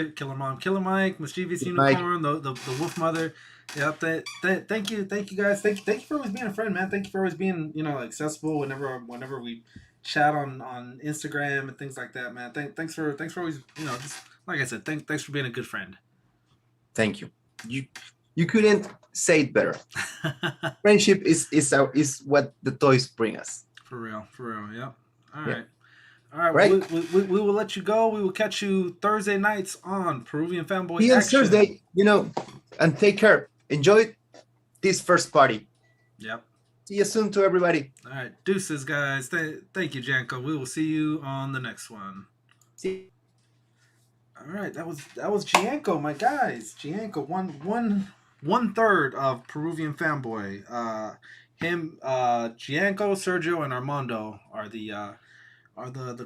Mischievous Unicorn, the Wolf Mother. Yeah, thank you guys. Thank you for always being a friend, man. Thank you for always being accessible whenever we chat on Instagram and things like that, man. Thanks for always just like I said, thanks for being a good friend. Thank you. You couldn't say it better. Friendship is what the toys bring us. For real, yeah. All Yeah. right. All right, Right. we will let you go. We will catch you Thursday nights on Peruvian Fanboy See you on Action. Thursday, and take care. Enjoy this first party. Yep. See you soon to everybody. All right, deuces, guys. Thank you, Janko. We will see you on the next one. See. All right, that was Gianco, my guys. Gianco, one third of Peruvian Fanboy. Gianco, Sergio, and Armando are the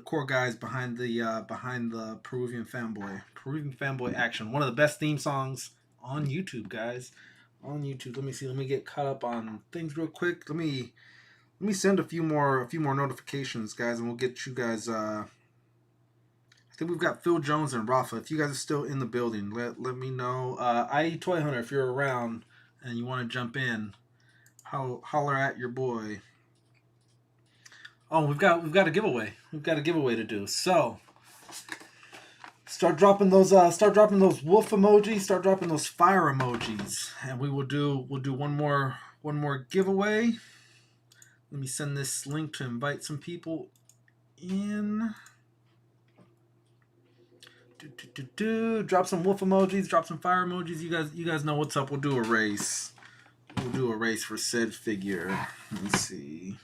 core guys behind the Peruvian Fanboy Action. One of the best theme songs on YouTube, guys. On YouTube. Let me see. Let me get caught up on things real quick. Let me send a few more notifications, guys, and we'll get you guys. I think we've got Phil Jones and Rafa. If you guys are still in the building, let me know. IE Toy Hunter, if you're around and you want to jump in, holler at your boy. Oh, we've got a giveaway. We've got a giveaway to do. So start dropping those wolf emojis. Start dropping those fire emojis, and we'll do one more giveaway. Let me send this link to invite some people in. Drop some wolf emojis. Drop some fire emojis. You guys know what's up. We'll do a race. We'll do a race for said figure. Let me see.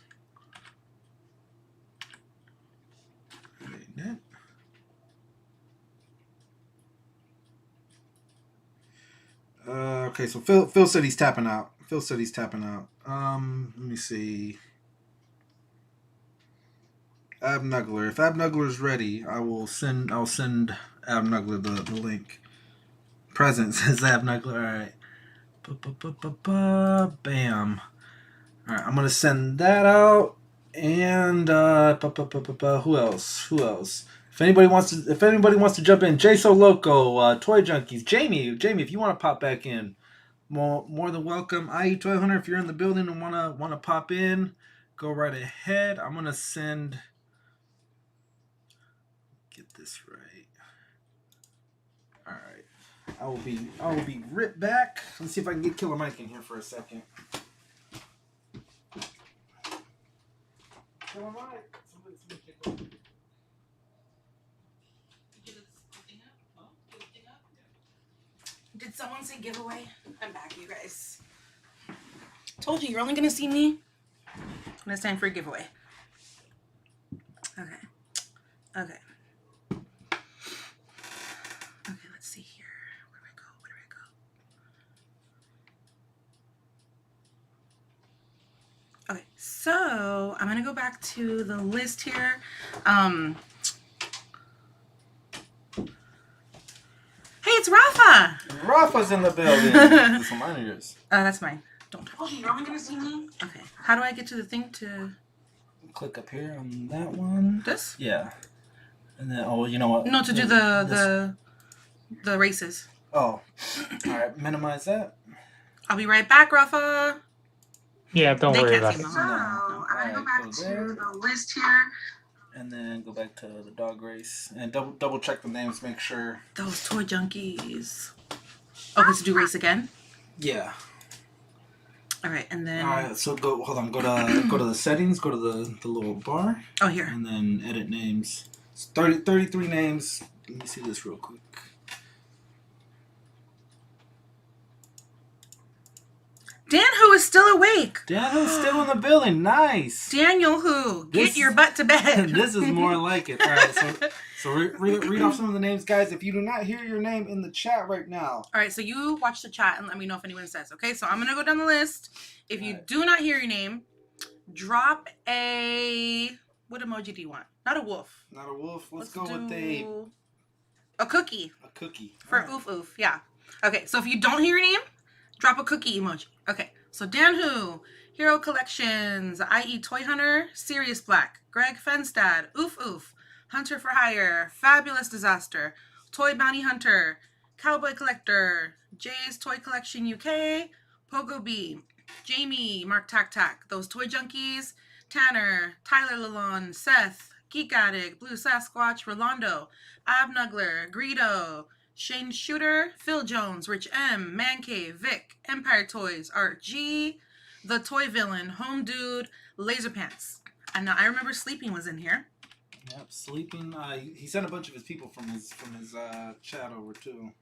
Okay, so Phil said he's tapping out. Let me see. Abnuggler. If Abnuggler is ready, I'll send Abnuggler the link. Present says Abnuggler. All right. Bam. All right, I'm gonna send that out. And who else? If anybody wants to jump in, Jaso Loco, Toy Junkies, Jamie, if you want to pop back in, more than welcome. IE Toy Hunter, if you're in the building and wanna pop in, go right ahead. I'm gonna send. Get this right. All right, I will be right back. Let's see if I can get Killer Mike in here for a second. Killer Mike. Did someone say giveaway? I'm back, you guys. Told you, you're only gonna see me when it's time for a giveaway. Okay. Okay, let's see here. Where do I go? Okay, so I'm gonna go back to the list here. Hey, it's Rafa. Rafa's in the building. This one mine or yours? That's mine. Don't touch. Oh, you're only gonna see me? Okay. How do I get to the thing to... Click up here on that one. This? Yeah. And then, oh, you know what? No, to do the races. Oh. All right, minimize that. I'll be right back, Rafa. Yeah, don't worry about it. So, I'm gonna go back to the list here. And then go back to the dog race. And double check the names, make sure. Those toy junkies. Okay, so do race again? Yeah. All right, and then... All right, so go to the settings, go to the little bar. Oh, here. And then edit names. It's 33 names. Let me see this real quick. Dan Who is still awake. Dan Who's still in the building. Nice. Daniel Who, get your butt to bed. This is more like it. All right, so read off some of the names, guys. If you do not hear your name in the chat right now. All right, so you watch the chat and let me know if anyone says, okay? So I'm going to go down the list. If you do not hear your name, drop a... What emoji do you want? Not a wolf. Not a wolf. Let's go with a cookie. A cookie. For oof oof, yeah. Okay, so if you don't hear your name, drop a cookie emoji. Okay, so Dan Who, Hero Collections, i.e. Toy Hunter, Sirius Black, Greg Fenstad, Oof Oof, Hunter for Hire, Fabulous Disaster, Toy Bounty Hunter, Cowboy Collector, Jay's Toy Collection UK, Pogo B, Jamie, Mark Tac Tac, Those Toy Junkies, Tanner, Tyler Lalonde, Seth, Geek Addict, Blue Sasquatch, Rolando, Abnuggler, Greedo, Shane Shooter, Phil Jones, Rich M, Man Cave, Vic, Empire Toys, Art G, The Toy Villain, Home Dude, Laser Pants. And now I remember Sleeping was in here. Yep, Sleeping. He sent a bunch of his people from his chat over too.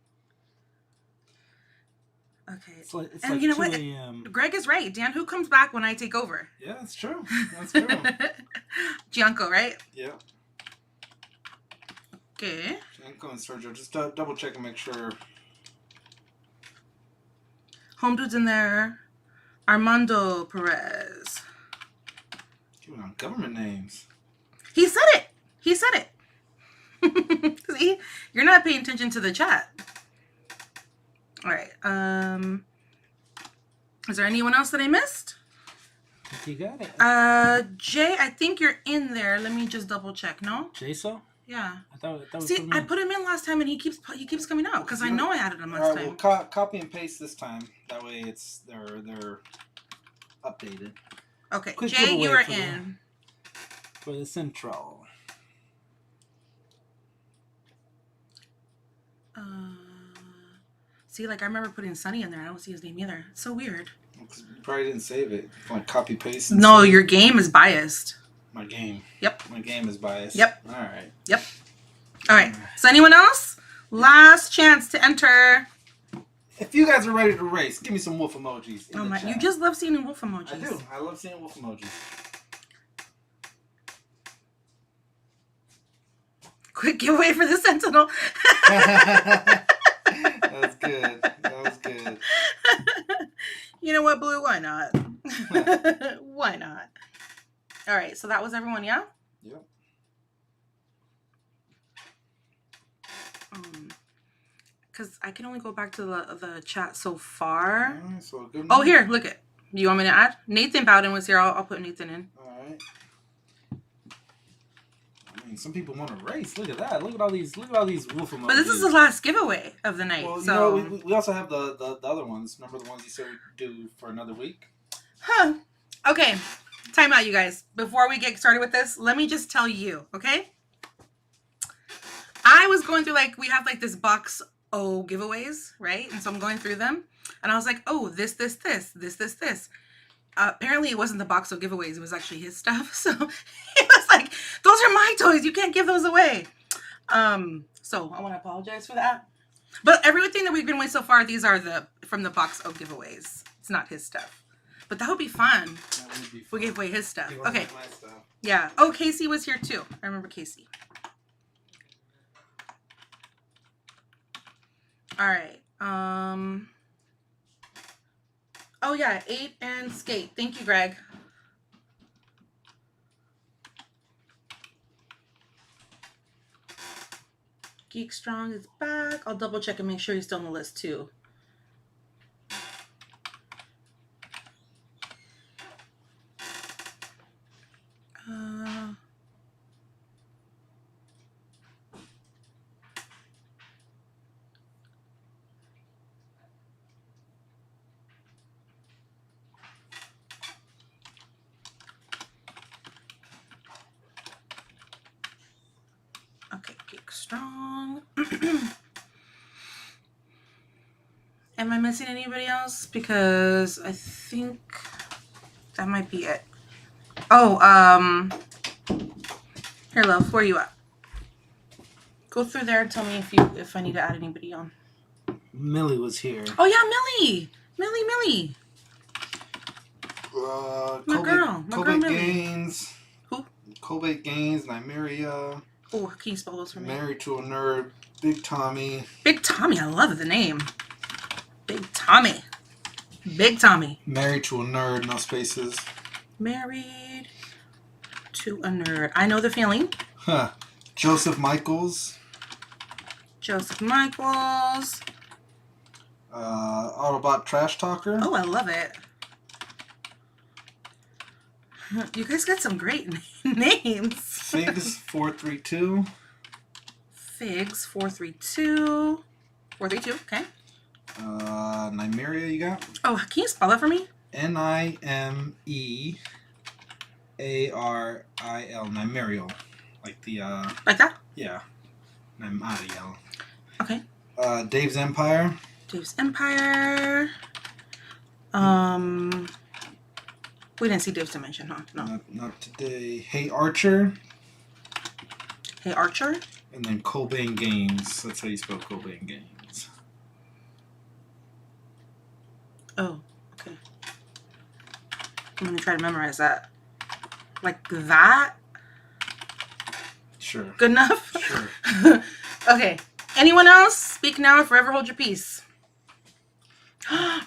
Okay. It's and like you know 2 what? a.m. Greg is right. Dan Who comes back when I take over. Yeah, that's true. That's true. Gianco, right? Yeah. Okay. Gianco and Sergio. Just double check and make sure. Home Dude's in there. Armando Perez. Giving on government names. He said it. He said it. See? You're not paying attention to the chat. All right. Is there anyone else that I missed? You got it. Jay, I think you're in there. Let me just double check. No? Jaso? Yeah. I thought See, I put him in last time, and he keeps coming out because I know I added him last time. Well, copy and paste this time. That way, they're updated. Okay, Quick Jay, giveaway you are for in. For the central. See, like I remember putting Sunny in there. I don't see his name either. It's so weird. You probably didn't save it. Like copy paste. No, your game is biased. My game. Yep. My game is biased. Yep. All right. Yep. All right. So anyone else? Last chance to enter. If you guys are ready to race, give me some wolf emojis. Oh my! You just love seeing wolf emojis. I do. I love seeing wolf emojis. Quick giveaway for the Sentinel. That was good. That was good. You know what, Blue? Why not? Why not? All right. So that was everyone, yeah? Yep. Because I can only go back to the chat so far. Right, so good oh, here, look it. Do you want me to add? Nathan Bowden was here. I'll put Nathan in. All right. I mean, some people want to race. Look at that. Look at all these wolf emojis. But this is the last giveaway of the night. Well, so you know, we also have the other ones. Remember the ones you said we'd do for another week? Huh. Okay. Time out, you guys. Before we get started with this, let me just tell you, okay? I was going through, like, we have, like, this box O giveaways, right? And so I'm going through them. And I was like, oh, this. Apparently, it wasn't the box O giveaways. It was actually his stuff. So it was like, those are my toys. You can't give those away. So I want to apologize for that. But everything that we've been with so far, these are from the box O giveaways. It's not his stuff. But that would be fun. That would be fun. We gave away his stuff. He Okay. wasn't my stuff. Yeah. Oh, Casey was here too. I remember Casey. All right. Oh yeah, 8 and Skate. Thank you, Greg. Geek Strong is back. I'll double check and make sure he's still on the list too. Okay, Geek Strong. Am I missing anybody else? Because I think that might be it. Oh, here, love, where are you at? Go through there and tell me if I need to add anybody on. Millie was here. Oh yeah, Millie. Millie. My girl Kobe Millie. Gaines. Who? Kobe Gaines, Nymeria. Oh, can you spell those for me? Married to a Nerd. Big Tommy. Big Tommy, I love the name. Big Tommy. Married to a Nerd, no spaces. Married to a Nerd. I know the feeling. Huh. Joseph Michaels. Autobot Trash Talker. Oh, I love it. You guys got some great names. Figs 432. Figs 432. 432, okay. Nymeria, you got? Oh, can you spell that for me? Nimearil. Nymeria. Like the like that? Yeah. Nymeria. Okay. Dave's Empire. We didn't see Dave's Dimension, huh? No. Not today. Hey Archer. And then Cobain Games. That's how you spell Cobain Games. Oh, okay. I'm gonna try to memorize that. Like that? Sure. Good enough? Sure. Okay. Anyone else? Speak now or forever hold your peace.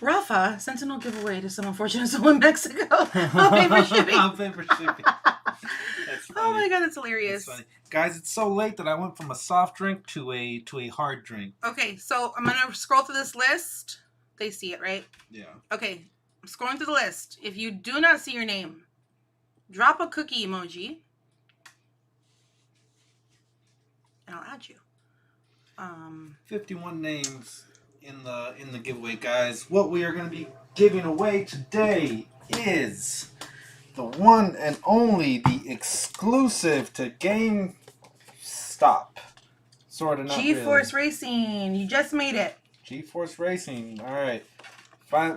Rafa, Sentinel giveaway to some unfortunate soul in Mexico. I'll pay for shipping. Oh my god, that's hilarious. That's funny. Guys, it's so late that I went from a soft drink to a hard drink. Okay, so I'm gonna scroll through this list. They see it, right? Yeah. Okay, I'm scrolling through the list. If you do not see your name, drop a cookie emoji, and I'll add you. 51 names in the giveaway, guys. What we are going to be giving away today is the one and only, the exclusive to GameStop. Sort of, not GeForce really. Racing. You just made it. GeForce Racing. All right.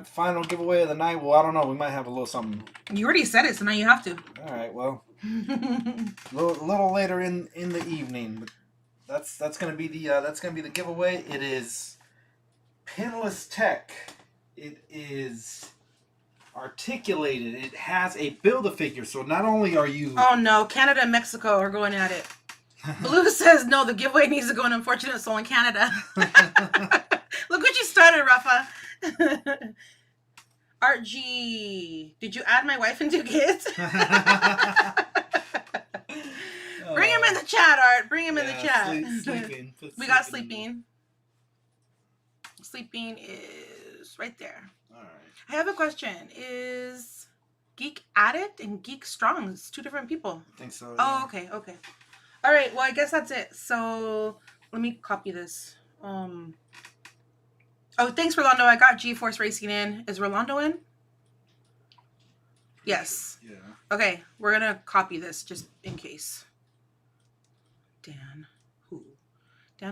Final giveaway of the night. Well, I don't know. We might have a little something. You already said it, so now you have to. All right. Well, a little later in the evening. But that's gonna be the giveaway. It is Pinless Tech. It is articulated. It has a Build-A-Figure. So not only are you... Oh no, Canada and Mexico are going at it. Blue says no, the giveaway needs to go an unfortunate soul in Canada. Look what you started, Rafa. Art G, did you add my wife and 2 kids? Bring him in the chat, Art. Bring him in the chat. Sleeping. We got sleeping. Sleeping is right there. All right. I have a question. Is Geek Addict and Geek Strong 2 different people? I think so. Oh, okay. All right. Well, I guess that's it. So let me copy this. Oh, thanks, Rolando. I got GeForce Racing in. Is Rolando in? Yes. Yeah. Okay. We're gonna copy this just in case. Dan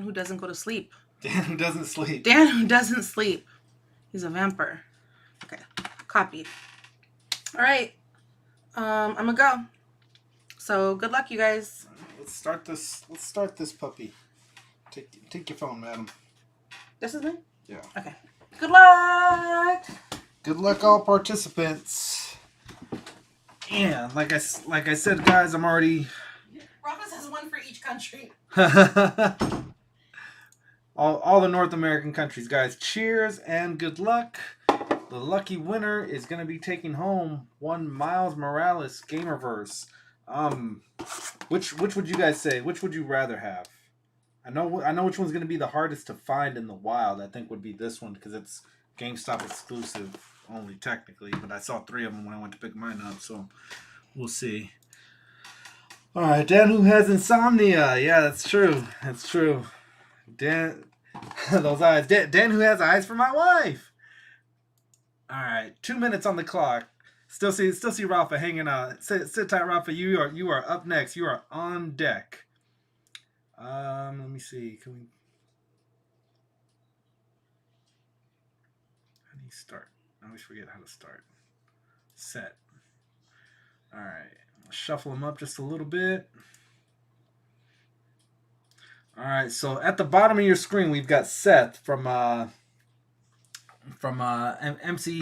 who doesn't go to sleep. Dan who doesn't sleep. He's a vampire. Okay. Copied. All right. I'm gonna go. So good luck, you guys. Let's start this puppy. Take your phone, madam. This is me? Yeah. Okay. Good luck. Good luck, all participants. Yeah, like I said, guys, I'm already. Rafa says 1 for each country. all the North American countries, guys. Cheers and good luck. The lucky winner is going to be taking home 1 Miles Morales Gamerverse. Which would you guys say? Which would you rather have? I know which one's gonna be the hardest to find in the wild. I think would be this one because it's GameStop exclusive only technically. But I saw 3 of them when I went to pick mine up, so we'll see. All right, Dan, who has insomnia? Yeah, that's true. That's true. Dan, those eyes. Dan, who has eyes for my wife. All right, 2 minutes on the clock. Still see Rafa hanging out. Sit tight, Rafa. You are up next. You are on deck. Let me see. Can we? How do you start? I always forget how to start. Set. All right. Shuffle them up just a little bit. All right. So at the bottom of your screen, we've got Seth from MCE,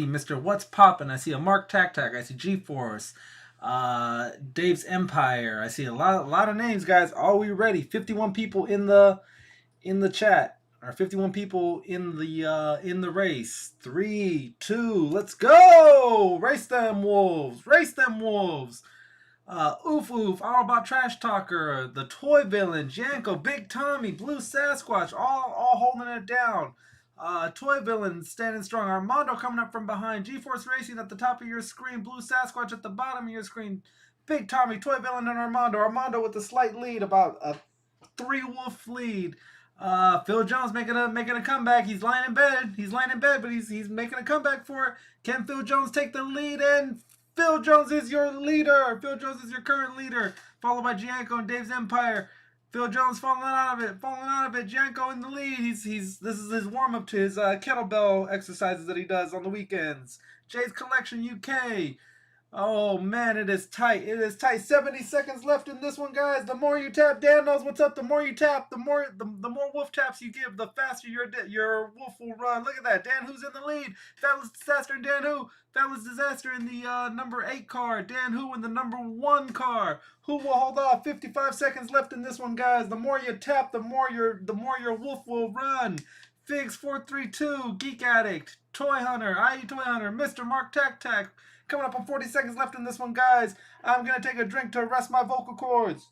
Mr. What's Poppin'. I see a Mark Tac Tac. I see G-Force. Dave's Empire. I see a lot of names, guys. Are we ready? 51 people in the chat. Or 51 people in the race. 3, 2, let's go! Race them wolves! Race them wolves! Oof Oof, All About Trash Talker, The Toy Villain, Janko, Big Tommy, Blue Sasquatch, all holding it down. Toy Villain standing strong. Armando coming up from behind. G-Force Racing at the top of your screen. Blue Sasquatch at the bottom of your screen. Big Tommy, Toy Villain, and Armando. Armando with a slight lead, about a 3-wolf lead. Phil Jones making a comeback. He's lying in bed, but he's making a comeback for it. Can Phil Jones take the lead? And Phil Jones is your leader. Phil Jones is your current leader, followed by Gianco and Dave's Empire. Phil Jones falling out of it. Gianco in the lead. This is his warm up to his kettlebell exercises that he does on the weekends. Jay's Collection UK. Oh man, it is tight. 70 seconds left in this one, guys. The more you tap, Dan knows what's up. The more you tap, the more wolf taps you give, the faster your wolf will run. Look at that. Dan Who's in the lead. Fabulous Disaster and Dan Who. Fabulous Disaster in the number 8 car. Dan Who in the number 1 car. Who will hold off? 55 seconds left in this one, guys. The more you tap, the more your wolf will run. Figs 432, Geek Addict, Toy Hunter, IE Toy Hunter, Mr. Mark Tac Tac. Coming up on 40 seconds left in this one, guys. I'm going to take a drink to rest my vocal cords.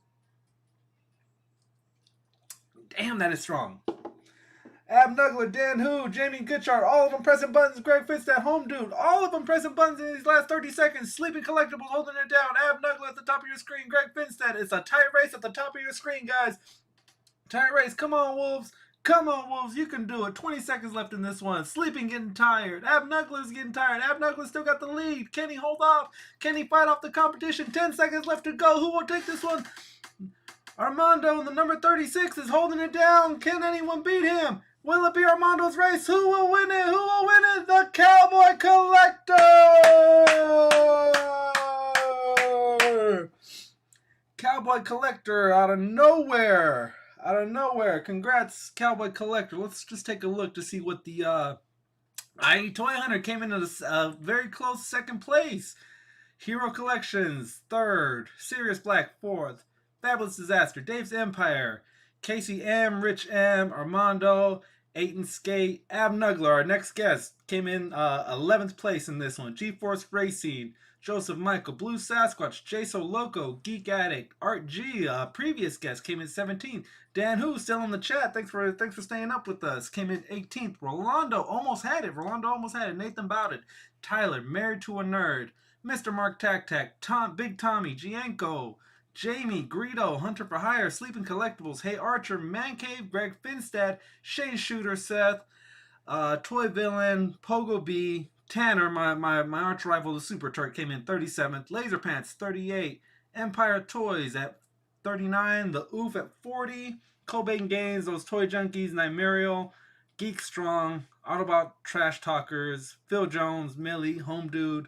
Damn, that is strong. Ab Nuggler, Dan Who, Jamie Goodchart, all of them pressing buttons. Greg Fitzdat, Home Dude, all of them pressing buttons in these last 30 seconds. Sleeping Collectibles holding it down. Ab Nuggler at the top of your screen. Greg Fitzdat. It's a tight race at the top of your screen, guys. Tight race. Come on, Wolves. Come on, Wolves, you can do it. 20 seconds left in this one. Sleeping, getting tired. Ab Nuggler's getting tired. Ab Nuggler still got the lead. Can he hold off? Can he fight off the competition? 10 seconds left to go. Who will take this one? Armando in the number 36 is holding it down. Can anyone beat him? Will it be Armando's race? Who will win it? Who will win it? The Cowboy Collector! Cowboy Collector out of nowhere. Congrats, Cowboy Collector. Let's just take a look to see what the IE Toy Hunter came into this very close second place. Hero Collections 3rd, Sirius Black 4th, Fabulous Disaster, Dave's Empire, Casey M, Rich M, Armando, Aiton Skate, Ab Nuggler, our next guest, came in 11th place in this one. G-Force Racing, Joseph Michael, Blue Sasquatch, Jaso Loco, Geek Addict, Art G, previous guest, came in 17th. Dan Who, still in the chat. Thanks for staying up with us. Came in 18th. Rolando almost had it. Nathan Bowden, Tyler, Married to a Nerd, Mr. Mark Tac Tac, Big Tommy, Gianco, Jamie, Greedo, Hunter for Hire, Sleeping Collectibles, Hey Archer, Man Cave, Greg Finstad, Shane Shooter, Seth, Toy Villain, Pogo B, Tanner, my arch rival, the Super Turk, came in 37th. Laser Pants, 38. Empire Toys at 39. The Oof at 40. Cobain Games, those Toy Junkies, Nymerio, Geek Strong, Autobot Trash Talkers, Phil Jones, Millie, Home Dude,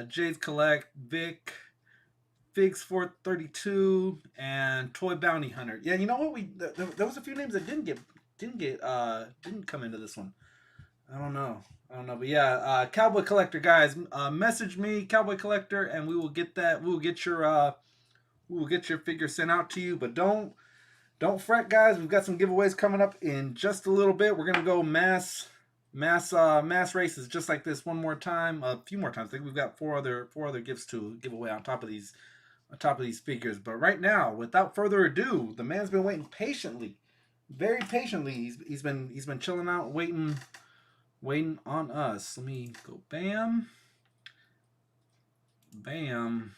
Jay's Collect, Vic, Figs 432, and Toy Bounty Hunter. Yeah, you know what? There was a few names that didn't come into this one. I don't know, but yeah, Cowboy Collector, guys, message me, Cowboy Collector, and we will get that. We will get your figure sent out to you. But don't fret, guys. We've got some giveaways coming up in just a little bit. We're gonna go mass races just like this one more time, a few more times. I think we've got four other gifts to give away on top of these these figures. But right now, without further ado, the man's been waiting patiently, very patiently. He's been chilling out, waiting on us. Let me go. Bam, bam,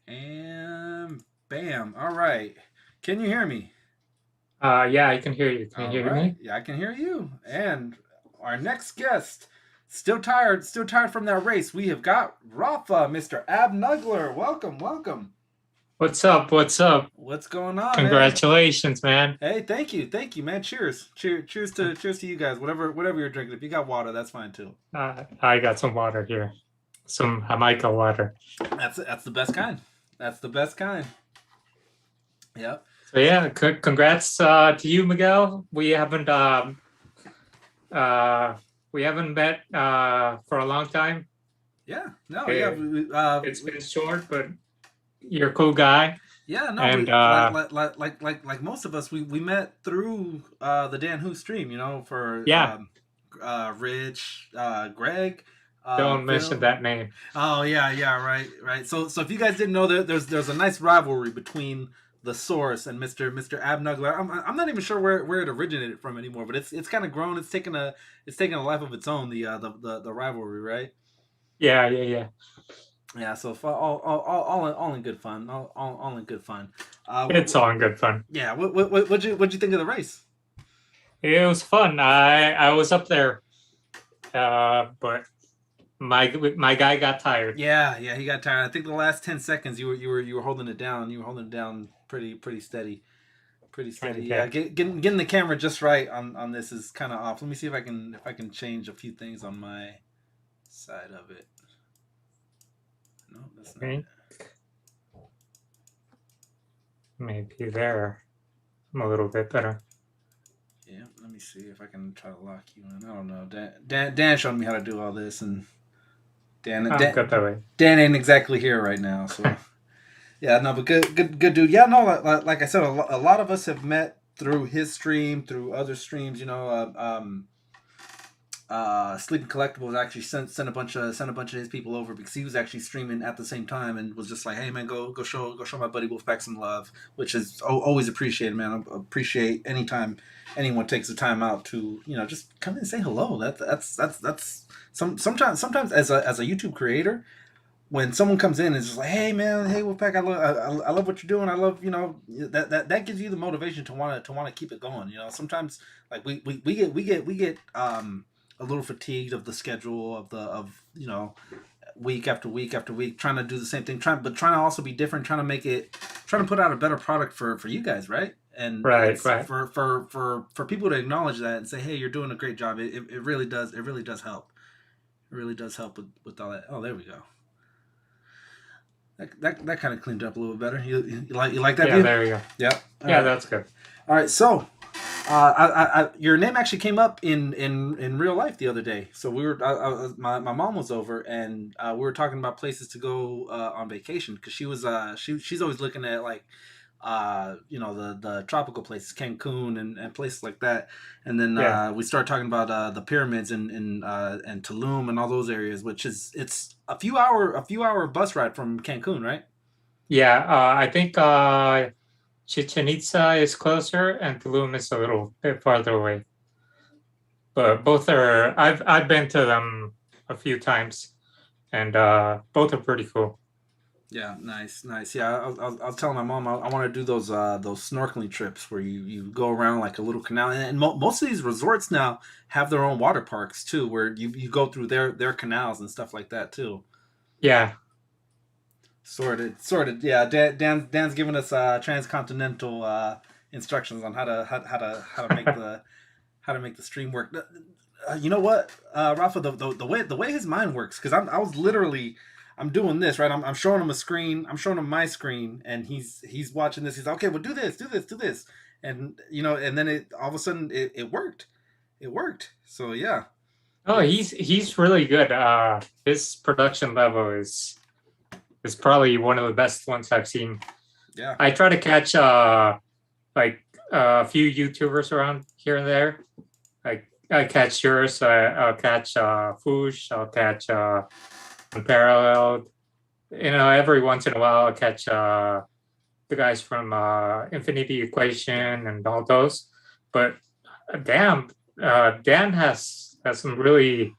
and bam. All right. Can you hear me? Yeah, I can hear you. Can you hear me? Yeah, I can hear you. And our next guest, still tired from that race. We have got Rafa, Mr. Abnugler. Welcome. What's up? What's going on? Congratulations, man. Hey, thank you, man. Cheers to you guys. Whatever you're drinking. If you got water, that's fine too. I got some water here, some Jamaica water. That's the best kind. That's the best kind. Yep. So yeah, congrats to you, Miguel. We haven't met for a long time. Yeah. No. It's been short, but you're a cool guy. Yeah. No. And like most of us, we met through the Dan Who stream. For Rich, Greg. Don't mention that name. Oh yeah. Right. So if you guys didn't know, there's a nice rivalry between the source and Mr. Abnugler. I'm not even sure where it originated from anymore, but it's kind of grown. It's taken a life of its own. The rivalry, right? Yeah. Yeah. So all in good fun. All in good fun. It's all in good fun. Yeah. What'd you think of the race? It was fun. I was up there, but my guy got tired. Yeah, he got tired. I think the last 10 seconds you were holding it down. You were holding it down pretty steady. Yeah, getting the camera just right on this is kind of off. Let me see if I can change a few things on my side of it. No, that's not it. Maybe there. I'm a little bit better. Yeah, let me see if I can try to lock you in. I don't know. Dan showed me how to do all this, and Dan ain't exactly here right now, so yeah, no, but good dude. Yeah, no, like I said, a lot of us have met through his stream, through other streams. Sleeping Collectibles actually sent a bunch of his people over because he was actually streaming at the same time and was just like, hey man, go show my buddy Wolfpack some love, which is always appreciated, man. I appreciate anytime anyone takes the time out to just come in and say hello. That's sometimes as a YouTube creator, when someone comes in and is just like, hey man, hey Wolfpack, I love what you're doing. I love that gives you the motivation to want to keep it going. Sometimes like we get a little fatigued of the schedule of week after week after week trying to do the same thing, trying to also be different, trying to put out a better product for you guys, right? And right. For people to acknowledge that and say, hey, you're doing a great job. It really does help. It really does help with all that. Oh, there we go. That kind of cleaned up a little better. You like that? Yeah, view? There you go. Yeah. Yeah, that's good. All right, so your name actually came up in real life the other day. So we were my mom was over and we were talking about places to go on vacation because she was she's always looking at like the tropical places, Cancun and places like that. And then we started talking about the pyramids and Tulum and all those areas, which it's a few hour bus ride from Cancun, right? Yeah, I think Chichen Itza is closer and Tulum is a little bit farther away. But both are I've been to them a few times, and both are pretty cool. Yeah, nice. Yeah, I was telling my mom I want to do those snorkeling trips where you go around like a little canal, and most of these resorts now have their own water parks too, where you go through their canals and stuff like that too. Yeah. Sorted. Yeah, Dan's giving us transcontinental instructions on how to make the stream work. You know what, Rafa, the way his mind works, because I'm doing this, right? I'm showing him a screen. I'm showing him my screen, and he's watching this. He's like, okay, well, do this, and and then all of a sudden it worked. It worked. So yeah. Oh, he's really good. His production level is probably one of the best ones I've seen. Yeah. I try to catch like a few YouTubers around here and there. I catch yours. I'll catch Foosh. I'll catch Unparalleled. Every once in a while I'll catch the guys from Infinity Equation and all those. But Dan has some really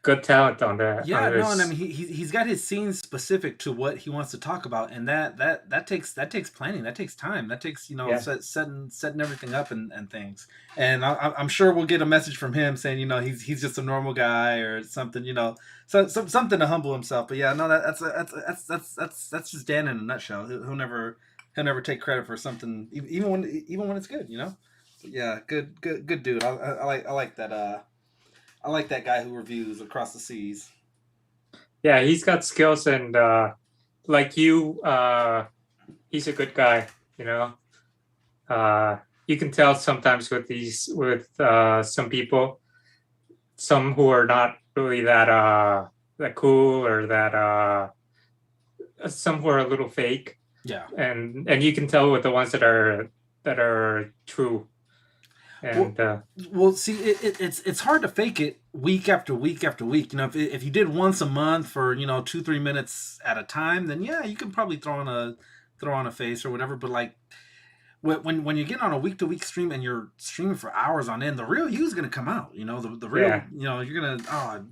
good talent on that. Yeah, no, and I mean he's got his scenes specific to what he wants to talk about, and that takes planning, that takes time, that takes setting everything up and things. And I'm sure we'll get a message from him saying he's just a normal guy or something, something to humble himself. But yeah, no, that's just Dan in a nutshell. He'll never take credit for something, even when it's good, But yeah, good dude. I like that. I like that guy who reviews across the seas. Yeah, he's got skills, and like you, he's a good guy. You can tell sometimes with some people, some who are not really that cool, or that some who are a little fake. Yeah, and you can tell with the ones that are true. And well, see, it's hard to fake it week after week after week. If you did once a month for 2-3 minutes at a time, then yeah, you can probably throw on a face or whatever. But like when you get on a week to week stream and you're streaming for hours on end, the real you is gonna come out. The real you're gonna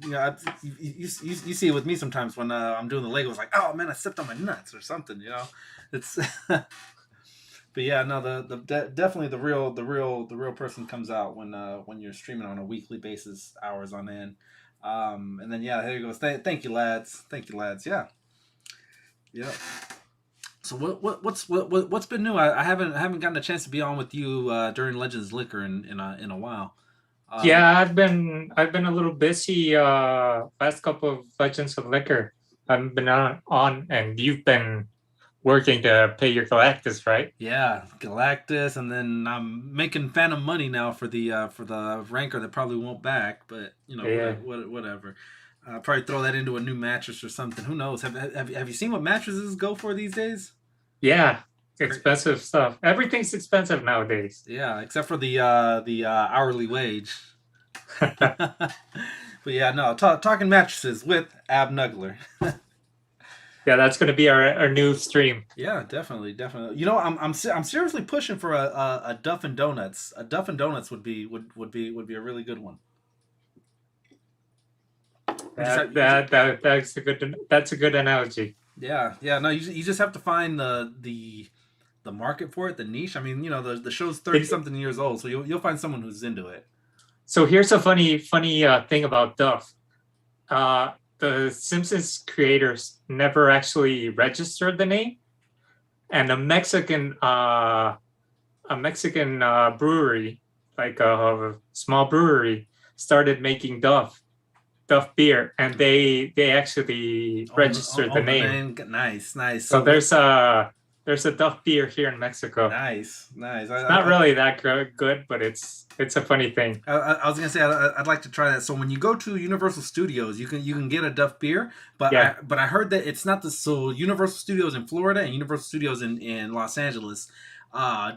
you see it with me sometimes when I'm doing the Legos, like, oh man, I stepped on my nuts or something. It's. But yeah, no, definitely the real person comes out when you're streaming on a weekly basis, hours on end. And then yeah, here he goes. Thank you, lads. Yeah. So what's been new? I haven't gotten a chance to be on with you during Legends Liquor in a while. Yeah, I've been a little busy last couple of Legends of Liquor. I haven't been on, and you've been working to pay your Galactus, right? Yeah, Galactus, and then I'm making Phantom money now for the Rancor that probably won't back, but whatever. Probably throw that into a new mattress or something. Who knows? Have you seen what mattresses go for these days? Yeah, expensive stuff. Everything's expensive nowadays. Yeah, except for the hourly wage. But yeah, no, talking mattresses with Ab Nuggler. Yeah, that's going to be our new stream. Yeah, definitely. I'm seriously pushing for a Duff and Donuts. A Duff and Donuts would be a really good one. That's a good analogy. Yeah. No, you just have to find the market for it, the niche. I mean, the show's 30-something years old, so you'll find someone who's into it. So here's a funny thing about Duff. The Simpsons creators never actually registered the name, and a Mexican brewery, like a small brewery, started making Duff beer, and they actually registered the name. Nice. So there's a Duff beer here in Mexico. Nice. It's not really that good, but it's a funny thing. I was gonna say I'd like to try that. So when you go to Universal Studios, you can get a Duff beer, but yeah. I heard that it's not so Universal Studios in Florida and Universal Studios in Los Angeles,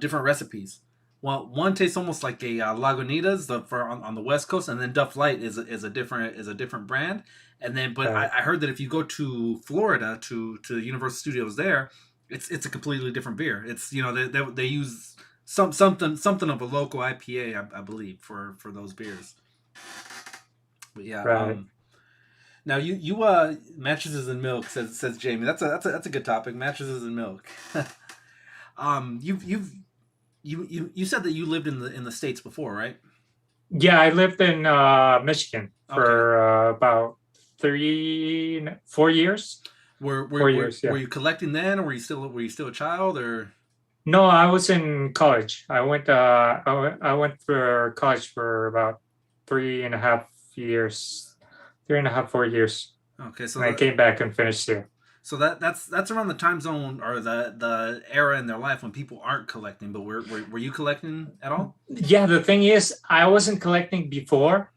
different recipes. Well, one tastes almost like a Lagunitas on the West Coast, and then Duff Light is a different brand. And then, but I heard that if you go to Florida to Universal Studios there, it's a completely different beer. It's they use something of a local IPA, I believe, for those beers. But yeah, right. Now you mattresses and milk says Jamie. That's a good topic. Mattresses and milk. You said that you lived in the States before, right? Yeah, I lived in Michigan for about 4 years. Were you collecting then, or were you still a child, or? No, I was in college. I went for college for about 3.5 years, 4 years. Okay, so I came back and finished here. So that's around the time zone or the era in their life when people aren't collecting. But were you collecting at all? Yeah, the thing is, I wasn't collecting before,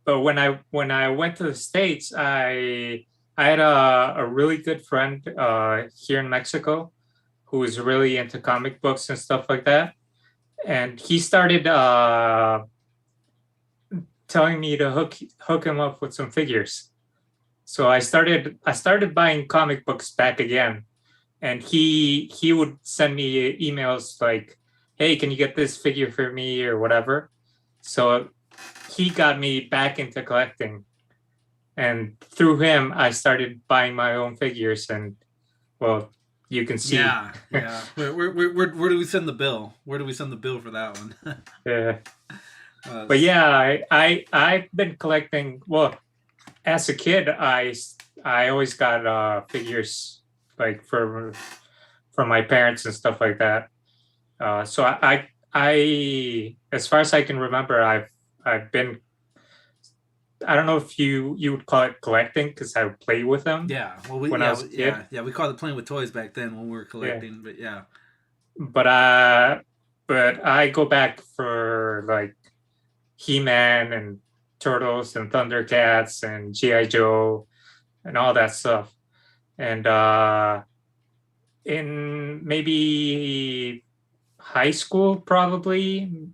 but when I went to the States, I had a really good friend here in Mexico who was really into comic books and stuff like that, and he started telling me to hook him up with some figures. So I started buying comic books back again, and he would send me emails like, "Hey, can you get this figure for me?" or whatever. So he got me back into collecting, and through him, I started buying my own figures. And well, you can see. Yeah. Where do we send the bill? Where do we send the bill for that one? Yeah. But yeah, I've been collecting. Well, as a kid, I always got figures like from my parents and stuff like that. So I as far as I can remember, I've been. I don't know if you would call it collecting, because I would play with them. Yeah. Well, when I was a kid. we called it playing with toys back then when we were collecting. Yeah. But yeah. But I go back for like He-Man and Turtles and Thundercats and G.I. Joe and all that stuff. And in maybe high school, probably,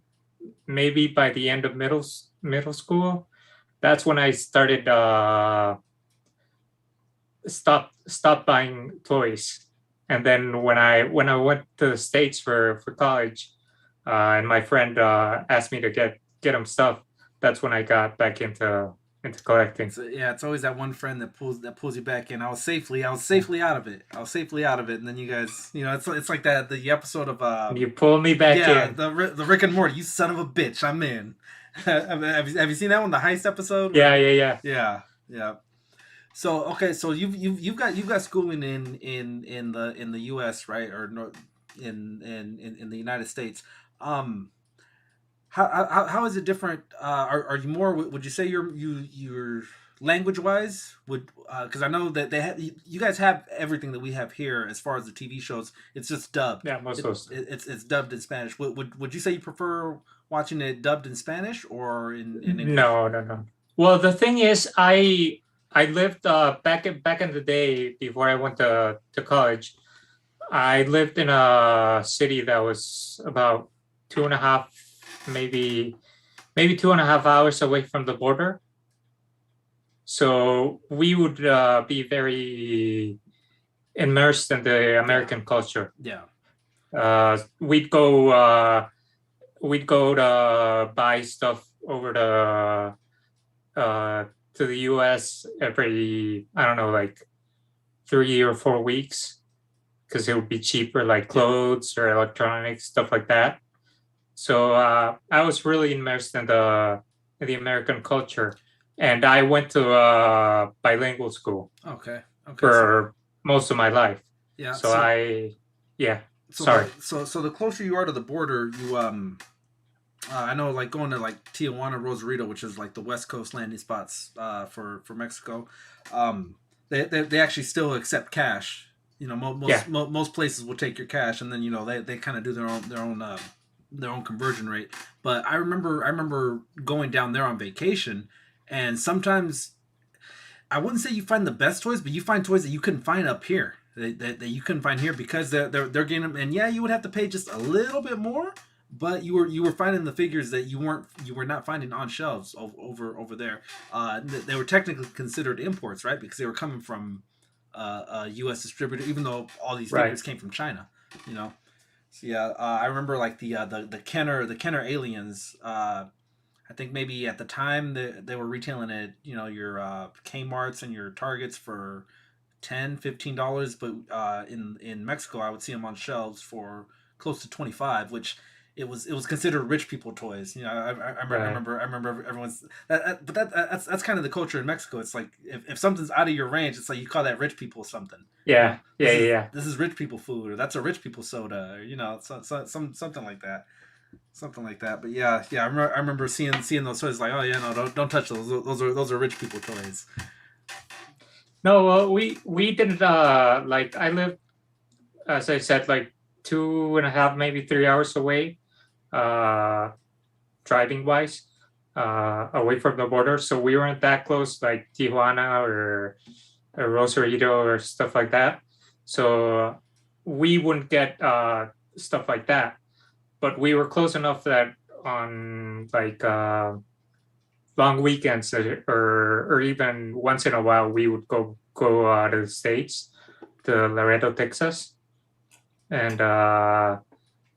maybe by the end of middle school, that's when I started stop buying toys. And then when I went to the States for college, and my friend asked me to get him stuff, that's when I got back into collecting. So, yeah, it's always that one friend that pulls you back in. I was safely out of it. And then you guys, it's like that the episode of you pull me back in. The Rick and Morty. You son of a bitch, I'm in. Have you seen that one? The heist episode? Yeah. So okay, so you've got schooling in the U.S., right, or in the United States. How is it different? Are you more? Would you say you're language wise? Because I know that you guys have everything that we have here as far as the TV shows. It's just dubbed. Yeah, most of it's dubbed in Spanish. Would you say you prefer watching it dubbed in Spanish or in English? No. Well, the thing is, I lived back in the day before I went to college. I lived in a city that was about 2.5, maybe 2.5 hours away from the border. So we would be very immersed in the American culture. Yeah. We'd go to buy stuff over to the US every, I don't know, like 3 or 4 weeks, because it would be cheaper, like clothes or electronics, stuff like that. So I was really immersed in the American culture, and I went to bilingual school. Okay. For most of my life. Yeah. So sorry. So the closer you are to the border, you I know, like going to like Tijuana, Rosarito, which is like the West Coast landing spots for Mexico. They actually still accept cash. Most places will take your cash, and then they kind of do their own conversion rate. But I remember going down there on vacation, and sometimes I wouldn't say you find the best toys, but you find toys that you couldn't find up here. That you couldn't find here because they're getting them, and yeah, you would have to pay just a little bit more. But you were finding the figures that you were not finding on shelves over there. They were technically considered imports, right? Because they were coming from a U.S. distributor, even though all these figures came from China. So yeah, I remember like the Kenner aliens. I think maybe at the time they were retailing at your Kmart's and your Targets for $10-15, but in Mexico I would see them on shelves for close to 25, which it was considered rich people toys. I remember everyone's but that's kind of the culture in Mexico. It's like if something's out of your range, it's like you call that rich people something. Yeah. This is rich people food, or that's a rich people soda, or something like that. Something like that. But yeah, I remember seeing those toys like, oh yeah, no, don't touch those. Those are rich people toys. No, well, we didn't like, I lived, as I said, like 2.5, maybe 3 hours away, driving wise, away from the border. So we weren't that close, like Tijuana or Rosarito or stuff like that. So we wouldn't get stuff like that. But we were close enough that on like long weekends, or even once in a while, we would go to the States, to Laredo, Texas, and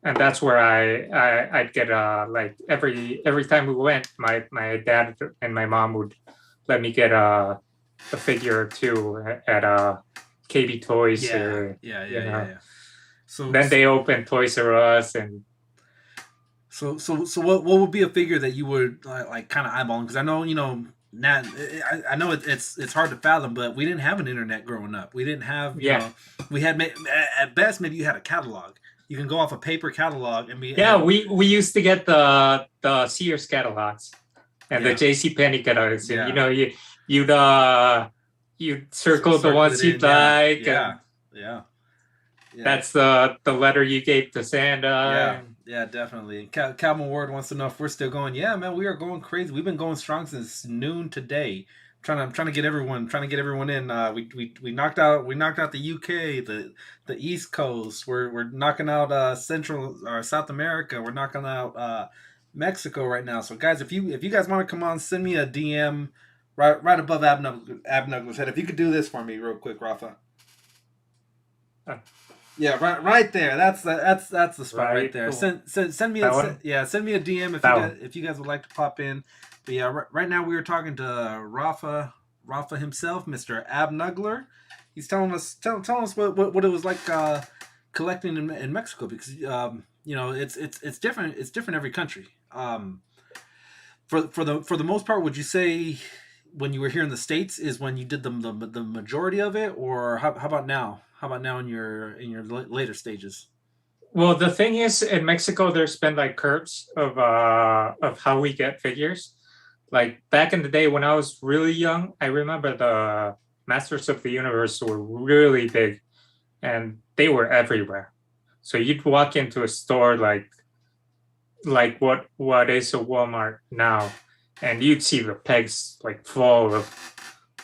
that's where I'd get like every time we went, my dad and my mom would let me get a figure or two at KB Toys. Yeah. So then they opened Toys R Us, and so what would be a figure that you would like kind of eyeballing? Because I know now I know it's hard to fathom, but we didn't have an internet growing up. We didn't have you know, we had at best maybe you had a catalog. You can go off a paper catalog and we used to get the Sears catalogs and the JCPenney catalogs, and you'd circle the ones you'd like. Yeah. That's the letter you gave to Santa. Yeah, definitely. Calvin Ward wants to know if we're still going. Yeah, man, we are going crazy. We've been going strong since noon today. I'm trying to get everyone in. We knocked out the UK, the East Coast. We're knocking out Central or South America. We're knocking out Mexico right now. So guys, if you guys want to come on, send me a DM right above Abnugler's head. If you could do this for me real quick, Rafa. Yeah, right there. That's the spot right there. Cool. Send me a DM if you guys would like to pop in. But yeah, right now we were talking to Rafa himself, Mr. Abnugler. He's telling us what it was like collecting in Mexico, because it's different. It's different every country. For the most part, would you say when you were here in the States is when you did the majority of it, or how about now? How about now in your later stages? Well, the thing is, in Mexico, there's been like curves of how we get figures. Like back in the day when I was really young, I remember the Masters of the Universe were really big, and they were everywhere. So you'd walk into a store like what is a Walmart now, and you'd see the pegs like full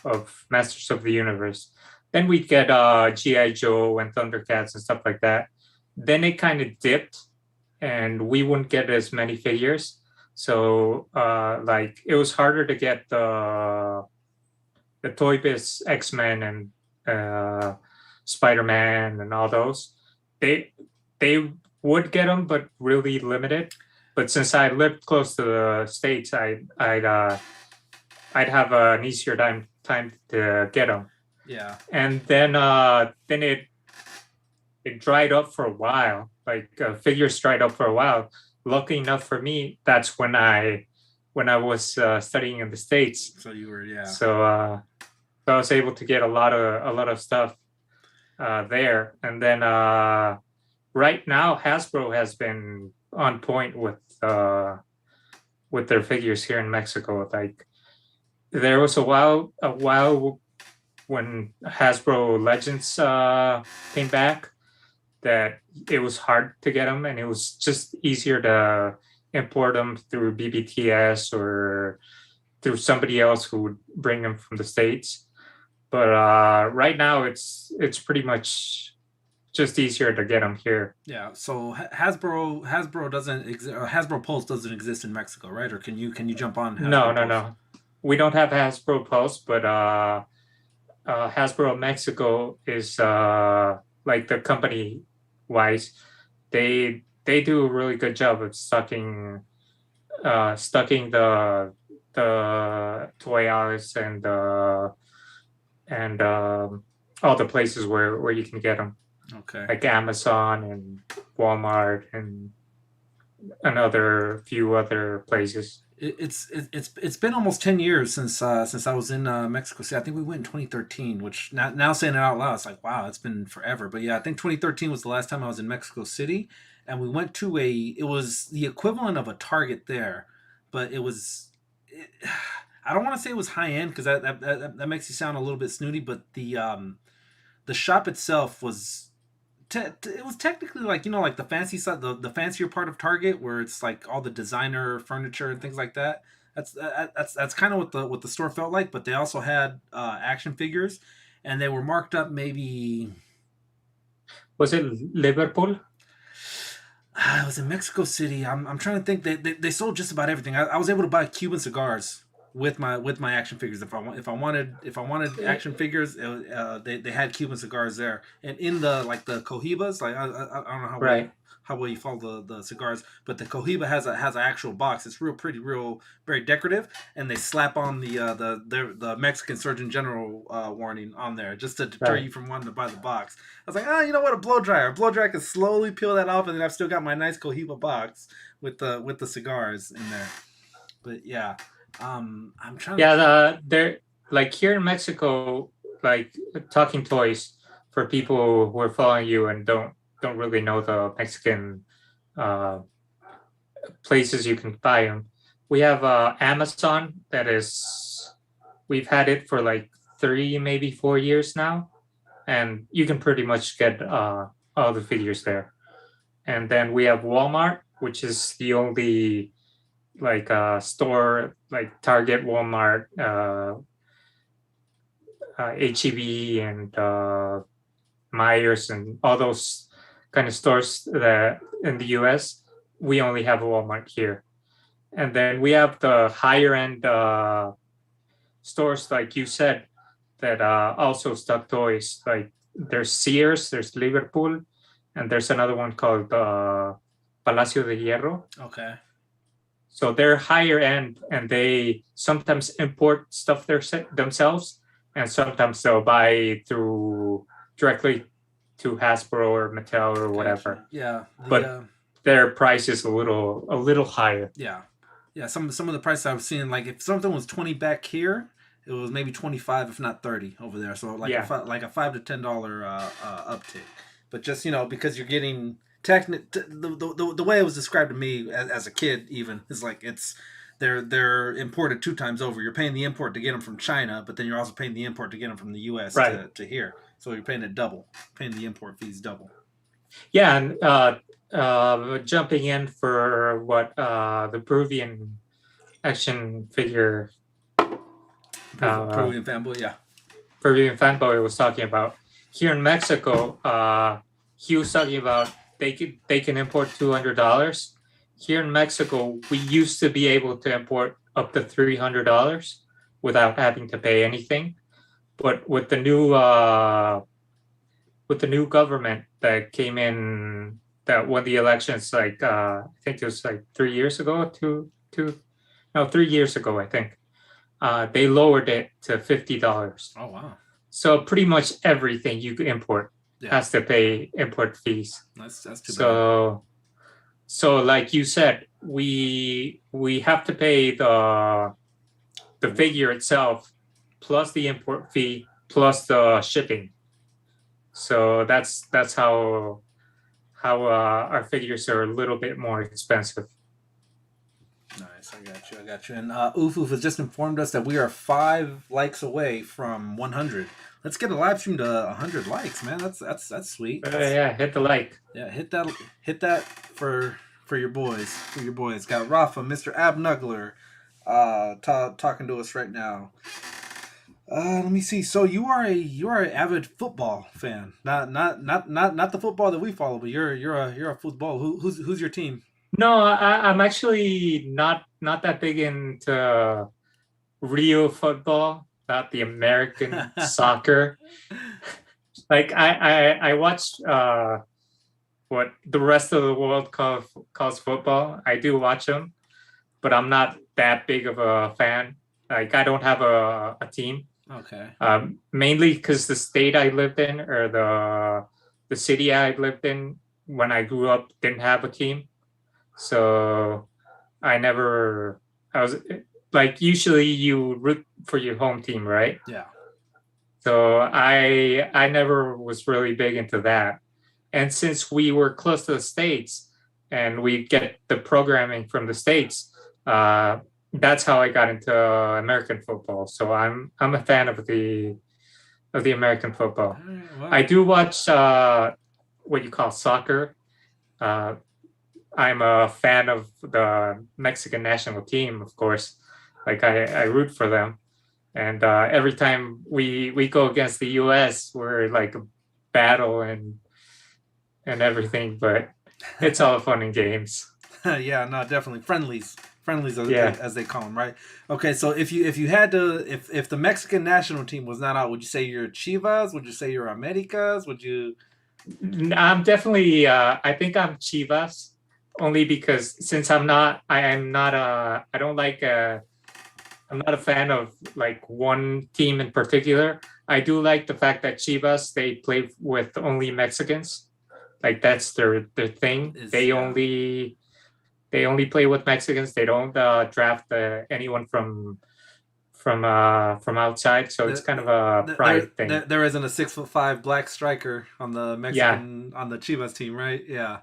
of Masters of the Universe. Then we'd get G.I. Joe and Thundercats and stuff like that. Then it kind of dipped, and we wouldn't get as many figures. So like it was harder to get the Toy Biz X-Men and Spider-Man and all those. They would get them, but really limited. But since I lived close to the States, I'd have an easier time to get them. Yeah. And then it dried up for a while. Like figures dried up for a while. Lucky enough for me, that's when I was studying in the States. So you were So I was able to get a lot of stuff there. And then right now Hasbro has been on point with their figures here in Mexico. Like there was a while when Hasbro Legends came back, that it was hard to get them, and it was just easier to import them through BBTS or through somebody else who would bring them from the States. But right now it's pretty much just easier to get them here. Yeah. So Hasbro doesn't exist, or Hasbro Pulse doesn't exist in Mexico, right? Or can you jump on Hasbro Pulse? No. We don't have Hasbro Pulse, but Hasbro Mexico is like the company wise, they do a really good job of stocking the Toy House and all the places where you can get them. Okay. Like Amazon and Walmart and another few other places. It's been almost 10 years since I was in Mexico City. I think we went in 2013, which now saying it out loud, it's like, wow, it's been forever. But yeah, I think 2013 was the last time I was in Mexico City, and we went to it was the equivalent of a Target there, but I don't want to say it was high end, because that makes you sound a little bit snooty, but the shop itself was it was technically like like the fancy side, the fancier part of Target, where it's like all the designer furniture and things like that. That's kind of what the store felt like. But they also had action figures, and they were marked up. Maybe was it Liverpool? It was in Mexico City. I'm trying to think. They sold just about everything. I was able to buy Cuban cigars with my action figures. If I wanted action figures, they had Cuban cigars there, and in the Cohibas, like I don't know how well you follow the cigars, but the Cohiba has an actual box. It's real pretty, very decorative, and they slap on the Mexican Surgeon General warning on there just to deter you from wanting to buy the box. I was like, you know what, a blow dryer can slowly peel that off, and then I've still got my nice Cohiba box with the cigars in there. But yeah, I'm trying. Yeah, they're like here in Mexico, like Talking Toys, for people who are following you and don't really know the Mexican places you can buy them. We have Amazon we've had it for like 3, maybe 4 years now, and you can pretty much get all the figures there. And then we have Walmart, which is the only store like Target, Walmart, HEB, and Myers, and all those kind of stores that in the US. We only have a Walmart here. And then we have the higher end stores, like you said, that also stock toys. Like there's Sears, there's Liverpool, and there's another one called Palacio de Hierro. Okay. So they're higher end, and they sometimes import stuff themselves, and sometimes they'll buy directly to Hasbro or Mattel or whatever. Yeah. But their price is a little higher. Yeah. Yeah, some of the prices I was seeing, like if something was 20 back here, it was maybe 25, if not 30 over there. So like a $5 to $10 uptick. But just, because you're getting the way it was described to me as a kid, even, is like they're imported 2 times over. You're paying the import to get them from China, but then you're also paying the import to get them from the U.S. to here. So you're paying it double, paying the import fees double. Yeah, and jumping in for what the Peruvian action figure Peruvian fanboy, yeah. Peruvian fanboy was talking about. Here in Mexico, he was talking about they can import $200. Here in Mexico, we used to be able to import up to $300 without having to pay anything. But with the new government that came in, that won the elections, like I think it was like 3 years ago, 3 years ago, I think. They lowered it to $50. Oh wow! So pretty much everything you could import has to pay import fees. That's too bad. So like you said, we have to pay the figure itself plus the import fee plus the shipping. So that's how our figures are a little bit more expensive. Nice, I got you. And Oof has just informed us that we are 5 likes away from 100. Let's get a live stream to 100 likes, man. That's sweet. Yeah, hit the like. Yeah, hit that for your boys. Got Rafa, Mr. Abnugler, talking to us right now. Let me see. So you are an avid football fan, not the football that we follow, but you're a football. Who's your team? No, I'm actually not that big into real football, not the American soccer. Like I watch what the rest of the world calls football. I do watch them, but I'm not that big of a fan. Like I don't have a team. Okay. Mainly because the state I lived in, or the city I lived in when I grew up, didn't have a team. So I was like, usually you root for your home team, right? Yeah. So I never was really big into that. And since we were close to the States and we get the programming from the States, that's how I got into American football. So I'm a fan of the American football. Wow. I do watch what you call soccer. I'm a fan of the Mexican national team, of course. Like I root for them, and every time we go against the U.S., we're like a battle and everything. But it's all fun and games. Yeah, no, definitely friendlies. friendlies Yeah. as they call them, right? Okay, so if you had to, if the Mexican national team was not out, would you say you're Chivas? Would you say you're Americas? Would you? I'm definitely. I think I'm Chivas, only because since I am not. I don't like. I'm not a fan of like one team in particular. I do like the fact that Chivas, they play with only Mexicans. Like that's their thing. They only play with Mexicans. They don't draft anyone from outside. So it's kind of a pride thing. There isn't a 6'5" black striker on the Mexican on the Chivas team, right? Yeah.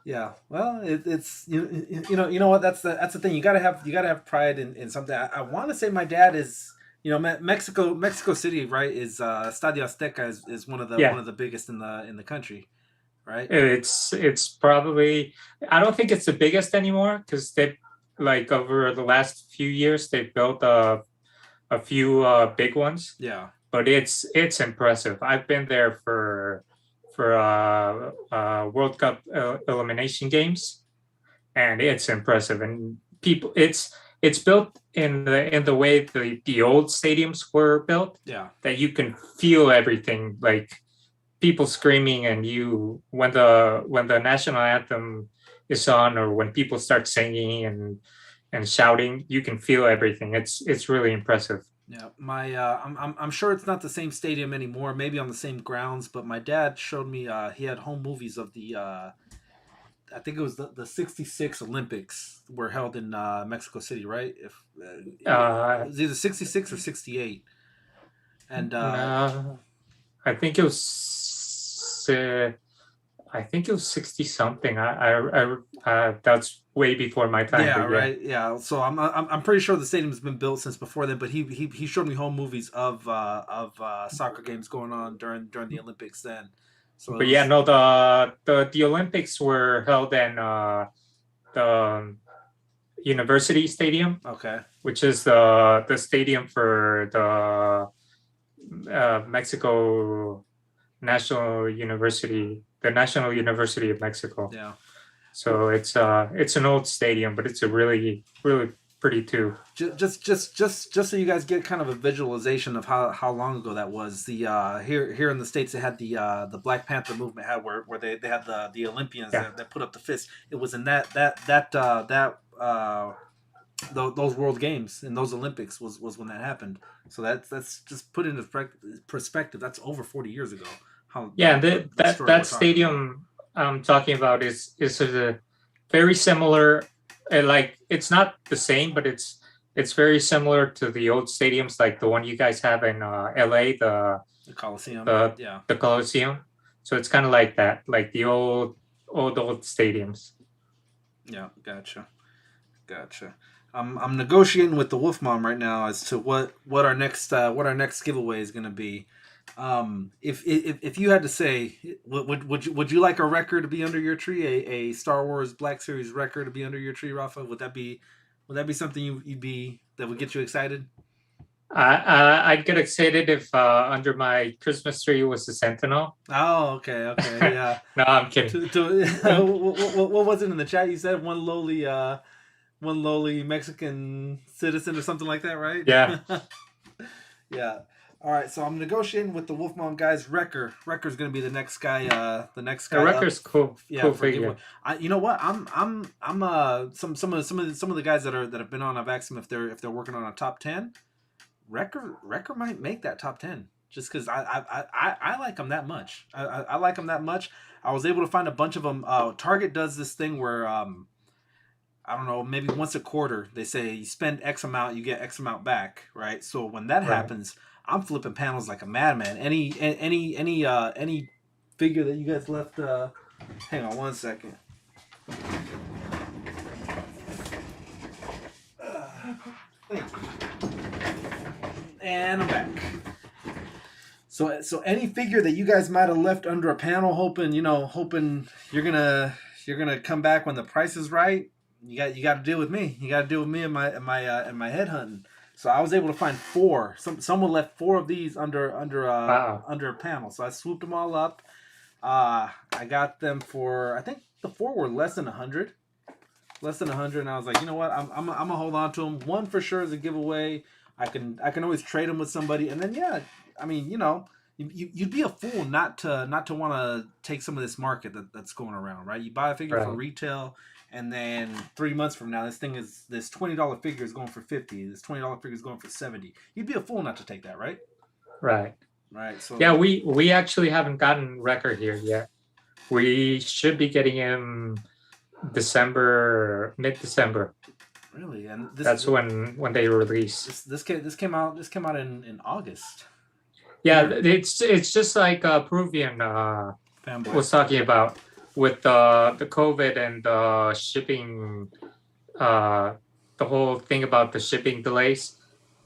Yeah, well, it's you know what, that's the thing. You gotta have pride in something. I want to say my dad is, Mexico City, right? Is Estadio Azteca is one of the biggest in the country, right? It's probably, I don't think it's the biggest anymore because they, like, over the last few years they've built a few big ones. Yeah, but it's impressive. I've been there for World Cup elimination games, and it's impressive. And people, it's built in the way the old stadiums were built. Yeah, that you can feel everything, like people screaming, and when the national anthem is on, or when people start singing and shouting, you can feel everything. It's really impressive. Yeah, I'm sure it's not the same stadium anymore. Maybe on the same grounds, but my dad showed me he had home movies of the I think it was the '66 Olympics were held in Mexico City, right? If it was either '66 or '68, and I think it was 60 something. I that's way before my time. Yeah, right. Yeah, so I'm pretty sure the stadium's been built since before then. But he showed me home movies of soccer games going on during the Olympics then. So but yeah, no, the Olympics were held in the University Stadium. Okay. Which is the stadium for the Mexico National University, the National University of Mexico. Yeah. So it's an old stadium, but it's a really, really pretty too. Just so you guys get kind of a visualization of how long ago that was. The here in the States, they had the Black Panther movement had where they had the Olympians that put up the fist. It was in those World Games and those Olympics was when that happened. So that's just put into perspective. That's over 40 years ago. That stadium I'm talking about is a very similar. Like, it's not the same, but it's very similar to the old stadiums, like the one you guys have in LA, the Coliseum. The Coliseum. So it's kind of like that, like the old stadiums. Yeah, gotcha. I'm negotiating with the Wolf Mom right now as to what our next giveaway is going to be. If you had to say, would you like a record to be under your tree, a Star Wars Black Series record to be under your tree, Rafa? Would that be something that would get you excited? I'd get excited if under my Christmas tree was a Sentinel. Oh, okay, yeah. No, I'm kidding. What was it in the chat? You said one lowly Mexican citizen or something like that, right? Yeah. Yeah. All right, so I'm negotiating with the Wolf Mom guys. Wrecker's going to be the next guy. Wrecker's cool. Yeah, cool figure. You know what? I'm some of the guys that have been on. I've asked them if they're working on a top 10. Wrecker might make that top 10 just because I like him that much. I like him that much. I was able to find a bunch of them. Target does this thing where I don't know, maybe once a quarter they say you spend X amount, you get X amount back, right? So when that happens, I'm flipping panels like a madman. Any figure that you guys left? Hang on one second. Thank you. And I'm back. So any figure that you guys might have left under a panel, hoping you're gonna come back when the price is right. You got to deal with me. You got to deal with me and my head hunting. So I was able to find 4. Someone left 4 of these under a panel. So I swooped them all up. I got them for, I think the 4 were less than 100. less than 100, and I was like, you know what, I'm gonna hold on to them. One for sure is a giveaway. I can always trade them with somebody, and then yeah, I mean, you know, you'd be a fool not to want to take some of this market that's going around, right? You buy a figure for retail, and then 3 months from now, this $20 figure is going for 50. This $20 figure is going for 70. You'd be a fool not to take that, right? Right. Right. So yeah, we actually haven't gotten Record here yet. We should be getting him mid-December. Really, and that's when they release. This came out in August. Yeah, it's just like Peruvian Fanboy was talking about with the COVID and the shipping, the whole thing about the shipping delays.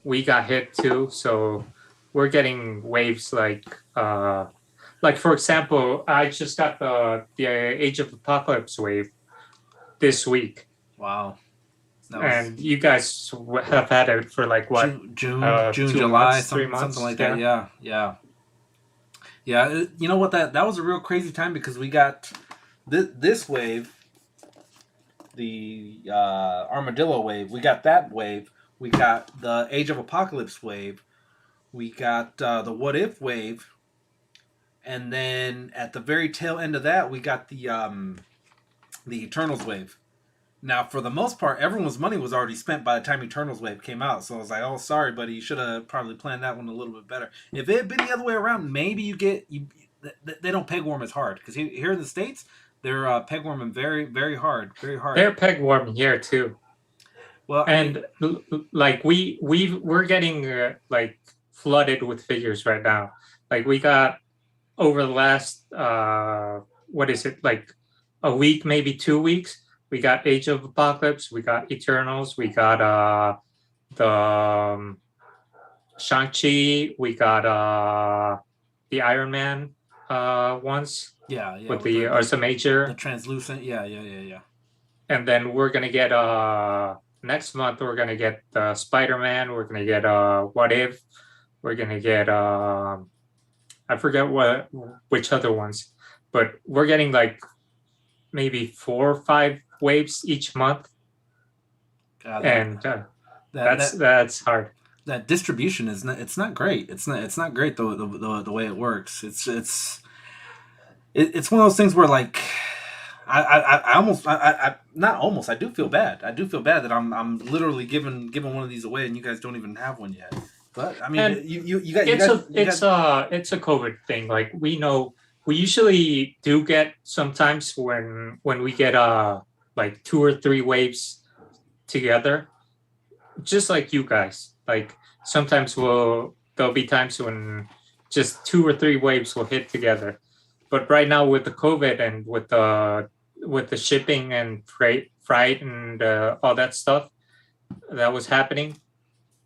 We got hit too, so we're getting waves like for example, I just got the Age of Apocalypse wave this week. Wow. And you guys have had it for like what? June, 2 July, months, 3 months, something like that. Yeah. You know what? That was a real crazy time because we got this wave, the Armadillo wave. We got that wave. We got the Age of Apocalypse wave. We got the What If wave, and then at the very tail end of that, we got the Eternals wave. Now, for the most part, everyone's money was already spent by the time Eternals wave came out. So I was like, "Oh, sorry, buddy. You should have probably planned that one a little bit better." If it had been the other way around, maybe they don't pegworm as hard because here in the States, they're pegworming very, very hard, very hard. They're pegworming here too. Well, and like we're getting like flooded with figures right now. Like we got over the last what is it, like a week, maybe 2 weeks. We got Age of Apocalypse, we got Eternals, we got the Shang-Chi, we got the Iron Man ones. Yeah. With the Ursa Major. The translucent, yeah. And then we're gonna get next month we're gonna get Spider-Man, we're gonna get What If, we're gonna get I forget which other ones, but we're getting like maybe 4 or 5 waves each month. God, and that's hard. That distribution is not great. It's not great the way it works. It's one of those things where like I do feel bad. I do feel bad that I'm literally giving one of these away and you guys don't even have one yet. But I mean, and you it's a COVID thing. Like we know we usually do get sometimes when we get like 2 or 3 waves together, just like you guys. Like sometimes there'll be times when just 2 or 3 waves will hit together. But right now with the COVID and with the shipping and freight and all that stuff that was happening,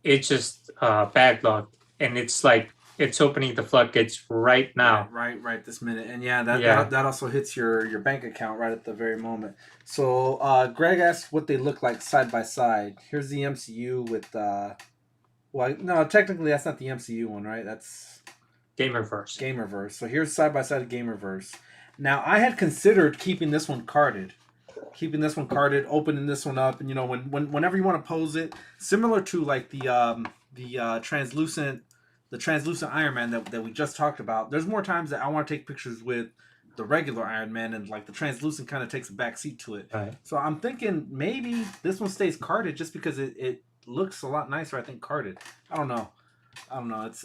it just backlogged, and it's like it's opening the floodgates right now. Right this minute. And that also hits your bank account right at the very moment. So Greg asked what they look like side by side. Here's the MCU with well, no, technically that's not the MCU one, right? That's Gamerverse. So here's side by side of Gamerverse. Now I had considered keeping this one carded, opening this one up, and you know whenever you want to pose it, similar to like the translucent Iron Man that we just talked about. There's more times that I want to take pictures with the regular Iron Man, and like the translucent kind of takes a back seat to it. Right. So I'm thinking maybe this one stays carded just because it looks a lot nicer. I think carded. I don't know. It's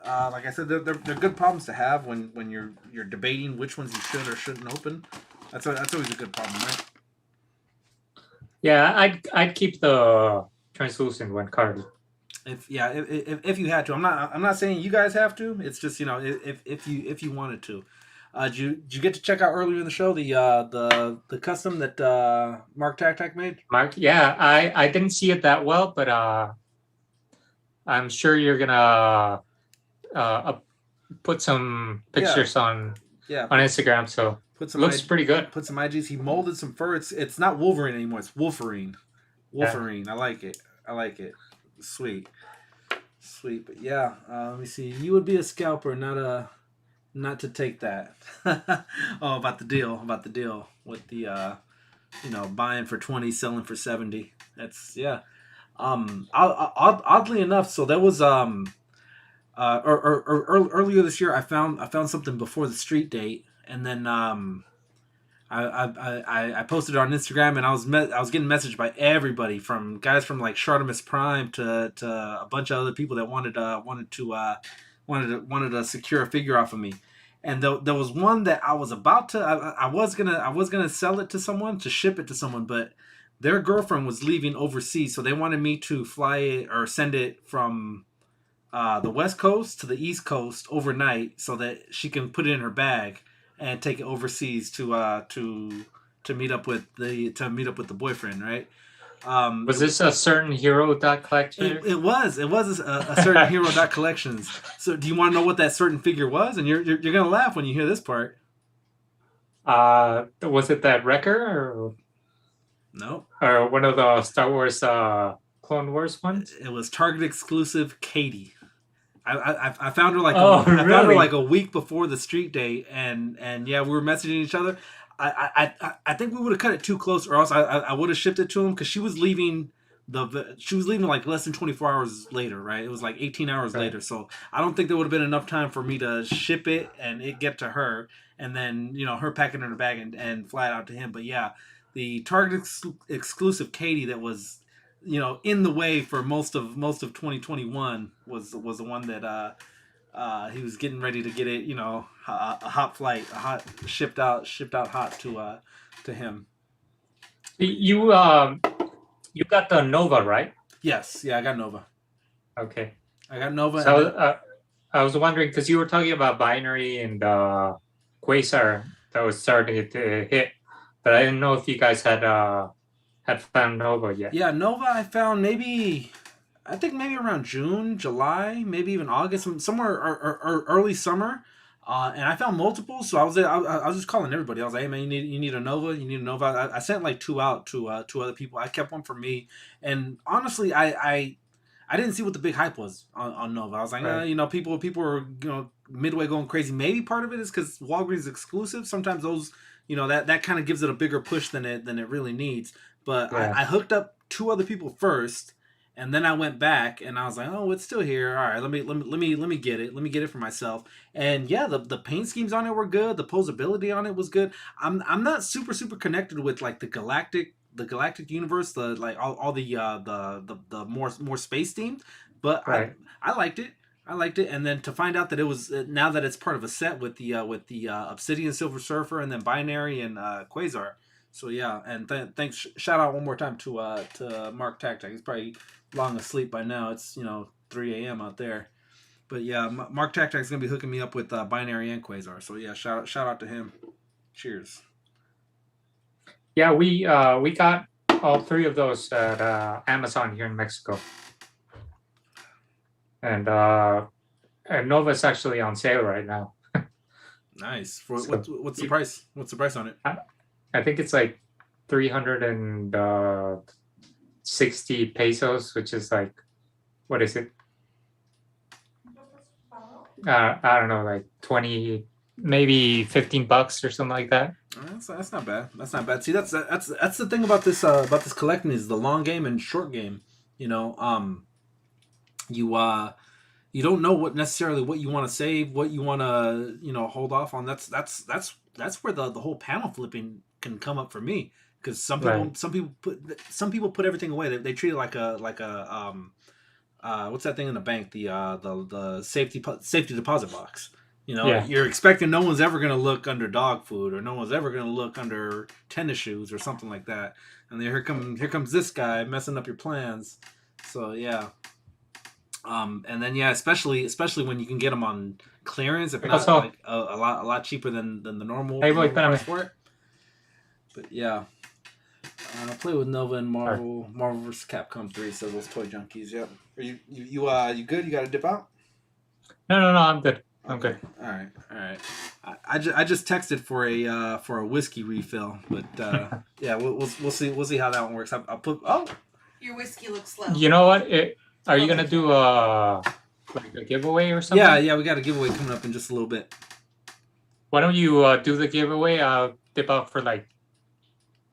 like I said, they're good problems to have when you're debating which ones you should or shouldn't open. That's always a good problem, right? Yeah, I'd keep the translucent one carded. If you had to, I'm not saying you guys have to. It's just if you wanted to. Did you get to check out earlier in the show the custom that Mark Tac made? Mark, yeah, I didn't see it that well, but I'm sure you're gonna put some pictures on Instagram. So looks pretty good. Put some IGs. He molded some fur. It's not Wolverine anymore. It's Wolverine. Wolverine. Yeah. I like it. Sweet. But yeah, let me see. You would be a scalper, not to take that. Oh, about the deal with the buying for 20, selling for 70. That's yeah. Oddly enough, so there was earlier this year, I found something before the street date, and then I posted it on Instagram, and I was getting messaged by everybody, from guys from like Shartimus Prime to a bunch of other people that wanted to secure a figure off of me. And there was one that I was about to I was gonna sell it to someone, to ship it to someone, but their girlfriend was leaving overseas, so they wanted me to fly it or send it from the West Coast to the East Coast overnight, so that she can put it in her bag and take it overseas to meet up with the boyfriend, right? Was this a certain hero dot collector? It was a certain hero dot collections. So do you want to know what that certain figure was? And you're gonna laugh when you hear this part. Was it that Wrecker or no? Or one of the Star Wars Clone Wars ones? It was Target exclusive Katie. I found her like I found her like a week before the street date, and yeah, we were messaging each other. I think we would have cut it too close, or else I would have shipped it to him, because she was leaving like less than 24 hours later, right? It was like 18 hours later, so I don't think there would have been enough time for me to ship it and it get to her, and then her pack it in her bag and fly it out to him. But yeah, the Target exclusive Katie that was in the way for most of 2021 was the one that he was getting ready to get it, a hot flight, shipped out hot to him. You got the Nova, right? Yes, yeah, I got Nova. Okay, I got Nova. So I was wondering, because you were talking about Binary and Quasar that was starting to hit, but I didn't know if you guys had found Nova yet. Yeah, Nova I found maybe around June, July, maybe even August, somewhere or early summer. And I found multiple, so I was just calling everybody. I was like, "Hey man, you need a Nova? You need a Nova?" I sent like 2 out to 2 other people. I kept one for me, and honestly, I didn't see what the big hype was on Nova. I was like, Right. people were midway going crazy. Maybe part of it is because Walgreens is exclusive. Sometimes those that kind of gives it a bigger push than it really needs. But Yeah. I hooked up 2 other people first, and then I went back and I was like, oh, it's still here. All right, let me get it. Let me get it for myself. And yeah, the paint schemes on it were good. The posability on it was good. I'm not super connected with like the galactic universe, the like all the more space themed, but Right. I liked it. I liked it, and then to find out that it was now that it's part of a set with the Obsidian Silver Surfer and then Binary and Quasar. So yeah, and thanks. Shout out one more time to Mark Tactac. He's probably long asleep by now. It's 3 a.m. out there. But yeah, Mark Tactac's gonna be hooking me up with Binary and Quasar. So yeah, shout out to him. Cheers. Yeah, we got all 3 of those at Amazon here in Mexico, and Nova's actually on sale right now. Nice. What's the price? What's the price on it? I think it's like 360 pesos, which is like, what is it? I don't know, like 20, maybe $15 or something like that. That's not bad. That's not bad. See, that's the thing about this collecting is the long game and short game. You don't know what you want to save, what you want to hold off on. That's where the whole panel flipping can come up for me, because some people put everything away. They treat it like a what's that thing in the bank, the safety deposit box. You're expecting no one's ever going to look under dog food, or no one's ever going to look under tennis shoes or something like that. And then here comes this guy messing up your plans. So yeah. And then yeah, especially when you can get them on clearance, if not like a lot cheaper than the normal price for it. But yeah, play with Nova and Marvel vs. Capcom 3. So those toy junkies. Yep. Are you good? You got to dip out? No, I'm good. I'm good. All right. I just texted for a whiskey refill, but yeah, we'll see how that one works. I'll put your whiskey looks slow. You know what? Are you gonna do like a giveaway or something? Yeah, we got a giveaway coming up in just a little bit. Why don't you do the giveaway? I'll dip out for like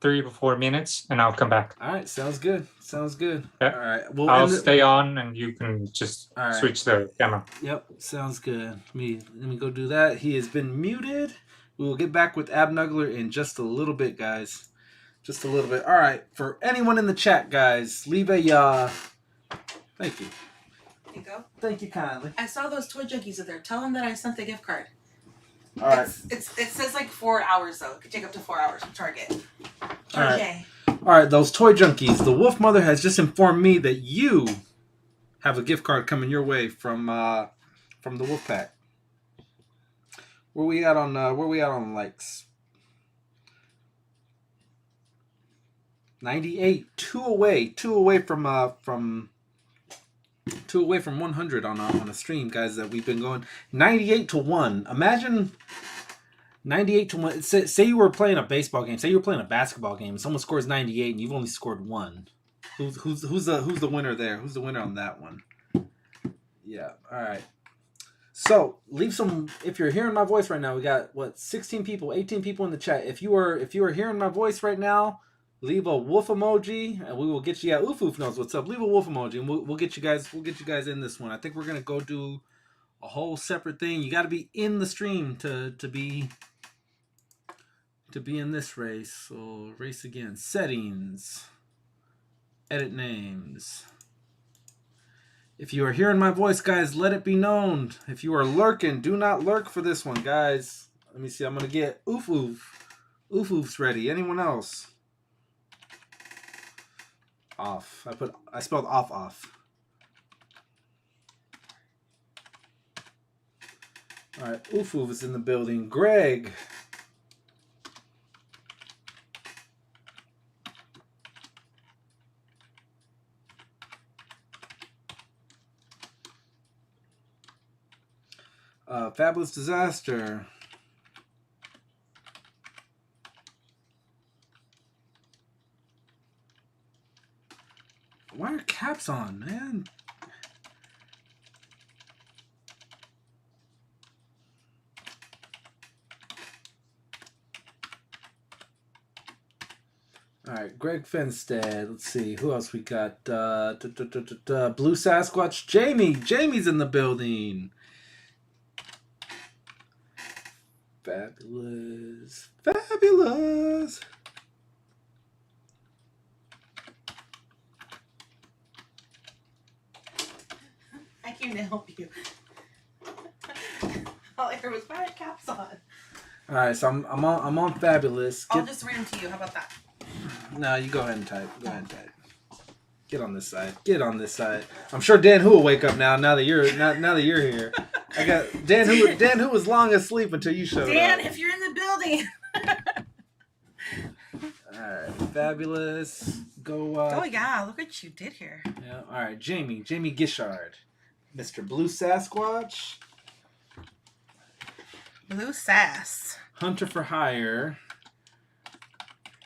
3 to 4 minutes, and I'll come back. All right, sounds good. Sounds good. Yeah. All right, well, I'll stay on, and you can just switch the camera. Yep, sounds good. Let me go do that. He has been muted. We will get back with Abnuggler in just a little bit, guys. Just a little bit. All right, for anyone in the chat, guys, leave a thank you. There you go. Thank you kindly. I saw those toy junkies in there. Tell them that I sent the gift card. All right. It says like 4 hours though. It could take up to 4 hours from Target. All right. All right, those toy junkies. The Wolf Mother has just informed me that you have a gift card coming your way from the Wolfpack. Where we at on likes? 98, two away from 100 on a stream, guys, that we've been going 98 to 1. Imagine 98 to 1. Say you were playing a baseball game, say you were playing a basketball game, and someone scores 98 and you've only scored 1. Who's the winner there? Who's the winner on that one? Yeah, all right. So leave some. If you're hearing my voice right now, we got 16 people, 18 people in the chat. If you are hearing my voice right now, leave a wolf emoji, and we will get you. Yeah, Oof knows what's up. Leave a wolf emoji, and we'll get you guys. We'll get you guys in this one. I think we're gonna go do a whole separate thing. You got to be in the stream to be in this race. So race again. Settings. Edit names. If you are hearing my voice, guys, let it be known. If you are lurking, do not lurk for this one, guys. Let me see. I'm gonna get Oof's ready. Anyone else? Off. I spelled off. All right, Oof is in the building. Greg. Fabulous Disaster. Why are caps on, man? All right, Greg Finstead. Let's see who else we got. Blue Sasquatch. Jamie's in the building. Fabulous. I came to help you. All I heard was fire caps on. All right, so I'm on Fabulous. I'll just read them to you. How about that? No, you go ahead and type. Get on this side. I'm sure Dan Who will wake up now that you're here. I got Dan Who was long asleep until you showed up. Dan, if you're in the building. All right, Fabulous. Go. Oh yeah, look what you did here. Yeah. All right, Jamie Gishard, Mr. Blue Sasquatch, Blue Sass, Hunter for Hire,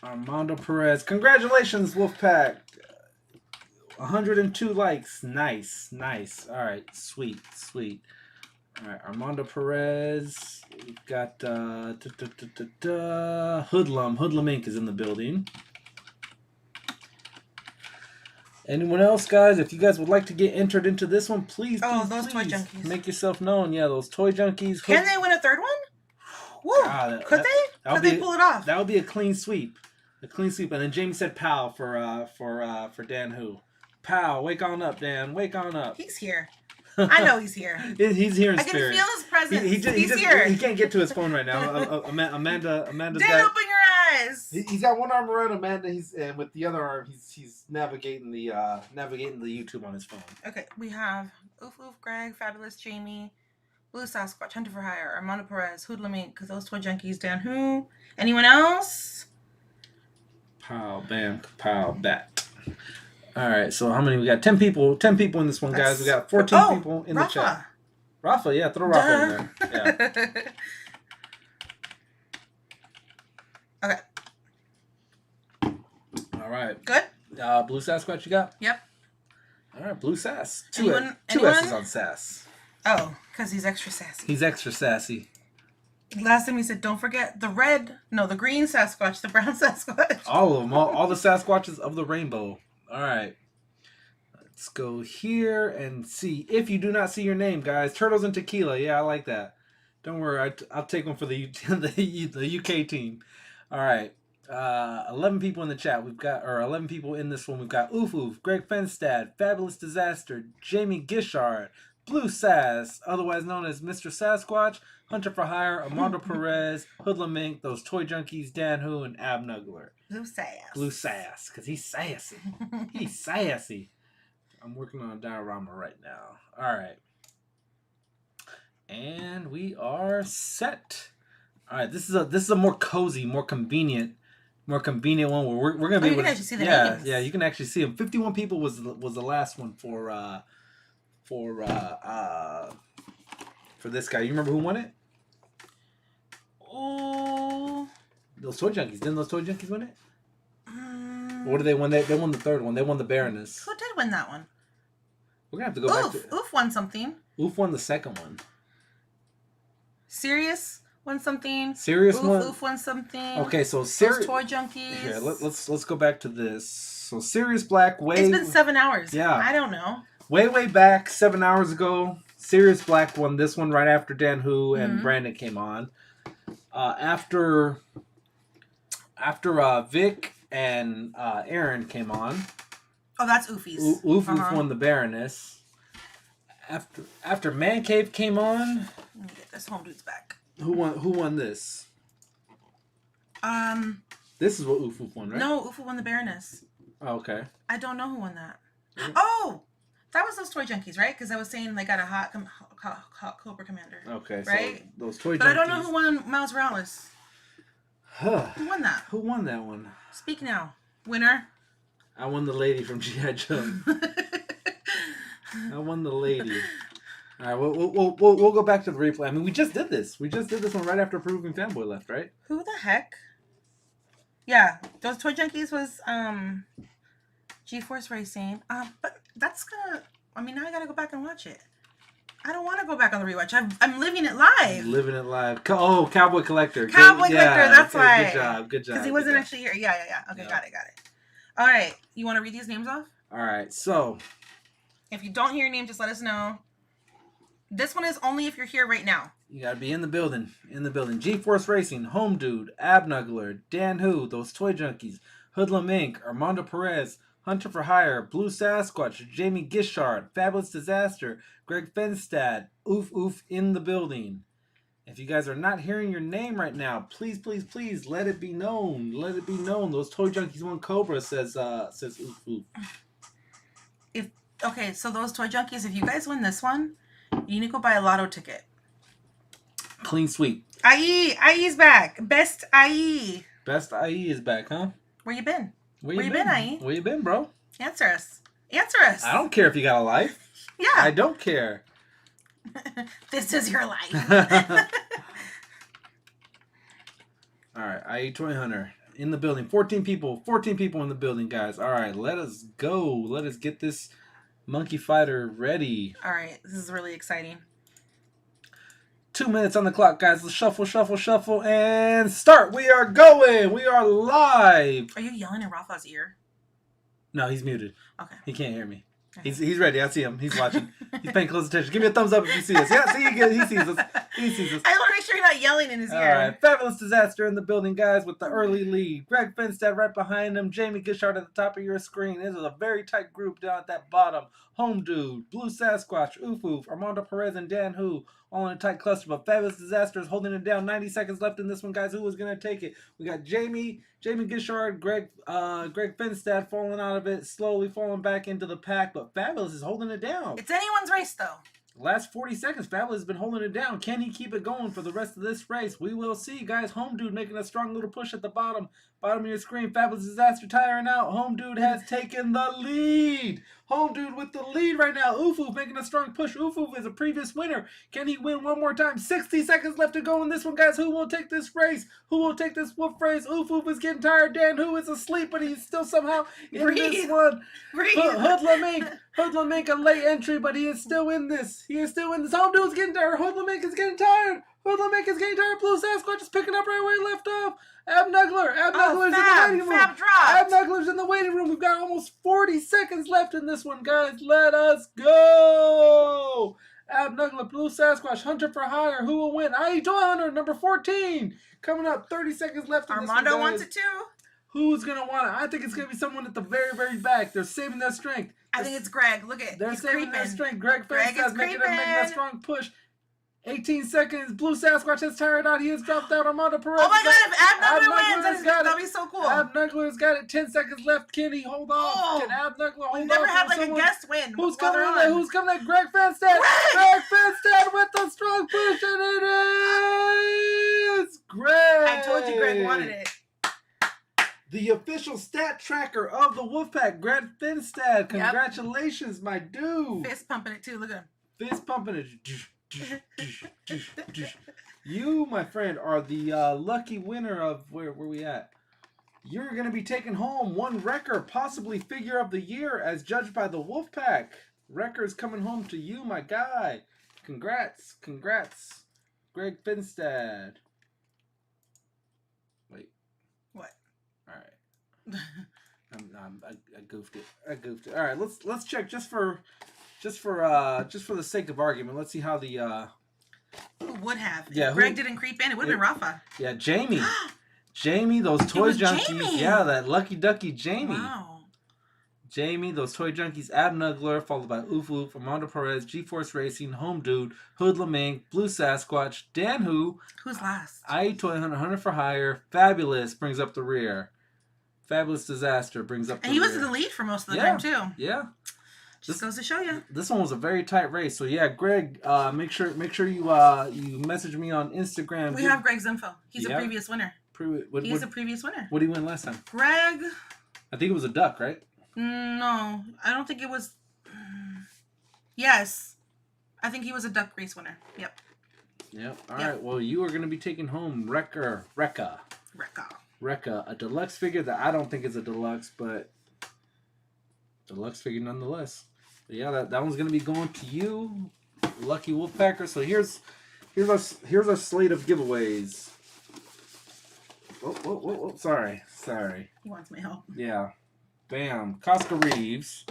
Armando Perez. Congratulations, Wolfpack. 102 likes. Nice. All right, sweet. All right, Armando Perez. We've got Hoodlum. Hoodlum Inc. is in the building. Anyone else, guys? If you guys would like to get entered into this one, please toy junkies. Make yourself known. Yeah, those toy junkies. Can they win a third one? Woo! Could they pull it off? That would be a clean sweep. And then Jamie said "Pow" for Dan Who. Pow! Wake on up, Dan. Wake on up. He's here. I know he's here. He's here in spirit. I can feel his presence. He's here. He can't get to his phone right now. Amanda's Dan, got, open your eyes. He's got one arm around Amanda. And with the other arm, he's navigating the YouTube on his phone. Okay, we have Oof, Greg, Fabulous, Jamie, Blue Sasquatch, Hunter for Hire, Armando Perez, Hoodlum Inc. Because those toy junkies, Dan Who. Anyone else? Pow, bam, pow, bat. All right, so how many we got? 10 people. 10 people in this one, guys. We got 14 people in the chat. Rafa, yeah, throw Rafa in there. Yeah. Okay. All right. Good. Blue Sasquatch, you got? Yep. All right, Blue Sass. Two anyone? S's on Sass. Oh, because he's extra sassy. He's extra sassy. Last time he said, don't forget the green Sasquatch, the brown Sasquatch. All of them, all the Sasquatches of the rainbow. All right. Let's go here and see. If you do not see your name, guys, Turtles and Tequila. Yeah, I like that. Don't worry, I'll take one for the UK team. All right. 11 people in the chat. 11 people in this one. We've got Oof Oof, Greg Fenstad, Fabulous Disaster, Jamie Gishard, Blue Sass, otherwise known as Mr. Sasquatch, Hunter for Hire, Armando Perez, Hoodlum Inc., Those Toy Junkies, Dan Who, and Ab Nuggler. Blue Sass, because he's sassy. He's sassy. I'm working on a diorama right now. All right. And we are set. All right, this is a more cozy, more convenient one where we're gonna be able to actually see the names. Yeah, you can actually see them. 51 people was the last one for this guy. You remember who won it? Oh, those Toy Junkies. Didn't those Toy Junkies win it? What did they win? They won the third one. They won the Baroness. Who did win that one? We're gonna have to go back to Oof won something. Oof won the second one. Sirius won something. Sirius won. Oof won something. Okay, so Those Toy Junkies. Here, let's go back to this. So Sirius Black It's been 7 hours. Yeah. I don't know. Way back 7 hours ago, Sirius Black won this one right after Dan Who and Brandon came on. After Vic and Aaron came on. Oh, that's Oofies. Oof won the Baroness. After Man Cave came on. Let me get this home dudes back. Who won this? This is what Oof won, right? No, Oof won the Baroness. Oh, okay. I don't know who won that. Oh, that was those Toy Junkies, right? Because I was saying they got a hot Cobra Commander. Okay, right? So those Toy Junkies. But I don't know who won Miles Morales. Who won that? Who won that one? Speak now. Winner. I won the lady from G.I. Joe. I won the lady. All right, we'll go back to the replay. I mean, we just did this. We just did this one right after Proving Fanboy left, right? Who the heck? Yeah, those Toy Junkies was G-Force Racing. But that's gonna. I mean, now I gotta go back and watch it. I don't want to go back on the rewatch. I'm living it live. Living it live. Cowboy Collector. Cowboy Collector. That's why. Good job. Because he wasn't actually here. Yeah. Okay, got it. All right, you want to read these names off? All right, so if you don't hear your name, just let us know. This one is only if you're here right now. You gotta be in the building. G-Force Racing, Home Dude, Abnuggler, Dan Who, Those Toy Junkies, Hoodlum Inc., Armando Perez, Hunter for Hire, Blue Sasquatch, Jamie Gishard, Fabulous Disaster, Greg Fenstad, Oof in the building. If you guys are not hearing your name right now, please let it be known. Let it be known. Those Toy Junkies won Cobra, says Oof. Okay, so those Toy Junkies, if you guys win this one, you need to go buy a lotto ticket. Clean sweep. IE's back. Best IE. Best IE is back, huh? Where you been? Where you been, IE? Where you been, bro? Answer us. I don't care if you got a life. Yeah. I don't care. This is your life. All right, IE Toy Hunter in the building. 14 people in the building, guys. All right, let us go. Let us get this monkey fighter ready. All right, this is really exciting. 2 minutes on the clock, guys. Let's shuffle, and start. We are going. We are live. Are you yelling in Rafa's ear? No, he's muted. Okay. He can't hear me. He's ready. I see him. He's watching. He's paying close attention. Give me a thumbs up if you see us. Yeah, see, he sees us. He sees us. I want to make sure you're not yelling in his ear. All right. Fabulous Disaster in the building, guys, with the early lead. Greg Fenstad right behind him. Jamie Gishard at the top of your screen. This is a very tight group down at that bottom. Home Dude, Blue Sasquatch, Oof, Armando Perez, and Dan Who, all in a tight cluster. But Fabulous Disaster is holding it down. 90 seconds left in this one, guys. Who is going to take it? We got Jamie Gishard, Greg Fenstad falling out of it, slowly falling back into the pack. But Fabulous is holding it down. It's anyone's race, though. Last 40 seconds, Fabulous has been holding it down. Can he keep it going for the rest of this race? We will see, guys. Home Dude making a strong little push at the bottom of your screen. Fabulous Disaster tiring out. Home Dude has taken the lead. Home Dude with the lead right now. Oof making a strong push. Oof is a previous winner. Can he win one more time? 60 seconds left to go in this one, guys. Who will take this race? Who will take this wolf race? Oof is getting tired. Dan Who is asleep, but he's still somehow in this one. Hoodlum make a late entry, but he is still in this. Home Dude's getting tired. Hoodlum is getting tired. Hoodlum is getting tired. Blue Sasquatch is picking up right where he left off. Abnuggler's in the waiting room. Abnuggler's in the waiting room. We've got almost 40 seconds left in this one, guys. Let us go. Abnuggler, Blue Sasquatch, Hunter for Hire. Who will win? IE Toy Hunter, number 14. Coming up, 30 seconds left in Armando this one, wants it too. Who's going to want it? I think it's going to be someone at the very, very back. They're saving their strength. I think it's Greg. Look at They're saving their strength. Greg Greg Fenstad's is making that strong push. 18 seconds. Blue Sasquatch has tired out. He has dropped out. Armando Perez. Oh my God! If Abnuggler wins, that'll be so cool. Abnuggler's got it. 10 seconds left. Kenny, hold on. Can Abnuggler hold on? We never had like a guest win. Who's coming in there? Who's coming in? Greg Fenstad. Greg Fenstad with the strong push, and it is Greg. I told you Greg wanted it. The official stat tracker of the Wolfpack, Greg Fenstad. Congratulations, my dude. Fist pumping it too. Look at him. Fist pumping it. You, my friend, are the lucky winner of where we at. You're going to be taking home one Wrecker, possibly figure of the year, as judged by the Wolfpack. Wrecker's coming home to you, my guy. Congrats, Greg Finstad. Wait. What? All right. I goofed it. All right, let's check just for the sake of argument. Let's see how the who would have? Yeah, if Greg didn't creep in, it would have been Rafa. Yeah, Jamie, those toy junkies. Jamie. Yeah, that lucky ducky Jamie. Wow. Jamie, those toy junkies. Abnuggler, followed by Oof Oof, Armando Perez, G-Force Racing, Home Dude, Hoodlum Inc., Blue Sasquatch, Dan Who's last? IE Toy Hunter, Hunter for Hire, Fabulous brings up the rear. Fabulous Disaster brings up the rear. And he was in the lead for most of the time too. Yeah. Just goes to show you. This one was a very tight race. So yeah, Greg, make sure you you message me on Instagram. We have Greg's info. He's a previous winner. He's a previous winner. What did he win last time? Greg. I think it was a duck, right? No, I don't think it was. Yes, I think he was a duck race winner. Yep. All right. Well, you are going to be taking home Recca, a deluxe figure that I don't think is a deluxe, but deluxe figure nonetheless. But yeah, that one's going to be going to you, lucky Wolfpacker. So here's our slate of giveaways. Oh, sorry. He wants my help. Yeah. Bam. Cosca Reeves.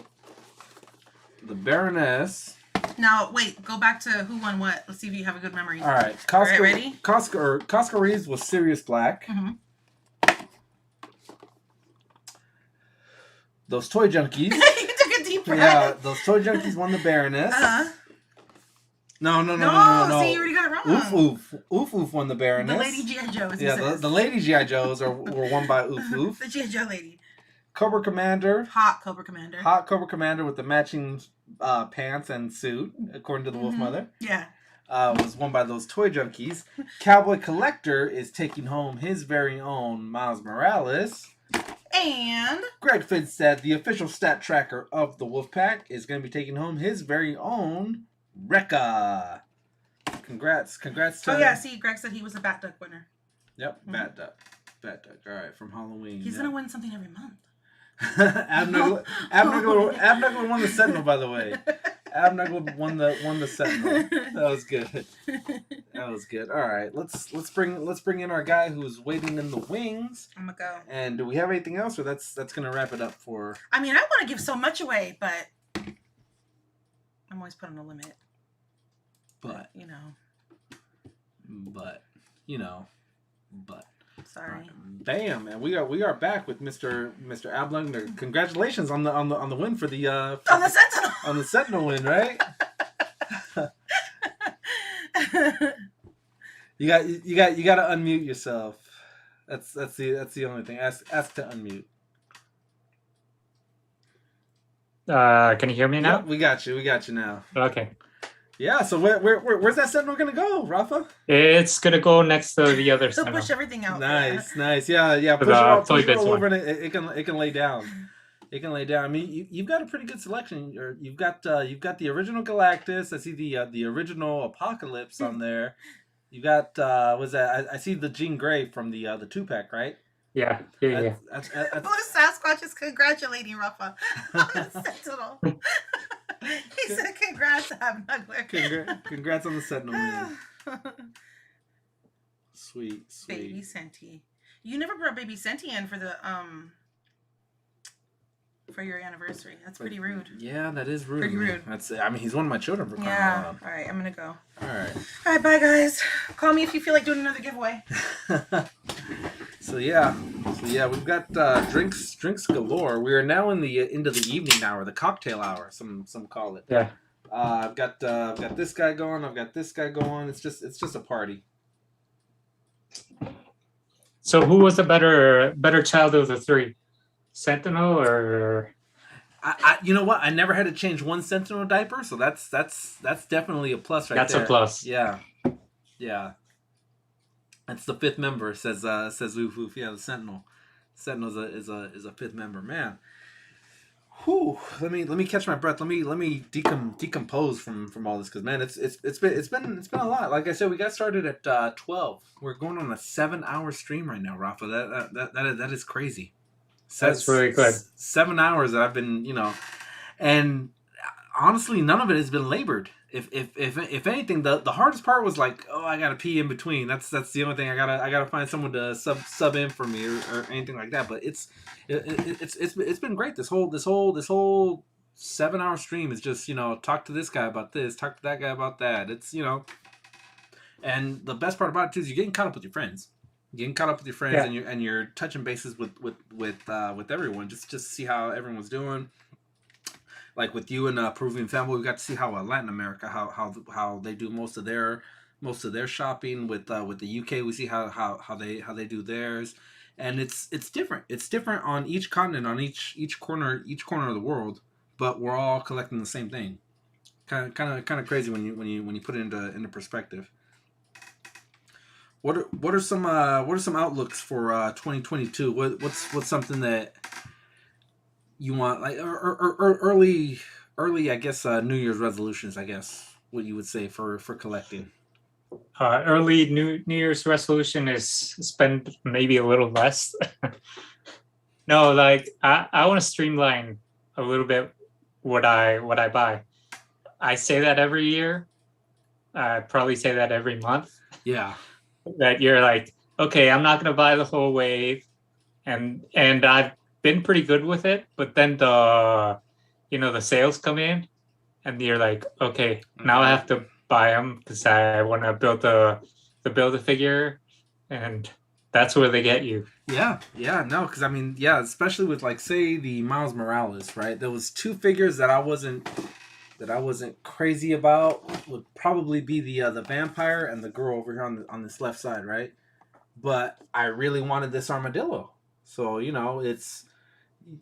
The Baroness. Now, wait. Go back to who won what. Let's see if you have a good memory. All right. Ready? Cosca Reeves was Sirius Black. Mm-hmm. Those toy junkies. You took a deep breath. Yeah, those toy junkies won the Baroness. No. See, you already got it wrong. Oof Oof won the Baroness. The Lady G.I. Joe. Yeah, the Lady G.I. Joes were won by Oof Oof. The G.I. Joe lady. Cobra Commander. Hot Cobra Commander. Hot Cobra Commander with the matching pants and suit, according to the Wolf Mother. Yeah. Was won by those toy junkies. Cowboy Collector is taking home his very own Miles Morales. And Greg Finstad, the official stat tracker of the Wolfpack, is going to be taking home his very own Recca. Congrats to Oh yeah, see, Greg said he was a Bat Duck winner. Yep, Bat Duck. All right, from Halloween. He's going to win something every month. Abnuggler won the Sentinel, by the way. Abnuggler won the Sentinel. That was good. All right, let's bring in our guy who's waiting in the wings. I'm gonna go. And do we have anything else, or that's gonna wrap it up for? I mean, I want to give so much away, but I'm always putting a limit. But Sorry. Right. Bam, and we are back with Mr. Abnuggler. Congratulations on the win for the on the Sentinel. On the Sentinel win, right? you got to unmute yourself. That's the only thing. Ask to unmute. Can you hear me now? Yep, we got you now. Okay. Yeah, so where's that Sentinel gonna go, Rafa? It's gonna go next to the other So Sentinel. push everything out. Nice. Yeah. Push it all over, and it can lay down. It can lay down. I mean, you've got a pretty good selection. You've got the original Galactus. I see the original Apocalypse on there. You got was that? I see the Jean Grey from the 2-pack, right? Yeah. Blue Sasquatch is congratulating Rafa on the Sentinel. He said, "Congrats, Abnuggler." Congrats on the Sentinel win. Sweet. Baby Senti. You never brought Baby Senti in for the for your anniversary. That's pretty rude. Yeah, that is rude. Pretty rude. I mean, he's one of my children for crying out Yeah. loud. All right, I'm gonna go. All right. All right, bye guys. Call me if you feel like doing another giveaway. So yeah, we've got drinks galore. We are now into the evening hour, the cocktail hour. Some call it. Yeah. I've got this guy going. I've got this guy going. It's just a party. So who was the better child of the three? Sentinel or? I you know what? I never had to change one Sentinel diaper, so that's definitely a plus right That's there. a plus. Yeah. That's the fifth member, says Woof Woof. Yeah, the Sentinel. Sentinel is a fifth member, man. Whew. Let me catch my breath. Let me decompose from all this, because man, it's been a lot. Like I said, we got started at 12. We're going on a 7-hour stream right now, Rafa. That is crazy. That's really good. 7 hours that I've been, and honestly, none of it has been labored. If anything, the hardest part was like, oh, I gotta pee in between. That's the only thing. I gotta find someone to sub in for me or anything like that. But it's been great. This whole 7-hour stream is just, talk to this guy about this, talk to that guy about that. It's and the best part about it too is you're getting caught up with your friends. Getting caught up with your friends, Yeah. and you're touching bases with everyone, just to see how everyone's doing. Like with you and Peruvian family, we got to see how Latin America, how they do most of their shopping. With the UK, we see how they do theirs, and it's different. It's different on each continent, on each corner of the world, but we're all collecting the same thing. Kind of crazy when you put it into perspective. What are some outlooks for 2022? What's something that you want, like, or early I guess New Year's resolutions, I guess what you would say for collecting? Early New Year's resolution is spend maybe a little less. No, like I want to streamline a little bit what I buy. I say that every year. I probably say that every month. Yeah. That you're like, okay, I'm not gonna buy the whole wave, and I've been pretty good with it, but then the sales come in, and you're like, okay, now I have to buy them because I want to build the Build-A-Figure, and that's where they get you. Yeah, no, because I mean, yeah, especially with, like, say the Miles Morales, right? There was two figures that I wasn't crazy about. Would probably be the vampire and the girl over here on this left side, right? But I really wanted this armadillo, so it's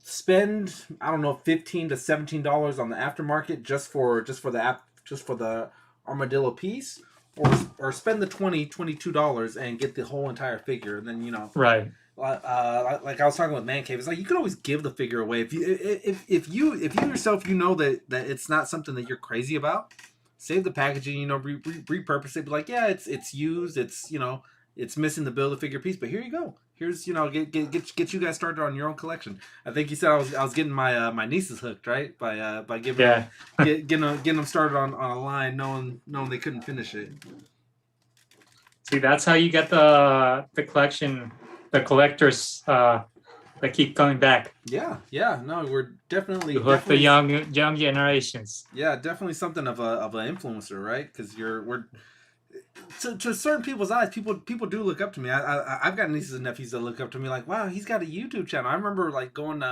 spend, I don't know, $15 to $17 on the aftermarket just for the armadillo piece, or spend the $22 and get the whole entire figure, and then right. Like I was talking with Man Cave, it's like you can always give the figure away if you yourself that it's not something that you're crazy about. Save the packaging, repurpose it. Be like, yeah, it's used, it's missing the Build-A-Figure piece, but here you go. Here's get you guys started on your own collection. I think you said I was getting my nieces hooked, right? By giving getting them started on a line, knowing they couldn't finish it. See, that's how you get the collection, the collectors that keep coming back. Yeah, no, we're definitely to hook the young generations. Yeah, definitely something of an influencer, right? Because we're to certain people's eyes, people do look up to me. I've got nieces and nephews that look up to me like, wow, he's got a YouTube channel. I remember like going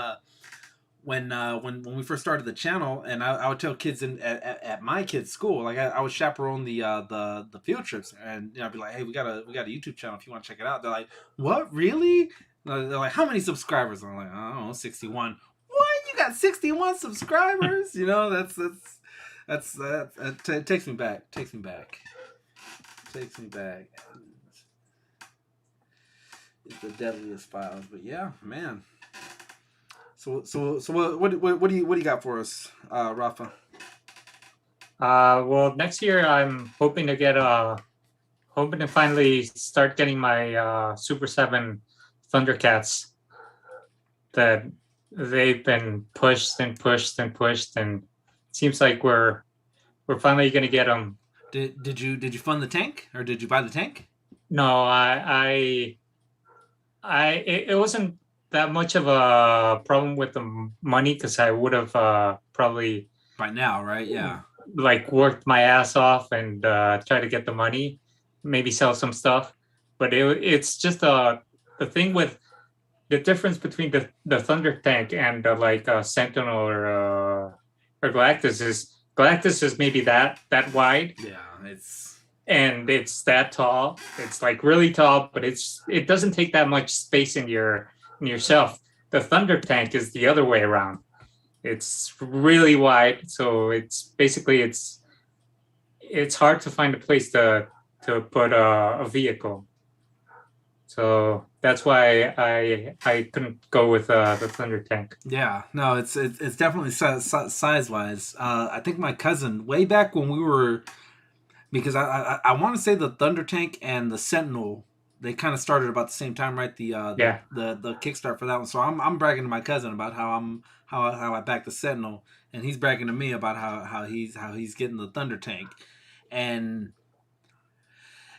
when we first started the channel, and I would tell kids at my kids' school, like I would chaperone the field trips, and I'd be like, hey, we got a YouTube channel if you want to check it out. They're like, what, really? They're like, how many subscribers? I'm like, I don't know, 61. What? You got 61 subscribers? That takes me back. It's the deadliest files, but yeah, man. So what do you got for us, Rafa? Well, next year I'm hoping to finally start getting my Super 7 Thundercats that they've been pushed, and it seems like we're finally gonna get them. Did you fund the tank, or did you buy the tank? No, it wasn't that much of a problem with the money because I would have probably by now, right? Yeah, like worked my ass off and try to get the money, maybe sell some stuff. But it's just the thing with the difference between the Thunder Tank and like Sentinel or Galactus is maybe that wide. Yeah, it's that tall. It's like really tall, but it doesn't take that much space in yourself. The Thunder Tank is the other way around. It's really wide, so it's basically it's hard to find a place to put a vehicle. So that's why I couldn't go with the Thunder Tank. Yeah, no, it's definitely size wise. I think my cousin way back when we were, because I want to say the Thunder Tank and the Sentinel, they kind of started about the same time, right? The Kickstart for that one. So I'm bragging to my cousin about how I backed the Sentinel, and he's bragging to me about how he's getting the Thunder Tank, and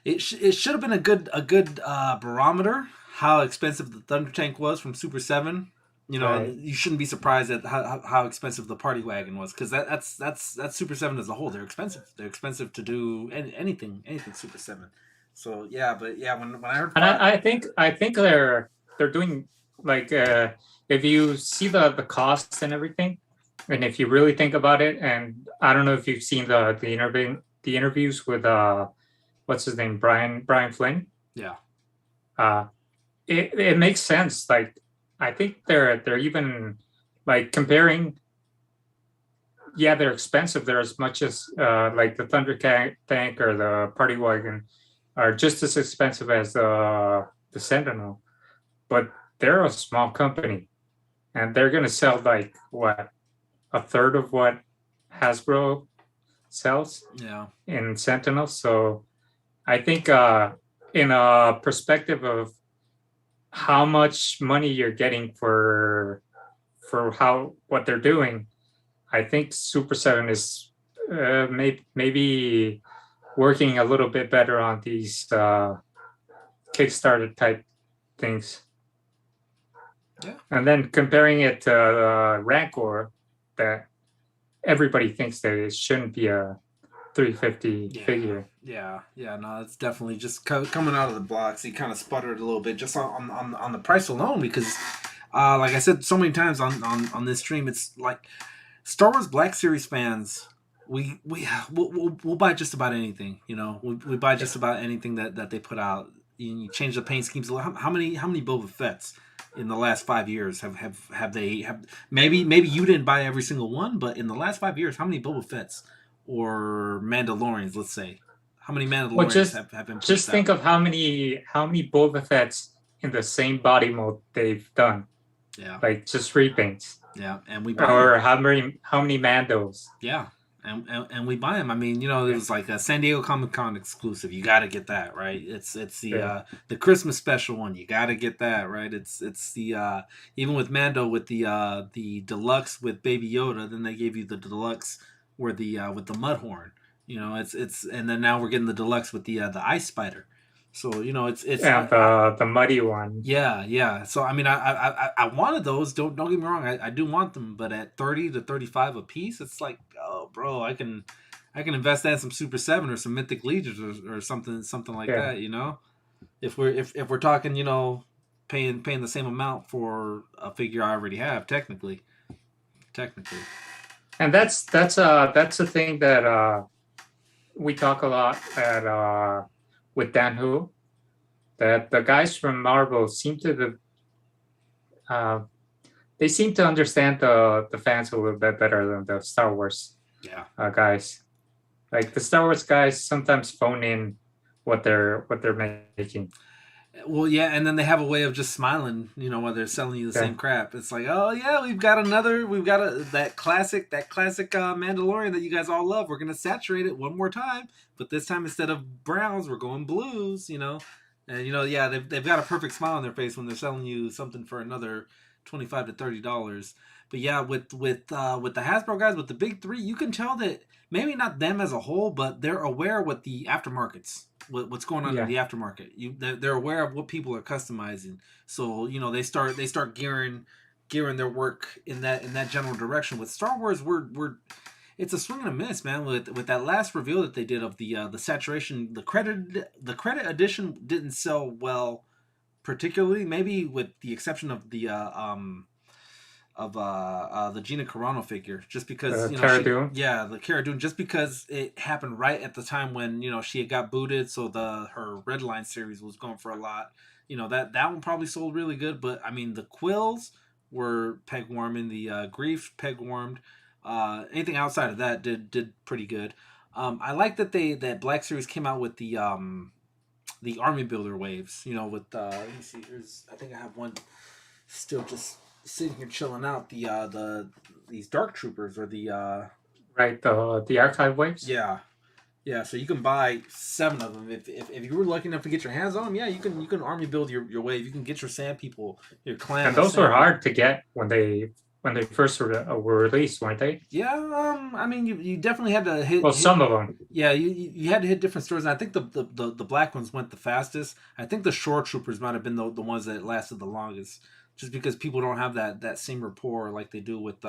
it should have been a good barometer how expensive the Thunder Tank was from Super 7. You know, right. You shouldn't be surprised at how expensive the Party Wagon was, because that's Super 7 as a whole. They're expensive. They're expensive to do anything Super 7. So yeah, but yeah, when I heard, and I think they're doing like if you see the costs and everything, and if you really think about it, and I don't know if you've seen the interviews with what's his name, Brian Flynn. Yeah. It makes sense. Like I think they're even like comparing. Yeah, they're expensive. They're as much as like the Thunder Tank or the Party Wagon are just as expensive as the Sentinel, but they're a small company, and they're gonna sell like what, a third of what Hasbro sells. Yeah. In Sentinel. So I think in a perspective of how much money you're getting for what they're doing, I think Super 7 is maybe working a little bit better on these Kickstarter type things. Yeah. And then comparing it to Rancor, that everybody thinks that it shouldn't be a 350 figure. Yeah, no, it's definitely just coming out of the blocks. He kind of sputtered a little bit just on the price alone, because like I said so many times on this stream, it's like Star Wars Black Series fans, we'll buy just about anything. You know, we buy just about anything that they put out. You change the paint schemes. How many Boba Fett's in the last 5 years have they maybe you didn't buy every single one, but in the last 5 years, how many Boba Fett's or Mandalorians, let's say, how many Mandalorians have been pushed just think of how many Boba Fett's in the same body mode they've done. Yeah, like just repaints. Yeah, and we buy how many Mandos. Yeah, and we buy them. I mean, you know, there's like a San Diego ComicCon exclusive. You got to get that, right? It's the Christmas special one. You got to get that, right? It's the even with Mando with the deluxe with Baby Yoda. Then they gave you the deluxe with the Mudhorn. You know, it's and then now we're getting the deluxe with the Ice Spider. So you know, it's the muddy one. Yeah. So I mean, I wanted those. Don't get me wrong. I do want them, but at $30 to $35 a piece, it's like, oh, bro, I can invest that in some Super 7 or some Mythic Legions or something like that. You know, if we're talking, you know, paying the same amount for a figure I already have, technically. And that's the thing that we talk a lot at with Dan Hu, that the guys from Marvel seem to understand the fans a little bit better than the Star Wars guys. Like the Star Wars guys sometimes phone in what they're making. Well, yeah, and then they have a way of just smiling, you know, while they're selling you the same crap. It's like, oh yeah, we've got that classic Mandalorian that you guys all love. We're gonna saturate it one more time, but this time instead of browns, we're going blues, you know. And you know, yeah, they've got a perfect smile on their face when they're selling you something for another $25 to $30. But yeah, with the Hasbro guys, with the big three, you can tell that maybe not them as a whole, but they're aware what the aftermarket's what's going on in the aftermarket. They're aware of what people are customizing, so they start gearing their work in that general direction. With Star Wars, it's a swing and a miss, man. With that last reveal that they did of the saturation, the credit edition didn't sell well, particularly. Maybe with the exception of the Gina Carano figure, just because Cara Dune? the Cara Dune, just because it happened right at the time when she had got booted, so her Red Line series was going for a lot. That one probably sold really good, but I mean the Quills were peg warming, the Grief peg warmed. Anything outside of that did pretty good. I like that that Black Series came out with the Army Builder waves. With let me see, I think I have one still just sitting here chilling out. These Dark Troopers or the archive waves. Yeah. So you can buy 7 of them if you were lucky enough to get your hands on them. Yeah, you can Army build your wave. You can get your Sand People, your clan. And those were hard to get when they first were released, weren't they? Yeah, I mean, you definitely had to hit. Well, some of them. Yeah, you had to hit different stores. And I think the black ones went the fastest. I think the Shore Troopers might have been the ones that lasted the longest, just because people don't have that same rapport like they do with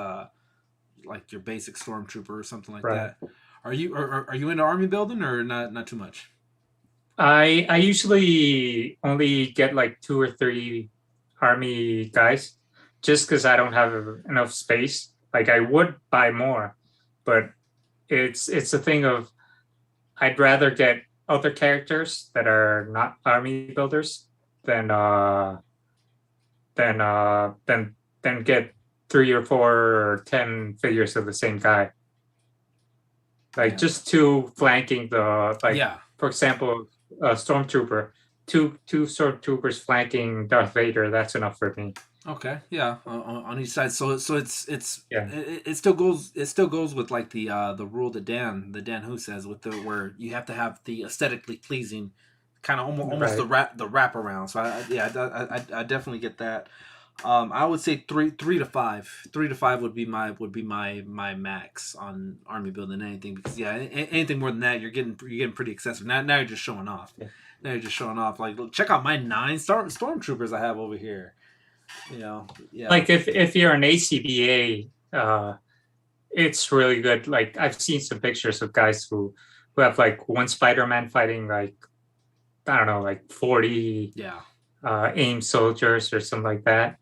like your basic Stormtrooper or something like that. Are you into army building or not too much? I usually only get like 2 or 3 army guys, just because I don't have enough space. Like I would buy more, but it's a thing of I'd rather get other characters that are not army builders than get 3 or 4 or 10 figures of the same guy. Like just 2 flanking for example, Stormtrooper, two Stormtroopers flanking Darth Vader. That's enough for me. Okay, yeah, on each side. So it still goes with like the rule that Dan Who says with where you have to have the aesthetically pleasing kind of almost the wrap around. So I definitely get that. I would say 3 to 5. 3 to 5 would be my max on army building anything, because anything more than that you're getting pretty excessive. Now you're just showing off. Yeah. Now you're just showing off. Like check out my 9 Stormtroopers I have over here. Like if you're an ACBA, it's really good. Like I've seen some pictures of guys who have like one Spider-Man fighting like I don't know, like 40 AIM soldiers or something like that,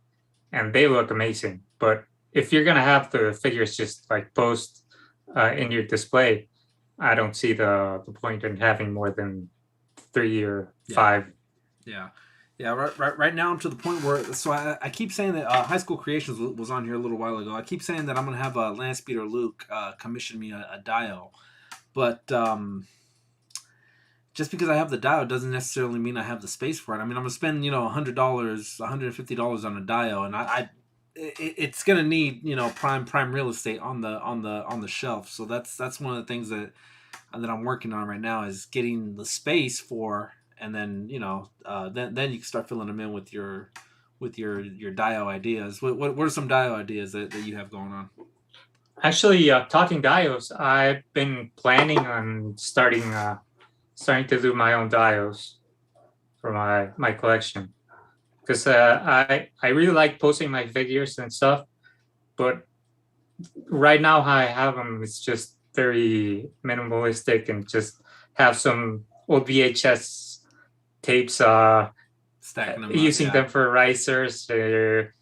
and they look amazing. But if you're gonna have the figures just like post in your display, I don't see the point in having more than 3 or 5. Yeah, right now I'm to the point where, so I keep saying that High School Creations was on here a little while ago. I keep saying that I'm going to have Landspeeder Luke commission me a Dio. But just because I have the Dio doesn't necessarily mean I have the space for it. I mean, I'm going to spend, $100, $150 on a Dio, and it's going to need, prime real estate on the shelf. So that's one of the things that I'm working on right now, is getting the space for. And then then you can start filling them in with your Dio ideas. What are some Dio ideas that you have going on? Actually, talking Dios, I've been planning on starting to do my own Dios for my collection, because I really like posting my figures and stuff, but right now how I have them, it's just very minimalistic and just have some old VHS tapes, stacking them using them for risers or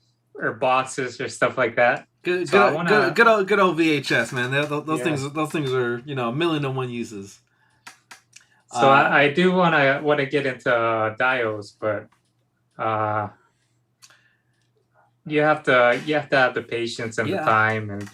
boxes or stuff like that. Good old VHS, man. Those things are a million and one uses. So I do want to get into Dios, but you have to have the patience and the time and.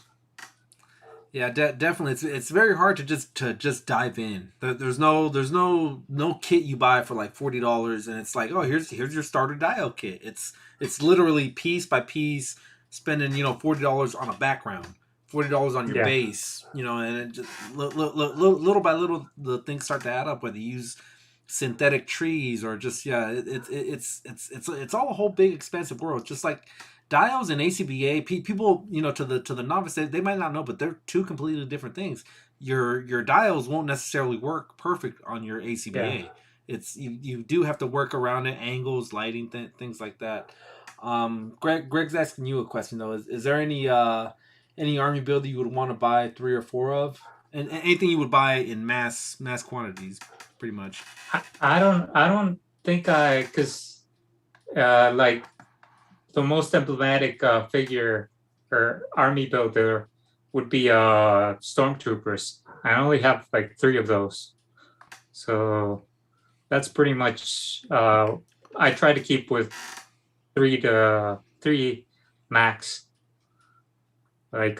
Yeah, definitely. It's very hard to just dive in. There's no kit you buy for like $40 and it's like, oh, here's your starter Dio kit. It's literally piece by piece, spending $40 on a background, $40 on your base, and it just little by little the things start to add up. Whether you use synthetic trees or just it's all a whole big expensive world. Just like Dios and ACBA, people, to the novice, they might not know, but they're 2 completely different things. Your Dios won't necessarily work perfect on your ACBA. it's you do have to work around it, angles, lighting, things like that. Greg's asking you a question though. Is there any army build that you would want to buy 3 or 4 of, and anything you would buy in mass quantities, pretty much? I don't think because like the most emblematic figure or army builder would be stormtroopers. I only have like 3 of those, so that's pretty much. I try to keep with 3 max. Like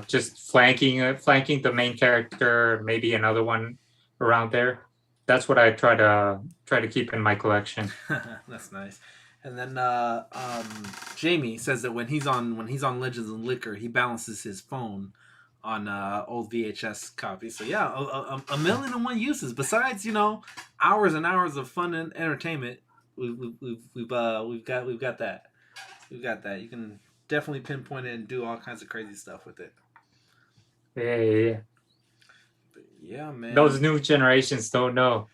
just flanking the main character, maybe another one around there. That's what I try to keep in my collection. That's nice. And then Jamie says that when he's on Legends and Liquor, he balances his phone on old VHS copies. So yeah, a million and one uses. Besides, hours and hours of fun and entertainment, we've got that. We've got that. You can definitely pinpoint it and do all kinds of crazy stuff with it. Yeah. But yeah, man. Those new generations don't know.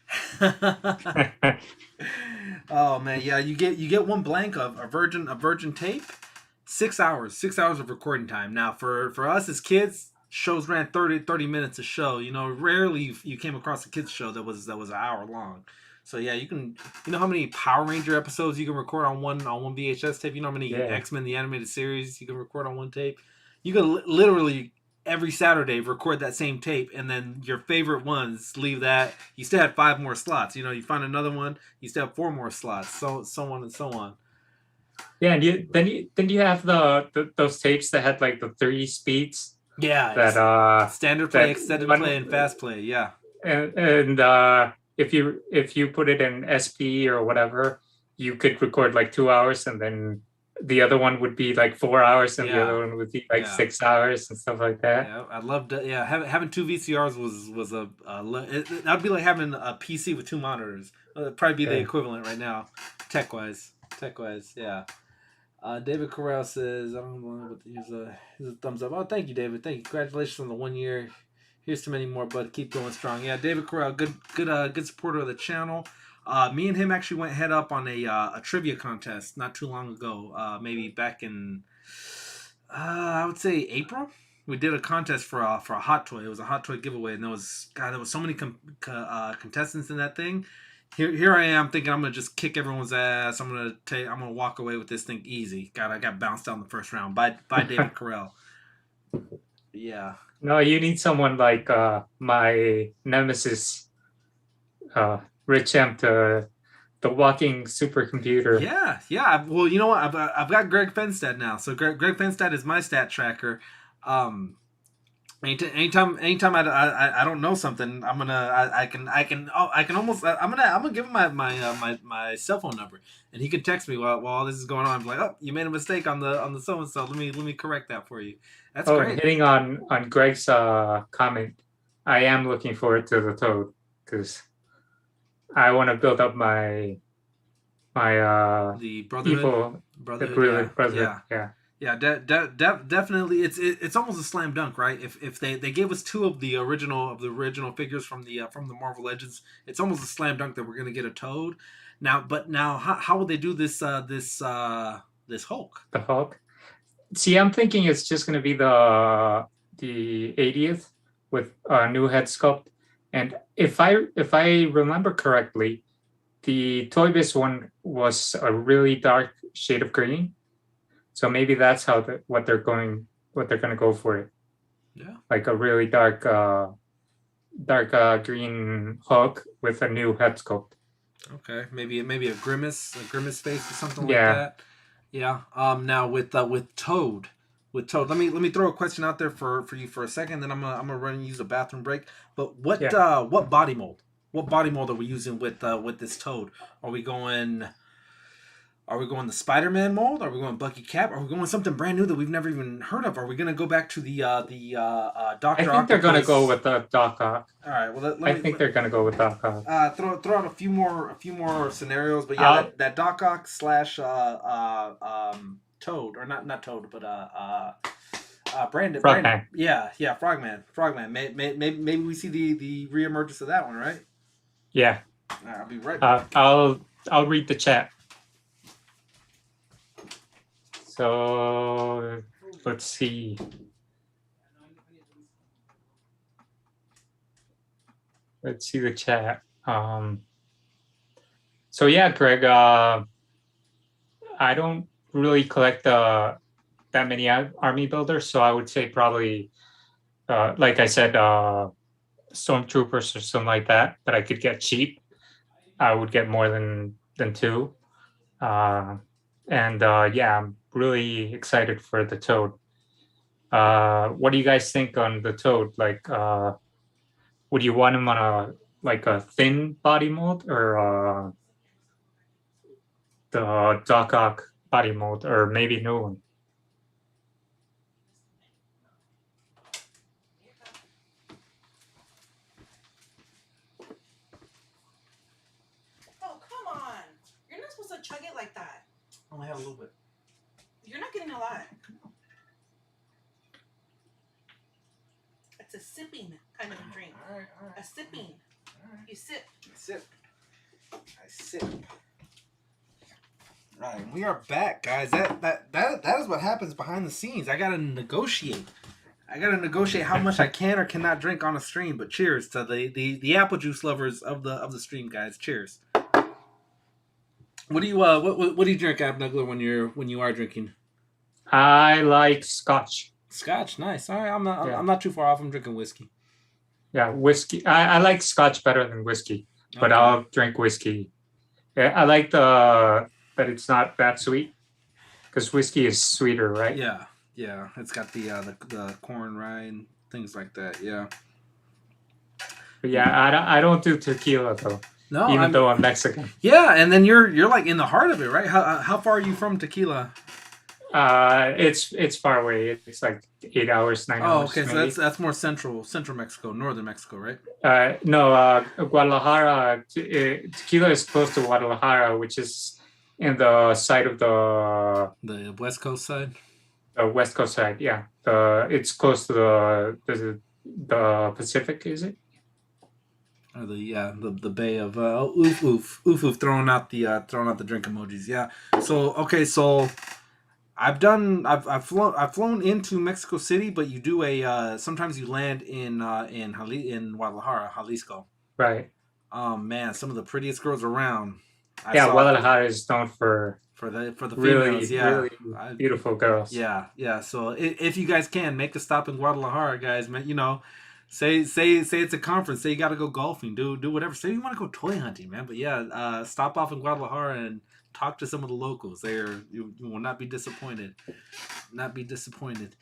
Oh man, yeah. You get one blank of a virgin tape, 6 hours of recording time. Now for us as kids, shows ran 30 minutes a show. Rarely you came across a kids show that was an hour long. So yeah, you can. You know how many Power Ranger episodes you can record on one VHS tape? You know how many X-Men the animated series you can record on one tape? You can literally every Saturday record that same tape, and then your favorite ones, leave that. You still have 5 more slots. You find another one, you still have 4 more slots. So on and so on. Yeah, and then you have those tapes that had like the 3 speeds. Yeah, that standard play, extended play, and fast play. Yeah, and if you put it in SP or whatever, you could record like 2 hours, and then the other one would be like 4 hours, and the other one would be like 6 hours and stuff like that. Yeah, I loved it. Yeah, having 2 VCRs was that'd be like having a PC with 2 monitors. It'd probably be the equivalent right now, tech wise. Yeah. David Corral says, I don't know, but here's a thumbs up. Oh, thank you, David. Thank you. Congratulations on the 1 year. Here's to many more, bud. Keep going strong. Yeah, David Corral, good supporter of the channel. Me and him actually went head up on a trivia contest not too long ago. Maybe back in I would say April. We did a contest for a hot toy. It was a hot toy giveaway, and there was so many contestants in that thing. Here I am thinking I'm gonna just kick everyone's ass. I'm gonna walk away with this thing easy. God, I got bounced out in the first round by David Carell. Yeah. No, you need someone like my nemesis, Rich M, the walking supercomputer. Yeah. Well, you know what? I've got Greg Fenstad now. So Greg Fenstad is my stat tracker. Anytime I don't know something, I'm gonna give him my cell phone number, and he can text me while all this is going on. I'm like, oh, you made a mistake on the so and so. Let me correct that for you. That's great. Hitting on Greg's comment, I am looking forward to the Toad because I want to build up my the Brotherhood. Yeah, definitely. It's almost a slam dunk, right? If they gave us 2 of the original figures from the Marvel Legends, it's almost a slam dunk that we're gonna get a Toad. Now, how would they do this Hulk? The Hulk. See, I'm thinking it's just gonna be the 80th with a new head sculpt, and if I remember correctly, the Toy Biz one was a really dark shade of green. So maybe that's what they're gonna go for it. Yeah. Like a really dark green Hulk with a new head sculpt. Okay. Maybe a grimace face or something like that. Yeah. Now with Toad. Let me throw a question out there for you for a second, then I'm gonna run and use a bathroom break. But what body mold? What body mold are we using with this Toad? Are we going the Spider-Man mold? Are we going Bucky Cap? Are we going something brand new that we've never even heard of? Are we going to go back to the Doctor? I think they're going to go with the Doc Ock. All right. Well, I think they're going to go with Doc Ock. Throw out a few more scenarios, but yeah, that Doc Ock / Toad, or not Toad, but Brandon. Yeah, Frogman. Maybe we see the reemergence of that one, right? Yeah. I'll be right back. I'll read the chat. So let's see. Let's see the chat. So yeah, Greg, I don't really collect that many army builders, so I would say probably, like I said, stormtroopers or something like that I could get cheap. I would get more than 2. Yeah, I'm really excited for the Toad. What do you guys think on the Toad? Like, would you want him on a thin body mold, or the Doc Ock body mold, or maybe no one? Oh, come on. You're not supposed to chug it like that. I only have a little bit. You're not getting a lot. It's a sipping kind of a drink. All right. A sipping. You sip. I sip. Right, we are back, guys. That is what happens behind the scenes. I gotta negotiate how much I can or cannot drink on a stream. But cheers to the apple juice lovers of the stream, guys. Cheers. What do you drink, Abnugler, when you are drinking? I like Scotch. Scotch, nice. All right, I'm not too far off. I'm drinking whiskey. Yeah, whiskey. I like Scotch better than whiskey, but Okay. I'll drink whiskey. Yeah, I like that it's not that sweet, because whiskey is sweeter, right? Yeah. It's got the corn rye and things like that. Yeah. But yeah, I don't do tequila though. No, even though I'm Mexican. Yeah, and then you're like in the heart of it, right? How far are you from tequila? It's far away. It's like 8 hours, 9 hours. Oh, okay. maybe. So that's more central Mexico, northern Mexico, right? No, Guadalajara. Tequila is close to Guadalajara, which is in the side of the West Coast side. The West Coast side, yeah. It's close to the Pacific, is it? Or the Bay of oof throwing out the drink emojis. Yeah. So okay, so I've flown into Mexico City, but you do sometimes you land in Guadalajara, Jalisco. Right. Man, some of the prettiest girls around. Guadalajara is known for the really, females, yeah. really beautiful girls. Yeah. So if you guys can make a stop in Guadalajara, guys, man, say it's a conference. Say you got to go golfing. Do whatever. Say you want to go toy hunting, man. But yeah, stop off in Guadalajara and talk to some of the locals. You will not be disappointed. Not be disappointed.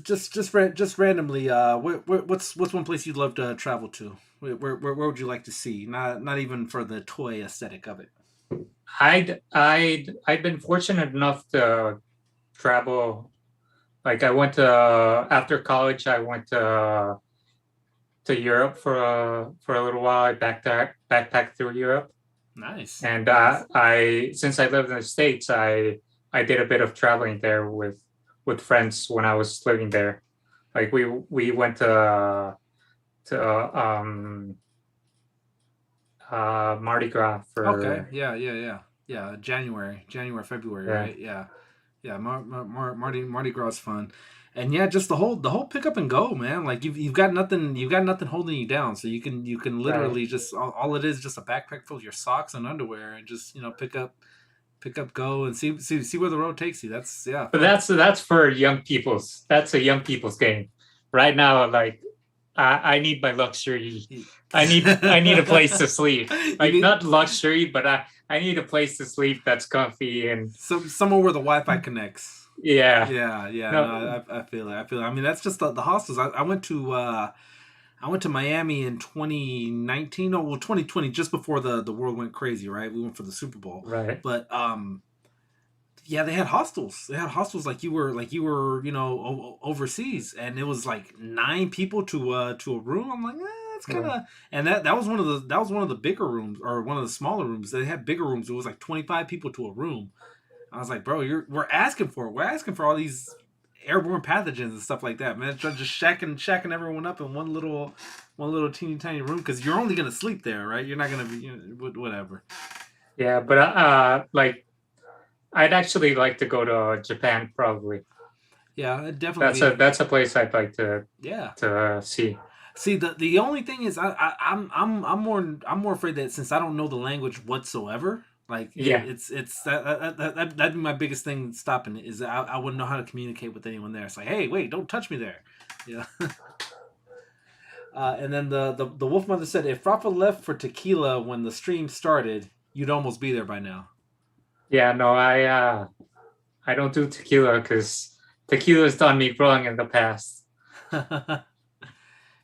Just randomly. What's one place you'd love to travel to? Where would you like to see? Not even for the toy aesthetic of it. I'd been fortunate enough to travel. Like I went to after college, I went to Europe for a little while. I backpacked through Europe. Nice. And since I lived in the States, I did a bit of traveling there with friends when I was living there. Like we went to Mardi Gras for. Okay. Yeah. January, February, Yeah. right? Yeah. Mardi Gras is fun, and yeah, just the whole pick up and go, man. Like you've got nothing holding you down, so you can literally just all it is just a backpack full of your socks and underwear, and just pick up, go and see where the road takes you. That's But that's for young people's. That's a young people's game. Right now, like I need my luxury. I need a place to sleep. Like not luxury, but I need a place to sleep that's comfy and somewhere where the Wi-Fi connects. Yeah. No, I feel it. I mean, that's just the hostels. I went to Miami in 2019. 2020, just before the world went crazy. Right, we went for the Super Bowl. Right. But yeah, they had hostels. They had hostels like you were overseas, and it was like 9 people to a room. I'm like, that's kind of, and that was one of the bigger rooms, or one of the smaller rooms. They had bigger rooms. It was like 25 people to a room. I was like, bro, we're asking for it. We're asking for all these airborne pathogens and stuff like that, man. Just shacking everyone up in one little teeny tiny room because you're only gonna sleep there, right? You're not gonna be whatever. Yeah, but like, I'd actually like to go to Japan probably. Yeah, definitely. That's a place I'd like to see. See, the only thing is I'm more afraid that since I don't know the language whatsoever, like it's that'd be my biggest thing stopping it is that I wouldn't know how to communicate with anyone there. It's like, hey, wait, don't touch me there. Yeah. And then the Wolf Mother said, if Rafa left for tequila when the stream started, you'd almost be there by now. Yeah, no, I don't do tequila because tequila's done me wrong in the past.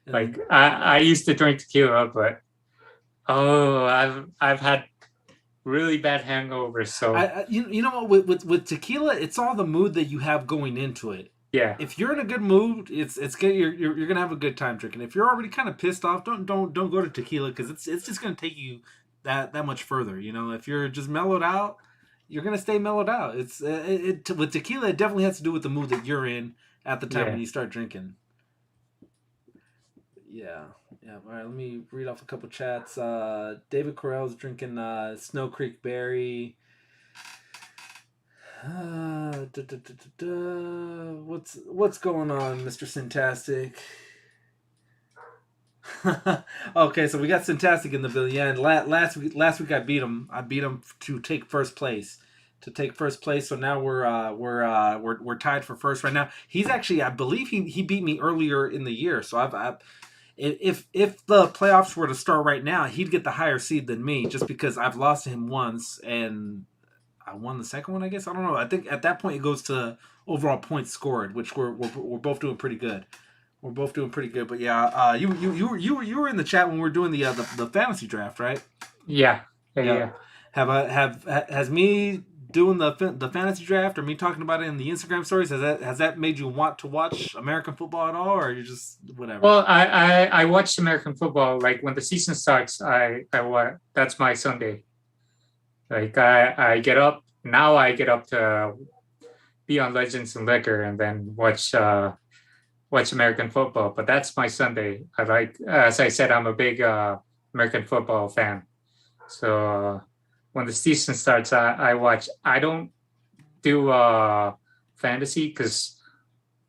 Like I used to drink tequila, but I've had really bad hangovers. So you know what, with tequila, it's all the mood that you have going into it. Yeah. If you're in a good mood, it's good. You're gonna have a good time drinking. If you're already kind of pissed off, don't go to tequila because it's just gonna take you that much further. You know, if you're just mellowed out, you're gonna stay mellowed out. It's with tequila, it definitely has to do with the mood that you're in at the time when you start drinking. Yeah. All right, let me read off a couple chats. David Correll's drinking Snow Creek Berry. What's going on, Mr. Syntastic? Okay, so we got Syntastic in the building. Yeah, and last week I beat him. I beat him to take first place. So now we're tied for first right now. He's actually, I believe he beat me earlier in the year. So if the playoffs were to start right now, he'd get the higher seed than me just because I've lost to him once and I won the second one, I guess. I don't know. I think at that point it goes to overall points scored, which we're both doing pretty good. We're both doing pretty good. But yeah, you were in the chat when we were doing the fantasy draft, right? Yeah. Has me doing the fantasy draft or me talking about it in the Instagram stories, has that made you want to watch American football at all, or you just whatever? Well, I watched American football like when the season starts. That's my Sunday. Like I get up to be on Legends and Liquor and then watch American football. But that's my Sunday. I like, as I said, I'm a big American football fan. So when the season starts, I watch. I don't do fantasy because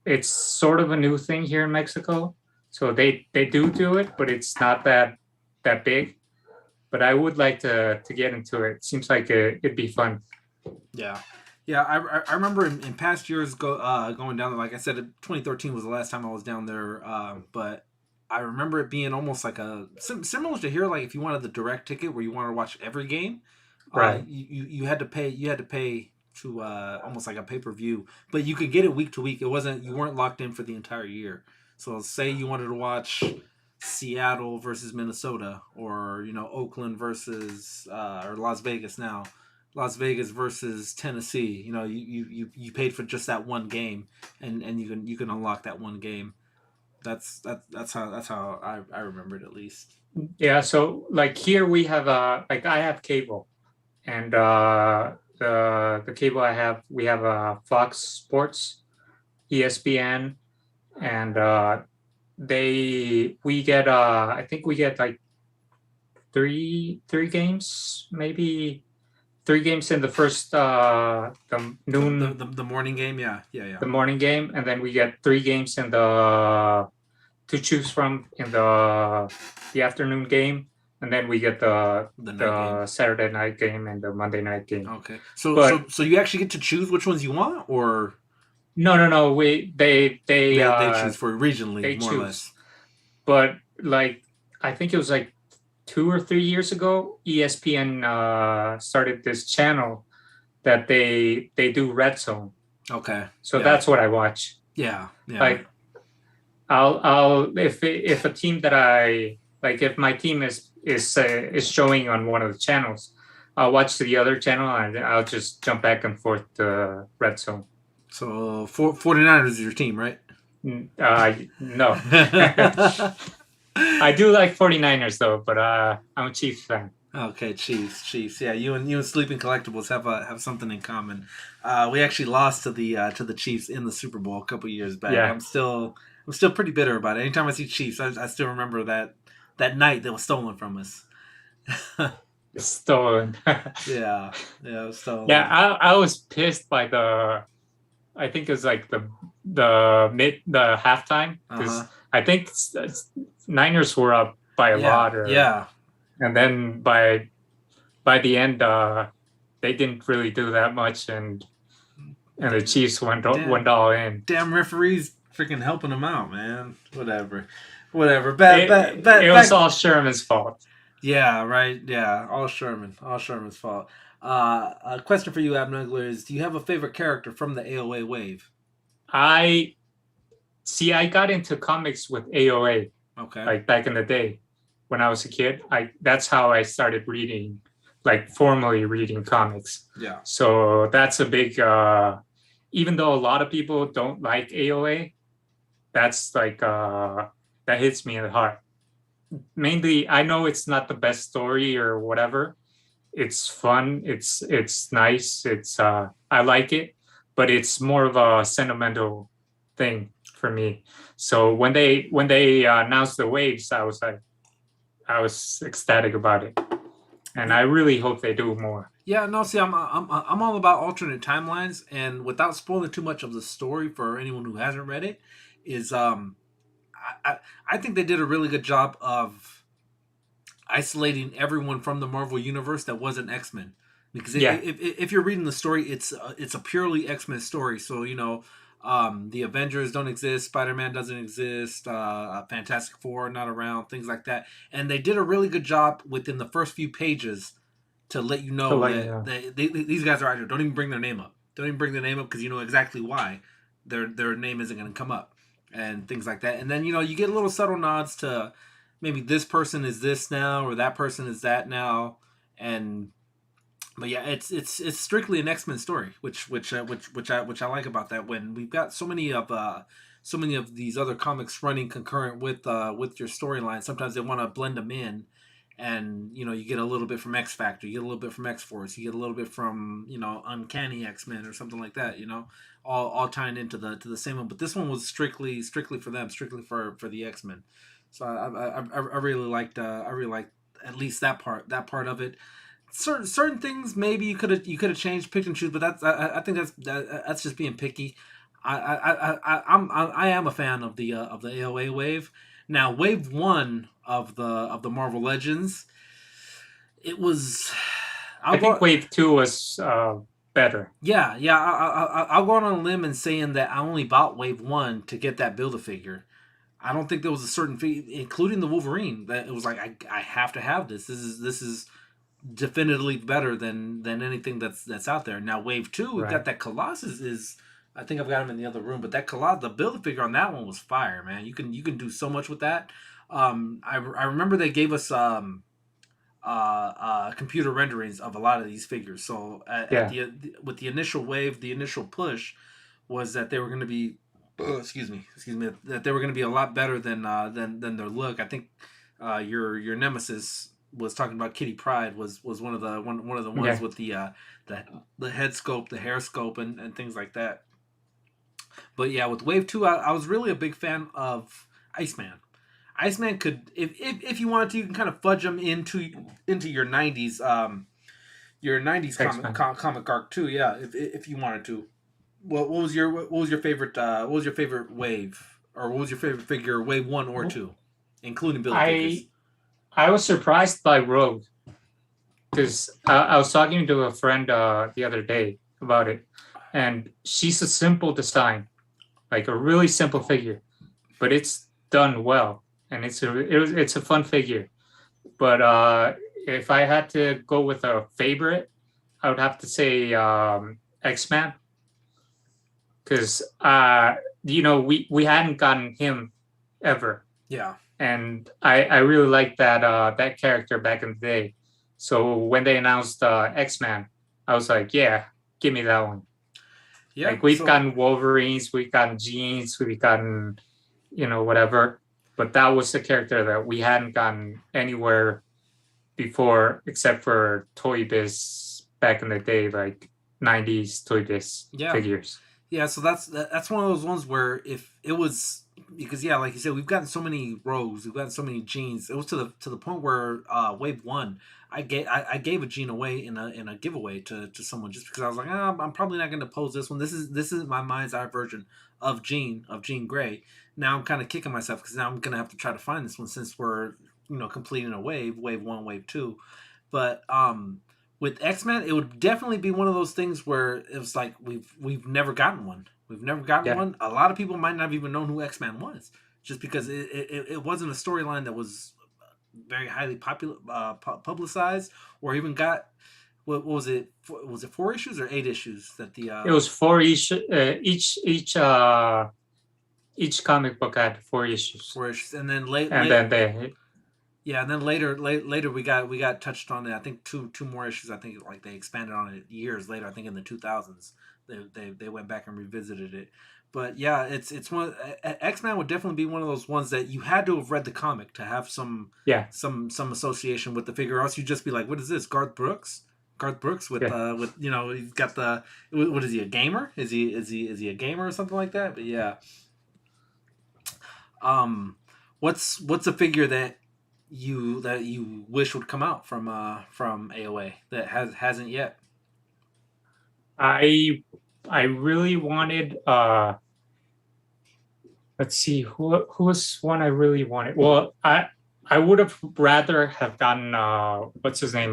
it's sort of a new thing here in Mexico. So they do it, but it's not that big. But I would like to get into it. Seems like it'd be fun. Yeah. I remember in past years going down there. Like I said, 2013 was the last time I was down there. But I remember it being almost like similar to here. Like if you wanted the direct ticket where you wanted to watch every game, right? You had to pay. You had to pay to almost like a pay-per-view, but you could get it week to week. You weren't locked in for the entire year. So say you wanted to watch Seattle versus Minnesota, or Oakland versus or Las Vegas now, Las Vegas versus Tennessee. You paid for just that one game, and you can unlock that one game. That's how I remember it, at least. Yeah. So like here we have I have cable, and the cable we have Fox Sports, ESPN, and we get I think we get like three games, maybe 3 games in the first the noon the morning game. Yeah the morning game, and then we get 3 games in the to choose from in the afternoon game, and then we get the Saturday night game and the Monday night game. Okay, so you actually get to choose which ones you want, or no, they choose for regionally, more or less. But like I think it was like 2 or 3 years ago, ESPN started this channel that they do Red Zone. Okay, so that's what I watch. Yeah. Like I'll if a team that I like, if my team is showing on one of the channels, I'll watch the other channel and I'll just jump back and forth to Red Zone. So 49ers is your team, right? No. I do like 49ers though, but I'm a Chiefs fan. Okay, Chiefs. Yeah, you and Sleeping Collectibles have something in common. We actually lost to the Chiefs in the Super Bowl a couple years back. Yeah. I'm still pretty bitter about it. Anytime I see Chiefs, I still remember that night that was stolen from us. Stolen. Yeah, it was stolen. Yeah, I was pissed by I think it's like the halftime, because I think Niners were up by a lot, and then by the end they didn't really do that much, and the Chiefs went all in. Damn referees freaking helping them out, man. Whatever. It was all Sherman's fault. Yeah, right. Yeah, all Sherman's fault. A question for you, Abnugler, is: do you have a favorite character from the AOA wave? I got into comics with AOA. Okay. Like back in the day, when I was a kid, that's how I started reading, like formally reading comics. Yeah. So that's a big. Even though a lot of people don't like AOA, that's like that hits me in the heart. Mainly, I know it's not the best story or whatever. It's fun. It's nice. It's I like it, but it's more of a sentimental thing for me. So when they announced the waves, I was ecstatic about it, and I really hope they do more. Yeah, no, see, I'm all about alternate timelines, and without spoiling too much of the story for anyone who hasn't read it, is I think they did a really good job of isolating everyone from the Marvel universe that wasn't X-Men. Because if you're reading the story, it's a purely X-Men story. So the Avengers don't exist, Spider-Man doesn't exist, Fantastic Four are not around, things like that. And they did a really good job within the first few pages to let you know that these guys are out here. Don't even bring their name up. Don't even bring their name up, because you know exactly why their name isn't going to come up and things like that. And then you get little subtle nods to maybe this person is this now or that person is that now. But yeah, it's strictly an X-Men story, which I like about that. When we've got so many of these other comics running concurrent with your storyline, sometimes they want to blend them in, and you get a little bit from X Factor, you get a little bit from X Force, you get a little bit from Uncanny X-Men or something like that. All tying into the same one. But this one was strictly for them, strictly for the X-Men. So I really liked at least that part of it. Certain things maybe you could have changed, picked and choose, but I think that's just being picky. I am a fan of the AOA wave. Now, wave 1 of the Marvel Legends, it was. I think wave 2 was better. Yeah. I'll go on a limb in saying that I only bought wave 1 to get that Build-A-Figure. I don't think there was a certain fee, including the Wolverine, that it was like I have to have this. This is definitively better than anything that's out there. Now wave 2, we've got that Colossus is. I think I've got him in the other room, but that Colossus, the Build-A-Figure on that one was fire, man. You can do so much with that. I remember they gave us computer renderings of a lot of these figures. So with the initial wave, the initial push was that they were going to be. Excuse me. That they were going to be a lot better than their look. I think your nemesis was talking about Kitty Pryde was one of the ones with the head sculpt, the hair sculpt, and things like that. But yeah, with Wave 2, I was really a big fan of Iceman. Iceman could, if you wanted to, you can kind of fudge him into your 90s comic arc too. Yeah, if you wanted to. What was your favorite wave, or what was your favorite figure, wave 1 or 2, including Build-A-Figures? I was surprised by Rogue, because I was talking to a friend the other day about it, and she's a simple design, like a really simple figure, but it's done well, and it's a fun figure. But if I had to go with a favorite, I would have to say X-Man. Because we hadn't gotten him ever. Yeah. And I really liked that character back in the day. So when they announced X-Man, I was like, yeah, give me that one. Yeah. Like we've gotten Wolverines, we've gotten Jeans, we've gotten whatever. But that was the character that we hadn't gotten anywhere before, except for Toy Biz back in the day, like 90s Toy Biz figures. Yeah, so that's one of those ones where if it was, because like you said, we've gotten so many rogues, we've gotten so many genes. It was to the point where wave 1, I gave a gene away in a giveaway to someone, just because I was like, I'm probably not going to pose this one. This is my mind's eye version of Jean Grey. Now I'm kind of kicking myself because now I'm going to have to try to find this one, since we're completing a wave 1, wave 2. But with X-Men, it would definitely be one of those things where it was like we've never gotten one. We've never gotten one. A lot of people might not have even known who X-Men was, just because it wasn't a storyline that was very highly publicized, or even got, what was it? Was it 4 issues or 8 issues that the? It was 4 issues. Each comic book had 4 issues. 4 issues, and then later we got touched on it. I think two more issues. I think like they expanded on it years later. I think in the 2000s they went back and revisited it. But yeah, it's one. X-Men would definitely be one of those ones that you had to have read the comic to have some association with the figure. Or else you'd just be like, what is this? Garth Brooks with he's got the, what is he, a gamer? Is he a gamer or something like that? But yeah. What's a figure that you wish would come out from AOA that hasn't yet? I really wanted, let's see, who was one I really wanted. Well, I would have rather have gotten what's his name,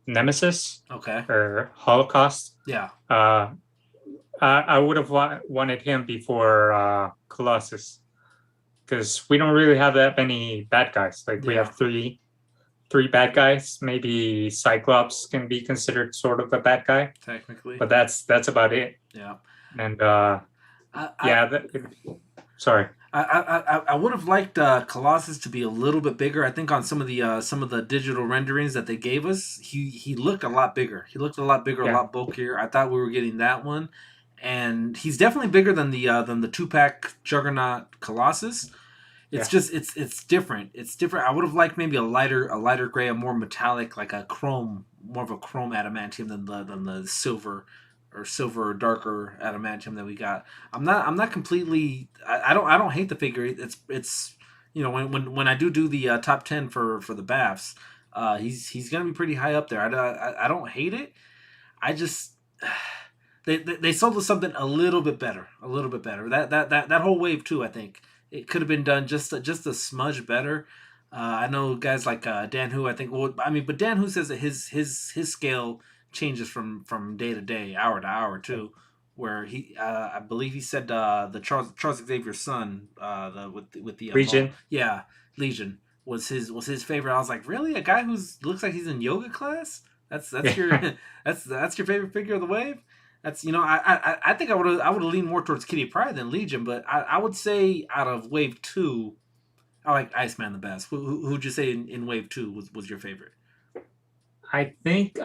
Nemesis, or Holocaust. Yeah. I would have wanted him before Colossus, because we don't really have that many bad guys. Like we have three bad guys. Maybe Cyclops can be considered sort of a bad guy, technically, but that's about it. Yeah. And sorry. I would have liked Colossus to be a little bit bigger. I think on some of the digital renderings that they gave us, he looked a lot bigger. He looked a lot bigger, a lot bulkier. I thought we were getting that one, and he's definitely bigger than the 2-pack Juggernaut Colossus. It's just it's different. It's different. I would have liked maybe a lighter gray, a more metallic, like more of a chrome adamantium than the silver or darker adamantium that we got. I'm not completely. I don't hate the figure. It's when I do the top 10 for the BAFs, he's gonna be pretty high up there. I don't hate it. I just they sold us something a little bit better. That whole wave 2, I think it could have been done just a smudge better. I know guys like Dan Hu. I think. But Dan Hu says that his scale changes from day to day, hour to hour too. Where he, I believe he said the Charles Xavier's son, with the Legion. Legion was his favorite. I was like, really, a guy looks like he's in yoga class? That's your that's your favorite figure of the wave? That's I think I would have leaned more towards Kitty Pryde than Legion, but I would say out of wave 2, I like Iceman the best. Who'd you say in wave 2 was your favorite? I think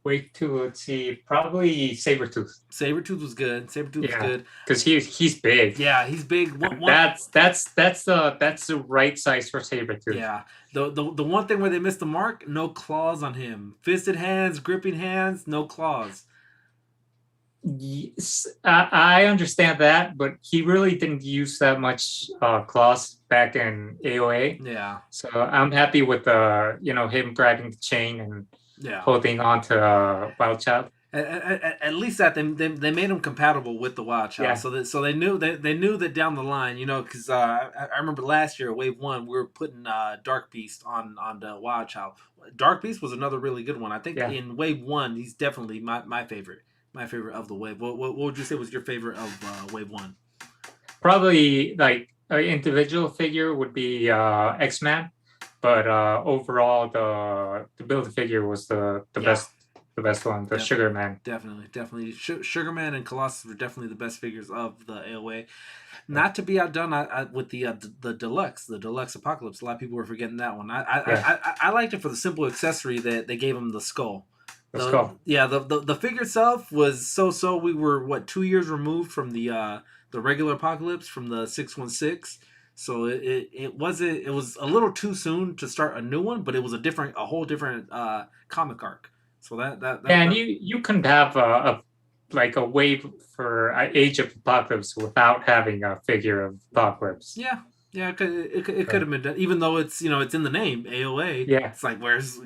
wave 2. Let's see, probably Sabretooth. Sabretooth was good. Was good because he's big. Yeah, he's big. That's the right size for Sabretooth. Yeah. The one thing where they missed the mark, no claws on him. Fisted hands, gripping hands, no claws. Yes, I understand that, but he really didn't use that much claws back in AOA. Yeah. So I'm happy with him grabbing the chain and holding on to Wild Child. At least that they made him compatible with the Wild Child. Yeah. So they knew that down the line, because I remember last year, Wave 1, we were putting Dark Beast on the Wild Child. Dark Beast was another really good one. I think in Wave 1, he's definitely my favorite. My favorite of the wave. What would you say was your favorite of wave 1? Probably like an individual figure would be X-Man, but overall the build figure was the best one, the Sugar Man. Definitely. Sugar Man and Colossus were definitely the best figures of the AOA. Not to be outdone with the deluxe Apocalypse. A lot of people were forgetting that one. I liked it for the simple accessory that they gave him, the skull. The figure itself was so. We were 2 years removed from the regular Apocalypse, from the 616. So it wasn't. It was a little too soon to start a new one, but it was a whole different comic arc. So and you can have a like a wave for Age of Apocalypse without having a figure of Apocalypse. Yeah, it could have been done, even though it's it's in the name AOA. Yeah, it's like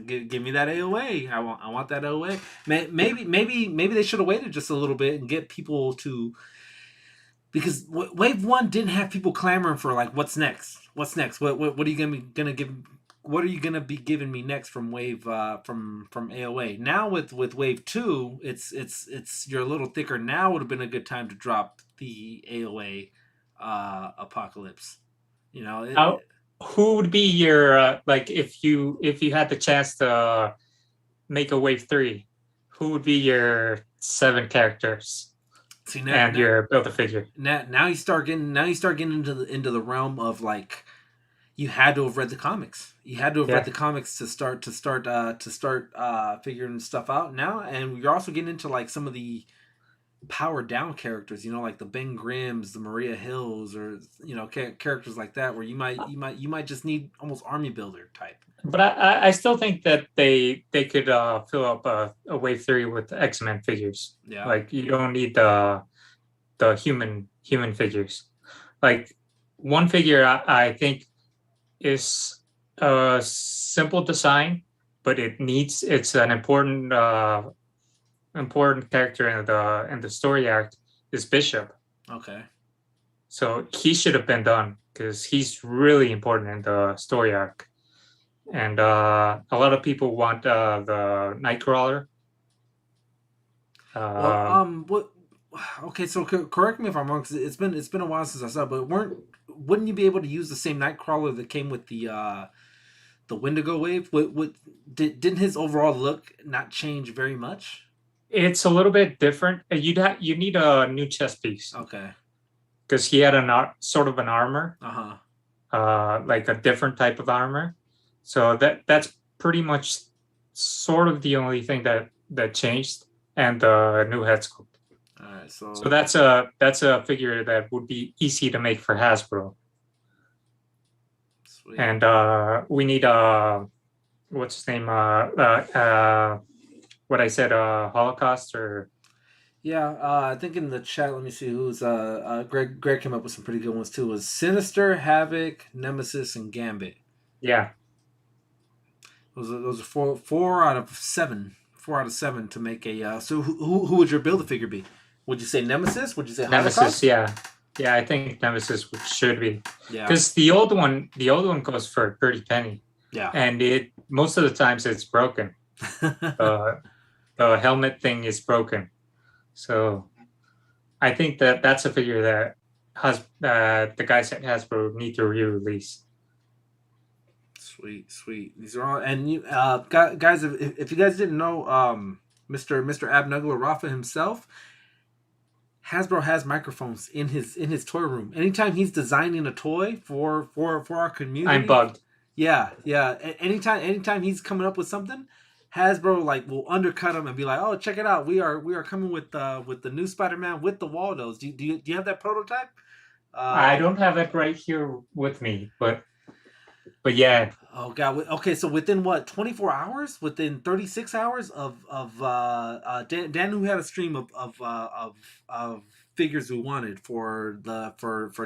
give me that AOA. I want that AOA. Maybe they should have waited just a little bit and get people to, because Wave 1 didn't have people clamoring for like what's next. What are you gonna give? What are you gonna be giving me next from Wave from AOA? Now with Wave 2, it's you're a little thicker. Now would have been a good time to drop the AOA Apocalypse. Who would be your like if you had the chance to make a Wave 3? Who would be your 7 characters? See, your Build-A-Figure. Now you start getting into the realm of like, you had to have read the comics. You had to have read the comics to start figuring stuff out now, and you're also getting into like some of the powered down characters. Like the Ben Grimms, the Maria Hills, or characters like that, where you might just need almost army builder type. But I still think that they could fill up a Wave 3 with X-Men figures. Yeah. Like you don't need the human figures. Like one figure I think is a simple design, but it's an important character in the story arc is Bishop. Okay. So he should have been done because he's really important in the story arc. And a lot of people want the Nightcrawler. What? Okay, so correct me if I'm wrong, because it's been a while since I saw it, but wouldn't you be able to use the same Nightcrawler that came with the Wendigo Wave? Didn't his overall look not change very much? It's a little bit different. You need a new chest piece. Okay. Because he had sort of an armor. Like a different type of armor. So that's pretty much sort of the only thing that changed, and the new head sculpt. All right, so that's a figure that would be easy to make for Hasbro. Sweet. And we need what's his name? What I said, Holocaust or. Yeah, I think in the chat, let me see who's Greg came up with some pretty good ones too. It was Sinister, Havoc, Nemesis, and Gambit. Yeah. Those are four out of seven. 4 out of 7 to make a. So who would your Build-A-Figure be? Would you say Nemesis? Would you say Nemesis? Holocaust? Yeah. I think Nemesis should be. Yeah. Because the old one goes for a pretty penny. Yeah. And most of the times it's broken. The helmet thing is broken. So I think that's a figure that the guys at Hasbro need to re-release. Sweet. These are all, and you guys, if you guys didn't know, Mr. Abnugler Rafa himself, Hasbro has microphones in his toy room. Anytime he's designing a toy for our community, I'm bugged. Yeah. Anytime he's coming up with something, Hasbro will undercut him and be like, "Oh, check it out. We are coming with the new Spider-Man with the Waldos. Do you have that prototype?" I don't have it right here with me, but yeah. Oh God. Okay, so within 24 hours? Within 36 hours of Dan, who had a stream of figures we wanted for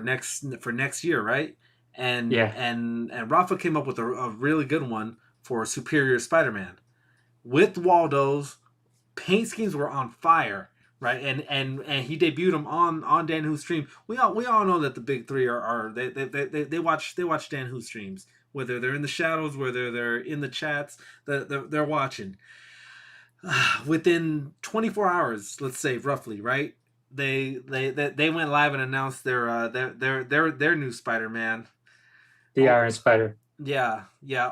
next year, right? And yeah. And Rafa came up with a really good one for Superior Spider-Man. With Waldo's, paint schemes were on fire, right? And he debuted them on Dan Who's stream. We all know that the big three they watch Dan Who's streams, whether they're in the shadows, whether they're in the chats, they're watching. Within 24 hours, let's say roughly, right? They went live and announced their new Spider-Man, the Iron Spider. Yeah,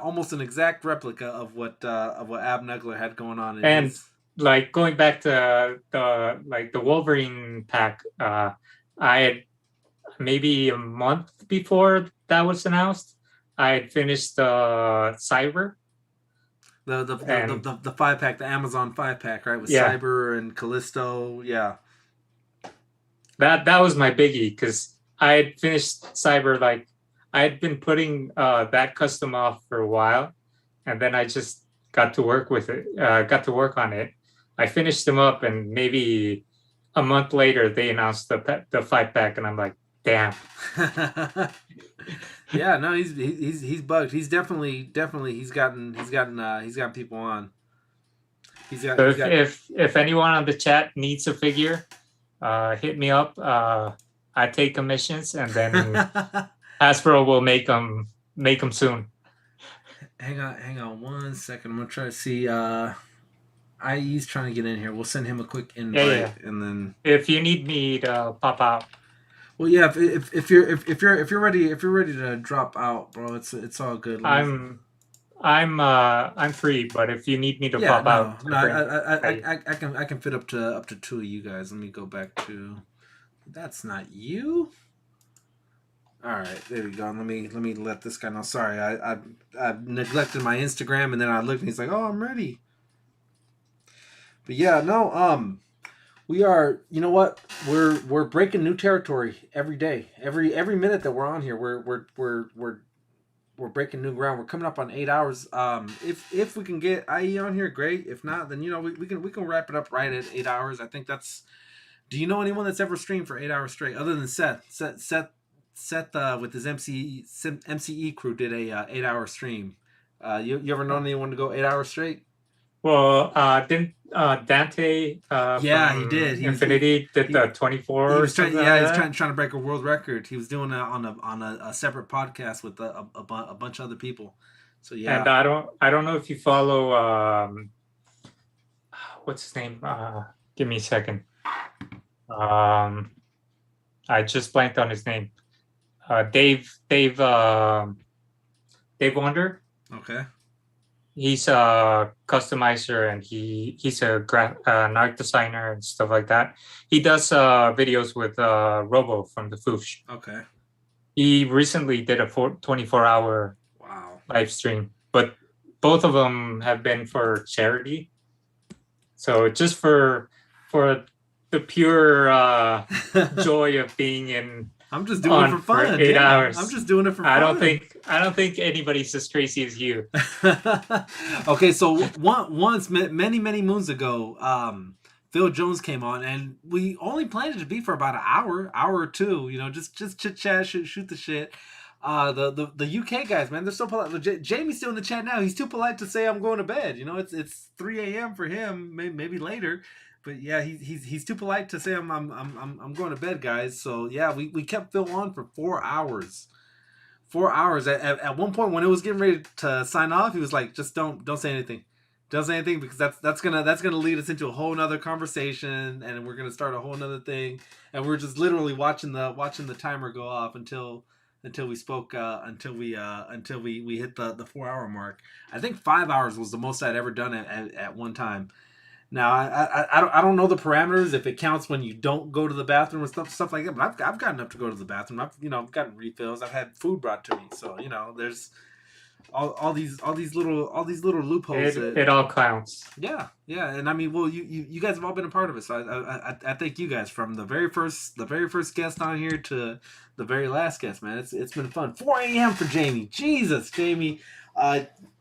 almost an exact replica of what Abnugler had going on. Going back to the Wolverine pack, I had maybe a month before that was announced, I had finished Cyber. The 5-pack, the Amazon 5-pack, right? With Cyber and Callisto, yeah. That was my biggie, because I had finished Cyber I had been putting that custom off for a while, and then I just got to work with it. Got to work on it. I finished them up, and maybe a month later they announced the 5-pack, and I'm like, damn. Yeah, no, he's bugged. He's definitely he's gotten people on. So if anyone on the chat needs a figure, hit me up. I take commissions, and then Hasbro will make them soon. Hang on 1 second. I'm gonna try to see. IE's trying to get in here. We'll send him a quick invite, and then if you need me to pop out. Well, yeah. If you're ready to drop out, bro, it's all good. I'm free, but if you need me to pop out, I can fit up to 2 of you guys. Let me go back to. That's not you. All right, there we go. Let me let this guy know. Sorry, I neglected my Instagram, and then I looked, and he's like, "Oh, I'm ready." But yeah, no, we are. You know what? We're breaking new territory every day. Every minute that we're on here, we're breaking new ground. We're coming up on 8 hours. If we can get IE on here, great. If not, then we can wrap it up right at 8 hours. I think that's. Do you know anyone that's ever streamed for 8 hours straight, other than Seth? Seth with his MCE crew did a 8 hour stream. You ever known anyone to go 8 hours straight? Well, didn't Dante? Yeah, he did. Infinity did the 24. He was trying to break a world record. He was doing it on a separate podcast with a bunch of other people. So yeah. And I don't know if you follow what's his name? Give me a second. I just blanked on his name. Dave Wonder. Okay. He's a customizer, and he's an art designer and stuff like that. He does videos with Robo from the Foosh. Okay. He recently did a 24-hour live stream, but both of them have been for charity. So just for the pure joy of being in. I'm just doing it for fun. For 8 hours. I'm just doing it for fun. I don't think anybody's as crazy as you. Okay, so once many moons ago, Phil Jones came on, and we only planned it to be for about an hour or two. Just chit chat, shoot the shit. The UK guys, man, they're so polite. Jamie's still in the chat now. He's too polite to say I'm going to bed. It's 3 a.m. for him, maybe later. But yeah, he's too polite to say I'm going to bed, guys. So yeah, we kept Phil on for 4 hours. 4 hours. At one point when it was getting ready to sign off, he was like, "Just don't say anything. Don't say anything, because that's gonna lead us into a whole nother conversation, and we're gonna start a whole nother thing." And we're just literally watching the timer go off until we spoke until we hit the 4 hour mark. I think 5 hours was the most I'd ever done at one time. Now I don't know the parameters, if it counts when you don't go to the bathroom or stuff like that. But I've gotten up to go to the bathroom. I've gotten refills. I've had food brought to me. So there's all these little loopholes. It all counts. Yeah, and I mean, well, you guys have all been a part of it. So I thank you guys, from the very first guest on here to the very last guest, man. It's been fun. 4 a.m. for Jamie. Jesus, Jamie.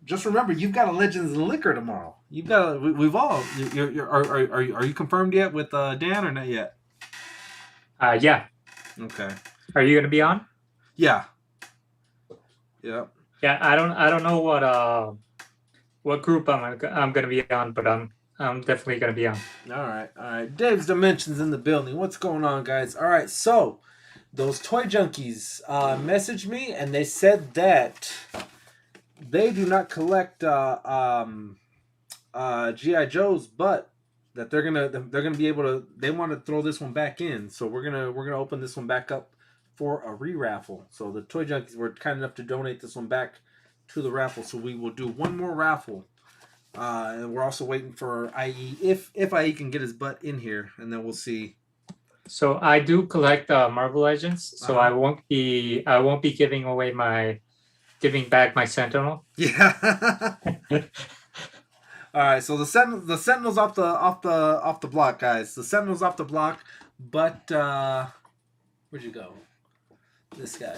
Just remember, you've got a Legends and Liquor tomorrow. You've got we've all. Are you confirmed yet with Dan, or not yet? Yeah. Okay. Are you gonna be on? Yeah. Yeah. Yeah. I don't know what group I'm gonna be on, but I'm definitely gonna be on. All right. Dave's Dimensions in the building. What's going on, guys? All right. So those toy junkies messaged me, and they said that they do not collect GI Joes, but that they're gonna be able to. They want to throw this one back in, so we're gonna open this one back up for a re-raffle. So the toy junkies were kind enough to donate this one back to the raffle. So we will do one more raffle, and we're also waiting for IE if IE can get his butt in here, and then we'll see. So I do collect Marvel Legends, so I won't be giving back my Sentinel. Yeah. All right, so the Sentinel's off the block, guys. The Sentinel's off the block, but where'd you go? This guy.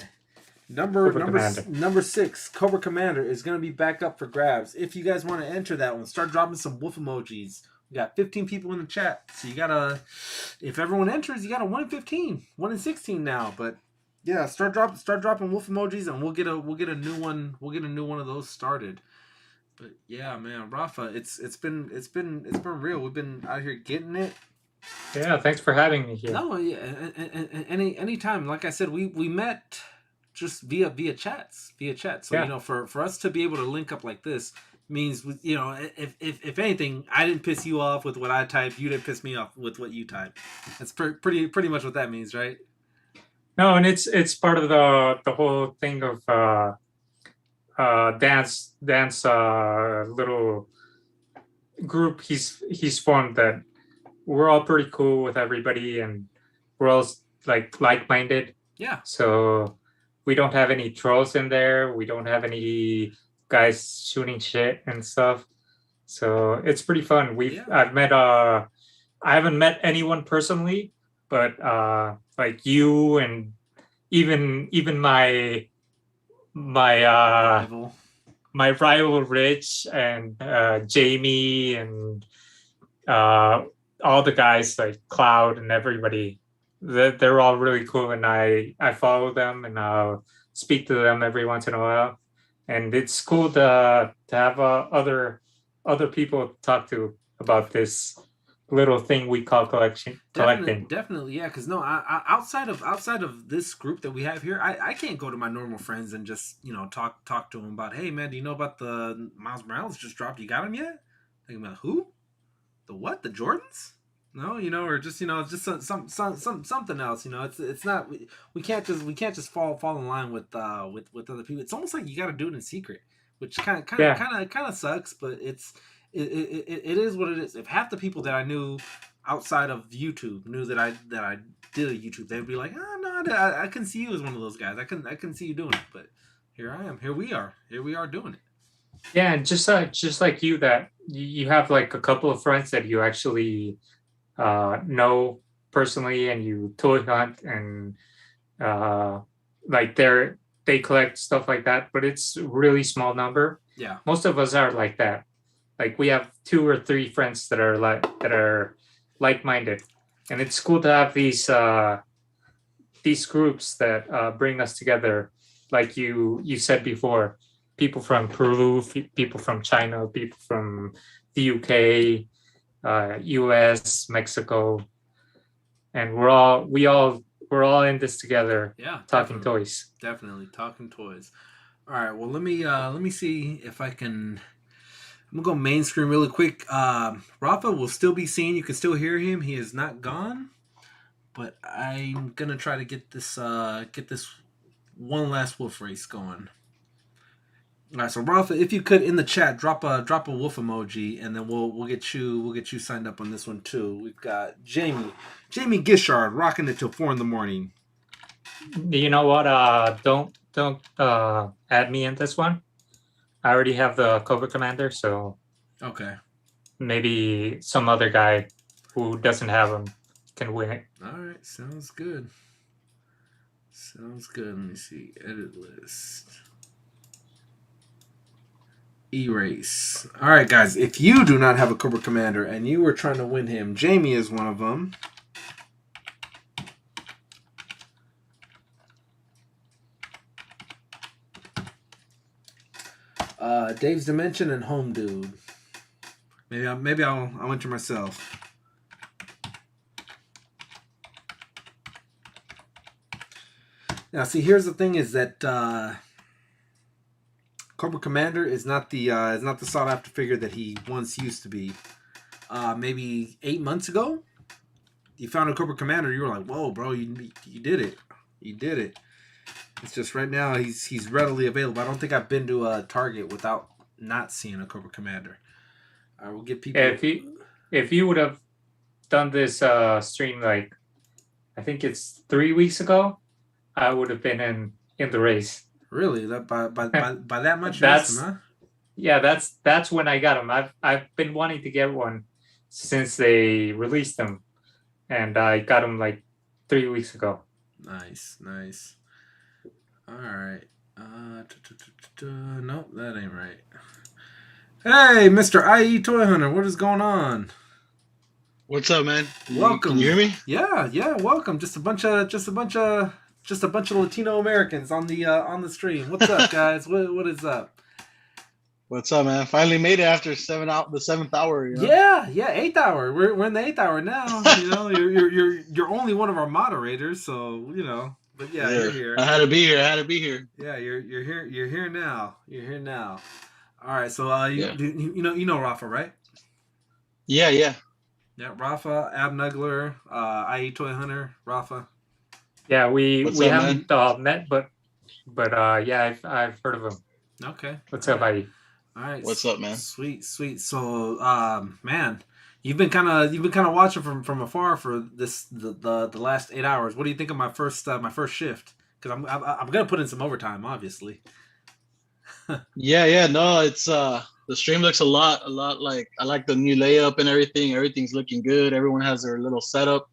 Number 6, Cobra Commander is going to be back up for grabs. If you guys want to enter that one, start dropping some wolf emojis. We got 15 people in the chat, so you gotta. If everyone enters, you got a 1 in 15, 1 in 16 now. But yeah, start dropping wolf emojis, and we'll get a new one. We'll get a new one of those started. But yeah, man, Rafa, it's been real. We've been out here getting it. Yeah, thanks for having me here. No, yeah, and anytime. Like I said, we met just via chats. So Yeah. you know, for us to be able to link up like this means, you know, if anything, I didn't piss you off with what I typed, you didn't piss me off with what you typed. That's pretty much what that means, right? No, and it's part of the whole thing of dance little group he's formed, that we're all pretty cool with everybody, and we're all like-minded. Yeah. So we don't have any trolls in there. We don't have any guys shooting shit and stuff. So it's pretty fun. I haven't met anyone personally, but like you and even my rival Rich and Jamie and all the guys like Cloud and everybody. They're all really cool, and I follow them and I'll speak to them every once in a while, and it's cool to have other people to talk to about this little thing we call collecting. Definitely, yeah. Because no, I outside of this group that we have here, I can't go to my normal friends and just, you know, talk to them about, hey man, do you know about the Miles Morales just dropped? You got him yet? Thinking about who? The what? The Jordans? No, you know, or just, you know, just something else. You know, it's not, we can't just fall in line with other people. It's almost like you got to do it in secret, which kind of sucks. But it is what it is. If half the people that I knew outside of YouTube knew that I did a YouTube, they'd be like, oh no, I can see you as one of those guys. I can see you doing it. But here I am. Here we are doing it. Yeah, and just like you, that you have like a couple of friends that you actually know personally, and you toy hunt, and like they collect stuff like that, but it's a really small number. Yeah, most of us are like that. Like we have 2 or 3 friends that are like-minded, and it's cool to have these groups that bring us together. Like you said before, people from Peru, people from China, people from the UK, US, Mexico, and we're all in this together. Yeah, talking toys. Definitely talking toys. All right, well let me see if I can. I'm gonna go main screen really quick. Rafa will still be seen. You can still hear him. He is not gone, but I'm gonna try to get this one last wolf race going. All right, so Rafa, if you could in the chat drop a wolf emoji, and then we'll get you signed up on this one too. We've got Jamie Gishard rocking it till 4 a.m. You know what? Don't add me in this one. I already have the Cobra Commander, so okay. Maybe some other guy who doesn't have him can win it. All right, sounds good. Let me see. Edit list. Erase. All right, guys. If you do not have a Cobra Commander and you were trying to win him, Jamie is one of them. Dave's Dimension and Home Dude. Maybe I'll enter myself. Now, see, here's the thing: is that Cobra Commander is not the sought after figure that he once used to be. Maybe 8 months ago, you found a Cobra Commander. You were like, "Whoa, bro! You did it! You did it!" It's just right now he's readily available. I don't think I've been to a Target without not seeing a Cobra Commander. I will get people. If you would have done this stream like, I think it's 3 weeks ago, I would have been in the race. Really? That by that much? That's huh? Yeah. That's when I got them. I've been wanting to get one since they released them, and I got them like 3 weeks ago. Nice. All right. Nope, that ain't right. Hey, Mr. IE Toy Hunter, what is going on? What's up, man? Welcome. Can you hear me? Yeah, welcome. Just a bunch of Latino Americans on the stream. What's up, guys? What is up? What's up, man? Finally made it after the 7th hour. You know? Yeah, 8th hour. We're in the 8th hour now. You know, you're only one of our moderators, so you know. But yeah, you're here. I had to be here. Yeah, you're here. You're here now. All right, so you know Rafa, right? Yeah. Yeah, Rafa, Abnugler, IE Toy Hunter, Rafa. Yeah, we haven't met, but yeah, I've heard of him. Okay. What's up, IE? All right. What's up, man? Sweet. So, man, you've been kind of watching from afar for the last 8 hours. What do you think of my first shift? Because I'm gonna put in some overtime, obviously. Yeah. No, it's the stream looks a lot like I like the new layup and everything. Everything's looking good. Everyone has their little setup.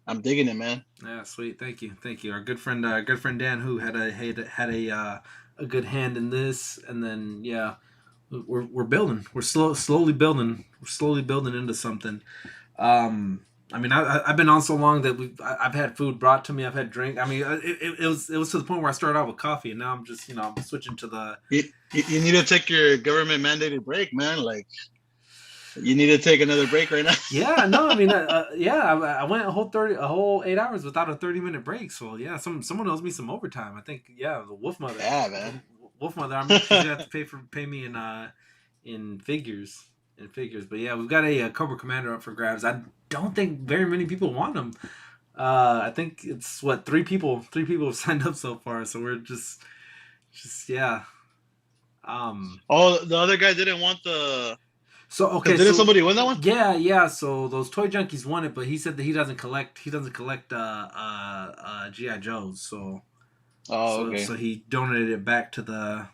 I'm digging it, man. Yeah, sweet. Thank you. Our good friend Dan, who had a good hand in this, and then yeah. We're building. We're slowly building. We're slowly building into something. I mean, I've been on so long that I've had food brought to me. I've had drink. I mean, it was to the point where I started out with coffee, and now I'm just I'm switching to the. You need to take your government mandated break, man. Like, you need to take another break right now. Yeah, no, I mean, I went a whole 8 hours without a 30-minute break. So yeah, someone owes me some overtime. I think the Wolf Mother. Yeah, man. Wolf Mother, I'm she's gonna have to pay me in figures. But yeah, we've got a Cobra Commander up for grabs. I don't think very many people want him. I think it's three people have signed up so far. So we're just yeah. Oh, the other guy didn't want the. So okay, didn't somebody win that one? Yeah. So those toy junkies won it, but he said that he doesn't collect GI Joes. So. Okay. So he donated it back to the.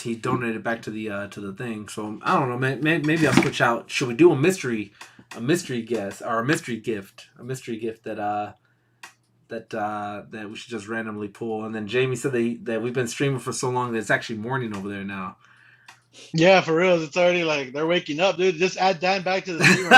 He donated back to the thing. So I don't know. Maybe I'll switch out. Should we do a mystery guest or a mystery gift that we should just randomly pull? And then Jamie said that we've been streaming for so long that it's actually morning over there now. Yeah, for real. It's already like they're waking up, dude. Just add Dan back to the stream.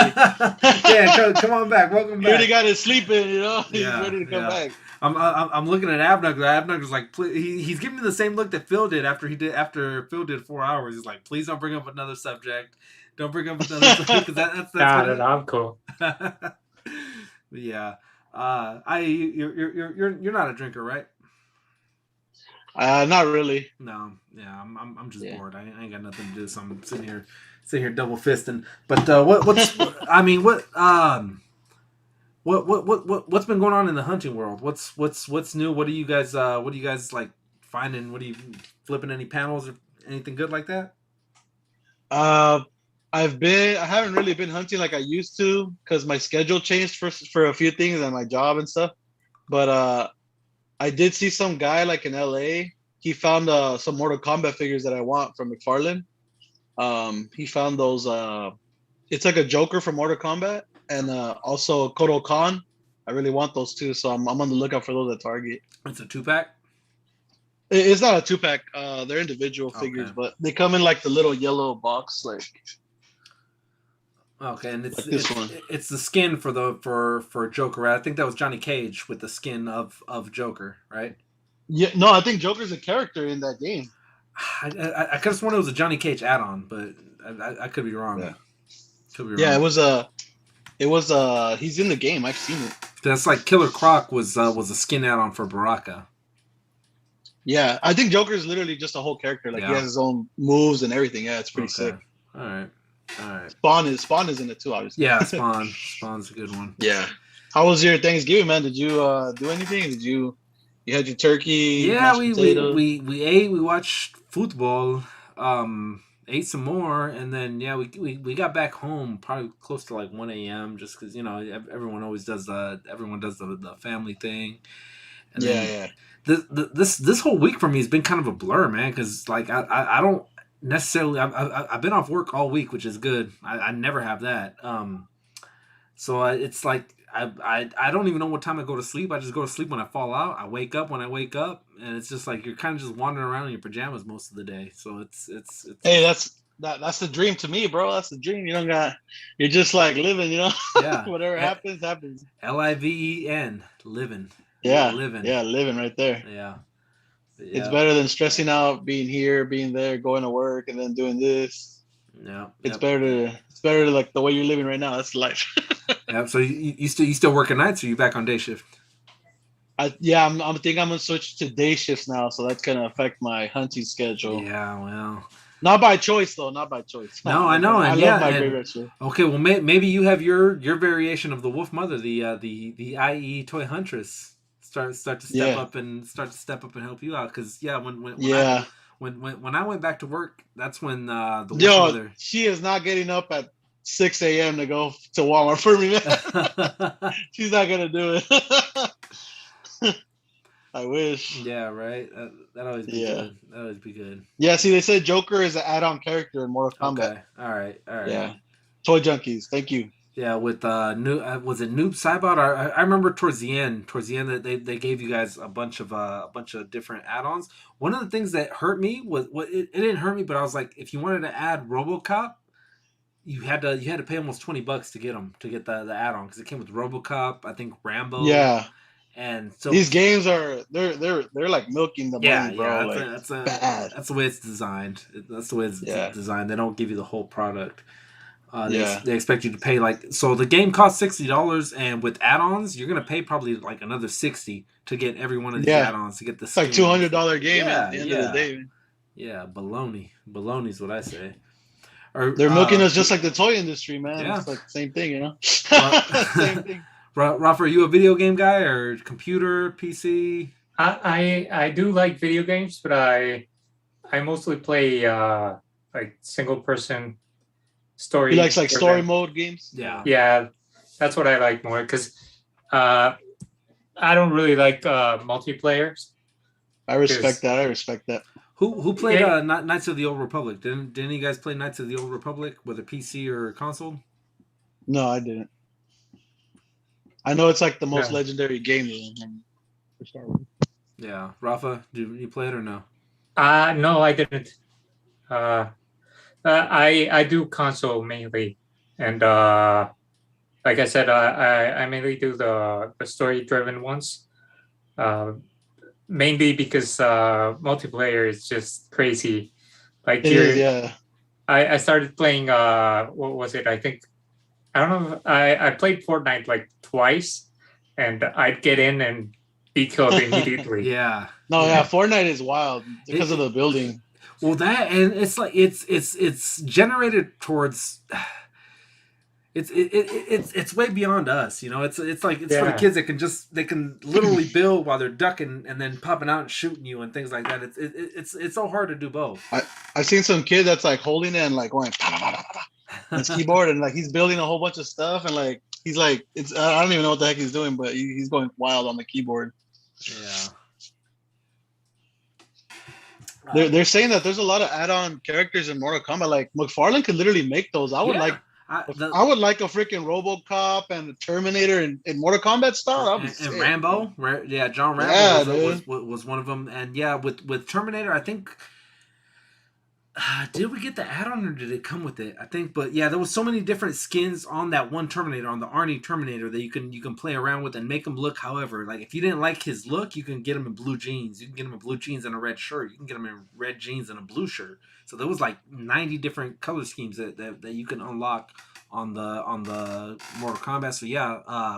Yeah, come on back. Welcome back. He already got his sleep in, He's ready to come back. I'm looking at Abnugler. Abnugler's like, he's giving me the same look that Phil did after Phil did 4 hours. He's like, please don't bring up another subject. Don't bring up another subject because that's no, I'm cool. Yeah, you're not a drinker, right? Not really. No, yeah, I'm just bored. I ain't got nothing to do, so I'm sitting here double fisting. But what's been going on in the hunting world? What's new? What do you guys like finding? What are you flipping any panels or anything good like that? I haven't really been hunting like I used to because my schedule changed for a few things and my job and stuff. But I did see some guy like in LA. He found some Mortal Kombat figures that I want from McFarlane. He found those. It's like a Joker from Mortal Kombat and also Kodo Khan. I really want those too, so I'm on the lookout for those at Target. It's a 2-pack. It's not a 2-pack. They're individual figures, but they come in like the little yellow box, like. Okay, and it's like this one. It's the skin for Joker, right? I think that was Johnny Cage with the skin of Joker, right? Yeah, no, I think Joker's a character in that game. I could have sworn it was a Johnny Cage add-on, but I could be wrong. Yeah, could be wrong. Yeah, it was he's in the game. I've seen it. That's like Killer Croc was a skin add-on for Baraka. Yeah, I think Joker is literally just a whole character. Like he has his own moves and everything. Yeah, it's pretty sick. All right. Spawn is in it too, obviously. Yeah, Spawn's a good one. Yeah. How was your Thanksgiving, man? Did you do anything? You had your turkey? Yeah, we ate. We watched football. Ate some more, and then we got back home probably close to like 1 a.m. just because everyone does the family thing. And yeah. This whole week for me has been kind of a blur, man. Because like I don't necessarily. I've been off work all week, which is good. I never have that. So it's like I don't even know what time I go to sleep. I just go to sleep when I fall out. I wake up when I wake up, and it's just like you're kind of just wandering around in your pajamas most of the day. So it's Hey, that's the dream to me, bro. That's the dream. You don't got. You're just like living, you know. Yeah. Whatever happens, happens. LIVEN, living. Yeah, living. yeah, living right there. Yeah. It's better than stressing out, being here, being there, going to work, and then doing this. Yeah. It's better like the way you're living right now. That's life. Yeah. So you still working nights, or you back on day shift? I'm think I'm gonna switch to day shifts now, so that's gonna affect my hunting schedule. Yeah, well, not by choice though, not by choice. No, I know, and I love my graveyard shift. Okay, well, maybe you have your variation of the Wolf Mother, the IE Toy Huntress, start to step up and help you out, because when I went back to work, that's when the Wolf Mother. She is not getting up at 6 a.m. to go to Walmart for me, man. She's not gonna do it. I wish. Yeah, right. That always be good. That always be good. Yeah, see, they said Joker is an add-on character in Mortal Kombat. Okay. All right. Yeah. Toy Junkies. Thank you. Yeah, with was it Noob Saibot? I remember towards the end that they gave you guys a bunch of different add-ons. One of the things that hurt me was it didn't hurt me, but I was like, if you wanted to add RoboCop, you had to pay almost $20 to get the add-on, because it came with RoboCop, I think Rambo. Yeah. And so these games are they're like milking the money, bro. That's the way it's designed. That's the way it's designed. They don't give you the whole product. They expect you to pay so the game costs $60, and with add-ons you're gonna pay probably like another $60 to get every one of these add-ons to get the. It's like $200 game at the end of the day. Yeah, baloney's what I say. They're milking us just like the toy industry, man. Yeah. It's like the same thing, you know. Same thing. Rafa, are you a video game guy or computer, PC? I do like video games, but I mostly play like single person story. He likes like story mode games? Yeah, that's what I like more, because I don't really like multiplayers. I respect that. Who played Knights of the Old Republic? Didn't you guys play Knights of the Old Republic with a PC or a console? No, I didn't. I know it's like the most legendary game. Yeah, Rafa, did you play it or no? No, I didn't. I do console mainly, and like I said, I mainly do the story-driven ones. Mainly because multiplayer is just crazy. Like I started playing. What was it? I don't know. I played Fortnite like twice, and I'd get in and be killed immediately. Fortnite is wild because of the building. Well, that, and it's like it's generated towards. It's way beyond us, you know. It's for the kids that they can literally build while they're ducking and then popping out and shooting you and things like that. It's so hard to do both. I've seen some kid that's like holding it and like going on his keyboard, and like he's building a whole bunch of stuff, and like he's like I don't even know what the heck he's doing, but he's going wild on the keyboard. Yeah. They're saying that there's a lot of add-on characters in Mortal Kombat. Like McFarlane could literally make those. I would like a freaking RoboCop and the Terminator in Mortal Kombat style. And Rambo, John Rambo was one of them. And with Terminator, I think. Did we get the add-on, or did it come with it? I think, but yeah, there was so many different skins on that one Terminator, on the Arnie Terminator, that you can play around with and make him look however. Like, if you didn't like his look, you can get him in blue jeans. You can get him in blue jeans and a red shirt. You can get him in red jeans and a blue shirt. So there was like 90 different color schemes that you can unlock on the Mortal Kombat. So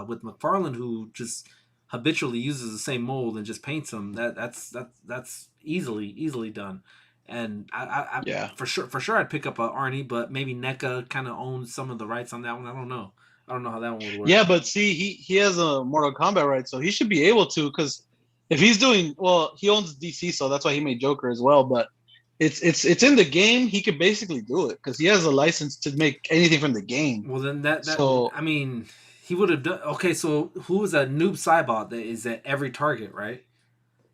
with McFarlane, who just habitually uses the same mold and just paints them, that's easily done. And I for sure I'd pick up a Arnie, but maybe NECA kind of owns some of the rights on that one. I don't know how that one would work. Yeah, but see, he has a Mortal Kombat right, so he should be able to, because if he's doing he owns DC, so that's why he made Joker as well. But it's in the game, he could basically do it because he has a license to make anything from the game. Well, then I mean, he would have done. Okay, so who is a Noob Saibot that is at every target, right?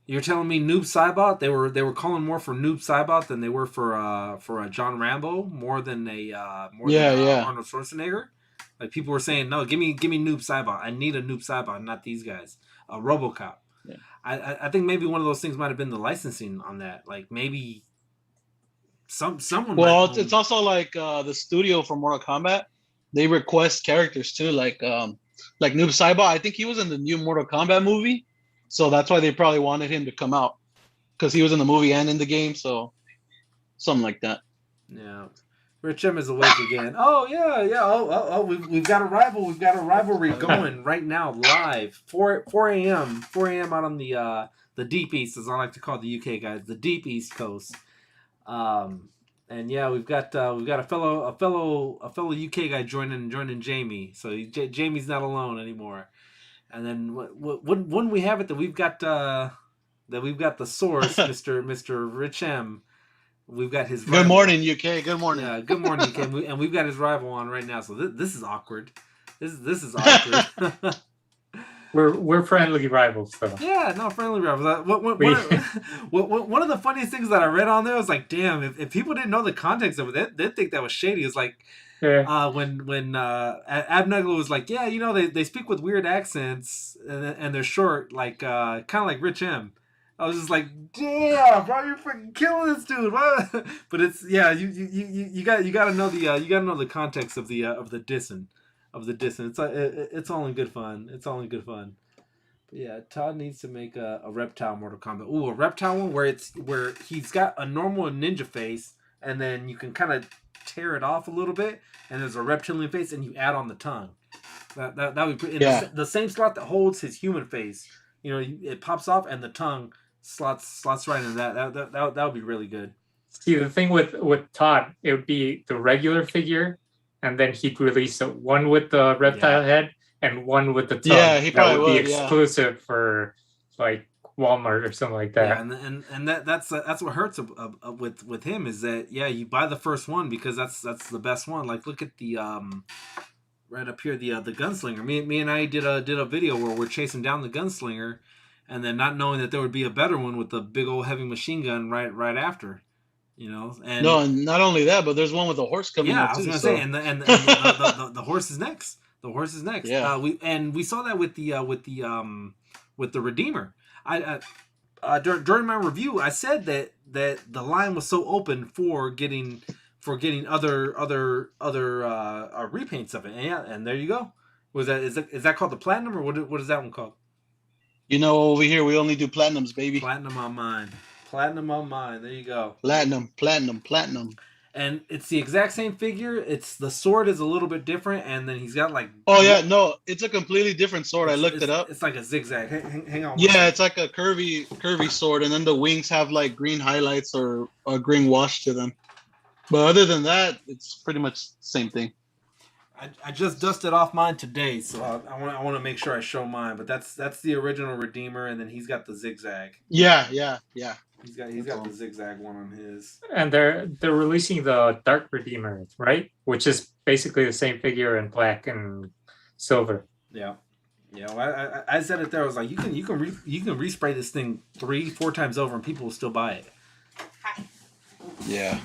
You're telling me Noob Saibot? They were calling more for Noob Saibot than they were for a John Rambo, more than Arnold Schwarzenegger. Like people were saying, no, give me Noob Saibot. I need a Noob Saibot, not these guys. A RoboCop. Yeah. I think maybe one of those things might have been the licensing on that. Like maybe someone. Well, it's also like the studio for Mortal Kombat. They request characters too, like Noob Saibot. I think he was in the new Mortal Kombat movie, so that's why they probably wanted him to come out because he was in the movie and in the game. So something like that. Yeah. Rich M is awake again. Oh yeah. Oh, we've got a rival. We've got a rivalry going right now, live. 4 a.m. 4 a.m. out on the deep east, as I like to call the UK guys, the deep East Coast. And yeah, we've got a fellow UK guy joining Jamie. So Jamie's not alone anymore. And then when we have it that we've got the source, Mr. Rich M. We've got his rival. Good morning, UK. Good morning. Yeah, good morning, UK. And we've got his rival on right now. So this is awkward. This is awkward. We're friendly rivals, though. Yeah, no, friendly rivals. One of the funniest things that I read on there was like, damn, if people didn't know the context of it, they'd think that was shady. It's like when Abnugler was like, yeah, you know, they speak with weird accents and they're short, like kind of like Rich M. I was just like, damn, bro, you're freaking killing this dude. What? But it's you got to know the context of the dissing. It's all in good fun. It's all in good fun. But yeah, Todd needs to make a reptile Mortal Kombat. Ooh, a reptile one where he's got a normal ninja face, and then you can kind of tear it off a little bit, and there's a reptilian face, and you add on the tongue. That would be pretty. The same slot that holds his human face. You know, it pops off, and the tongue slots right in that. That would be really good. See, the thing with Todd, it would be the regular figure, and then he'd release one with the reptile head and one with the tongue. Yeah, he probably would be exclusive for like Walmart or something like that. Yeah, and that's what hurts with him is that you buy the first one because that's the best one. Like look at the right up here the gunslinger. Me and I did a video where we're chasing down the gunslinger, and then not knowing that there would be a better one with the big old heavy machine gun right after. You know, and no, and not only that, but there's one with a horse coming out too. I was gonna say, and the horse is next. The horse is next. Yeah, we saw that with the Redeemer. During my review, I said that the line was so open for getting other repaints of it. And there you go. Is that called the platinum or what is that one called? You know, over here we only do platinums, baby. Platinum on mine. Platinum on mine. There you go. Platinum. And it's the exact same figure. It's the sword is a little bit different, and then he's got like. Oh yeah, no, it's a completely different sword. I looked it up. It's like a zigzag. Hang on. Yeah, it's like a curvy sword, and then the wings have like green highlights or a green wash to them. But other than that, it's pretty much the same thing. I just dusted off mine today, so I want to make sure I show mine. But that's the original Redeemer, and then he's got the zigzag. Yeah. He's got the zigzag one on his. And they're releasing the Dark Redeemer, right? Which is basically the same figure in black and silver. Yeah. Well, I said it there. I was like, you can respray this thing 3-4 times over, and people will still buy it. Hi. Yeah.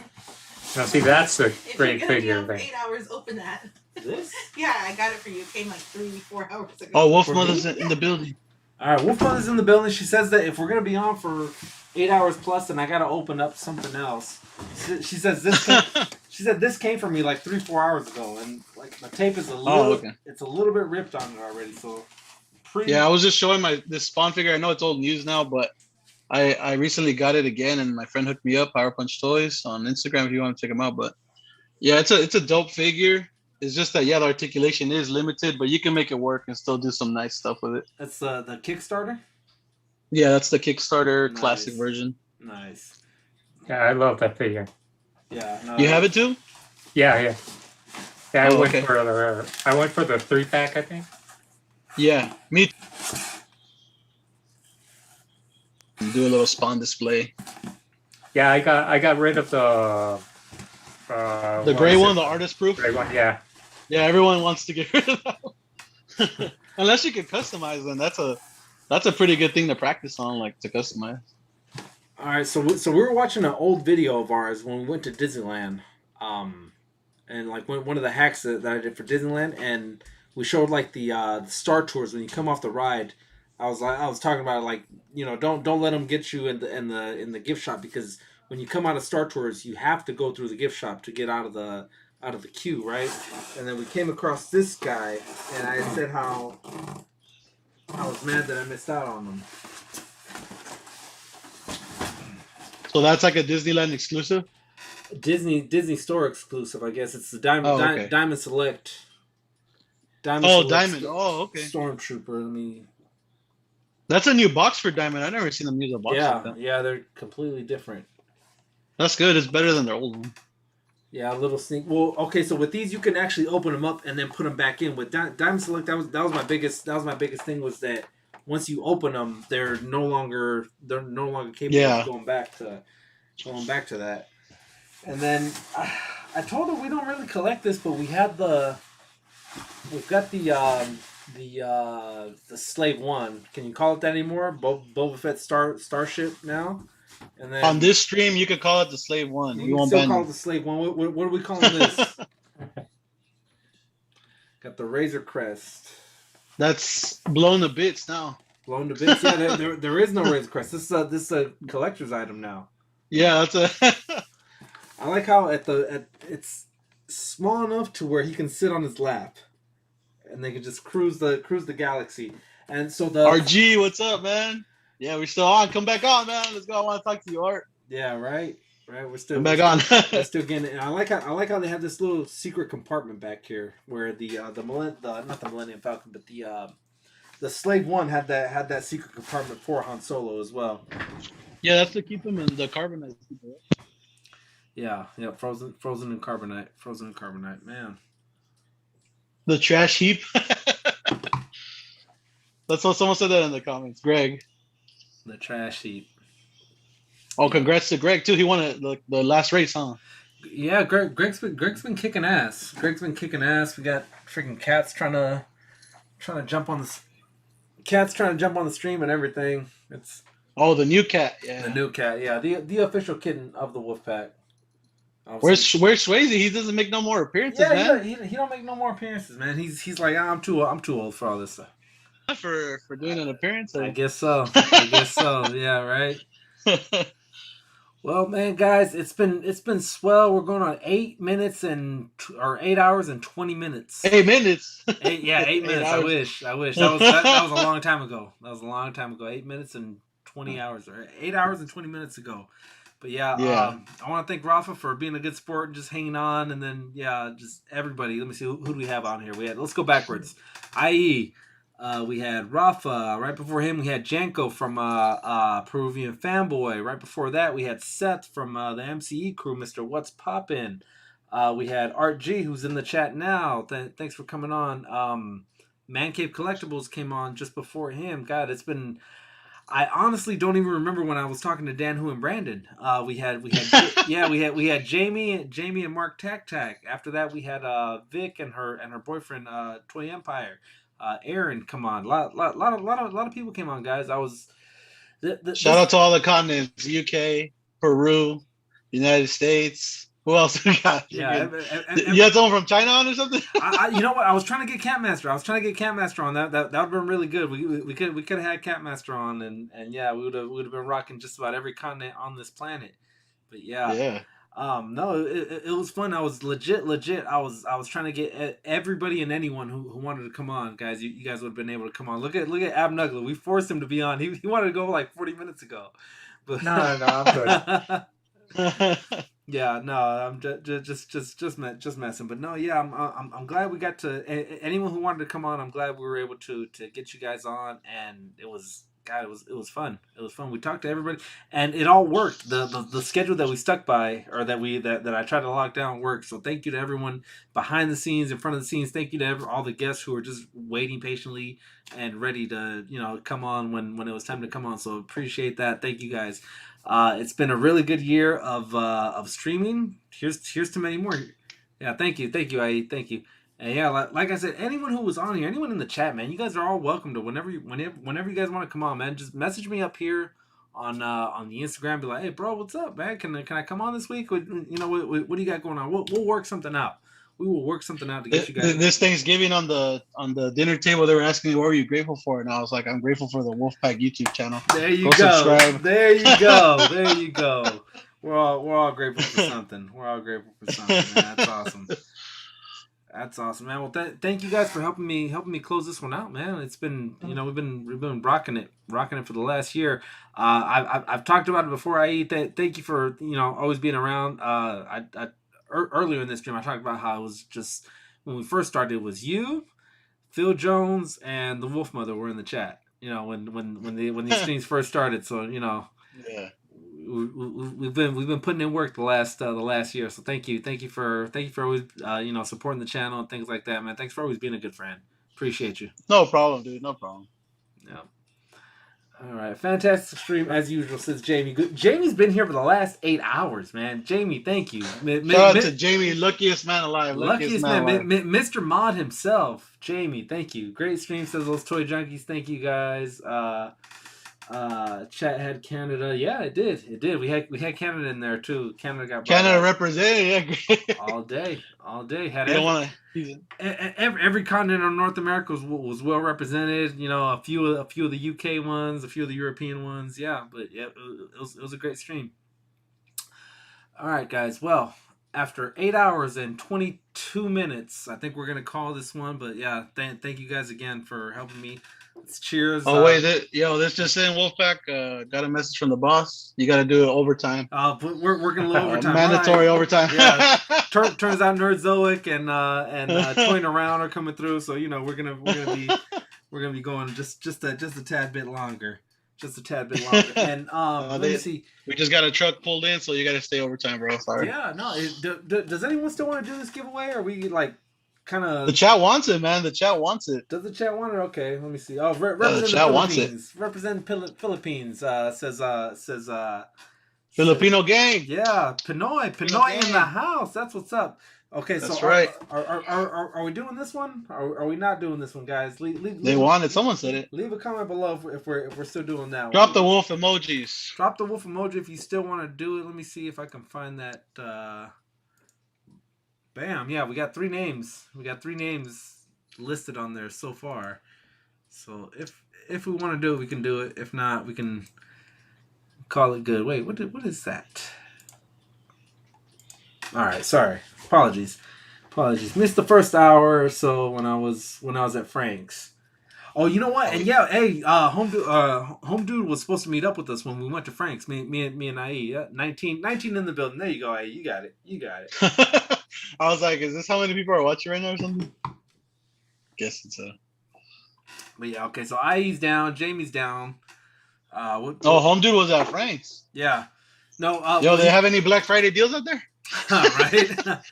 Now see, that's a great if figure. You're gonna be on for 8 hours. Open that. This? Yeah, I got it for you. It came like 3-4 hours ago. Oh, Wolf Mother's in the building. All right, Wolf Mother's in the building. She says that if we're gonna be on for 8 hours plus, then I gotta open up something else. She says this came from me like 3-4 hours ago, and like the tape is it's a little bit ripped on it already. So I was just showing this Spawn figure. I know it's old news now, but I recently got it again, and my friend hooked me up, Power Punch Toys, on Instagram if you want to check them out. But yeah, it's a dope figure. It's just that the articulation is limited, but you can make it work and still do some nice stuff with it. That's the Kickstarter? Yeah, that's the Kickstarter classic version. Nice. Yeah, I love that figure. Yeah. No, you have it too? Yeah. I went for the 3-pack, I think. Yeah, me too. Do a little Spawn display. Yeah, I got rid of the gray one, the artist proof. Gray one, yeah. Yeah, everyone wants to get rid of that one. Unless you can customize them, that's a pretty good thing to practice on, like to customize. All right, so we were watching an old video of ours when we went to Disneyland, and like one of the hacks that I did for Disneyland, and we showed like the Star Tours when you come off the ride. I was talking about like, you know, don't let them get you in the gift shop, because when you come out of Star Tours, you have to go through the gift shop to get out of the queue, right? And then we came across this guy, and I said how I was mad that I missed out on him. So that's like a Disneyland exclusive? Disney Store exclusive, I guess. It's the Diamond Diamond Select. Diamond. Oh, okay. Stormtrooper. Let me. That's a new box for Diamond. I've never seen them use a box like that. Yeah, they're completely different. That's good. It's better than their old one. Yeah, a little sneak. Well, okay, so with these, you can actually open them up and then put them back in. With Diamond Select, that was my biggest thing, was that once you open them, they're no longer capable of going back to that. And then I told her we don't really collect this, but we've got the Slave One. Can you call it that anymore? Boba Fett Starship now. And then on this stream, you could call it the Slave One. You won't still call it the Slave One. What are we calling this? Got the Razor Crest. That's blown to bits now. Blown to bits. Yeah, there is no Razor Crest. This is a collector's item now. Yeah, that's a. I like how it's small enough to where he can sit on his lap, and they can just cruise the galaxy. And so the RG, what's up, man? Yeah, we're still on. Come back on, man. Let's go. I want to talk to you, Art. Yeah, right. We're still come back on. We're still getting it. And I like how they have this little secret compartment back here where not the Millennium Falcon, but the Slave One had that secret compartment for Han Solo as well. Yeah, that's to keep him in the carbonite. Yeah, frozen in carbonite, man. The trash heap. That's what someone said that in the comments. Greg. The trash heap. Oh, congrats to Greg too. He won the last race, huh? Yeah, Greg's been kicking ass. We got freaking cats trying to jump on the stream and everything. It's the new cat. Yeah, the new cat. Yeah, the official kitten of the Wolfpack. Where's Swayze? He doesn't make no more appearances, man. He don't make no more appearances, man. He's like, I'm too old for all this stuff. For doing an appearance? I guess so. Yeah, right. Well, man, guys, it's been swell. We're going on 8 hours and 20 minutes. 8 minutes. 8 minutes. I wish. That was a long time ago. 8 minutes and 20 hours, or 8 hours and 20 minutes ago. But I want to thank Rafa for being a good sport and just hanging on, and then just everybody. Let me see who do we have on here. Let's go backwards. I.e. We had Rafa. Right before him, we had Janko from Peruvian Fanboy. Right before that, we had Seth from the MCE crew, Mr. What's Poppin'. We had Art G, who's in the chat now. Thanks for coming on. Man Cave Collectibles came on just before him. God, it's been... I honestly don't even remember when I was talking to Dan, Hu, and Brandon. We had Jamie and Mark Tac. After that, we had Vic and her boyfriend Toy Empire. Aaron, come on, a lot of people came on, guys. I was shout out to all the continents: UK, Peru, United States. Who else we got? Yeah, you had someone from China on or something? You know what? I was trying to get Catmaster. on. That would have been really good. We could have had Catmaster on, and we would have been rocking just about every continent on this planet. But no, it was fun. I was legit. I was trying to get everybody and anyone who wanted to come on, guys. You guys would have been able to come on. Look at Ab Nugler. We forced him to be on. He wanted to go like 40 minutes ago. But no, I'm good. Yeah, no, I'm just messing. But no, I'm glad we got to anyone who wanted to come on. I'm glad we were able to get you guys on, and it was fun. It was fun. We talked to everybody, and it all worked. The schedule that we stuck by, or that I tried to lock down, worked. So thank you to everyone behind the scenes, in front of the scenes. Thank you to all the guests who were just waiting patiently and ready to come on when it was time to come on. So appreciate that. Thank you guys. It's been a really good year of streaming. Here's to many more. Yeah, thank you, IE, thank you. And like I said, anyone who was on here, anyone in the chat, man, you guys are all welcome to whenever you guys want to come on, man. Just message me up here on the Instagram. Be like, hey, bro, what's up, man? Can I come on this week? What do you got going on? We'll work something out. we will work something out to get you guys. This Thanksgiving on the dinner table, they were asking me what were you grateful for, and I was like, I'm grateful for the Wolfpack YouTube channel. There you go. Subscribe. There you go. There you go. We're all grateful for something. We're all grateful for something, man. That's awesome. That's awesome, man. Well, thank you guys for helping me close this one out, man. It's been, we've been rocking it for the last year. I've talked about it before. Thank you for always being around. Earlier in this stream, I talked about how it was just when we first started, it was you, Phil Jones, and the Wolf Mother were in the chat. When these streams first started. So yeah. We've been putting in work the last year, so thank you for always supporting the channel and things like that, man. Thanks for always being a good friend. Appreciate you. No problem, dude. No problem. Yeah. All right, fantastic stream as usual, says Jamie. Jamie's been here for the last 8 hours, man. Jamie, thank you. Shout out to Jamie, luckiest man alive. Luckiest man alive. Mr. Mod himself. Jamie, thank you. Great stream, says those toy junkies. Thank you guys. Chat had Canada. Yeah, it did. We had Canada in there too. Canada represented. Yeah. all day. Had every continent of North America was well represented. A few of the UK ones, a few of the European ones. Yeah, but yeah, it was a great stream. All right, guys. Well, after 8 hours and 22 minutes, I think we're gonna call this one. But yeah, thank you guys again for helping me. Cheers. Oh wait, this just in, Wolfpack. Got a message from the boss. You got to do it overtime. We're working a little overtime. Mandatory overtime. Yeah. Turns out Nerdzoic and Toying Around are coming through, so we're gonna be going just a tad bit longer. Just a tad bit longer. And let me see. We just got a truck pulled in, so you got to stay overtime, bro. Sorry. Yeah. No. Does anyone still want to do this giveaway? Or are we like? Kind of the chat wants it, man. The chat wants it. Does the chat want it? Okay, let me see. Oh, represent the chat wants it. Represent Philippines. Says Filipino gang. Yeah, Pinoy in the house. That's what's up. Okay, that's so right. Are we doing this one? Are we not doing this one, guys? They wanted. Someone said it. Leave a comment below if we're still doing that. Drop the wolf emojis. Drop the wolf emoji if you still want to do it. Let me see if I can find that. Bam! Yeah, we got 3 names. We got 3 names listed on there so far. So if we want to do it, we can do it. If not, we can call it good. Wait, what is that? All right, sorry. Apologies. Missed the first hour or so when I was at Frank's. Oh, you know what? And yeah, hey, Home Dude was supposed to meet up with us when we went to Frank's. Me and IE. Yeah, 19 in the building. There you go, IE. You got it. I was like, is this how many people are watching right now or something? Guess it's But yeah, okay. So IE's down, Jamie's down. Home Dude was at Frank's. Yeah. No. They have any Black Friday deals out there? Right.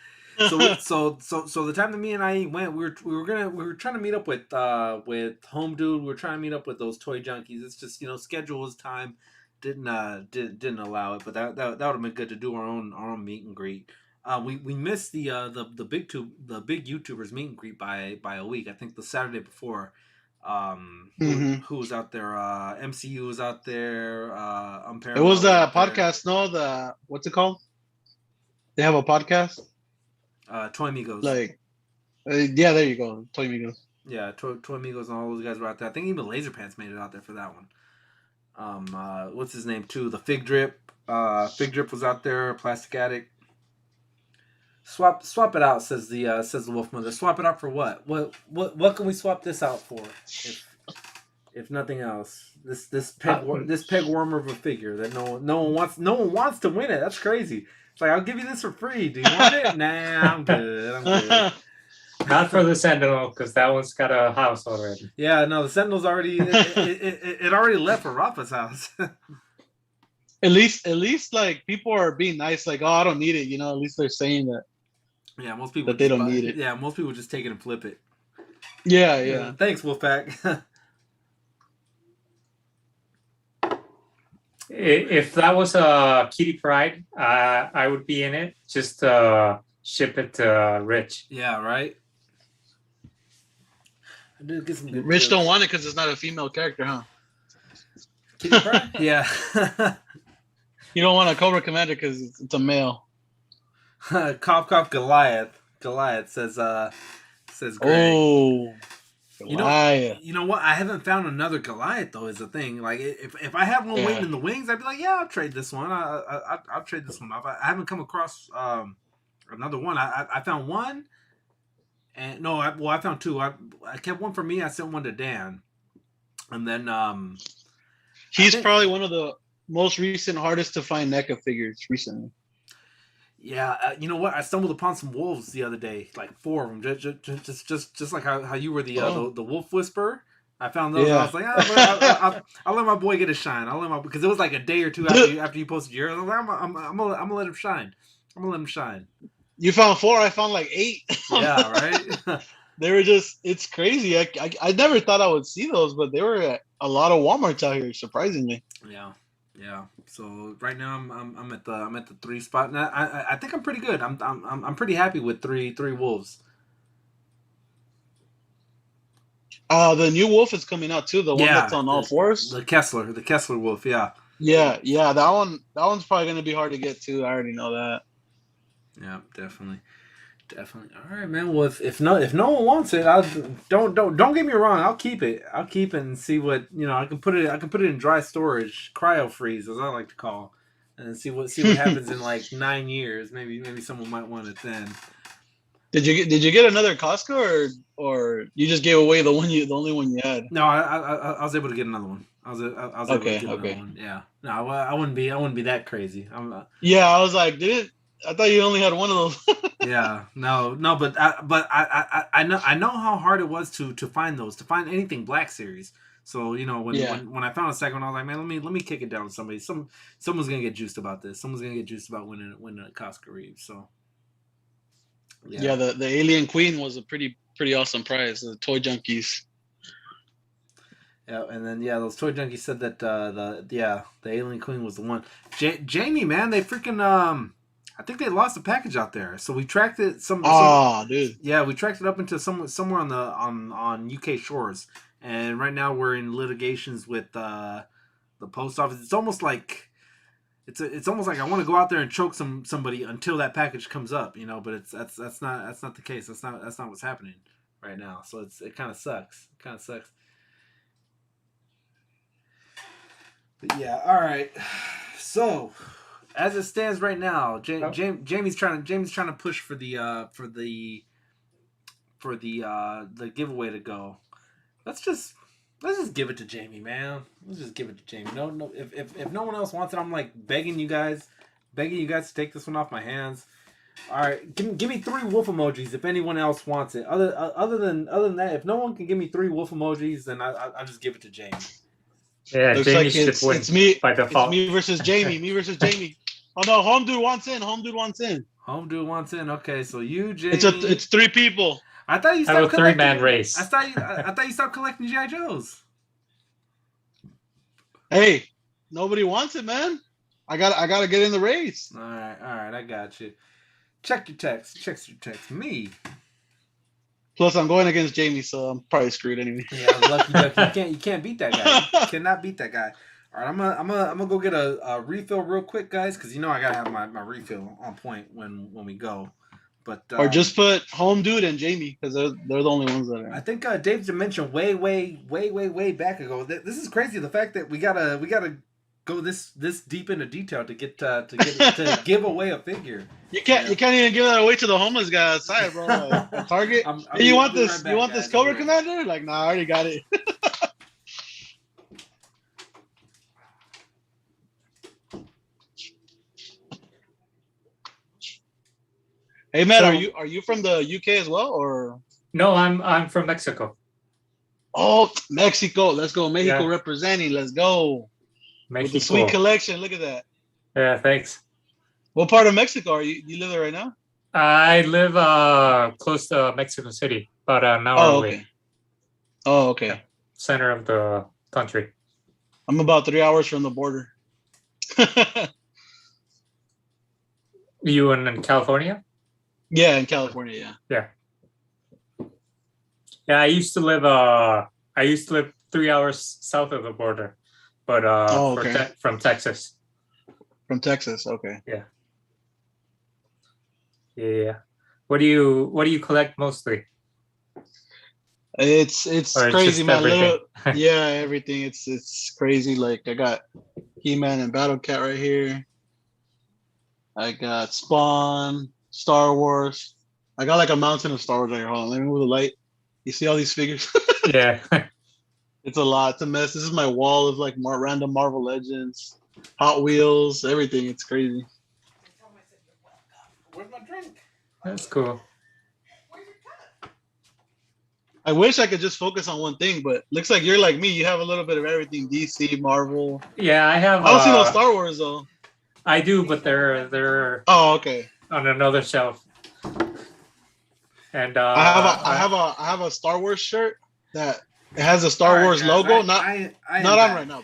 So the time that me and IE went, we were trying to meet up with Home Dude. We were trying to meet up with those toy junkies. It's just schedule was time didn't allow it, but that would have been good to do our own meet and greet. We missed the big YouTubers meet and greet by a week. I think the Saturday before. Who was out there? MCU was out there. It was the podcast. No, what's it called? They have a podcast. Toy Amigos. Yeah, there you go. Toy Amigos. Yeah, Toy Amigos and all those guys were out there. I think even Laser Pants made it out there for that one. What's his name too? The Fig Drip. Fig Drip was out there. Plastic Addict. Swap it out, says the Wolf Mother. Swap it out for what? What can we swap this out for? If nothing else, this peg warmer of a figure that no one wants to win it. That's crazy. It's like, I'll give you this for free. Do you want it? Nah, I'm good. Not for the Sentinel, because that one's got a house already. Yeah, no, the Sentinel's already it already left for Rafa's house. At least like people are being nice, like, oh, I don't need it, At least they're saying that. Yeah, most people that they don't need it. Yeah, most people just take it and flip it. Yeah. Thanks, Wolfpack. If that was a Kitty Pride, I would be in it. Just ship it to Rich. Yeah, right. I did get some good Rich don't want it because it's not a female character, huh? Kitty Pride? Yeah. You don't want a Cobra Commander because it's a male. Cop Goliath. Goliath says Greg. Oh, You know what? I haven't found another Goliath though. Is the thing. Like if I had one waiting in the wings, I'd be like, yeah, I'll trade this one. I'll trade this one off. I haven't come across another one. I found one, and no, I found two. I kept one for me. I sent one to Dan, and then he's probably one of the most recent hardest to find NECA figures recently. Yeah, you know what? I stumbled upon some wolves the other day, like 4 of them, just like how you were the wolf whisperer. I found those. Yeah. I was like, I'll let my boy get a shine. Because it was like a day or two after you posted yours. I was like, I'm gonna let him shine. I'm gonna let him shine. You found 4. I found like 8. Yeah, right. They were it's crazy. I never thought I would see those, but they were at a lot of Walmarts out here, surprisingly. Yeah. So right now I'm at the 3 spot, and I think I'm pretty good. I'm pretty happy with three wolves. The new wolf is coming out too. The one that's on all 4s. The Kessler wolf. Yeah. Yeah. That one's probably gonna be hard to get too. I already know that. Yeah, definitely. All right, man. Well, if no one wants it, don't get me wrong. I'll keep it and see what I can put it in dry storage, cryo freeze, as I like to call, and see what happens in like 9 years. Maybe someone might want it then. Did you get another Costco or you just gave away the only one you had? No, I was able to get another one. I was able to get another one. Yeah. No, I wouldn't be that crazy. Yeah, I was like, I thought you only had one of those. Yeah, no, but I know how hard it was to find those, to find anything Black Series. So when I found a second one, I was like, man, let me kick it down to somebody. Someone's gonna get juiced about this. Someone's gonna get juiced about winning a Costco Reeves. So yeah, the Alien Queen was a pretty awesome prize. The Toy Junkies. Yeah, and then those Toy Junkies said that the Alien Queen was the one. Jamie, man, they freaking I think they lost a package out there, so we tracked it. Dude. Yeah, we tracked it up into somewhere on UK shores, and right now we're in litigations with the post office. It's almost like it's almost like I want to go out there and choke somebody until that package comes up, But that's not the case. That's not what's happening right now. So it kind of sucks. But yeah, all right. So, as it stands right now, Jamie's trying to push for the giveaway to go. Let's just give it to Jamie, man. Let's just give it to Jamie. No, if no one else wants it, I'm like begging you guys to take this one off my hands. All right, give me 3 wolf emojis if anyone else wants it. Other than that, if no one can give me 3 wolf emojis, then I'll just give it to Jamie. Yeah, looks Jamie like should win it's me by default. It's me versus Jamie. Oh no, Home Dude wants in. Home Dude wants in. Okay, so you, Jamie. It's 3 people. I thought you stopped collecting. Have a 3-man race. I thought you stopped collecting GI Joes. Hey, nobody wants it, man. I gotta get in the race. All right, I got you. Check your text. Me. Plus, I'm going against Jamie, so I'm probably screwed anyway. Yeah, lucky ducky. You can't beat that guy. You cannot beat that guy. All right, I'm gonna go get a refill real quick, guys, because I gotta have my refill on point when we go. But or just put Home Dude and Jamie because they're the only ones that are. I think Dave mentioned way back ago. This is crazy. The fact that we gotta go this deep into detail to to give away a figure. You can't even give that away to the homeless guy outside, bro. Like, Target. Hey, you want this Cobra Commander? Like, nah, I already got it. Hey Matt, are you from the UK as well, or? No, I'm from Mexico. Oh, Mexico! Let's go, Mexico representing. Let's go. Mexico. With the sweet collection. Look at that. Yeah, thanks. What part of Mexico are you? You live there right now? I live close to Mexico City, about an hour away. Oh, okay. Yeah, center of the country. I'm about 3 hours from the border. You in California? Yeah, in California. Yeah. I used to live 3 hours south of the border, but from Texas. From Texas, okay. Yeah. What do you collect mostly? It's Or crazy, just man. everything? Yeah, everything. It's crazy. Like I got He-Man and Battle Cat right here. I got Spawn, Star Wars. I got like a mountain of Star Wars right here. Hold on, let me move the light. You see all these figures? Yeah. It's a lot. It's a mess. This is my wall of like more random Marvel Legends, Hot Wheels, everything. It's crazy. Where's my drink? That's cool. I wish I could just focus on one thing, but looks like you're like me. You have a little bit of everything: DC, Marvel. Yeah, I have. I don't see no Star Wars though. I do, but they're. Oh, okay. On another shelf. And I have a Star Wars shirt that it has a Star Wars logo. Not on right now,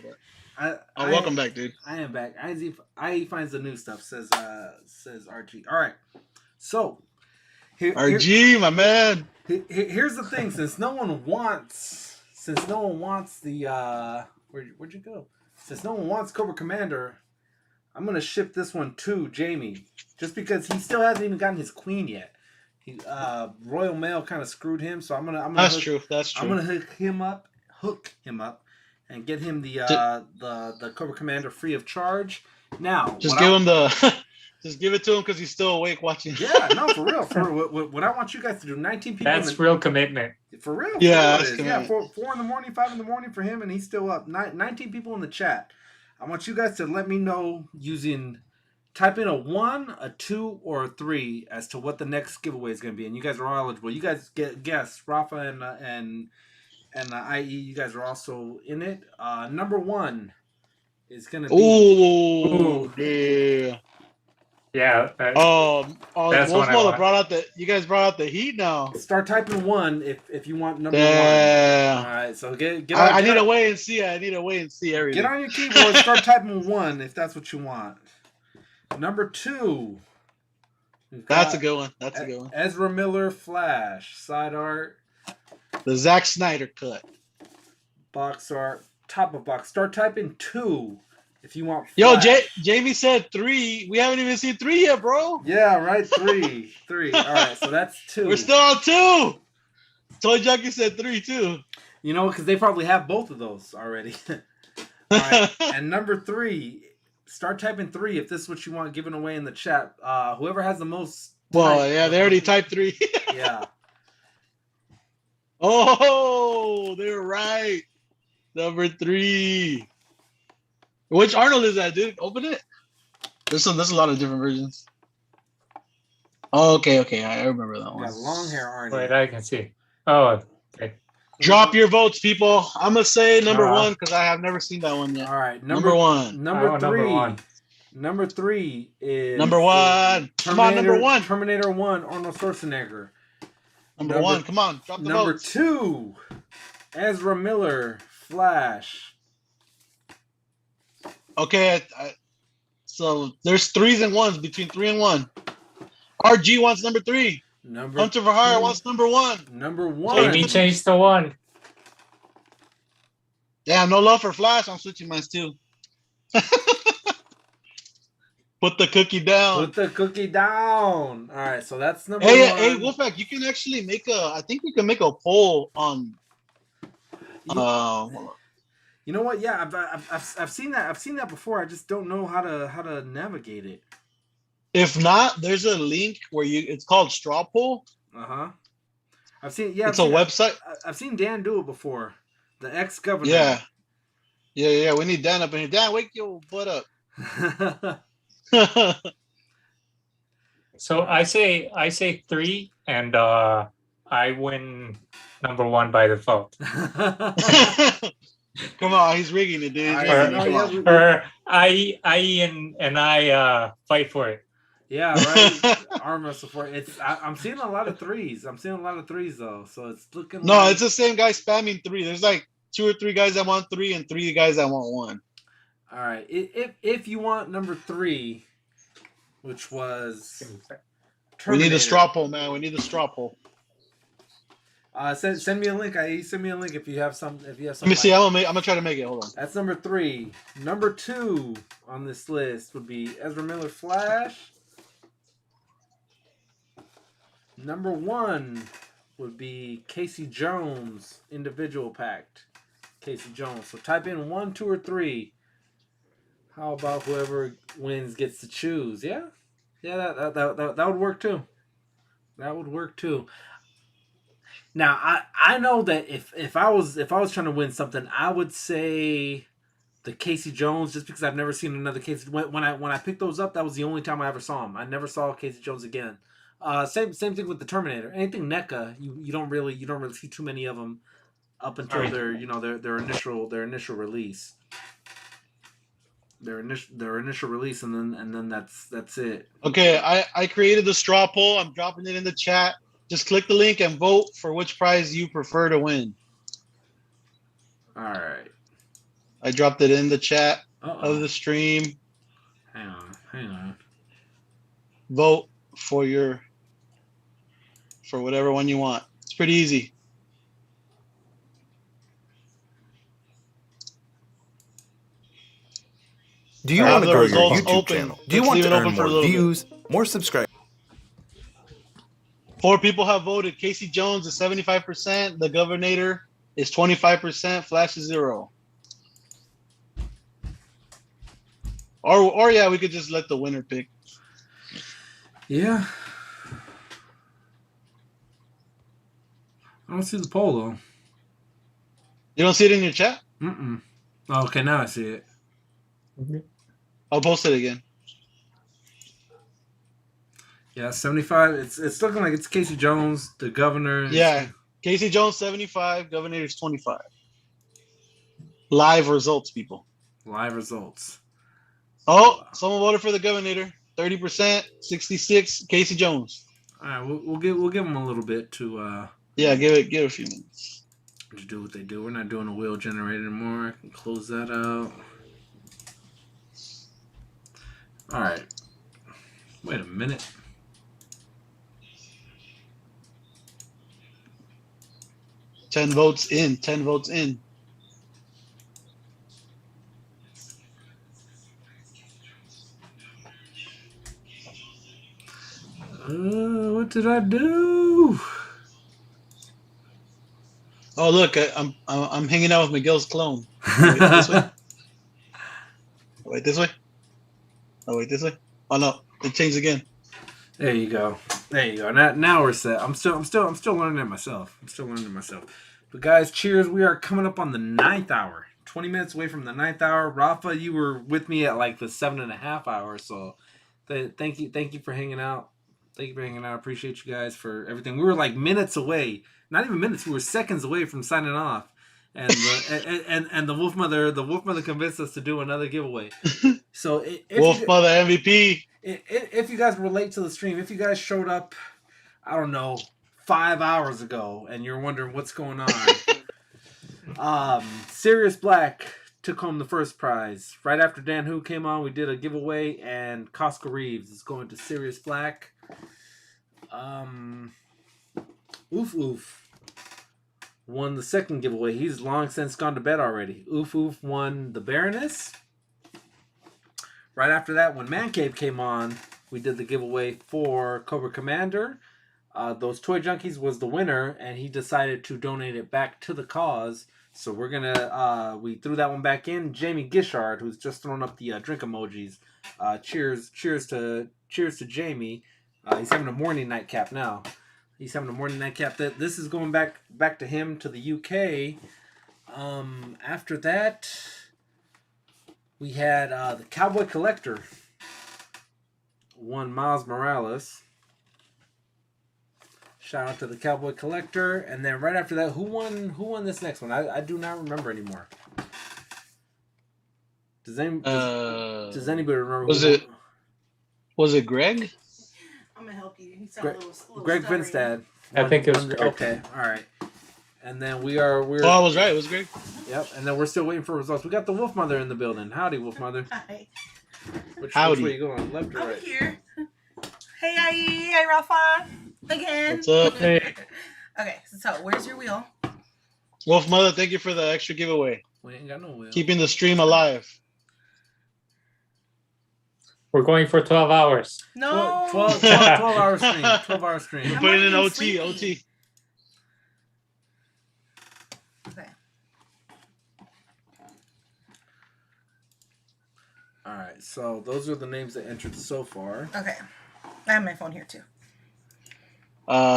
but welcome back, dude. I am back. I finds the new stuff. Says RG. All right. So RG, my man. Here's the thing. Since no one wants the where'd you go? Since no one wants Cobra Commander, I'm gonna ship this one to Jamie, just because he still hasn't even gotten his queen yet. Royal Mail kind of screwed him, so I'm gonna. That's true. I'm gonna hook him up, and get him the Cobra Commander free of charge. Now, just give him the. Just give it to him because he's still awake watching. Yeah, no, for real. What I want you guys to do, 19 people. That's real commitment. For real. Yeah, that's commitment. 4 in the morning, 5 in the morning for him, and he's still up. 19 people in the chat. I want you guys to let me know type in a 1, a 2, or a 3 as to what the next giveaway is going to be, and you guys are all eligible. You guys guess. Rafa and IE, you guys are also in it. Number 1 is going to be. Ooh, yeah. Yeah. Wolfmother brought out you guys brought out the heat now. Start typing 1 if you want number 1. All right, so get I need to wait and see. I need to wait and see everything. Get on your keyboard, start typing 1 if that's what you want. Number 2. That's a good one. That's a good one. Ezra Miller Flash side art. The Zack Snyder cut. Box art, top of box. Start typing 2. If you want Flash. Yo, Jamie said 3. We haven't even seen 3 yet, bro. Yeah, right. 3. 3. All right, so that's 2. We're still on 2. Toy Junkie said 3 too. You know, because they probably have both of those already. All right, and number 3. Start typing 3 if this is what you want given away in the chat. Whoever has the most. Well, yeah, they already typed 3. Yeah. Oh, they're right. Number 3. Which Arnold is that, dude? Open it. There's a lot of different versions. Oh, okay, I remember that one. Got long hair Arnold. Wait, I can see. Oh, okay. Drop your votes, people. I'm gonna say number 1 because I have never seen that one yet. All right, number 1. Number 3. Number 3 is number 1. Come on, number 1. Terminator 1. Arnold Schwarzenegger. Number 1. Come on, drop the votes. Number 2. Ezra Miller Flash. Okay, so there's 3s and 1s between 3 and 1. RG wants number 3. Hunter for Hire wants number 1. Number 1. Jamie changed to 1. Yeah, no love for Flash. I'm switching mine too. Put the cookie down. Put the cookie down. All right, so that's number 1. Hey, Wolfpack, you can actually I think we can make a poll on. You know what? Yeah, I've seen that. I've seen that before. I just don't know how to navigate it. If not, there's a link where it's called Straw Poll. I've seen. Yeah, it's a website. I've seen Dan do it before. The ex-governor. Yeah. We need Dan up in here. Dan, wake your butt up. So I say 3, and I win number 1 by default. Come on, he's rigging it, dude. Or I and I fight for it. Yeah, right. Arm wrestle for it. I'm seeing a lot of 3s. I'm seeing a lot of 3s though, so it's looking. No, it's the same guy spamming 3. There's like 2 or 3 guys that want 3 and 3 guys that want 1. All right. If you want number 3, which was Terminator. We need a straw poll, man. We need a straw poll. Send me a link. Send me a link if you have some. Let me see. I'm gonna try to make it. Hold on. That's number 3. Number 2 on this list would be Ezra Miller Flash. Number 1 would be Casey Jones, individual packed. Casey Jones. So type in 1, 2, or 3. How about whoever wins gets to choose? Yeah, that would work too. That would work too. Now I know that if I was trying to win something, I would say the Casey Jones, just because I've never seen another Casey. When I picked those up, that was the only time I ever saw him. I never saw Casey Jones again. Same thing with the Terminator. Anything NECA, you don't really see too many of them up until their initial release. Their initial release, and then that's it. Okay, I created the straw poll. I'm dropping it in the chat. Just click the link and vote for which prize you prefer to win. All right. I dropped it in the chat of the stream. Hang on. Vote for whatever one you want. It's pretty easy. Do you want to grow your YouTube channel? Do you want to earn more views, more subscribers? 4 people have voted. Casey Jones is 75%. The Governor is 25%. Flash is 0. Or yeah, we could just let the winner pick. Yeah. I don't see the poll though. You don't see it in your chat? Mm-mm. Oh, okay, now I see it. I'll post it again. Yeah, 75. It's looking like it's Casey Jones, the Governor. Yeah, Casey Jones 75, Governor is 25. Live results, people. Live results. Oh, someone voted for the Governor. 30%, 66. Casey Jones. All right, we'll give them a little bit to. Yeah, give it a few minutes. To do what they do. We're not doing a wheel generator anymore. I can close that out. All right. Wait a minute. Ten votes in. What did I do? Oh, look, I'm hanging out with Miguel's clone. Wait this way. Wait this way. Oh, wait this way. Oh no, it changed again. There you go. Now we're set. I'm still learning it myself. But guys, cheers. We are coming up on the 9th hour. 20 minutes away from the 9th hour. Rafa, you were with me at like the 7.5 hours. So thank you for hanging out. Thank you for hanging out. I appreciate you guys for everything. We were like minutes away. Not even minutes. We were seconds away from signing off. And the Wolf Mother convinced us to do another giveaway. So Wolf Mother MVP. If you guys relate to the stream, if you guys showed up, I don't know, 5 hours ago, and you're wondering what's going on, Sirius Black took home the first prize. Right after Dan Who came on, we did a giveaway, and Costco Reeves is going to Sirius Black. Oof Oof won the second giveaway. He's long since gone to bed already. Oof Oof won the Baroness. Right after that, when Man Cave came on, we did the giveaway for Cobra Commander. Those Toy Junkies was the winner, and he decided to donate it back to the cause. So we're gonna we threw that one back in. Jamie Gishard, who's just thrown up the drink emojis. Cheers to Jamie. He's having a morning nightcap now. This is going back to him to the UK. After that, we had the Cowboy Collector won Miles Morales. Shout out to the Cowboy Collector. And then right after that, who won this next one? I do not remember anymore. Does anybody remember? Was it Greg? I'm gonna help you. He sounded a little Greg stuttery. Finstad. I think it was Greg. Okay, all right. And then we're. Oh, I was right. It was Greg. Yep. And then we're still waiting for results. We got the Wolf Mother in the building. Howdy, Wolf Mother. Hi. Which Howdy. way you going? Left or I'm right? here. Hey, IE. Hey, Rafa. Again. What's up? Hey. Okay, so where's your wheel? Wolf Mother, thank you for the extra giveaway. We ain't got no wheel. Keeping the stream alive. We're going for 12 hours. No. 12 hour stream. 12-hour stream. Put it in OT. Okay. All right. So those are the names that entered so far. Okay. I have my phone here too.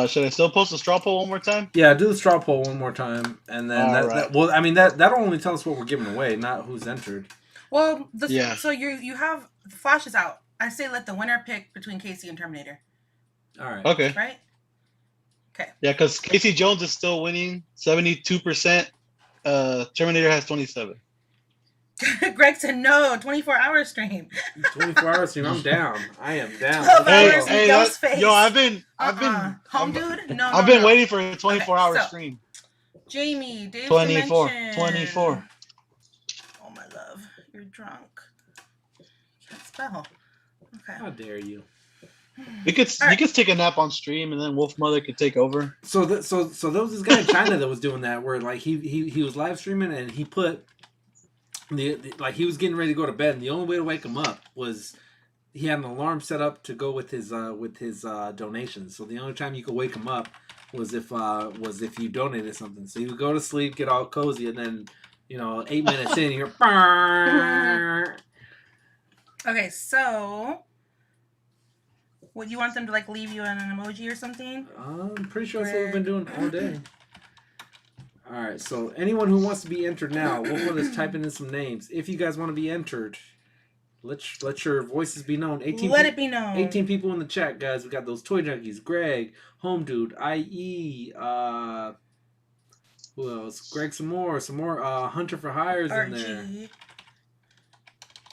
Should I still post the straw poll one more time? Yeah, do the straw poll one more time, and then that'll only tell us what we're giving away, not who's entered. Well, so you have the flash is out. I say let the winner pick between Casey and Terminator. All right. Okay. Right. Okay. Yeah, because Casey Jones is still winning 72%. Terminator has 27. Greg said no. 24-hour stream. 24-hour stream. I'm down. I am down. 12 hours. Miguel's face. Yo, I've been home, dude. No. I've been waiting for a 24-hour stream. Jamie, Dave 24. Oh my love, you're drunk. Can't spell. Okay. How dare you? You could take a nap on stream, and then Wolf Mother could take over. So there was this guy in China that was doing that, where like he was live streaming and he put like he was getting ready to go to bed, and the only way to wake him up was he had an alarm set up to go with his donations. So the only time you could wake him up was if you donated something. So he would go to sleep, get all cozy, and then 8 minutes in, you're okay. So, would you want them to like leave you an emoji or something? I'm pretty sure that's what we've been doing all day. All right, so anyone who wants to be entered now, we'll just type in some names. If you guys want to be entered, let your voices be known. Let it be known. 18 people in the chat, guys. We got those Toy Junkies, Greg, Home Dude, IE, who else? Greg, some more, Hunter for Hires in there.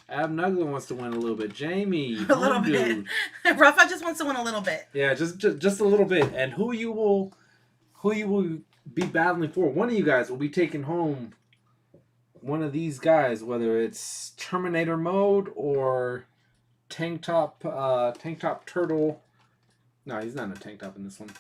Ab Nuggler wants to win a little bit. Jamie, a little bit. Rafa just wants to win a little bit. Yeah, just a little bit. And who you will be battling for? One of you guys will be taking home one of these guys, whether it's Terminator mode or tank top turtle. No, he's not in a tank top in this one.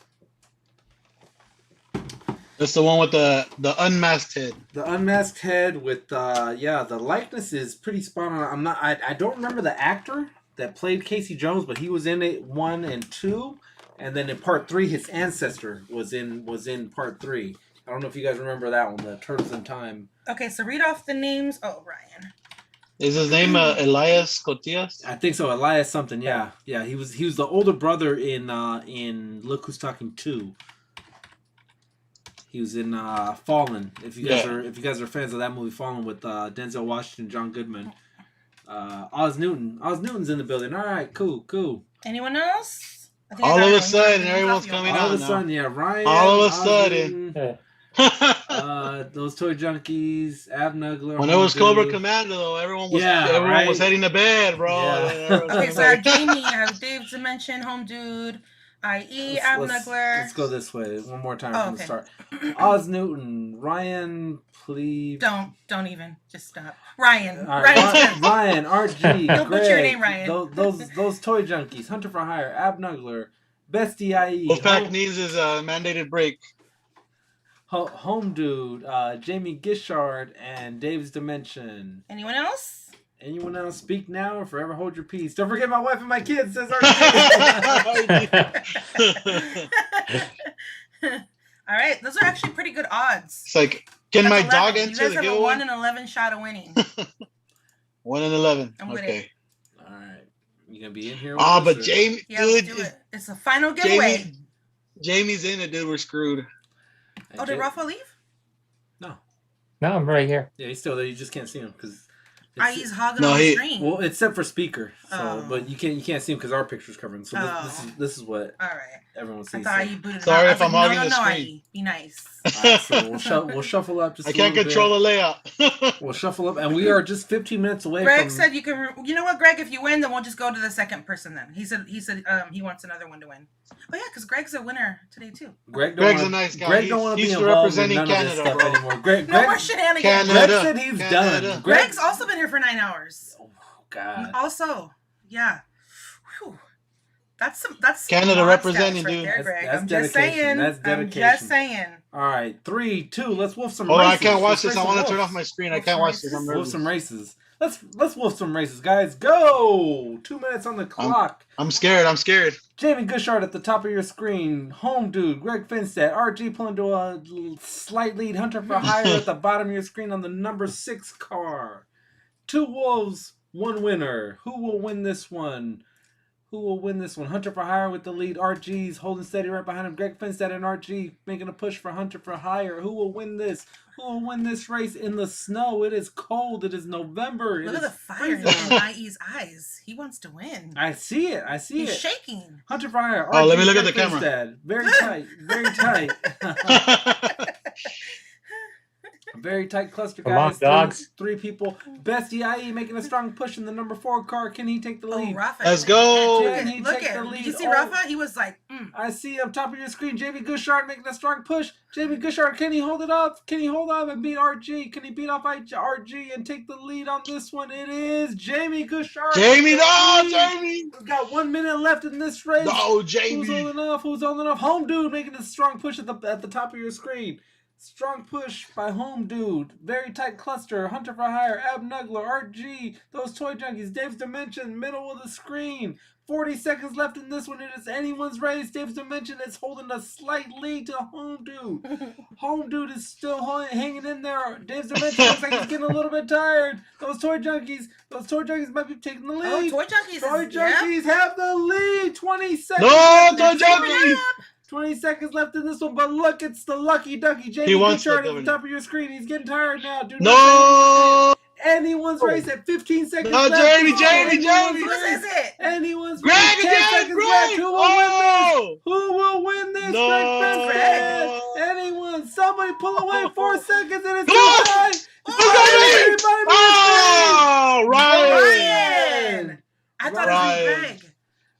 That's the one with the unmasked head. The unmasked head with the likeness is pretty spot on. I don't remember the actor that played Casey Jones, but he was in it 1 and 2, and then in part 3 his ancestor was in part 3. I don't know if you guys remember that one, the Turtles in Time. Okay, so read off the names. Oh, Ryan. Is his name Elias Cotillas? I think so, Elias something. Yeah. He was the older brother in Look Who's Talking 2. He was in Fallen. If you guys are fans of that movie, Fallen, with Denzel Washington, John Goodman, Oz Newton. Oz Newton's in the building. All right, cool. Anyone else? All of a sudden, everyone's coming out. All of a sudden, yeah, Ryan. All of a sudden. Those Toy Junkies, Ab Nuggler. When it was Cobra Commando, though, everyone was heading to bed, bro. Yeah. Okay, so Jamie, I have Dave's Dimension, Home Dude, IE, Ab Nuggler. Let's go this way one more time from the start. Oz Newton, Ryan, please. Don't even. Just stop. Ryan. Right. Ryan, RG, Don't Greg, butcher your name, Ryan. Those Toy Junkies, Hunter for Hire, Ab Nuggler, Bestie IE. Wolfpack needs his mandated break. Home Dude, Jamie Gishard, and Dave's Dimension. Anyone else? Anyone else? Speak now or forever hold your peace. Don't forget my wife and my kids, says our All right, those are actually pretty good odds. It's like, can my dog enter the giveaway? You guys have a 1 in 11 shot of winning. 1 in 11. I'm with okay. it. All right. You gonna be in here? But Jamie, yeah, dude, do it. It's a final giveaway. Jamie's in it, dude. We're screwed. Oh, did Rafa leave? No, I'm right here. Yeah, he's still there. You just can't see him because he's hogging on the stream. Well, except for speaker. So, but you can't see him because our picture's covering. So this is what everyone sees. I thought you booted Sorry out. if I'm hogging the screen. IE, be nice. So we'll shuffle up. Just I can't control the layout. We'll shuffle up, and we are just 15 minutes away. Greg said you can. You know what, Greg? If you win, then we'll just go to the second person. Then he said he wants another one to win. Oh yeah, because Greg's a winner today too. Greg's a nice guy. Greg don't want to be involved in none of this stuff anymore. Greg, no more shenanigans. Greg said he's done. Greg's also been here for 9 hours. Oh God. Also, yeah. Whew. That's Canada representing, right dude. there, Greg. That's I'm dedication. just saying. That's dedication. I'm just saying. All right, 3, 2. Let's wolf some. Oh, races. I can't watch this. I want to turn off my screen. I can't watch this. I'm wolf nervous. some races. Let's wolf some races, guys. Go! 2 minutes on the clock. I'm scared. I'm scared. Jamie Gushard at the top of your screen. Home Dude, Greg Finstead, RG pulling to a slight lead. Hunter for Hire at the bottom of your screen on the number 6 car. 2 wolves, 1 winner. Who will win this one? Hunter for Hire with the lead. RG's holding steady right behind him. Greg Finstead and RG making a push for Hunter for Hire. Who will win this? Who will win this race in the snow? It is cold. It is November. Look at the fire in IE's eyes. He wants to win. I see it. He's shaking. Hunter for Hire. Oh, let me RG, look at the Greg camera. Finstead. Very tight. Very tight. Very tight cluster, Come on, guys. dogs. Three people. Best IE making a strong push in the number 4 car. Can he take the lead? Rafa. Let's go. Can he Look take at the him. lead? Did you see Rafa? He was like, I see up top of your screen, Jamie Gushard making a strong push. Jamie Gushard, can he hold it up? Can he hold up and beat RG? Can he beat off RG and take the lead on this one? It is Jamie Gushard. Jamie, no, Jamie. We've got 1 minute left in this race. No, Jamie. Who's holding off? Home Dude making a strong push at the top of your screen. Strong push by Home Dude. Very tight cluster. Hunter for Hire, Ab Nuggler, RG, those toy junkies. Dave's Dimension, middle of the screen. 40 seconds left in this one. It is anyone's race. Dave's Dimension is holding a slight lead to Home Dude. Home Dude is still hanging in there. Dave's Dimension looks like he's getting a little bit tired. Those toy junkies might be taking the lead. Toy junkies. Toy junkies have the lead. 20 seconds. No, toy junkies. 20 seconds left in this one, but look, it's the lucky ducky. Jamie wants Gushard to at the top of your screen. He's getting tired now. Do No. Anyone's race at 15 seconds No, left. Jamie. Who is it? Anyone's Greg race. 10 again, seconds Greg. left. Who will win this? Oh. Who will win this? No. Greg. Anyone? Somebody pull away. 4 seconds and it's Come on. too high. Oh, Ryan. I thought it was Greg.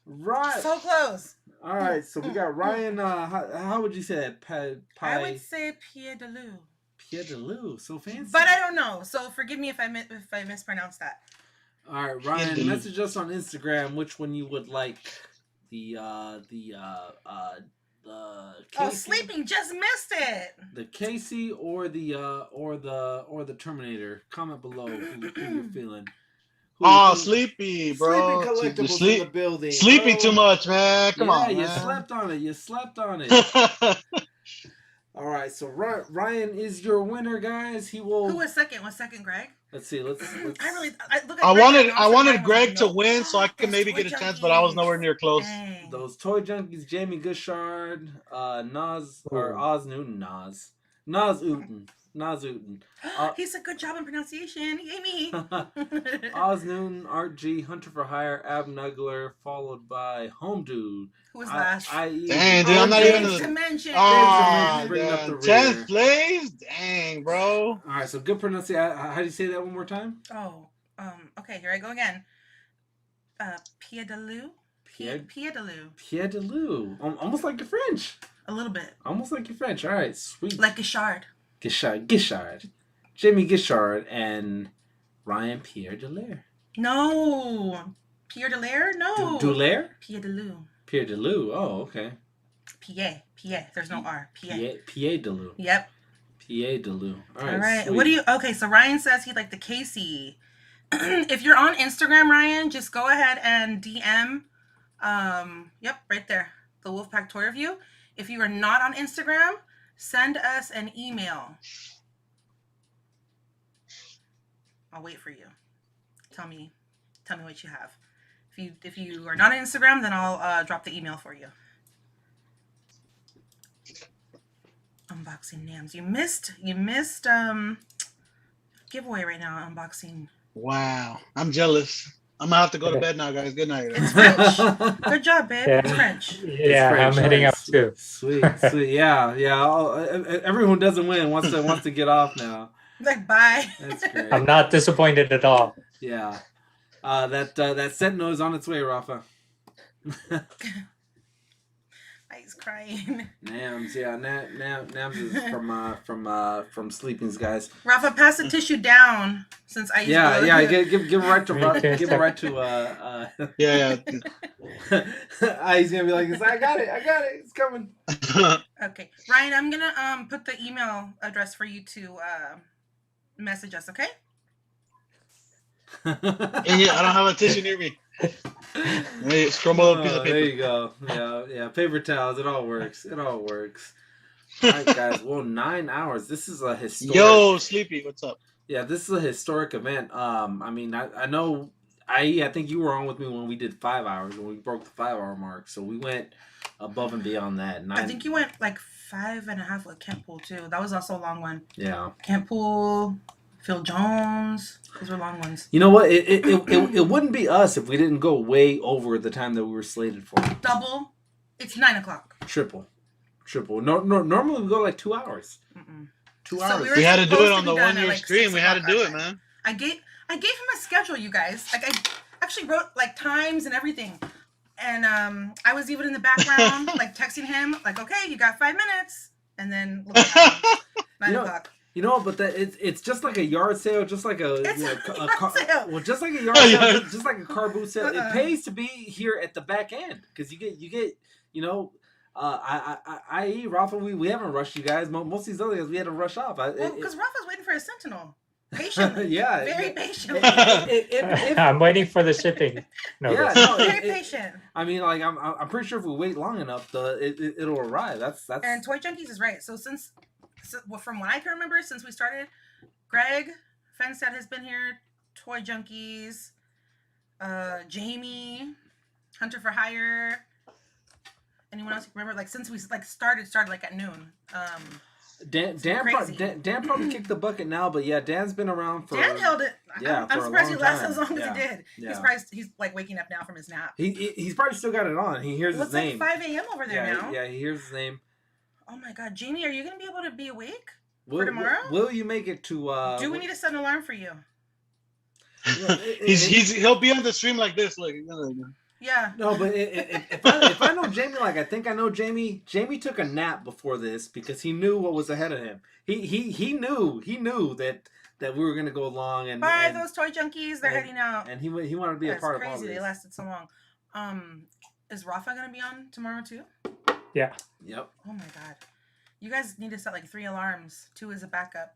Right. So close. All right, so we got Ryan. How would you say that? I would say Pierre de Lou. Pierre de Lou, so fancy. But I don't know. So forgive me if I mispronounce that. All right, Ryan, message us on Instagram which one you would like. The Sleeping just missed it. The Casey or the Terminator. Comment below who you're feeling. Sleepy, bro. Sleeping Collectibles in the building. Sleepy too much, man. Come on, you man. slept on it. All right, so Ryan is your winner, guys. He will. Who was second? Was second Greg? Let's see. Let's I wanted Greg to win so I could maybe get a chance, but I was nowhere near close. Dang. Those toy junkies: Jamie Gushard, Oz Uten. He's a good job in pronunciation. Amy. Oz Newton, Art G, Hunter for Hire, Ab Nuggler, followed by Home Dude. Who was last? Dang, dude, I'm not even to mention. Oh, bring up the rear. 10th place? Dang, bro. All right, so good pronunciation. How do you say that one more time? Okay, here I go again. Pierre de Lou. Pierre de Lou. Pierre de Lou. Almost like your French. A little bit. Almost like your French. All right, sweet. Like Gushard. Gushard. Jamie Gushard and Ryan Pierre Delaire. No. Pierre Delaire? No. Delaire? Pierre de Lou. Pierre de Lou. Oh, okay. Pierre. There's no R. Pierre de Lou. Yep. Pierre de Lou. All right. Sweet. What do you? Okay, so Ryan says he'd like the Casey. If you're on Instagram, Ryan, just go ahead and DM. Yep, right there. The Wolfpack Toy Review. If you are not on Instagram, send us an email. I'll wait for you. Tell me what you have. If you are not on Instagram, then I'll drop the email for you. Unboxing Nams. You missed giveaway right now. Unboxing. Wow, I'm jealous. I'm gonna have to go to bed now, guys. Good night. It's French. Good job, babe. Yeah. It's French. Yeah, French. I'm heading up too. Sweet. Yeah. Everyone who doesn't win wants to get off now. Like, bye. That's great. I'm not disappointed at all. Yeah. That Sentinel is on its way, Rafa. He's crying. Nams, yeah. Nams is from Sleepings, guys. Rafa, pass the tissue down since I used give it right to yeah. He's gonna be like, I got it, it's coming. Okay, Ryan, I'm gonna put the email address for you to message us, okay? And yeah, I don't have a tissue near me. Hey, scramble up a piece of paper. There you go. Yeah. Paper towels. It all works. All right, guys. Well, 9 hours. This is a historic. Yo, Sleepy, what's up? Yeah, this is a historic event. I mean, I know. I think you were on with me when we did 5 hours, when we broke the 5-hour mark. So we went above and beyond that. I think you went like 5.5 with Kent Pool too. That was also a long one. Yeah. Kent Pool, Phil Jones. Those were long ones. You know what? It wouldn't be us if we didn't go way over the time that we were slated for. Double. It's 9 o'clock. Triple. No, normally we go like 2 hours. 2 hours. We had to do it on the 1 year stream. We had to do it, man. I gave him a schedule, you guys. Like I actually wrote like times and everything. And I was even in the background, like texting him, like, okay, you got 5 minutes. And then look at 9 o'clock. You know, but it's just like a yard sale, just like a well, just like a yard sale, just like a car boot sale. It pays to be here at the back end because you get you know, I.e. Rafa, we haven't rushed you guys. Most of these other guys we had to rush off. Well, because Rafa's waiting for his Sentinel. Patiently. Yeah. Very patiently. I'm waiting for the shipping. Yeah, no, very patient. I mean, like I'm pretty sure if we wait long enough, it'll arrive. That's. And Toy Junkies is right. So from what I can remember, since we started, Greg Fenstead has been here. Toy Junkies, Jamie, Hunter for Hire. Anyone else remember? Like since we started like at noon. Dan probably kicked the bucket now, but yeah, Dan's been around for. Dan held it. Yeah, I'm surprised he lasted as long yeah. as he did. Yeah. He's like waking up now from his nap. He's probably still got it on. He hears his name. It's like 5 a.m. over there now. Yeah, he hears his name. Oh my God, Jamie, are you gonna be able to be awake for tomorrow? Will you make it to? Do we need to set an alarm for you? Yeah, he'll be on the stream like this, like. Yeah. No, but if I know Jamie, like I think I know Jamie. Jamie took a nap before this because he knew what was ahead of him. He knew that we were gonna go along and. Bye, those Toy Junkies. They're heading out. And he wanted to be a part of all this. Crazy. They lasted so long. Is Rafa gonna be on tomorrow too? Yeah. Yep. Oh my God. You guys need to set like 3 alarms. 2 as a backup.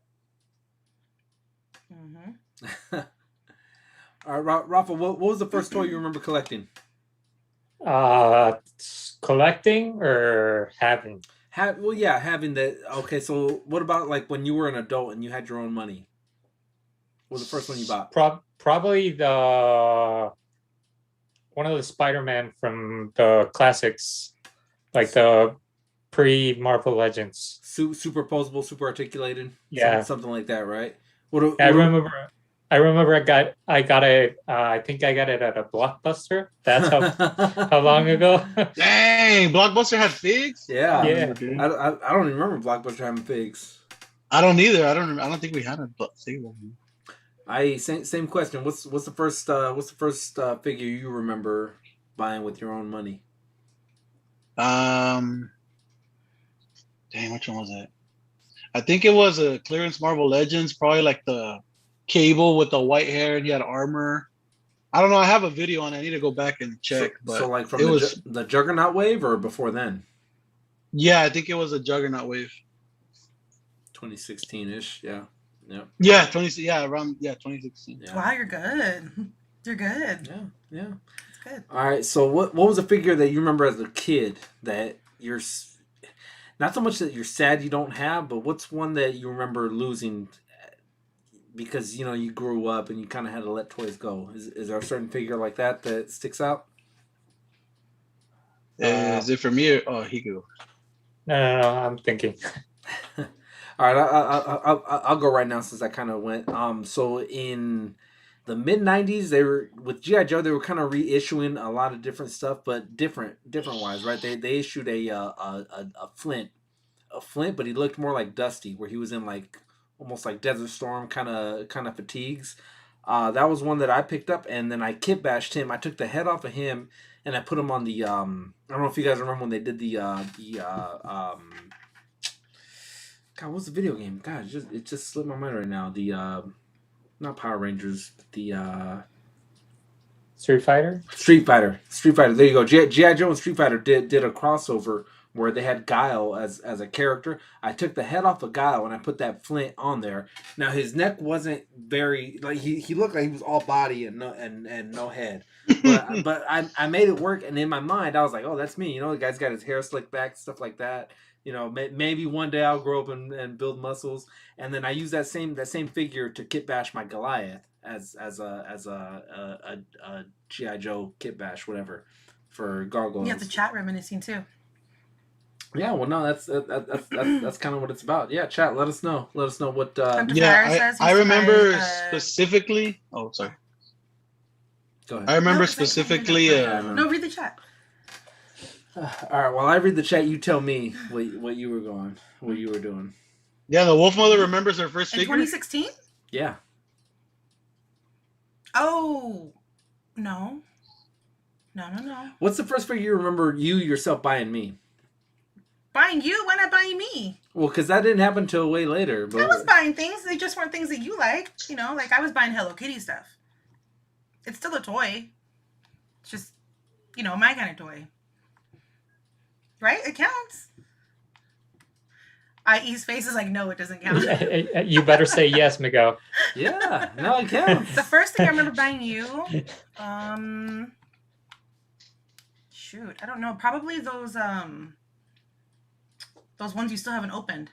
Mm-hmm. All right, Rafa, what was the first toy you remember collecting? Collecting or having? Having that. Okay, so what about like when you were an adult and you had your own money? What was the first one you bought? Probably one of the Spider-Man from the classics, like the pre-Marvel Legends. Superposable, super articulated. Yeah, something like that, right? I remember I got it. I think I got it at a Blockbuster. That's how long ago. Dang, Blockbuster had figs. Yeah. I don't even remember Blockbuster having figs. I don't either. I don't think we had a fig. Same question. What's the first figure you remember buying with your own money? Dang, which one was it? I think it was a clearance Marvel Legends, probably like the Cable with the white hair and he had armor. I don't know. I have a video on it. I need to go back and check. So like from the Juggernaut wave or before then? Yeah, I think it was a Juggernaut wave. 2016-ish. Yeah. Yeah, 2016. Yeah. Wow, you're good. You're good. Yeah. It's good. All right. So what was a figure that you remember as a kid that you're not so much that you're sad you don't have, but what's one that you remember losing? Because you grew up and you kind of had to let toys go. Is there a certain figure like that sticks out? Is it for me or Hiku? No, I'm thinking. All right, I'll go right now since I kind of went. So in the mid '90s, they were with G.I. Joe. They were kind of reissuing a lot of different stuff, but different wise, right? They issued a Flint, but he looked more like Dusty, where he was in like. Almost like Desert Storm kind of fatigues. That was one that I picked up, and then I kit bashed him. I took the head off of him, and I put him on the. I don't know if you guys remember when they did the. God, what's the video game? God, it just slipped my mind right now. The not Power Rangers, but the. Street Fighter. Street Fighter. There you go. G.I. Joe and Street Fighter did a crossover where they had Guile as a character. I took the head off of Guile and I put that Flint on there. Now his neck wasn't very like he looked like he was all body and no head. But I made it work, and in my mind I was like, oh, that's me. You know, the guy's got his hair slicked back, stuff like that. You know, maybe one day I'll grow up and build muscles. And then I use that same figure to kit bash my Goliath as a GI Joe kit bash, whatever, for gargoyles. You have the chat reminiscing too. Yeah, well, no, that's kind of what it's about. Yeah, chat. Let us know. Let us know what. I remember specifically. Oh, sorry. Go ahead. I remember specifically. No, read the chat. All right. While I read the chat, you tell me what you were doing. Yeah, the Wolf Mother remembers her first in figure. 2016. Yeah. Oh, no. What's the first figure you remember you yourself buying me? Buying you? Why not buying me? Well, because that didn't happen till way later. But I was buying things. They just weren't things that you liked. You know, like I was buying Hello Kitty stuff. It's still a toy. It's just, you know, my kind of toy. Right? It counts. IE's face is like, no, it doesn't count. You better say yes, Miguel. Yeah, no, it counts. The first thing I remember buying you, shoot, I don't know. Probably those ones you still haven't opened.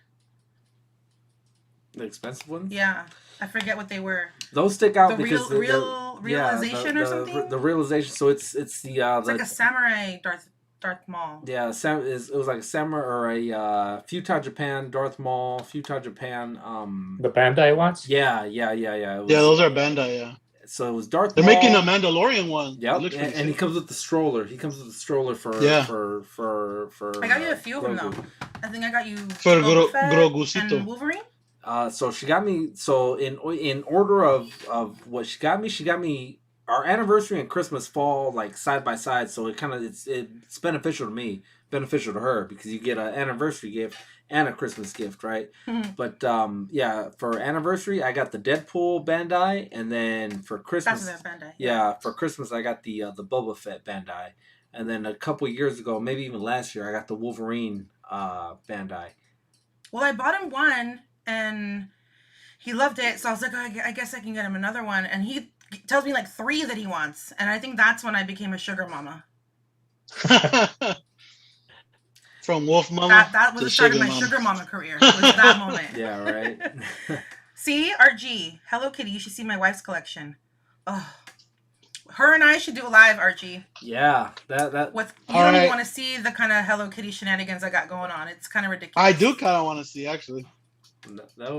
The expensive ones? Yeah. I forget what they were. Those stick out the because realization or something? The realization. So it's the it's like a samurai Darth Maul. Yeah, it was like a samurai or a Futai Japan Darth Maul, Futai Japan. The Bandai ones. Yeah. Those are Bandai. Yeah. So it was Darth. They're Maul. making a Mandalorian one. Yep, and he comes with the stroller. For I got you a few of them though. I think I got you for Grogucito and Wolverine. So she got me. So in order of what she got me. Our anniversary and Christmas fall like side by side, so it's beneficial to me, beneficial to her, because you get an anniversary gift and a Christmas gift, right? Mm-hmm. But for anniversary I got the Deadpool Bandai, and then for Christmas, for Christmas I got the Boba Fett Bandai, and then a couple years ago, maybe even last year, I got the Wolverine Bandai. Well, I bought him one and he loved it, so I was like, oh, I guess I can get him another one, and he tells me like 3 that he wants, and I think that's when I became a sugar mama. From Wolf Mama. That was the start of my sugar mama career. Was that moment. Yeah, right. See, RG, Hello Kitty. You should see my wife's collection. Oh, her and I should do a live, Archie. Yeah, that. You don't even want to see the kind of Hello Kitty shenanigans I got going on. It's kind of ridiculous. I do kind of want to see, actually. That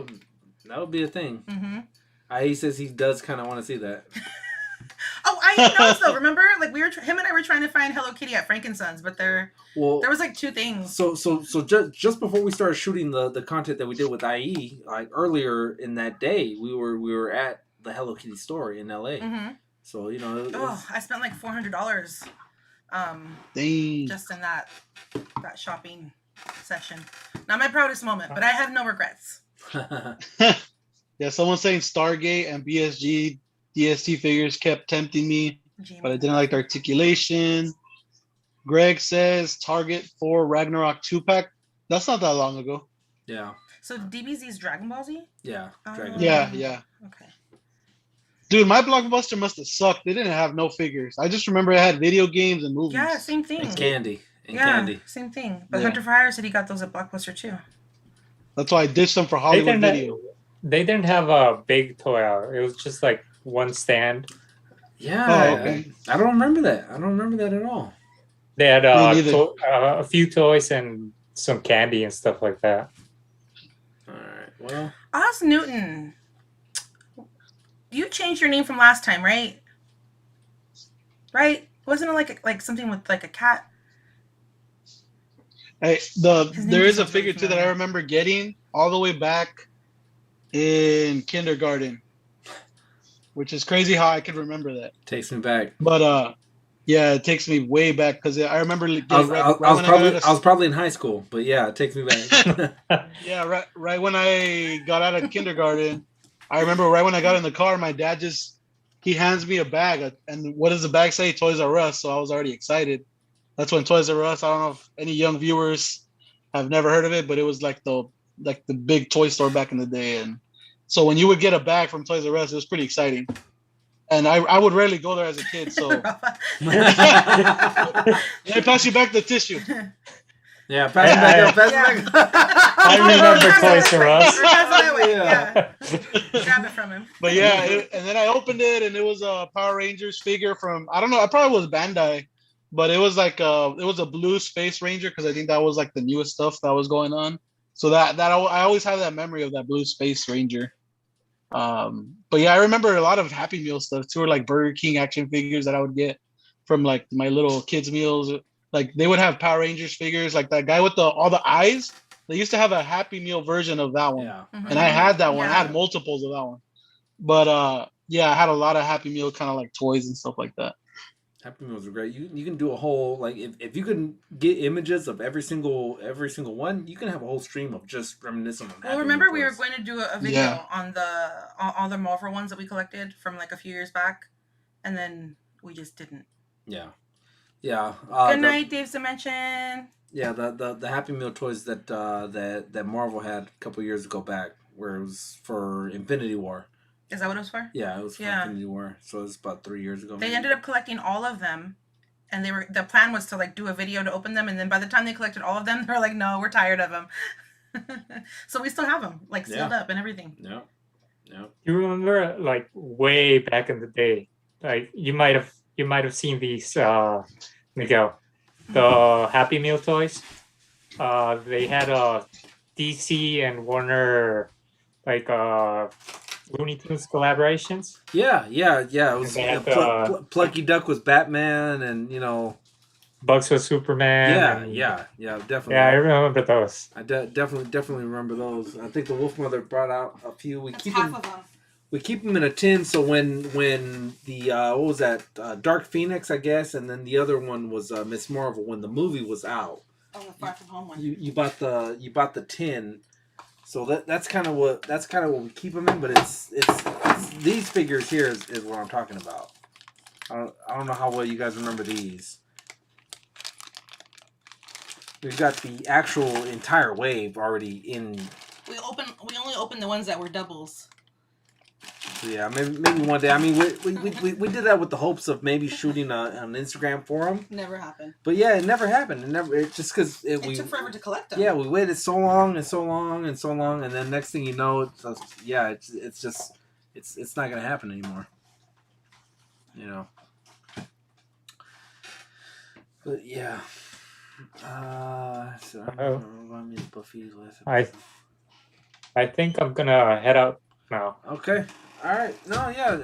would be a thing. Mm-hmm. He says he does kind of want to see that. Oh, I know though. Remember, like him and I were trying to find Hello Kitty at Frankensons, but there was like 2 things. So just before we started shooting the content that we did with IE, like earlier in that day, we were at the Hello Kitty store in LA. Mm-hmm. So you know, I spent like $400. Just in that shopping session. Not my proudest moment, but I have no regrets. Yeah, someone's saying Stargate and BSG DST figures kept tempting me, but I didn't like the articulation. Greg says Target 4 Ragnarok 2-pack. That's not that long ago. Yeah. So DBZ's Dragon Ball Z? Yeah. Yeah. Okay. Dude, my Blockbuster must have sucked. They didn't have no figures. I just remember it had video games and movies. Yeah, same thing. And candy. Same thing. But Hunter for Hire said he got those at Blockbuster too. That's why I ditched them for Hollywood Video. They didn't have a big toy out. It was just like one stand. Yeah. Okay. I don't remember that. I don't remember that at all. They had a few toys and some candy and stuff like that. All right. Well, Oz Newton. You changed your name from last time, right? Right? Wasn't it like something with like a cat? Hey, there is a figure too that I remember getting all the way back in kindergarten, which is crazy how I could remember that. Takes me back. But yeah, it takes me way back because I remember. I was probably in high school, but yeah, it takes me back. Yeah, right when I got out of kindergarten, I remember right when I got in the car, my dad he hands me a bag, and what does the bag say? Toys R Us. So I was already excited, That's when Toys R Us. I don't know if any young viewers have never heard of it, but it was like the big toy store back in the day. And so when you would get a bag from Toys R Us, it was pretty exciting. And I would rarely go there as a kid, so they pass you back the tissue. Yeah, pass it back. Pass it back. I remember Toys R Us. Grab it from him. But yeah, and then I opened it, and it was a Power Rangers figure from, I don't know, I probably was Bandai, but it was like it was a blue Space Ranger, because I think that was like the newest stuff that was going on. So that I always have that memory of that blue Space Ranger. But yeah, I remember a lot of Happy Meal stuff too, or like Burger King action figures that I would get from like my little kids' meals. Like they would have Power Rangers figures, like that guy with all the eyes. They used to have a Happy Meal version of that one, and I had that one. I had multiples of that one. But yeah, I had a lot of Happy Meal kind of like toys and stuff like that. Happy Meals are great. You can do a whole, like, if you can get images of every single one, you can have a whole stream of just reminiscing on. Well, remember we were going to do a video on all the Marvel ones that we collected from like a few years back, and then we just didn't. Yeah. Yeah. Good night, Dave Dimension. Yeah, the Happy Meal toys that Marvel had a couple years ago back, where it was for Infinity War. Is that what it was for? Yeah, it was for Infinity War. So it was about 3 years ago. They ended up collecting all of them, and the plan was to like do a video to open them, and then by the time they collected all of them, they were like, "No, we're tired of them." So we still have them, like sealed up and everything. Yeah. Yeah. You remember, like way back in the day, like you might have seen these, Miguel, the Happy Meal toys. They had DC and Warner, like Looney Tunes collaborations. Yeah. It was Plucky Duck was Batman, and Bugs was Superman. Yeah, definitely. Yeah, I remember those. I definitely remember those. I think the Wolf Mother brought out a few. We keep them in a tin. So when the what was that, Dark Phoenix, I guess, and then the other one was Miss Marvel. When the movie was out, the Far From Home one. You bought the tin. So that's kind of what we keep them in. But it's these figures here is what I'm talking about. I don't know how well you guys remember these. We've got the actual entire wave already in. We only opened the ones that were doubles. So yeah, maybe one day. I mean, we did that with the hopes of maybe shooting an Instagram for them. Never happened. But yeah, it never happened. It just because it took forever to collect them. Yeah, we waited so long, and then next thing you know, it's not gonna happen anymore. But yeah. I think I'm gonna head out now. Okay. All right. No, yeah,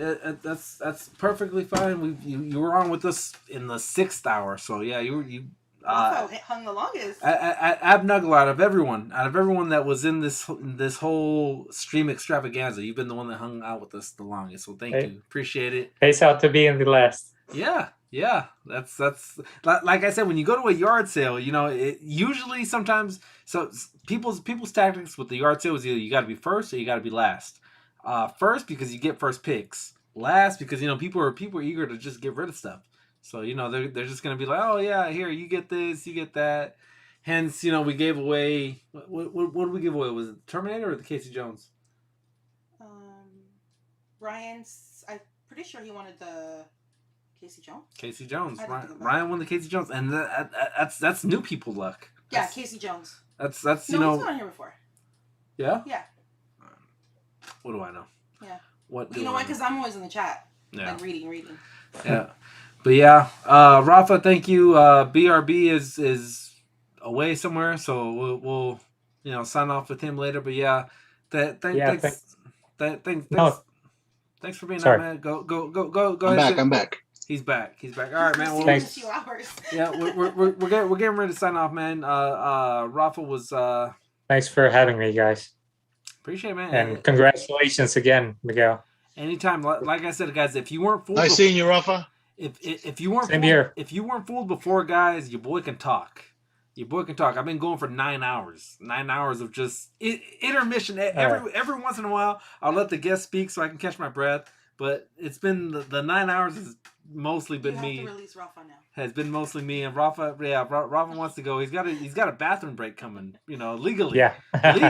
that's perfectly fine. You were on with us in the 6th hour, so yeah, you hung the longest. Abnuggle out of everyone that was in this whole stream extravaganza, you've been the one that hung out with us the longest. So thank you, appreciate it. Pays out to be in the last. Yeah, that's like I said. When you go to a yard sale, it usually sometimes people's tactics with the yard sale is either you got to be first or you got to be last. First because you get first picks. Last because people are eager to just get rid of stuff. So they're just gonna be like, oh yeah, here you get this, you get that. Hence, we gave away what did we give away? Was it Terminator or the Casey Jones? Ryan's. I'm pretty sure he wanted the Casey Jones. Casey Jones. Ryan won the Casey Jones, and that's new people luck. Yeah, Casey Jones. That's no, he's been on here before. Yeah. Yeah. What do I know? Yeah. What? You know why? Because I'm always in the chat. Yeah. Like reading. Yeah. But yeah, Rafa, thank you. BRB is away somewhere, so we'll sign off with him later. But yeah, thanks for being on, man. Go. I'm back. He's back. All right, man. Thanks. A few hours. Yeah, we're getting ready to sign off, man. Rafa was. Thanks for having me, guys. Appreciate it, man. And congratulations again, Miguel. Anytime, like I said, guys, if you weren't fooled, nice seeing you, Rafa. If you weren't if you weren't fooled before, guys, your boy can talk. I've been going for 9 hours. 9 hours of just intermission. Every once in a while, I'll let the guest speak so I can catch my breath. But it's been the 9 hours has mostly been you me. have to release Rafa now. Has been mostly me and Rafa. Yeah, Rafa wants to go. He's got a bathroom break coming. You know, legally. Yeah.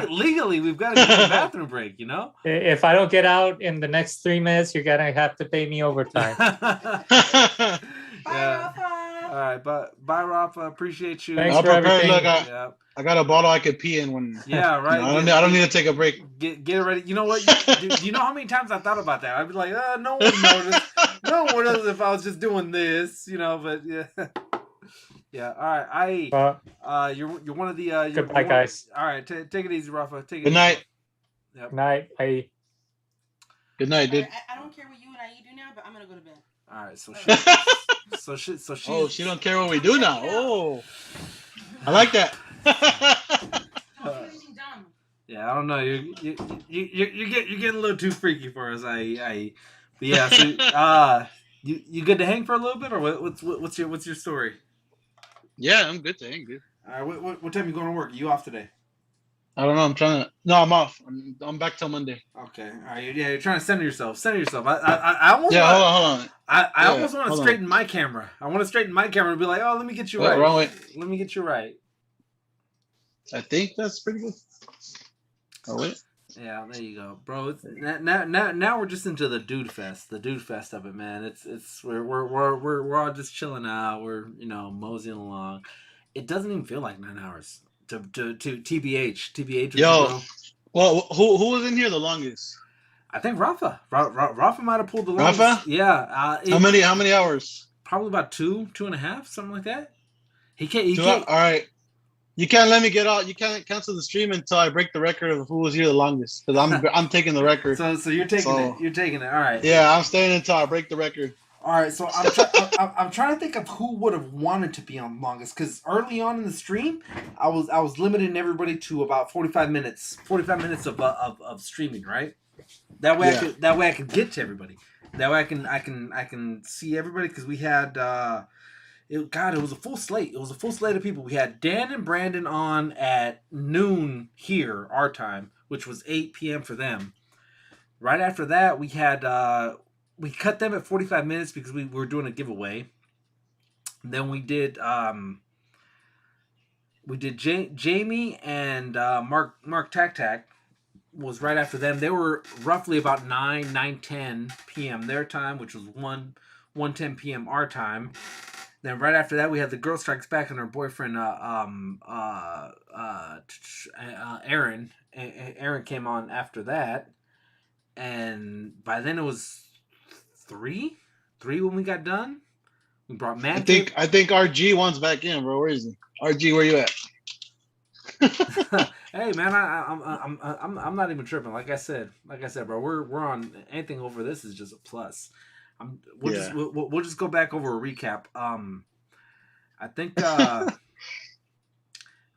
Legally, we've got to get a bathroom break. You know. If I don't get out in the next 3 minutes, you're gonna have to pay me overtime. Bye, Rafa. All right, but bye, Rafa. Appreciate you. Thanks I'll for prepare. everything. Look, Yeah. I got a bottle I could pee in when. Yeah, right. I don't need to take a break. Get it ready. You know what? Do you know how many times I thought about that? I'd be like, no one noticed. No one would notice if I was just doing this, you know. But yeah, yeah. All right, you're one of the. Goodbye, guys. All right, take it easy, Rafa. Take it. Good night. Yep. Good night. Bye. Good night, dude. Right, I don't care what you and I do now, but I'm gonna go to bed. All right, so she. Oh, she don't care what we do now. Oh, I like that. Yeah, I don't know. You're getting a little too freaky for us. But yeah. So you good to hang for a little bit, or what's your story? Yeah, I'm good to hang, dude. All right, what time you going to work? Are you off today? I don't know. I'm off. I'm back till Monday. Okay. All right. Yeah, you're trying to center yourself. I almost. Yeah, hold on. I almost want to straighten my camera. I want to straighten my camera and be like, oh, let me get you right. Wrong way. Let me get you right. I think that's pretty good. Oh wait. Yeah, there you go, bro. It's, now we're just into the dude fest of it, man. It's we're all just chilling out. We're moseying along. It doesn't even feel like 9 hours to TBH. Yo, well, who was in here the longest? I think Rafa. Rafa might have pulled the longest. Rafa? Yeah. How many hours? Probably about 2.5, something like that. He can't. All right. You can't let me get out. You can't cancel the stream until I break the record of who was here the longest. Because I'm taking the record. So you're taking it. You're taking it. All right. Yeah, I'm staying until I break the record. All right. So I'm trying to think of who would have wanted to be on longest. Because early on in the stream, I was limiting everybody to about 45 minutes. 45 minutes of streaming. Right. That way I could get to everybody. That way I can see everybody, because we had. It was a full slate. It was a full slate of people. We had Dan and Brandon on at noon here, our time, which was 8 p.m. for them. Right after that, we had we cut them at 45 minutes because we were doing a giveaway. Then we did Jamie and Mark Tac was right after them. They were roughly about 9:10 p.m. their time, which was 1:10 p.m. our time. Then right after that, we had the Girl Strikes Back and her boyfriend, Aaron. Aaron came on after that, and by then it was 3 when we got done. We brought Man. I think RG wants back in, bro. Where is he? RG, where you at? Hey man, I'm not even tripping. Like I said, bro, we're on anything over this is just a plus. We'll just go back over a recap. I think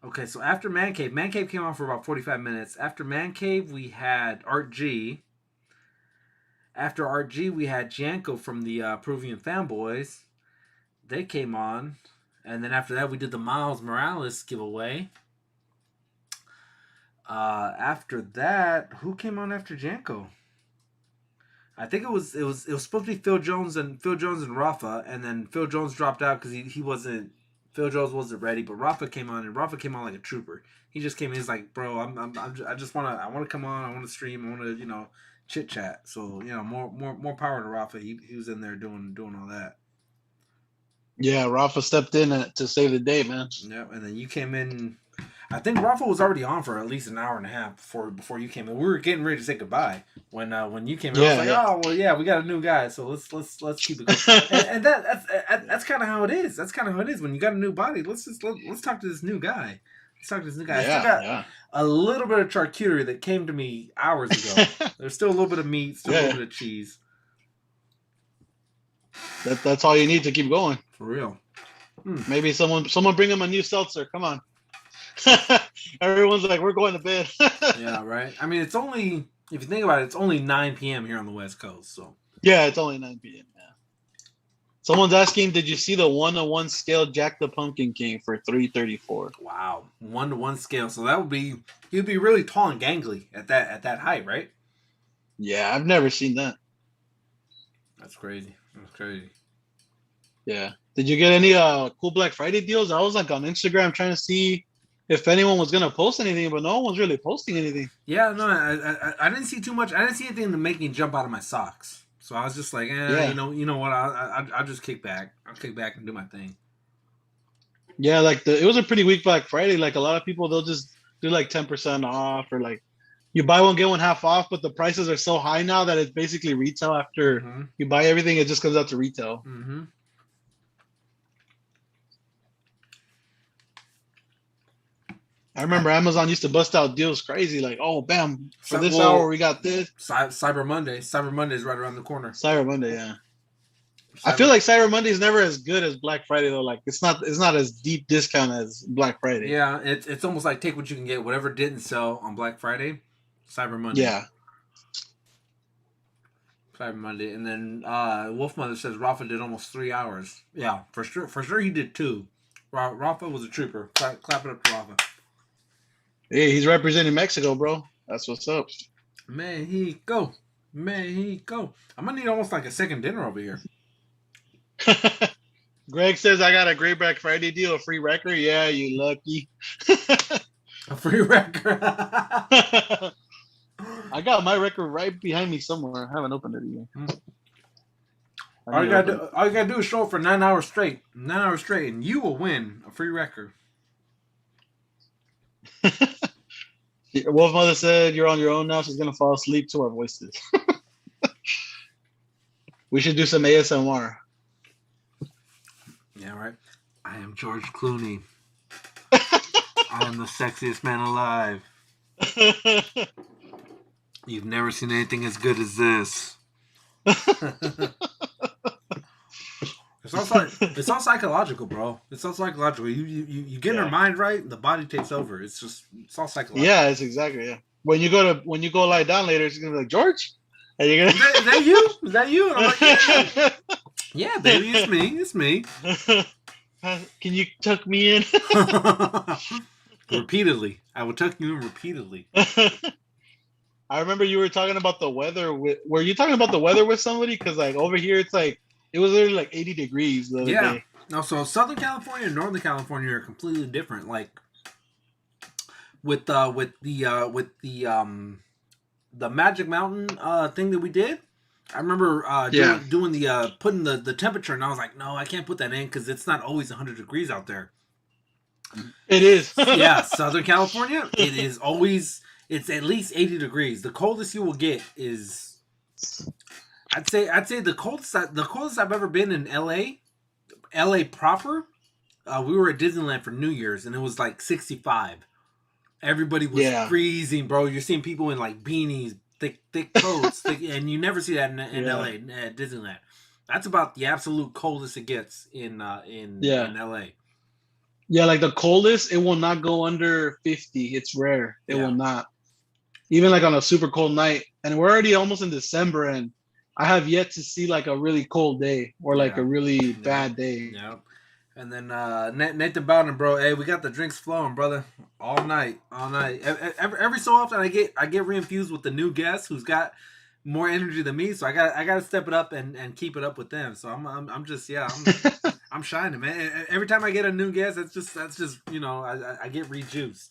okay, so after Man Cave came on for about 45 minutes. After Man Cave, we had Art G. After Art G, we had Janko from the Peruvian Fanboys. They came on, and then after that, we did the Miles Morales giveaway. After that, who came on after Janko? I think it was supposed to be Phil Jones and Rafa, and then Phil Jones dropped out because Phil Jones wasn't ready. But Rafa came on, and Rafa came on like a trooper. He just came in. He's like, bro, I want to come on. I want to stream. I want to chit chat. So more power to Rafa. He was in there doing all that. Yeah, Rafa stepped in to save the day, man. Yeah, and then you came in. I think Rafa was already on for at least an hour and a half before you came in. We were getting ready to say goodbye when you came in. I was like, oh well, yeah, we got a new guy, so let's keep it going. and that's kind of how it is. That's kind of how it is when you got a new body. Let's talk to this new guy. Let's talk to this new guy. I still got a little bit of charcuterie that came to me hours ago. There's still a little bit of meat, still a little bit of cheese. That's all you need to keep going. For real. Maybe someone bring him a new seltzer. Come on. Everyone's like, we're going to bed. Yeah, right. I mean, it's only, if you think about it, it's only 9 p.m. here on the West Coast. So yeah, it's only 9 p.m. Yeah. Someone's asking, did you see the 1-to-1 scale Jack the Pumpkin King for $334? Wow, 1-to-1 scale. So he'd be really tall and gangly at that height, right? Yeah, I've never seen that. That's crazy. That's crazy. Yeah. Did you get any cool Black Friday deals? I was like on Instagram trying to see if anyone was gonna post anything, but no one's really posting anything. Yeah, no, I didn't see too much. I didn't see anything to make me jump out of my socks. So I was just like, Yeah. you know what? I'll just kick back. I'll kick back and do my thing. Yeah, like it was a pretty weak Black Friday. Like a lot of people, they'll just do like 10% off, or like you buy one get one half off, but the prices are so high now that it's basically retail. After you buy everything, it just comes out to retail. Mm-hmm. I remember Amazon used to bust out deals crazy, like, oh, bam, for this Well, hour we got this. Cyber Monday. Cyber Monday is right around the corner. Cyber Monday, yeah. I feel like Cyber Monday is never as good as Black Friday though. Like it's not as deep discount as Black Friday. Yeah, it's almost like take what you can get. Whatever didn't sell on Black Friday, Cyber Monday. Yeah. Cyber Monday, and then Wolf Mother says Rafa did almost 3 hours. Yeah, for sure. For sure, he did 2. Rafa was a trooper. Clap it up to Rafa. Hey, he's representing Mexico, bro. That's what's up. Mexico. I'm gonna need almost like a second dinner over here. Greg says I got a great Black Friday deal, a free record. Yeah, you lucky. A free record. I got my record right behind me somewhere. I haven't opened it yet. All you gotta do is show up for 9 hours straight. 9 hours straight, and you will win a free record. Wolf Mother said you're on your own now. She's gonna fall asleep to our voices. We should do some ASMR. Yeah, right. I am George Clooney. I am the sexiest man alive. You've never seen anything as good as this. It's all psychological, bro. It's all psychological. You get your mind right, the body takes over. It's all psychological. Yeah, it's exactly, yeah. When you go lie down later, it's gonna be like, George, are you gonna Is that you? Is that you? And I'm like, yeah, baby, it's me. Can you tuck me in? Repeatedly. I will tuck you in repeatedly. I remember you were talking about the weather. Were you talking about the weather with somebody? Because like over here, it's like it was literally like 80 degrees the other day. No, so Southern California and Northern California are completely different. Like with the Magic Mountain thing that we did. I remember doing the putting the temperature, and I was like, no, I can't put that in because it's not always 100 degrees out there. It is. Yeah, Southern California, it is always. It's at least 80 degrees. The coldest you will get is, I'd say the coldest I've ever been in LA proper. We were at Disneyland for New Year's, and it was like 65. Everybody was freezing, bro. You're seeing people in like beanies, thick coats, and you never see that in LA at Disneyland. That's about the absolute coldest it gets in LA. Yeah, like the coldest, it will not go under 50. It's rare. It will not. Even like on a super cold night, and we're already almost in December, and I have yet to see like a really cold day or like a really bad day. Yeah. And then Nathan Bowden, bro. Hey, we got the drinks flowing, brother, all night. Every so often, I get reinfused with the new guest who's got more energy than me, so I got to step it up and keep it up with them. So I'm shining, man. Every time I get a new guest, that's just I get rejuiced.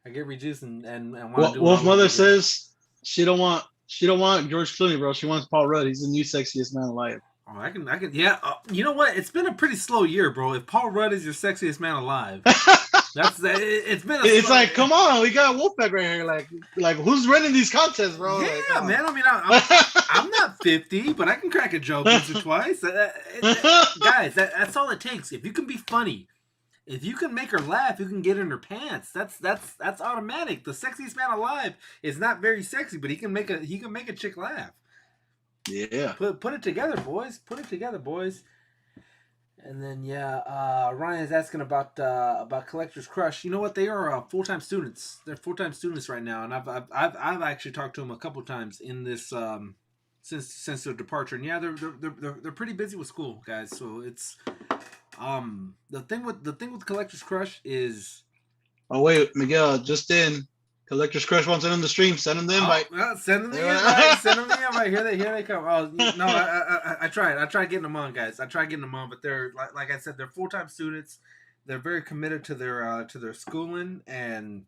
I get rejuiced and want to do. Wolf Mother says she don't want George Clooney, bro. She wants Paul Rudd. He's the new sexiest man alive. Oh, I can. Yeah. You know what? It's been a pretty slow year, bro. If Paul Rudd is your sexiest man alive, it's been. It's like, come on, we got Wolfpack right here. Like who's running these contests, bro? Yeah, like, man. I mean, I'm not 50, but I can crack a joke once or twice. Guys, that's all it takes. If you can be funny. If you can make her laugh, you can get in her pants. That's automatic. The sexiest man alive is not very sexy, but he can make a chick laugh. Yeah. Put it together, boys. Put it together, boys. And then Ryan's asking about Collector's Crush. You know what? They are full-time students. They're full-time students right now, and I've actually talked to them a couple times in this since their departure. And yeah, they're pretty busy with school, guys. So it's. The thing with Collector's Crush is. Oh wait, Miguel, just in. Collector's Crush wants it on the stream. Send them the invite. Send them the invite. Send them the invite. Here they come. Oh no, I tried getting them on, guys. I tried getting them on, but they're like I said, they're full-time students. They're very committed to their schooling, and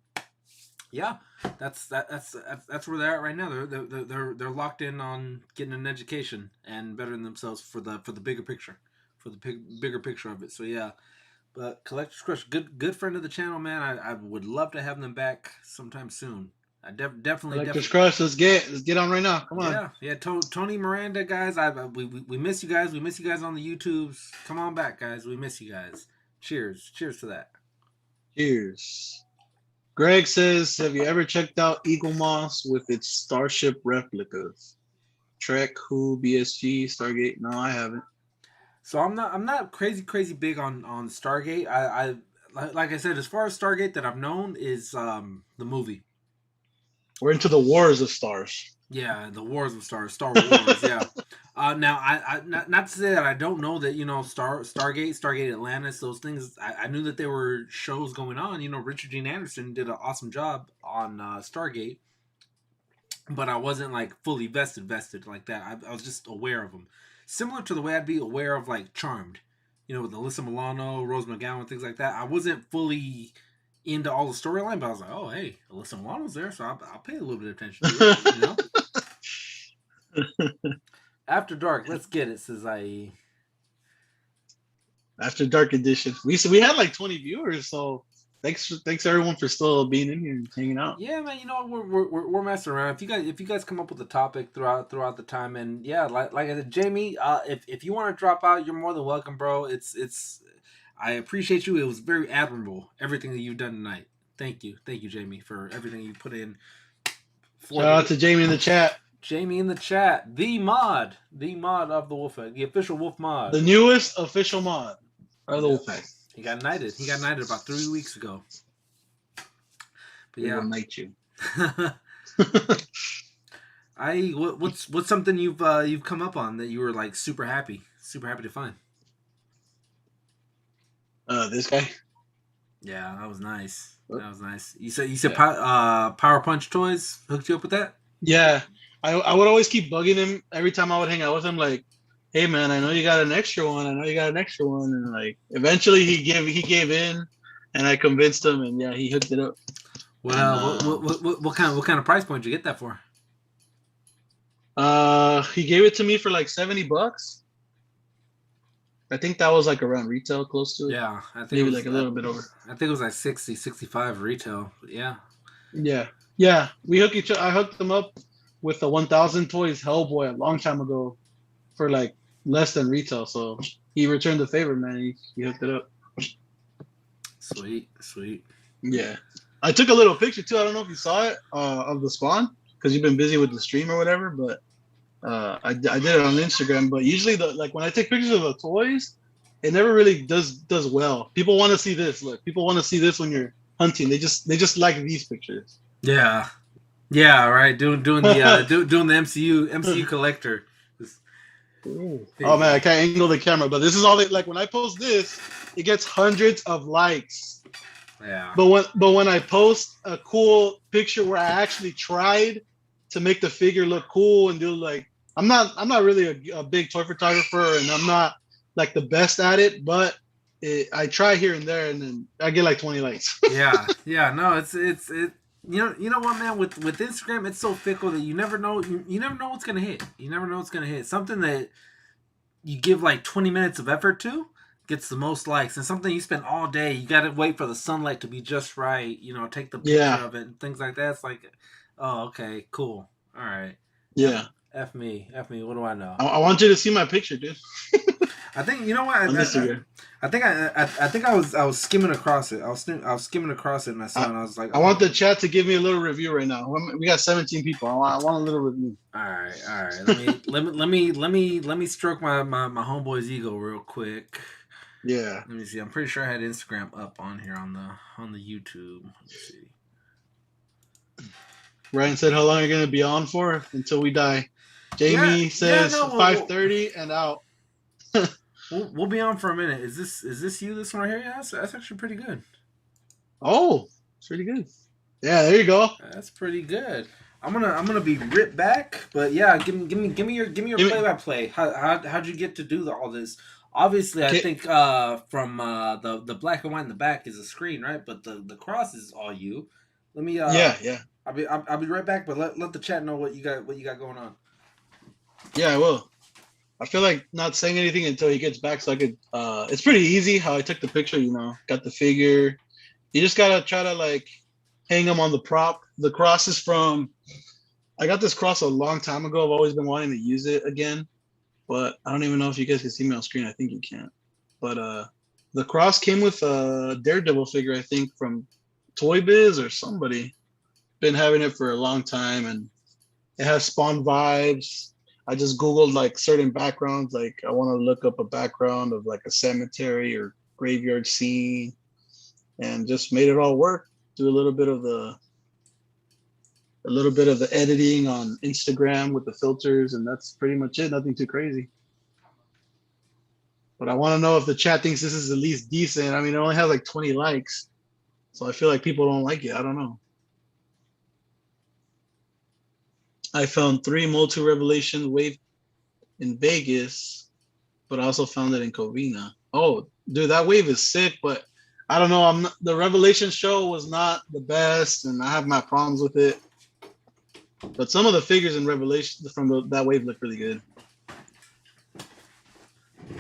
yeah, that's where they're at right now. They're locked in on getting an education and bettering themselves for the bigger picture, bigger picture of it. So yeah. But Collector's Crush, good friend of the channel, man. I would love to have them back sometime soon. I definitely. Collector's Crush, let's get on right now. Come on. Yeah. Tony Miranda, guys. We miss you guys. We miss you guys on the YouTubes. Come on back, guys. We miss you guys. Cheers to that. Cheers. Greg says, have you ever checked out Eagle Moss with its Starship replicas? Trek, Who, BSG, Stargate? No, I haven't. So I'm not crazy big on Stargate. I like I said, as far as Stargate that I've known is the movie. We're into the Wars of Stars. Yeah, the Wars of Stars, Star Wars. Yeah. Now I not to say that I don't know that Stargate Atlantis, those things. I knew that there were shows going on. Richard Dean Anderson did an awesome job on Stargate, but I wasn't like fully vested like that. I was just aware of them. Similar to the way I'd be aware of like Charmed, with Alyssa Milano, Rose McGowan, things like that. I wasn't fully into all the storyline, but I was like, oh, hey, Alyssa Milano's there, so I'll pay a little bit of attention to it. After Dark, let's get it, says IE. After Dark edition. We had like 20 viewers, so thanks everyone for still being in here and hanging out. Yeah, man. We're messing around. If you guys come up with a topic throughout the time, and yeah, like I said, Jamie, if you want to drop out, you're more than welcome, bro. I appreciate you. It was very admirable everything that you've done tonight. Thank you, Jamie, for everything you put in. Shout out to Jamie in the chat. Jamie in the chat, the mod of the Wolfpack, the official Wolf mod, the newest official mod of the Wolfpack. He got knighted. About 3 weeks ago. But yeah, knight you. What's something you've come up on that you were like super happy to find? This guy. Yeah, that was nice. You said Power Punch Toys hooked you up with that? Yeah, I would always keep bugging him every time I would hang out with him, like, hey man, I know you got an extra one. And like eventually he gave in, and I convinced him, and yeah, he hooked it up. Well, what kind of price point did you get that for? He gave it to me for like $70. I think that was like around retail, close to it. Yeah, I think maybe like a little bit over. I think it was like 60, 65 retail. Yeah. Yeah. I hooked him up with the 1000 Toys Hellboy a long time ago for like less than retail. So he returned the favor, man. He hooked it up. Sweet. Yeah. I took a little picture too. I don't know if you saw it of the spawn because you've been busy with the stream or whatever, but I did it on Instagram. But usually when I take pictures of the toys, it never really does well. People want to see this. Look, people want to see this when you're hunting. They just like these pictures. Yeah, right. Doing the doing the MCU collector. Oh man, I can't angle the camera, but this is all like when I post this, it gets hundreds of likes. Yeah. But when I post a cool picture where I actually tried to make the figure look cool and do like I'm not really a big toy photographer, and I'm not like the best at it, but I try here and there, and then I get like 20 likes. yeah. No, it's you know what, man, with Instagram, it's so fickle that you never know what's gonna hit. Something that you give like 20 minutes of effort to gets the most likes, and something you spend all day, you gotta wait for the sunlight to be just right, take the picture of it and things like that. It's like, oh, okay, cool, all right. Yeah. F me, what do I know? I want you to see my picture, dude. I think you know what. I think I was skimming across it. I was skimming across it, and I saw it, and I was like, I want the chat to give me a little review right now. We got 17 people. I want a little review. All right. Let me stroke my homeboy's ego real quick. Yeah. Let me see. I'm pretty sure I had Instagram up on here on the YouTube. Let me see. Ryan said, "How long are you gonna be on for? Until we die." Jamie says 5:30 and out. We'll be on for a minute. Is this you? This one right here? Yeah, that's actually pretty good. Oh, it's pretty good. Yeah, there you go. That's pretty good. I'm gonna be ripped back, but yeah, give me your play by play. How'd you get to do all this? Obviously, I think from the black and white in the back is a screen, right? But the cross is all you. Let me yeah. I'll be right back, but let the chat know what you got going on. Yeah, I will. I feel like not saying anything until he gets back, so I could. It's pretty easy how I took the picture. Got the figure. You just gotta try to like hang them on the prop. The cross is from. I got this cross a long time ago. I've always been wanting to use it again, but I don't even know if you guys can see me on screen. I think you can't. But the cross came with a Daredevil figure, I think, from Toy Biz or somebody. Been having it for a long time, and it has Spawn vibes. I just Googled like certain backgrounds. Like I want to look up a background of like a cemetery or graveyard scene, and just made it all work. Do a little bit of the editing on Instagram with the filters, and that's pretty much it. Nothing too crazy. But I want to know if the chat thinks this is at least decent. I mean, it only has like 20 likes, so I feel like people don't like it. I don't know. I found 3 Multi Revelation wave in Vegas, but I also found it in Covina. Oh, dude, that wave is sick, but I don't know. The Revelation show was not the best, and I have my problems with it. But some of the figures in Revelation from that wave look really good.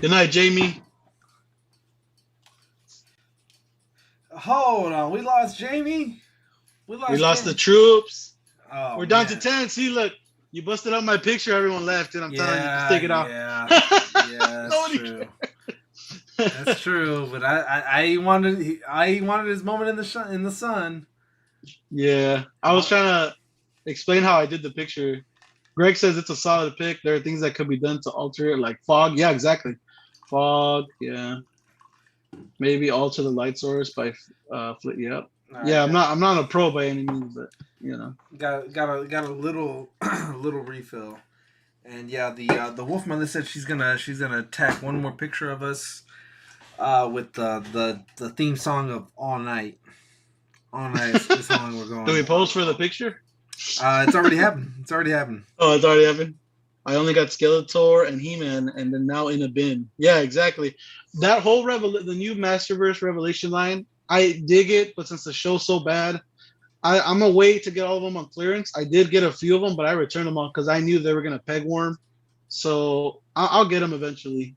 Good night, Jamie. Hold on, we lost Jamie. We lost the troops. Oh, we're down to 10. See, look, you busted up my picture. Everyone left, and I'm telling you, just take it off. Yeah, that's true. That's true. But I wanted his moment in the sun. Yeah, I was trying to explain how I did the picture. Greg says it's a solid pick. There are things that could be done to alter it, like fog. Yeah, exactly. Fog. Yeah. Maybe alter the light source by flip. Yep. Right, yeah, I'm not a pro by any means, but got a little little refill. And yeah, the Wolfmother said she's gonna tack one more picture of us with the theme song of All Night. All Night is the song we're going. Do we pose for the picture? It's already happened. It's already happened. Oh, it's already happened. I only got Skeletor and He-Man, and then now in a bin. Yeah, exactly. That whole the new Masterverse Revelation line, I dig it, but since the show's so bad, I'm gonna wait to get all of them on clearance. I did get a few of them, but I returned them all because I knew they were gonna peg warm. So I'll get them eventually.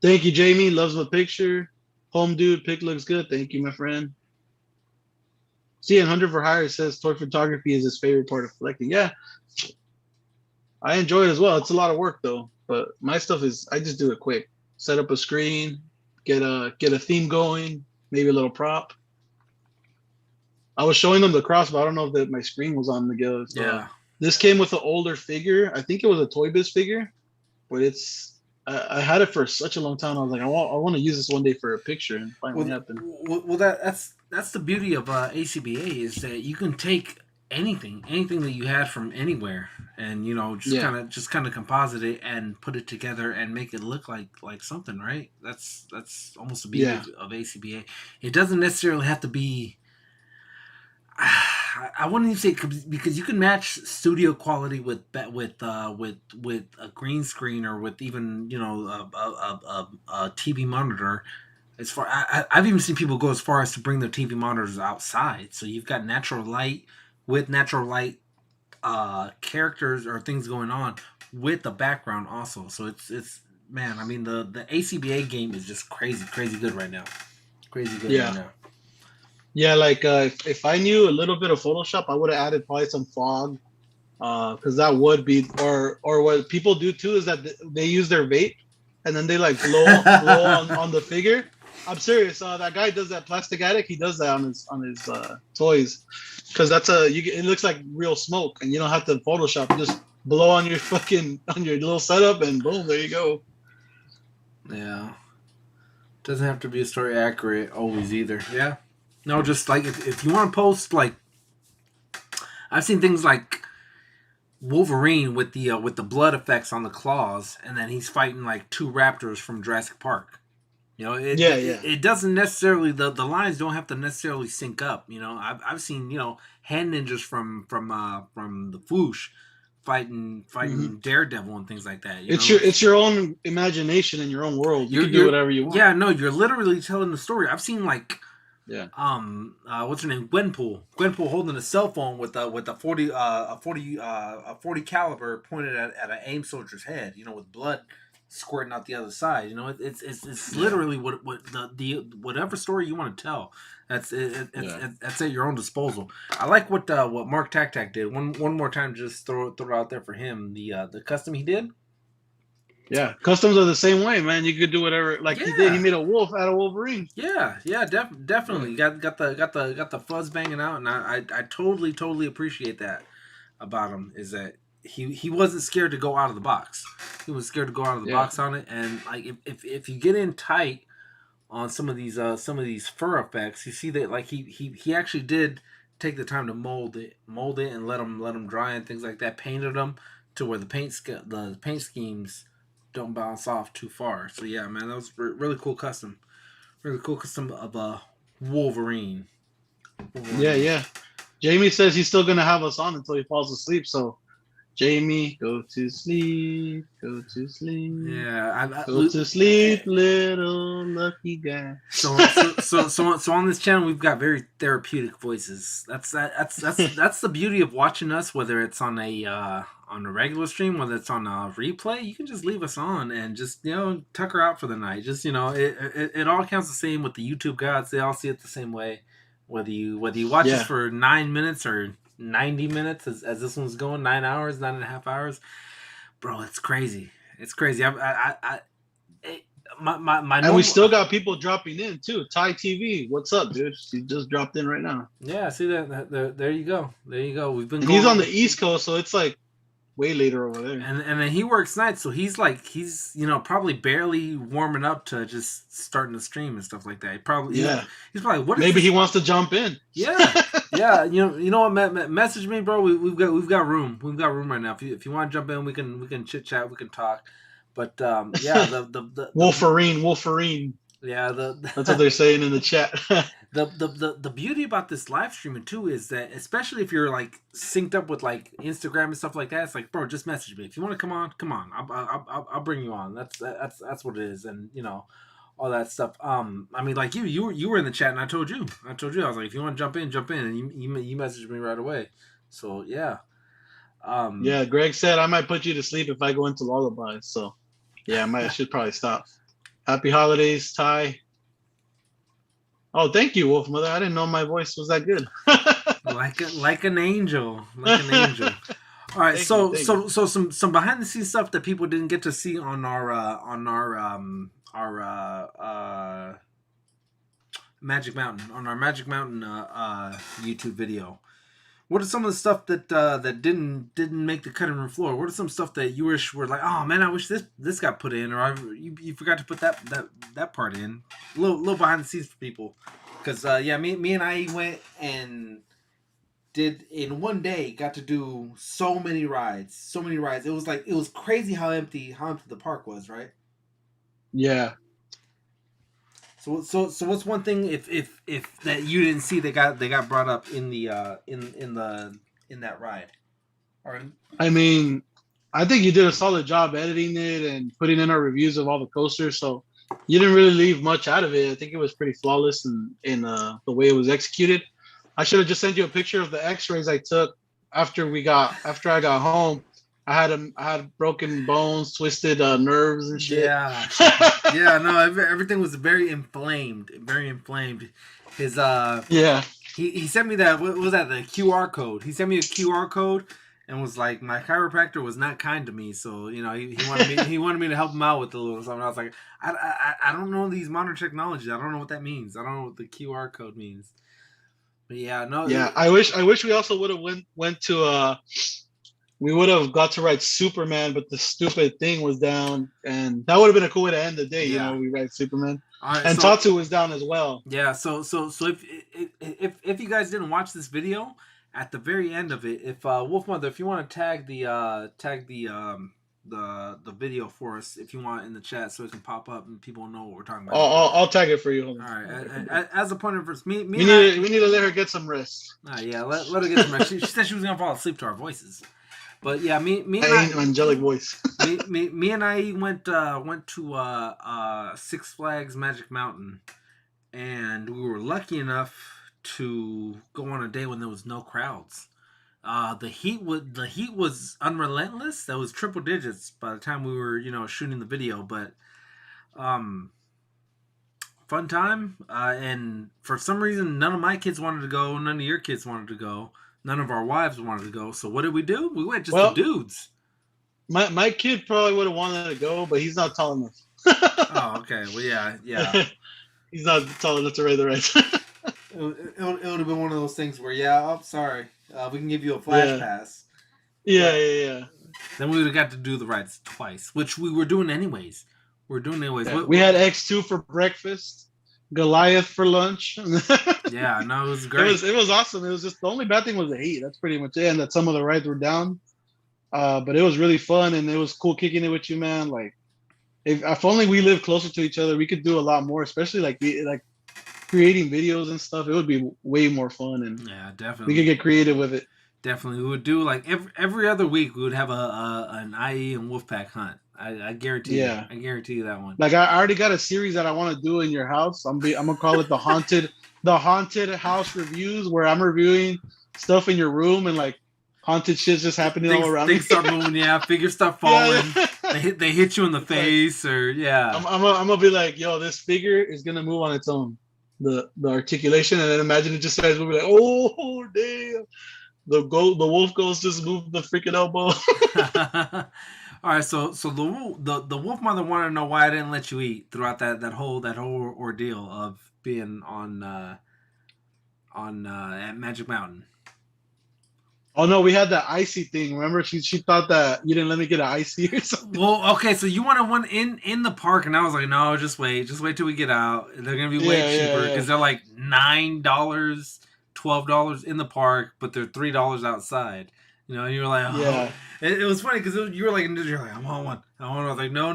Thank you, Jamie. Loves the picture. Home dude, pic looks good. Thank you, my friend. CN100 for Hire says toy photography is his favorite part of collecting. Yeah, I enjoy it as well. It's a lot of work though, but my stuff is I just do it quick. Set up a screen, get a theme going, maybe a little prop. I was showing them the cross, but I don't know if my screen was on Miguel. So yeah. This came with an older figure. I think it was a Toy Biz figure, but I had it for such a long time. I was like, I want to use this one day for a picture, and finally happened. Well, that's the beauty of ACBA is that you can take anything that you had from anywhere, and just kind of composite it and put it together and make it look like something, right? That's almost the beauty of ACBA. It doesn't necessarily have to be. I wouldn't even say because you can match studio quality with a green screen or with even a TV monitor. As far I've even seen people go as far as to bring their TV monitors outside. So you've got natural light with natural light characters or things going on with the background also. So it's man, I mean the ACBA game is just crazy good right now. Crazy good right now. Yeah, like if I knew a little bit of Photoshop, I would have added probably some fog, because that would be or what people do too is that they use their vape and then they like blow on the figure. I'm serious. That guy does that. Plastic Addict. He does that on his toys, because it looks like real smoke, and you don't have to Photoshop. You just blow on your little setup, and boom, there you go. Yeah, doesn't have to be a story accurate always either. Yeah. No, just like if you want to post, like I've seen things like Wolverine with the blood effects on the claws, and then he's fighting like 2 raptors from Jurassic Park. You know, it doesn't necessarily the lines don't have to necessarily sync up. You know, I've seen hand ninjas from the Foosh fighting Daredevil and things like that. It's your own imagination and your own world. You can do whatever you want. Yeah, no, you're literally telling the story. I've seen what's her name, Gwenpool holding a cell phone with a 40 caliber pointed at an AIM soldier's head. With blood squirting out the other side. It's literally what the whatever story you want to tell. That's at your own disposal. I like what Mark Tac did. One more time, just throw it out there for him. The custom he did. Yeah, customs are the same way, man. You could do whatever, like he did. He made a wolf out of Wolverine. Yeah, definitely. Got the fuzz banging out, and I totally appreciate that about him. Is that he wasn't scared to go out of the box. He was scared to go out of the box on it, and like if you get in tight on some of these fur effects, you see that like he actually did take the time to mold it and let them dry and things like that. Painted them to where the paint schemes don't bounce off too far. So yeah, man, that was really cool custom. Really cool custom of Wolverine. Yeah. Jamie says he's still gonna have us on until he falls asleep. So, Jamie, go to sleep. Go to sleep. Yeah, go to sleep, little lucky guy. So on this channel, we've got very therapeutic voices. That's the beauty of watching us, whether it's on a regular stream, whether it's on a replay. You can just leave us on and just tucker out for the night. Just it all counts the same with the YouTube gods. They all see it the same way. Whether you watch this for 9 minutes or 90 minutes, as this one's going, 9 hours, 9.5 hours, bro, it's crazy. It's crazy. My and we still got people dropping in too. Ty TV, what's up, dude? He just dropped in right now. Yeah, see that. There you go. We've been. He's on the East Coast, so it's like way later over there. And then he works nights, so he's probably barely warming up to just starting to stream and stuff like that. He's probably maybe he wants to jump in. Yeah. You know what? Message me, bro. We've got room. We've got room right now. If you want to jump in, we can chit chat. We can talk. But the Wolverine. Yeah, that's what they're saying in the chat. The beauty about this live streaming too is that, especially if you're like synced up with like Instagram and stuff like that, it's like, bro, just message me if you want to come on. I'll bring you on. That's what it is, and all that stuff. I mean, like you were in the chat, and I told you I was like, if you want to jump in, and you messaged me right away. So yeah. Yeah, Greg said I might put you to sleep if I go into lullabies. So yeah, I should probably stop. Happy holidays, Ty. Oh, thank you, Wolf Mother. I didn't know my voice was that good. like an angel. All right, so some behind the scenes stuff that people didn't get to see on our Magic Mountain YouTube video. What are some of the stuff that didn't make the cutting room floor? What are some stuff that you wish were like, oh man, I wish this got put in, or you forgot to put that part in? A little behind the scenes for people, because me and I went and did in one day, got to do so many rides. It was crazy how empty the park was, right? Yeah. So what's one thing if that you didn't see that got brought up in the in that ride? I mean, I think you did a solid job editing it and putting in our reviews of all the coasters, so you didn't really leave much out of it. I think it was pretty flawless in the way it was executed. I should have just sent you a picture of the X-rays I took after I got home. I had broken bones, twisted nerves and shit. Yeah. No, everything was very inflamed. His he sent me that. What was that? The QR code. He sent me a QR code and was like, my chiropractor was not kind to me, so he wanted me to help him out with a little something. I was like, I don't know these modern technologies. I don't know what that means. I don't know what the QR code means. But yeah, no. Yeah, I wish we also would have went to we would have got to ride Superman, but the stupid thing was down, and that would have been a cool way to end the day. Yeah. We ride Superman, right, and Tatsu was down as well. Yeah. So if you guys didn't watch this video, at the very end of it, if Wolf Mother, if you want to tag the video for us if you want in the chat, so it can pop up and people know what we're talking about. I'll tag it for you. All right. As a point of reference, we need to let her get some rest. Yeah, let her get some rest. She said she was gonna fall asleep to our voices. But yeah, me and an angelic voice. me and I went to Six Flags Magic Mountain, and we were lucky enough to go on a day when there was no crowds. The heat was unrelentless. That was triple digits by the time we were shooting the video. But fun time. And for some reason, none of my kids wanted to go. None of your kids wanted to go. None of our wives wanted to go. So what did we do? We went just the dudes. My kid probably would have wanted to go, but he's not tall enough. Oh, okay. Well, yeah. He's not tall enough to ride the rides. It would have been one of those things where, I'm sorry, we can give you a flash pass. Yeah. Then we would have got to do the rides twice, which we were doing anyways. Yeah. We had X2 for breakfast, Goliath for lunch. Yeah, no, it was great. It was awesome. It was just the only bad thing was the heat. That's pretty much it, and that some of the rides were down. But it was really fun, and it was cool kicking it with you, man. Like, if only we lived closer to each other, we could do a lot more, especially like creating videos and stuff. It would be way more fun, and yeah, definitely we could get creative with it. Definitely, we would do like every other week. We would have an IE and Wolfpack hunt. I guarantee. Yeah, I guarantee you that one. Like I already got a series that I want to do in your house. I'm gonna call it the haunted house reviews, where I'm reviewing stuff in your room and like haunted shit's just happening all around. Things start moving, figures start falling. Yeah. They hit you in the face, or I'm gonna be like, yo, this figure is gonna move on its own. The articulation, and then imagine it just starts moving like, oh damn, the wolf ghost just moved the freaking elbow. All right, so the wolf mother wanted to know why I didn't let you eat throughout that whole ordeal of being on at Magic Mountain. Oh no, we had that icy thing. Remember, she thought that you didn't let me get an icy or something. Well, okay, so you wanted one in the park, and I was like, no, just wait till we get out. They're gonna be way cheaper because they're like $9, $12 in the park, but they're $3 outside. You know, and you were like, oh. Yeah. It was funny because you were like, I want one. I was like, no,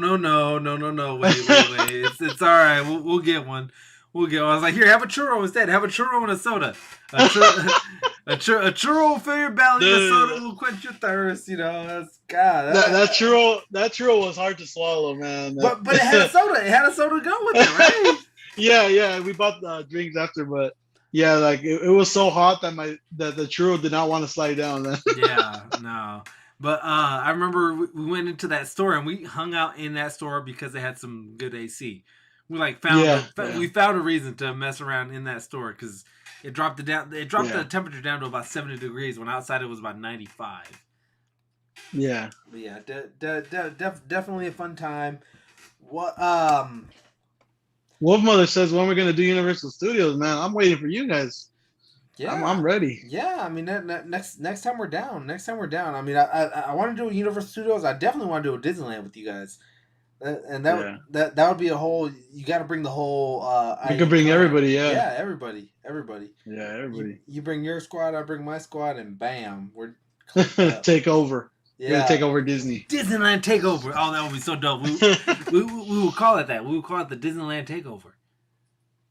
wait. It's all right. We'll get one. I was like, here, have a churro instead. Have a churro and a soda. A churro will fill your belly. A soda will quench your thirst. You know, that churro was hard to swallow, man. But it had a soda. It had a soda to go with it, right? Yeah. We bought drinks after, but yeah, like it was so hot that the churro did not want to slide down. Man. Yeah, no. But I remember we went into that store and we hung out in that store because they had some good AC. We we found a reason to mess around in that store because it dropped the temperature down to about 70 degrees when outside it was about 95. Yeah. But yeah, definitely a fun time. What Wolf Mother says when we're gonna do Universal Studios, man. I'm waiting for you guys. Yeah, I'm ready. Yeah, I mean next time we're down. I mean I want to do Universal Studios. I definitely want to do a Disneyland with you guys. And that would be a whole. You got to bring the whole. You can bring everybody, yeah. Yeah, everybody. Yeah, everybody. You bring your squad, I bring my squad, and bam, we're take over. Yeah, we're gonna take over Disney. Disneyland takeover. Oh, that would be so dope. We will call it that. We will call it the Disneyland takeover.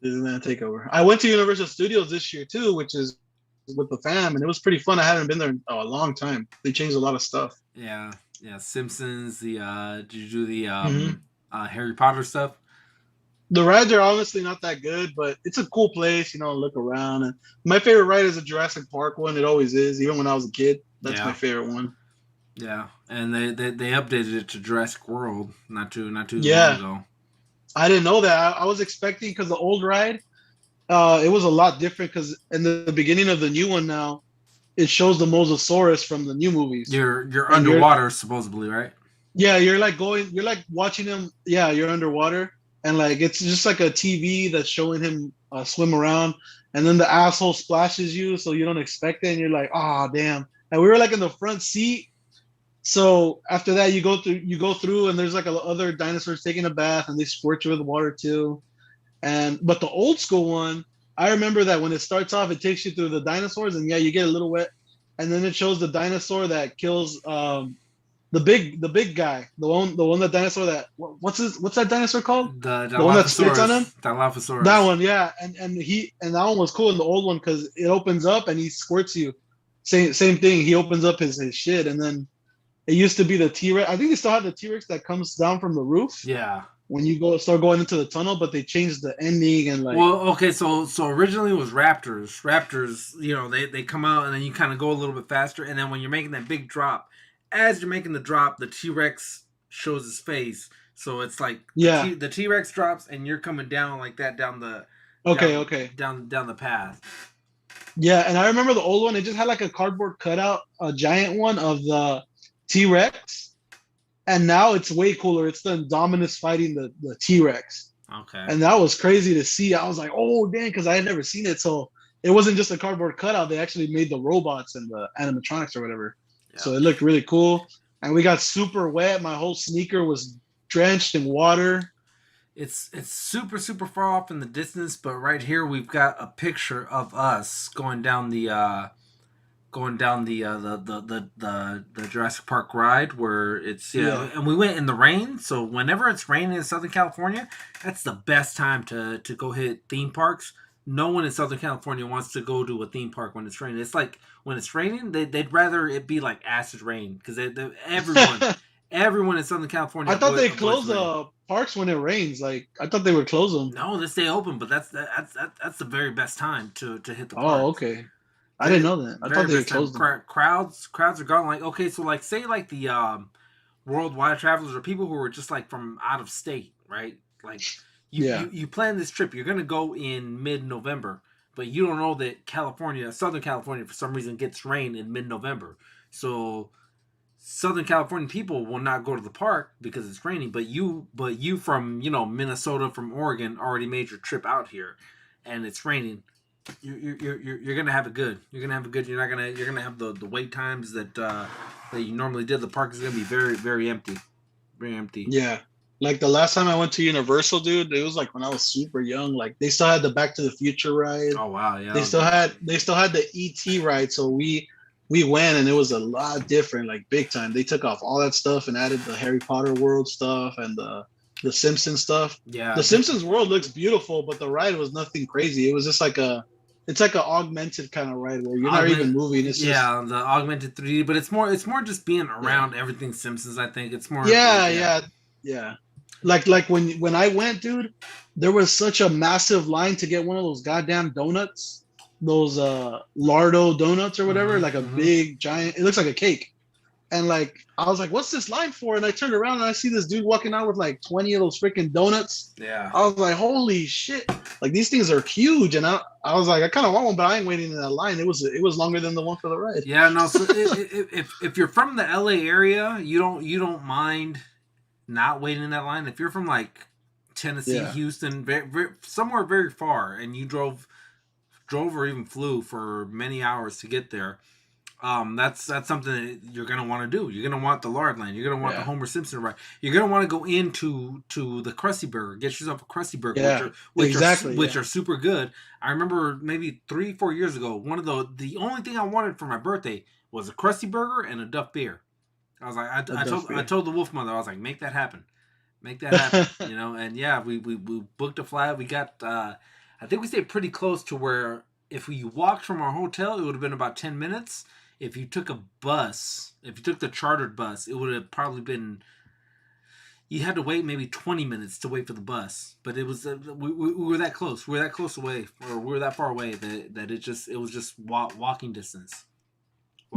Disneyland takeover. I went to Universal Studios this year too, which is with the fam, and it was pretty fun. I haven't been there in a long time. They changed a lot of stuff. Yeah. Yeah, Simpsons. Did you do the Harry Potter stuff? The rides are honestly not that good, but it's a cool place, look around. And my favorite ride is the Jurassic Park one. It always is, even when I was a kid. That's my favorite one. Yeah, and they updated it to Jurassic World not too long ago. I didn't know that. I was expecting, because the old ride, it was a lot different, because in the beginning of the new one now, it shows the Mosasaurus from the new movies. You're underwater, supposedly, right? Yeah, you're like watching him. Yeah, you're underwater, and like it's just like a TV that's showing him swim around, and then the asshole splashes you, so you don't expect it, and you're like, oh damn. And we were like in the front seat, so after that you go through, and there's like other dinosaurs taking a bath, and they squirt you with water too. But the old school one, I remember that when it starts off, it takes you through the dinosaurs, and yeah, you get a little wet, and then it shows the dinosaur that kills the big guy, the one that dinosaur that what's that dinosaur called? The one that spits on him. Dilophosaurus. That one, yeah, and that one was cool in the old one because it opens up and he squirts you. Same thing. He opens up his shit, and then it used to be the T-Rex. I think they still have the T-Rex that comes down from the roof. Yeah. When you start going into the tunnel, but they changed the ending and like. Well, okay, so originally it was raptors. Raptors, you know, they come out and then you kind of go a little bit faster, and then when you're making that big drop, as you're making the drop, the T-Rex shows his face. So it's like the T-Rex drops and you're coming down like that down the down the path. Yeah, and I remember the old one. It just had like a cardboard cutout, a giant one of the T-Rex, and now it's way cooler. It's the Indominus fighting the T-Rex. Okay. And that was crazy to see. I was like, oh dang, because I had never seen it. So it wasn't just a cardboard cutout. They actually made the robots and the animatronics or whatever. Yeah. So it looked really cool. And we got super wet. My whole sneaker was drenched in water. It's super far off in the distance, but right here we've got a picture of us going down the Jurassic Park ride where it's and we went in the rain. So whenever it's raining in Southern California, that's the best time to go hit theme parks. No one in Southern California wants to go to a theme park when it's raining. It's like when it's raining, they'd rather it be like acid rain because everyone in Southern California. I thought they closed the parks when it rains. Like I thought they would close them. No, they stay open, but that's the very best time to hit the park. Oh, okay. I didn't know that. I thought they closed them. Crowds are gone. Like okay, so like say like the worldwide travelers or people who are just like from out of state, right? Like you plan this trip. You're gonna go in mid-November, but you don't know that Southern California, for some reason gets rain in mid-November. So Southern California people will not go to the park because it's raining. But you from Minnesota, from Oregon, already made your trip out here, and it's raining. You're gonna have it good. You're gonna have it good. You're gonna have the wait times that you normally did. The park is gonna be very, very empty. Very empty. Yeah. Like the last time I went to Universal, dude, it was like when I was super young. Like they still had the Back to the Future ride. Oh wow, yeah. They still had the ET ride. So we went and it was a lot different, like big time. They took off all that stuff and added the Harry Potter world stuff and the Simpsons stuff. Yeah. The Simpsons world looks beautiful, but the ride was nothing crazy. It was just like it's like an augmented kind of ride where you're not even moving. It's the augmented 3D, but it's more just being around everything Simpsons. I think it's more. Yeah. Like when I went, dude, there was such a massive line to get one of those goddamn donuts, those Lardo donuts or whatever, like a big giant. It looks like a cake, and like I was like, "What's this line for?" And I turned around and I see this dude walking out with like 20 of those freaking donuts. Yeah, I was like, "Holy shit!" Like these things are huge, and I was like, I kind of want one, but I ain't waiting in that line. It was longer than the one for the ride. Yeah, no. So if you're from the LA area, you don't mind not waiting in that line. If you're from like Tennessee, Houston, somewhere very far, and you drove or even flew for many hours to get there, that's something that you're gonna want to do. You're gonna want the lard line. You're gonna want the Homer Simpson ride. You're gonna want to go into the Krusty Burger. Get yourself a Krusty Burger, which are super good. I remember maybe 3-4 years ago, the only thing I wanted for my birthday was a Krusty Burger and a Duff beer. I was like, I told the Wolf Mother, I was like, make that happen, and yeah, we booked a flight. We got, I think we stayed pretty close to where if we walked from our hotel, it would have been about 10 minutes. If you took a bus, if you took the chartered bus, it would have probably been, you had to wait maybe 20 minutes to wait for the bus. But it was, we were that close. We were that close away, or we were that far away that it was just walking distance.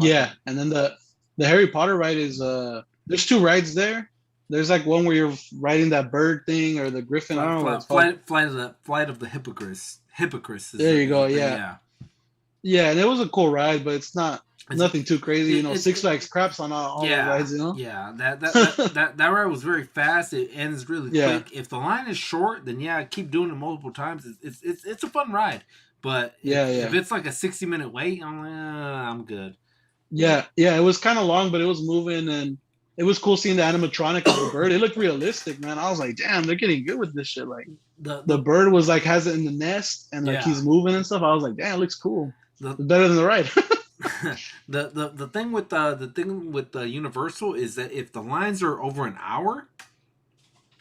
Yeah, and then the Harry Potter ride is there's 2 rides there. There's like one where you're riding that bird thing or the griffin. I don't know what it's called. Flight of the Hippogriff. There you go. Yeah. Yeah, and it was a cool ride, but it's nothing too crazy. Six Flags craps on all the rides. Yeah, that ride was very fast. It ends really quick. If the line is short, then keep doing it multiple times. It's a fun ride. But if it's like a 60-minute wait, I'm good. Yeah, it was kind of long, but it was moving, and it was cool seeing the animatronic of the bird. It looked realistic, man. I was like, damn, they're getting good with this shit. Like the bird was like has it in the nest, and like he's moving and stuff. I was like, damn, it looks cool. Better than the ride. the thing with Universal is that if the lines are over an hour,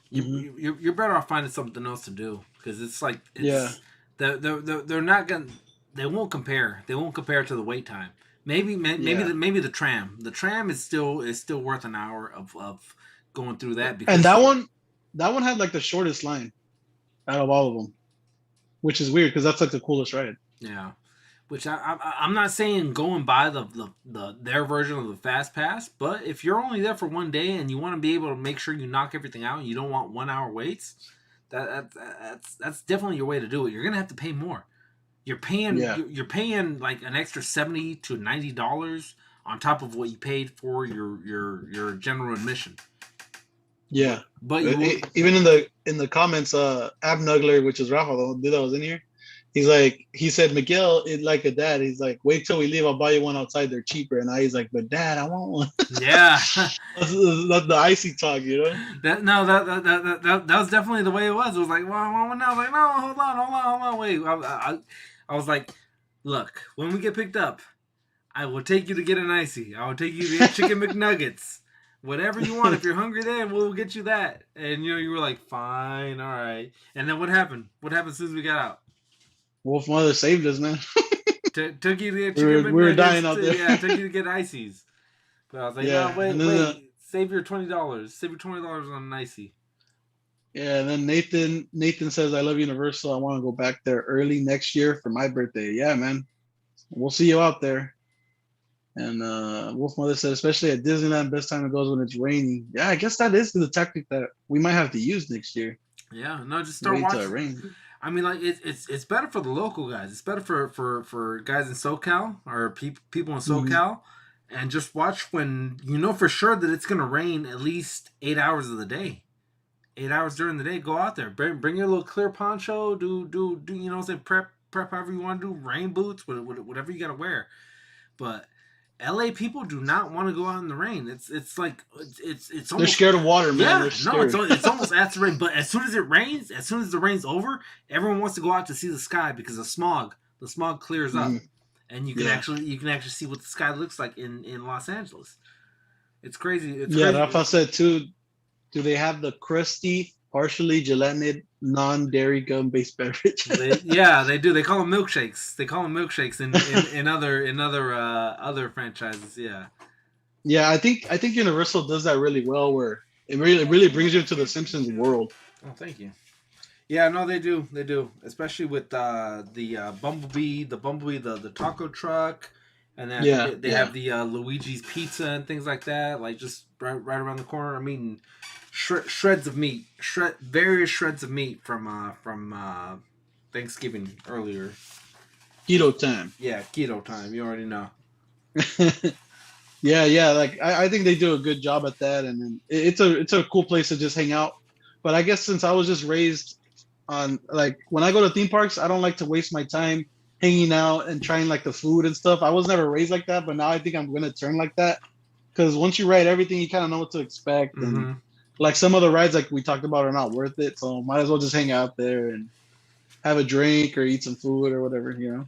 you're better off finding something else to do, because it's like they're not gonna, they won't compare to the wait time. Maybe the tram is still worth an hour of going through that, because and that one had like the shortest line out of all of them, which is weird because that's like the coolest ride. Yeah. Which I'm not saying go and buy their version of the Fast Pass, but if you're only there for one day and you want to be able to make sure you knock everything out and you don't want 1 hour waits, that's definitely your way to do it. You're gonna have to pay more. You're paying like an extra $70 to $90 on top of what you paid for your general admission. Yeah, but even in the comments, Abnugler, which is Rafa, the dude that was in here. He said, Miguel is like a dad. He's like, wait till we leave, I'll buy you one outside. They're cheaper. And he's like, but Dad, I want one. Yeah, that's the icy talk, you know. That was definitely the way it was. It was like, well, I want one now. I was like, no, hold on, wait. I was like, look, when we get picked up, I will take you to get an icy. I will take you to get chicken McNuggets. Whatever you want. If you're hungry, then we'll get you that. And you were like, fine, all right. And then what happened? What happened as soon as we got out? Wolf Mother saved us, man. Took you to get chicken McNuggets. We were dying out there. Yeah, took you to get ices. But I was like, no, wait. Save your $20. Save your $20 on an icy. Yeah, and then Nathan says, I love Universal. I want to go back there early next year for my birthday. Yeah, man. We'll see you out there. And Wolf Mother said, especially at Disneyland, best time to go is when it's raining. Yeah, I guess that is the tactic that we might have to use next year. Yeah, no, just start watching. Rain. I mean, like it's better for the local guys. It's better for guys in SoCal or people in SoCal, and just watch when you know for sure that it's gonna rain at least 8 hours of the day. 8 hours during the day. Go out there, bring your little clear poncho. Do you know what I'm saying? Prep however you want to do. Rain boots, whatever you gotta wear. But LA people do not want to go out in the rain. It's like it's almost, they're scared of water, man. Yeah, no, it's almost after rain. But as soon as it rains, as soon as the rain's over, everyone wants to go out to see the sky because the smog clears up, and you can actually see what the sky looks like in Los Angeles. It's crazy. Rafa said too. Do they have the crusty, partially gelatinated, non-dairy gum-based beverage? They do. They call them milkshakes. in other franchises. Yeah. Yeah, I think Universal does that really well, where it really brings you into the Simpsons world. Oh, thank you. Yeah, no, they do, especially with the Bumblebee, the taco truck, and then they have the Luigi's Pizza and things like that, like just right around the corner. I mean, shreds of meat, various shreds of meat from Thanksgiving earlier. Keto time. Yeah, keto time. You already know. Yeah. Like I think they do a good job at that, and then it's a cool place to just hang out. But I guess since I was just raised on, like, when I go to theme parks, I don't like to waste my time hanging out and trying like the food and stuff. I was never raised like that, but now I think I'm gonna turn like that, because once you ride everything, you kind of know what to expect. And like some of the rides, like we talked about, are not worth it. So might as well just hang out there and have a drink or eat some food or whatever, you know.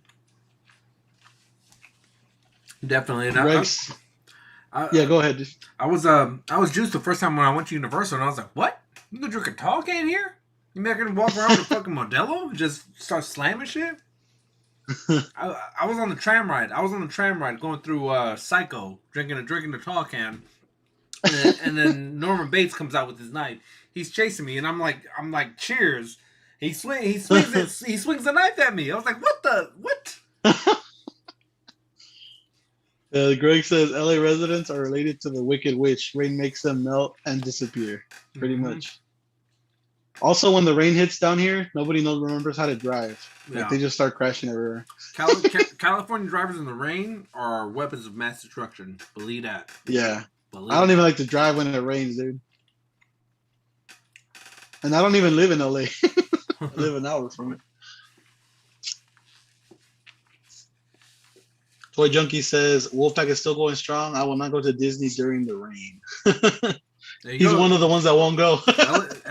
Definitely. Yeah, go ahead. I was juiced the first time when I went to Universal, and I was like, "What? You can drink a tall can here? You not gonna walk around with a fucking Modelo and just start slamming shit?" I was on the tram ride. Going through Psycho, drinking a tall can, and then Norman Bates comes out with his knife. He's chasing me, and I'm like, cheers. He swings the knife at me. I was like, what? Greg says LA residents are related to the Wicked Witch. Rain makes them melt and disappear, pretty much. Also, when the rain hits down here, nobody remembers how to drive. Like, they just start crashing everywhere. California drivers in the rain are weapons of mass destruction. Believe that. Yeah. I don't even like to drive when it rains, dude. And I don't even live in LA. I live an hour from it. Toy Junkie says, Wolfpack is still going strong. I will not go to Disney during the rain. He's one of the ones that won't go.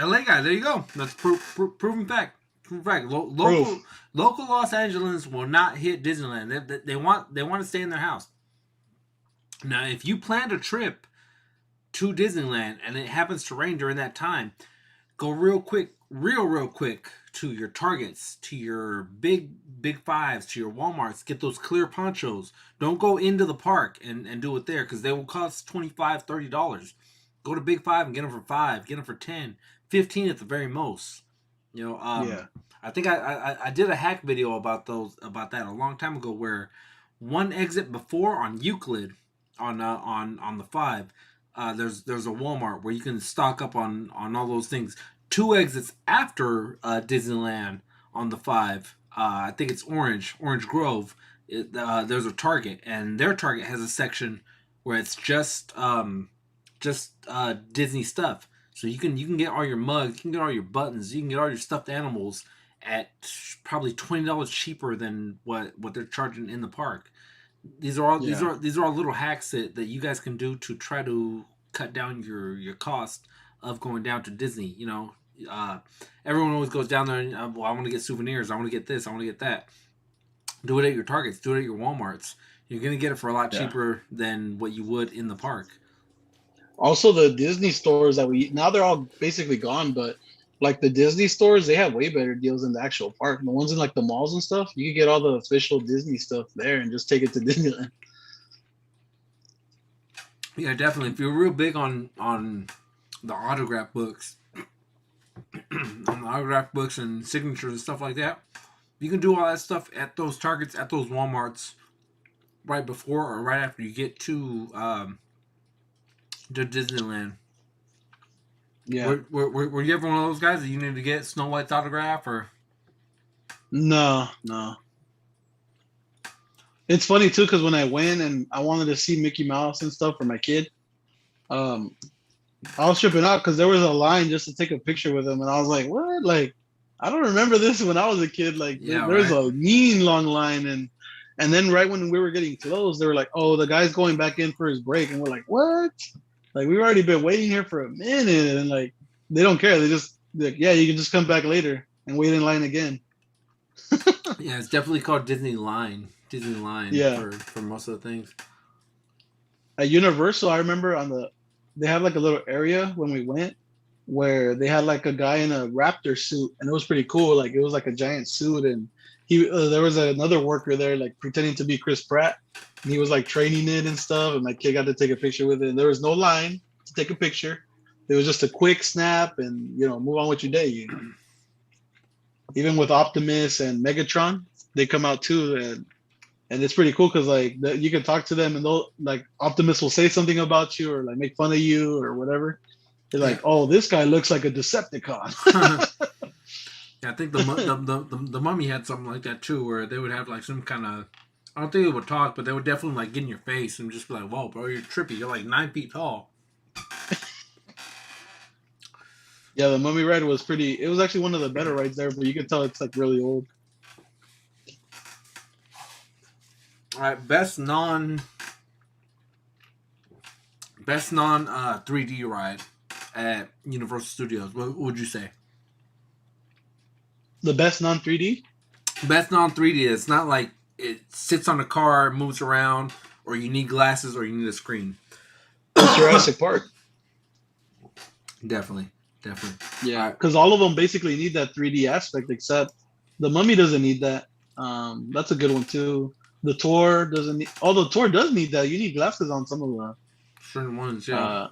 LA guy, there you go. That's proven fact. Local Los Angeles will not hit Disneyland. They want to stay in their house. Now, if you planned a trip to Disneyland and it happens to rain during that time, go real quick to your Targets, to your big fives, to your Walmarts. Get those clear ponchos. Don't go into the park and do it there, because they will cost $25, $30. Go to Big Five and get them for $5. Get them for $10, $15 at the very most. You know, Yeah. I think I did a hack video about that a long time ago, where one exit before on Euclid on the 5, there's a Walmart where you can stock up on all those things. 2 exits after Disneyland on the 5, I think it's Orange Grove. There's a Target, and their Target has a section where it's just Disney stuff. So you can get all your mugs, you can get all your buttons, you can get all your stuffed animals at probably $20 cheaper than what they're charging in the park. These are all little hacks that you guys can do to try to cut down your cost of going down to Disney. You know, everyone always goes down there and I want to get souvenirs, I want to get this, I want to get that. Do it at your Targets, do it at your Walmarts. You're gonna get it for a lot cheaper than what you would in the park. Also, the Disney stores now they're all basically gone, but like the Disney stores, they have way better deals than the actual park. The ones in like the malls and stuff, you can get all the official Disney stuff there and just take it to Disneyland. Yeah, definitely. If you're real big on the autograph books, and signatures and stuff like that, you can do all that stuff at those Targets, at those Walmarts, right before or right after you get to Disneyland. Yeah. Were you ever one of those guys that you needed to get Snow White's autograph, or? No. It's funny too, because when I went and I wanted to see Mickey Mouse and stuff for my kid, I was tripping out because there was a line just to take a picture with him, and I was like, "What? Like, I don't remember this when I was a kid. Like, there was a mean long line." And then right when we were getting close, they were like, "Oh, the guy's going back in for his break," and we're like, "What?" Like, we've already been waiting here for a minute, and like, they don't care. They just like, yeah, you can just come back later and wait in line again. Yeah, it's definitely called Disney Line. Yeah. For most of the things. At Universal, I remember they have like a little area when we went where they had like a guy in a raptor suit, and it was pretty cool. Like, it was like a giant suit, and there was another worker there like pretending to be Chris Pratt, and he was like training it and stuff, and my kid got to take a picture with it, and there was no line to take a picture. It was just a quick snap and, you know, move on with your day, you know. Even with Optimus and Megatron, they come out too, and it's pretty cool because like you can talk to them, and they'll like Optimus will say something about you or like make fun of you or whatever. They're like, "Oh, this guy looks like a Decepticon." Yeah, I think the Mummy had something like that too, where they would have like some kind of, I don't think they would talk, but they would definitely like get in your face and just be like, "Whoa, bro, you're trippy. You're like 9 feet tall." Yeah, the Mummy ride was pretty. It was actually one of the better rides there, but you can tell it's like really old. All right, best non 3D ride at Universal Studios. What would you say? The best non 3D? Best non 3D. It's not like it sits on a car, moves around, or you need glasses, or you need a screen. Jurassic Park. Definitely. Yeah, because all of them basically need that 3D aspect, except the Mummy doesn't need that. That's a good one too. The Tour doesn't need. Although Tour does need that. You need glasses on some of them. Certain ones, yeah.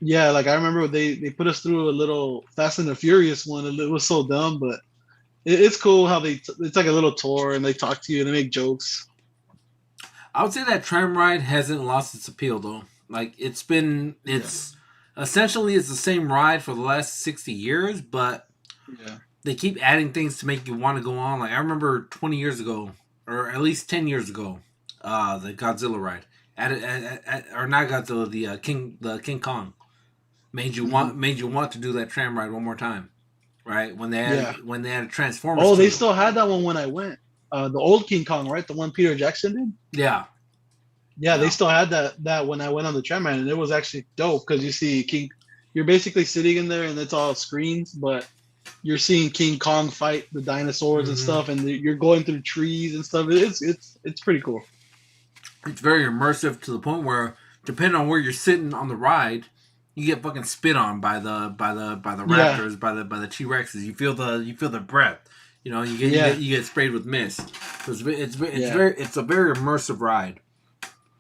Yeah, like I remember they put us through a little Fast and the Furious one. It was so dumb, but it's cool how it's like a little tour and they talk to you and they make jokes. I would say that tram ride hasn't lost its appeal though. Like essentially it's the same ride for the last 60 years, but they keep adding things to make you want to go on. Like I remember 20 years ago, or at least 10 years ago, the Godzilla ride or not Godzilla, the King Kong made you want to do that tram ride one more time, right? When they had Transformers. Oh, they still had that one when I went. The old King Kong, right? The one Peter Jackson did. Yeah. Yeah, they still had that when I went on the tram ride, and it was actually dope because you see King. You're basically sitting in there, and it's all screens, but you're seeing King Kong fight the dinosaurs and stuff, and you're going through trees and stuff. It's pretty cool. It's very immersive to the point where depending on where you're sitting on the ride, you get fucking spit on by the raptors, by the T-Rexes. You feel the breath. You know, you get sprayed with mist. So it's a very immersive ride.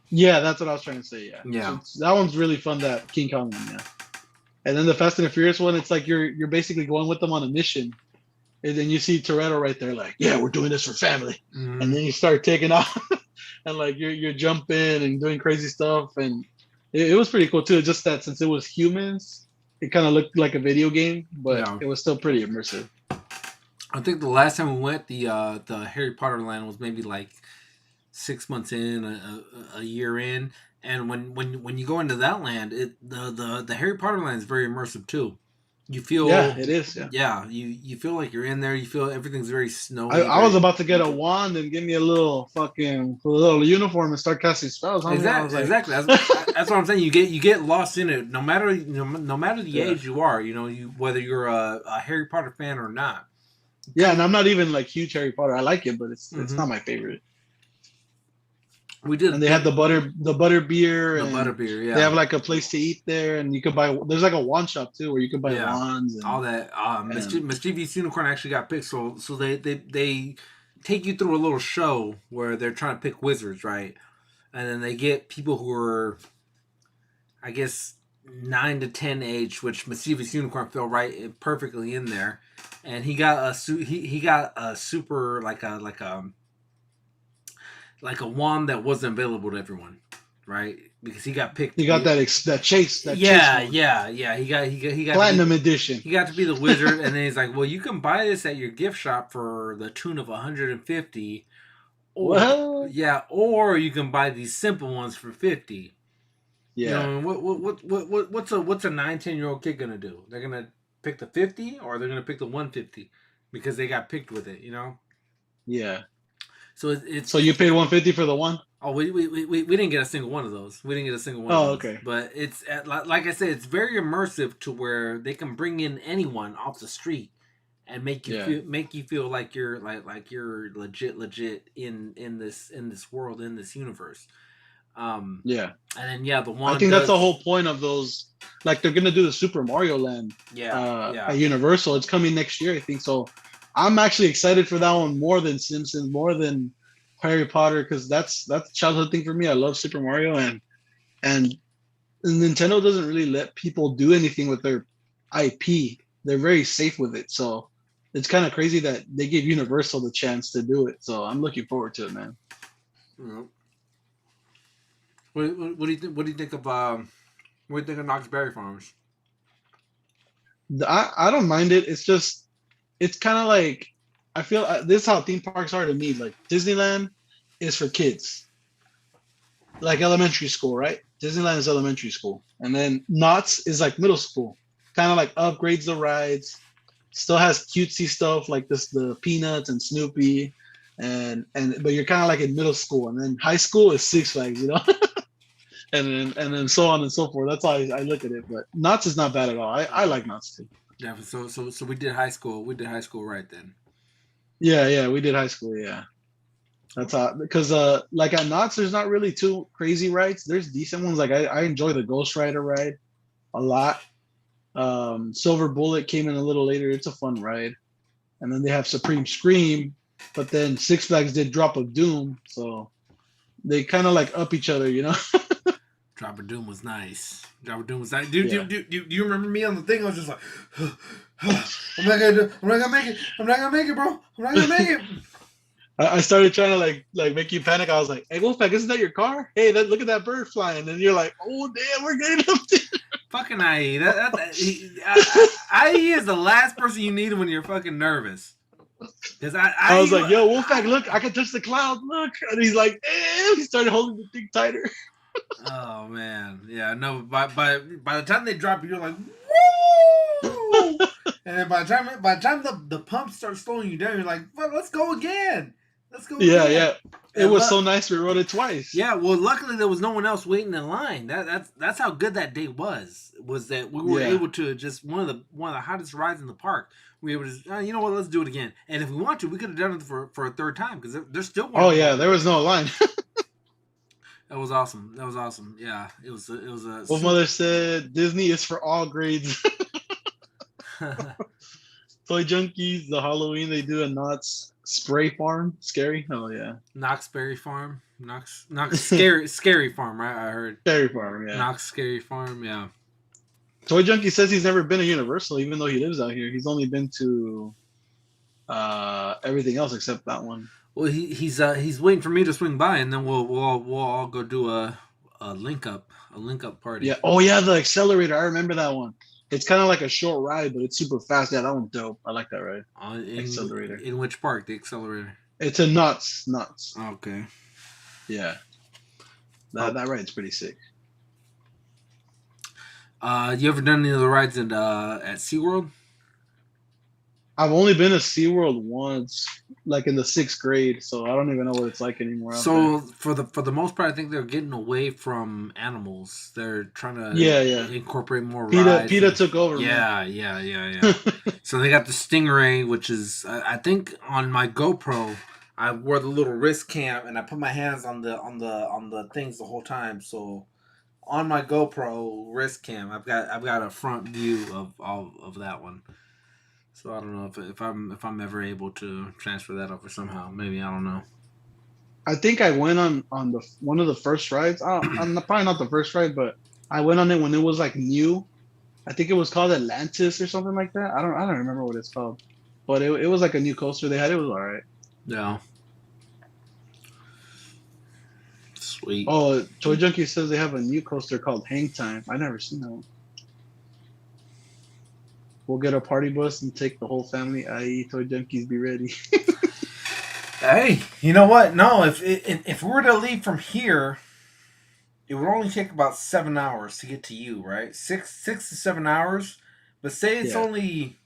Yeah, that's what I was trying to say. Yeah. So that one's really fun. That King Kong one. Yeah. And then the Fast and the Furious one, it's like you're basically going with them on a mission, and then you see Toretto right there, like, yeah, we're doing this for family. Mm-hmm. And then you start taking off, and like you're jumping and doing crazy stuff, and it was pretty cool too. Just that since it was humans, it kind of looked like a video game, but it was still pretty immersive. I think the last time we went, the Harry Potter land was maybe like 6 months in, a year in, and when you go into that land, the Harry Potter land is very immersive too. You feel it is. Yeah, you feel like you're in there. You feel everything's very snowy. I was about to get a wand and give me a little uniform and start casting spells. Exactly. That's what I'm saying. You get lost in it. No matter the age you are, you know, whether you're a Harry Potter fan or not. Yeah, and I'm not even like huge Harry Potter. I like it, but it's not my favorite. We did, and they had the butter beer. Yeah. They have like a place to eat there, and you could buy. There's like a wand shop too, where you can buy wands and all that. Mischievous Unicorn actually got picked, so they take you through a little show where they're trying to pick wizards, right? And then they get people who are, I guess, 9 to 10 age, which Mischievous Unicorn fell right perfectly in there, and he got a super like a wand that wasn't available to everyone, right? Because he got picked. He got that chase. Yeah. He got platinum edition. He got to be the wizard, and then he's like, "Well, you can buy this at your gift shop for the tune of 150, or or you can buy these simple ones for 50." Yeah. You know, what's a 9-10-year-old kid gonna do? They're gonna pick the 50, or they're gonna pick the 150 because they got picked with it. You know. Yeah. So it's so you paid 150 for the one? Oh, we didn't get a single one of those. We didn't get a single one. Oh, of those. Okay. But it's like I said, it's very immersive to where they can bring in anyone off the street and make you feel like you're like you're legit in this world, in this universe. And then the one. I think that's the whole point of those. Like they're gonna do the Super Mario Land. At Universal. It's coming next year, I think. So I'm actually excited for that one more than Simpsons, more than Harry Potter, because that's a childhood thing for me. I love Super Mario, and Nintendo doesn't really let people do anything with their IP. They're very safe with it, so it's kind of crazy that they gave Universal the chance to do it. So I'm looking forward to it, man. Yeah. What do you think? What do you think of What do you think of Knott's Berry Farms? I don't mind it. It's just. It's kind of like, I feel this is how theme parks are to me. Like Disneyland is for kids, like elementary school, right? Disneyland is elementary school, and then Knott's is like middle school, kind of like upgrades the rides, still has cutesy stuff like the Peanuts and Snoopy, but you're kind of like in middle school, and then high school is Six Flags, you know, and then so on and so forth. That's how I look at it. But Knott's is not bad at all. I like Knott's too. Yeah, so we did high school. We did high school right then. Yeah, we did high school. Yeah, that's how, because like at Knott's, there's not really too crazy rides. There's decent ones. Like I enjoy the Ghost Rider ride a lot. Silver Bullet came in a little later. It's a fun ride, and then they have Supreme Scream, but then Six Flags did Drop of Doom, so they kind of like up each other, you know. Drop of Doom was nice. Dude, do you remember me on the thing? I was just like, I'm not gonna make it, bro. I'm not gonna make it. I started trying to like make you panic. I was like, "Hey, Wolfpack, isn't that your car? Hey, look at that bird flying!" And you're like, "Oh damn, we're getting up there." Fucking IE. IE is the last person you need when you're fucking nervous. Because I was like, "Yo, Wolfpack, look, I can touch the clouds. Look," and he's like, "Damn!" He started holding the thing tighter. Oh man, yeah, no. By the time they drop you, you're like, woo! And then by the time the pump starts slowing you down, you're like, well, let's go again. Yeah. It was so nice. We rode it twice. Yeah. Well, luckily there was no one else waiting in line. That's how good that day was. Was that we were able to just one of the hottest rides in the park. We were able to, you know what? Let's do it again. And if we want to, we could have done it for a third time because there's still one. Oh yeah, there was no line. That was awesome. That was awesome. Yeah, it was a Wolf Mother said Disney is for all grades. Toy Junkies, the Halloween they do a Knott's Spray Farm. Scary? Oh yeah. Knoxberry Farm. Knox Scary Farm, right? I heard. Scary Farm, yeah. Knox Scary Farm, yeah. Toy Junkie says he's never been to Universal, even though he lives out here. He's only been to everything else except that one. Well, he's waiting for me to swing by, and then we'll all go do a link up party. Yeah. Oh yeah, the accelerator. I remember that one. It's kind of like a short ride, but it's super fast. Yeah, that one's dope. I like that ride. Accelerator. In which park? The accelerator. It's a Knott's. Okay. Yeah. That ride's pretty sick. You ever done any of the rides at SeaWorld? I've only been to SeaWorld once, like in the 6th grade, so I don't even know what it's like anymore. So for the most part, I think they're getting away from animals. They're trying to incorporate more rides. PETA took over. Yeah. So they got the Stingray, which is I think on my GoPro, I wore the little wrist cam and I put my hands on the things the whole time. So on my GoPro wrist cam, I've got a front view of that one. So I don't know if I'm ever able to transfer that over somehow. Maybe, I don't know. I think I went on one of the first rides. I'm probably not the first ride, but I went on it when it was like new. I think it was called Atlantis or something like that. I don't remember what it's called, but it was like a new coaster they had. It was all right. Yeah. Sweet. Oh, Toy Junkie says they have a new coaster called Hang Time. I never seen that one. We'll get a party bus and take the whole family, i.e. Toy Junkies, be ready. Hey, you know what? No, if we were to leave from here, it would only take about 7 hours to get to you, right? 6 to 7 hours. But say it's only,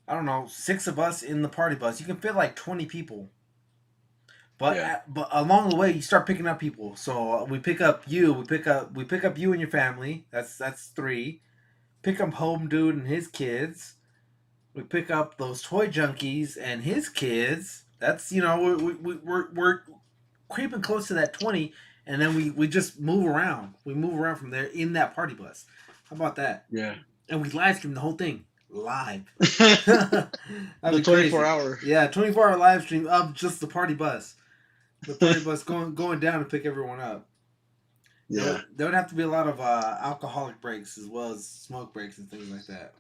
I don't know, 6 of us in the party bus. You can fit like 20 people. But but along the way, you start picking up people. So we pick up you. We pick up you and your family. That's 3. Pick up Home Dude and his kids. We pick up those Toy Junkies and his kids. That's, we're creeping close to that 20, and then we just move around. We move around from there in that party bus. How about that? Yeah. And we live stream the whole thing live. The 24-hour. Yeah, 24-hour live stream of just the party bus. The party bus going down to pick everyone up. Yeah. There would have to be a lot of alcoholic breaks as well as smoke breaks and things like that.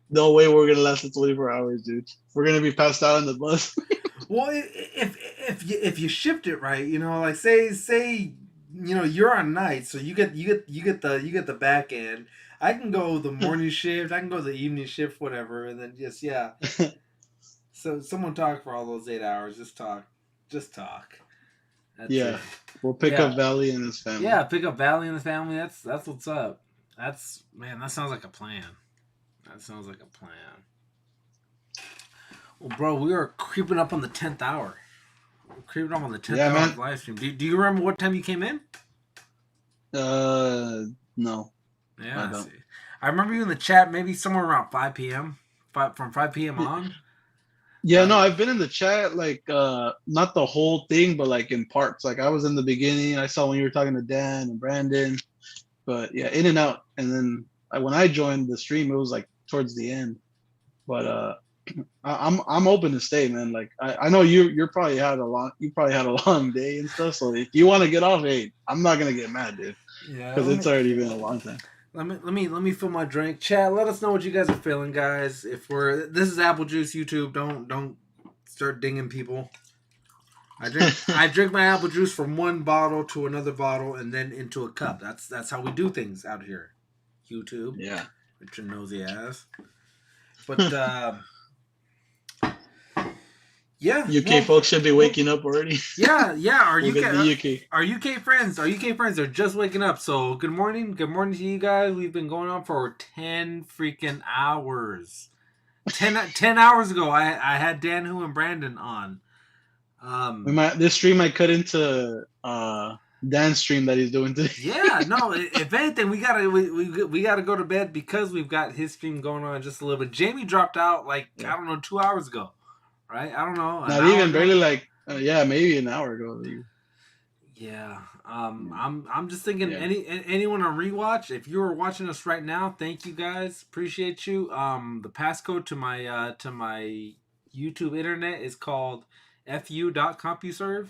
No way we're gonna last the 24 hours, dude. We're gonna be passed out on the bus. Well, if you shift it right, like say you're on night, so you get the back end. I can go the morning shift. I can go the evening shift, whatever, and then just So someone talk for all those 8 hours. Just talk. That's it. We'll pick up Valley and his family. Yeah, pick up Valley and his family. That's what's up. That sounds like a plan. Well, bro, we are creeping up on the 10th hour. We're creeping up on the 10th hour of live stream. Do you remember what time you came in? No. Yeah, I don't. I remember you in the chat maybe somewhere around 5 p.m. From 5 p.m. on. Yeah, no, I've been in the chat, like, not the whole thing, but like in parts. Like I was in the beginning. I saw when you were talking to Dan and Brandon, but yeah, in and out. And then when I joined the stream, it was like towards the end. But I'm open to stay, man. Like I know you probably had a long day and stuff. So if you want to get off, hey, I'm not gonna get mad, dude. Yeah, because it's already been a long time. Let me fill my drink. Chat, let us know what you guys are feeling, guys. This is Apple Juice YouTube. Don't start dinging people. I drink my apple juice from one bottle to another bottle and then into a cup. That's how we do things out here. YouTube. Yeah. With your nosy ass. But yeah, UK folks should be waking up already. Yeah. Our UK friends are just waking up. So good morning to you guys. We've been going on for 10 freaking hours. 10 hours ago, I had Dan, Who, and Brandon on. This stream might cut into Dan's stream that he's doing today. Yeah, no. If anything, we gotta go to bed because we've got his stream going on just a little bit. Jamie dropped out 2 hours ago. Right? I don't know. Not even barely like Yeah, maybe an hour ago. Yeah. I'm just thinking anyone on rewatch, if you're watching us right now, thank you guys. Appreciate you. The passcode to my YouTube internet is called fu.compuserve.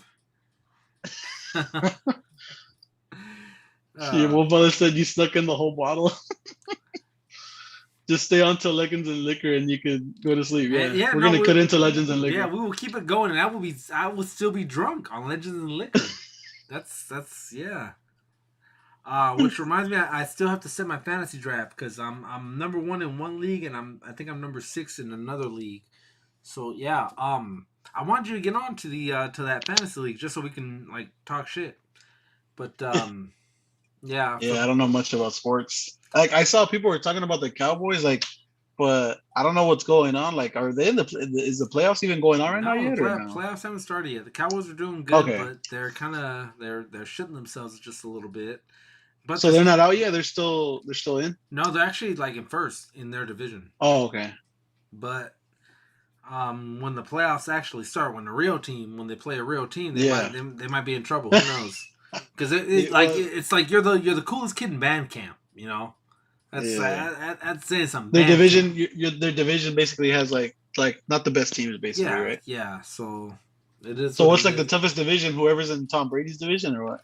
Your brother said you snuck in the whole bottle. Just stay on to Legends and Liquor, and you could go to sleep. Yeah, we're gonna cut into Legends and Liquor. Yeah, we will keep it going, and I will still be drunk on Legends and Liquor. That's yeah. Which reminds me, I still have to set my fantasy draft because I'm number 1 in one league, and I think I'm number 6 in another league. So yeah, I wanted you to get on to the to that fantasy league just so we can like talk shit. But yeah. I don't know much about sports. Like I saw people were talking about the Cowboys, like, but I don't know what's going on. Like, are they in is the playoffs even going on right now yet? Playoffs haven't started yet. The Cowboys are doing good, but they're kind of they're shitting themselves just a little bit. But so they're not out yet. They're still in. No, they're actually like in first in their division. Oh, okay. But when the playoffs actually start, when they play a real team, they might be in trouble. Who knows? Because it's like you're the coolest kid in band camp, you know. That's saying something. Their division, their division basically has like not the best teams, basically, right? Yeah. So it is. So what's like the toughest division? Whoever's in Tom Brady's division, or what?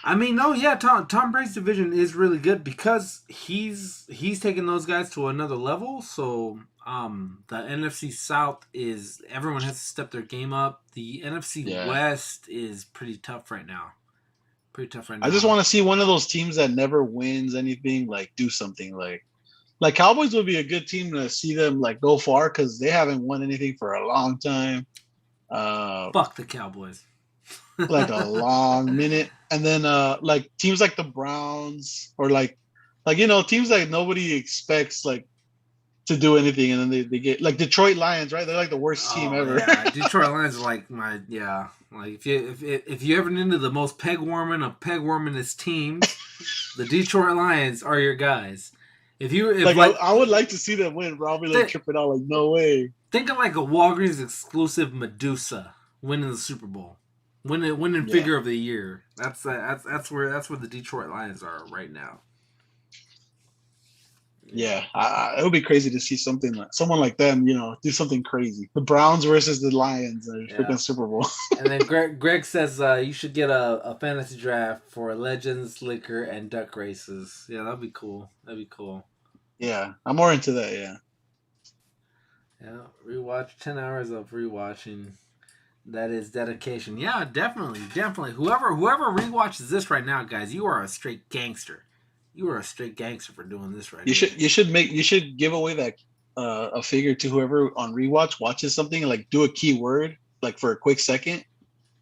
I mean, no, yeah. Tom Brady's division is really good because he's taking those guys to another level. So the NFC South is everyone has to step their game up. The NFC West is pretty tough right now. I just want to see one of those teams that never wins anything like do something like Cowboys would be a good team to see them like go far because they haven't won anything for a long time. Fuck the Cowboys. Like a long minute. And then like teams like the Browns or like you know teams like nobody expects like to do anything, and then they get like Detroit Lions, right? They're like the worst team ever. Yeah, Detroit Lions are like my like if you ever into the most peg warming of peg warmingest teams, the Detroit Lions are your guys. I would like to see them win, probably like tripping out like no way. Think of like a Walgreens exclusive Medusa winning the Super Bowl, winning figure of the year. That's where the Detroit Lions are right now. Yeah, it would be crazy to see someone like them, you know, do something crazy. The Browns versus the Lions in freaking Super Bowl. And then Greg says you should get a fantasy draft for Legends, Liquor, and Duck Races. Yeah, that'd be cool. Yeah, I'm more into that. Yeah. Yeah, rewatch 10 hours of rewatching. That is dedication. Yeah, definitely. Whoever rewatches this right now, guys, you are a straight gangster. You are a straight gangster for doing this right now. You should give away that a figure to whoever on rewatch watches something, like do a keyword like for a quick second,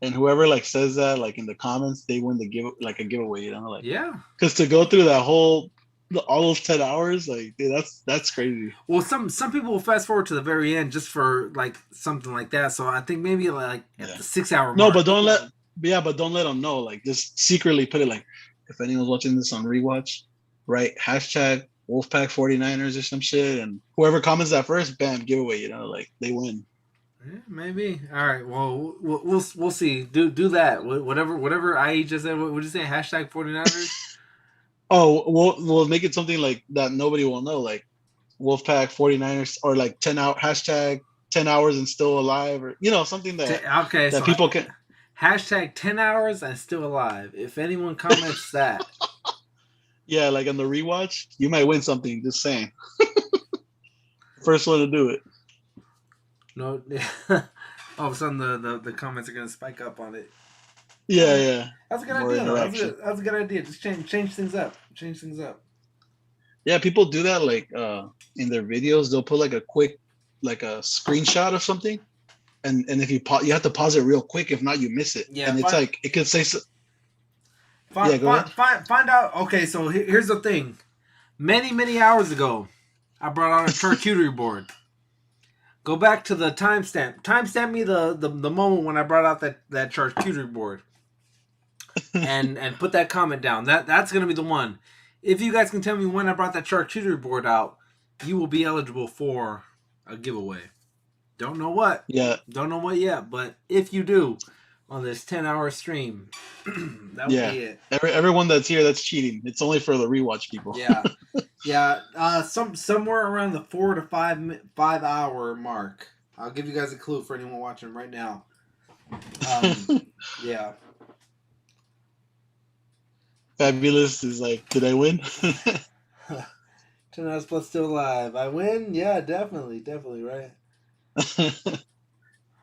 and whoever like says that like in the comments, they win a giveaway, you know, like because to go through that all those 10 hours, like dude, that's crazy. Well, some people will fast forward to the very end just for like something like that. So I think maybe like at the 6 hour mark. No, but don't let them know. Like just secretly put it like, if anyone's watching this on rewatch, right? Hashtag Wolfpack 49ers or some shit, and whoever comments that first, bam, giveaway. You know, like they win. Yeah, maybe. All right. Well, we'll see. Do that. Whatever IE just said. What did you say? Hashtag 49ers. Oh, we'll make it something like that nobody will know, like Wolfpack 49ers, or like 10 hour hashtag 10 hours and still alive, or you know something that people can. Hashtag 10 hours and still alive. If anyone comments that. Yeah, like on the rewatch, you might win something. Just saying. First one to do it. No, all of a sudden the comments are gonna spike up on it. Yeah. That's a good idea. That's a good idea. Just change things up. Yeah, people do that like in their videos. They'll put like a quick like a screenshot of something. And if you have to pause it real quick, if not, you miss it. Yeah, and it's like it could say. Find out. Okay, so here's the thing. Many hours ago, I brought out a charcuterie board. Go back to the timestamp. Timestamp me the moment when I brought out that charcuterie board, and put that comment down. That's gonna be the one. If you guys can tell me when I brought that charcuterie board out, you will be eligible for a giveaway. Don't know what. Yeah. Don't know what yet, but if you do on this 10-hour stream, that will be it. Everyone that's here, that's cheating. It's only for the rewatch people. Yeah. Yeah. Somewhere around the 4 to 5 hour mark. I'll give you guys a clue for anyone watching right now. Yeah. Fabulous is like, did I win? 10 hours plus still alive. I win? Yeah, definitely, right?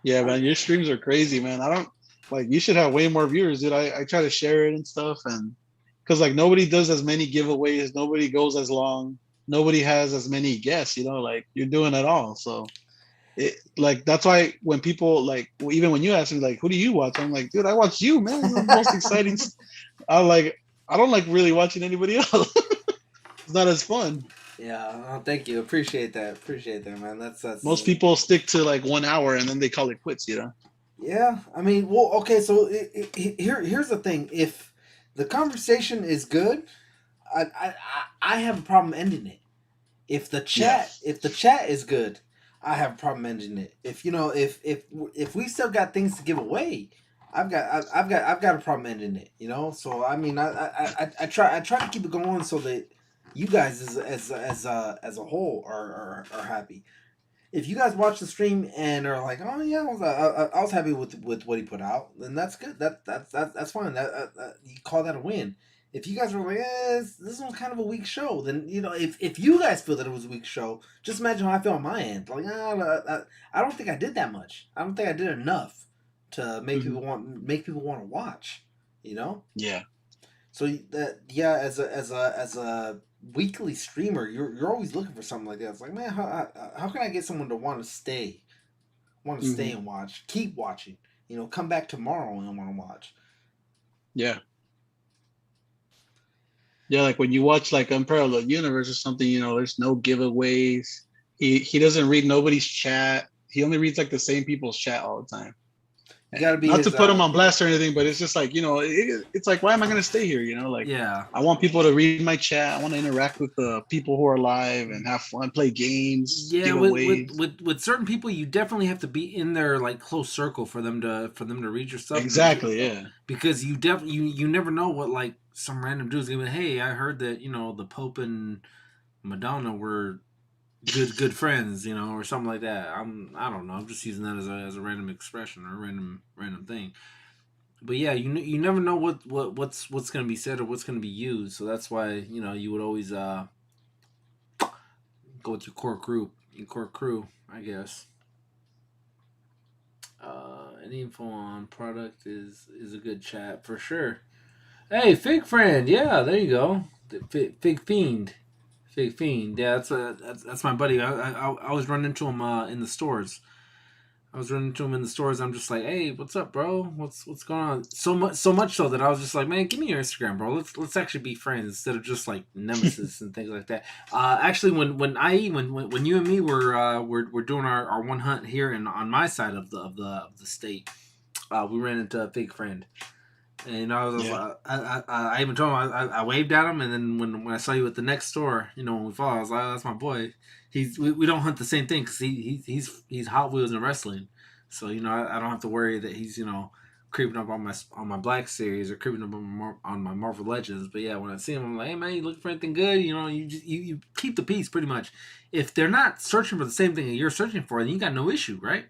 Yeah, man, your streams are crazy, man. I don't like. You should have way more viewers, dude. I try to share it and stuff, and because like nobody does as many giveaways, nobody goes as long, nobody has as many guests. You know, like you're doing it all. So, like that's why when people like, even when you ask me like, who do you watch? I'm like, dude, I watch you, man. You're the most exciting. I don't like really watching anybody else. It's not as fun. Yeah, thank you. Appreciate that, man. That's Most people stick to like 1 hour and then they call it quits, you know. Yeah, I mean, well, okay. So here's the thing: if the conversation is good, I have a problem ending it. If the chat is good, I have a problem ending it. If if we still got things to give away, I've got a problem ending it. You know, so I mean, I try to keep it going so that you guys as a whole are happy. If you guys watch the stream and are like, oh yeah, I was happy with what he put out, then that's good. That's fine. You call that a win. If you guys were like, this was kind of a weak show, then if you guys feel that it was a weak show, just imagine how I feel on my end. Like, I don't think I did that much. I don't think I did enough to make people want to watch. You know? Yeah. So as a weekly streamer, you're always looking for something like that. It's like, man, how can I get someone to want to stay and watch, keep watching, come back tomorrow and want to watch. Yeah, like when you watch like Unparalleled Universe or something, there's no giveaways. He doesn't read nobody's chat. He only reads like the same people's chat all the time. You gotta be not to put him on blast or anything, but it's just like, it's like, why am I going to stay here? I want people to read my chat. I want to interact with the people who are live and have fun, play games. Yeah, with certain people, you definitely have to be in their like close circle for them to read your stuff. Exactly, yeah. Because you never know what like some random dude's gonna be. Hey, I heard that the Pope and Madonna were good friends, or something like that. I don't know. I'm just using that as a random expression or a random thing. But yeah, you never know what's going to be said or what's going to be used. So that's why you would always go with your core crew, I guess. Any info on product is a good chat for sure. Hey, Fig Friend, yeah, there you go. Fig Fiend. Yeah, that's my buddy. I was running into him in the stores. I'm just like, hey, what's up, bro? What's going on? So much so that I was just like, man, give me your Instagram, bro. Let's actually be friends instead of just like nemesis and things like that. Actually, when you and me were doing our one hunt here on my side of the state, we ran into a Fig Friend. And I was I even told him I waved at him, and then when I saw you at the next store, when we fought, I was like, oh, that's my boy. We don't hunt the same thing because he's Hot Wheels and wrestling, so I don't have to worry that he's creeping up on my Black Series or creeping up on my Marvel Legends. But yeah, when I see him, I'm like, hey man, you looking for anything good? You keep the peace pretty much. If they're not searching for the same thing that you're searching for, then you got no issue, right?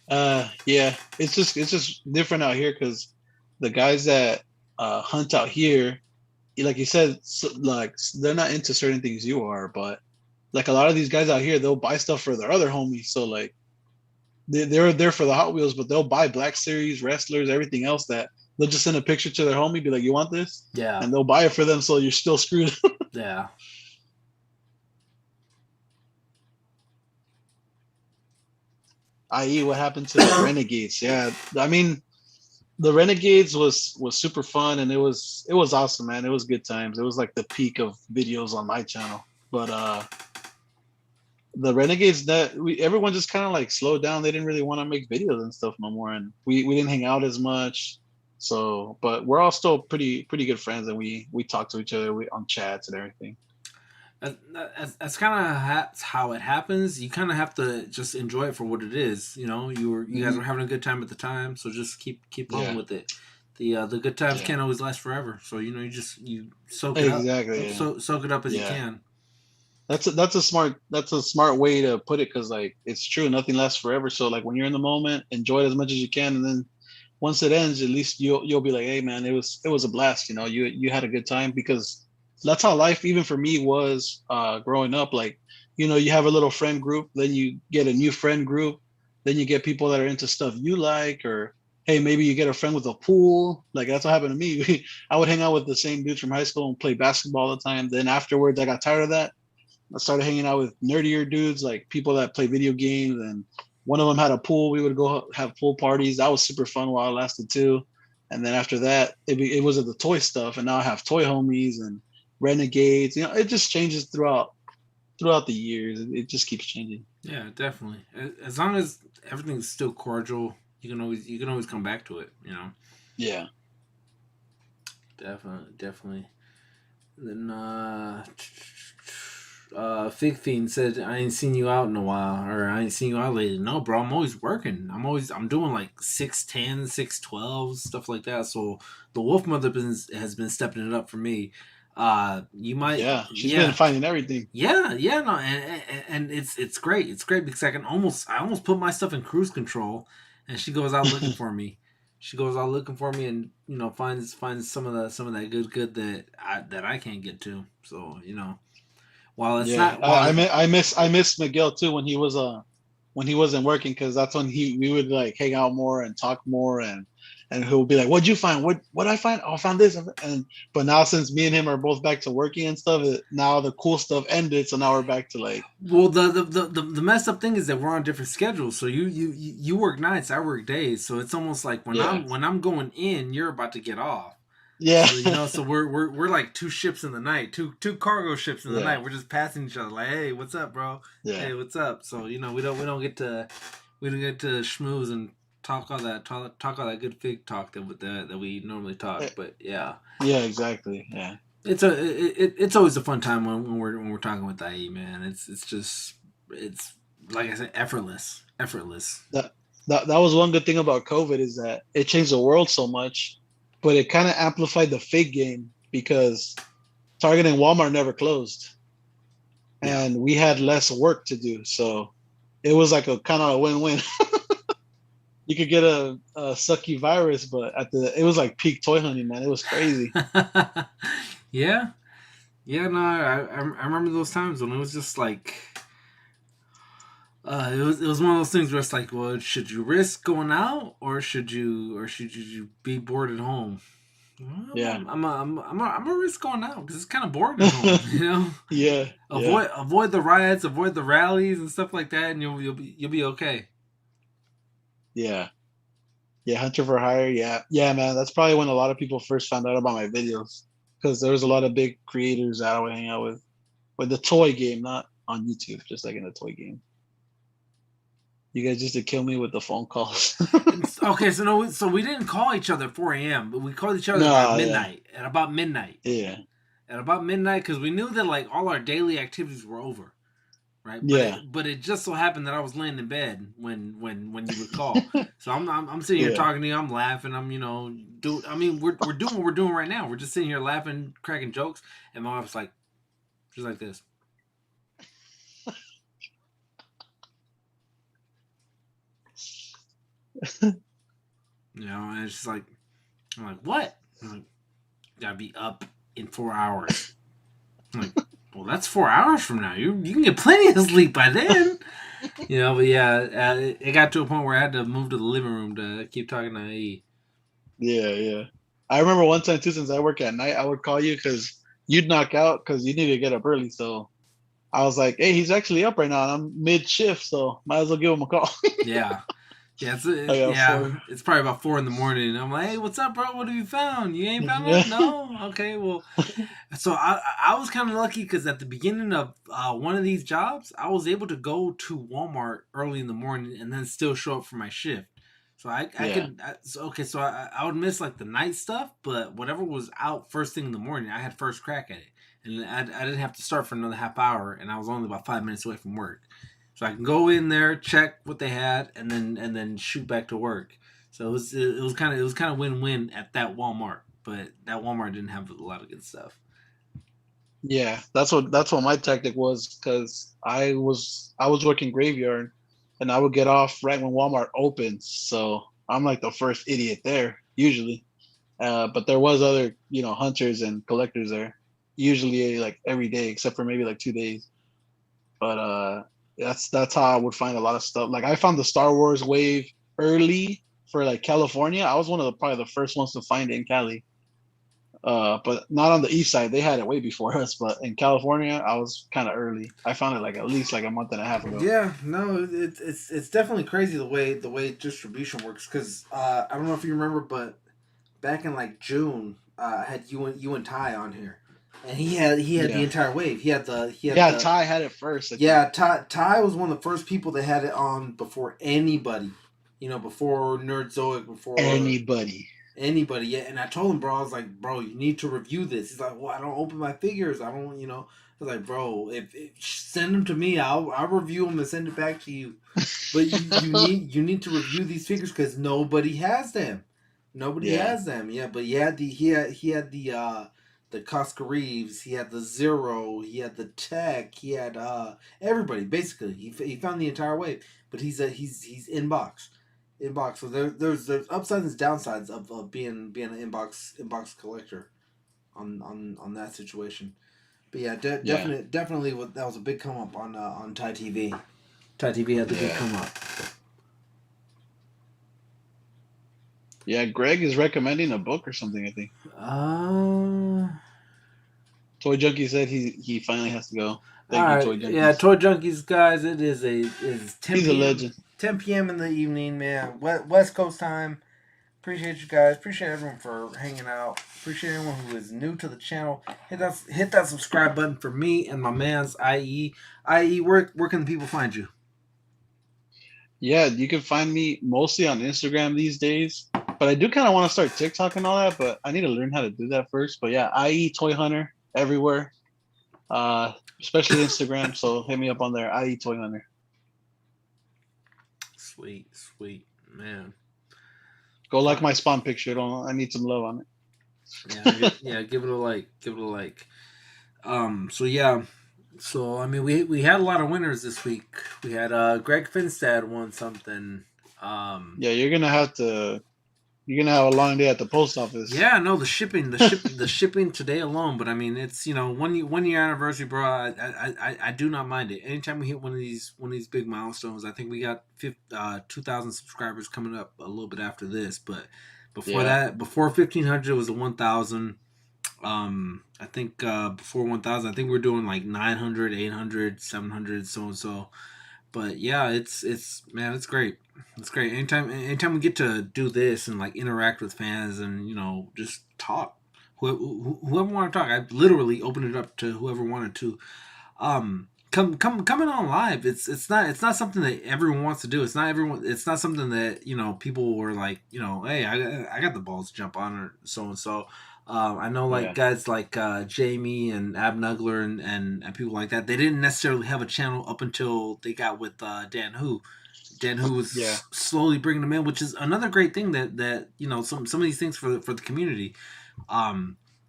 Yeah, it's just different out here because the guys that hunt out here, like you said, like they're not into certain things you are, but like a lot of these guys out here, they'll buy stuff for their other homies. So like they're there for the Hot Wheels, but they'll buy Black Series, wrestlers, everything else that they'll just send a picture to their homie, be like, you want this? Yeah. And they'll buy it for them, so you're still screwed. Yeah. I.e., what happened to the Renegades? Yeah, I mean, the Renegades was super fun, and it was awesome, man. It was good times. It was like the peak of videos on my channel. But the Renegades, everyone just kind of like slowed down. They didn't really want to make videos and stuff no more, and we didn't hang out as much. So, but we're all still pretty good friends, and we talk to each other on chats and everything. That's kind of how it happens. You kind of have to just enjoy it for what it is. You know, you guys were having a good time at the time, so just keep rolling with it. The good times can't always last forever. So you soak it up. Soak it up as you can. That's a smart way to put it, because like it's true, nothing lasts forever. So like when you're in the moment, enjoy it as much as you can, and then once it ends, at least you'll be like, hey man, it was a blast. You know, you had a good time, because that's how life, even for me, was growing up. Like, you know, you have a little friend group, then you get a new friend group, then you get people that are into stuff you like, or hey, maybe you get a friend with a pool. Like that's what happened to me. I would hang out with the same dudes from high school and play basketball all the time. Then afterwards, I got tired of that. I started hanging out with nerdier dudes, like people that play video games, and one of them had a pool. We would go have pool parties. That was super fun while it lasted too. And then after that, it was the toy stuff, and now I have toy homies and renegades. You know, it just changes throughout the years. It just keeps changing. Yeah, definitely. As long as everything's still cordial, you can always come back to it. You know. Yeah. Definitely. Then Fig Fiend said, I ain't seen you out in a while, or I ain't seen you out lately. No, bro, I'm always working. I'm doing like 6'10", 6'12", stuff like that. So the Wolf Mother has been stepping it up for me. You might, she's been finding everything. No, and it's great. It's great because I almost put my stuff in cruise control, and she goes out looking for me. She goes out looking for me, and finds some of that good that I can't get to. So while it's not, I miss Miguel too when he wasn't working, because that's when we would like hang out more and talk more, and he'll be like, "What'd you find? What I find? Oh, I found this." But now since me and him are both back to working and stuff, now the cool stuff ended, so now we're back to like. Well, the messed up thing is that we're on different schedules. So you work nights, I work days. So it's almost like when I'm going in, you're about to get off. Yeah. So we're like two ships in the night, two cargo ships in the night. We're just passing each other like, hey, what's up, bro? Yeah. Hey, what's up? So we don't get to schmooze and talk all that good fig talk that we normally talk. But yeah. Yeah, exactly. Yeah. It's always a fun time when we're talking with IE, man. It's like I said, effortless. That was one good thing about COVID, is that it changed the world so much. But it kind of amplified the fig game, because Target and Walmart never closed, and we had less work to do. So it was like a kind of a win-win. You could get a sucky virus, but it was like peak toy hunting, man. It was crazy. Yeah. No, I remember those times when it was just like. It was one of those things where it's like, well, should you risk going out, or should you be bored at home? Well, I'm a risk going out because it's kind of boring at home, Yeah. Avoid the riots, avoid the rallies and stuff like that, and you'll be okay. Yeah. Hunter for Hire. Yeah, man. That's probably when a lot of people first found out about my videos, because there was a lot of big creators that I would hang out with the toy game, not on YouTube, just like in the toy game. You guys used to kill me with the phone calls. Okay, so we didn't call each other at 4 a.m., but we called each other at midnight. At about midnight. Yeah. At about midnight, because we knew that like all our daily activities were over, right? But it just so happened that I was laying in bed when you would call. So I'm sitting here talking to you. I'm laughing. I'm we're doing what we're doing right now. We're just sitting here laughing, cracking jokes, and my wife's like, just like this. And it's just like, I'm like, what? I'm like, gotta be up in 4 hours. I'm like, well, that's 4 hours from now. You can get plenty of sleep by then. But yeah, it got to a point where I had to move to the living room to keep talking to IE. Yeah. I remember one time too, since I work at night, I would call you because you'd knock out because you need to get up early. So I was like, hey, he's actually up right now, and I'm mid shift, so might as well give him a call. Yeah. It's probably about 4 a.m. I'm like, hey, what's up, bro? What have you found? You ain't found nothing? No? Okay, well. So I was kind of lucky because at the beginning of one of these jobs, I was able to go to Walmart early in the morning and then still show up for my shift. So I could I would miss like the night stuff, but whatever was out first thing in the morning, I had first crack at it, and I didn't have to start for another half hour, and I was only about 5 minutes away from work, so I can go in there, check what they had, and then shoot back to work. So it was kind of win-win at that Walmart, but that Walmart didn't have a lot of good stuff. Yeah, that's what my tactic was, because I was working graveyard, and I would get off right when Walmart opens. So I'm like the first idiot there usually. But there was other, hunters and collectors there, usually like every day except for maybe like 2 days. But that's how I would find a lot of stuff. Like I found the Star Wars wave early for like California. I was one of probably the first ones to find it in Cali. But not on the east side. They had it way before us. But in California, I was kind of early. I found it like at least like a month and a half ago. Yeah, no, it's definitely crazy the way distribution works. Because I don't know if you remember, but back in like June, I had you and Ty on here, and he had the entire wave. He had Ty had it first. Ty was one of the first people that had it on before anybody. Before Nerdzoic, before anybody. Yeah, and I told him, bro, I was like, bro, you need to review this. He's like, well, I don't open my figures. I don't, I was like, bro, if send them to me, I'll review them and send it back to you. But you need to review these figures because nobody has them. Nobody has them. Yeah, but he had the Cosca Reeves, he had the Zero, he had the Tech, he had everybody basically. He found the entire wave, but he's inbox. So there's upsides and downsides of being an inbox collector on that situation. But yeah, definitely that was a big come up on Thai TV. Thai TV had the big come up. Yeah, Greg is recommending a book or something, I think. Toy Junkie said he finally has to go. Thank you, Toy Junkies. Yeah, Toy Junkies, guys. It is 10 He's p.m. a legend. 10 p.m. in the evening, man. West Coast time. Appreciate you guys. Appreciate everyone for hanging out. Appreciate everyone who is new to the channel. Hit that subscribe button for me and my man's IE. IE, where can the people find you? Yeah, you can find me mostly on Instagram these days. But I do kind of want to start TikTok and all that, but I need to learn how to do that first. But yeah, IE Toy Hunter everywhere, especially Instagram. So hit me up on there, IE Toy Hunter. Sweet, man. Go like my spawn picture. I need some love on it. Yeah, give it a like. So yeah. So I mean, we had a lot of winners this week. We had Greg Finstad won something. Yeah, you're gonna have a long day at the post office. Yeah, no, the shipping today alone. But I mean, it's 1 year anniversary, bro. I do not mind it. Anytime we hit one of these big milestones, I think we got 2,000 subscribers coming up a little bit after this. But before that, before 1,500 it was a 1,000. I think before 1,000, I think we're doing like 900, 800, 700, so and so. But yeah, it's man, it's great. It's great. Anytime we get to do this and like interact with fans and just talk, whoever want to talk, I literally opened it up to whoever wanted to. Coming on live. It's not something that everyone wants to do. It's not something that people were like hey, I got the balls to jump on or so and so. I know guys like Jamie and Abnugler and people like that. They didn't necessarily have a channel up until they got with Dan Hu. Dan Hu was slowly bringing them in, which is another great thing that some of these things for the community.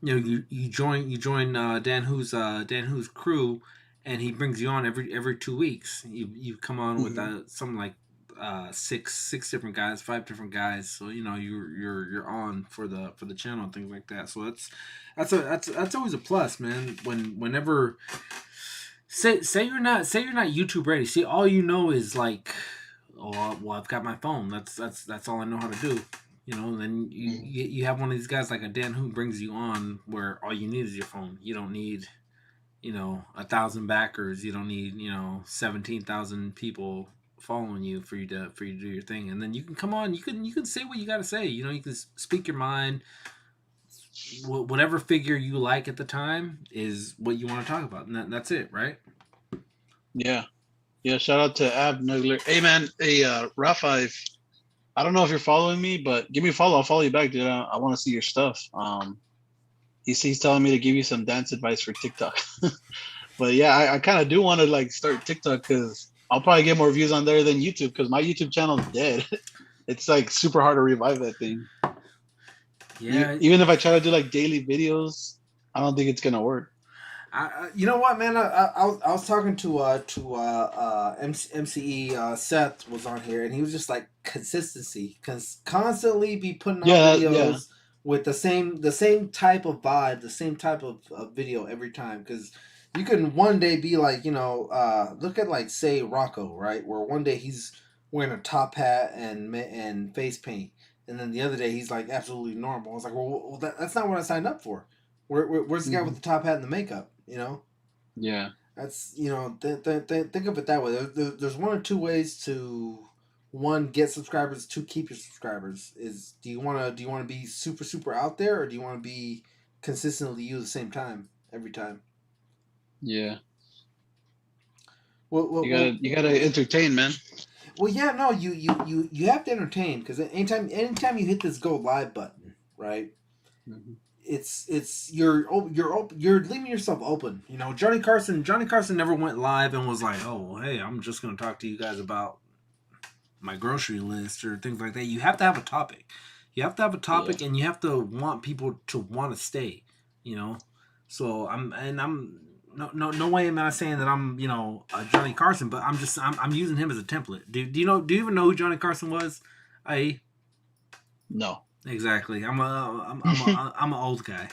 You join Dan Hu's crew, and he brings you on every 2 weeks. You come on with something like 6 different guys, 5 different guys, so you're on for the channel and things like that. So that's always a plus, man. Whenever say you're not YouTube ready. See, all is like, oh well, I've got my phone. That's all I know how to do. Then you have one of these guys like a Dan who brings you on where all you need is your phone. You don't need 1,000 backers. You don't need 17,000 people following you for you to do your thing, and then you can come on. You can say what you got to say. You can speak your mind. Whatever figure you like at the time is what you want to talk about, and that's it, right? Yeah. Shout out to Ab Nugler. Hey man, Rafa, I don't know if you're following me, but give me a follow. I'll follow you back, dude. I want to see your stuff. He's telling me to give you some dance advice for TikTok. But yeah, I kind of do want to like start TikTok because I'll probably get more views on there than YouTube because my YouTube channel is dead. It's like super hard to revive that thing. Yeah. Even if I try to do like daily videos, I don't think it's gonna work. You know what, man? I was talking to MCE Seth was on here, and he was just like consistency, constantly be putting out videos with the same type of vibe, the same type of video every time. Because you can one day be like, look at like say Rocco, right? Where one day he's wearing a top hat and face paint, and then the other day he's like absolutely normal. I was like, well that's not what I signed up for. Where's the guy with the top hat and the makeup? Yeah. That's think of it that way. There's one or two ways to get subscribers, to keep your subscribers. Do you want to be super out there, or do you want to be consistently you the same time every time? Yeah. Well, you gotta entertain, man. Well, yeah, no, you have to entertain because anytime you hit this go live button, right? Mm-hmm. It's you're leaving yourself open. Johnny Carson never went live and was like, oh, hey, I'm just gonna talk to you guys about my grocery list or things like that. You have to have a topic. And you have to want people to want to stay. So I'm no way am I saying that I'm Johnny Carson, but I'm using him as a template. Do you even know who Johnny Carson was? No. Exactly. I'm an old guy.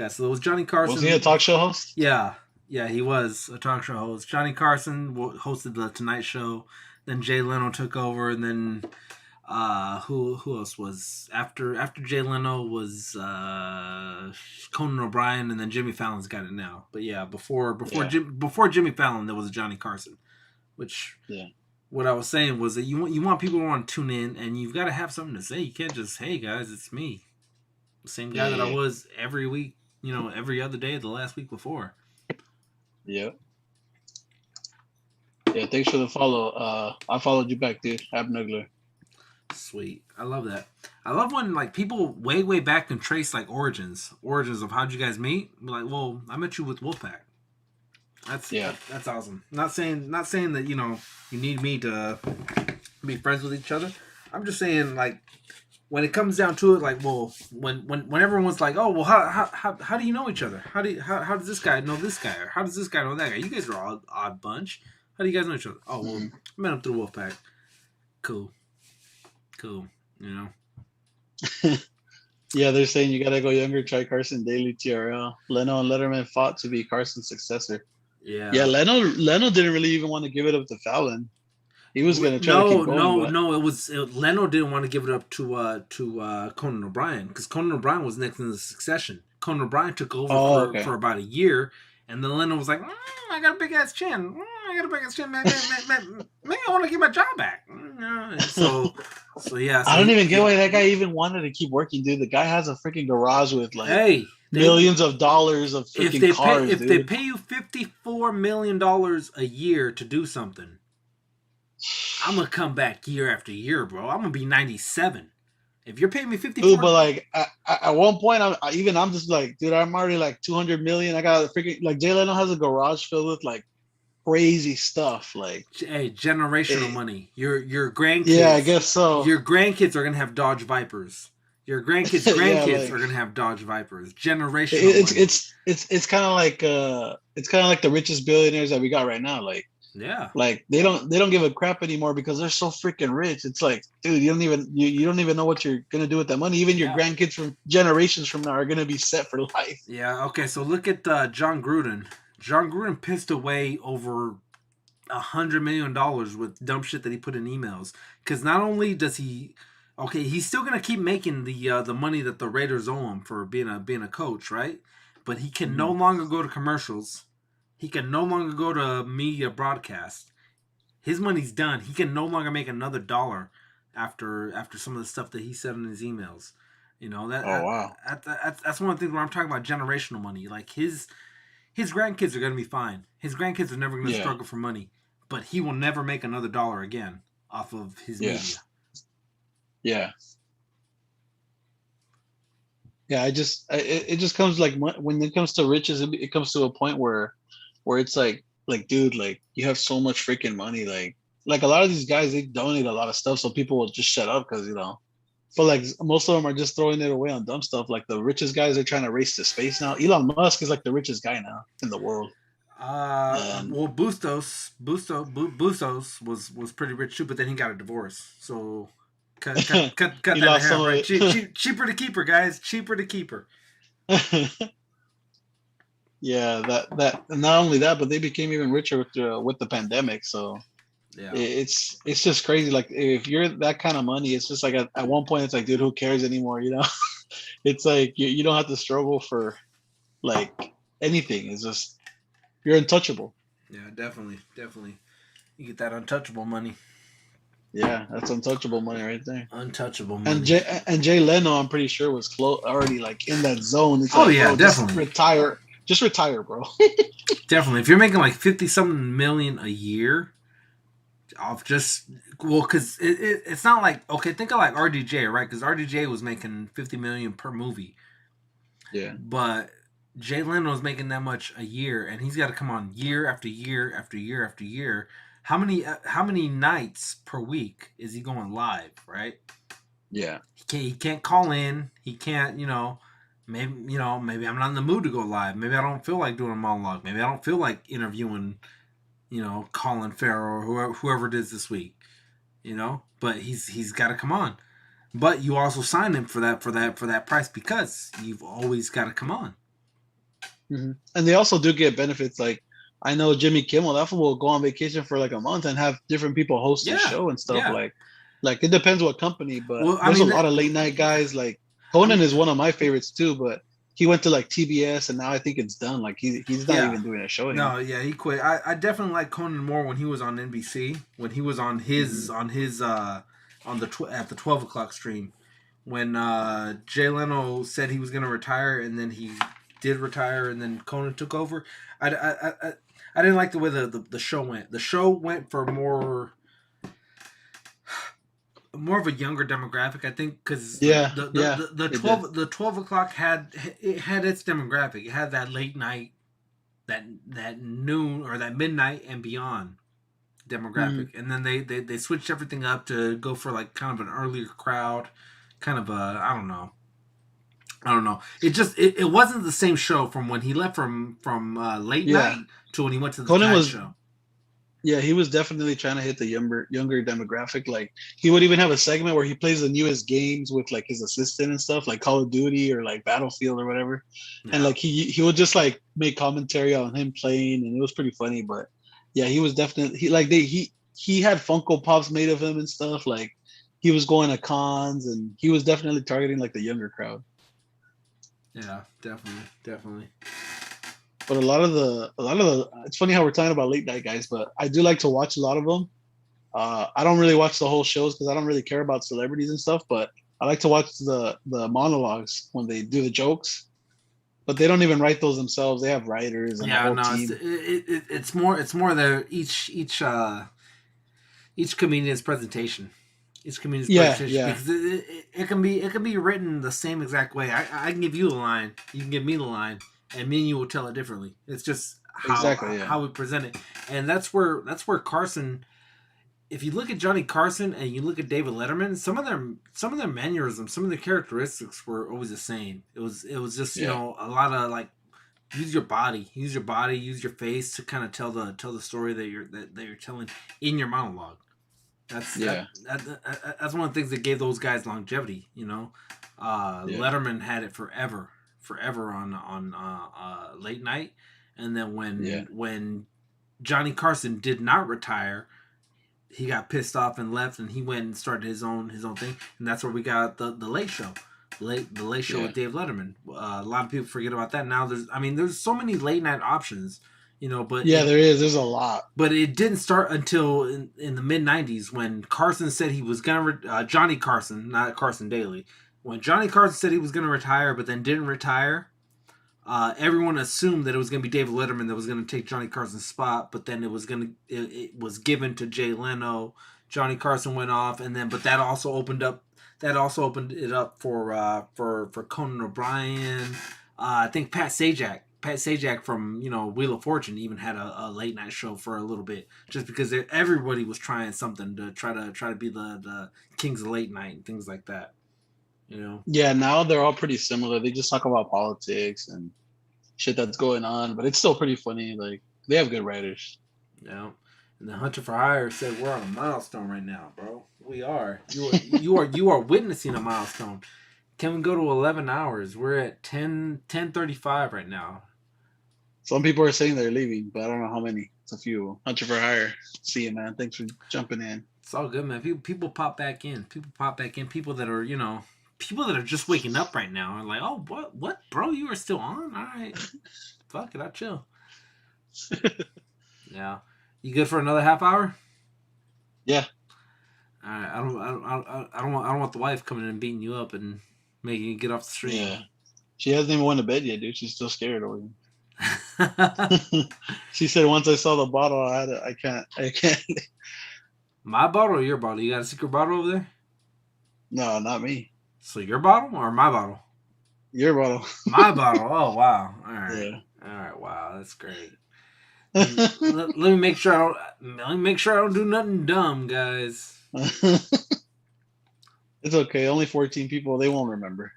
So it was Johnny Carson. Was he a talk show host? Yeah, he was a talk show host. Johnny Carson hosted the Tonight Show. Then Jay Leno took over, and then who else was after Jay Leno was Conan O'Brien, and then Jimmy Fallon's got it now. But yeah, before Jimmy Fallon, there was a Johnny Carson, which what I was saying was that you want people to want to tune in, and you've got to have something to say. You can't just, hey guys, it's me, the same guy that I was every week, every other day the last week before. Yeah. Yeah, thanks for the follow. I followed you back, dude. Abnugler. Sweet. I love that. I love when like people way back can trace like origins of how'd you guys meet. Be like, well, I met you with Wolfpack. That's awesome. Not saying that you need me to be friends with each other. I'm just saying like when it comes down to it, like when everyone's like, oh well, how do you know each other? How does this guy know this guy, or how does this guy know that guy? You guys are all odd bunch. How do you guys know each other? Oh well, I met him through Wolfpack. Cool. Yeah, they're saying you gotta go younger. Try Carson Daily TRL. Leno and Letterman fought to be Carson's successor. Yeah. Leno didn't really even want to give it up to Fallon. He was gonna try to keep going. Leno didn't want to give it up to Conan O'Brien because Conan O'Brien was next in the succession. Conan O'Brien took over for about a year, and then Leno was like, I got a big ass chin. Man, I want to get my job back. So yeah. I don't even get why that guy even wanted to keep working, dude. The guy has a freaking garage with like millions of dollars of freaking cars. If they pay you $54 million a year to do something, I'm gonna come back year after year, bro. I'm gonna be 97. If you're paying me 54, dude, but like at one point, I'm just like, dude, I'm already like 200 million. I got a freaking like Jay Leno has a garage filled with like crazy stuff, like generational money. Your grandkids, yeah, I guess so. Your grandkids are gonna have Dodge Vipers. Your grandkids' grandkids are gonna have Dodge Vipers. Generational. It's kind of like the richest billionaires that we got right now. Like like they don't give a crap anymore because they're so freaking rich. It's like, dude, you don't even know what you're gonna do with that money. Even your grandkids from generations from now are gonna be set for life. Yeah. Okay. So look at John Gruden. John Gruden pissed away over $100 million with dumb shit that he put in emails. Because not only does he's still gonna keep making the money that the Raiders owe him for being a coach, right? But he can no longer go to commercials. He can no longer go to media broadcast. His money's done. He can no longer make another dollar after some of the stuff that he said in his emails. That's one of the things where I'm talking about generational money. Like his grandkids are going to be fine. His grandkids are never going to struggle for money, but he will never make another dollar again off of his media. Yeah. Yeah, it just comes like when it comes to riches, it comes to a point where it's like dude, like you have so much freaking money, like a lot of these guys, they donate a lot of stuff, so people will just shut up because but like most of them are just throwing it away on dumb stuff. Like the richest guys are trying to race to space now. Elon Musk is like the richest guy now in the world. Well, Bustos was pretty rich too, but then he got a divorce, so cut that in half, right? Cheaper to keep her, guys. Cheaper to keep her. Yeah, that not only that, but they became even richer with the pandemic. So yeah, it's just crazy. Like if you're that kind of money, it's just like at one point, it's like, dude, who cares anymore? It's like you don't have to struggle for like anything. It's just you're untouchable. Yeah, definitely. You get that untouchable money. Yeah, that's untouchable money right there. Untouchable money. And Jay Leno, I'm pretty sure was already like in that zone. It's like, yeah, definitely. Just retire, bro. Definitely. If you're making like 50-something million a year, off just because it's not like, okay, think of like RDJ, right? Because RDJ was making 50 million per movie. Yeah. But Jay Leno is making that much a year, and he's got to come on year after year after year after year. How many nights per week is he going live, right? Yeah. He can't call in. He can't, maybe I'm not in the mood to go live. Maybe I don't feel like doing a monologue. Maybe I don't feel like interviewing, Colin Farrell or whoever it is this week, But he's got to come on. But you also sign him for that price because you've always got to come on. Mm-hmm. And they also do get benefits. Like I know Jimmy Kimmel, that will go on vacation for like a month and have different people host the show and stuff. Yeah. Like it depends what company, but there's a lot of late night guys. Like Conan is one of my favorites too, but he went to like TBS and now I think it's done. Like he's not even doing a show anymore. No, yeah, he quit. I definitely like Conan more when he was on NBC, when he was on his at the 12 o'clock stream, when Jay Leno said he was going to retire and then he did retire and then Conan took over. I didn't like the way the show went. The show went for more of a younger demographic, I think, because the 12 o'clock had its demographic. It had that late night, that noon or that midnight and beyond demographic, and then they switched everything up to go for like kind of an earlier crowd, kind of a I don't know. It wasn't the same show from when he left from late night to when he went to the Conan show. Yeah, he was definitely trying to hit the younger demographic. Like he would even have a segment where he plays the newest games with like his assistant and stuff, like Call of Duty or like Battlefield or whatever. Yeah. And like he would just like make commentary on him playing, and it was pretty funny. But yeah, he was definitely he had Funko Pops made of him and stuff. Like he was going to cons, and he was definitely targeting like the younger crowd. Yeah, definitely. But a lot of the it's funny how we're talking about late night guys, but I do like to watch a lot of them. I don't really watch the whole shows because I don't really care about celebrities and stuff, but I like to watch the monologues when they do the jokes. But they don't even write those themselves. They have writers and a whole team. It's more the each comedian's presentation. Each comedian's presentation. Because it can be written the same exact way. I can give you the line, you can give me the line, and me and you will tell it differently. It's just how we present it. And that's where Carson, if you look at Johnny Carson and you look at David Letterman, some of their mannerisms, some of their characteristics were always the same. It was just a lot of like use your body, use your face to kind of tell the story that you're telling in your monologue. That's one of the things that gave those guys longevity. Letterman had it forever on late night, and then when Johnny Carson did not retire, he got pissed off and left, and he went and started his own thing, and that's where we got the Late Show, the Late Show with Dave Letterman. A lot of people forget about that now. There's so many late night options, but there's a lot. But it didn't start until in the mid '90s when Carson said he was gonna Johnny Carson, not Carson Daly. When Johnny Carson said he was gonna retire, but then didn't retire, everyone assumed that it was going to be David Letterman that was going to take Johnny Carson's spot, but then it was given to Jay Leno. Johnny Carson went off, but that also opened up that also opened it up for Conan O'Brien. I think Pat Sajak from Wheel of Fortune even had a late night show for a little bit, just because everybody was trying something to try to be the kings of late night and things like that. Yeah, now they're all pretty similar. They just talk about politics and shit that's going on, but it's still pretty funny. Like, they have good writers. Yeah. And the Hunter for Hire said we're on a milestone right now, bro. We are. You are witnessing a milestone. Can we go to 11 hours? We're at 10:35 right now. Some people are saying they're leaving, but I don't know how many. It's a few. Hunter for Hire. See you, man. Thanks for jumping in. It's all good, man. People pop back in. People that are, people that are just waking up right now are like, oh, what, bro? You are still on? All right. Fuck it, I'll chill. Yeah. You good for another half hour? Yeah. All right. I don't want the wife coming in and beating you up and making you get off the stream. Yeah. She hasn't even went to bed yet, dude. She's still scared over you. She said once I saw the bottle, I can't. My bottle or your bottle? You got a secret bottle over there? No, not me. So your bottle or my bottle? Your bottle. My bottle. Oh wow. All right. Yeah. All right. Wow, that's great. let me make sure I don't do nothing dumb, guys. It's okay. Only 14 people. They won't remember.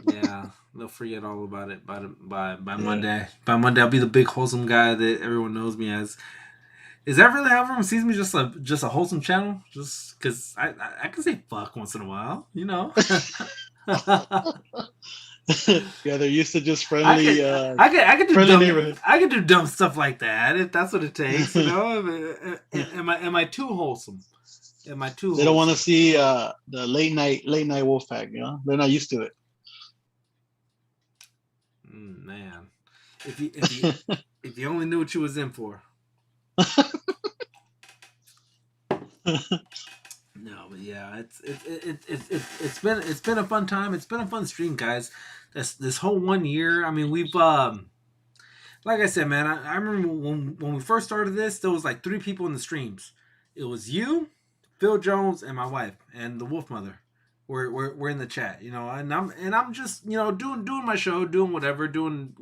Yeah, they'll forget all about it by Monday. By Monday, I'll be the big wholesome guy that everyone knows me as. Is that really how everyone sees me? Just a wholesome channel? Just because I can say fuck once in a while, Yeah, they're used to just friendly. I could do friendly dumb. I could do dumb stuff like that if that's what it takes. Am I too wholesome? Am I too? They don't want to see the late night Wolfpack. They're not used to it. Man, if you only knew what you was in for. No, but yeah, it's been a fun time. It's been a fun stream, guys. This whole 1 year. I mean, we've like I said, man. I remember when we first started this, there was like 3 people in the streams. It was you, Phil Jones, and my wife, and the Wolf Mother. We're in the chat, and I'm just doing my show, doing whatever, doing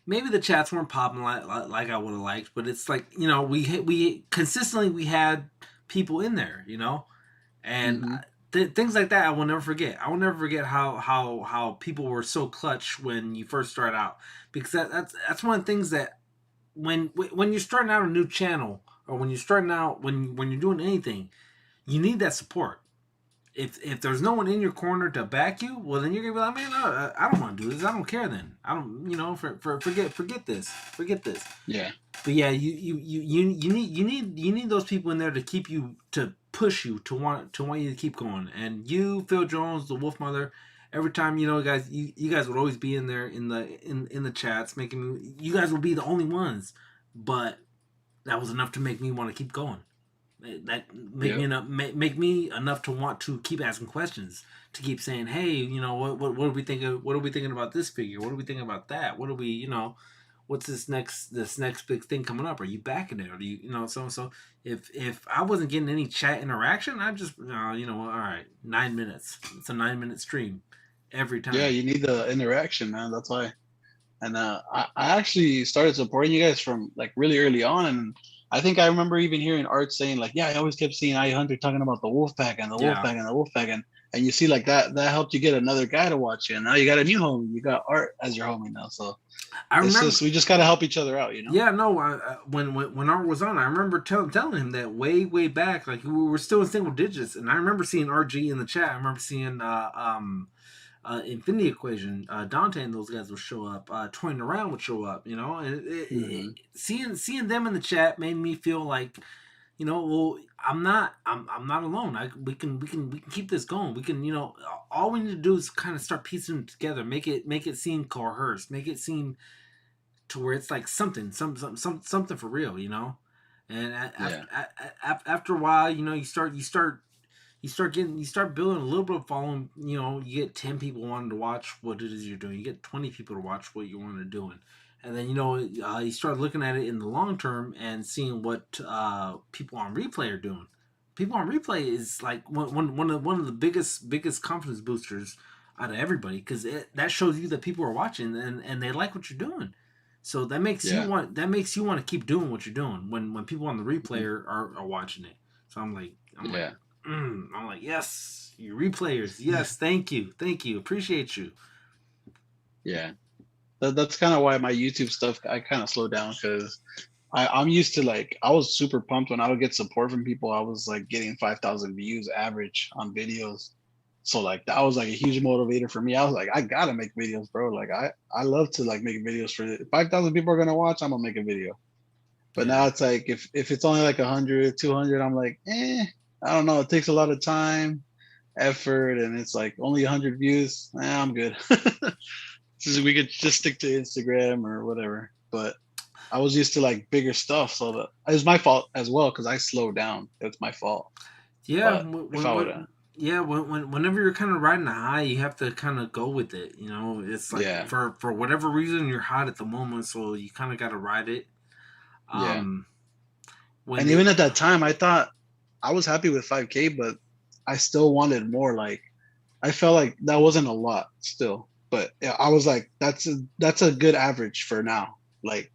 maybe the chats weren't popping like I would have liked, but it's like we consistently had people in there, and things like that I will never forget. I will never forget how people were so clutch when you first start out, because that's one of the things that when you're starting out a new channel, or when you're starting out when you're doing anything, you need that support. If there's no one in your corner to back you, well, then you're gonna be like, man, I don't want to do this. I don't care. Then I don't, forget this. Yeah. But yeah, you need those people in there to keep you, to push you, to want you to keep going. And you, Phil Jones, the Wolf Mother, every time guys, you guys would always be in there in the chats, making me. You guys would be the only ones, but that was enough to make me want to keep going. That make me enough to want to keep asking questions, to keep saying, hey, what are we thinking? What are we thinking about this figure? What are we thinking about that? What are we, what's this next big thing coming up? Are you backing it? Or do you, so if I wasn't getting any chat interaction, I just, all right, 9 minutes. It's a 9-minute stream every time. Yeah, you need the interaction, man. That's why. And I actually started supporting you guys from like really early on, and I think I remember even hearing Art saying like, yeah, I always kept seeing I Hunter talking about the Wolfpack and the Wolfpack and the Wolfpack, and you see like that helped you get another guy to watch you, and now you got a new homie. You got Art as your homie now, so we just got to help each other out, Yeah, no. When Art was on, I remember telling him that way back, like we were still in single digits, and I remember seeing RG in the chat. I remember seeing Infinity Equation, Dante and those guys would show up. Toying Around would show up, and seeing them in the chat made me feel like, well, I'm not alone. We can keep this going. We can, all we need to do is kind of start piecing it together, make it seem coerced, make it seem to where it's like something for real, And after a while, you start building a little bit of following. You get 10 people wanting to watch what it is you're doing. You get 20 people to watch what you want to do, and then you start looking at it in the long term and seeing what people on replay are doing. people on replay is like one of the biggest confidence boosters out of everybody, because that shows you that people are watching and they like what you're doing. So that makes you want to keep doing what you're doing when people on the replay are watching it. So I'm like, yes, you replayers, yes, thank you, appreciate you. Yeah, that's kind of why my YouTube stuff I kind of slowed down, because I'm used to, like, I was super pumped when I would get support from people. I was like getting 5,000 views average on videos. So like that was like a huge motivator for me. I was like, I gotta make videos, bro. Like I love to like make videos for 5,000 people are gonna watch. I'm gonna make a video. But now it's like if it's only like 100, 200, I'm like, I don't know. It takes a lot of time, effort, and it's like only 100 views. I'm good. So we could just stick to Instagram or whatever. But I was used to like bigger stuff, so that it was my fault as well because I slowed down. It's my fault. Yeah, whenever you're kind of riding a high, you have to kind of go with it. You know, it's like for whatever reason you're hot at the moment, so you kind of got to ride it. And even at that time, I thought I was happy with 5K, but I still wanted more. Like I felt like that wasn't a lot still, but I was like, that's a good average for now. Like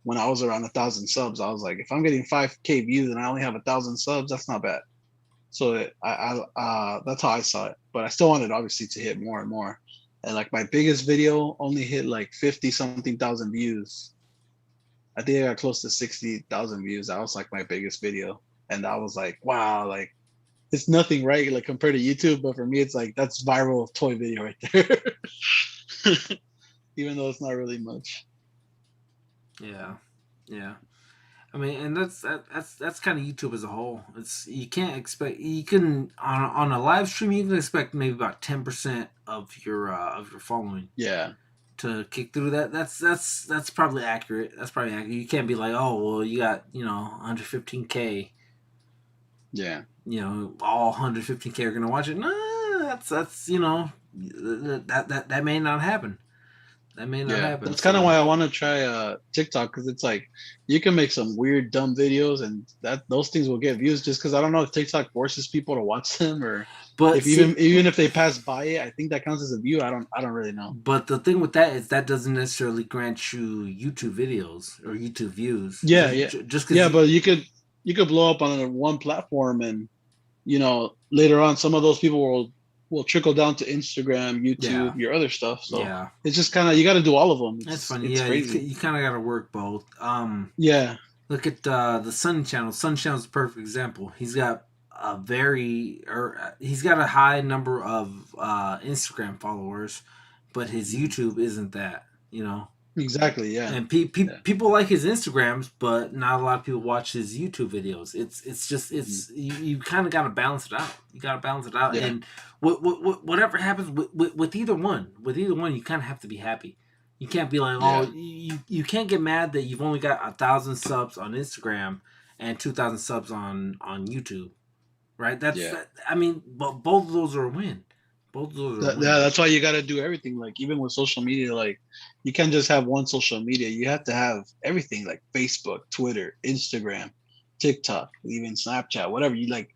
when I was around 1,000 subs, I was like, if I'm getting 5K views and I only have 1,000 subs, that's not bad. So I that's how I saw it. But I still wanted obviously to hit more and more. And like my biggest video only hit like 50 something thousand views. I think I got close to 60,000 views. That was like my biggest video. And I was like, wow, like it's nothing, right? Like compared to YouTube, but for me, it's like that's viral toy video right there. Even though it's not really much. Yeah. I mean, and that's kind of YouTube as a whole. It's you can on a live stream you can expect maybe about 10% of your following. Yeah. To kick through that, that's probably accurate. That's probably accurate. You can't be like, oh well, you got 115K. Yeah. All 115K are gonna watch it. No, that's that may not happen. That may not happen. That's kind of why I want to try TikTok, because it's like you can make some weird dumb videos and those things will get views just because I don't know if TikTok forces people to watch them but if even if they pass by it, I think that counts as a view. I don't really know. But the thing with that is that doesn't necessarily grant you YouTube videos or YouTube views. But you could blow up on one platform and later on some of those people will trickle down to Instagram, YouTube, your other stuff. So it's just kind of you got to do all of them. That's funny. It's crazy. You kind of got to work both. Look at the Sun Channel. Sun Channel's a perfect example. He's got a high number of Instagram followers, but his YouTube isn't that. Exactly. Yeah. And people like his Instagrams, but not a lot of people watch his YouTube videos. It's just you kind of got to balance it out. You got to balance it out, and whatever happens with either one, you kind of have to be happy. You can't be like, you can't get mad that you've only got 1,000 subs on Instagram and 2,000 subs on YouTube, right? I mean, but both of those are a win. That's why you got to do everything. Like even with social media, like you can't just have one social media. You have to have everything, like Facebook, Twitter, Instagram, TikTok, even Snapchat, whatever you like.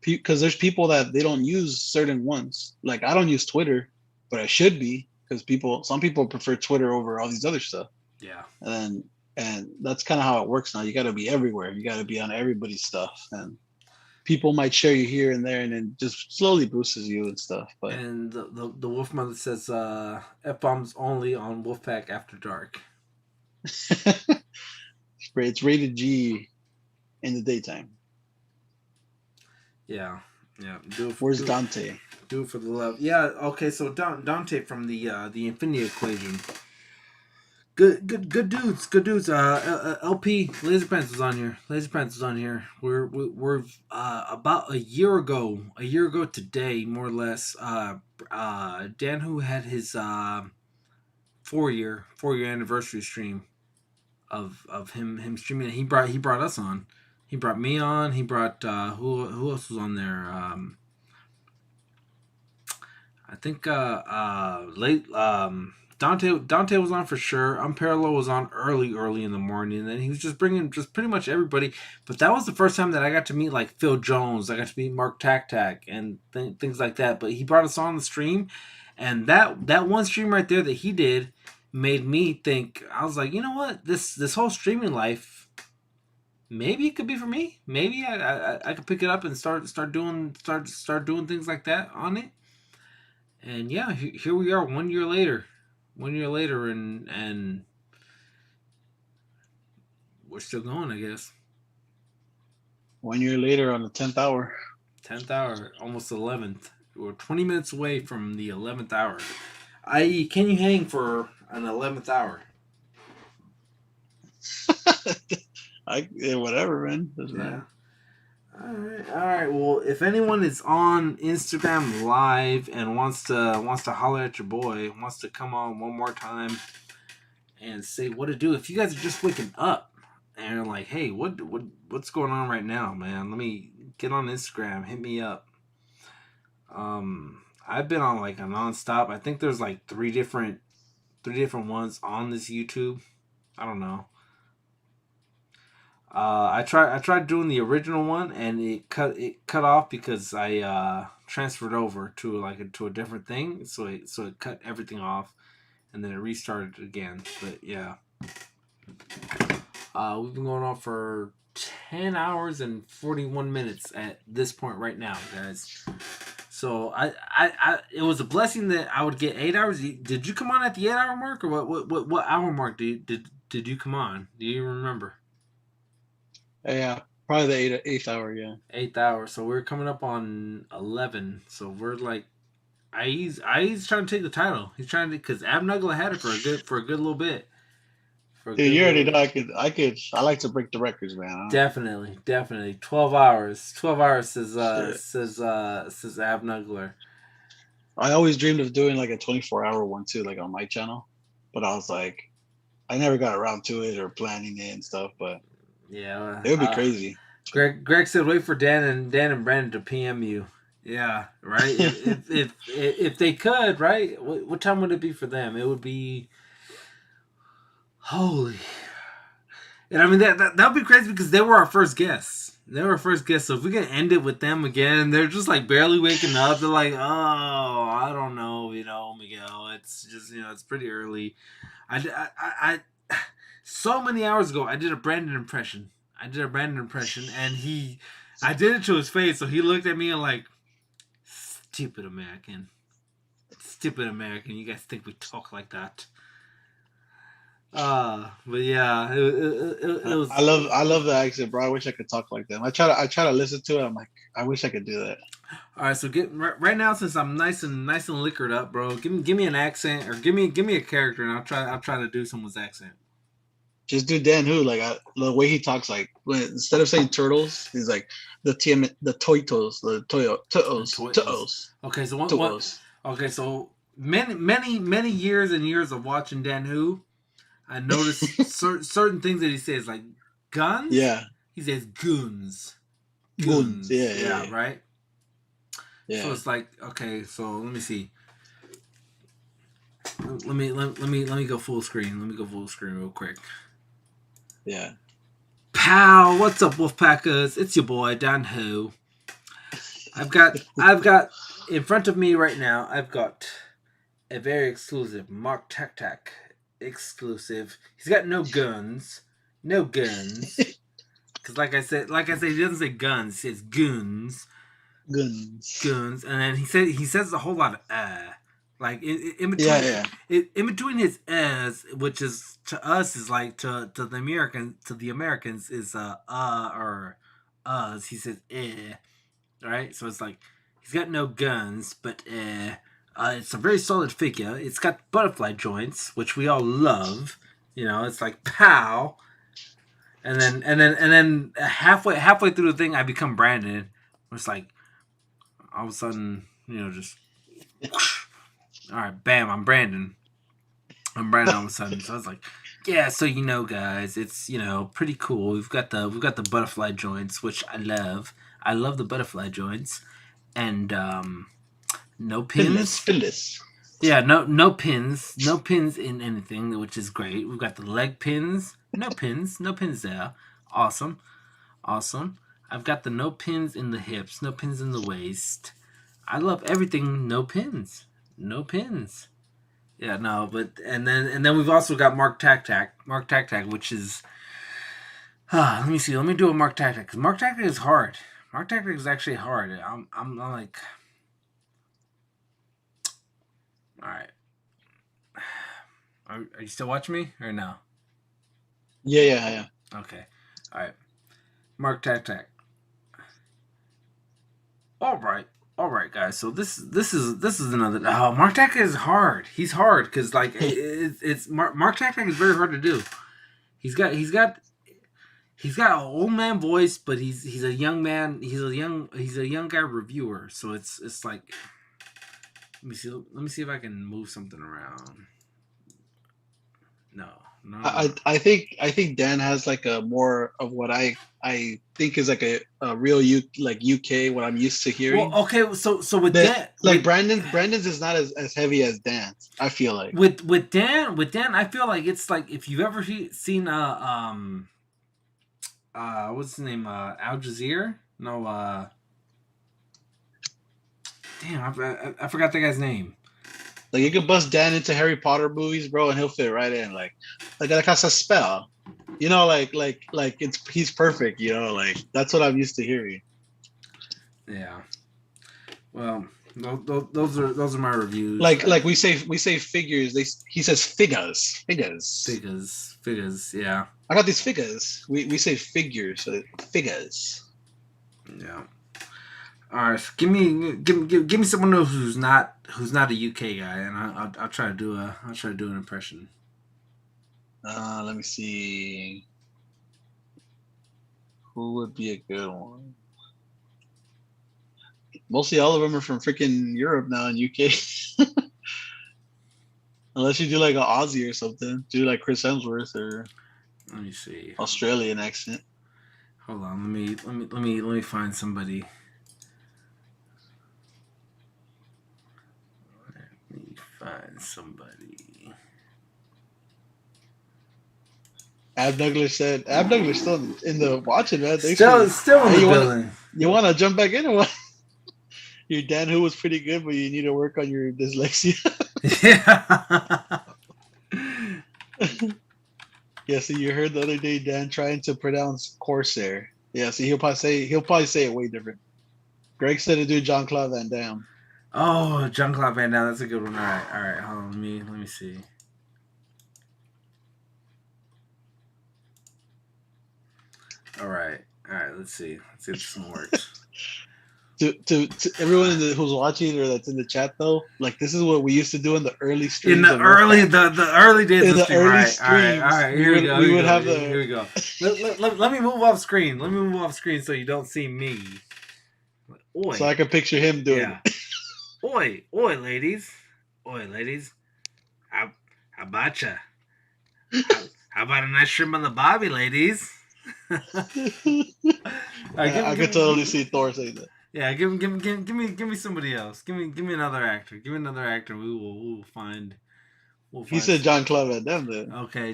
Because there's people that they don't use certain ones. Like I don't use Twitter, but I should be, because some people prefer Twitter over all these other stuff. Yeah. And that's kind of how it works now. You got to be everywhere. You got to be on everybody's stuff, and people might share you here and there, and then just slowly boosts you and stuff. But and the Wolf Mother says F-bombs only on Wolfpack after dark. It's rated G in the daytime. Yeah. Where's Dante? Do it for the love. Yeah. Okay. So Dante from the Infinity Equation. Good dudes. LP Laser Pencils on here. We're about a year ago today, more or less. Dan, who had his 4-year anniversary stream of him streaming. He brought us on. He brought me on. He brought who else was on there? I think Dante was on for sure. Unparalleled was on early in the morning, and then he was just bringing just pretty much everybody. But that was the first time that I got to meet like Phil Jones. I got to meet Mark Tac and things like that. But he brought us on the stream, and that one stream right there that he did made me think. I was like, you know what, this whole streaming life, maybe it could be for me. Maybe I could pick it up and start doing things like that on it. And yeah, here we are 1 year later. 1 year later, and we're still going, I guess. 1 year later on the 10th hour. 10th hour, almost 11th. We're 20 minutes away from the 11th hour. I.e., can you hang for an 11th hour? Whatever, man. Doesn't matter. All right. Well, if anyone is on Instagram Live and wants to holler at your boy, wants to come on one more time and say what to do, if you guys are just waking up and are like, hey, what's going on right now, man? Let me get on Instagram. Hit me up. I've been on like a nonstop. I think there's like three different ones on this YouTube. I don't know. I tried doing the original one and it cut off because I transferred over to a different thing, so it cut everything off and then it restarted again. But yeah, we've been going on for 10 hours and 41 minutes at this point right now, guys. So it was a blessing that I would get 8 hours. Did you come on at the 8 hour mark, or what hour mark did you come on? Do you remember? Yeah, probably the eighth hour. Yeah, 8th hour. So we're coming up on 11. So we're like, he's trying to take the title. He's trying to, because Abnugler had it for a good little bit. Dude, you already know I like to break the records, man. Definitely. 12 hours. 12 hours says Abnugler. I always dreamed of doing like a 24-hour one too, like on my channel, but I was like, I never got around to it or planning it and stuff. But yeah, it would be crazy. Greg said, "Wait for Dan and Brandon to PM you." Yeah, right. if they could, right? What time would it be for them? It would be holy. And I mean that would be crazy because they were our first guests. So if we can end it with them again, they're just like barely waking up. They're like, "Oh, I don't know, Miguel. It's just, it's pretty early." I so many hours ago, I did a Brandon impression. And I did it to his face, so he looked at me and like, stupid American. You guys think we talk like that? But yeah, it was. I love the accent, bro. I wish I could talk like them. I try to listen to it. I'm like, I wish I could do that. All right, so right now, since I'm nice and liquored up, bro, give me an accent, or give me a character, and I'll try to do someone's accent. Just do Dan Who, like the way he talks. Like instead of saying turtles, he's like the toitos. Okay, so okay, so many years and years of watching Dan Who, I noticed certain things that he says, like guns. Yeah, he says goons. Yeah, right. Yeah. So it's like, okay, so let me see. Let me go full screen. Let me go full screen real quick. Yeah. Pow! What's up, Wolfpackers? It's your boy Dan Ho. I've got in front of me right now. I've got a very exclusive Mark Tac exclusive. He's got no guns. Because like I said, he doesn't say guns. He says goons. Goons, and then he says a whole lot of like in between, in between his which is to us is like to the Americans is or he says right, so it's like he's got no guns, but it's a very solid figure. It's got butterfly joints, which we all love. It's like pow, and then halfway through the thing, I become Brandon. It's like all of a sudden, just whoosh. All right, bam, I'm Brandon all of a sudden. So I was like, yeah, so guys, it's pretty cool. We've got the butterfly joints, which I love. I love the butterfly joints, and no pins. Phyllis. Yeah, no pins in anything, which is great. We've got the leg pins, no pins there. Awesome. I've got the no pins in the hips, no pins in the waist. I love everything no pins. Yeah, no, but and then we've also got Mark Tac Tac, which is let me see. Let me do a Mark Tac Tac, because Mark Tac Tac is hard. Mark Tac Tac is actually hard. I'm like, all right. Are you still watching me or no? Yeah. Okay. All right. Mark Tac Tac. All right, guys. So this is another. Oh, Mark Tac Tac is hard. He's hard because like it's Mark Tac Tac is very hard to do. He's got an old man voice, but he's a young man. He's a young guy reviewer. So it's like, let me see if I can move something around. No. I think Dan has like a more of what I think is like a real UK what I'm used to hearing. Well, okay, so with Dan, like Brandon's is not as heavy as Dan's. I feel like with Dan, I feel like it's like if you've ever seen what's his name, Al Jazeera? No, damn, I forgot that guy's name. Like you could bust Dan into Harry Potter movies, bro, and he'll fit right in. Like a casa spell, you know, like he's perfect, you know, like that's what I'm used to hearing. Yeah. Well, those are my reviews. Like we say figures. He says figures. Yeah. I got these figures. We say figures. So figures. Yeah. All right. So give me someone who's not a UK guy, and I'll try to do an impression. Let me see. Who would be a good one? Mostly all of them are from freaking Europe now and UK. Unless you do like an Aussie or something. Do like Chris Hemsworth or let me see. Australian accent. Hold on, let me find somebody. Let me find somebody. Ab Douglas still in the watching, man. Still in the building. You want to jump back in or what? Your Dan who was pretty good, but you need to work on your dyslexia. Yeah. Yeah, so you heard the other day Dan trying to pronounce Corsair. Yeah, so he'll probably say it way different. Greg said to do Jean-Claude Van Damme. Oh, Jean-Claude Van Damme, that's a good one. All right. Hold on, let me see. All right. Let's see if this one works. To everyone who's watching or that's in the chat though, like this is what we used to do in the early streams. In the early days of the stream. All right. Here we go. Let me move off screen. So you don't see me. Oi. So I can picture him doing it. Oi, ladies. How about ya? How about a nice shrimp on the bobby, ladies? I could totally see Thor saying that. Yeah, give me somebody else. Give me another actor. We will find. He said Jean-Claude Van Damme then. Okay,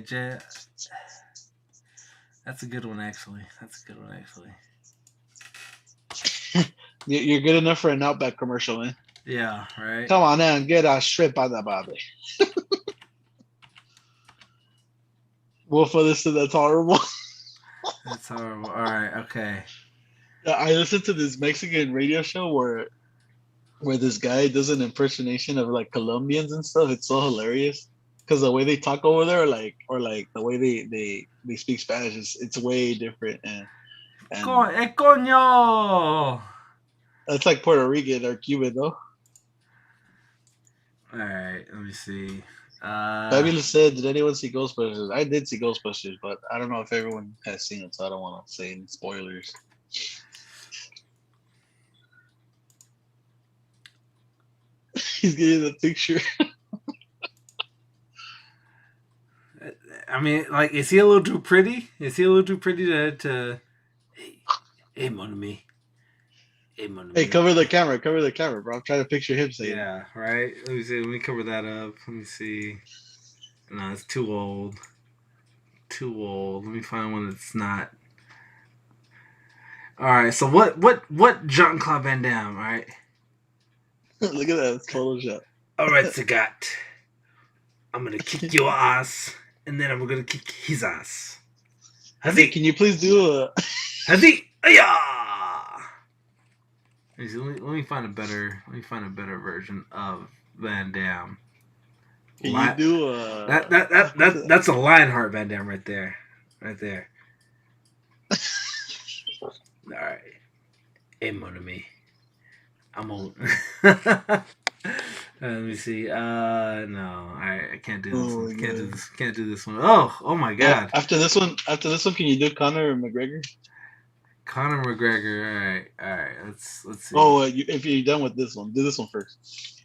that's a good one actually. You're good enough for an Outback commercial, man. Yeah, right. Come on now and get a shrimp on the bobby. Wolf of this, that's horrible. That's horrible. All right, okay. I listened to this Mexican radio show where this guy does an impersonation of like Colombians and stuff. It's so hilarious because the way they talk over there, or the way they speak Spanish, it's way different. And coño! It's like Puerto Rican or Cuban, though. All right, let me see. Fabulous said, "Did anyone see Ghostbusters?" I did see Ghostbusters, but I don't know if everyone has seen it, so I don't want to say any spoilers. He's getting the picture. I mean, like, is he a little too pretty? To hey, mon ami. Hey, cover the camera, bro. I'm trying to picture him saying. Yeah, right. Let me see. Let me cover that up. Let me see. No, it's too old. Too old. Let me find one that's not. All right. So what Jean-Claude Van Damme? All right. Look at that. It's Photoshop. All right, Sagat. I'm gonna kick your ass, and then I'm gonna kick his ass. Hey, can you please do a? Hazi, aya! Let me find a better. Let me find a better version of Van Damme. Can you do a? That's a Lionheart Van Damme right there, right there. All right, hey, mon ami. I'm old. Let me see. No, I can't do this one. Can't do this one. Oh my God. After this one, can you do Conor McGregor? Conor McGregor. All right. Let's see. Oh, if you're done with this one, do this one first.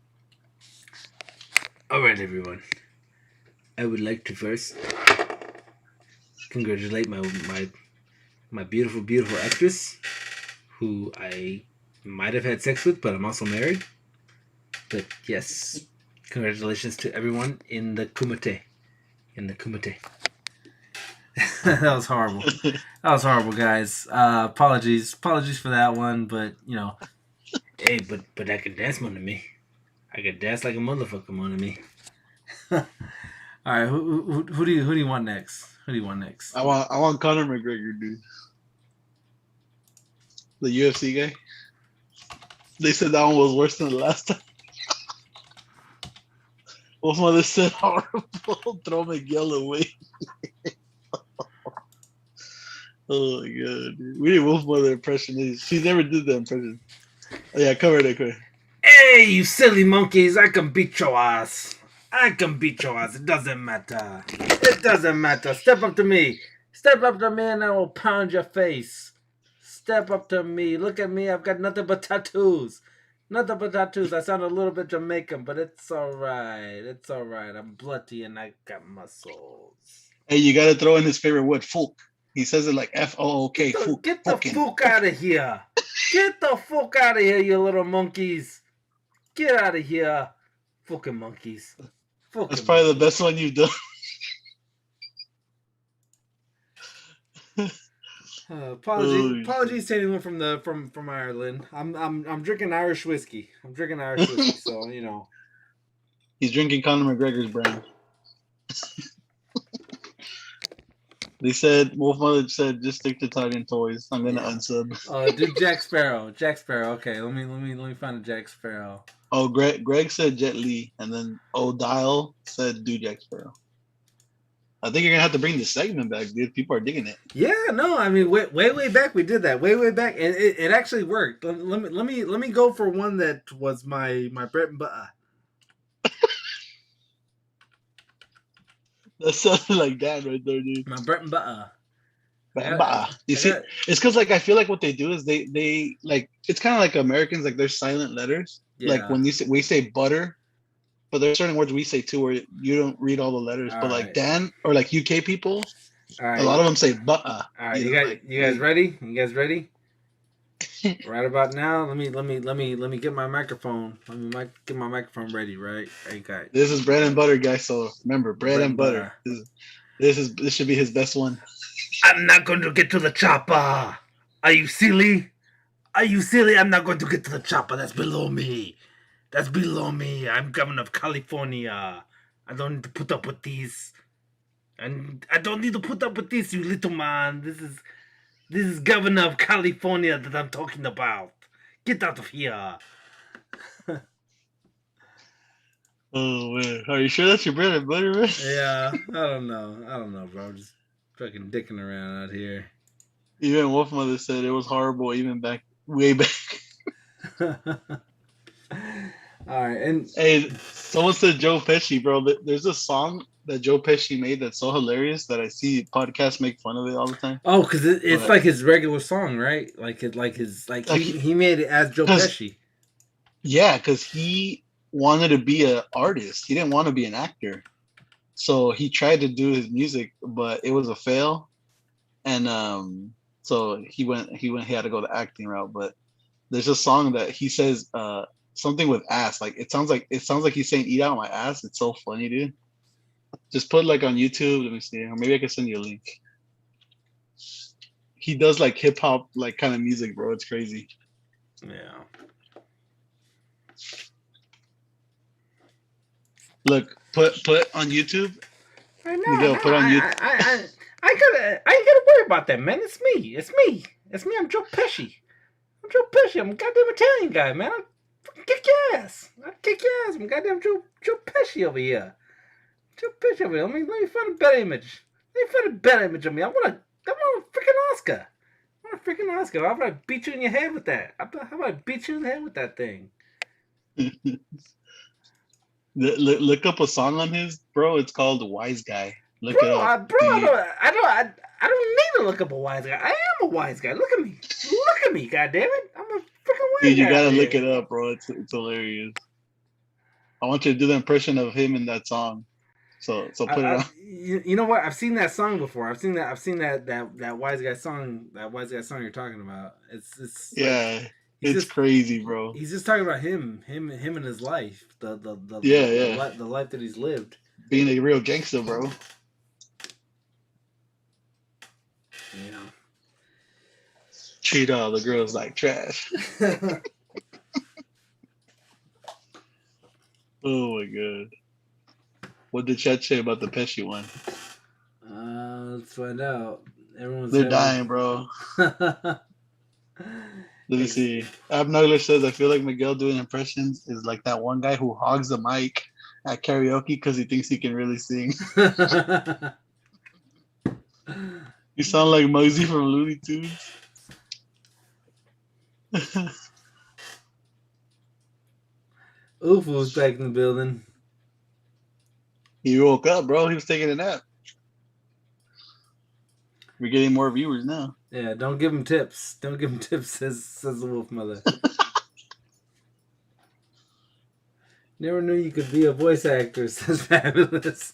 All right, everyone. I would like to first congratulate my beautiful actress, who I might have had sex with, but I'm also married. But yes, congratulations to everyone in the kumite. That was horrible. That was horrible, guys. Apologies for that one. But hey, but I can dance more than me. I can dance like a motherfucker more than me. All right, who do you want next? Who do you want next? I want Conor McGregor, dude. The UFC guy. They said that one was worse than the last time. Wolf Mother said horrible. Throw Miguel away. Oh my God, dude. We need Wolf Mother impression. She never did the impression. Oh, yeah, cover it, quick. Hey, you silly monkeys! I can beat your ass. It doesn't matter. It doesn't matter. Step up to me. Step up to me, and I will pound your face. Step up to me. Look at me. I've got nothing but tattoos. Nothing but tattoos. I sound a little bit Jamaican, but it's all right. It's all right. I'm bloody and I got muscles. Hey, you got to throw in his favorite word, folk. He says it like F-O-O-K. Get the fuck out of here. Get the fuck out of here, you little monkeys. Get out of here. Fucking monkeys. That's probably the best one you've done. Apologies to anyone from Ireland. I'm drinking Irish whiskey. So He's drinking Conor McGregor's brand. They said Wolf Mother said just stick to Titan toys. I'm gonna unsub. Do Jack Sparrow. Okay, let me find a Jack Sparrow. Oh, Greg said Jet Li, and then O'Dial said do Jack Sparrow. I think you're gonna have to bring the segment back, dude. People are digging it. Yeah, no, I mean, way back we did that. Way back, and it actually worked. Let me go for one that was my bread and butter. That sounded like that right there, dude. My bread and butter. You see, it's because like I feel like what they do is they like it's kind of like Americans, like there's silent letters. Yeah. Like when we say butter, but there's certain words we say too where you don't read all the letters. All but like Dan or like UK people, a lot of them say butter. All right, you guys ready? You guys ready? Right about now, let me get my microphone. Let me get my microphone ready. Right, hey guys. This is bread and butter, guys. So remember, bread and butter. This should be his best one. I'm not going to get to the chopper. Are you silly? I'm not going to get to the chopper. That's below me. I'm governor of California. I don't need to put up with these. And I don't need to put up with this, you little man. This is governor of California that I'm talking about. Get out of here. Oh man, are you sure that's your bread and butter, man? Yeah, I don't know, bro. I'm just fucking dicking around out here. Even Wolf Mother said it was horrible, even way back. All right, and hey, someone said Joe Pesci, bro. There's a song that Joe Pesci made that's so hilarious that I see podcasts make fun of it all the time. Oh, because it's like his regular song, right? He made it as Joe Pesci. Yeah, because he wanted to be an artist. He didn't want to be an actor, so he tried to do his music, but it was a fail. And so he had to go the acting route. But There's a song that he says something with ass. Like it sounds like he's saying "eat out my ass." It's so funny, dude. Just put like on YouTube. Let me see, or maybe I can send you a link. He does like hip hop like kind of music, bro. It's crazy. Yeah. Look, put on YouTube. No, put on YouTube. I ain't gotta worry about that, man. It's me. I'm Joe Pesci. I'm a goddamn Italian guy, man. I'll kick your ass. I'm goddamn Joe Pesci over here. Let me find a better image. Of me. I want a freaking Oscar. How about I beat you in your head with that? How about I beat you in the head with that thing? Look up a song on his, bro. It's called "Wise Guy." Look it up. I don't need to look up a wise guy. I am a wise guy. Look at me, goddammit. I'm a freaking wise guy. Dude, you gotta look it up, bro. It's hilarious. I want you to do the impression of him in that song. So put it on. You know what? I've seen that song before. I've seen that wise guy song. That wise guy song you're talking about. It's yeah. Like, it's crazy, bro. He's just talking about him and his life. The life that he's lived. Being a real gangster, bro. Yeah. Treat all the girls like trash. Oh my god. What did chat say about the Pesci one? Let's find out. They're dying, bro. Let me see. Abnugler says, I feel like Miguel doing impressions is like that one guy who hogs the mic at karaoke because he thinks he can really sing. You sound like Mosey from Looney Tunes. Oof was back in the building. He woke up, bro. He was taking a nap. We're getting more viewers now. Yeah, don't give him tips. Says the Wolf Mother. Never knew you could be a voice actor, says Fabulous.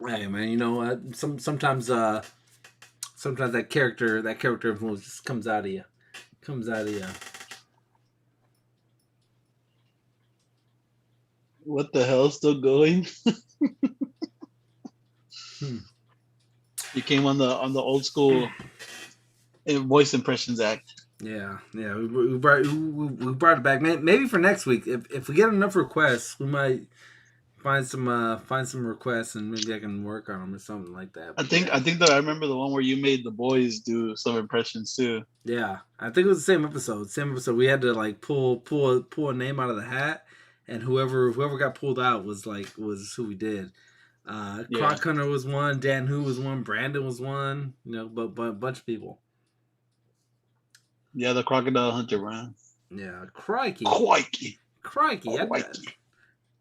Hey man, you know what? Sometimes that character influence just comes out of you. What the hell? Still going? You came on the old school voice impressions act. Yeah. We brought it back. Maybe for next week, if we get enough requests, we might find some requests and maybe I can work on them or something like that. But I think that I remember the one where you made the boys do some impressions too. Yeah, I think it was the same episode. We had to like pull a name out of the hat, and whoever got pulled out was who we did. Croc Hunter was one, Dan Who was one, Brandon was one. You know, but a bunch of people. Yeah, the Crocodile Hunter, man. Yeah, crikey.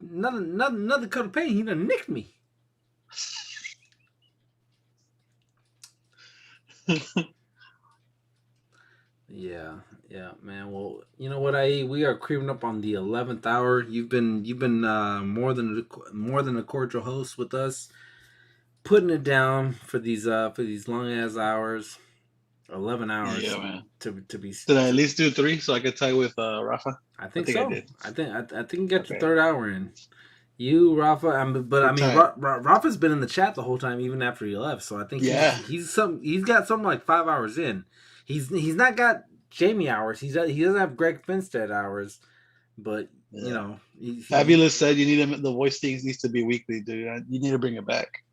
Another coat of paint. He done nicked me. Yeah, man. Well, you know what, we are creeping up on the 11th hour. You've been more than a cordial host with us, putting it down for these long ass hours. 11 hours. Yeah, man. To be. Did I at least do 3 so I could tie with Rafa? I think so. I did. I think you got your Okay. third hour in. You, Rafa, Rafa's been in the chat the whole time, even after he left. So I think he's got something like 5 hours in. He's not got Jamie hours. He doesn't have Greg Finstead hours, but you know. Fabulous said you need him. The voice things needs to be weekly, dude. You need to bring it back.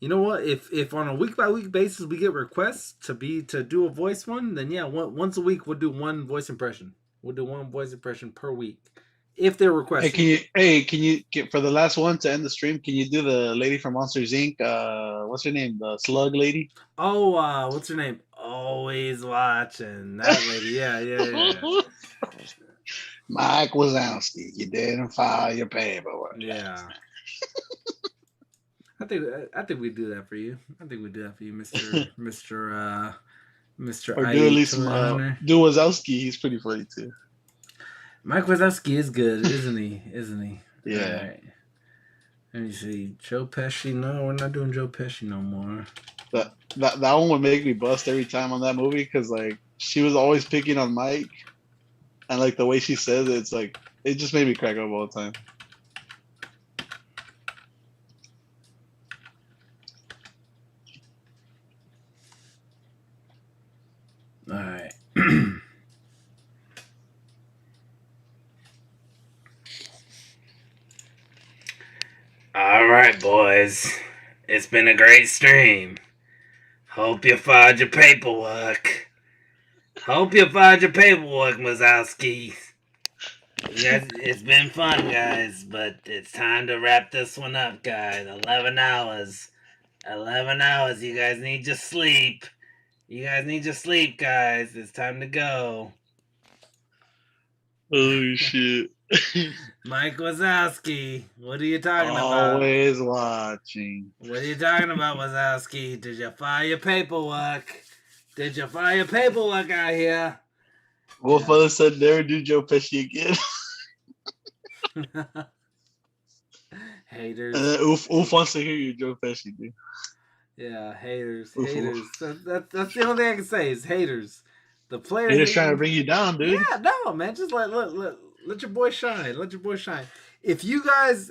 You know what? If on a week by week basis we get requests to do a voice one, then yeah, once a week we'll do one voice impression. We'll do one voice impression per week, if they're requested. Can you get for the last one to end the stream? Can you do the lady from Monsters Inc? What's her name? The slug lady. Oh, what's her name? Always watching that lady. Yeah. Mike Wazowski, you didn't file your paperwork. Yeah. I think we do that for you. Mr. Or do at least do Wazowski. He's pretty funny too. Mike Wazowski is good, isn't he? Yeah. All right. Let me see. Joe Pesci. No, we're not doing Joe Pesci no more. That one would make me bust every time on that movie because like she was always picking on Mike, and like the way she says it, it's like it just made me crack up all the time. All right. All right, boys. It's been a great stream. Hope you filed your paperwork. Mazowski. You guys, it's been fun, guys, but it's time to wrap this one up, guys. 11 hours. 11 hours. You guys need your sleep. Guys. It's time to go. Oh, shit. Mike Wazowski, what are you talking about? Always watching. What are you talking about, Wazowski? Did you file your paperwork? Out here? Wolffather said never do Joe Pesci again. Haters. Oof wants to hear you, Joe Pesci, dude. Yeah, haters. That's the only thing I can say is haters. The players. Haters trying to bring you down, dude. Yeah, no, man. Just let your boy shine. If you guys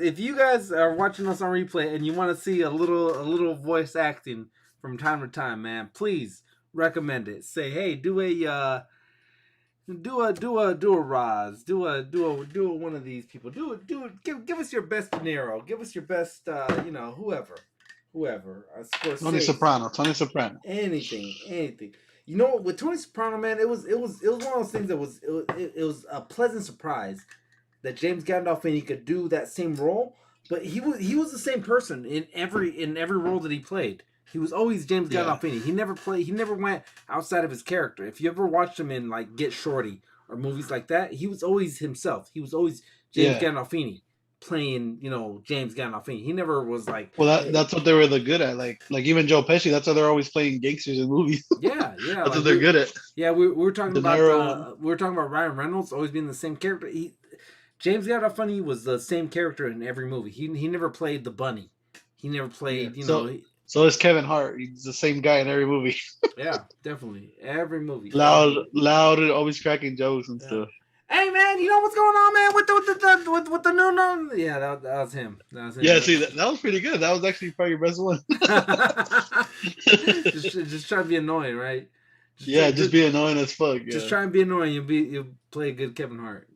are watching us on replay and you want to see a little voice acting from time to time, man, please recommend it. Say, hey, do a Roz, do a one of these people. Give us your best De Niro. Give us your best whoever. Tony Soprano. Anything. You know what, with Tony Soprano, man, it was one of those things that was a pleasant surprise that James Gandolfini could do that same role, but he was the same person in every role that he played. He was always James Gandolfini. He never went outside of his character. If you ever watched him in like Get Shorty or movies like that, he was always himself. He was always James Gandolfini playing, James Gandolfini. He never was like. Well, that's what they were good at. Like even Joe Pesci. That's why they're always playing gangsters in movies. Yeah. That's what they're good at. Yeah, we were talking about Ryan Reynolds always being the same character. James Gandolfini was the same character in every movie. He never played the bunny. He never played, So is Kevin Hart. He's the same guy in every movie. Yeah, definitely. Every movie. Loud, and always cracking jokes and stuff. Hey man, you know what's going on, man? With the no? Yeah, that was him. Yeah, see, that was pretty good. That was actually probably your best one. just try to be annoying, right? Just be annoying as fuck. Yeah. Just try and be annoying. You'll play a good Kevin Hart.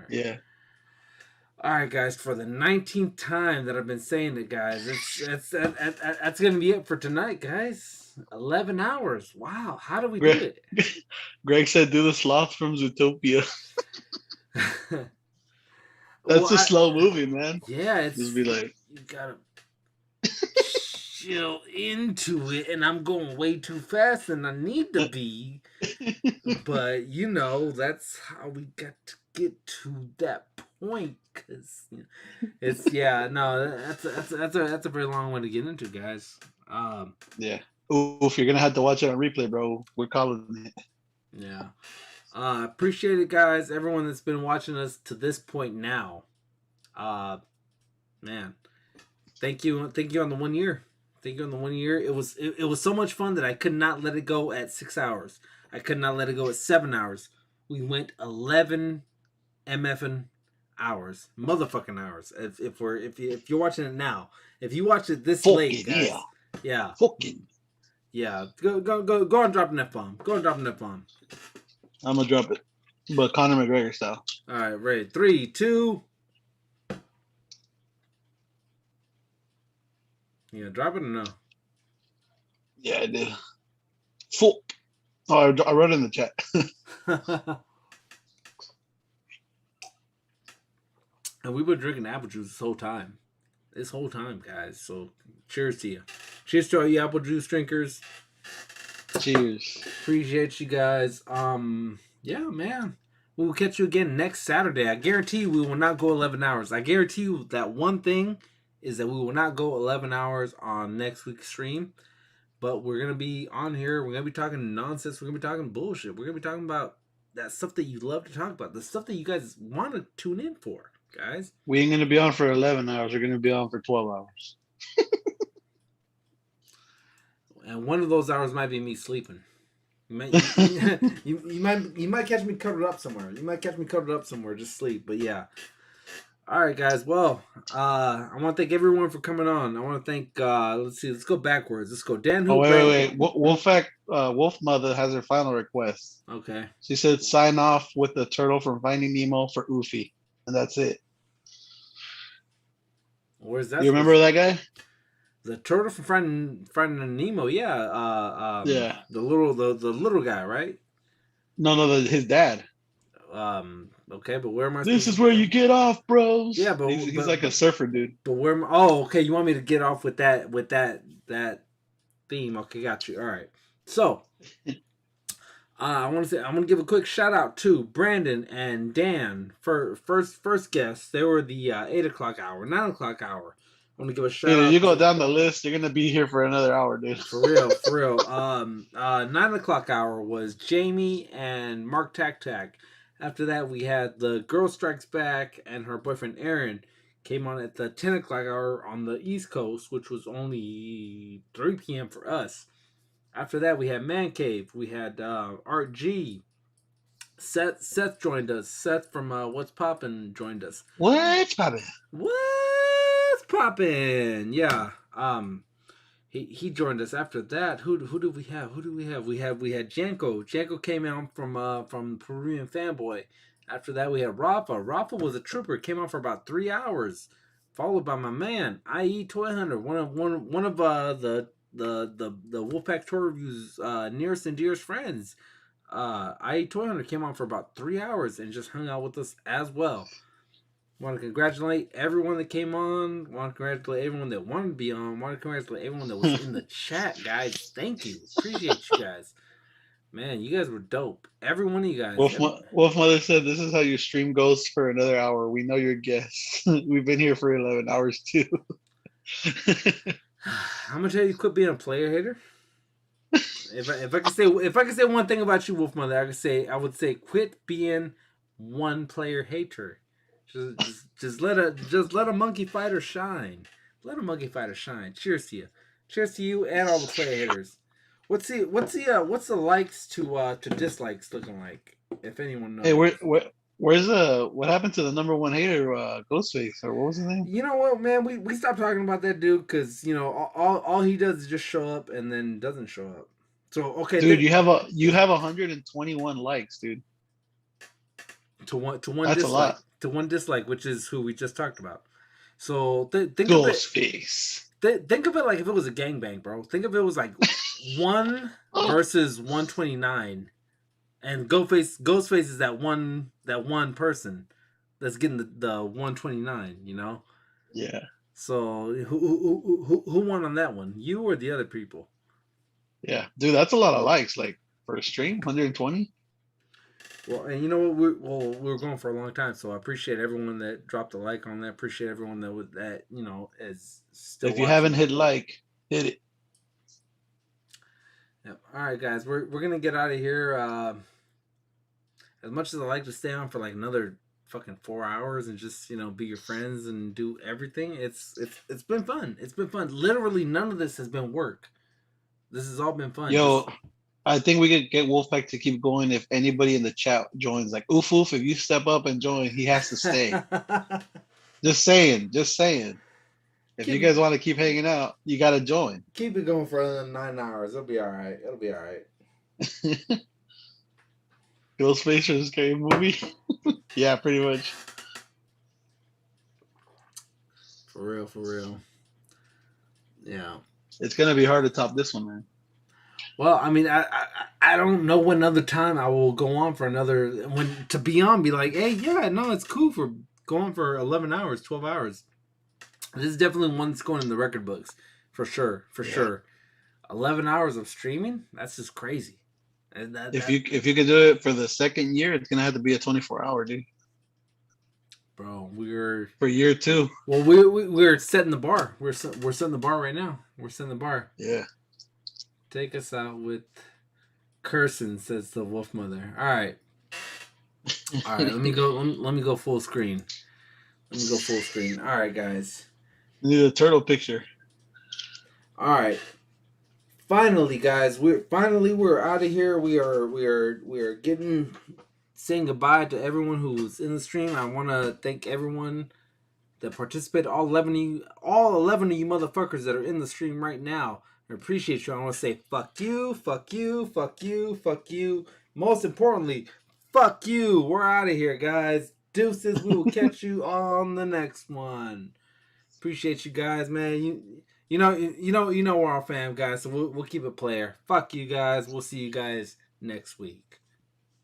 Yeah. All right, guys. For the 19th time that I've been saying it, guys, that's gonna be it for tonight, guys. 11 hours. Wow, how do we do it? Greg said, "Do the sloth from Zootopia." That's a slow movie, man. Yeah, it's just be like, you gotta chill into it, and I'm going way too fast than I need to be. But that's how we got to get to that point. Cause it's that's a very long one to get into, guys. Yeah. Oof, you're gonna have to watch it on replay, bro. We're calling it. Yeah. Appreciate it, guys. Everyone that's been watching us to this point now. Man, thank you on the 1 year. Thank you on the 1 year. It was so much fun that I could not let it go at 6 hours. I could not let it go at 7 hours. We went 11 mfing hours, motherfucking hours. If you're watching it now, if you watch it this late, guys, yeah. Yeah, go and drop an F-bomb. I'm gonna drop it, but Conor McGregor style. All right, ready? 3, 2. Yeah, drop it or no? Yeah, I did. Fuck. Oh, I wrote it in the chat. And we've been drinking apple juice this whole time, guys. So cheers to you. Cheers to all you apple juice drinkers. Cheers. Appreciate you guys. Yeah, man. We will catch you again next Saturday. I guarantee you we will not go 11 hours. I guarantee you that one thing is that we will not go 11 hours on next week's stream. But we're going to be on here. We're going to be talking nonsense. We're going to be talking bullshit. We're going to be talking about that stuff that you love to talk about. The stuff that you guys want to tune in for, guys. We ain't going to be on for 11 hours. We're going to be on for 12 hours. one of those hours might be me sleeping. You might catch me cuddled up somewhere. You might catch me cuddled up somewhere, just sleep. But yeah. All right, guys. Well, I want to thank everyone for coming on. I want to thank. Let's go backwards. Let's go. Dan. Who? Oh, wait. Wolf Mother has her final request. Okay. She said, "Sign off with the turtle from Finding Nemo for Oofy," and that's it. Where's that? You remember that guy? The turtle from Finding Nemo. Yeah. Yeah. The little guy, right? No, his dad. Okay, but where am I? This is where you get off, bros. Yeah, but he's like a surfer dude. But where? Oh, okay. You want me to get off with that theme? Okay, got you. All right. So, I'm gonna give a quick shout out to Brandon and Dan for first guests. They were the 8 o'clock hour, 9 o'clock hour. I want to give a shout out. You go down the list, you're gonna be here for another hour, dude. For real. 9 o'clock hour was Jamie and Mark Tac Tac. After that, we had the Girl Strikes Back and her boyfriend Aaron came on at the 10 o'clock hour on the East Coast, which was only 3 p.m. for us. After that, we had Man Cave. We had Art G. Seth joined us. Seth from What's Poppin' joined us. What's Poppin'? What's Poppin'? Yeah. He joined us. After that, who do we have? We had Janko. Janko came out from Peruvian Fanboy. After that, we had Rafa. Rafa was a trooper. Came out for about 3 hours, followed by my man IE Toy Hunter, one of the Wolfpack Tour Reviews nearest and dearest friends. IE Toy Hunter came on for about 3 hours and just hung out with us as well. Want to congratulate everyone that came on. Want to congratulate everyone that wanted to be on. Want to congratulate everyone that was in the chat, guys. Thank you. Appreciate you guys. Man, you guys were dope. Every one of you guys. Wolf Mother said, "This is how your stream goes for another hour. We know your guests. We've been here for 11 hours too." I'm gonna tell you, quit being a player hater. If I could say one thing about you, Wolf Mother, I would say quit being one player hater. Just let a monkey fighter shine. Let a monkey fighter shine. Cheers to you. Cheers to you and all the player haters. What's the likes to dislikes looking like? If anyone knows. Hey, where's what happened to the number one hater, Ghostface, or what was his name? You know what, man? We stopped talking about that dude because all he does is just show up and then doesn't show up. So okay, dude, you have 121 likes, dude. To one That's dislike. a lot. To one dislike, which is who we just talked about. So think Ghostface. Think of it like if it was a gangbang, bro. Think of it was like 1 versus 129, and Ghostface is that one person that's getting the 129. You know. Yeah. So who won on that one? You or the other people? Yeah, dude, that's a lot of likes. Like for a stream, 120. Well, and you know what? We were going for a long time, so I appreciate everyone that dropped a like on that. Appreciate everyone that is still. If you watching. haven't hit like, hit it. Yep. All right, guys, we're gonna get out of here. As much as I like to stay on for like another fucking 4 hours and just be your friends and do everything, it's been fun. It's been fun. Literally, none of this has been work. This has all been fun. Yo. I think we could get Wolfpack to keep going if anybody in the chat joins. Like, oof, if you step up and join, he has to stay. Just saying. If you guys want to keep hanging out, you got to join. Keep it going for another 9 hours. It'll be all right. Ghostface from the scary movie? Yeah, pretty much. For real. Yeah. It's going to be hard to top this one, man. Well, I mean, I don't know when another time I will go on for another to be on. Be like, hey, yeah, no, it's cool for going for 11 hours, 12 hours. This is definitely one that's going in the record books for sure. 11 hours of streaming, that's just crazy. And if you can do it for the second year, it's gonna have to be a 24-hour, dude. Bro, we're for year 2. Well, we're setting the bar. We're setting the bar right now. We're setting the bar. Yeah. Take us out with cursing, says the Wolf Mother. All right. Let me go full screen. All right, guys. You need a turtle picture. All right. finally, guys, we're out of here. We are saying goodbye to everyone who's in the stream. I want to thank everyone that participated, all 11 of you motherfuckers that are in the stream right now. I appreciate you. I want to say fuck you, fuck you, fuck you, fuck you. Most importantly, fuck you. We're out of here, guys. Deuces. We will catch you on the next one. Appreciate you guys, man. You know we're all fam, guys. So we'll keep it player. Fuck you guys. We'll see you guys next week.